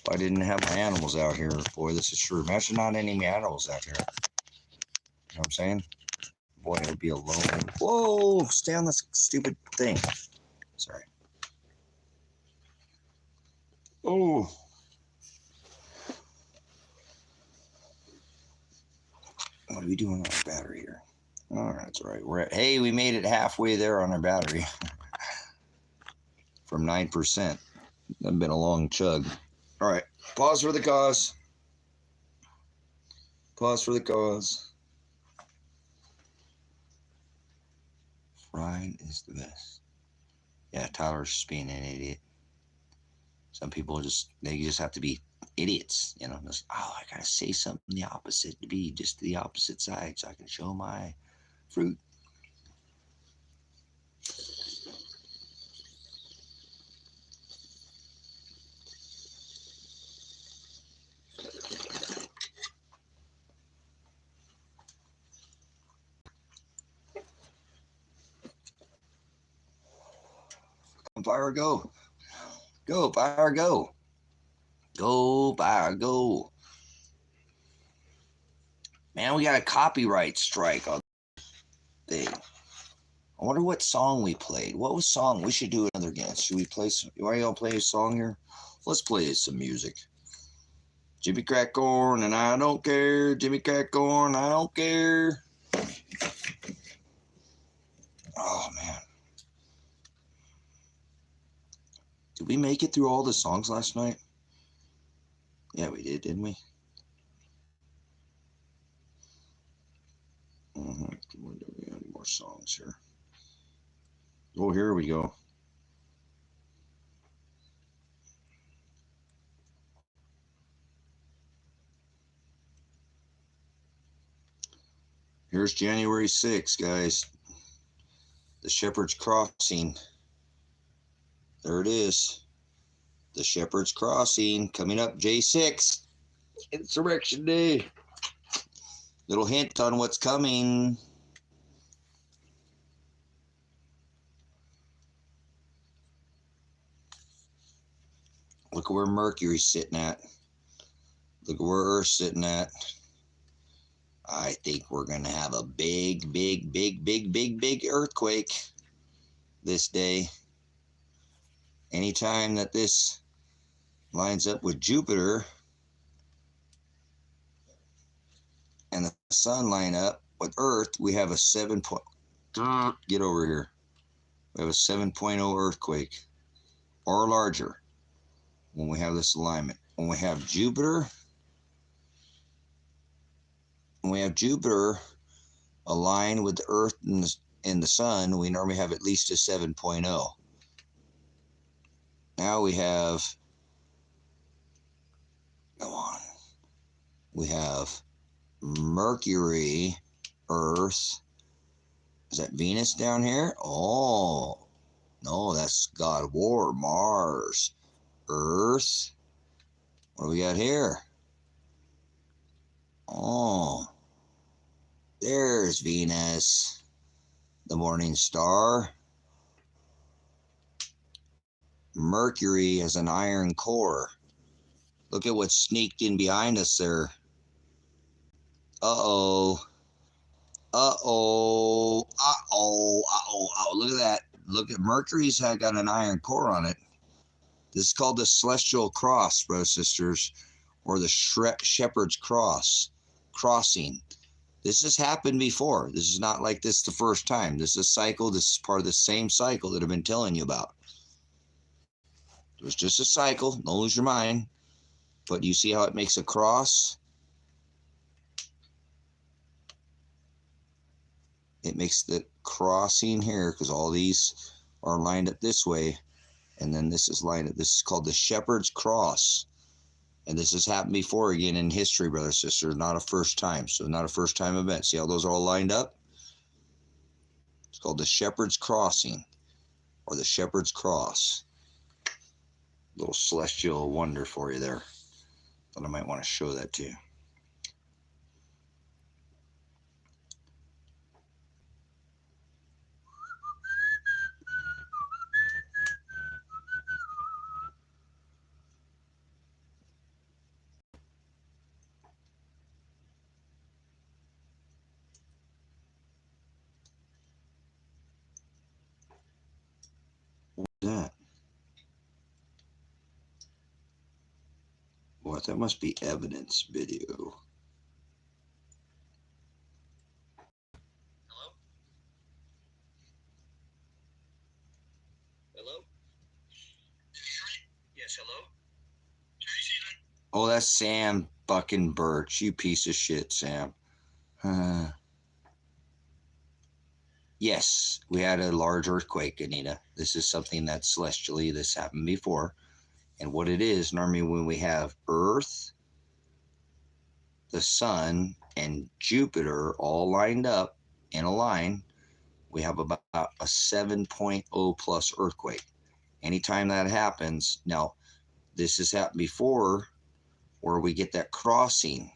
I didn't have my animals out here, boy, this is true. Imagine not any of my animals out here. You know what I'm saying? Boy, it would be alone. Whoa! Stay on this stupid thing. Sorry. Oh. What are we doing on our battery here? All right, that's all right. Hey, we made it halfway there on our battery. From 9%. That's been a long chug. All right, pause for the cause. Pause for the cause. Fried is the best. Yeah, Tyler's just being an idiot. Some people they just have to be idiots, you know. Just, I gotta say something the opposite to be just the opposite side so I can show my fruit. Fire, go. Go, fire, go. Go, fire, go. Man, we got a copyright strike on the thing. I wonder what song we played. What was song? We should do another again. Should we play some? Are you gonna play a song here? Let's play some music. Jimmy Crack Corn and I don't care. Jimmy Crack Corn, I don't care. Oh, man. Did we make it through all the songs last night? Yeah, we did, didn't we? Do we have any more songs here? Oh, here we go. Here's January 6th, guys. The Shepherd's Crossing. There it is. The Shepherd's Crossing coming up J6. Insurrection Day. Little hint on what's coming. Look at where Mercury's sitting at. Look at where Earth's sitting at. I think we're going to have a big earthquake this day. Anytime that this lines up with Jupiter and the sun line up with Earth, we have a 7 point. Get over here. We have a 7.0 earthquake or larger when we have this alignment. When we have Jupiter aligned with the Earth and the sun, we normally have at least a 7.0. Now we have, go on, we have Mercury, Earth. Is that Venus down here? Oh, no, that's God of War, Mars, Earth. What do we got here? Oh, there's Venus, the morning star. Mercury has an iron core. Look at what's sneaked in behind us there. Uh-oh. Uh-oh. Uh-oh. Uh-oh. Uh-oh. Look at that. Look at Mercury's got an iron core on it. This is called the celestial cross, brothers and sisters, or the shepherd's crossing. This has happened before. This is not like this the first time. This is a cycle. This is part of the same cycle that I've been telling you about. It was just a cycle. Don't lose your mind. But you see how it makes a cross? It makes the crossing here because all these are lined up this way. And then this is lined up. This is called the shepherd's cross. And this has happened before again in history, brothers and sisters. Not a first time. So not a first time event. See how those are all lined up? It's called the shepherd's crossing or the shepherd's cross. Little celestial wonder for you there. But I might want to show that to you. What's that? What? That must be evidence video. Hello? Hello? Can you hear me? Yes, hello? Tracy? Oh, that's Sam fucking Birch. You piece of shit, Sam. Yes, we had a large earthquake, Anita. This is something that's celestially. This happened before. And what it is, normally when we have Earth, the Sun, and Jupiter all lined up in a line, we have about a 7.0 plus earthquake. Anytime that happens, now this has happened before where we get that crossing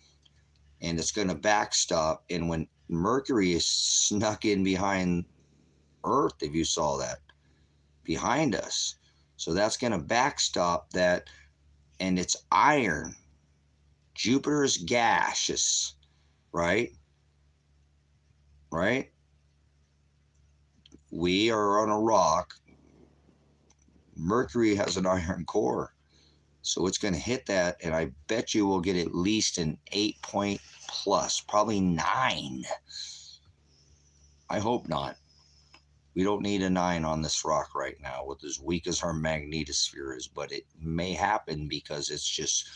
and it's going to backstop. And when Mercury is snuck in behind Earth, if you saw that, behind us, so that's going to backstop that, and it's iron. Jupiter is gaseous, right? Right? We are on a rock. Mercury has an iron core. So it's going to hit that, and I bet you we'll get at least an 8 point plus, probably 9. I hope not. We don't need a 9 on this rock right now with as weak as our magnetosphere is, but it may happen because it's just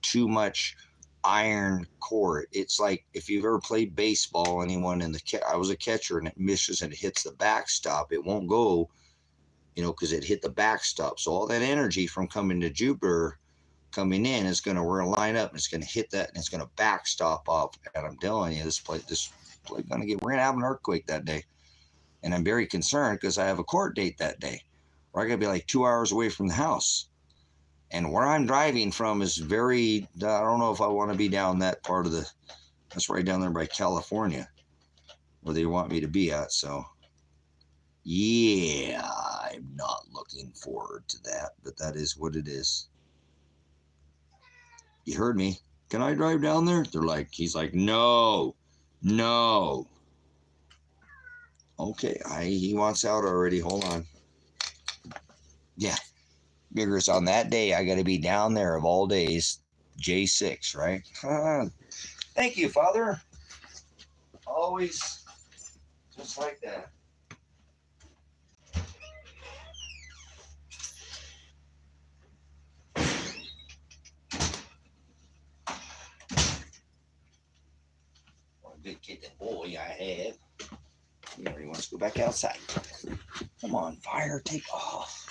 too much iron core. It's like if you've ever played baseball, anyone in the I was a catcher and it misses and it hits the backstop, it won't go, because it hit the backstop. So all that energy from coming to Jupiter coming in is going to line up and it's going to hit that and it's going to backstop off. And I'm telling you, this play we're going to have an earthquake that day. And I'm very concerned because I have a court date that day where I got to be like 2 hours away from the house. And where I'm driving from is I don't know if I want to be down that part of that's right down there by California where they want me to be at. So, yeah, I'm not looking forward to that, but that is what it is. You heard me. Can I drive down there? He's like, no. Okay, he wants out already. Hold on. Yeah. Figures on that day, I got to be down there of all days, J6, right? Thank you, Father. Always just like that. What a good kid and boy I have. He already wants to go back outside. Come on, fire, take off.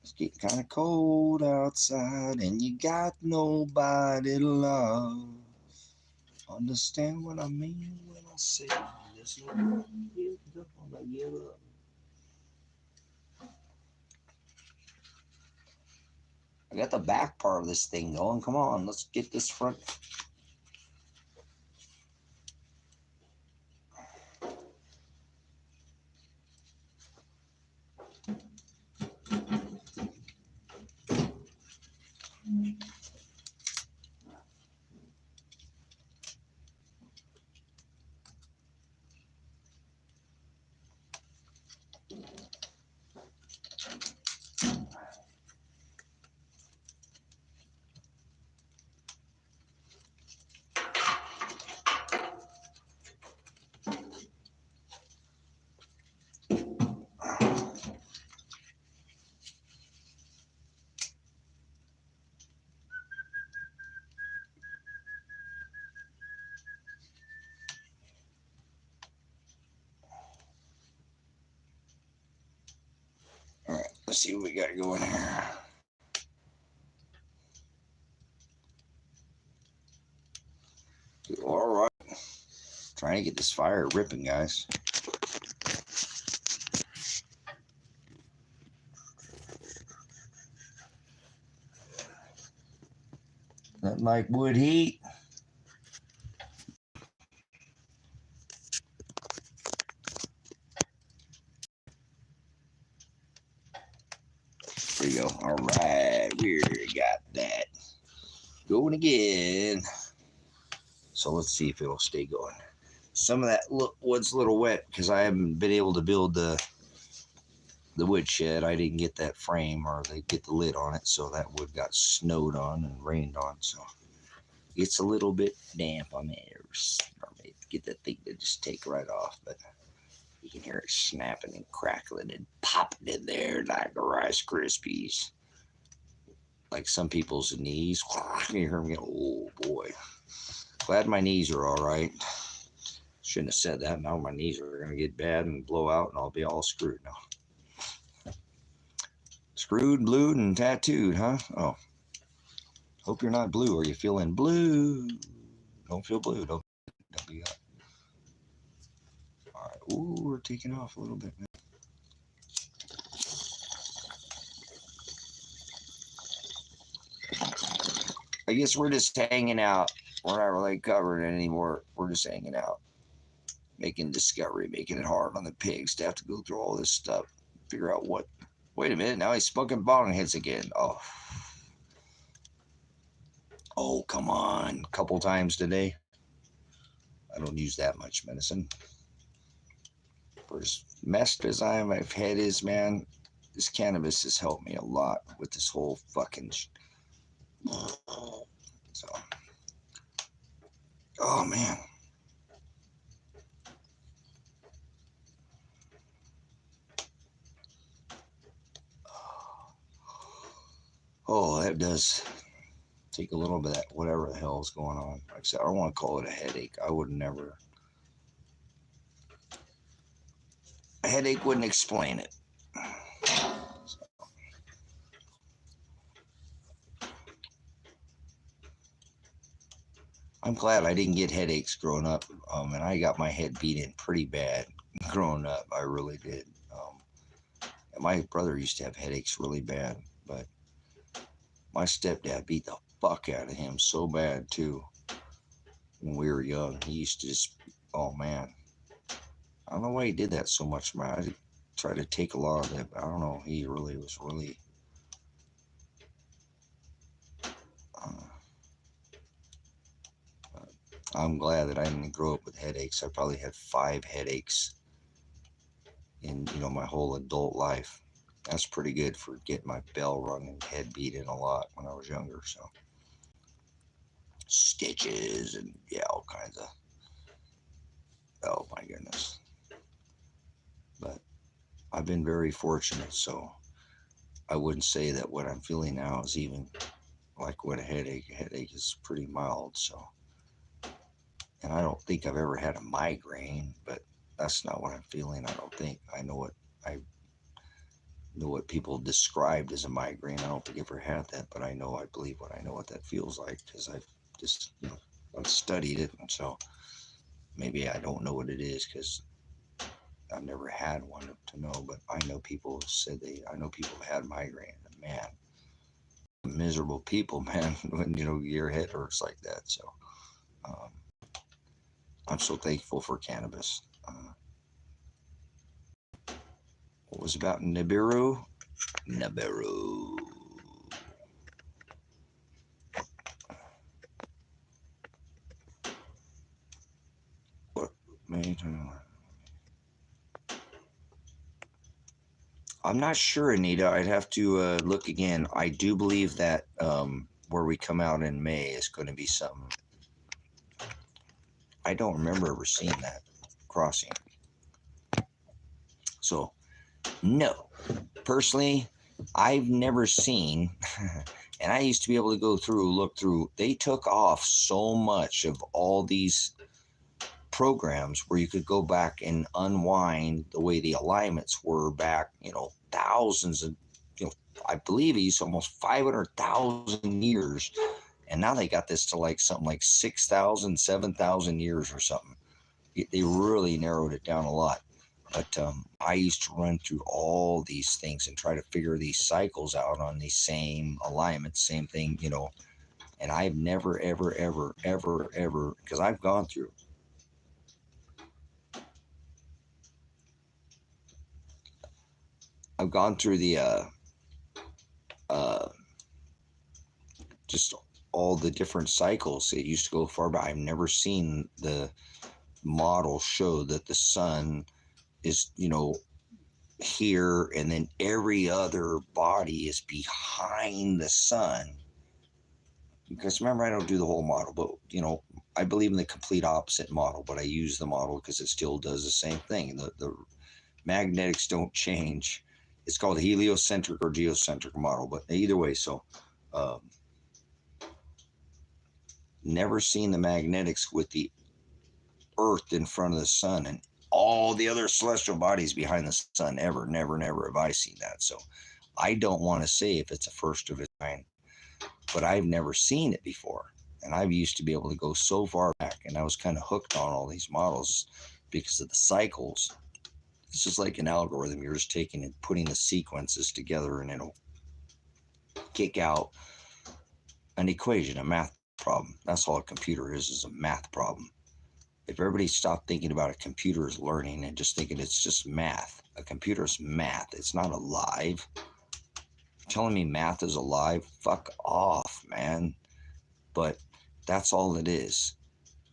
It's getting kind of cold outside and you got nobody to love. Understand what I mean when I say this little yellow. I got the back part of this thing going. Come on, let's get this front. Let's see what we got going here. All right. Trying to get this fire ripping, guys. Nothing like wood heat. There you go. All right. We got that. Going again. So let's see if it'll stay going. Some of that wood's a little wet because I haven't been able to build the wood shed. I didn't get that frame or they get the lid on it, so that wood got snowed on and rained on, so it's a little bit damp on there. Get that thing to just take right off, but you can hear it snapping and crackling and popping in there like Rice Krispies. Like some people's knees. You hear them go, oh boy. Glad my knees are all right. Shouldn't have said that. Now my knees are going to get bad and blow out and I'll be all screwed now. Screwed, blued, and tattooed, huh? Oh. Hope you're not blue. Are you feeling blue? Don't feel blue. Don't be up. All right. Ooh, we're taking off a little bit now. I guess we're just hanging out. We're not really covered anymore. We're just hanging out. Making discovery, making it hard on the pigs to have to go through all this stuff. Figure out what. Wait a minute. Now he's smoking bong hits again. Oh. Oh, come on. A couple times today. I don't use that much medicine. For as messed as my head is, man, this cannabis has helped me a lot with this whole fucking so. Oh, man. Oh, that does take a little bit of that, whatever the hell is going on. Like I said, I don't want to call it a headache. I would never. A headache wouldn't explain it. So. I'm glad I didn't get headaches growing up. And I got my head beat in pretty bad growing up. I really did. And my brother used to have headaches really bad, but my stepdad beat the fuck out of him so bad too when we were young. He used to just, oh man. I don't know why he did that so much, man. I tried to take a lot of that, but I don't know. He really was really. I'm glad that I didn't grow up with headaches. I probably had 5 headaches in my whole adult life. That's pretty good for getting my bell rung and head beat in a lot when I was younger. So stitches and yeah, all kinds of. Oh my goodness. But I've been very fortunate, so I wouldn't say that what I'm feeling now is even like what a headache. A headache is pretty mild, so. And I don't think I've ever had a migraine, but that's not what I'm feeling. I don't think. I know what people described as a migraine. I don't think I ever had that, but I believe what that feels like because I've just, I've studied it. And so maybe I don't know what it is because I've never had one to know, but I know people said I know people have had migraine. And man, miserable people, man, when, your head hurts like that. So, I'm so thankful for cannabis. What was about Nibiru? Nibiru. What? I'm not sure, Anita. I'd have to look again. I do believe that where we come out in May is going to be something. I don't remember ever seeing that crossing. So, no. Personally, I've never seen, and I used to be able to look through. They took off so much of all these programs where you could go back and unwind the way the alignments were back, thousands of you know, I believe he's almost 500,000 years. And now they got this to like something like 6,000, 7,000 years or something. They really narrowed it down a lot. But I used to run through all these things and try to figure these cycles out on these same alignments, same thing, you know. And I've never, ever, ever, ever, ever, because I've gone through the uh, just all the different cycles. It used to go far back. I've never seen the model show that the sun is, you know, here and then every other body is behind the sun. Because remember, I don't do the whole model, but you know, I believe in the complete opposite model, but I use the model because it still does the same thing. The magnetics don't change. It's called a heliocentric or geocentric model, but either way, so um, never seen the magnetics with the Earth in front of the sun and all the other celestial bodies behind the sun. Ever, never, never have I seen that. So I don't want to say if it's a first of its kind, but I've never seen it before. And I've used to be able to go so far back, and I was kind of hooked on all these models because of the cycles. It's just like an algorithm. You're just taking and putting the sequences together, and it'll kick out an equation, a math problem. That's all a computer is a math problem. If everybody stopped thinking about a computer as learning and just thinking it's just math, a computer is math. It's not alive. You're telling me math is alive? Fuck off, man. But that's all it is.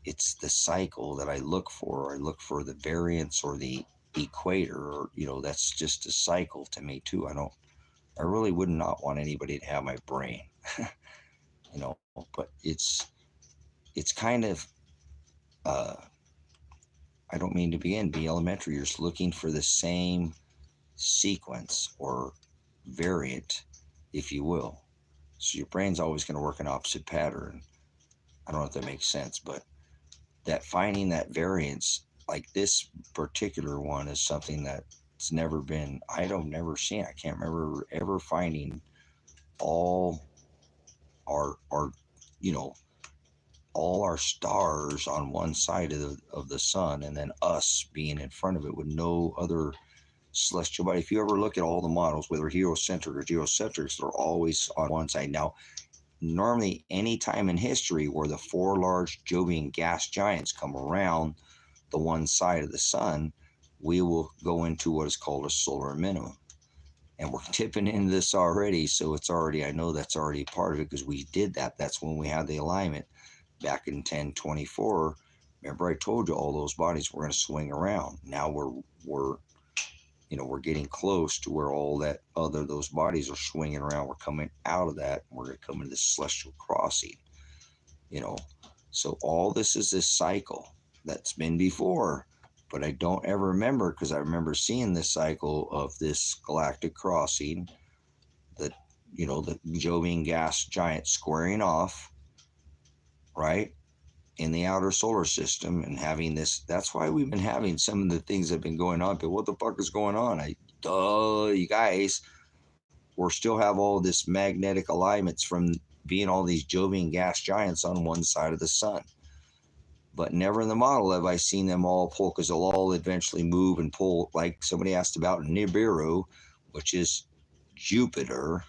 It's the cycle that I look for. I look for the variance or the equator, or you know, that's just a cycle to me too. I really would not want anybody to have my brain. You know, but it's kind of I don't mean to be elementary. You're just looking for the same sequence or variant, if you will. So your brain's always going to work an opposite pattern. I don't know if that makes sense, but that finding that variance, like this particular one, is something that's never been, I've never seen. I can't remember ever finding all our you know, all our stars on one side of the sun and then us being in front of it with no other celestial body. If you ever look at all the models, whether heliocentric or geocentric, they're always on one side. Now, normally, any time in history where the four large Jovian gas giants come around the one side of the sun, we will go into what is called a solar minimum. And we're tipping into this already, so it's already, I know that's already part of it because we did that. That's when we had the alignment back in 1024. Remember, I told you all those bodies were going to swing around. Now we're you know, we're getting close to where all that other, those bodies are swinging around. We're coming out of that. And we're going to come into this celestial crossing, you know. So all this is this cycle that's been before, but I don't ever remember, because I remember seeing this cycle of this galactic crossing, that, you know, the Jovian gas giant squaring off, right, in the outer solar system, and having this. That's why we've been having some of the things that have been going on. But what the fuck is going on? You guys, we still have all this magnetic alignments from being all these Jovian gas giants on one side of the sun. But never in the model have I seen them all pull, because they'll all eventually move and pull, like somebody asked about Nibiru, which is Jupiter.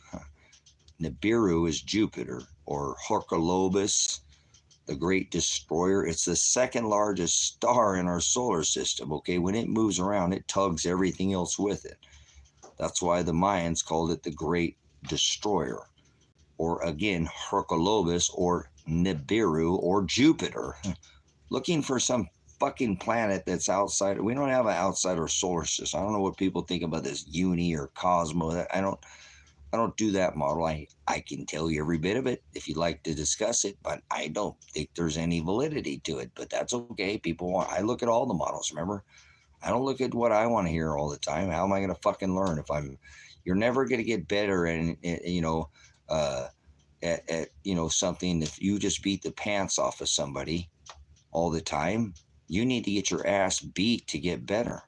Nibiru is Jupiter, or Hercolobus, the great destroyer. It's the second largest star in our solar system. Okay, when it moves around, it tugs everything else with it. That's why the Mayans called it the great destroyer, or again, Hercolobus, or Nibiru, or Jupiter. Looking for some fucking planet that's outside. We don't have an outside our solar system. I don't know what people think about this uni or Cosmo. I don't do that model. I can tell you every bit of it if you'd like to discuss it, but I don't think there's any validity to it. But that's okay. I look at all the models, remember? I don't look at what I want to hear all the time. How am I going to fucking learn if you're never going to get better and you know, at you know, something. If you just beat the pants off of somebody all the time, you need to get your ass beat to get better.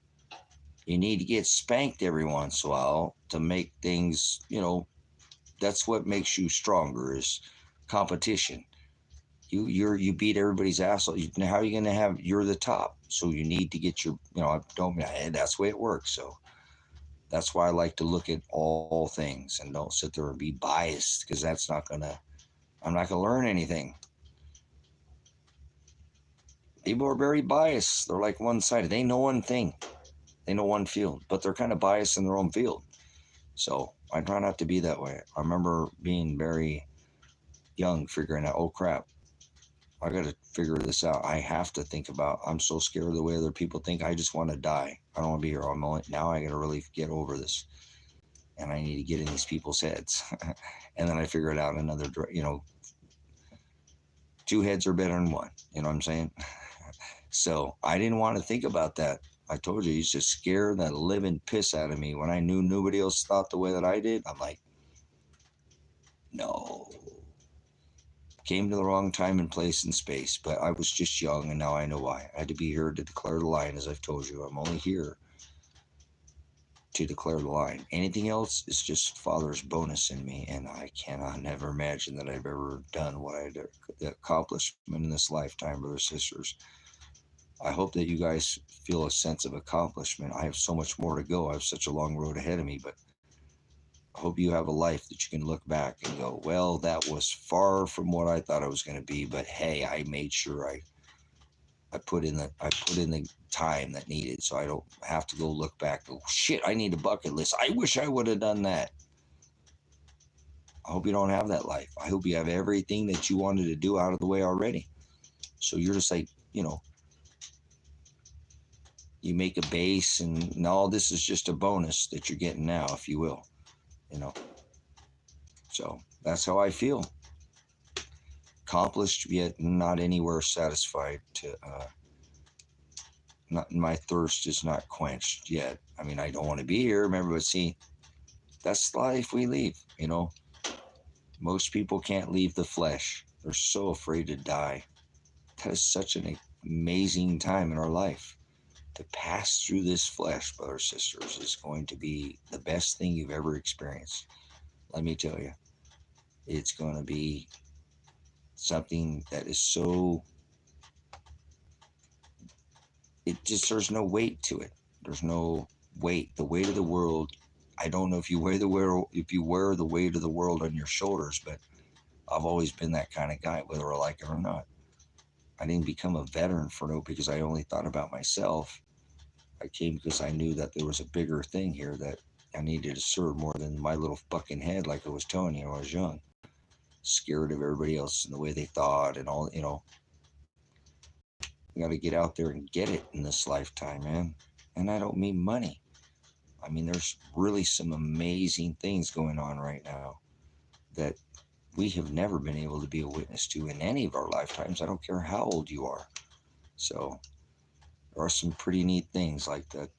You need to get spanked every once in a while to make things, that's what makes you stronger is competition. You beat everybody's ass. How are you going to have, you're the top. So you need to get your, that's the way it works. So that's why I like to look at all things and don't sit there and be biased because I'm not going to learn anything. People are very biased. They're like one-sided. They know one thing. They know one field, but they're kind of biased in their own field. So I try not to be that way. I remember being very young, figuring out, oh crap, I got to figure this out. I have to think about, I'm so scared of the way other people think. I just want to die. I don't want to be here. Now I got to really get over this. And I need to get in these people's heads. And then I figure it out another, two heads are better than one. You know what I'm saying? So I didn't want to think about that. I told you, he used to scare the living piss out of me when I knew nobody else thought the way that I did. I'm like, no. Came to the wrong time and place and space, but I was just young, and now I know why. I had to be here to declare the line, as I've told you. I'm only here to declare the line. Anything else is just Father's bonus in me, and I cannot never imagine that I've ever done what I did, the accomplishment in this lifetime, brothers and sisters. I hope that you guys feel a sense of accomplishment. I have so much more to go. I have such a long road ahead of me, but I hope you have a life that you can look back and go, well, that was far from what I thought I was going to be, but hey, I made sure I put in the time that needed, so I don't have to go look back and go, shit, I need a bucket list. I wish I would have done that. I hope you don't have that life. I hope you have everything that you wanted to do out of the way already. So you're just like, you make a base, and no, this is just a bonus that you're getting now, if you will, So that's how I feel. Accomplished, yet not anywhere satisfied. Not my thirst is not quenched yet. I mean, I don't want to be here. Remember, but see, that's the life we leave. Most people can't leave the flesh. They're so afraid to die. That is such an amazing time in our life. To pass through this flesh, brothers and sisters, is going to be the best thing you've ever experienced. Let me tell you, it's going to be something that is so, there's no weight to it. There's no weight. The weight of the world, I don't know if you wear the weight of the world on your shoulders, but I've always been that kind of guy, whether I like it or not. I didn't become a veteran because I only thought about myself. I came because I knew that there was a bigger thing here that I needed to serve more than my little fucking head, like I was telling you when I was young. Scared of everybody else and the way they thought and all, You got to get out there and get it in this lifetime, man. And I don't mean money. I mean, there's really some amazing things going on right now that we have never been able to be a witness to in any of our lifetimes. I don't care how old you are. So there are some pretty neat things like that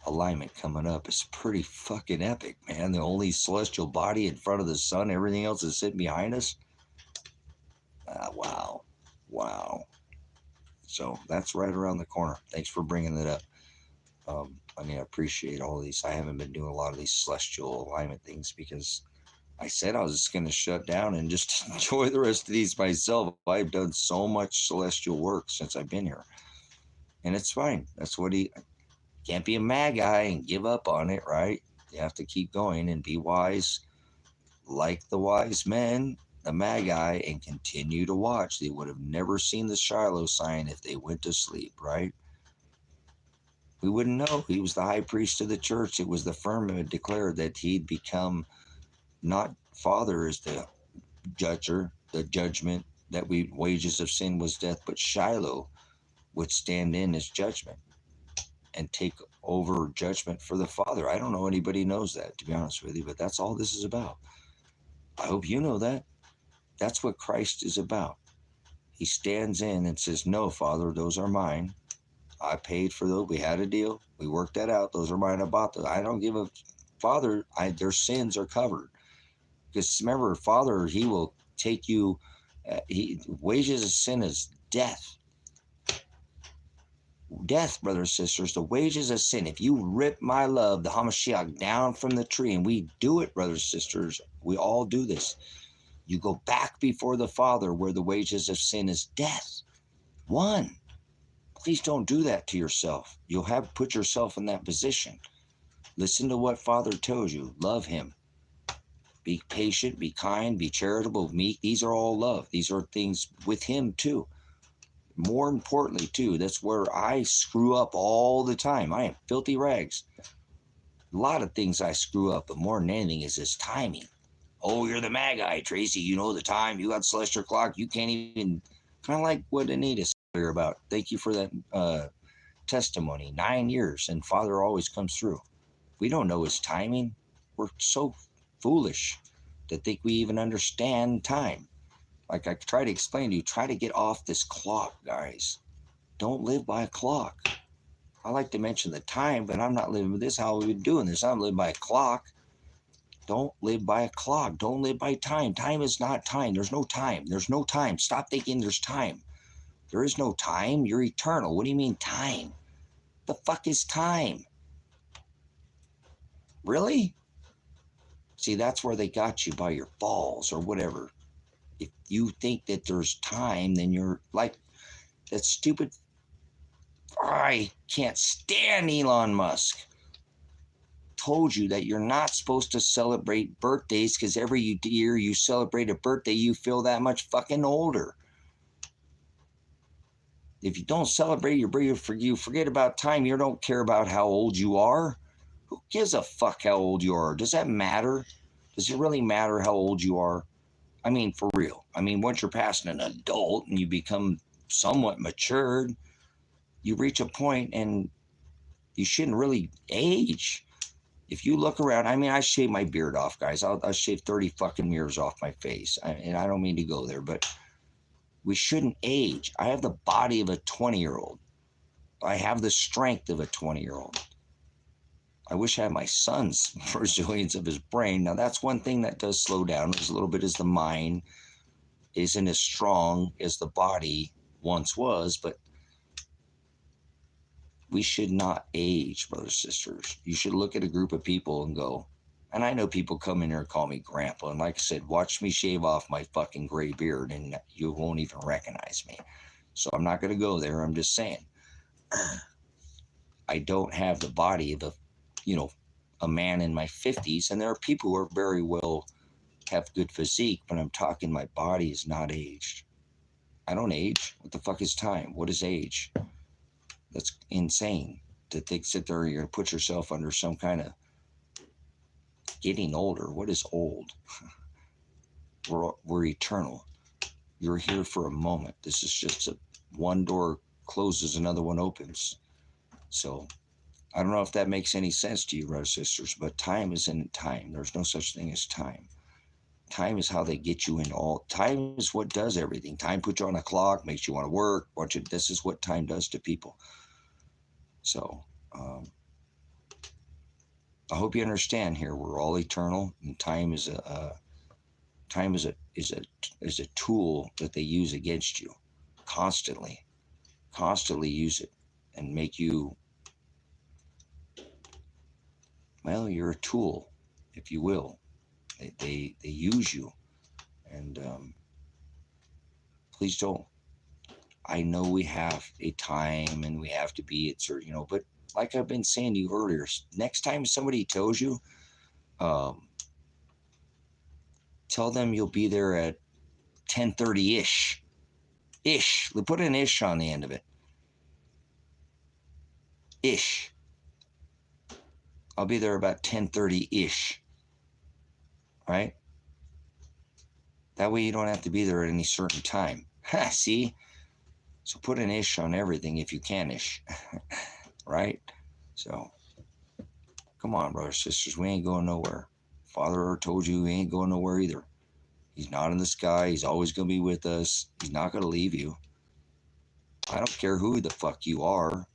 alignment coming up. It's pretty fucking epic, man. The only celestial body in front of the sun, everything else is sitting behind us. Wow. So that's right around the corner. Thanks for bringing it up. I appreciate all of these. I haven't been doing a lot of these celestial alignment things because I said I was just going to shut down and just enjoy the rest of these myself. I've done so much celestial work since I've been here. And it's fine. That's what can't be a mad guy and give up on it, right? You have to keep going and be wise, like the wise men, the magi, and continue to watch. They would have never seen the Shiloh sign if they went to sleep, right? We wouldn't know. He was the high priest of the church. It was the firmament declared that he'd become not Father as the judger, the judgment that wages of sin was death, but Shiloh would stand in as judgment and take over judgment for the Father. I don't know anybody knows that, to be honest with you, but that's all this is about. I hope you know that. That's what Christ is about. He stands in and says, no, Father, those are mine. I paid for those. We had a deal. We worked that out. Those are mine. I bought those. I don't give a Father. Their sins are covered. Because remember, Father, he will take you. Wages of sin is death. Death, brothers and sisters, the wages of sin. If you rip my love, the Hamashiach, down from the tree, and we do it, brothers and sisters, we all do this. You go back before the Father where the wages of sin is death. One. Please don't do that to yourself. You'll have put yourself in that position. Listen to what Father tells you. Love him. Be patient, be kind, be charitable, meek. These are all love. These are things with him too. More importantly too, that's where I screw up all the time. I am filthy rags. A lot of things I screw up, but more than anything is this timing. Oh, you're the Magi, Tracy. You know the time. You got celestial clock. You can't even, kind of like what Anita said earlier about. Thank you for that testimony. 9 years, and Father always comes through. We don't know his timing. We're so foolish to think we even understand time. Like I try to explain to you, try to get off this clock, guys. Don't live by a clock. I like to mention the time, but I'm not living with this. How are we doing this? I'm living by a clock. Don't live by a clock. Don't live by time. Time is not time. There's no time. There's no time. Stop thinking there's time. There is no time. You're eternal. What do you mean time? The fuck is time? Really? See, that's where they got you, by your balls or whatever. If you think that there's time, then you're like that stupid. I can't stand Elon Musk. Told you that you're not supposed to celebrate birthdays because every year you celebrate a birthday, you feel that much fucking older. If you don't celebrate your birthday, you forget about time. You don't care about how old you are. Who gives a fuck how old you are? Does that matter? Does it really matter how old you are? I mean, for real. I mean, once you're past an adult and you become somewhat matured, you reach a point and you shouldn't really age. If you look around, I mean, I shave my beard off, guys. I'll shave 30 fucking years off my face. And I don't mean to go there, but we shouldn't age. I have the body of a 20-year-old. I have the strength of a 20-year-old. I wish I had my son's resilience of his brain. Now, that's one thing that does slow down as a little bit, as the mind isn't as strong as the body once was, but we should not age, brothers and sisters. You should look at a group of people and go, and I know people come in here and call me grandpa, and like I said, watch me shave off my fucking gray beard and you won't even recognize me. So I'm not going to go there. I'm just saying, I don't have the body of a man in my 50s, and there are people who are very well, have good physique, but I'm talking my body is not aged. I don't age. What the fuck is time? What is age? That's insane to think, sit there, you're going to put yourself under some kind of getting older. What is old? We're eternal. You're here for a moment. This is just one door closes, another one opens. So I don't know if that makes any sense to you, brothers and sisters, but time isn't time. There's no such thing as time. Time is how they get you in all. Time is what does everything. Time puts you on a clock, makes you want to work. This is what time does to people. So I hope you understand here. We're all eternal, and time is a tool that they use against you constantly. Constantly use it and make you, well, you're a tool, if you will. They use you, and please don't. I know we have a time and we have to be at certain, but like I've been saying to you earlier, next time somebody tells you, tell them you'll be there at 10:30-ish. Ish. Put an ish on the end of it. Ish. I'll be there about 10:30-ish. Right? That way you don't have to be there at any certain time. See? So put an ish on everything if you can ish. Right? So, come on, brothers, sisters. We ain't going nowhere. Father told you we ain't going nowhere either. He's not in the sky. He's always going to be with us. He's not going to leave you. I don't care who the fuck you are.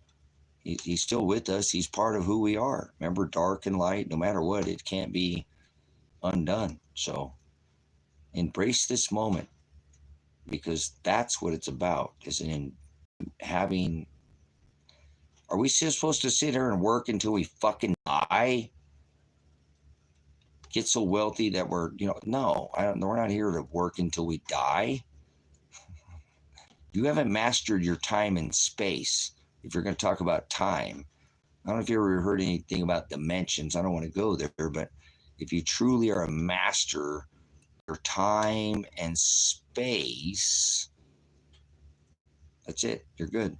He's still with us. He's part of who we are. Remember, dark and light, no matter what, it can't be undone. So embrace this moment, because that's what it's about, is in having Are we still supposed to sit here and work until we fucking die? Get so wealthy that we're, no, we're not here to work until we die. You haven't mastered your time and space. If you're going to talk about time, I don't know if you ever heard anything about dimensions. I don't want to go there, but if you truly are a master your time and space, that's it. You're good.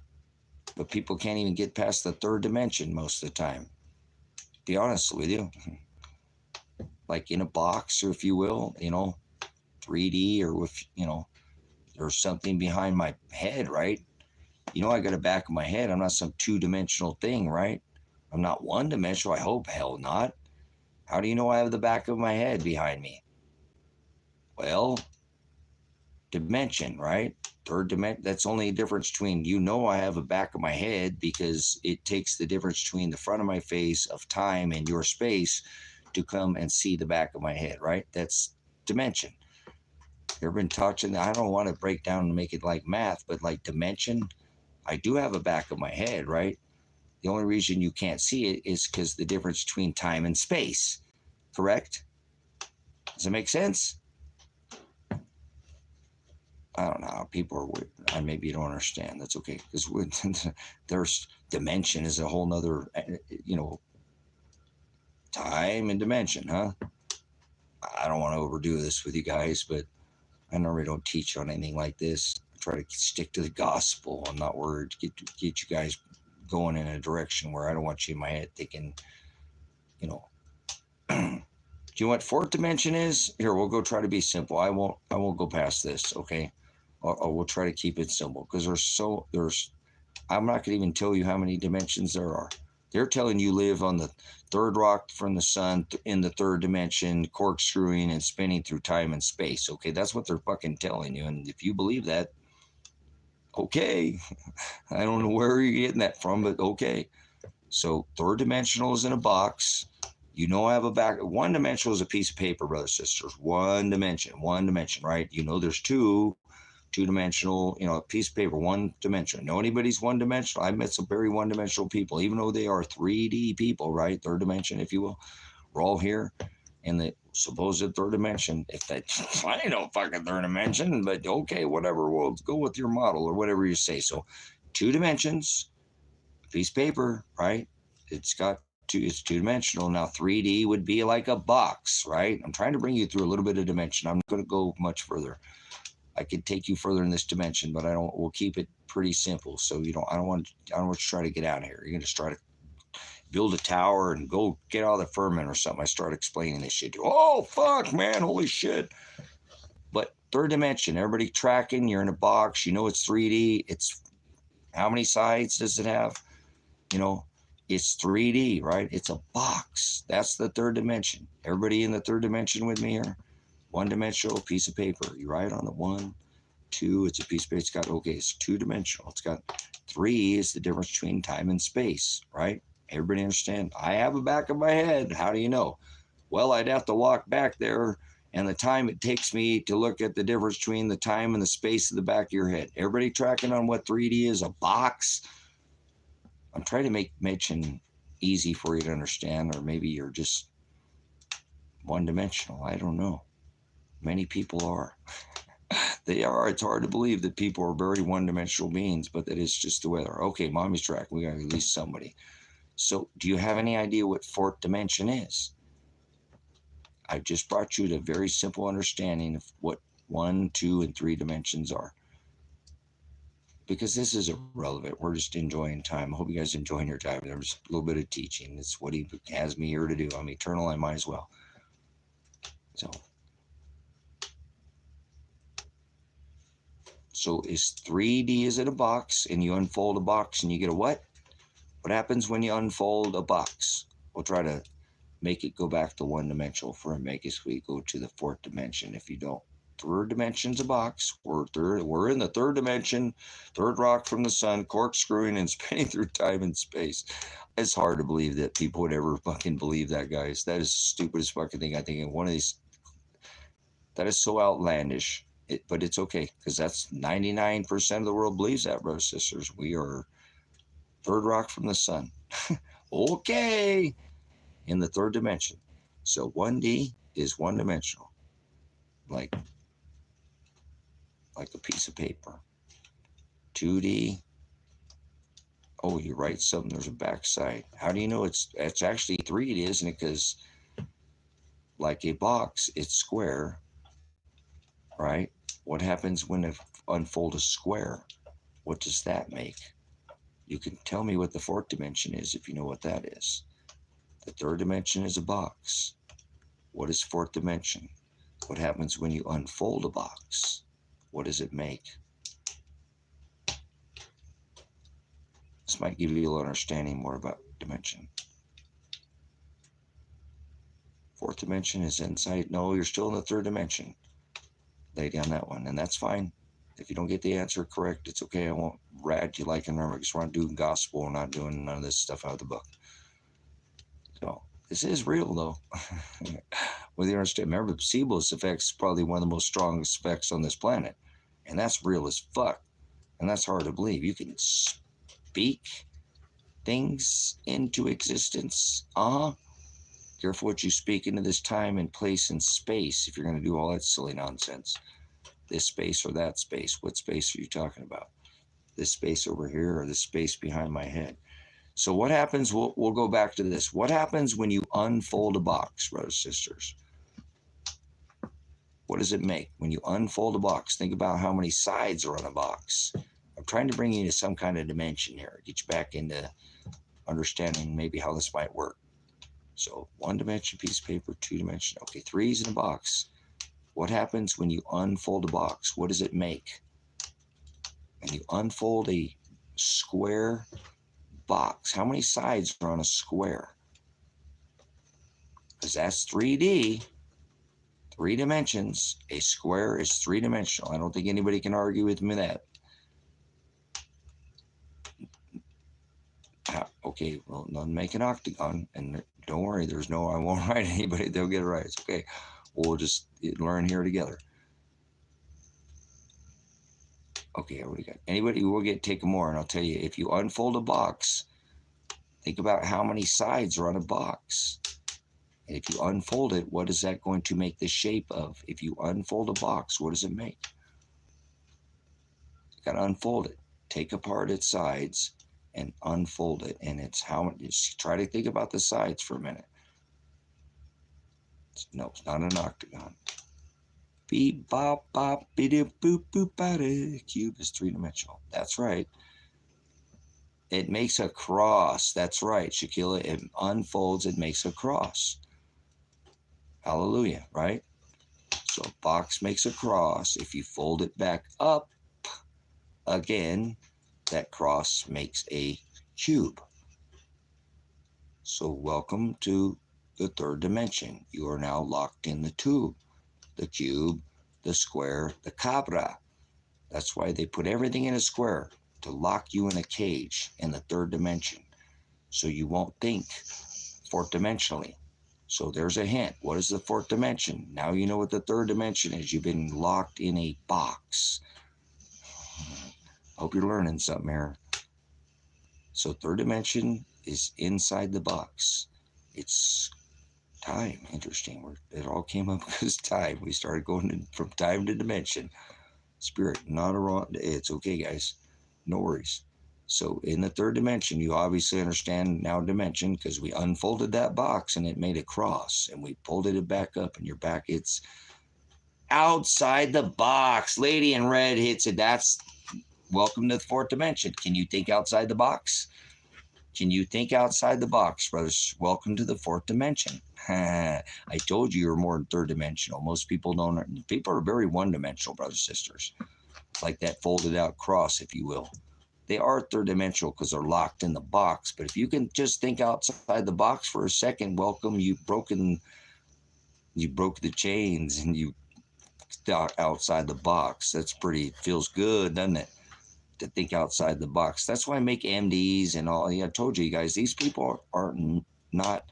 But people can't even get past the third dimension most of the time. Be honest with you. Like in a box, or if you will, 3D, or with, there's something behind my head, right? I got a back of my head. I'm not some two-dimensional thing, right? I'm not one-dimensional. I hope hell not. How do you know I have the back of my head behind me? Well, dimension, right? Third dimension. That's only a difference between, I have a back of my head because it takes the difference between the front of my face of time and your space to come and see the back of my head, right? That's dimension. You ever been touching? I don't want to break down and make it like math, but like dimension, I do have a back of my head, right? The only reason you can't see it is because the difference between time and space, correct? Does it make sense? I don't know how people are weird. Maybe you don't understand. That's okay. Because there's dimension is a whole nother, time and dimension, huh? I don't want to overdo this with you guys, but I normally don't teach on anything like this. I try to stick to the gospel. I'm not worried to get you guys going in a direction where I don't want you in my head thinking, do you know what fourth dimension is? Here, we'll go try to be simple. I won't go past this, okay? We'll try to keep it simple because I'm not going to even tell you how many dimensions there are. They're telling you live on the third rock from the sun in the third dimension, corkscrewing and spinning through time and space. Okay, that's what they're fucking telling you. And if you believe that, okay. I don't know where you're getting that from, but okay. So third dimensional is in a box. I have a back. One dimensional is a piece of paper, brothers and sisters. One dimension, right? There's two-dimensional, a piece of paper, one dimension. Know anybody's one dimensional? I've met some very one-dimensional people, even though they are 3D people, right? Third dimension, if you will. We're all here in the supposed third dimension. I ain't no fucking third dimension, but okay, whatever. We'll go with your model or whatever you say. So 2 dimensions, piece of paper, right? It's two-dimensional. Now 3D would be like a box, right? I'm trying to bring you through a little bit of dimension. I'm not going to go much further. I could take you further in this dimension, but we'll keep it pretty simple. So I don't want you to try to get out of here. You're going to try to build a tower and go get out of the firmament or something. I start explaining this shit. Oh, fuck, man. Holy shit. But third dimension, everybody tracking, you're in a box, it's 3D. It's how many sides does it have? It's 3D, right? It's a box. That's the third dimension. Everybody in the third dimension with me here? One-dimensional piece of paper. You write on the 1, 2, it's a piece of paper. It's two-dimensional. It's got 3 is the difference between time and space, right? Everybody understand? I have a back of my head. How do you know? Well, I'd have to walk back there and the time it takes me to look at the difference between the time and the space of the back of your head. Everybody tracking on what 3D is? A box? I'm trying to make mention easy for you to understand, or maybe you're just one-dimensional. I don't know. Many people are. They are. It's hard to believe that people are very one-dimensional beings, but that is just the way they are. Okay, mommy's track. We got to release somebody. So do you have any idea what fourth dimension is? I just brought you to a very simple understanding of what 1, 2, and 3 dimensions are. Because this is irrelevant. We're just enjoying time. I hope you guys are enjoying your time. There's a little bit of teaching. It's what he has me here to do. I'm eternal. I might as well. So is 3D is in a box, and you unfold a box and you get a what? What happens when you unfold a box? We'll try to make it go back to one-dimensional for a make as we go to the fourth dimension. If you don't, third dimension's a box. We're in the third dimension, third rock from the sun, corkscrewing and spinning through time and space. It's hard to believe that people would ever fucking believe that, guys. That is the stupidest fucking thing I think in one of these. That is so outlandish. But it's okay, because that's 99% of the world believes that, brothers and sisters. We are Third rock from the sun. Okay. In the third dimension. So 1D is one-dimensional, like a piece of paper. 2D, oh, you write something, there's a backside. How do you know it's actually 3D, isn't it? Because like a box, it's square, right? What happens when I unfold a square? What does that make? You can tell me what the fourth dimension is if you know what that is. The third dimension is a box. What is fourth dimension? What happens when you unfold a box? What does it make? This might give you a little understanding more about dimension. Fourth dimension is insight. No, you're still in the third dimension. Lay down that one, and that's fine. If you don't get the answer correct, it's okay. I won't rat you like a number because we're not doing gospel. We're not doing none of this stuff out of the book. So this is real, though. Whether you understand, remember, the placebo's effect is probably one of the most strongest effects on this planet, and that's real as fuck, and that's hard to believe. You can speak things into existence. Careful what you speak into this time and place and space if you're going to do all that silly nonsense. This space or that space. What space are you talking about? This space over here or this space behind my head? So what happens, we'll go back to this. What happens when you unfold a box, brothers and sisters? What does it make? When you unfold a box, think about how many sides are on a box. I'm trying to bring you to some kind of dimension here, get you back into understanding maybe how this might work. So 1 dimension piece of paper, 2 dimension. Okay, 3's in a box. What happens when you unfold a box? What does it make? When you unfold a square box, how many sides are on a square? Because that's 3D, 3 dimensions. A square is 3-dimensional. I don't think anybody can argue with me that. Okay, well, none make an octagon, and don't worry, I won't write anybody, they'll get it right. It's okay. We'll just learn here together. Okay, what do we got? Anybody will take more, and I'll tell you, if you unfold a box, think about how many sides are on a box. And if you unfold it, what is that going to make the shape of? If you unfold a box, what does it make? You got to unfold it. Take apart its sides and unfold it. And it's try to think about the sides for a minute. No, it's not an octagon. Beep, bop, bop, biddy, boop, boop, bada. Cube is 3-dimensional. That's right. It makes a cross. That's right, Shaquilla. It unfolds, it makes a cross. Hallelujah, right? So a box makes a cross. If you fold it back up, again, that cross makes a cube. So welcome to the third dimension. You are now locked in the tube, the cube, the square, the cabra. That's why they put everything in a square, to lock you in a cage in the third dimension, so you won't think fourth dimensionally. So there's a hint. What is the fourth dimension? Now you know what the third dimension is. You've been locked in a box. Hope you're learning something here. So third dimension is inside the box. It's time. Interesting. It all came up because time. We started going from time to dimension. Spirit, not a wrong. It's okay, guys. No worries. So in the third dimension, you obviously understand now dimension, because we unfolded that box and it made a cross, and we folded it back up, and you're back. It's outside the box. Lady in red hits it. That's welcome to the fourth dimension. Can you think outside the box? Can you think outside the box, brothers? Welcome to the fourth dimension. I told you you're more than third dimensional. Most people don't. People are very one-dimensional, brothers and sisters. Like that folded out cross, if you will. They are third dimensional because they're locked in the box. But if you can just think outside the box for a second, welcome. You broke the chains and you thought outside the box. That's pretty, feels good, doesn't it? To think outside the box. That's why I make MDs and all. I told you guys, these people are not,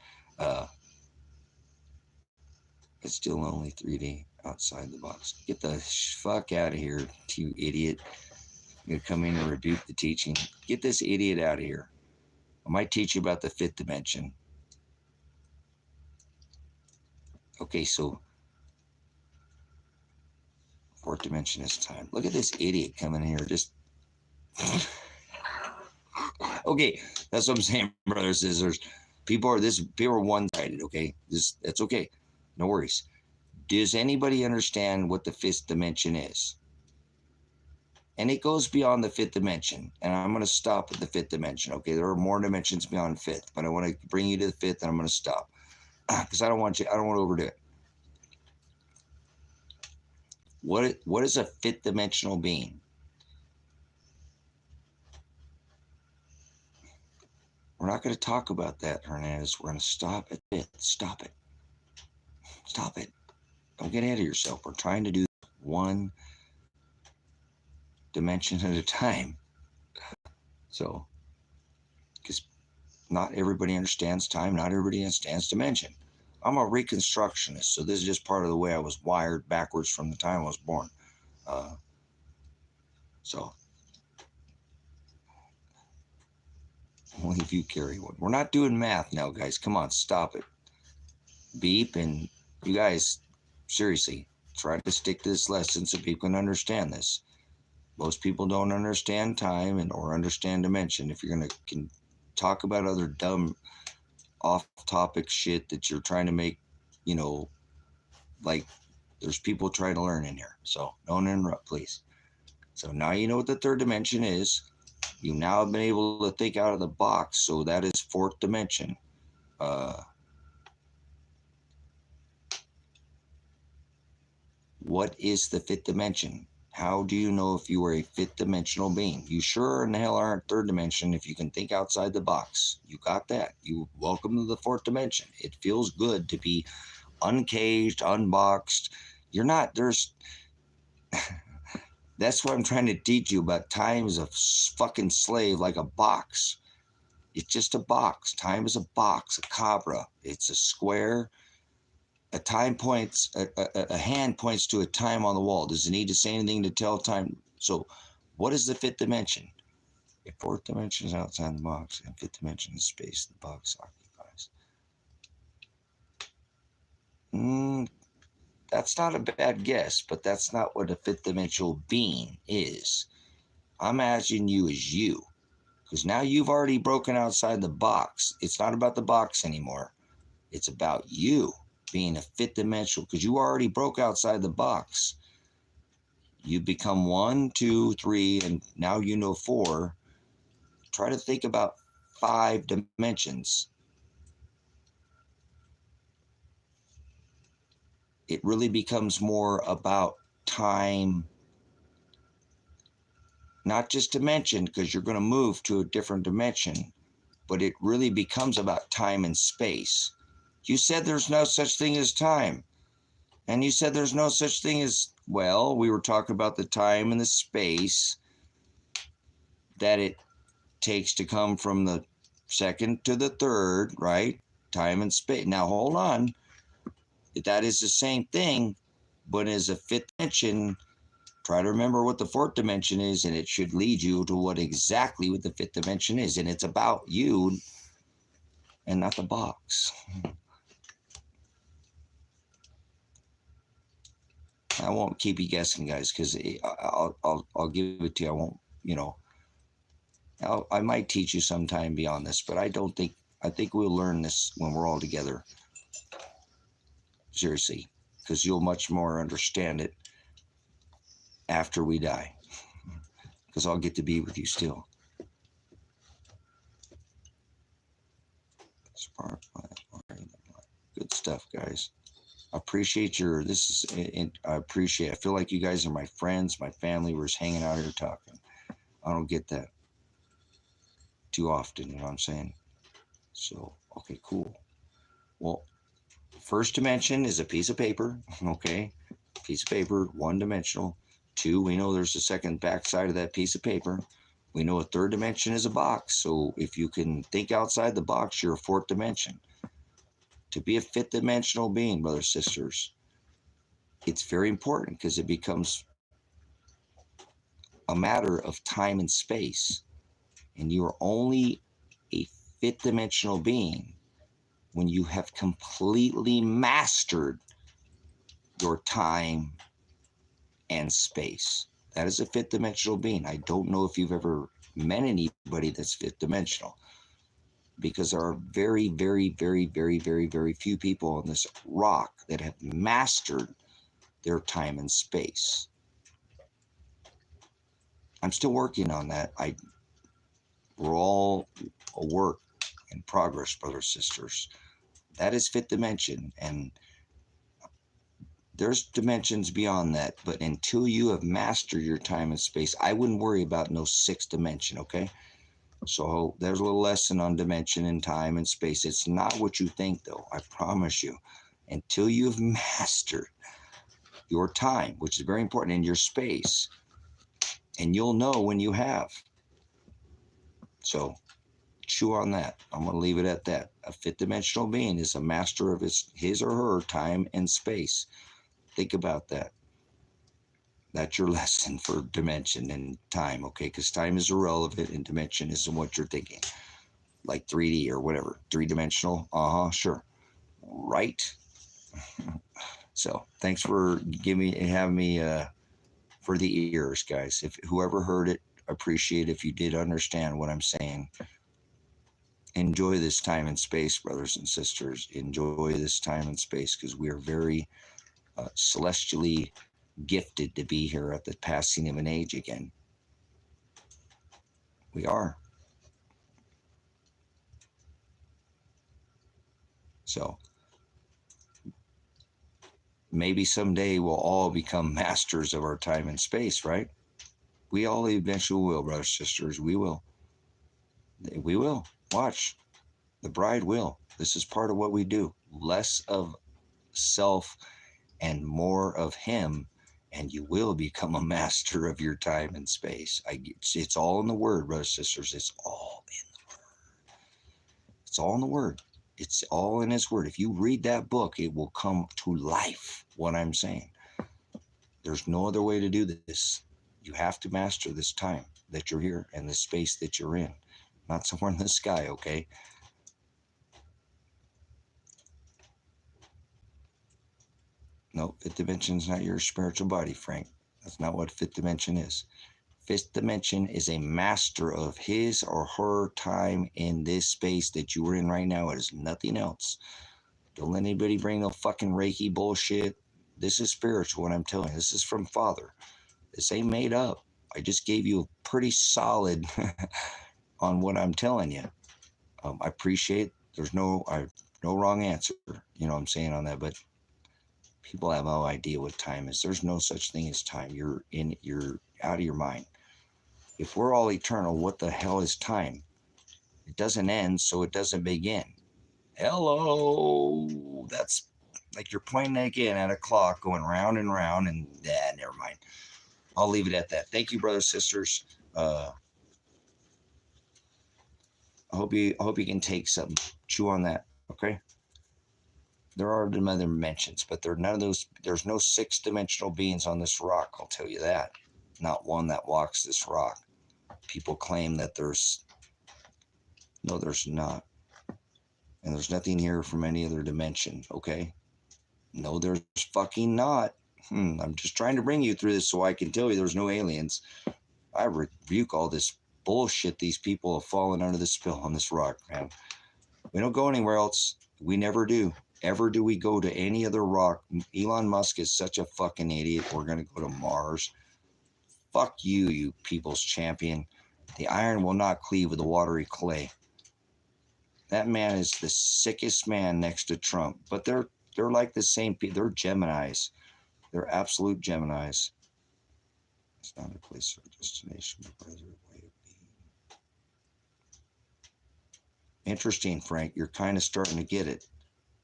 it's still only 3D outside the box. Get the fuck out of here, you idiot. You're going to come in and rebuke the teaching. Get this idiot out of here. I might teach you about the fifth dimension. Okay, so fourth dimension is time. Look at this idiot coming in here. Just okay, that's what I'm saying, brothers and sisters. People are one-sided. Okay, that's okay. No worries. Does anybody understand what the fifth dimension is? And it goes beyond the fifth dimension. And I'm going to stop at the fifth dimension. Okay, there are more dimensions beyond fifth, but I want to bring you to the fifth, and I'm going to stop because I don't want to overdo it. What is a fifth dimensional being? We're not going to talk about that, Hernandez. We're going to stop at fifth. Stop it. Stop it. Don't get ahead of yourself. We're trying to do one dimension at a time. So, because not everybody understands time, not everybody understands dimension. I'm a reconstructionist, so this is just part of the way I was wired backwards from the time I was born. So, only if you carry one. We're not doing math now, guys. Come on, stop it. Beep, and you guys, seriously, try to stick to this lesson so people can understand this. Most people don't understand time or understand dimension. If you're going to talk about other dumb off-topic shit that you're trying to make, like there's people trying to learn in here. So don't interrupt, please. So now you know what the third dimension is. You now have been able to think out of the box. So that is fourth dimension. What is the fifth dimension? How do you know if you are a fifth dimensional being? You sure in the hell aren't third dimension if you can think outside the box. You got that. You welcome to the fourth dimension. It feels good to be uncaged, unboxed. You're not, that's what I'm trying to teach you about. Time is a fucking slave, like a box. It's just a box. Time is a box, a cabra. It's a square. A hand points to a time on the wall. Does it need to say anything to tell time? So what is the fifth dimension? If fourth dimension is outside the box and fifth dimension is space the box occupies. That's not a bad guess, but that's not what a fifth dimensional being is. I'm asking you as you, because now you've already broken outside the box. It's not about the box anymore. It's about you being a fifth dimensional, because you already broke outside the box. You become 1, 2, 3, and now you know 4. Try to think about 5 dimensions. It really becomes more about time, not just dimension, because you're going to move to a different dimension, but it really becomes about time and space. You said there's no such thing as time. And you said there's no such thing as, well, we were talking about the time and the space that it takes to come from the second to the third, right? Time and space. Now, hold on. That is the same thing, but as a fifth dimension, try to remember what the fourth dimension is, and it should lead you to what the fifth dimension is. And it's about you and not the box. I won't keep you guessing, guys, because I'll give it to you. I won't, I might teach you sometime beyond this, but I think we'll learn this when we're all together. Seriously, because you'll much more understand it after we die, because I'll get to be with you still. Good stuff, guys. I appreciate I feel like you guys are my friends, my family. We're just hanging out here talking. I don't get that too often, you know what I'm saying? So, okay, cool. Well, first dimension is a piece of paper, okay? Piece of paper, one dimensional. 2, we know there's a second backside of that piece of paper. We know a third dimension is a box. So if you can think outside the box, you're a fourth dimension. To be a fifth dimensional being, brothers, sisters, it's very important because it becomes a matter of time and space. And you are only a fifth dimensional being when you have completely mastered your time and space. That is a fifth dimensional being. I don't know if you've ever met anybody that's fifth dimensional, because there are very, very, very, very, very, very few people on this rock that have mastered their time and space. I'm still working on that. We're all a work in progress, brothers and sisters. That is fifth dimension, and there's dimensions beyond that. But until you have mastered your time and space, I wouldn't worry about no sixth dimension, okay? So there's a little lesson on dimension and time and space. It's not what you think, though. I promise you. Until you've mastered your time, which is very important, in your space, and you'll know when you have. So chew on that. I'm going to leave it at that. A fifth dimensional being is a master of his or her time and space. Think about that. That's your lesson for dimension and time, okay? Because time is irrelevant and dimension isn't what you're thinking. Like 3D or whatever. Three-dimensional? Sure. Right? So thanks for having me for the ears, guys. If whoever heard it, appreciate if you did understand what I'm saying. Enjoy this time and space, brothers and sisters. Enjoy this time and space, because we are very celestially gifted to be here at the passing of an age again. We are. So maybe someday we'll all become masters of our time and space, right? We all eventually will, brothers and sisters. We will. We will. Watch. The bride will. This is part of what we do. Less of self and more of him, and you will become a master of your time and space. It's all in the word, brothers and sisters. It's all in the word. It's all in the word. It's all in his word. If you read that book, it will come to life, what I'm saying. There's no other way to do this. You have to master this time that you're here and the space that you're in. Not somewhere in the sky, okay? No, fifth dimension is not your spiritual body, Frank. That's not what fifth dimension is. Fifth dimension is a master of his or her time in this space that you are in right now. It is nothing else. Don't let anybody bring no fucking Reiki bullshit. This is spiritual, what I'm telling you. This is from Father. This ain't made up. I just gave you a pretty solid on what I'm telling you. I appreciate there's no wrong answer, you know what I'm saying on that, but people have no idea what time is. There's no such thing as time. You're out of your mind. If we're all eternal, what the hell is time? It doesn't end, so it doesn't begin. Hello. That's like you're pointing again at a clock going round and round, and never mind. I'll leave it at that. Thank you, brothers, sisters. I hope you can take some, chew on that. Okay. There are other dimensions, but there are none of those. There's no six-dimensional beings on this rock. I'll tell you that. Not one that walks this rock. People claim that there's. No, there's not. And there's nothing here from any other dimension. Okay. No, there's fucking not. I'm just trying to bring you through this so I can tell you there's no aliens. I rebuke all this bullshit these people have fallen under the spell on this rock, man. We don't go anywhere else. We never do. Ever do we go to any other rock? Elon Musk is such a fucking idiot. We're going to go to Mars. Fuck you, you people's champion. The iron will not cleave with the watery clay. That man is the sickest man next to Trump. But they're like the same people. They're Geminis. They're absolute Geminis. It's not a place or a destination, but rather a way of being. Interesting, Frank. You're kind of starting to get it,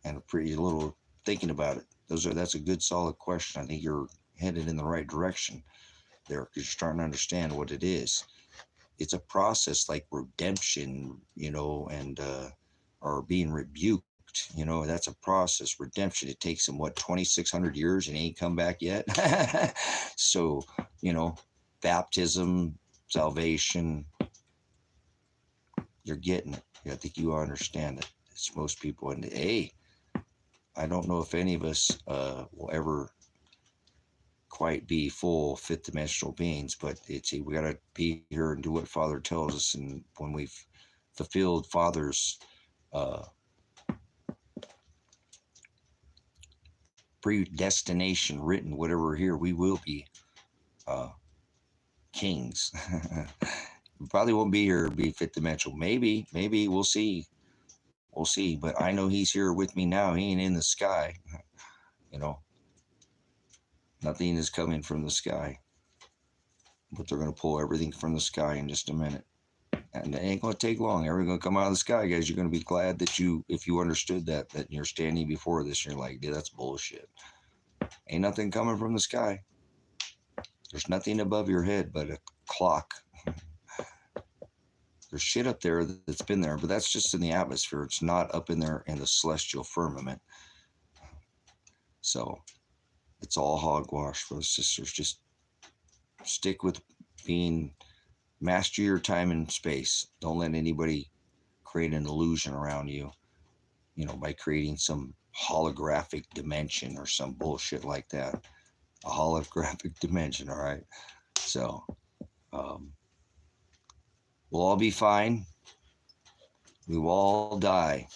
and a little thinking about it. That's a good, solid question. I think you're headed in the right direction there, because you're starting to understand what it is. It's a process like redemption, and or being rebuked. That's a process. Redemption, it takes them 2,600 years and ain't come back yet. So, baptism, salvation, you're getting it. I think you understand it. It's most people. And hey, I don't know if any of us will ever quite be full fifth dimensional beings, but we got to be here and do what Father tells us. And when we've fulfilled Father's predestination written, whatever here, we will be kings. We probably won't be here, be fifth dimensional. Maybe we'll see. We'll see. But I know he's here with me now. He ain't in the sky. You know, nothing is coming from the sky. But they're going to pull everything from the sky in just a minute. And it ain't going to take long. Everything's going to come out of the sky, guys. You're going to be glad that if you understood that you're standing before this, you're like, dude, that's bullshit. Ain't nothing coming from the sky. There's nothing above your head but a clock. There's shit up there that's been there, but that's just in the atmosphere. It's not up in there in the celestial firmament. So it's all hogwash, brothers and sisters. Just stick with being, master your time and space. Don't let anybody create an illusion around you, by creating some holographic dimension or some bullshit like that. A holographic dimension, all right? So, we'll all be fine. We will all die.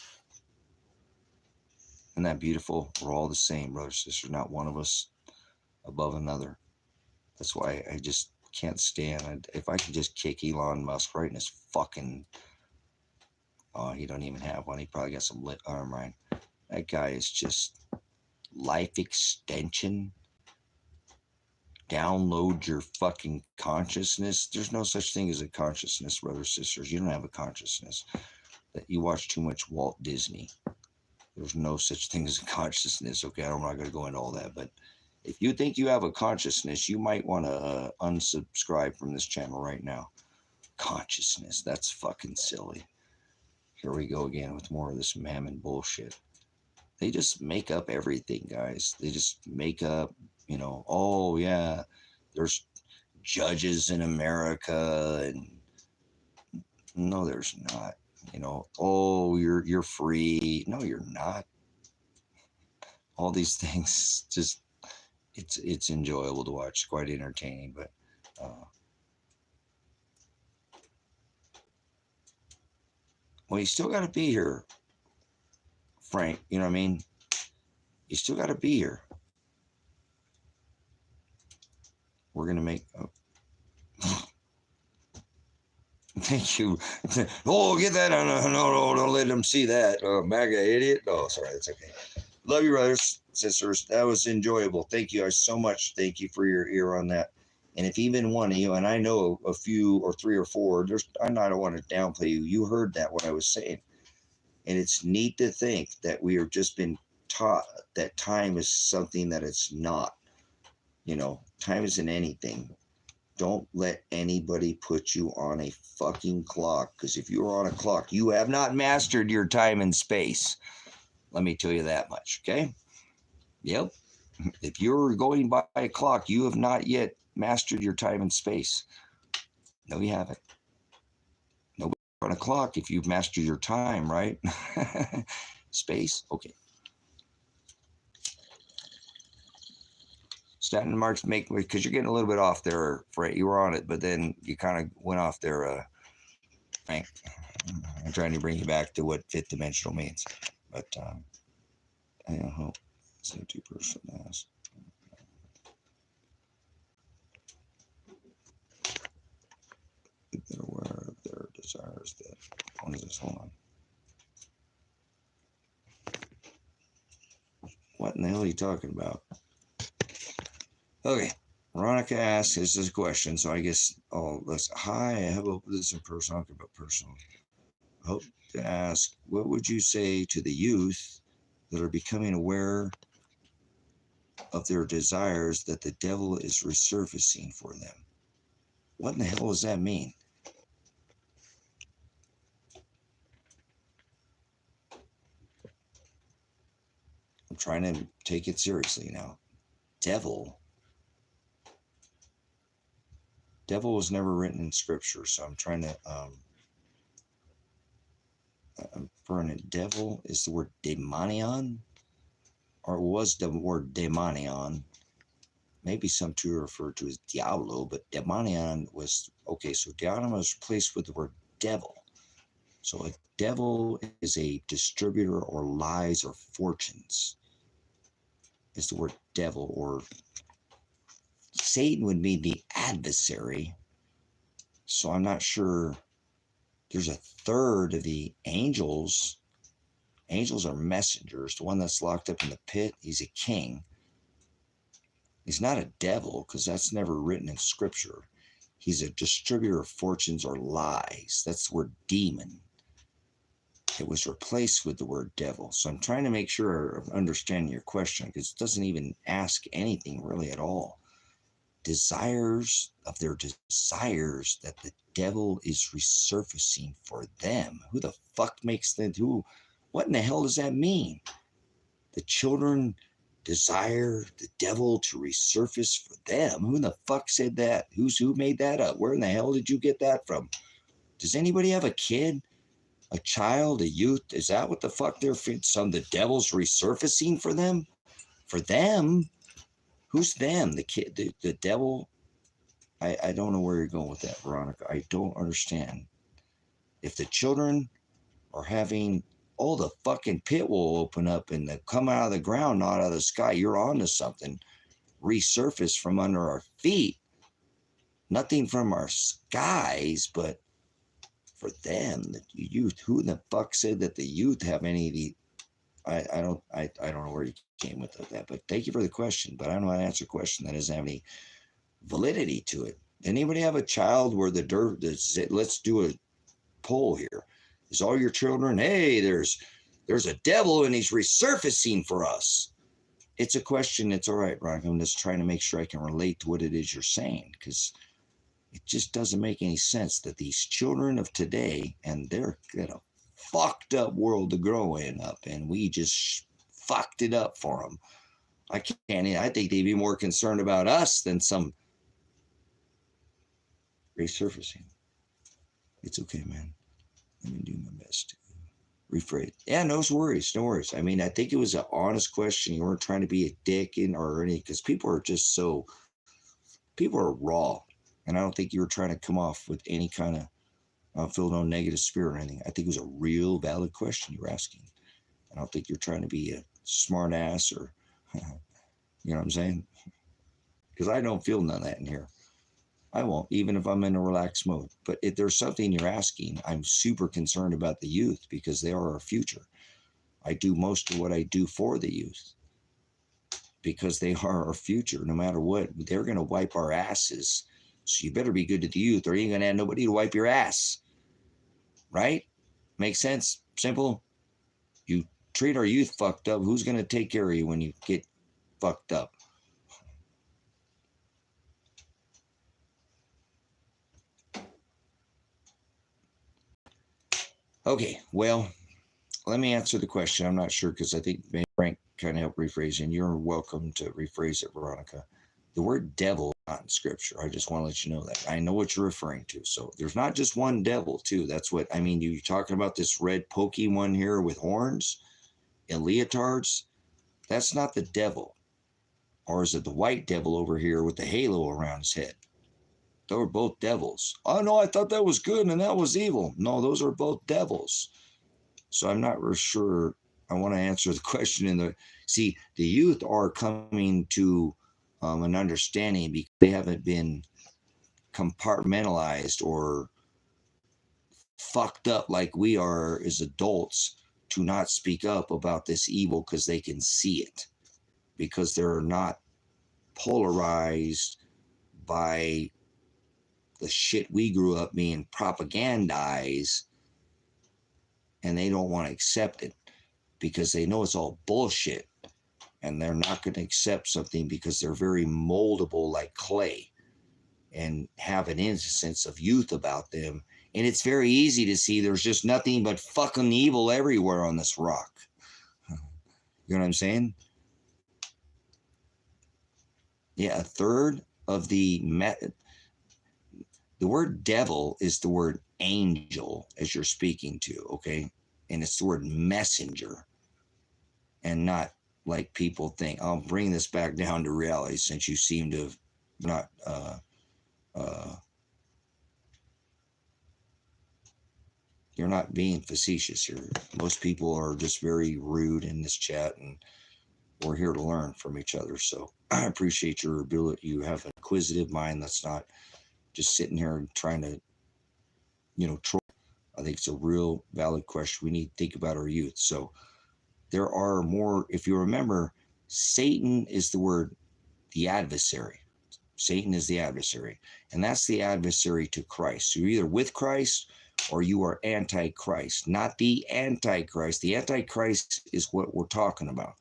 Isn't that beautiful? We're all the same, brothers and sisters. Not one of us above another. That's why I just can't stand. If I could just kick Elon Musk right in his fucking... Oh, he don't even have one. He probably got some lit arm, right? That guy is just life extension. Download your fucking consciousness. There's no such thing as a consciousness, brothers and sisters. You don't have a consciousness. That you watch too much Walt Disney. There's no such thing as a consciousness. Okay, I'm not going to go into all that, but if you think you have a consciousness, you might want to unsubscribe from this channel right now. Consciousness, that's fucking silly. Here we go again with more of this mammon bullshit. They just make up everything, guys. They just make up, oh yeah, there's judges in America, and no, there's not. Oh, you're free. No, you're not. All these things, just it's enjoyable to watch. It's quite entertaining, but well, you still got to be here, Frank. You know what I mean? You still got to be here. We're gonna make. Thank you. Oh, get that. No, don't let them see that. MAGA idiot. Oh, sorry, that's okay. Love you, brothers, sisters. That was enjoyable. Thank you guys so much. Thank you for your ear on that. And if even one of you, and I know a few or three or four, I don't want to downplay you. You heard that, what I was saying. And it's neat to think that we have just been taught that time is something that it's not. Time isn't anything. Don't let anybody put you on a fucking clock, because if you're on a clock, you have not mastered your time and space. Let me tell you that much, okay? Yep. If you're going by a clock, you have not yet mastered your time and space. No, you haven't. Nobody on a clock if you've mastered your time, right? Space? Okay. Statin marks make, because you're getting a little bit off there, Fred. You were on it, but then you kind of went off there, Frank. I'm trying to bring you back to what fifth dimensional means. But, I hope say two-person ask. They're aware of their desires that, what is this? Hold on. What in the hell are you talking about? Okay, Veronica asks, is this a question? So I guess, hi, I hope this is in person. I'll talk about personal. I hope to ask, what would you say to the youth that are becoming aware of their desires that the devil is resurfacing for them? What in the hell does that mean? I'm trying to take it seriously now. Devil was never written in scripture, so I'm trying to permanent devil is the word daemonion, or it was the word daemonion. Maybe some too refer to as diablo, but daemonion was, okay, so daemonion was replaced with the word devil. So a devil is a distributor or lies or fortunes, is the word devil. Or Satan would be the adversary. So I'm not sure. There's a third of the angels. Angels are messengers. The one that's locked up in the pit, he's a king. He's not a devil, because that's never written in scripture. He's a distributor of fortunes or lies. That's the word demon. It was replaced with the word devil. So I'm trying to make sure of understanding your question, because it doesn't even ask anything really at all. Desires of their desires that the devil is resurfacing for them. Who the fuck makes that? What in the hell does that mean? The children desire the devil to resurface for them. Who the fuck said that? Who made that up? Where in the hell did you get that from? Does anybody have a kid, a child, a youth? Is that what the fuck they're some the devil's resurfacing for them? For them? Who's them? The kid, the devil? I don't know where you're going with that, Veronica. I don't understand. If the children are having, oh, the fucking pit will open up and they come out of the ground, not out of the sky. You're onto something. Resurface from under our feet. Nothing from our skies, but for them, the youth. Who in the fuck said that the youth have any of the? I don't know where you came with that, but thank you for the question. But I don't know how to answer a question that doesn't have any validity to it. Anybody have a child where let's do a poll here. Is all your children, hey, there's a devil and he's resurfacing for us? It's a question. It's all right, Ron. I'm just trying to make sure I can relate to what it is you're saying, because it just doesn't make any sense that these children of today, and they're got a fucked up world to grow in up, and we just fucked it up for them. I think they'd be more concerned about us than some resurfacing. It's okay, man. Let me do my best to rephrase. Yeah, no worries, no worries. I mean, I think it was an honest question. You weren't trying to be a dick or anything, because people are raw. And I don't think you were trying to come off with any kind of feel no negative spirit or anything. I think it was a real valid question you were asking. I don't think you're trying to be a smart ass or, you know what I'm saying? Because I don't feel none of that in here. I won't, even if I'm in a relaxed mode. But if there's something you're asking, I'm super concerned about the youth, because they are our future. I do most of what I do for the youth, because they are our future. No matter what, they're going to wipe our asses. So you better be good to the youth, or you ain't going to have nobody to wipe your ass. Right? Makes sense? Simple? You treat our youth fucked up, who's going to take care of you when you get fucked up? Okay, well, let me answer the question. I'm not sure, because I think maybe Frank kind of helped rephrase, and you're welcome to rephrase it, Veronica. The word devil is not in scripture. I just want to let you know that. I know what you're referring to. So there's not just one devil, too. That's what I mean. You're talking about this red pokey one here with horns and leotards. That's not the devil. Or is it the white devil over here with the halo around his head? They were both devils. Oh, no, I thought that was good and that was evil. No, those are both devils. So I'm not real sure. I want to answer the question the youth are coming to an understanding, because they haven't been compartmentalized or fucked up like we are as adults, to not speak up about this evil, because they can see it, because they're not polarized by the shit we grew up being propagandized, and they don't want to accept it because they know it's all bullshit, and they're not going to accept something because they're very moldable like clay and have an innocence of youth about them. And it's very easy to see there's just nothing but fucking evil everywhere on this rock. You know what I'm saying? Yeah, a third of the word devil is the word angel, as you're speaking to, okay? and it's the word messenger, and not like people think. I'll bring this back down to reality, since you seem to have not you're not being facetious here. Most people are just very rude in this chat, and we're here to learn from each other. So I appreciate your ability. You have an inquisitive mind that's not just sitting here and trying to, troll. I think it's a real valid question. We need to think about our youth. So there are more, if you remember, Satan is the word, the adversary. Satan is the adversary, and that's the adversary to Christ. So you're either with Christ or you are anti-Christ, not the Antichrist. The Antichrist is what we're talking about.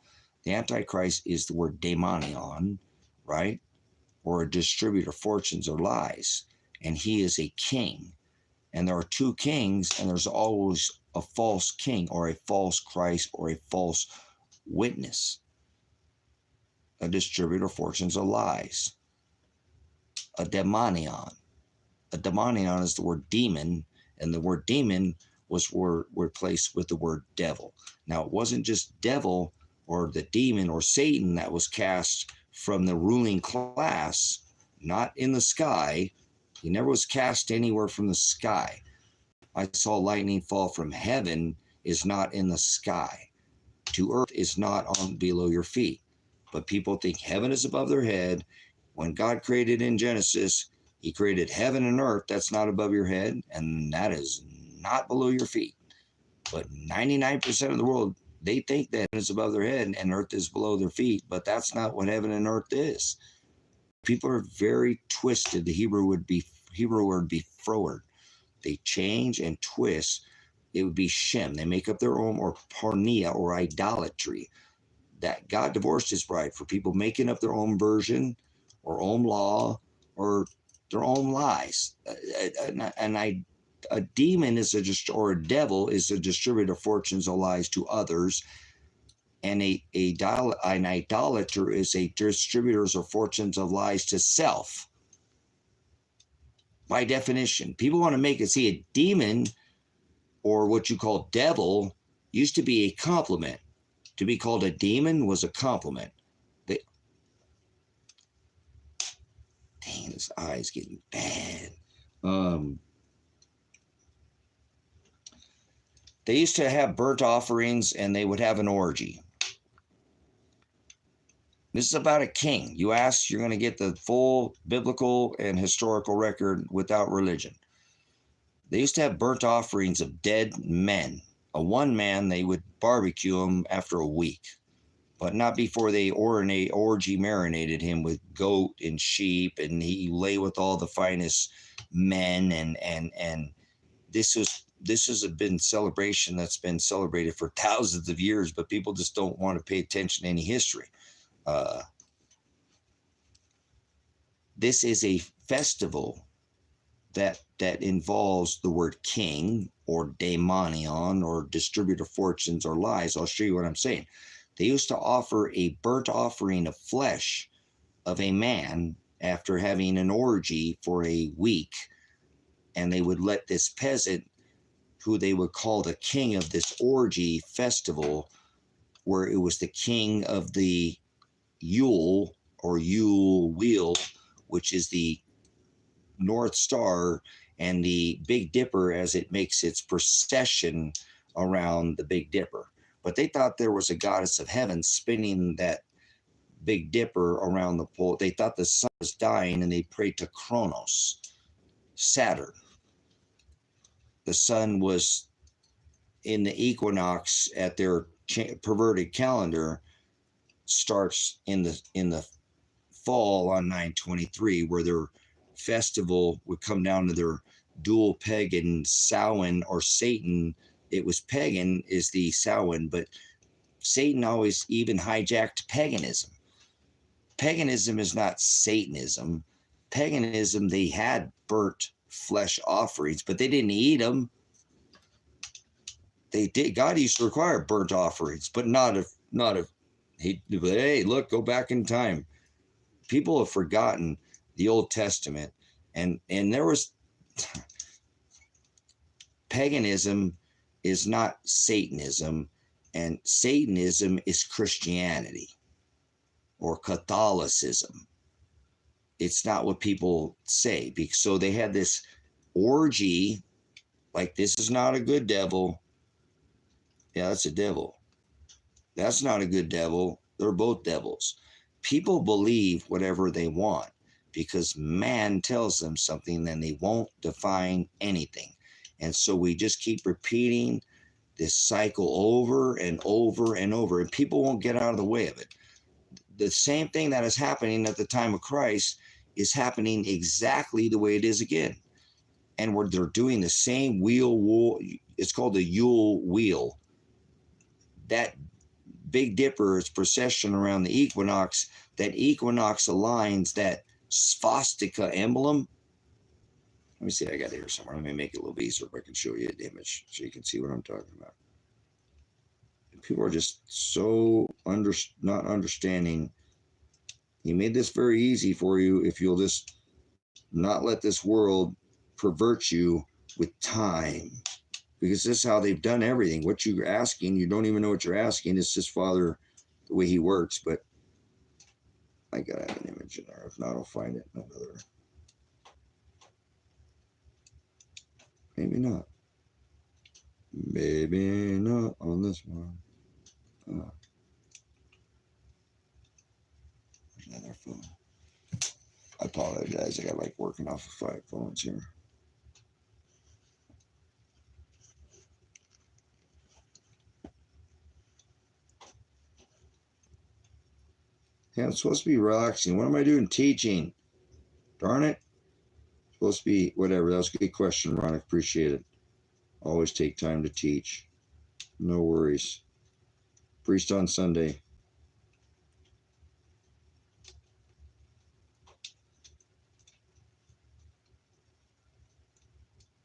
The Antichrist is the word daimonion, right? Or a distributor of fortunes or lies. And he is a king. And there are two kings, and there's always a false king or a false Christ or a false witness. A distributor of fortunes or lies. A daimonion. A daimonion is the word demon, and the word demon was replaced with the word devil. Now, it wasn't just devil or the demon or Satan that was cast from the ruling class, not in the sky. He never was cast anywhere from the sky. I saw lightning fall from heaven is not in the sky. To earth is not on below your feet. But people think heaven is above their head. When God created in Genesis, he created heaven and earth. That's not above your head, and that is not below your feet. But 99% of the world, they think that it's above their head and earth is below their feet, but that's not what heaven and earth is. People are very twisted. The Hebrew word would be froward. They change and twist. It would be shem. They make up their own, or porneia, or idolatry. That God divorced his bride for people making up their own version or own law or their own lies. A demon is or a devil is a distributor of fortunes or lies to others, and an idolater is a distributor of fortunes of lies to self. By definition, people want to make it see a demon, or what you call devil, used to be a compliment. To be called a demon was a compliment. Dang, this eye's getting bad. They used to have burnt offerings, and they would have an orgy. This is about a king. You ask, you're going to get the full biblical and historical record without religion. They used to have burnt offerings of dead men. A one man, they would barbecue him after a week, but not before they orgy marinated him with goat and sheep, and he lay with all the finest men, and this has been celebration that's been celebrated for thousands of years, but people just don't want to pay attention to any history. This is a festival that involves the word king or daimonion or distributor of fortunes or lies. I'll show you what I'm saying. They used to offer a burnt offering of flesh of a man after having an orgy for a week, and they would let this peasant, who they would call the king of this orgy festival, where it was the king of the Yule or Yule wheel, which is the North Star, and the Big Dipper as it makes its procession around the Big Dipper. But they thought there was a goddess of heaven spinning that Big Dipper around the pole. They thought the sun was dying, and they prayed to Kronos, Saturn. The sun was in the equinox at their perverted calendar, starts in the fall on 9/23, where their festival would come down to their dual pagan Samhain or Satan. It was pagan is the Samhain, but Satan always even hijacked paganism. Paganism is not Satanism. Paganism, they had burnt flesh offerings, but they didn't eat them. They did. God used to require burnt offerings, but not if hey, look, go back in time. People have forgotten the Old Testament, and there was paganism is not Satanism, and Satanism is Christianity or Catholicism. It's not what people say. So they have this orgy, like this is not a good devil. Yeah, that's a devil. That's not a good devil. They're both devils. People believe whatever they want because man tells them something, then they won't define anything. And so we just keep repeating this cycle over and over and over, and people won't get out of the way of it. The same thing that is happening at the time of Christ is happening exactly the way it is again. And where they're doing the same wheel, it's called the Yule wheel. That Big Dipper is procession around the equinox. That equinox aligns that swastika emblem. Let me see, I got it here somewhere. Let me make it a little easier if I can show you an image so you can see what I'm talking about. People are just so not understanding. He made this very easy for you if you'll just not let this world pervert you with time. Because this is how they've done everything. What you're asking, you don't even know what you're asking. It's just Father, the way he works. But I gotta have an image in there. If not, I'll find it in another. Maybe not. Maybe not on this one. Another phone. I apologize. I got like working off of 5 phones here. Yeah, I'm supposed to be relaxing. What am I doing? Teaching. Darn it. Supposed to be whatever. That was a good question, Ron. I appreciate it. Always take time to teach. No worries. Priest on Sunday.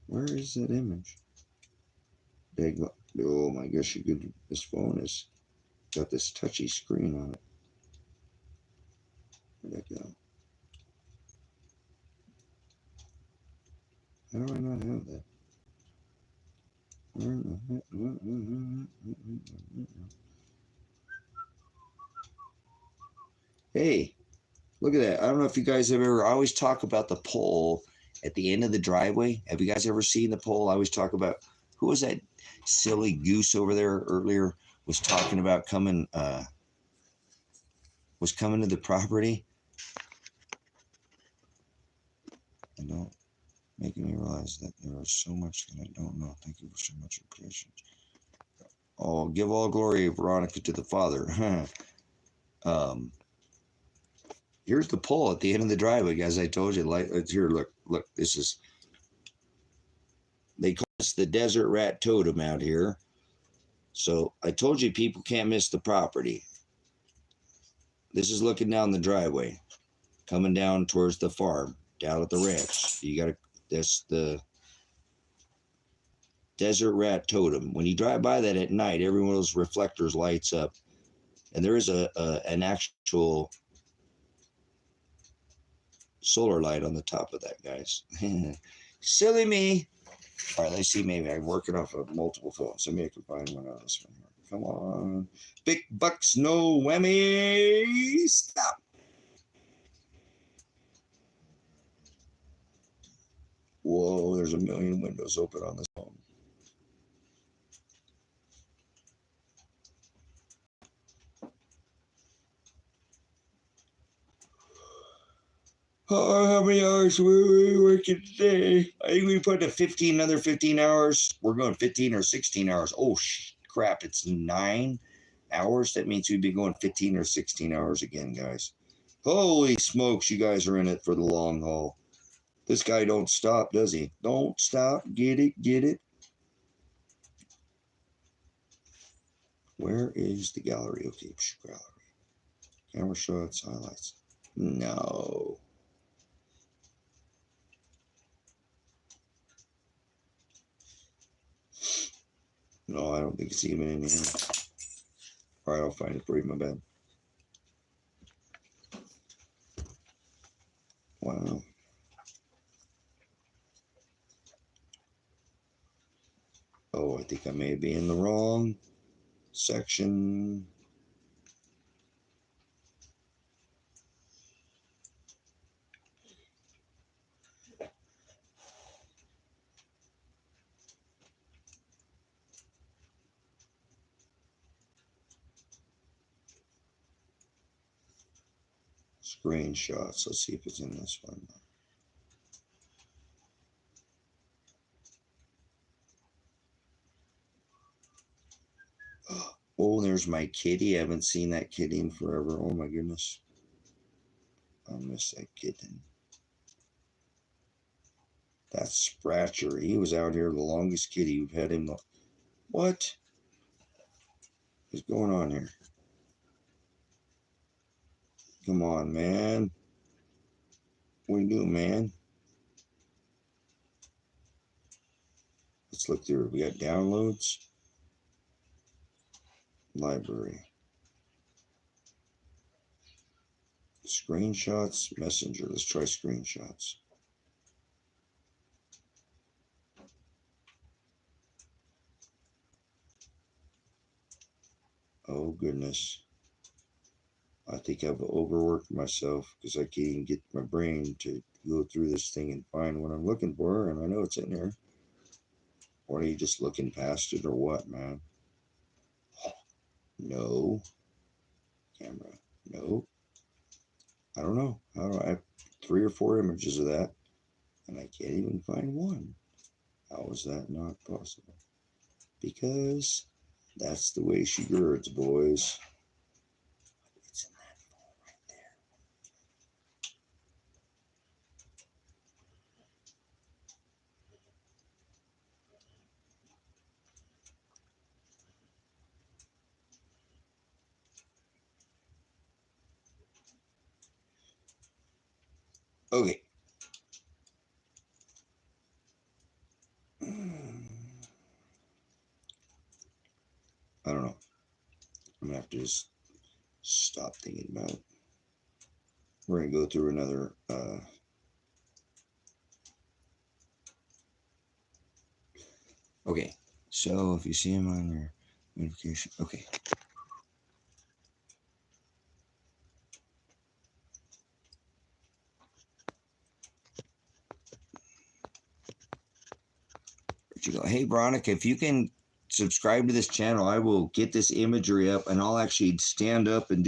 Where is that image? Oh my gosh, this phone has got this touchy screen on it. Where'd that go? How do I not have that? Hey, look at that. I don't know if you guys have ever, I always talk about the pole at the end of the driveway. Have you guys ever seen the pole? I always talk about, who was that silly goose over there earlier was talking about coming to the property? I don't, making me realize that there is so much that I don't know. Thank you for so much your patience. Oh, give all glory, Veronica, to the Father. Here's the pole at the end of the driveway, guys. I told you, like, here, look, this is, they call this the desert rat totem out here. So I told you people can't miss the property. This is looking down the driveway, coming down towards the farm, down at the ranch. You got to, that's the desert rat totem. When you drive by that at night, every one of those reflectors lights up. And there is an actual solar light on the top of that, guys. Silly me. All right, let's see. Maybe I'm working off of multiple phones. Maybe I can find one on this one here. Come on. Big bucks, no whammy. Stop. Whoa, there's a million windows open on this phone. Oh, how many hours were we working today? I think we put another 15 hours. We're going 15 or 16 hours. Oh, crap. It's 9 hours. That means we'd be going 15 or 16 hours again, guys. Holy smokes, you guys are in it for the long haul. This guy don't stop, does he? Don't stop. Get it, get it. Where is the gallery? Okay, gallery. Camera shots, highlights. No. No, I don't think it's even in here. All right, I'll find it for you, my bad. Wow. Oh, I think I may be in the wrong section. Screenshots. Let's see if it's in this one. Oh, there's my kitty. I haven't seen that kitty in forever. Oh my goodness. I miss that kitten. That's Spratcher. He was out here the longest kitty. We've had him. What is going on here? Come on, man. What are you doing, man? Let's look through. We got downloads. Library. Screenshots. Messenger. Let's try screenshots. Oh, goodness. I think I've overworked myself because I can't even get my brain to go through this thing and find what I'm looking for, and I know it's in there. Or are you just looking past it or what, man? No. Camera. No. I don't know. I have 3 or 4 images of that, and I can't even find one. How is that not possible? Because that's the way she girds, boys. It's in that phone right there. Okay. I don't know. I'm gonna have to just stop thinking about it. We're gonna go through another okay, so if you see him on your notification, okay. Where'd you go? Hey, Veronica, if you can subscribe to this channel, I will get this imagery up, and I'll actually stand up and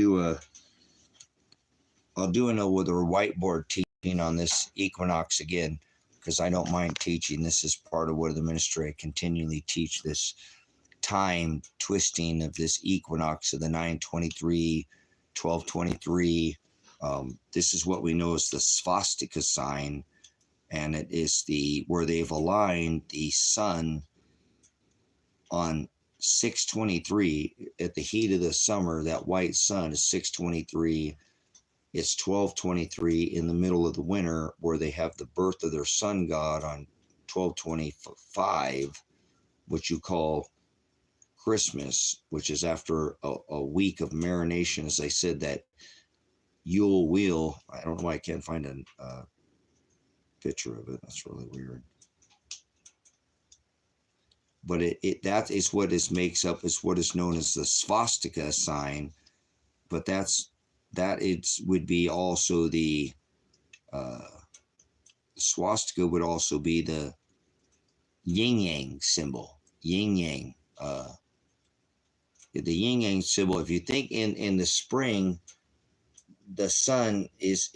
I'll do with a whiteboard teaching on this equinox again, because I don't mind teaching. This is part of what the ministry I continually teach, this time twisting of this equinox of the 923, 1223. This is what we know as the swastika sign, and it is where they've aligned the sun on 623 at the heat of the summer. That white sun is 623. It's 1223 in the middle of the winter, where they have the birth of their sun god on 1225, which you call Christmas, which is after a week of marination. As I said, that Yule wheel, I don't know why I can't find a picture of it. That's really weird. But that is what makes up, is what is known as the swastika sign. But that would be also the swastika would also be the yin yang symbol. Yin yang. The yin yang symbol. If you think in the spring, the sun is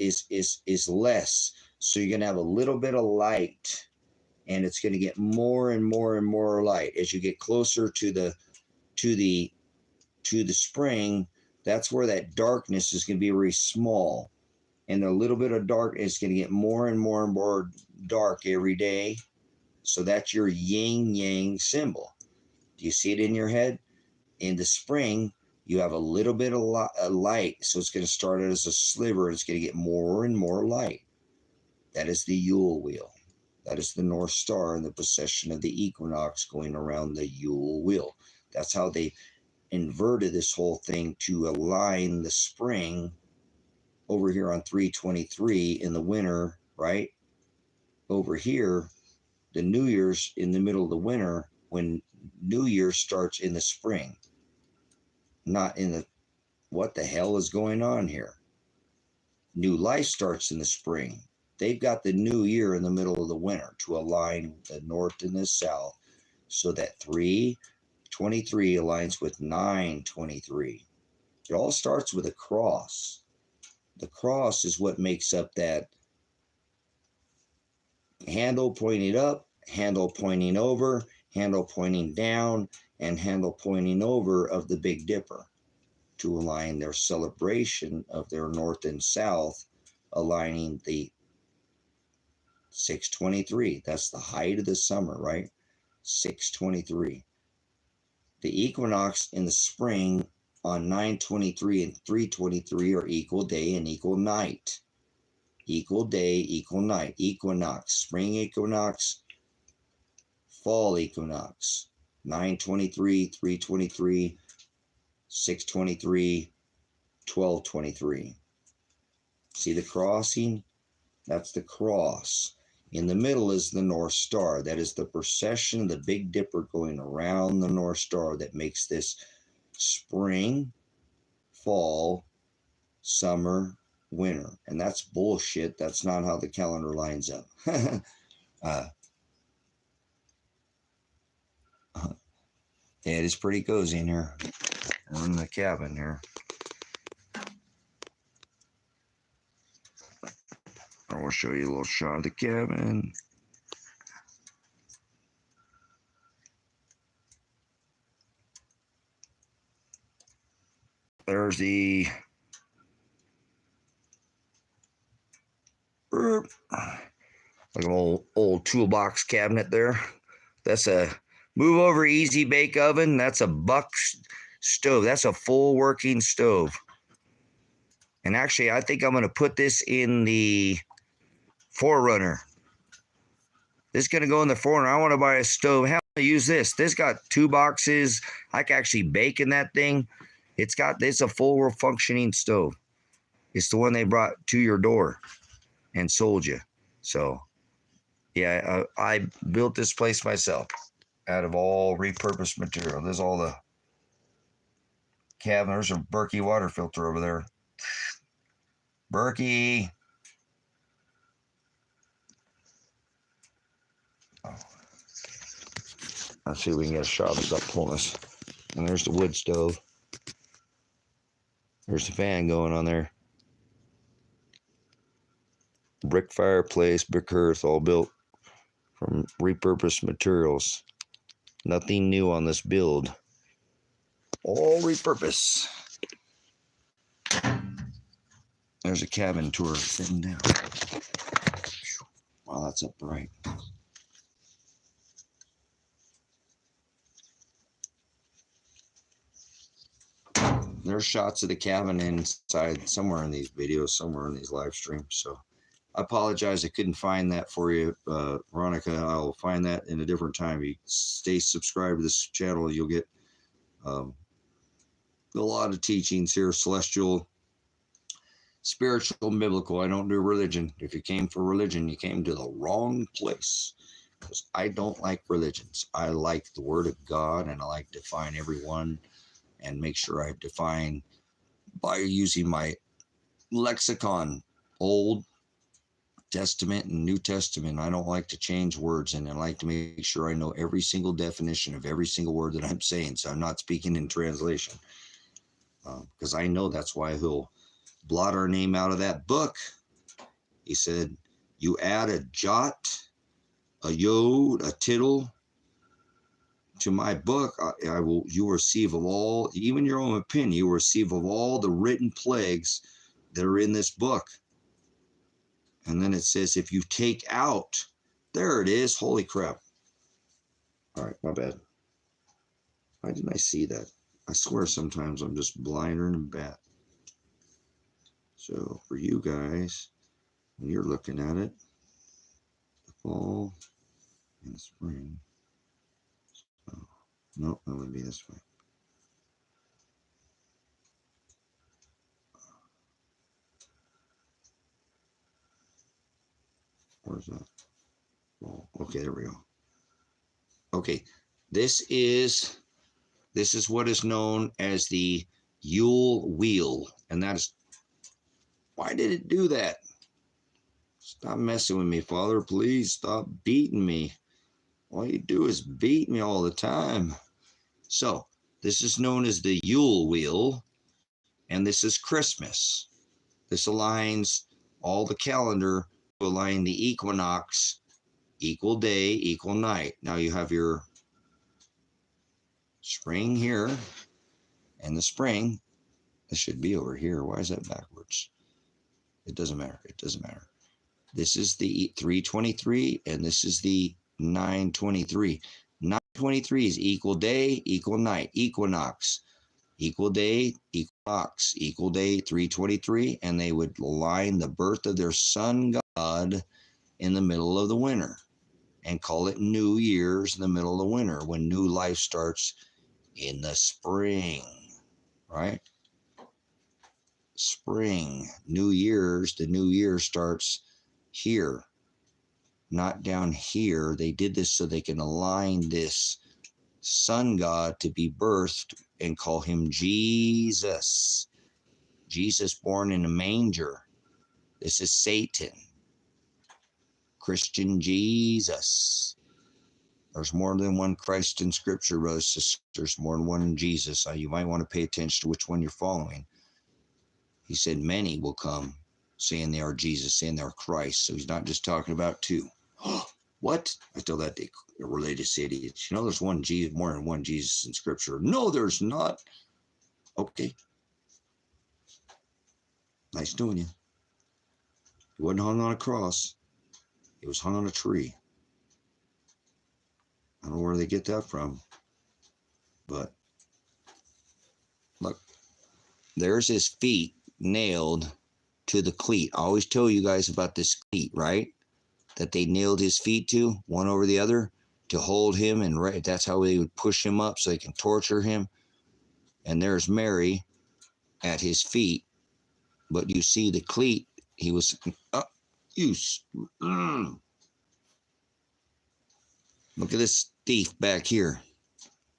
less, so you're gonna have a little bit of light, and it's gonna get more and more and more light as you get closer to the spring. That's where that darkness is gonna be very small, and a little bit of dark is gonna get more and more and more dark every day. So that's your yin yang symbol. Do you see it in your head? In the spring, you have a little bit of light, so it's going to start out as a sliver, and it's going to get more and more light. That is the Yule wheel. That is the North Star in the precession of the equinox going around the Yule wheel. That's how they inverted this whole thing to align the spring over here on 323 in the winter, right? Over here, the New Year's in the middle of the winter, when New Year starts in the spring, not in the, what the hell is going on here? New life starts in the spring. They've got the new year in the middle of the winter to align the north and the south so that 323 aligns with 923. It all starts with a cross. The cross is what makes up that handle pointing up, handle pointing over, handle pointing down, and handle pointing over of the Big Dipper to align their celebration of their north and south, aligning the 623. That's the height of the summer, right? 623. The equinox in the spring on 923 and 323 are equal day and equal night. Equal day, equal night. Equinox, spring equinox, fall equinox. 923, 323, 623, 1223. See the crossing? That's the cross. In the middle is the North Star. That is the procession of the Big Dipper going around the North Star that makes this spring, fall, summer, winter. And that's bullshit. That's not how the calendar lines up. It is pretty cozy in here. We're in the cabin here. I will show you a little shot of the cabin. There's the like an old toolbox cabinet there. That's a move over easy bake oven. That's a Buck stove. That's a full working stove. And actually, I think I'm going to put this in the Forerunner. This is going to go in the Forerunner. I want to buy a stove. Hell, I use this. This got 2 boxes. I can actually bake in that thing. It's a full functioning stove. It's the one they brought to your door and sold you. So, yeah, I built this place myself out of all repurposed material. There's all the cabin. There's a Berkey water filter over there. Berkey. Oh. Let's see if we can get a shot of this up close. And there's the wood stove. There's the fan going on there. Brick fireplace, brick hearth, all built from repurposed materials. Nothing new on this build. All repurposed. There's a cabin tour sitting down. Wow, that's up bright. There's shots of the cabin inside somewhere in these videos, somewhere in these live streams. So I apologize I couldn't find that for you, Veronica. I'll find that in a different time. You stay subscribed to this channel. You'll get a lot of teachings here, celestial, spiritual, biblical. I don't do religion. If you came for religion, you came to the wrong place, because I don't like religions. I like the Word of God, and I like to define everyone and make sure I define by using my lexicon, Old Testament and New Testament. I don't like to change words, and I like to make sure I know every single definition of every single word that I'm saying, so I'm not speaking in translation, because I know that's why he'll blot our name out of that book. He said, you add a jot, a yod, a tittle to my book, you will receive of all, even your own opinion, you will receive of all the written plagues that are in this book. And then it says, if you take out, there it is. Holy crap. All right, my bad. Why didn't I see that? I swear sometimes I'm just blinder than a bat. So for you guys, when you're looking at it, the fall and the spring. Oh, no, that would be this way. Where's that? Oh, okay, there we go. Okay, This is what is known as the Yule wheel, and that is, why did it do that? Stop messing with me, Father. Please stop beating me. All you do is beat me all the time. So this is known as the Yule wheel, and this is Christmas. This aligns all the calendar to align the equinox, equal day, equal night. Now you have your spring here, and the spring, this should be over here. Why is that backwards? It doesn't matter. It doesn't matter. This is the 323, and this is the 923. 923 is equal day, equal night, equinox. Equal day, equinox, equal day, 323, and they would align the birth of their sun god in the middle of the winter and call it New Year's in the middle of the winter when new life starts in the spring, right? Spring, New Year's, the new year starts here, not down here. They did this so they can align this sun god to be birthed and call him Jesus. Jesus born in a manger. This is Satan. Christian Jesus. There's more than one Christ in Scripture, brothers and sisters. There's more than one Jesus. You might want to pay attention to which one you're following. He said many will come saying they are Jesus, saying they're Christ. So he's not just talking about two. What? I tell that to religious idiots. You know, there's one Jesus, more than one Jesus in Scripture. No, there's not. Okay. Nice doing you. He wasn't hung on a cross. He was hung on a tree. I don't know where they get that from. But look, there's his feet nailed to the cleat. I always tell you guys about this cleat, right? That they nailed his feet to, one over the other, to hold him, and right, that's how they would push him up so they can torture him. And there's Mary at his feet, but you see the cleat, he was up. Look at this thief back here.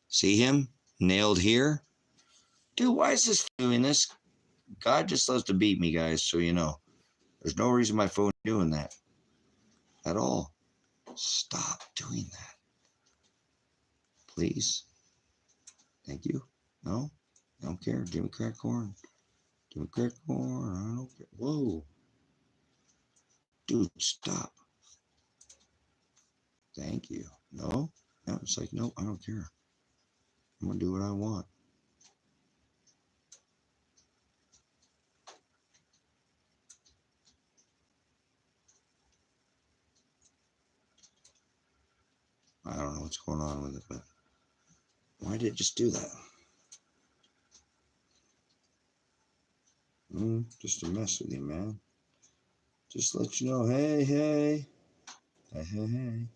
See him nailed here? Dude, why is this doing this? God just loves to beat me, guys, so you know. There's no reason my phone is doing that at all. Stop doing that. Please. Thank you. No? I don't care. Give me crack corn. Give me crack corn. I don't care. Whoa. Dude, stop. Thank you. No? No, it's like, no, I don't care. I'm going to do what I want. I don't know what's going on with it, but why did it just do that? Just to mess with you, man. Just let you know, hey, hey. Hey, hey, hey.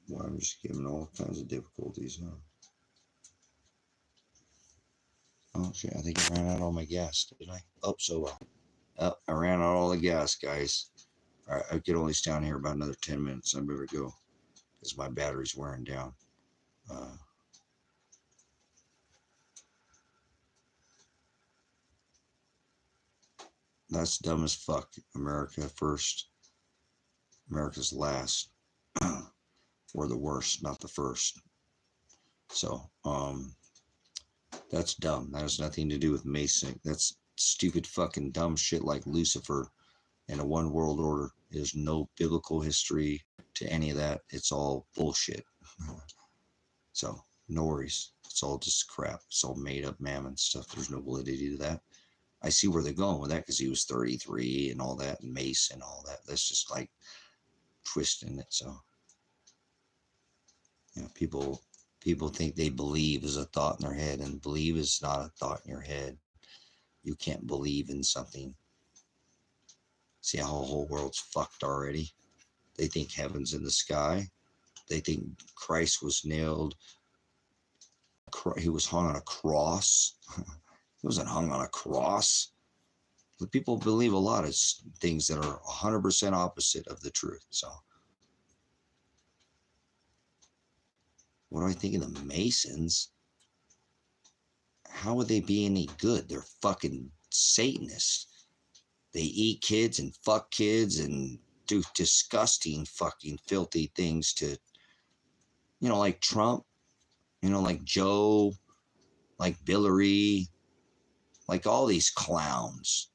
Well, I'm just giving all kinds of difficulties, huh? Oh, shit, I think I ran out all my gas, did I? Oh, so well. Oh, I ran out all the gas, guys. All right, I could only stay down here about another 10 minutes. I better go because my battery's wearing down. That's dumb as fuck. America first. America's last. We're the worst, not the first. So, that's dumb. That has nothing to do with Mason. That's stupid fucking dumb shit like Lucifer and a one world order. There's no biblical history to any of that. It's all bullshit. So, no worries. It's all just crap. It's all made up mammon stuff. There's no validity to that. I see where they're going with that because he was 33 and all that, and Mace and all that. That's just like twisting it. So, you know, people think they believe is a thought in their head, and believe is not a thought in your head. You can't believe in something. See how the whole world's fucked already? They think heaven's in the sky. They think Christ was nailed he was hung on a cross. He wasn't hung on a cross. The people believe a lot of things that are 100% opposite of the truth. So, what do I think of the Masons? How would they be any good? They're fucking Satanists. They eat kids and fuck kids and do disgusting, fucking, filthy things to, like Trump, like Joe, like Hillary, like all these clowns.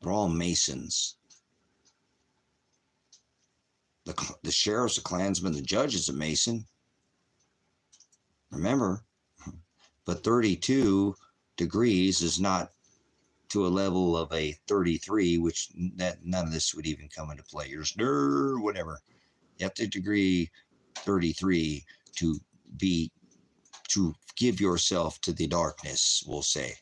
They're all Masons. The sheriff's a Klansman, the judge is a Mason. Remember, but 32 degrees is not to a level of a 33, which none of this would even come into play. You're just, whatever. You have to degree 33 to give yourself to the darkness, we'll say.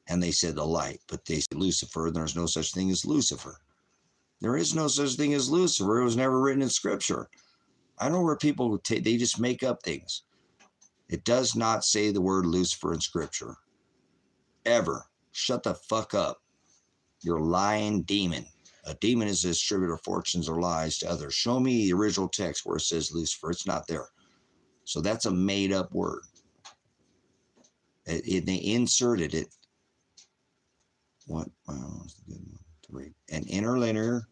And they said the light, but they said Lucifer, and there's no such thing as Lucifer. There is no such thing as Lucifer. It was never written in Scripture. I know where people, they just make up things. It does not say the word Lucifer in Scripture. Ever. Shut the fuck up. You're a lying demon. A demon is a distributor of fortunes or lies to others. Show me the original text where it says Lucifer. It's not there. So that's a made-up word. They inserted it. What? That's a good one to read. An interlinear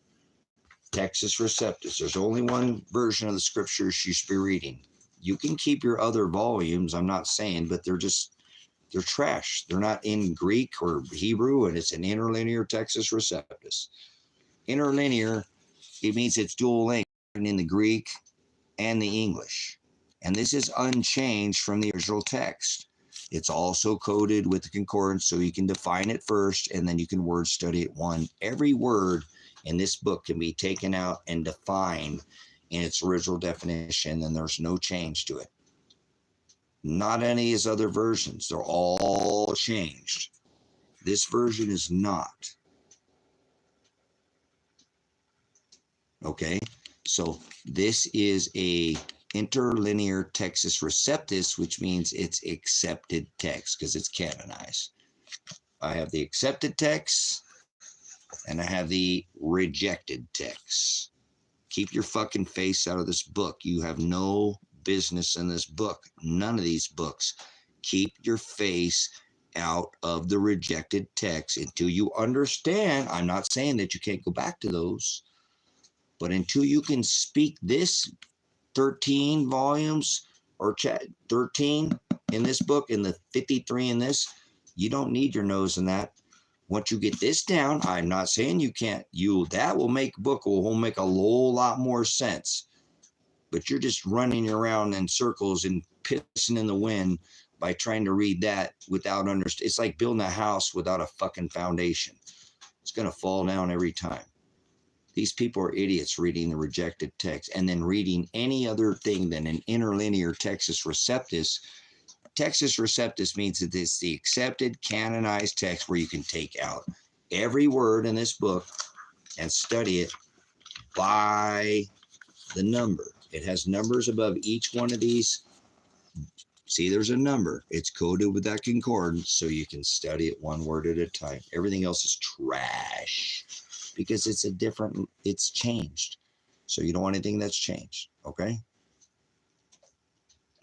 Texas Receptus. There's only one version of the scriptures you should be reading. You can keep your other volumes, I'm not saying, but they're trash. They're not in Greek or Hebrew, and it's an interlinear Texas Receptus. Interlinear, it means it's dual language in the Greek and the English. And this is unchanged from the original text. It's also coded with the concordance, so you can define it first, and then you can word study it one. Every word in this book can be taken out and defined in its original definition, and there's no change to it. Not any of his other versions. They're all changed. This version is not. Okay? So this is a interlinear Texas Receptus, which means it's accepted text because it's canonized. I have the accepted text and I have the rejected text. Keep your fucking face out of this book. You have no business in this book. None of these books. Keep your face out of the rejected text until you understand. I'm not saying that you can't go back to those, but until you can speak this 13 volumes or 13 in this book and the 53 in this, you don't need your nose in that. Once you get this down, I'm not saying you can't. That will make book will make a whole lot more sense. But you're just running around in circles and pissing in the wind by trying to read that without understanding. It's like building a house without a fucking foundation. It's going to fall down every time. These people are idiots reading the rejected text and then reading any other thing than an interlinear Texas Receptus. Texas Receptus means that it's the accepted, canonized text where you can take out every word in this book and study it by the number. It has numbers above each one of these. See, there's a number. It's coded with that concordance so you can study it one word at a time. Everything else is trash because it's changed. So you don't want anything that's changed, okay?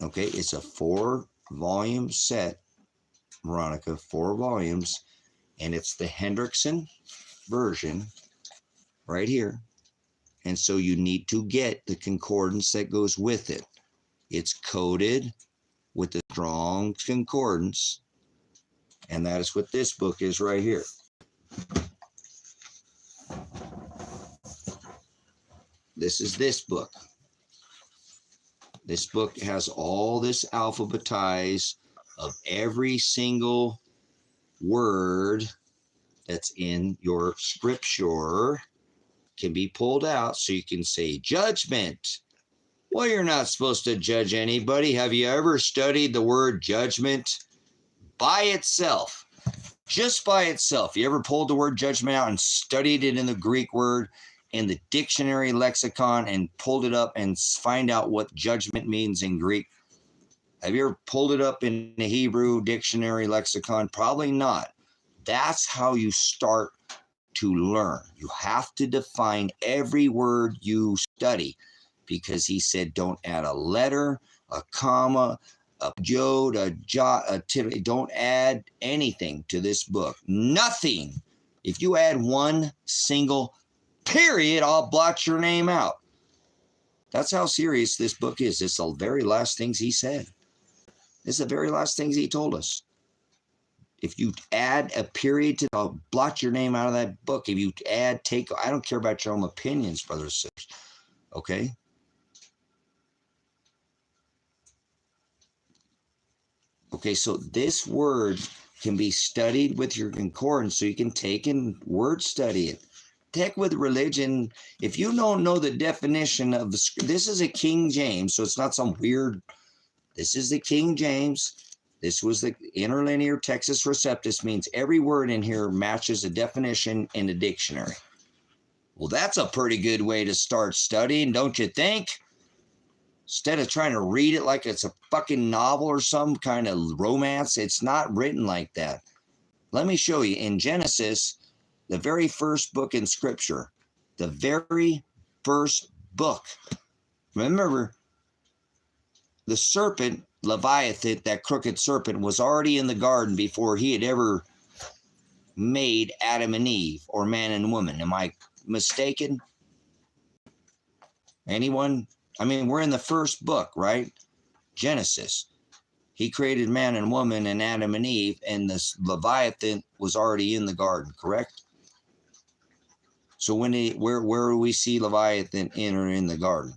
Okay, it's a 4-volume set, Veronica, 4 volumes, and it's the Hendrickson version right here. And so you need to get the concordance that goes with it. It's coded with the strong concordance, and that is what this book is right here. This is this book. This book has all this alphabetized of every single word that's in your scripture can be pulled out so you can say judgment. Well, you're not supposed to judge anybody. Have you ever studied the word judgment by itself? Just by itself. You ever pulled the word judgment out and studied it in the Greek word in the dictionary lexicon and pulled it up and find out what judgment means in Greek? Have you ever pulled it up in the Hebrew dictionary lexicon? Probably not. That's how you start to learn. You have to define every word you study, because he said don't add a letter, a comma, a jot, a jot, a tittle. Don't add anything to this book. Nothing. If you add one single period, I'll blot your name out. That's how serious this book is. It's the very last things he said. It's the very last things he told us. If you add a period to, I'll blot your name out of that book. If you add, take, I don't care about your own opinions, brothers and sisters. Okay? Okay, so this word can be studied with your concordance, so you can take and word study it. Heck with religion. If you don't know the definition of the, this is a King James, so it's not some weird, this is the King James. This was the interlinear Textus Receptus, means every word in here matches a definition in the dictionary. Well, that's a pretty good way to start studying, don't you think? Instead of trying to read it like it's a fucking novel or some kind of romance, it's not written like that. Let me show you. In Genesis, the very first book in Scripture, the very first book. Remember, the serpent, Leviathan, that crooked serpent, was already in the garden before he had ever made Adam and Eve, or man and woman. Am I mistaken? Anyone? I mean, we're in the first book, right? Genesis. He created man and woman and Adam and Eve, and this Leviathan was already in the garden, correct? So when where do we see Leviathan enter in the garden?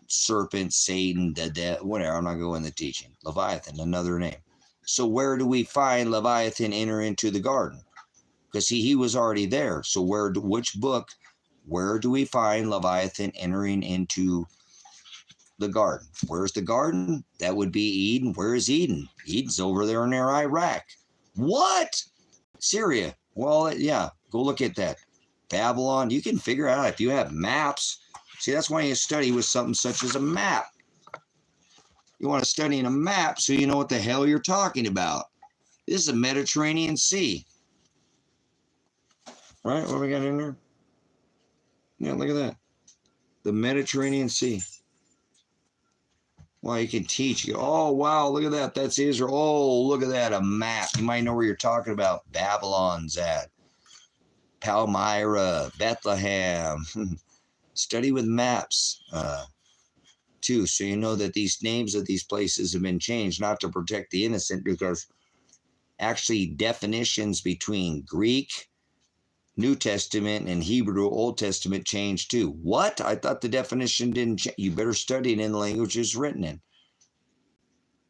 Serpent, Satan, whatever. I'm not going to teaching. Leviathan, another name. So where do we find Leviathan enter into the garden? Because he was already there. So which book, where do we find Leviathan entering into the garden? Where's the garden? That would be Eden. Where is Eden? Eden's over there near Iraq. What? Syria. Well, yeah, go look at that. Babylon. You can figure out if you have maps. See, that's why you study with something such as a map. You want to study in a map so you know what the hell you're talking about. This is the Mediterranean Sea. Right? What we got in there? Yeah, look at that. The Mediterranean Sea. Well, you can teach. You go, oh, wow, look at that. That's Israel. Oh, look at that. A map. You might know where you're talking about. Babylon's at. Palmyra, Bethlehem. Study with maps, too, so you know that these names of these places have been changed, not to protect the innocent, because actually definitions between Greek, New Testament, and Hebrew, Old Testament changed too. What? I thought the definition didn't change. You better study it in the language it's written in.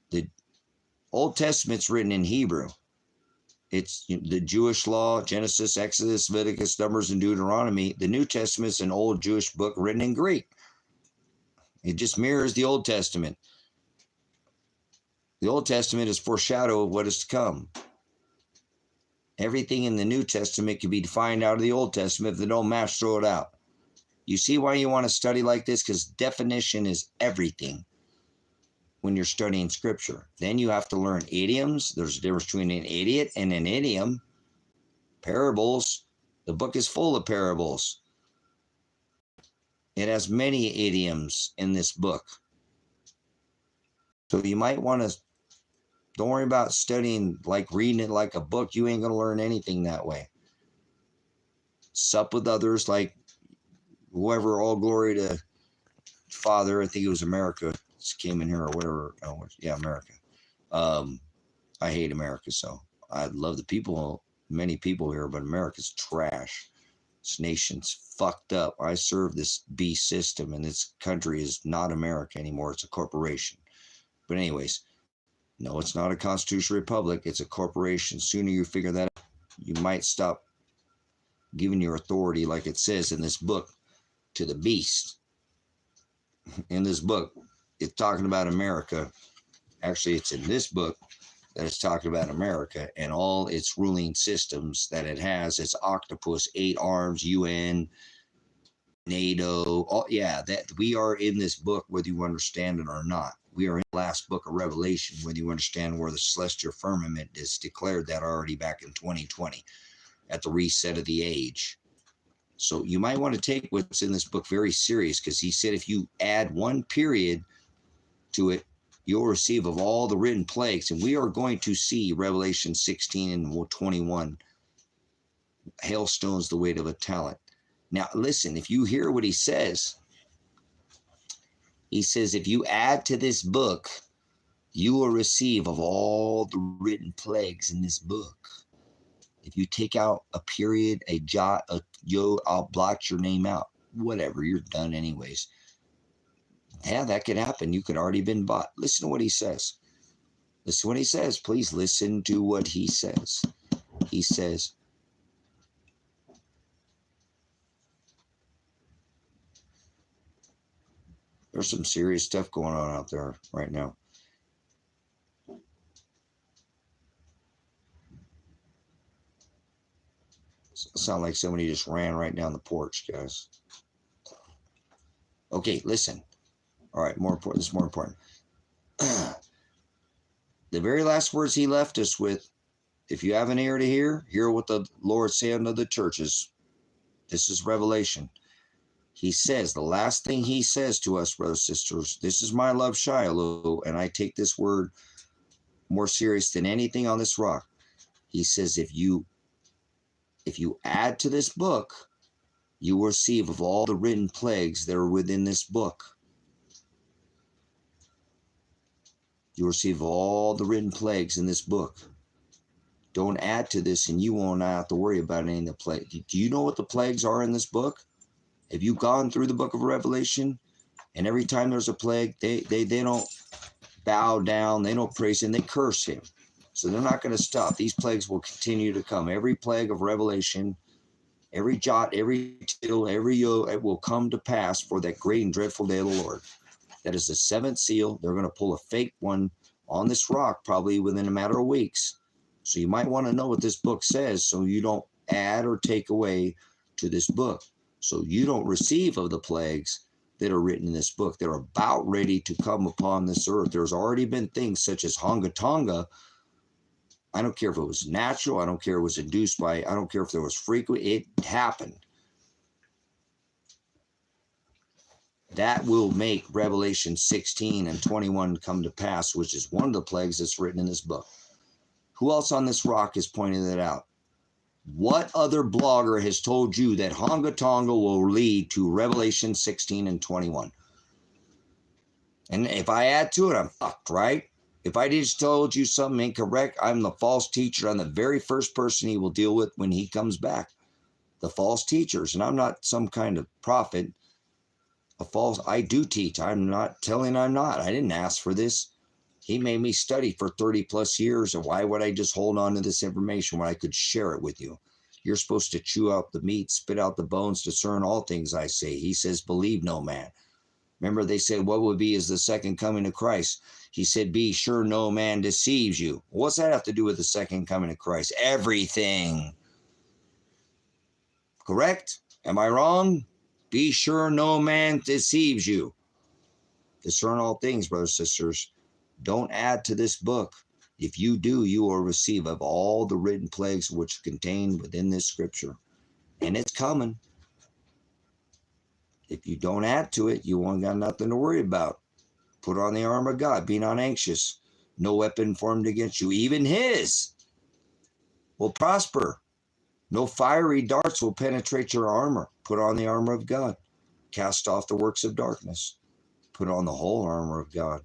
The Old Testament's written in Hebrew. It's the Jewish law, Genesis, Exodus, Leviticus, Numbers, and Deuteronomy. The New Testament's an old Jewish book written in Greek. It just mirrors the Old Testament. The Old Testament is foreshadow of what is to come. Everything in the New Testament can be defined out of the Old Testament. If they don't match, throw it out. You see why you want to study like this? Because definition is everything when you're studying Scripture. Then you have to learn idioms. There's a difference between an idiot and an idiom. Parables. The book is full of parables. It has many idioms in this book. So you might want to, don't worry about studying, like reading it like a book. You ain't going to learn anything that way. Sup with others, like whoever, all glory to Father. I think it was America. Came in here or whatever. Oh, yeah, America. I hate America, so I love the people, many people here, but America's trash. This nation's fucked up. I serve this beast system, and this country is not America anymore. It's a corporation. But anyways, no, it's not a constitutional republic. It's a corporation. Sooner you figure that out, you might stop giving your authority, like it says in this book, to the beast. In this book, it's talking about America. Actually, it's in this book that it's talking about America and all its ruling systems that it has. It's octopus, 8 arms, UN, NATO. All, yeah, that we are in this book, whether you understand it or not. We are in the last book of Revelation, whether you understand where the celestial firmament is declared that already back in 2020 at the reset of the age. So you might want to take what's in this book very serious, because he said if you add one period to it, you'll receive of all the written plagues. And we are going to see Revelation 16 and 21, hailstones the weight of a talent. Now, listen, if you hear what he says, if you add to this book, you will receive of all the written plagues in this book. If you take out a period, a jot, I'll blot your name out. Whatever, you're done anyways. Yeah, that could happen. You could already been bought. Listen to what he says. Listen to what he says. Please listen to what he says. He says, there's some serious stuff going on out there right now. Sound like somebody just ran right down the porch, guys. Okay, listen. All right, more important. This is more important. The very last words he left us with, if you have an ear to hear what the Lord said unto the churches. This is Revelation. He says, the last thing he says to us, brothers and sisters, this is my love, Shiloh, and I take this word more serious than anything on this rock. He says, if you add to this book, you will receive of all the written plagues that are within this book. You receive all the written plagues in this book. Don't add to this, and you won't have to worry about any of the plagues. Do you know what the plagues are in this book? Have you gone through the book of Revelation? And every time there's a plague, they don't bow down, they don't praise him, they curse him. So they're not going to stop. These plagues will continue to come. Every plague of Revelation, every jot, every tittle, every yoke, it will come to pass for that great and dreadful day of the Lord. That is the seventh seal. They're going to pull a fake one on this rock probably within a matter of weeks. So you might want to know what this book says so you don't add or take away to this book. So you don't receive of the plagues that are written in this book. They're about ready to come upon this earth. There's already been things such as Honga Tonga. I don't care if it was natural. I don't care if it was induced by, I don't care if there was frequent. It happened. That will make Revelation 16 and 21 come to pass, which is one of the plagues that's written in this book. Who else on this rock is pointing that out? What other blogger has told you that Honga Tonga will lead to Revelation 16 and 21? And if I add to it, I'm fucked, right? If I just told you something incorrect, I'm the false teacher. I'm the very first person he will deal with when he comes back. The false teachers. And I'm not some kind of prophet. I do teach. I'm not telling I'm not. I didn't ask for this. He made me study for 30 plus years. And why would I just hold on to this information when I could share it with you? You're supposed to chew out the meat, spit out the bones, discern all things I say. He says, believe no man. Remember, they said, what would be is the second coming of Christ? He said, be sure no man deceives you. What's that have to do with the second coming of Christ? Everything. Correct? Am I wrong? Be sure no man deceives you. Discern all things, brothers and sisters. Don't add to this book. If you do, you will receive of all the written plagues which are contained within this scripture. And it's coming. If you don't add to it, you won't got nothing to worry about. Put on the armor of God. Be not anxious. No weapon formed against you, even his, will prosper. No fiery darts will penetrate your armor. Put on the armor of God. Cast off the works of darkness. Put on the whole armor of God.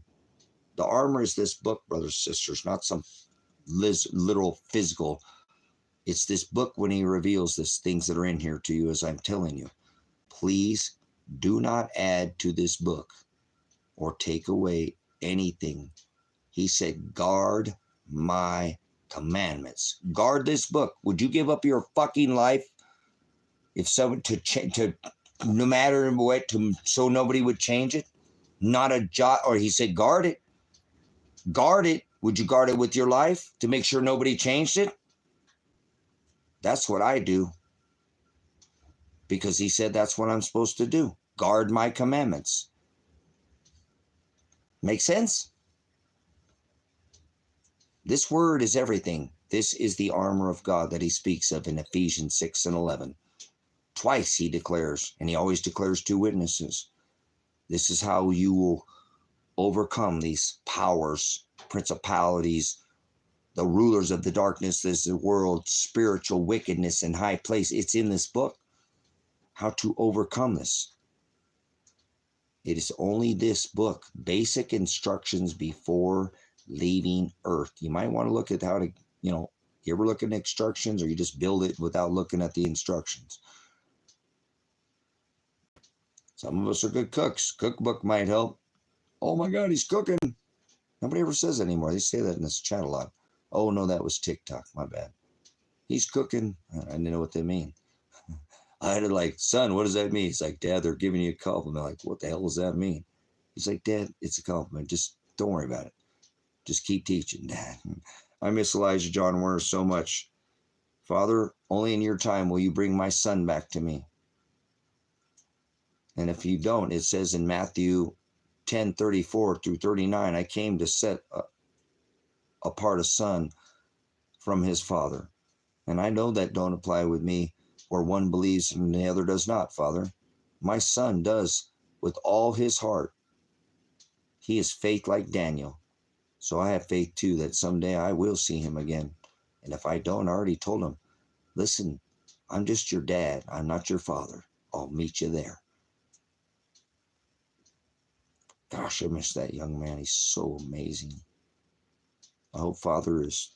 The armor is this book, brothers and sisters, not some literal physical. It's this book when he reveals these things that are in here to you, as I'm telling you. Please do not add to this book or take away anything. He said, guard my commandments. Guard this book. Would you give up your fucking life if someone to no matter what, so nobody would change it? Not a jot. Or he said, guard it. Guard it. Would you guard it with your life to make sure nobody changed it? That's what I do. because he said that's what I'm supposed to do. Guard my commandments. Make sense? This word is everything. This is the armor of God that he speaks of in Ephesians 6 and 11. Twice he declares, and he always declares 2 witnesses. This is how you will overcome these powers, principalities, the rulers of the darkness of the world, spiritual wickedness in high place. It's in this book. How to overcome this. It is only this book, basic instructions before leaving earth. You might want to look at how to, you ever look at instructions, or you just build it without looking at the instructions. Some of us are good cooks. Cookbook might help. Oh my God, he's cooking. Nobody ever says that anymore. They say that in this chat a lot. Oh no, that was TikTok. My bad. He's cooking. I didn't know what they mean. I had to like, son, what does that mean? He's like, Dad, they're giving you a compliment. I'm like, what the hell does that mean? He's like, Dad, it's a compliment. Just don't worry about it. Just keep teaching, Dad. I miss Elijah Werner so much. Father, only in your time will you bring my son back to me. And if you don't, it says in Matthew 10:34 through 39, I came to set apart a son from his father. And I know that don't apply with me, where one believes and the other does not, Father. My son does with all his heart. He is faith like Daniel. So I have faith too that someday I will see him again. And if I don't, I already told him, listen, I'm just your dad. I'm not your father. I'll meet you there. Gosh, I miss that young man. He's so amazing. I hope Father is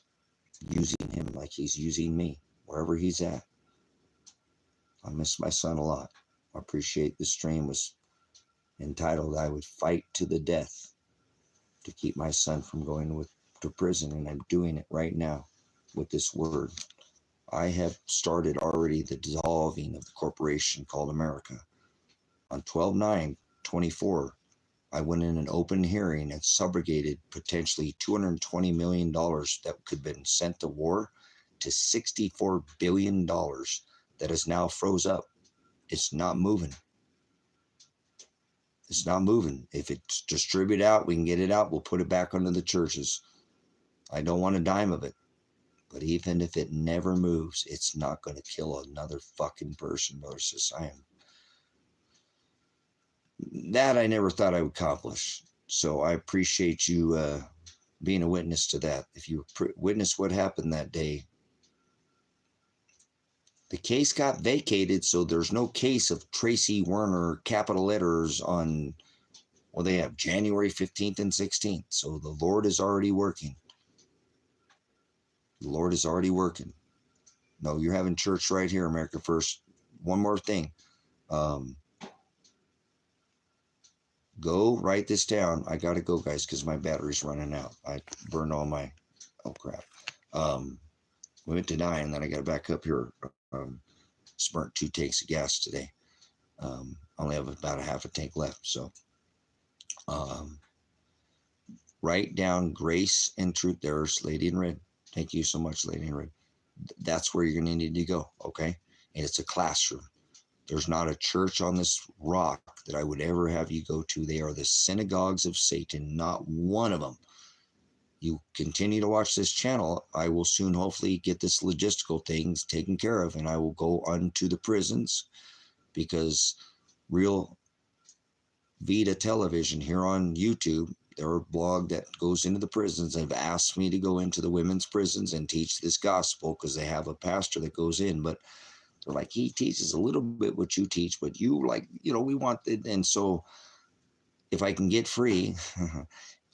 using him like he's using me, wherever he's at. I miss my son a lot. I appreciate the stream was entitled, I would fight to the death to keep my son from going to prison, and I'm doing it right now with this word. I have started already the dissolving of the corporation called America. On 12/9/24, I went in an open hearing and subrogated potentially $220 million that could have been sent to war to $64 billion that is now froze up. It's not moving. It's not moving. If it's distributed out, we can get it out. We'll put it back under the churches. I don't want a dime of it. But even if it never moves, it's not going to kill another fucking person, versus I am. That I never thought I would accomplish. So I appreciate you being a witness to that. If you witnessed what happened that day, the case got vacated, so there's no case of Tracy Werner, capital letters, on, well, they have January 15th and 16th. So the Lord is already working. The Lord is already working. No, you're having church right here, America First. One more thing. Go write this down. I got to go, guys, because my battery's running out. I burned all my, oh, crap. We went to 9, and then I got to back up here. Burnt 2 tanks of gas today. I only have about a half a tank left. So write down grace and truth. There's Lady in Red. Thank you so much, Lady in Red. That's where you're going to need to go, okay? And it's a classroom. There's not a church on this rock that I would ever have you go to. They are the synagogues of Satan, not one of them. You continue to watch this channel. I will soon hopefully get this logistical things taken care of, and I will go onto the prisons, because Real Vita Television here on YouTube, their blog that goes into the prisons, have asked me to go into the women's prisons and teach this gospel, because they have a pastor that goes in, but they're like, he teaches a little bit what you teach, but you like, we want it. And so if I can get free,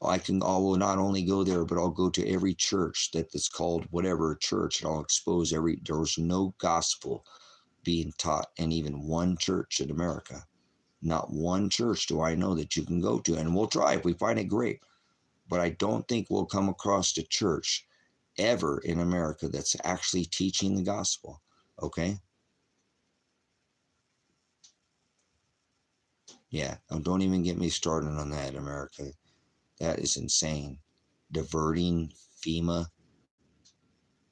I will not only go there, but I'll go to every church that is called whatever church, and I'll expose there's no gospel being taught in even one church in America. Not one church do I know that you can go to, and we'll try if we find it great. But I don't think we'll come across a church ever in America that's actually teaching the gospel, okay? Yeah, don't even get me started on that, America. That is insane. Diverting FEMA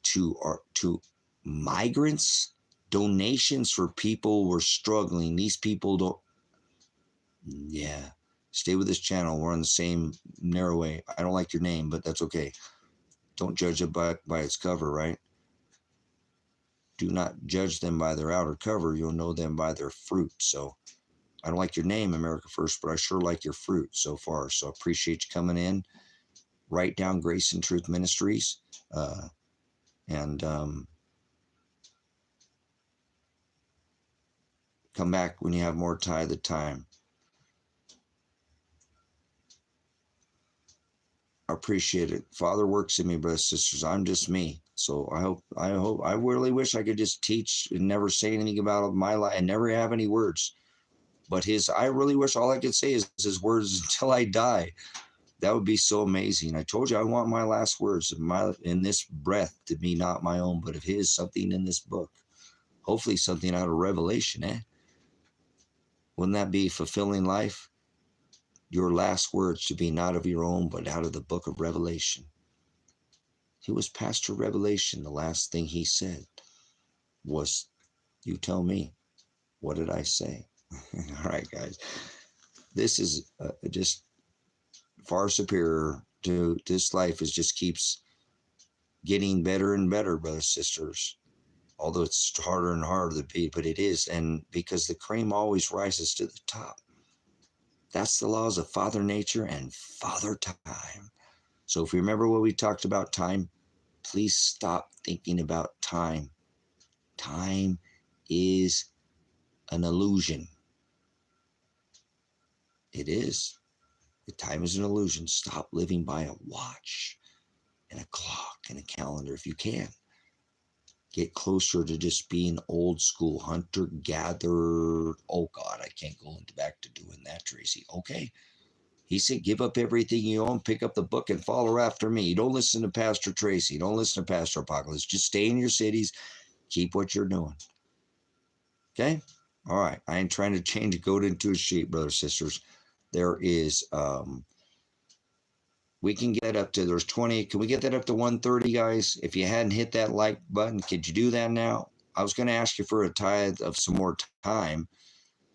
to migrants donations for people who are struggling. These people don't, yeah, stay with this channel. We're on the same narrow way. I don't like your name, but that's okay. Don't judge it by its cover, right? Do not judge them by their outer cover. You'll know them by their fruit. So I don't like your name, America First, but I sure like your fruit so far. So I appreciate you coming in. Write down Grace and Truth Ministries. And come back when you have more time. I appreciate it. Father works in me, brothers and sisters. I'm just me. So I really wish I could just teach and never say anything about my life and never have any words. But I really wish all I could say is his words until I die. That would be so amazing. I told you I want my last words in this breath to be not my own, but of his, something in this book. Hopefully something out of Revelation, eh? Wouldn't that be fulfilling life? Your last words to be not of your own, but out of the book of Revelation. He was Pastor Revelation. The last thing he said was, you tell me, what did I say? All right, guys. This is just far superior to this life. Is just keeps getting better and better, brothers and sisters. Although it's harder and harder to be, but it is. And because the cream always rises to the top. That's the laws of Father Nature and Father Time. So if you remember what we talked about time, please stop thinking about time. Time is an illusion. It is. The time is an illusion. Stop living by a watch and a clock and a calendar if you can. Get closer to just being old school hunter-gatherer. Oh, God, I can't go back to doing that, Tracy. Okay. He said, give up everything you own, pick up the book, and follow after me. Don't listen to Pastor Tracy. Don't listen to Pastor Apocalypse. Just stay in your cities. Keep what you're doing. Okay? All right. I ain't trying to change a goat into a sheep, brothers and sisters. There is, we can get up to, there's 20. Can we get that up to 130, guys? If you hadn't hit that like button, could you do that now? I was going to ask you for a tithe of some more time,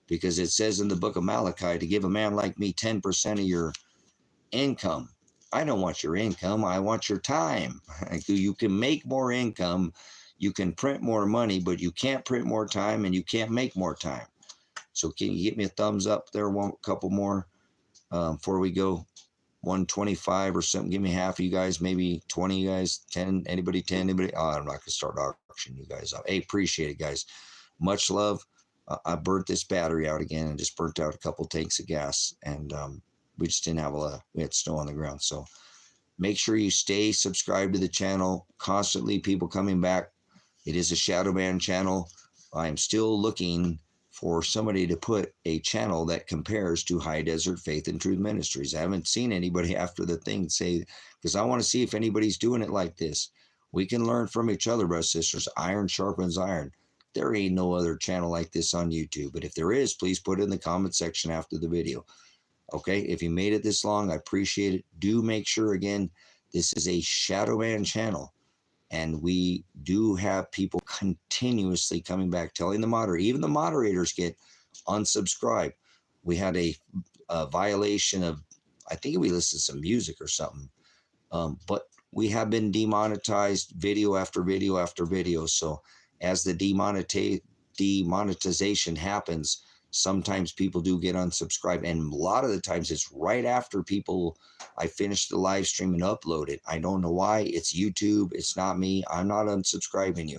because it says in the book of Malachi to give a man like me 10% of your income. I don't want your income. I want your time. You can make more income. You can print more money, but you can't print more time and you can't make more time. So can you get me a thumbs up there? One couple more before we go. 125 or something. Give me half of you guys, maybe 20 you guys, 10, anybody, 10, anybody. Oh, I'm not going to start auctioning you guys up. Hey, appreciate it, guys. Much love. I burnt this battery out again and just burnt out a couple tanks of gas. And we just didn't have we had snow on the ground. So make sure you stay subscribed to the channel. Constantly people coming back. It is a Shadow Man channel. I'm still looking for somebody to put a channel that compares to High Desert Faith and Truth Ministries. I haven't seen anybody after the thing say, because I want to see if anybody's doing it like this. We can learn from each other, brothers and sisters. Iron sharpens iron. There ain't no other channel like this on YouTube. But if there is, please put it in the comment section after the video. Okay, if you made it this long, I appreciate it. Do make sure, again, this is a Shadow Man channel. And we do have people continuously coming back, telling the moderator, even the moderators get unsubscribed. We had a violation of, I think we listed some music or something. But we have been demonetized video after video after video. So as the demonetization happens, sometimes people do get unsubscribed. And a lot of the times it's right after I finish the live stream and upload it. I don't know why. It's YouTube. It's not me. I'm not unsubscribing you.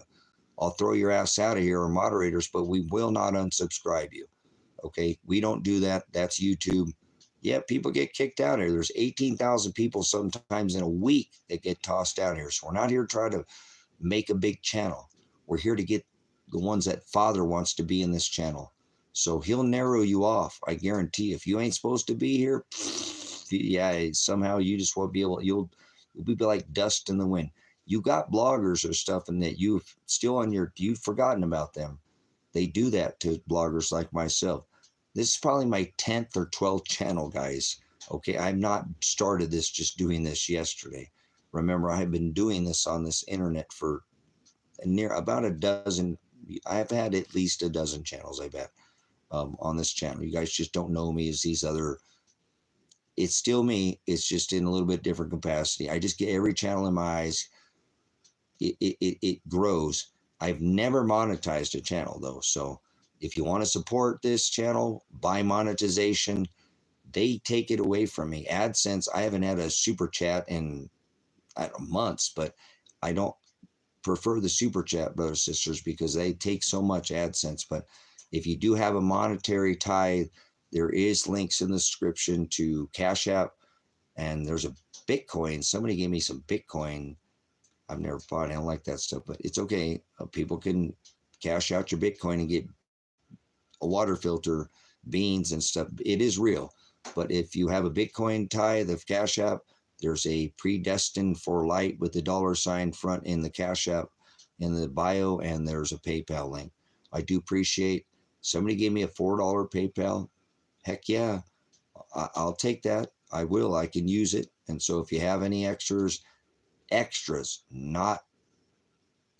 I'll throw your ass out of here, or moderators, but we will not unsubscribe you. Okay? We don't do that. That's YouTube. Yeah, people get kicked out here. There's 18,000 people sometimes in a week that get tossed out here. So we're not here to try to make a big channel. We're here to get the ones that Father wants to be in this channel. So he'll narrow you off. I guarantee. If you ain't supposed to be here, yeah, somehow you just won't be able. You'll be like dust in the wind. You got bloggers or stuff, and that you've forgotten about them. They do that to bloggers like myself. This is probably my 10th or 12th channel, guys. Okay, I've not started this just doing this yesterday. Remember, I have been doing this on this internet for about a dozen, I've had at least a dozen channels, I bet, on this channel. You guys just don't know me as these other. It's still me. It's just in a little bit different capacity. I just get every channel in my eyes. It grows. I've never monetized a channel though. So if you want to support this channel, buy monetization. They take it away from me. AdSense, I haven't had a super chat in, I don't know, months, but I don't prefer the super chat, brothers and sisters, because they take so much AdSense. But if you do have a monetary tithe, there is links in the description to Cash App, and there's a Bitcoin. Somebody gave me some Bitcoin. I've never bought it. I don't like that stuff, but it's okay. People can cash out your Bitcoin and get a water filter, beans and stuff. It is real. But if you have a Bitcoin tithe of Cash App, there's a Predestined4light with the $ front in the Cash App in the bio, and there's a PayPal link. I do appreciate somebody gave me a $4 PayPal. Heck yeah, I'll take that. I will. I can use it. And so if you have any extras, not,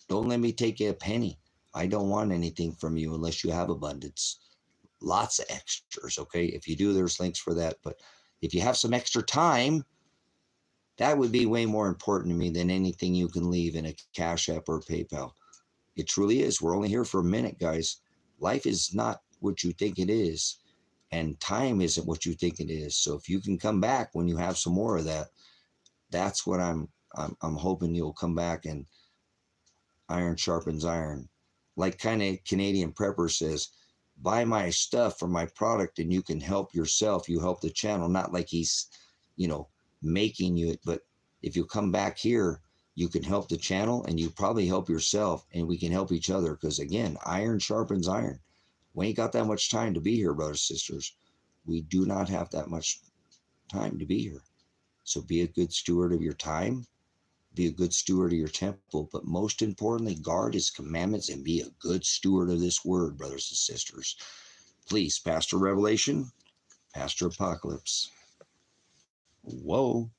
don't let me take you a penny. I don't want anything from you unless you have abundance. Lots of extras, okay? If you do, there's links for that. But if you have some extra time, that would be way more important to me than anything you can leave in a Cash App or PayPal. It truly is. We're only here for a minute, guys. Life is not what you think it is, and time isn't what you think it is. So if you can come back when you have some more of that, that's what I'm hoping you'll come back, and iron sharpens iron. Like kind of Canadian Prepper says, buy my stuff for my product and you can help yourself. You help the channel, not like he's, making you it. But if you come back here, you can help the channel and you probably help yourself, and we can help each other. Because again, iron sharpens iron. We ain't got that much time to be here, brothers and sisters. We do not have that much time to be here. So be a good steward of your time. Be a good steward of your temple, but most importantly, guard his commandments and be a good steward of this word, brothers and sisters. Please, Pastor Revelation, Pastor Apocalypse. Whoa.